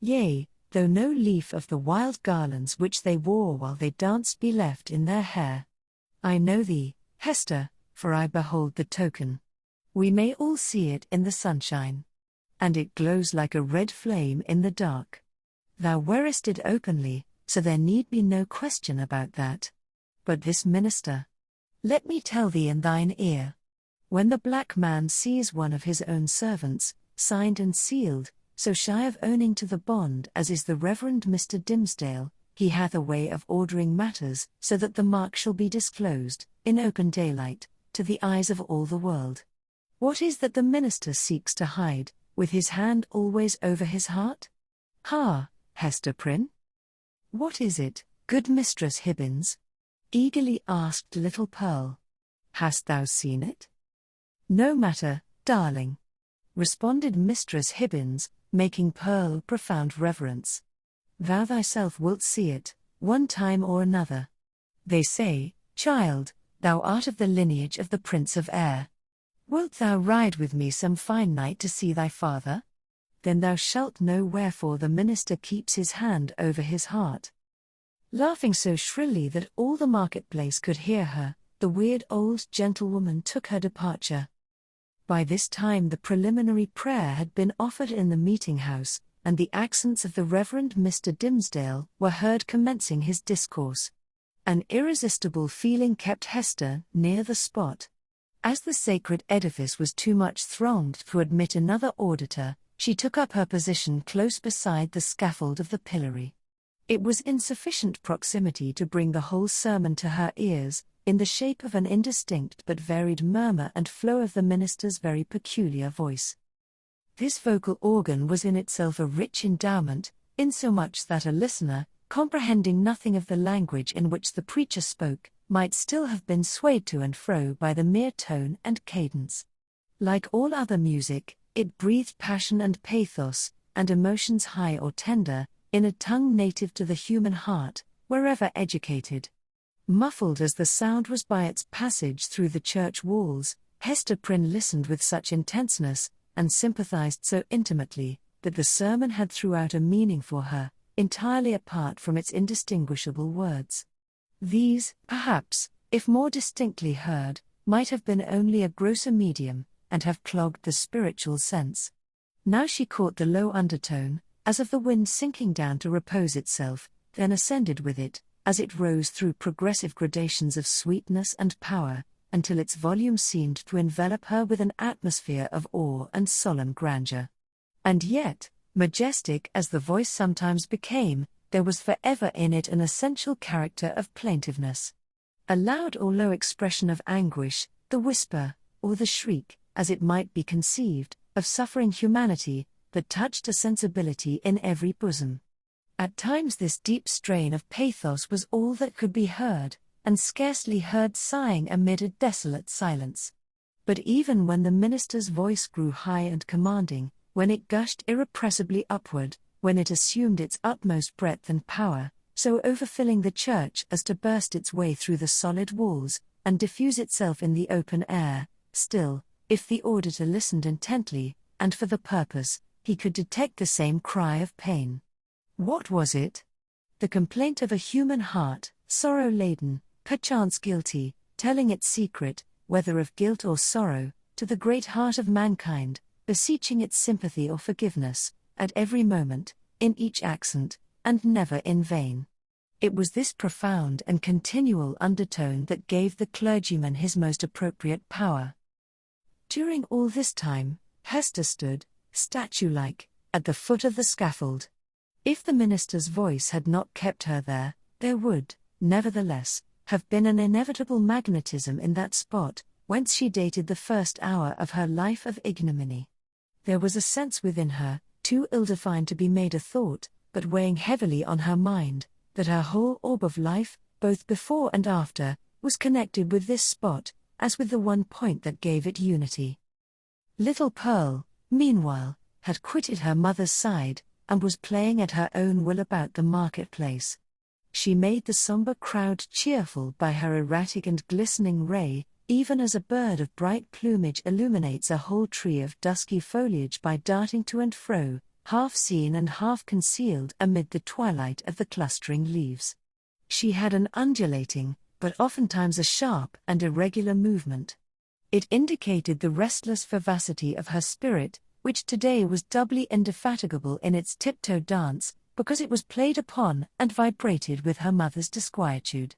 Yea, though no leaf of the wild garlands which they wore while they danced be left in their hair. I know thee, Hester, for I behold the token. We may all see it in the sunshine. And it glows like a red flame in the dark. Thou wearest it openly, so there need be no question about that. But this minister. Let me tell thee in thine ear. When the black man sees one of his own servants, signed and sealed, so shy of owning to the bond as is the Reverend Mr. Dimmesdale, he hath a way of ordering matters so that the mark shall be disclosed, in open daylight, to the eyes of all the world. What is that the minister seeks to hide, with his hand always over his heart? Ha, Hester Prynne? What is it, good Mistress Hibbins? Eagerly asked little Pearl. Hast thou seen it? No matter, darling, responded Mistress Hibbins, making Pearl profound reverence. Thou thyself wilt see it, one time or another. They say, child, thou art of the lineage of the Prince of Air. Wilt thou ride with me some fine night to see thy father? Then thou shalt know wherefore the minister keeps his hand over his heart. Laughing so shrilly that all the marketplace could hear her, the weird old gentlewoman took her departure. By this time the preliminary prayer had been offered in the meeting-house, and the accents of the Reverend Mr. Dimmesdale were heard commencing his discourse. An irresistible feeling kept Hester near the spot. As the sacred edifice was too much thronged to admit another auditor, she took up her position close beside the scaffold of the pillory. It was in sufficient proximity to bring the whole sermon to her ears, in the shape of an indistinct but varied murmur and flow of the minister's very peculiar voice. This vocal organ was in itself a rich endowment, insomuch that a listener, comprehending nothing of the language in which the preacher spoke, might still have been swayed to and fro by the mere tone and cadence. Like all other music, it breathed passion and pathos, and emotions high or tender, in a tongue native to the human heart, wherever educated. Muffled as the sound was by its passage through the church walls, Hester Prynne listened with such intenseness, and sympathized so intimately, that the sermon had throughout a meaning for her, entirely apart from its indistinguishable words. These, perhaps, if more distinctly heard, might have been only a grosser medium, and have clogged the spiritual sense. Now she caught the low undertone, as of the wind sinking down to repose itself, then ascended with it, as it rose through progressive gradations of sweetness and power, until its volume seemed to envelop her with an atmosphere of awe and solemn grandeur. And yet, majestic as the voice sometimes became, there was forever in it an essential character of plaintiveness. A loud or low expression of anguish, the whisper, or the shriek, as it might be conceived, of suffering humanity, that touched a sensibility in every bosom. At times this deep strain of pathos was all that could be heard, and scarcely heard sighing amid a desolate silence. But even when the minister's voice grew high and commanding, when it gushed irrepressibly upward, when it assumed its utmost breadth and power, so overfilling the church as to burst its way through the solid walls, and diffuse itself in the open air, still, if the auditor listened intently, and for the purpose, he could detect the same cry of pain. What was it? The complaint of a human heart, sorrow-laden, perchance guilty, telling its secret, whether of guilt or sorrow, to the great heart of mankind, beseeching its sympathy or forgiveness, at every moment, in each accent, and never in vain. It was this profound and continual undertone that gave the clergyman his most appropriate power. During all this time, Hester stood, statue-like, at the foot of the scaffold. If the minister's voice had not kept her there, there would, nevertheless, have been an inevitable magnetism in that spot, whence she dated the first hour of her life of ignominy. There was a sense within her, too ill-defined to be made a thought, but weighing heavily on her mind, that her whole orb of life, both before and after, was connected with this spot, as with the one point that gave it unity. Little Pearl, meanwhile, had quitted her mother's side, and was playing at her own will about the marketplace. She made the sombre crowd cheerful by her erratic and glistening ray, even as a bird of bright plumage illuminates a whole tree of dusky foliage by darting to and fro, half seen and half concealed amid the twilight of the clustering leaves. She had an undulating, but oftentimes a sharp and irregular movement. It indicated the restless vivacity of her spirit, which today was doubly indefatigable in its tiptoe dance, because it was played upon and vibrated with her mother's disquietude.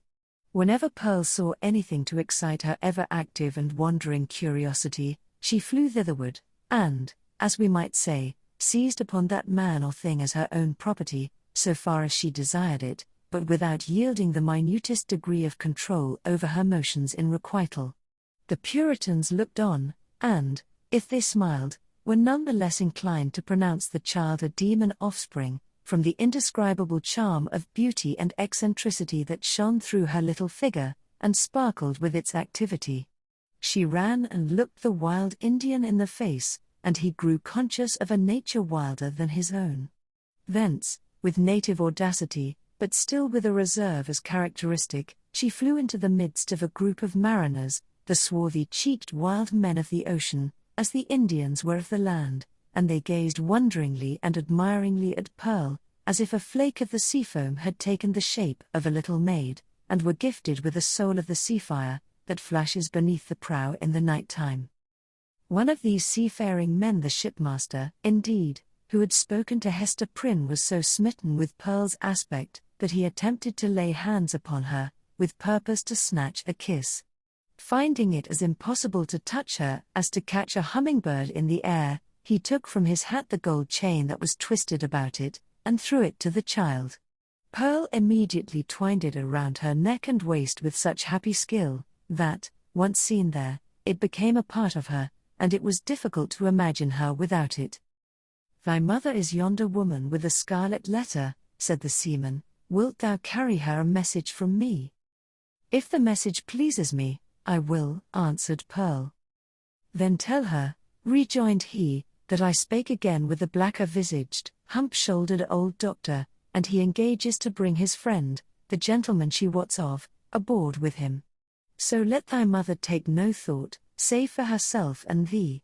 Whenever Pearl saw anything to excite her ever-active and wandering curiosity, she flew thitherward, and, as we might say, seized upon that man or thing as her own property, so far as she desired it, but without yielding the minutest degree of control over her motions in requital. The Puritans looked on, and, if they smiled, were none the less inclined to pronounce the child a demon offspring, from the indescribable charm of beauty and eccentricity that shone through her little figure, and sparkled with its activity. She ran and looked the wild Indian in the face, and he grew conscious of a nature wilder than his own. Thence, with native audacity, but still with a reserve as characteristic, she flew into the midst of a group of mariners, the swarthy-cheeked wild men of the ocean, as the Indians were of the land, and they gazed wonderingly and admiringly at Pearl, as if a flake of the sea-foam had taken the shape of a little maid, and were gifted with the soul of the sea-fire, that flashes beneath the prow in the night-time. One of these seafaring men, the shipmaster, indeed, who had spoken to Hester Prynne, was so smitten with Pearl's aspect, that he attempted to lay hands upon her, with purpose to snatch a kiss. Finding it as impossible to touch her as to catch a hummingbird in the air, he took from his hat the gold chain that was twisted about it, and threw it to the child. Pearl immediately twined it around her neck and waist with such happy skill, that, once seen there, it became a part of her, and it was difficult to imagine her without it. "Thy mother is yonder woman with the scarlet letter," said the seaman. "Wilt thou carry her a message from me?" "If the message pleases me, I will," answered Pearl. "Then tell her," rejoined he, "that I spake again with the blacker-visaged, hump-shouldered old doctor, and he engages to bring his friend, the gentleman she wots of, aboard with him. So let thy mother take no thought, save for herself and thee.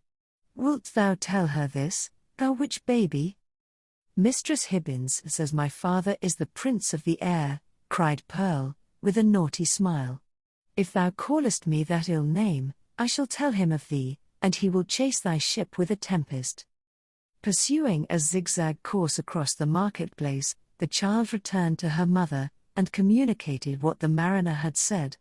Wilt thou tell her this, thou witch baby?" "Mistress Hibbins says my father is the prince of the air," cried Pearl, with a naughty smile. "If thou callest me that ill name, I shall tell him of thee, and he will chase thy ship with a tempest." Pursuing a zigzag course across the marketplace, the child returned to her mother, and communicated what the mariner had said.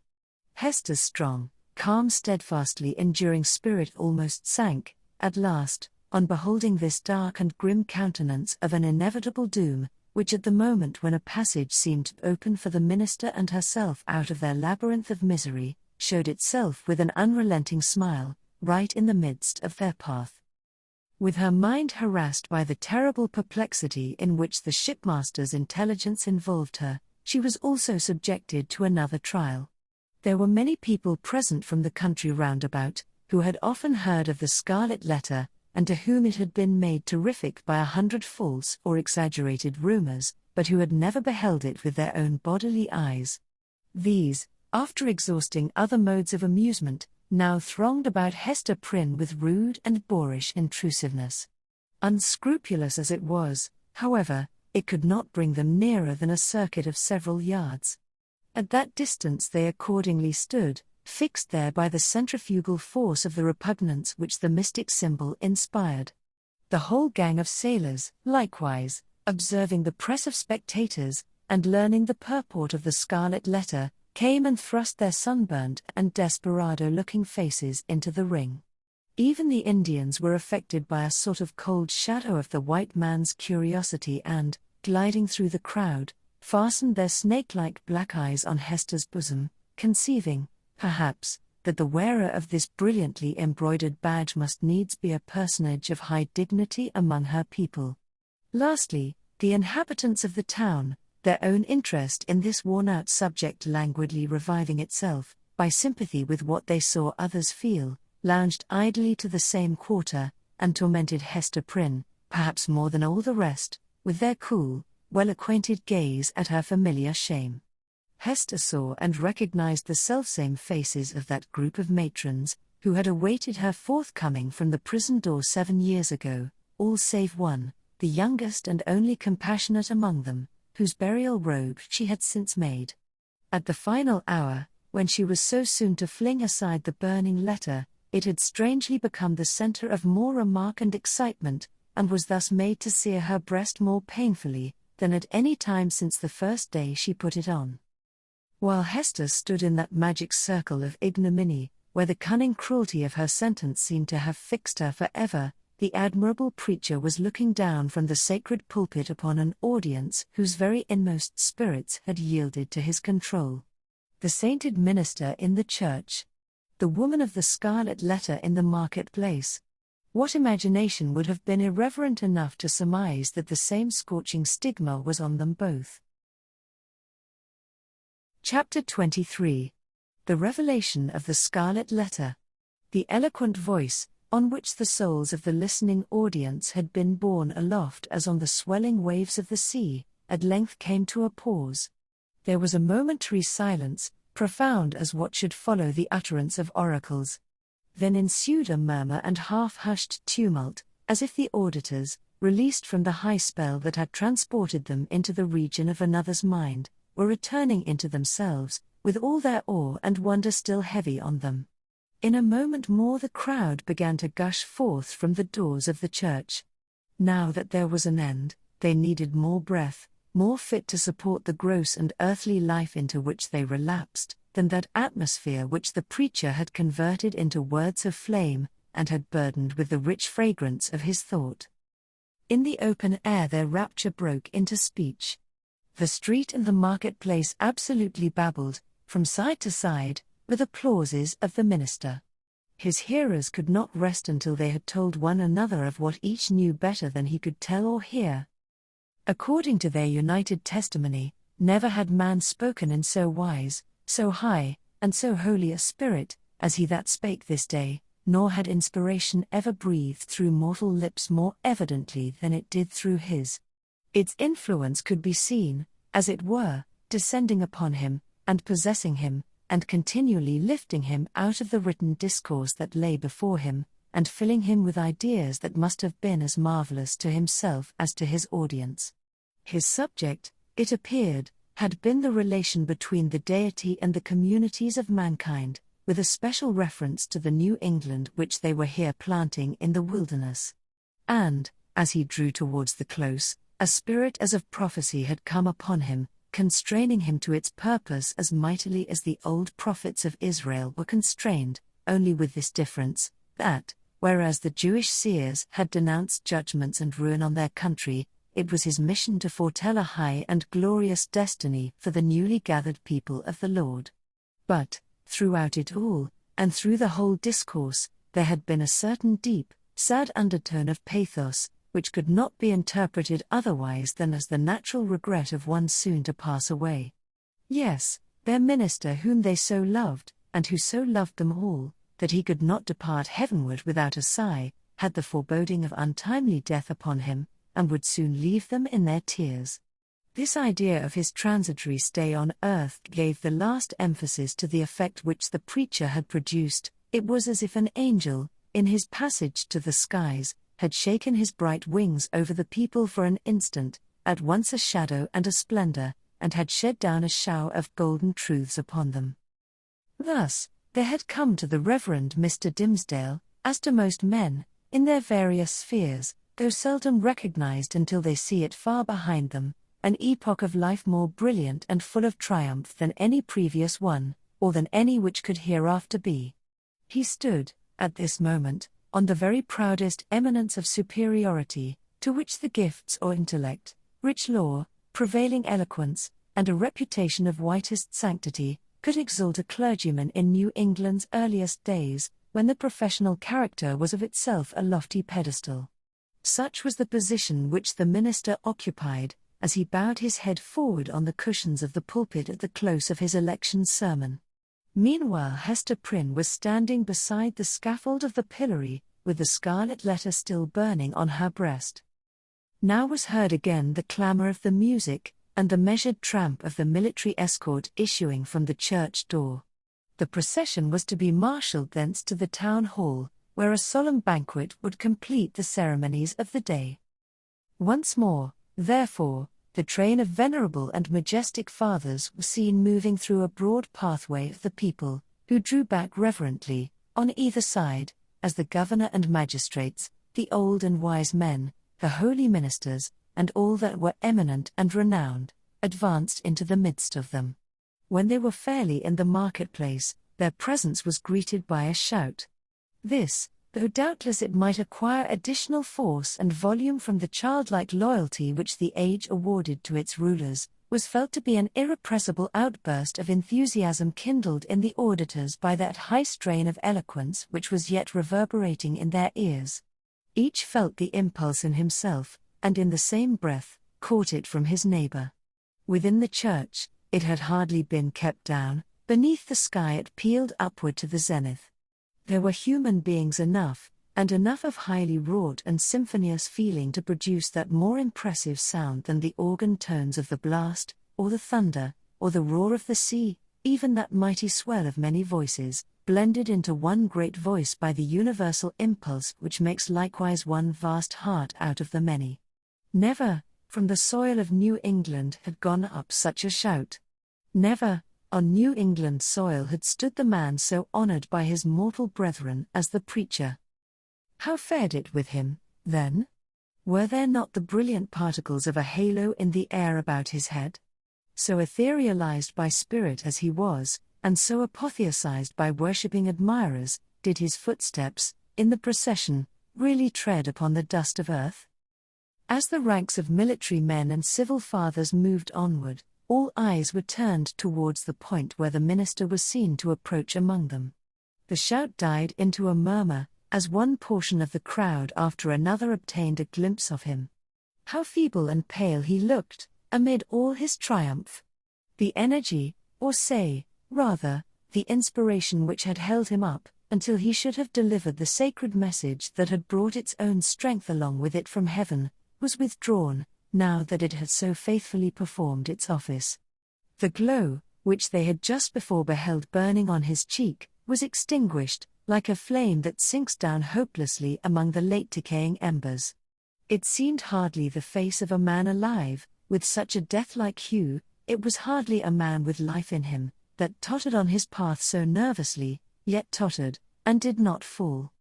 Hester's strong, calm, steadfastly enduring spirit almost sank, at last, on beholding this dark and grim countenance of an inevitable doom, which at the moment when a passage seemed to open for the minister and herself out of their labyrinth of misery, showed itself with an unrelenting smile, right in the midst of their path. With her mind harassed by the terrible perplexity in which the shipmaster's intelligence involved her, she was also subjected to another trial. There were many people present from the country round about, who had often heard of the Scarlet Letter, and to whom it had been made terrific by 100 false or exaggerated rumors, but who had never beheld it with their own bodily eyes. These, after exhausting other modes of amusement, now thronged about Hester Prynne with rude and boorish intrusiveness. Unscrupulous as it was, however, it could not bring them nearer than a circuit of several yards. At that distance they accordingly stood, fixed there by the centrifugal force of the repugnance which the mystic symbol inspired. The whole gang of sailors, likewise, observing the press of spectators, and learning the purport of the Scarlet Letter, came and thrust their sunburnt and desperado-looking faces into the ring. Even the Indians were affected by a sort of cold shadow of the white man's curiosity and, gliding through the crowd, fastened their snake-like black eyes on Hester's bosom, conceiving, perhaps, that the wearer of this brilliantly embroidered badge must needs be a personage of high dignity among her people. Lastly, the inhabitants of the town, their own interest in this worn-out subject languidly reviving itself, by sympathy with what they saw others feel, lounged idly to the same quarter, and tormented Hester Prynne, perhaps more than all the rest, with their cool, well-acquainted gaze at her familiar shame. Hester saw and recognized the selfsame faces of that group of matrons, who had awaited her forthcoming from the prison door 7 years ago, all save one, the youngest and only compassionate among them, whose burial robe she had since made. At the final hour, when she was so soon to fling aside the burning letter, it had strangely become the center of more remark and excitement, and was thus made to sear her breast more painfully than at any time since the first day she put it on. While Hester stood in that magic circle of ignominy, where the cunning cruelty of her sentence seemed to have fixed her forever, the admirable preacher was looking down from the sacred pulpit upon an audience whose very inmost spirits had yielded to his control. The sainted minister in the church. The woman of the Scarlet Letter in the marketplace. What imagination would have been irreverent enough to surmise that the same scorching stigma was on them both? Chapter 23. The Revelation of the Scarlet Letter. The eloquent voice, on which the souls of the listening audience had been borne aloft as on the swelling waves of the sea, at length came to a pause. There was a momentary silence, profound as what should follow the utterance of oracles. Then ensued a murmur and half-hushed tumult, as if the auditors, released from the high spell that had transported them into the region of another's mind, were returning into themselves, with all their awe and wonder still heavy on them. In a moment more the crowd began to gush forth from the doors of the church. Now that there was an end, they needed more breath, more fit to support the gross and earthly life into which they relapsed, than that atmosphere which the preacher had converted into words of flame, and had burdened with the rich fragrance of his thought. In the open air their rapture broke into speech. The street and the marketplace absolutely babbled, from side to side, with applauses of the minister. His hearers could not rest until they had told one another of what each knew better than he could tell or hear. According to their united testimony, never had man spoken in so wise, so high, and so holy a spirit, as he that spake this day, nor had inspiration ever breathed through mortal lips more evidently than it did through his. Its influence could be seen, as it were, descending upon him, and possessing him, and continually lifting him out of the written discourse that lay before him, and filling him with ideas that must have been as marvelous to himself as to his audience. His subject, it appeared, had been the relation between the deity and the communities of mankind, with a special reference to the New England which they were here planting in the wilderness. And, as he drew towards the close, a spirit as of prophecy had come upon him, constraining him to its purpose as mightily as the old prophets of Israel were constrained, only with this difference, that, whereas the Jewish seers had denounced judgments and ruin on their country, it was his mission to foretell a high and glorious destiny for the newly gathered people of the Lord. But, throughout it all, and through the whole discourse, there had been a certain deep, sad undertone of pathos, which could not be interpreted otherwise than as the natural regret of one soon to pass away. Yes, their minister whom they so loved, and who so loved them all, that he could not depart heavenward without a sigh, had the foreboding of untimely death upon him, and would soon leave them in their tears. This idea of his transitory stay on earth gave the last emphasis to the effect which the preacher had produced. It was as if an angel, in his passage to the skies, had shaken his bright wings over the people for an instant, at once a shadow and a splendor, and had shed down a shower of golden truths upon them. Thus, there had come to the Reverend Mr. Dimmesdale, as to most men, in their various spheres, though seldom recognized until they see it far behind them, an epoch of life more brilliant and full of triumph than any previous one, or than any which could hereafter be. He stood, at this moment, on the very proudest eminence of superiority, to which the gifts or intellect, rich lore, prevailing eloquence, and a reputation of whitest sanctity, could exalt a clergyman in New England's earliest days, when the professional character was of itself a lofty pedestal. Such was the position which the minister occupied, as he bowed his head forward on the cushions of the pulpit at the close of his election sermon. Meanwhile Hester Prynne was standing beside the scaffold of the pillory, with the scarlet letter still burning on her breast. Now was heard again the clamour of the music, and the measured tramp of the military escort issuing from the church door. The procession was to be marshalled thence to the town hall, where a solemn banquet would complete the ceremonies of the day. Once more, therefore, the train of venerable and majestic fathers was seen moving through a broad pathway of the people, who drew back reverently, on either side, as the governor and magistrates, the old and wise men, the holy ministers, and all that were eminent and renowned, advanced into the midst of them. When they were fairly in the marketplace, their presence was greeted by a shout. This, though doubtless it might acquire additional force and volume from the childlike loyalty which the age awarded to its rulers, was felt to be an irrepressible outburst of enthusiasm kindled in the auditors by that high strain of eloquence which was yet reverberating in their ears. Each felt the impulse in himself, and in the same breath, caught it from his neighbor. Within the church, it had hardly been kept down; beneath the sky it pealed upward to the zenith. There were human beings enough, and enough of highly wrought and symphonious feeling to produce that more impressive sound than the organ tones of the blast, or the thunder, or the roar of the sea, even that mighty swell of many voices, blended into one great voice by the universal impulse which makes likewise one vast heart out of the many. Never, from the soil of New England had gone up such a shout. Never, on New England soil had stood the man so honored by his mortal brethren as the preacher. How fared it with him, then? Were there not the brilliant particles of a halo in the air about his head? So etherealized by spirit as he was, and so apotheosized by worshipping admirers, did his footsteps, in the procession, really tread upon the dust of earth? As the ranks of military men and civil fathers moved onward, all eyes were turned towards the point where the minister was seen to approach among them. The shout died into a murmur, as one portion of the crowd after another obtained a glimpse of him. How feeble and pale he looked, amid all his triumph! The energy, or say, rather, the inspiration which had held him up, until he should have delivered the sacred message that had brought its own strength along with it from heaven, was withdrawn, now that it had so faithfully performed its office. The glow, which they had just before beheld burning on his cheek, was extinguished, like a flame that sinks down hopelessly among the late decaying embers. It seemed hardly the face of a man alive, with such a death-like hue; it was hardly a man with life in him, that tottered on his path so nervously, yet tottered, and did not fall.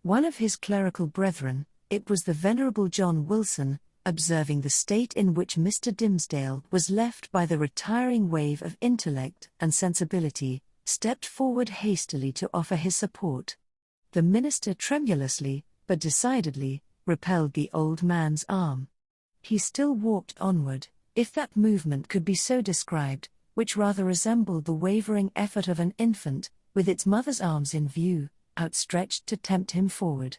One of his clerical brethren, it was the venerable John Wilson, observing the state in which Mr. Dimmesdale was left by the retiring wave of intellect and sensibility, stepped forward hastily to offer his support. The minister tremulously, but decidedly, repelled the old man's arm. He still walked onward, if that movement could be so described, which rather resembled the wavering effort of an infant, with its mother's arms in view, outstretched to tempt him forward.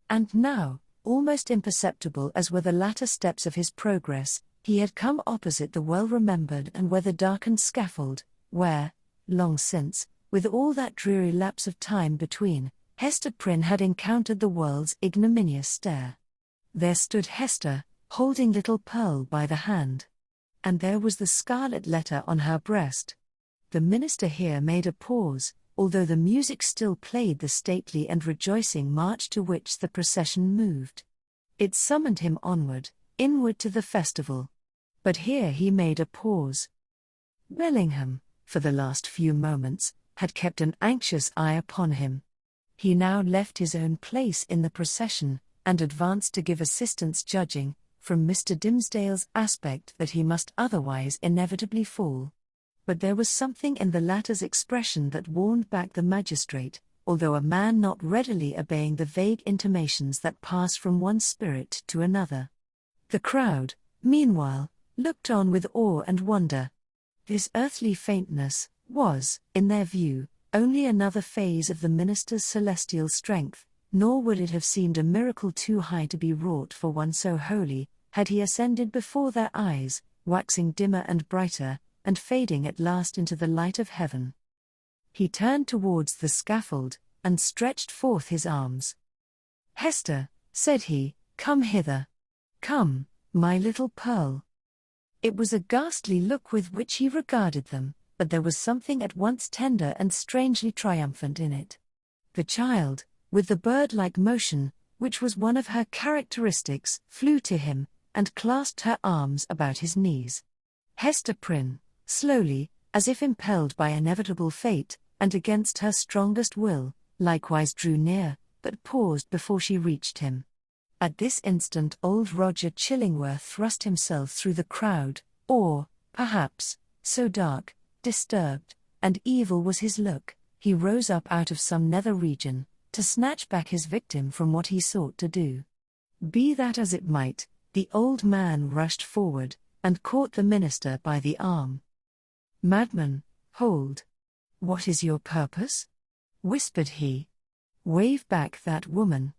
And now, almost imperceptible as were the latter steps of his progress, he had come opposite the well-remembered and weather-darkened scaffold, where, long since, with all that dreary lapse of time between, Hester Prynne had encountered the world's ignominious stare. There stood Hester, holding little Pearl by the hand. And there was the scarlet letter on her breast. The minister here made a pause, although the music still played the stately and rejoicing march to which the procession moved. It summoned him onward, inward to the festival. But here he made a pause. Bellingham, for the last few moments, had kept an anxious eye upon him. He now left his own place in the procession, and advanced to give assistance, judging, from Mr. Dimmesdale's aspect that he must otherwise inevitably fall. But there was something in the latter's expression that warned back the magistrate, although a man not readily obeying the vague intimations that pass from one spirit to another. The crowd, meanwhile, looked on with awe and wonder. This earthly faintness was, in their view, only another phase of the minister's celestial strength, nor would it have seemed a miracle too high to be wrought for one so holy, had he ascended before their eyes, waxing dimmer and brighter, and fading at last into the light of heaven. He turned towards the scaffold, and stretched forth his arms. "Hester," said he, "come hither. Come, my little pearl." It was a ghastly look with which he regarded them, but there was something at once tender and strangely triumphant in it. The child, with the bird-like motion, which was one of her characteristics, flew to him, and clasped her arms about his knees. Hester Prynne, slowly, as if impelled by inevitable fate, and against her strongest will, likewise drew near, but paused before she reached him. At this instant old Roger Chillingworth thrust himself through the crowd, or, perhaps, so dark, disturbed, and evil was his look, he rose up out of some nether region, to snatch back his victim from what he sought to do. Be that as it might, the old man rushed forward, and caught the minister by the arm. "Madman, hold! What is your purpose?" whispered he. "Wave back that woman.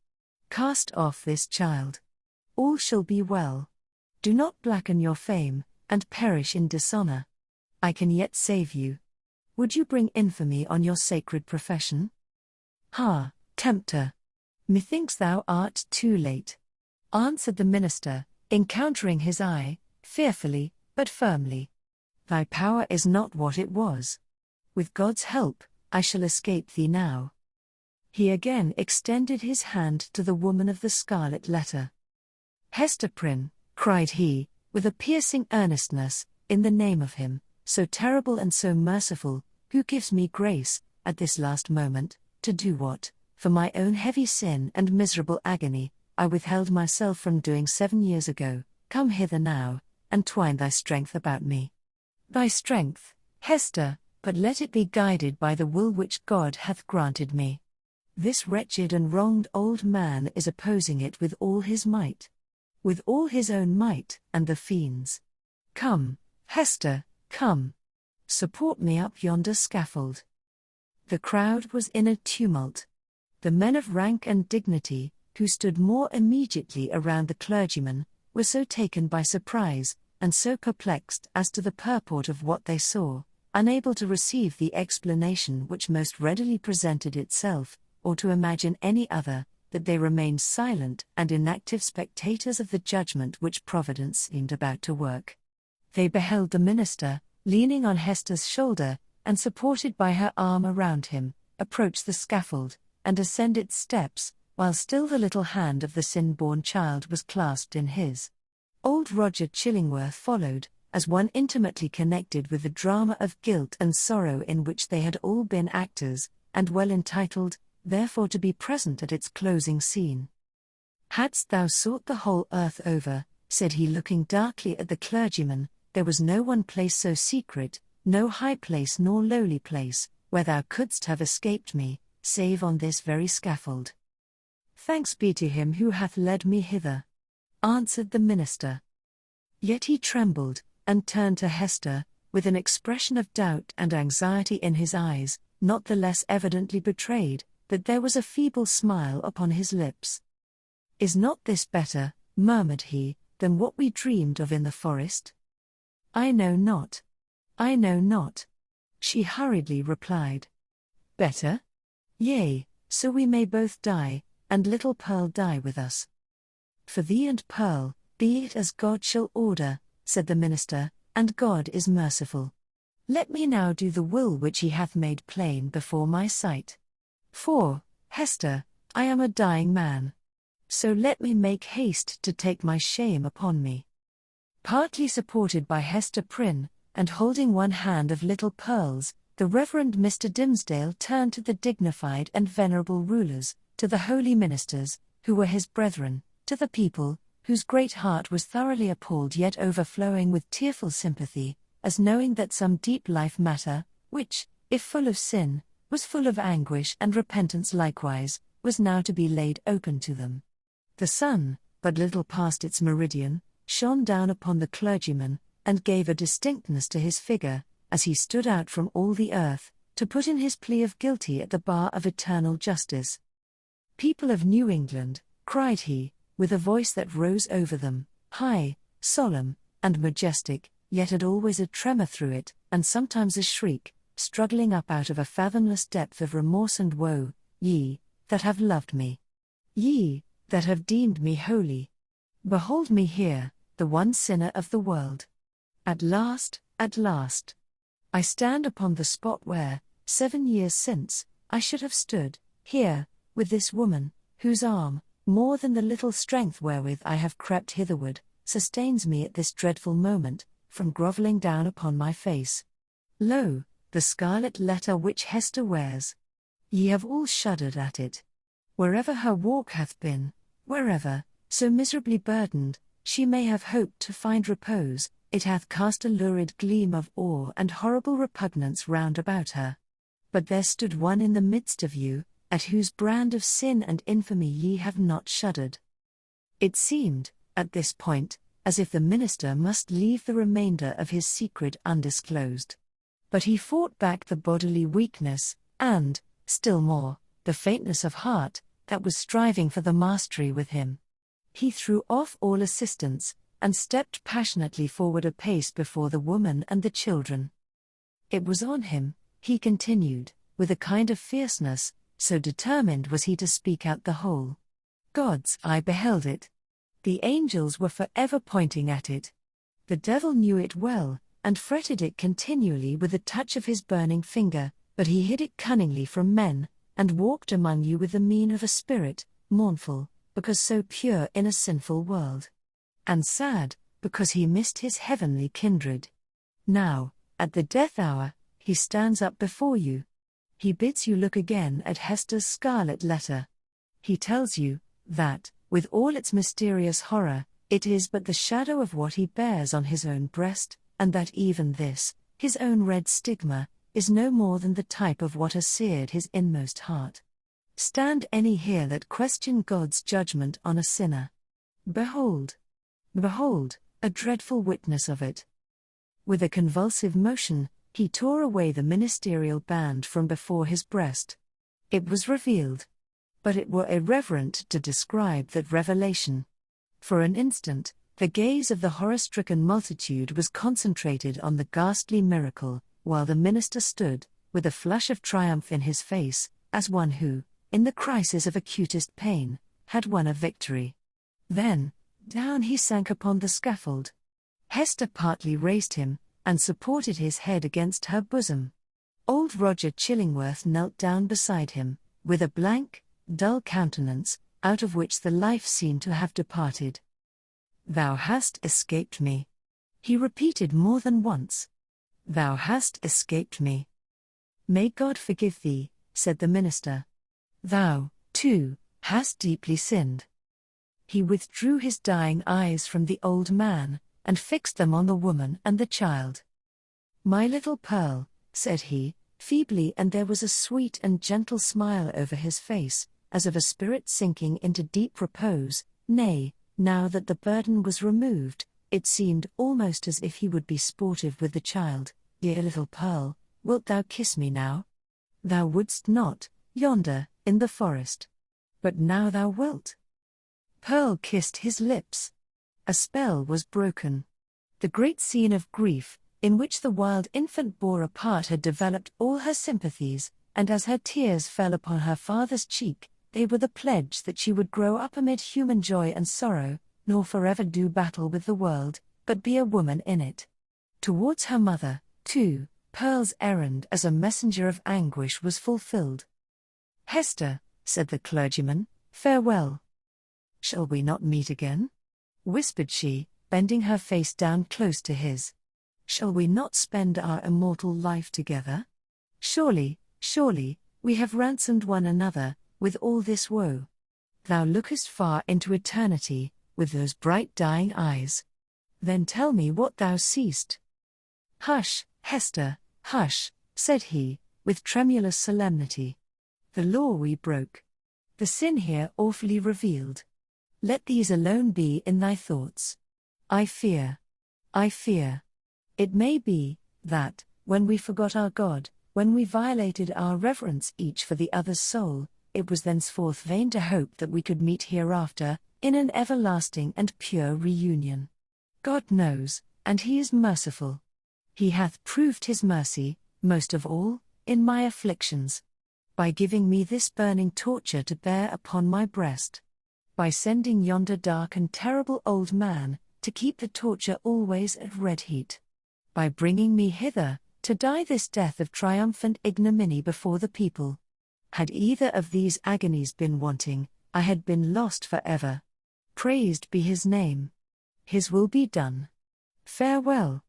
Cast off this child. All shall be well. Do not blacken your fame, and perish in dishonor. I can yet save you. Would you bring infamy on your sacred profession? Ha, tempter! Methinks thou art too late," answered the minister, encountering his eye, fearfully, but firmly. "Thy power is not what it was. With God's help, I shall escape thee now." He again extended his hand to the woman of the Scarlet Letter. "Hester Prynne," cried he, with a piercing earnestness, "in the name of Him, so terrible and so merciful, who gives me grace, at this last moment, to do what, for my own heavy sin and miserable agony, I withheld myself from doing 7 years ago, come hither now, and twine thy strength about me. Thy strength, Hester, but let it be guided by the will which God hath granted me. This wretched and wronged old man is opposing it with all his might. With all his own might, and the fiend's. Come, Hester, come. Support me up yonder scaffold." The crowd was in a tumult. The men of rank and dignity, who stood more immediately around the clergyman, were so taken by surprise, and so perplexed as to the purport of what they saw, unable to receive the explanation which most readily presented itself, or to imagine any other, that they remained silent and inactive spectators of the judgment which Providence seemed about to work. They beheld the minister, leaning on Hester's shoulder, and supported by her arm around him, approach the scaffold, and ascend its steps, while still the little hand of the sin-born child was clasped in his. Old Roger Chillingworth followed, as one intimately connected with the drama of guilt and sorrow in which they had all been actors, and well entitled, therefore, to be present at its closing scene. "Hadst thou sought the whole earth over," said he, looking darkly at the clergyman, "there was no one place so secret, no high place nor lowly place, where thou couldst have escaped me, save on this very scaffold. Thanks be to Him who hath led me hither," answered the minister. Yet he trembled, and turned to Hester, with an expression of doubt and anxiety in his eyes, not the less evidently betrayed, that there was a feeble smile upon his lips. "Is not this better," murmured he, "than what we dreamed of in the forest?" "I know not. I know not," she hurriedly replied. "Better? Yea, so we may both die, and little Pearl die with us." "For thee and Pearl, be it as God shall order," said the minister, "and God is merciful. Let me now do the will which He hath made plain before my sight. For, Hester, I am a dying man. So let me make haste to take my shame upon me." Partly supported by Hester Prynne, and holding one hand of little Pearl's, the Reverend Mr. Dimmesdale turned to the dignified and venerable rulers, to the holy ministers, who were his brethren, to the people, whose great heart was thoroughly appalled yet overflowing with tearful sympathy, as knowing that some deep life matter, which, if full of sin, was full of anguish and repentance likewise, was now to be laid open to them. The sun, but little past its meridian, shone down upon the clergyman, and gave a distinctness to his figure, as he stood out from all the earth, to put in his plea of guilty at the bar of eternal justice. "People of New England," cried he, with a voice that rose over them, high, solemn, and majestic, yet had always a tremor through it, and sometimes a shriek, struggling up out of a fathomless depth of remorse and woe, "ye, that have loved me. Ye, that have deemed me holy. Behold me here, the one sinner of the world. At last, I stand upon the spot where, 7 years since, I should have stood, here, with this woman, whose arm, more than the little strength wherewith I have crept hitherward, sustains me at this dreadful moment, from grovelling down upon my face. Lo, the scarlet letter which Hester wears. Ye have all shuddered at it. Wherever her walk hath been, wherever, so miserably burdened, she may have hoped to find repose, it hath cast a lurid gleam of awe and horrible repugnance round about her. But there stood one in the midst of you, at whose brand of sin and infamy ye have not shuddered." It seemed, at this point, as if the minister must leave the remainder of his secret undisclosed. But he fought back the bodily weakness, and, still more, the faintness of heart, that was striving for the mastery with him. He threw off all assistance, and stepped passionately forward a pace before the woman and the children. It was on him, he continued, with a kind of fierceness, so determined was he to speak out the whole. God's eye beheld it. The angels were forever pointing at it. The devil knew it well, and fretted it continually with the touch of his burning finger, but he hid it cunningly from men, and walked among you with the mien of a spirit, mournful, because so pure in a sinful world. And sad, because he missed his heavenly kindred. Now, at the death hour, he stands up before you. He bids you look again at Hester's scarlet letter. He tells you, that, with all its mysterious horror, it is but the shadow of what he bears on his own breast, and that even this, his own red stigma, is no more than the type of what has seared his inmost heart. Stand any here that question God's judgment on a sinner. Behold, a dreadful witness of it. With a convulsive motion, he tore away the ministerial band from before his breast. It was revealed. But it were irreverent to describe that revelation. For an instant, the gaze of the horror-stricken multitude was concentrated on the ghastly miracle, while the minister stood, with a flush of triumph in his face, as one who, in the crisis of acutest pain, had won a victory. Then, down he sank upon the scaffold. Hester partly raised him, and supported his head against her bosom. Old Roger Chillingworth knelt down beside him, with a blank, dull countenance, out of which the life seemed to have departed. "Thou hast escaped me," he repeated more than once. "Thou hast escaped me." "May God forgive thee," said the minister. "Thou, too, hast deeply sinned." He withdrew his dying eyes from the old man, and fixed them on the woman and the child. "My little Pearl," said he, feebly, and there was a sweet and gentle smile over his face, as of a spirit sinking into deep repose. Nay, now that the burden was removed, it seemed almost as if he would be sportive with the child. "Dear little Pearl, wilt thou kiss me now? Thou wouldst not, yonder, in the forest. But now thou wilt." Pearl kissed his lips. A spell was broken. The great scene of grief, in which the wild infant bore a part, had developed all her sympathies, and as her tears fell upon her father's cheek, they were the pledge that she would grow up amid human joy and sorrow, nor forever do battle with the world, but be a woman in it. Towards her mother, too, Pearl's errand as a messenger of anguish was fulfilled. "Hester," said the clergyman, "farewell." "Shall we not meet again?" whispered she, bending her face down close to his. "Shall we not spend our immortal life together? Surely, we have ransomed one another, with all this woe. Thou lookest far into eternity, with those bright dying eyes. Then tell me what thou seest. Hush, Hester, hush, said he, with tremulous solemnity. The law we broke. The sin here awfully revealed. Let these alone be in thy thoughts. I fear. It may be, that, when we forgot our God, when we violated our reverence each for the other's soul, it was thenceforth vain to hope that we could meet hereafter, in an everlasting and pure reunion. God knows, and He is merciful. He hath proved His mercy, most of all, in my afflictions. By giving me this burning torture to bear upon my breast. By sending yonder dark and terrible old man, to keep the torture always at red heat. By bringing me hither, to die this death of triumphant ignominy before the people. Had either of these agonies been wanting, I had been lost forever. Praised be His name. His will be done. Farewell.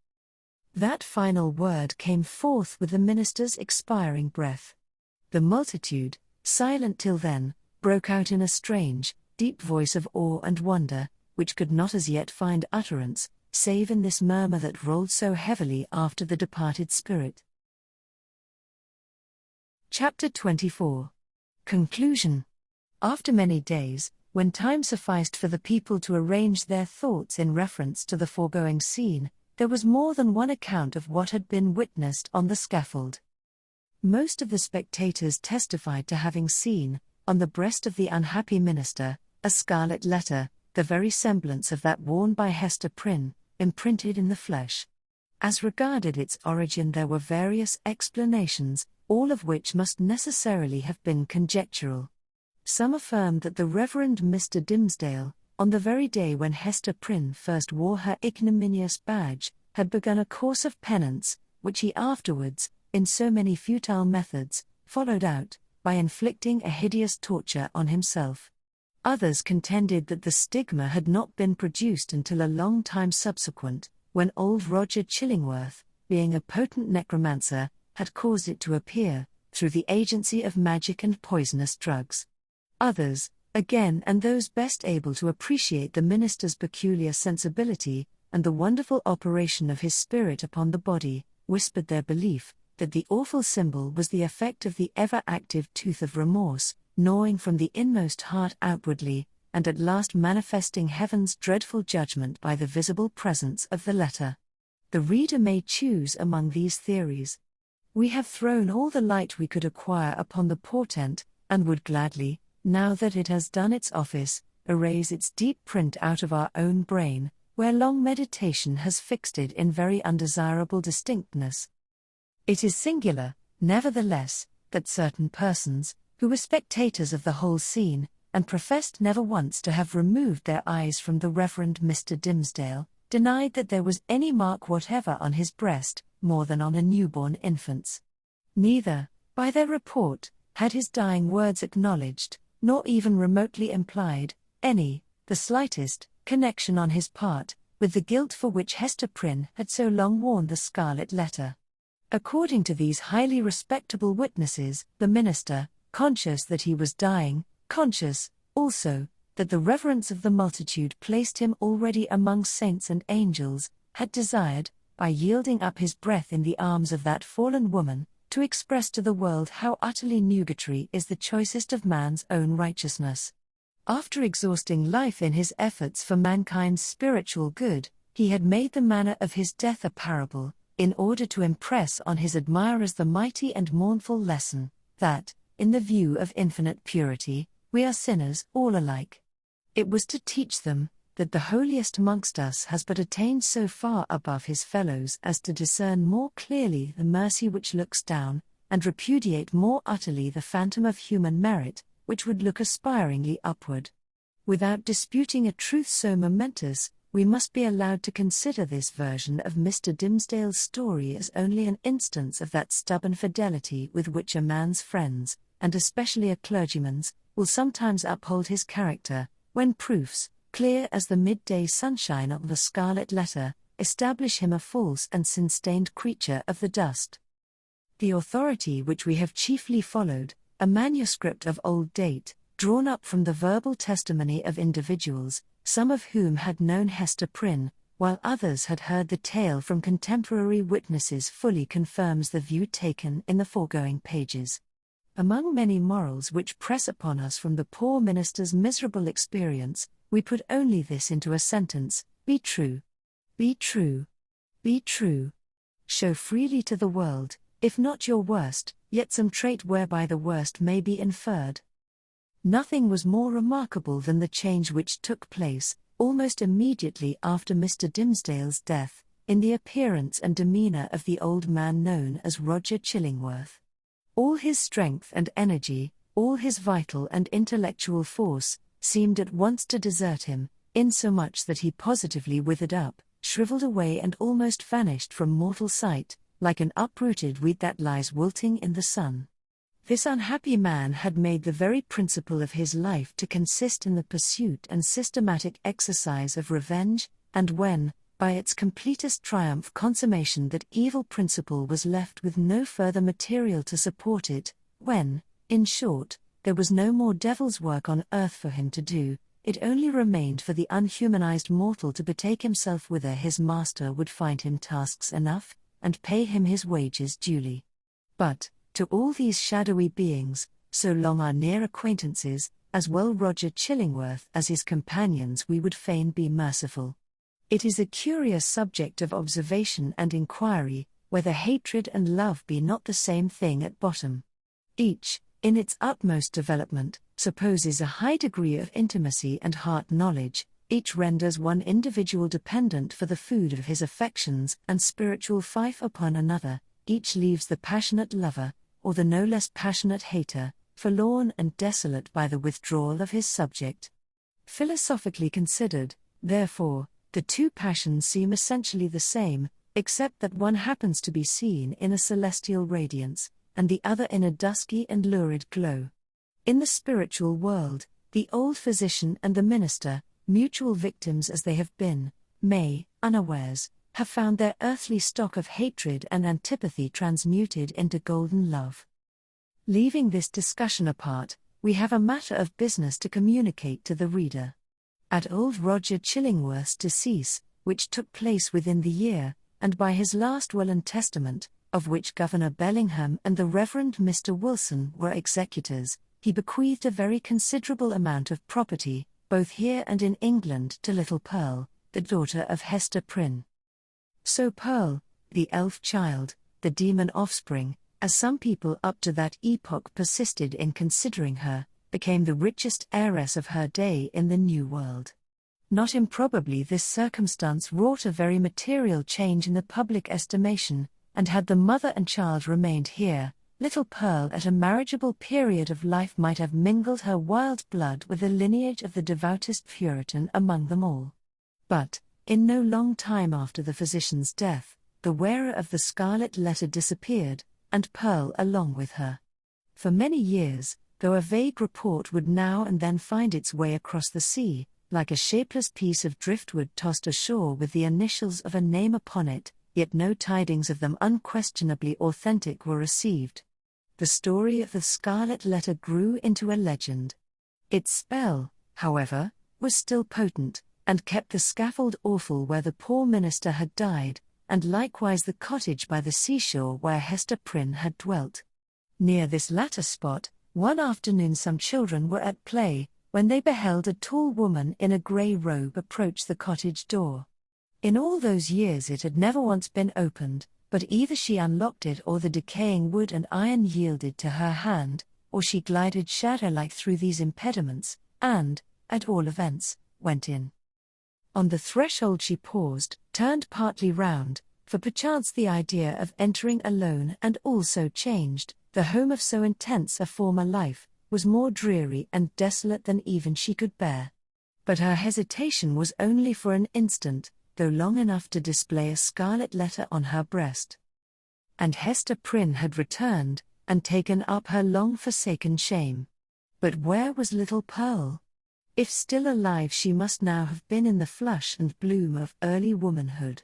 That final word came forth with the minister's expiring breath. The multitude, silent till then, broke out in a strange, deep voice of awe and wonder, which could not as yet find utterance, save in this murmur that rolled so heavily after the departed spirit. Chapter 24. Conclusion. After many days, when time sufficed for the people to arrange their thoughts in reference to the foregoing scene, there was more than one account of what had been witnessed on the scaffold. Most of the spectators testified to having seen, on the breast of the unhappy minister, a scarlet letter, the very semblance of that worn by Hester Prynne, imprinted in the flesh. As regarded its origin there were various explanations, all of which must necessarily have been conjectural. Some affirmed that the Reverend Mr. Dimmesdale, on the very day when Hester Prynne first wore her ignominious badge, had begun a course of penance, which he afterwards, in so many futile methods, followed out, by inflicting a hideous torture on himself. Others contended that the stigma had not been produced until a long time subsequent, when old Roger Chillingworth, being a potent necromancer, had caused it to appear, through the agency of magic and poisonous drugs. Others, again, and those best able to appreciate the minister's peculiar sensibility, and the wonderful operation of his spirit upon the body, whispered their belief, that the awful symbol was the effect of the ever-active tooth of remorse, gnawing from the inmost heart outwardly, and at last manifesting heaven's dreadful judgment by the visible presence of the letter. The reader may choose among these theories. We have thrown all the light we could acquire upon the portent, and would gladly, now that it has done its office, erase its deep print out of our own brain, where long meditation has fixed it in very undesirable distinctness. It is singular, nevertheless, that certain persons, who were spectators of the whole scene, and professed never once to have removed their eyes from the Reverend Mr. Dimmesdale, denied that there was any mark whatever on his breast, more than on a newborn infant's. Neither, by their report, had his dying words acknowledged, nor even remotely implied, the slightest, connection on his part, with the guilt for which Hester Prynne had so long worn the scarlet letter. According to these highly respectable witnesses, the minister, conscious that he was dying, conscious, also, that the reverence of the multitude placed him already among saints and angels, had desired, by yielding up his breath in the arms of that fallen woman, to express to the world how utterly nugatory is the choicest of man's own righteousness. After exhausting life in his efforts for mankind's spiritual good, he had made the manner of his death a parable, in order to impress on his admirers the mighty and mournful lesson, that, in the view of infinite purity, we are sinners all alike. It was to teach them, that the holiest amongst us has but attained so far above his fellows as to discern more clearly the mercy which looks down, and repudiate more utterly the phantom of human merit, which would look aspiringly upward. Without disputing a truth so momentous, we must be allowed to consider this version of Mr. Dimmesdale's story as only an instance of that stubborn fidelity with which a man's friends, and especially a clergyman's, will sometimes uphold his character, when proofs, clear as the midday sunshine of the scarlet letter, establish him a false and sin-stained creature of the dust. The authority which we have chiefly followed, a manuscript of old date, drawn up from the verbal testimony of individuals, some of whom had known Hester Prynne, while others had heard the tale from contemporary witnesses, fully confirms the view taken in the foregoing pages. Among many morals which press upon us from the poor minister's miserable experience, we put only this into a sentence: be true. Be true. Be true. Show freely to the world, if not your worst, yet some trait whereby the worst may be inferred. Nothing was more remarkable than the change which took place, almost immediately after Mr. Dimmesdale's death, in the appearance and demeanour of the old man known as Roger Chillingworth. All his strength and energy, all his vital and intellectual force, seemed at once to desert him, insomuch that he positively withered up, shriveled away and almost vanished from mortal sight, like an uprooted weed that lies wilting in the sun. This unhappy man had made the very principle of his life to consist in the pursuit and systematic exercise of revenge, and when, by its completest triumph consummation, that evil principle was left with no further material to support it, when, in short, there was no more devil's work on earth for him to do, it only remained for the unhumanized mortal to betake himself whither his master would find him tasks enough, and pay him his wages duly. But, to all these shadowy beings, so long our near acquaintances, as well Roger Chillingworth as his companions, we would fain be merciful. It is a curious subject of observation and inquiry, whether hatred and love be not the same thing at bottom. Each, in its utmost development, supposes a high degree of intimacy and heart knowledge, each renders one individual dependent for the food of his affections and spiritual fief upon another, each leaves the passionate lover, or the no less passionate hater, forlorn and desolate by the withdrawal of his subject. Philosophically considered, therefore, the two passions seem essentially the same, except that one happens to be seen in a celestial radiance, and the other in a dusky and lurid glow. In the spiritual world, the old physician and the minister, mutual victims as they have been, may, unawares, have found their earthly stock of hatred and antipathy transmuted into golden love. Leaving this discussion apart, we have a matter of business to communicate to the reader. At old Roger Chillingworth's decease, which took place within the year, and by his last will and testament, of which Governor Bellingham and the Reverend Mr. Wilson were executors, he bequeathed a very considerable amount of property, both here and in England, to little Pearl, the daughter of Hester Prynne. So Pearl, the elf child, the demon offspring, as some people up to that epoch persisted in considering her, became the richest heiress of her day in the New World. Not improbably this circumstance wrought a very material change in the public estimation, and had the mother and child remained here, little Pearl at a marriageable period of life might have mingled her wild blood with the lineage of the devoutest Puritan among them all. But, in no long time after the physician's death, the wearer of the Scarlet Letter disappeared, and Pearl along with her. For many years, though a vague report would now and then find its way across the sea, like a shapeless piece of driftwood tossed ashore with the initials of a name upon it, yet no tidings of them unquestionably authentic were received. The story of the Scarlet Letter grew into a legend. Its spell, however, was still potent, and kept the scaffold awful where the poor minister had died, and likewise the cottage by the seashore where Hester Prynne had dwelt. Near this latter spot, one afternoon some children were at play, when they beheld a tall woman in a grey robe approach the cottage door. In all those years it had never once been opened, but either she unlocked it or the decaying wood and iron yielded to her hand, or she glided shadow-like through these impediments, and, at all events, went in. On the threshold she paused, turned partly round, for perchance the idea of entering alone and also changed, the home of so intense a former life, was more dreary and desolate than even she could bear. But her hesitation was only for an instant, though long enough to display a scarlet letter on her breast. And Hester Prynne had returned, and taken up her long-forsaken shame. But where was little Pearl? If still alive she must now have been in the flush and bloom of early womanhood.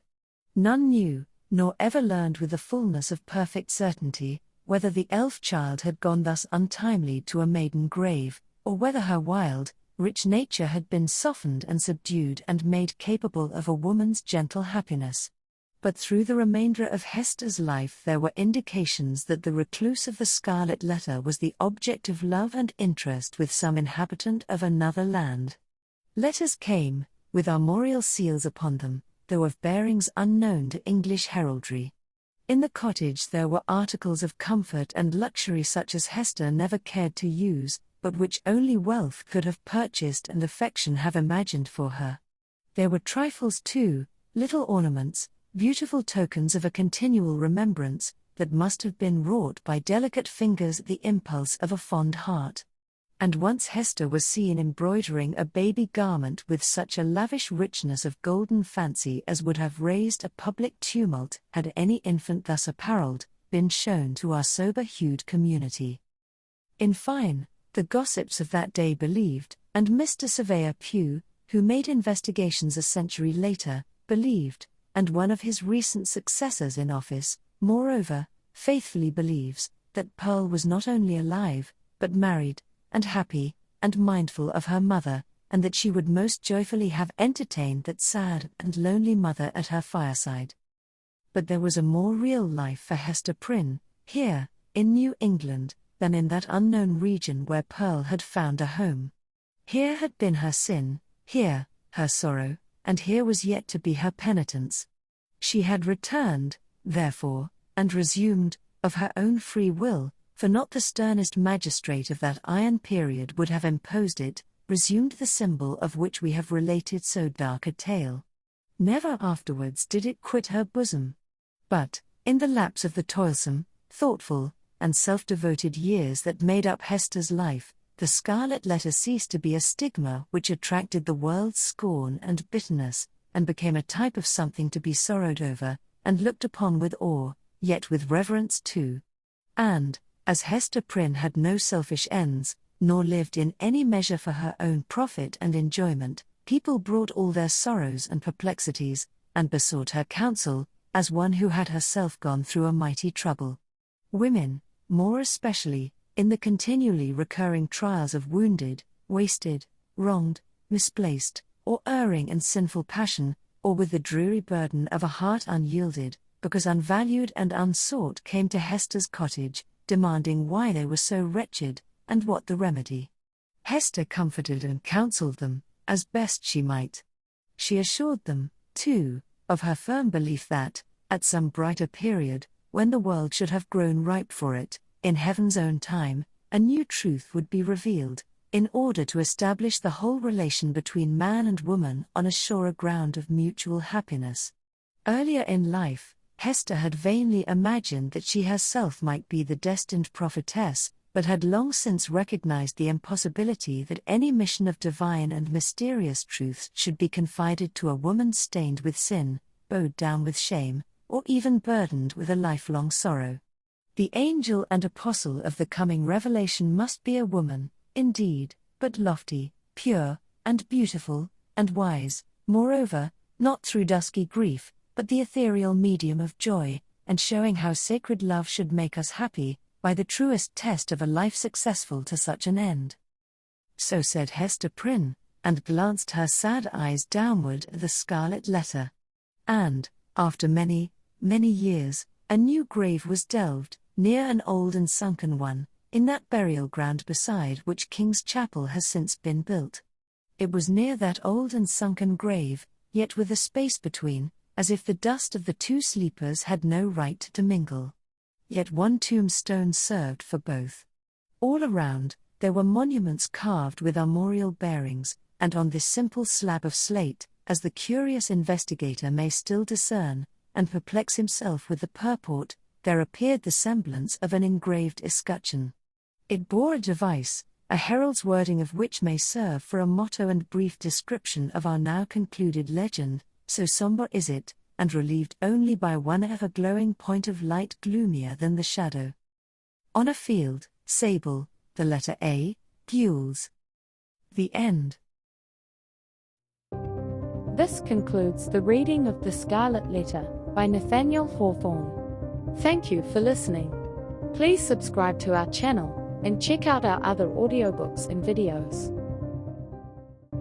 None knew, nor ever learned with the fullness of perfect certainty, whether the elf child had gone thus untimely to a maiden grave, or whether her wild, rich nature had been softened and subdued and made capable of a woman's gentle happiness. But through the remainder of Hester's life there were indications that the recluse of the Scarlet Letter was the object of love and interest with some inhabitant of another land. Letters came, with armorial seals upon them, though of bearings unknown to English heraldry. In the cottage there were articles of comfort and luxury such as Hester never cared to use, but which only wealth could have purchased and affection have imagined for her. There were trifles too, little ornaments, beautiful tokens of a continual remembrance, that must have been wrought by delicate fingers at the impulse of a fond heart. And once Hester was seen embroidering a baby garment with such a lavish richness of golden fancy as would have raised a public tumult had any infant thus apparelled been shown to our sober-hued community. In fine, the gossips of that day believed, and Mr. Surveyor Pugh, who made investigations a century later, believed, and one of his recent successors in office, moreover, faithfully believes, that Pearl was not only alive, but married, and happy, and mindful of her mother, and that she would most joyfully have entertained that sad and lonely mother at her fireside. But there was a more real life for Hester Prynne, here, in New England, than in that unknown region where Pearl had found a home. Here had been her sin, here, her sorrow, and here was yet to be her penitence. She had returned, therefore, and resumed, of her own free will, for not the sternest magistrate of that iron period would have imposed it, resumed the symbol of which we have related so dark a tale. Never afterwards did it quit her bosom. But, in the lapse of the toilsome, thoughtful, and self-devoted years that made up Hester's life, the Scarlet Letter ceased to be a stigma which attracted the world's scorn and bitterness, and became a type of something to be sorrowed over, and looked upon with awe, yet with reverence too. And, as Hester Prynne had no selfish ends, nor lived in any measure for her own profit and enjoyment, people brought all their sorrows and perplexities, and besought her counsel, as one who had herself gone through a mighty trouble. Women, more especially, in the continually recurring trials of wounded, wasted, wronged, misplaced, or erring and sinful passion, or with the dreary burden of a heart unyielded, because unvalued and unsought, came to Hester's cottage, demanding why they were so wretched, and what the remedy. Hester comforted and counselled them, as best she might. She assured them, too, of her firm belief that, at some brighter period, when the world should have grown ripe for it, in heaven's own time, a new truth would be revealed, in order to establish the whole relation between man and woman on a surer ground of mutual happiness. Earlier in life, Hester had vainly imagined that she herself might be the destined prophetess, but had long since recognized the impossibility that any mission of divine and mysterious truths should be confided to a woman stained with sin, bowed down with shame, or even burdened with a lifelong sorrow. The angel and apostle of the coming revelation must be a woman, indeed, but lofty, pure, and beautiful, and wise, moreover, not through dusky grief, but the ethereal medium of joy, and showing how sacred love should make us happy, by the truest test of a life successful to such an end. So said Hester Prynne, and glanced her sad eyes downward at the Scarlet Letter. And, after many, many years, a new grave was delved, near an old and sunken one, in that burial ground beside which King's Chapel has since been built. It was near that old and sunken grave, yet with a space between, as if the dust of the two sleepers had no right to mingle. Yet one tombstone served for both. All around, there were monuments carved with armorial bearings, and on this simple slab of slate, as the curious investigator may still discern, and perplex himself with the purport, there appeared the semblance of an engraved escutcheon. It bore a device, a herald's wording of which may serve for a motto and brief description of our now concluded legend, so sombre is it, and relieved only by one ever-glowing point of light gloomier than the shadow. On a field, sable, the letter A, gules. The end. This concludes the reading of The Scarlet Letter by Nathaniel Hawthorne. Thank you for listening. Please subscribe to our channel and check out our other audiobooks and videos.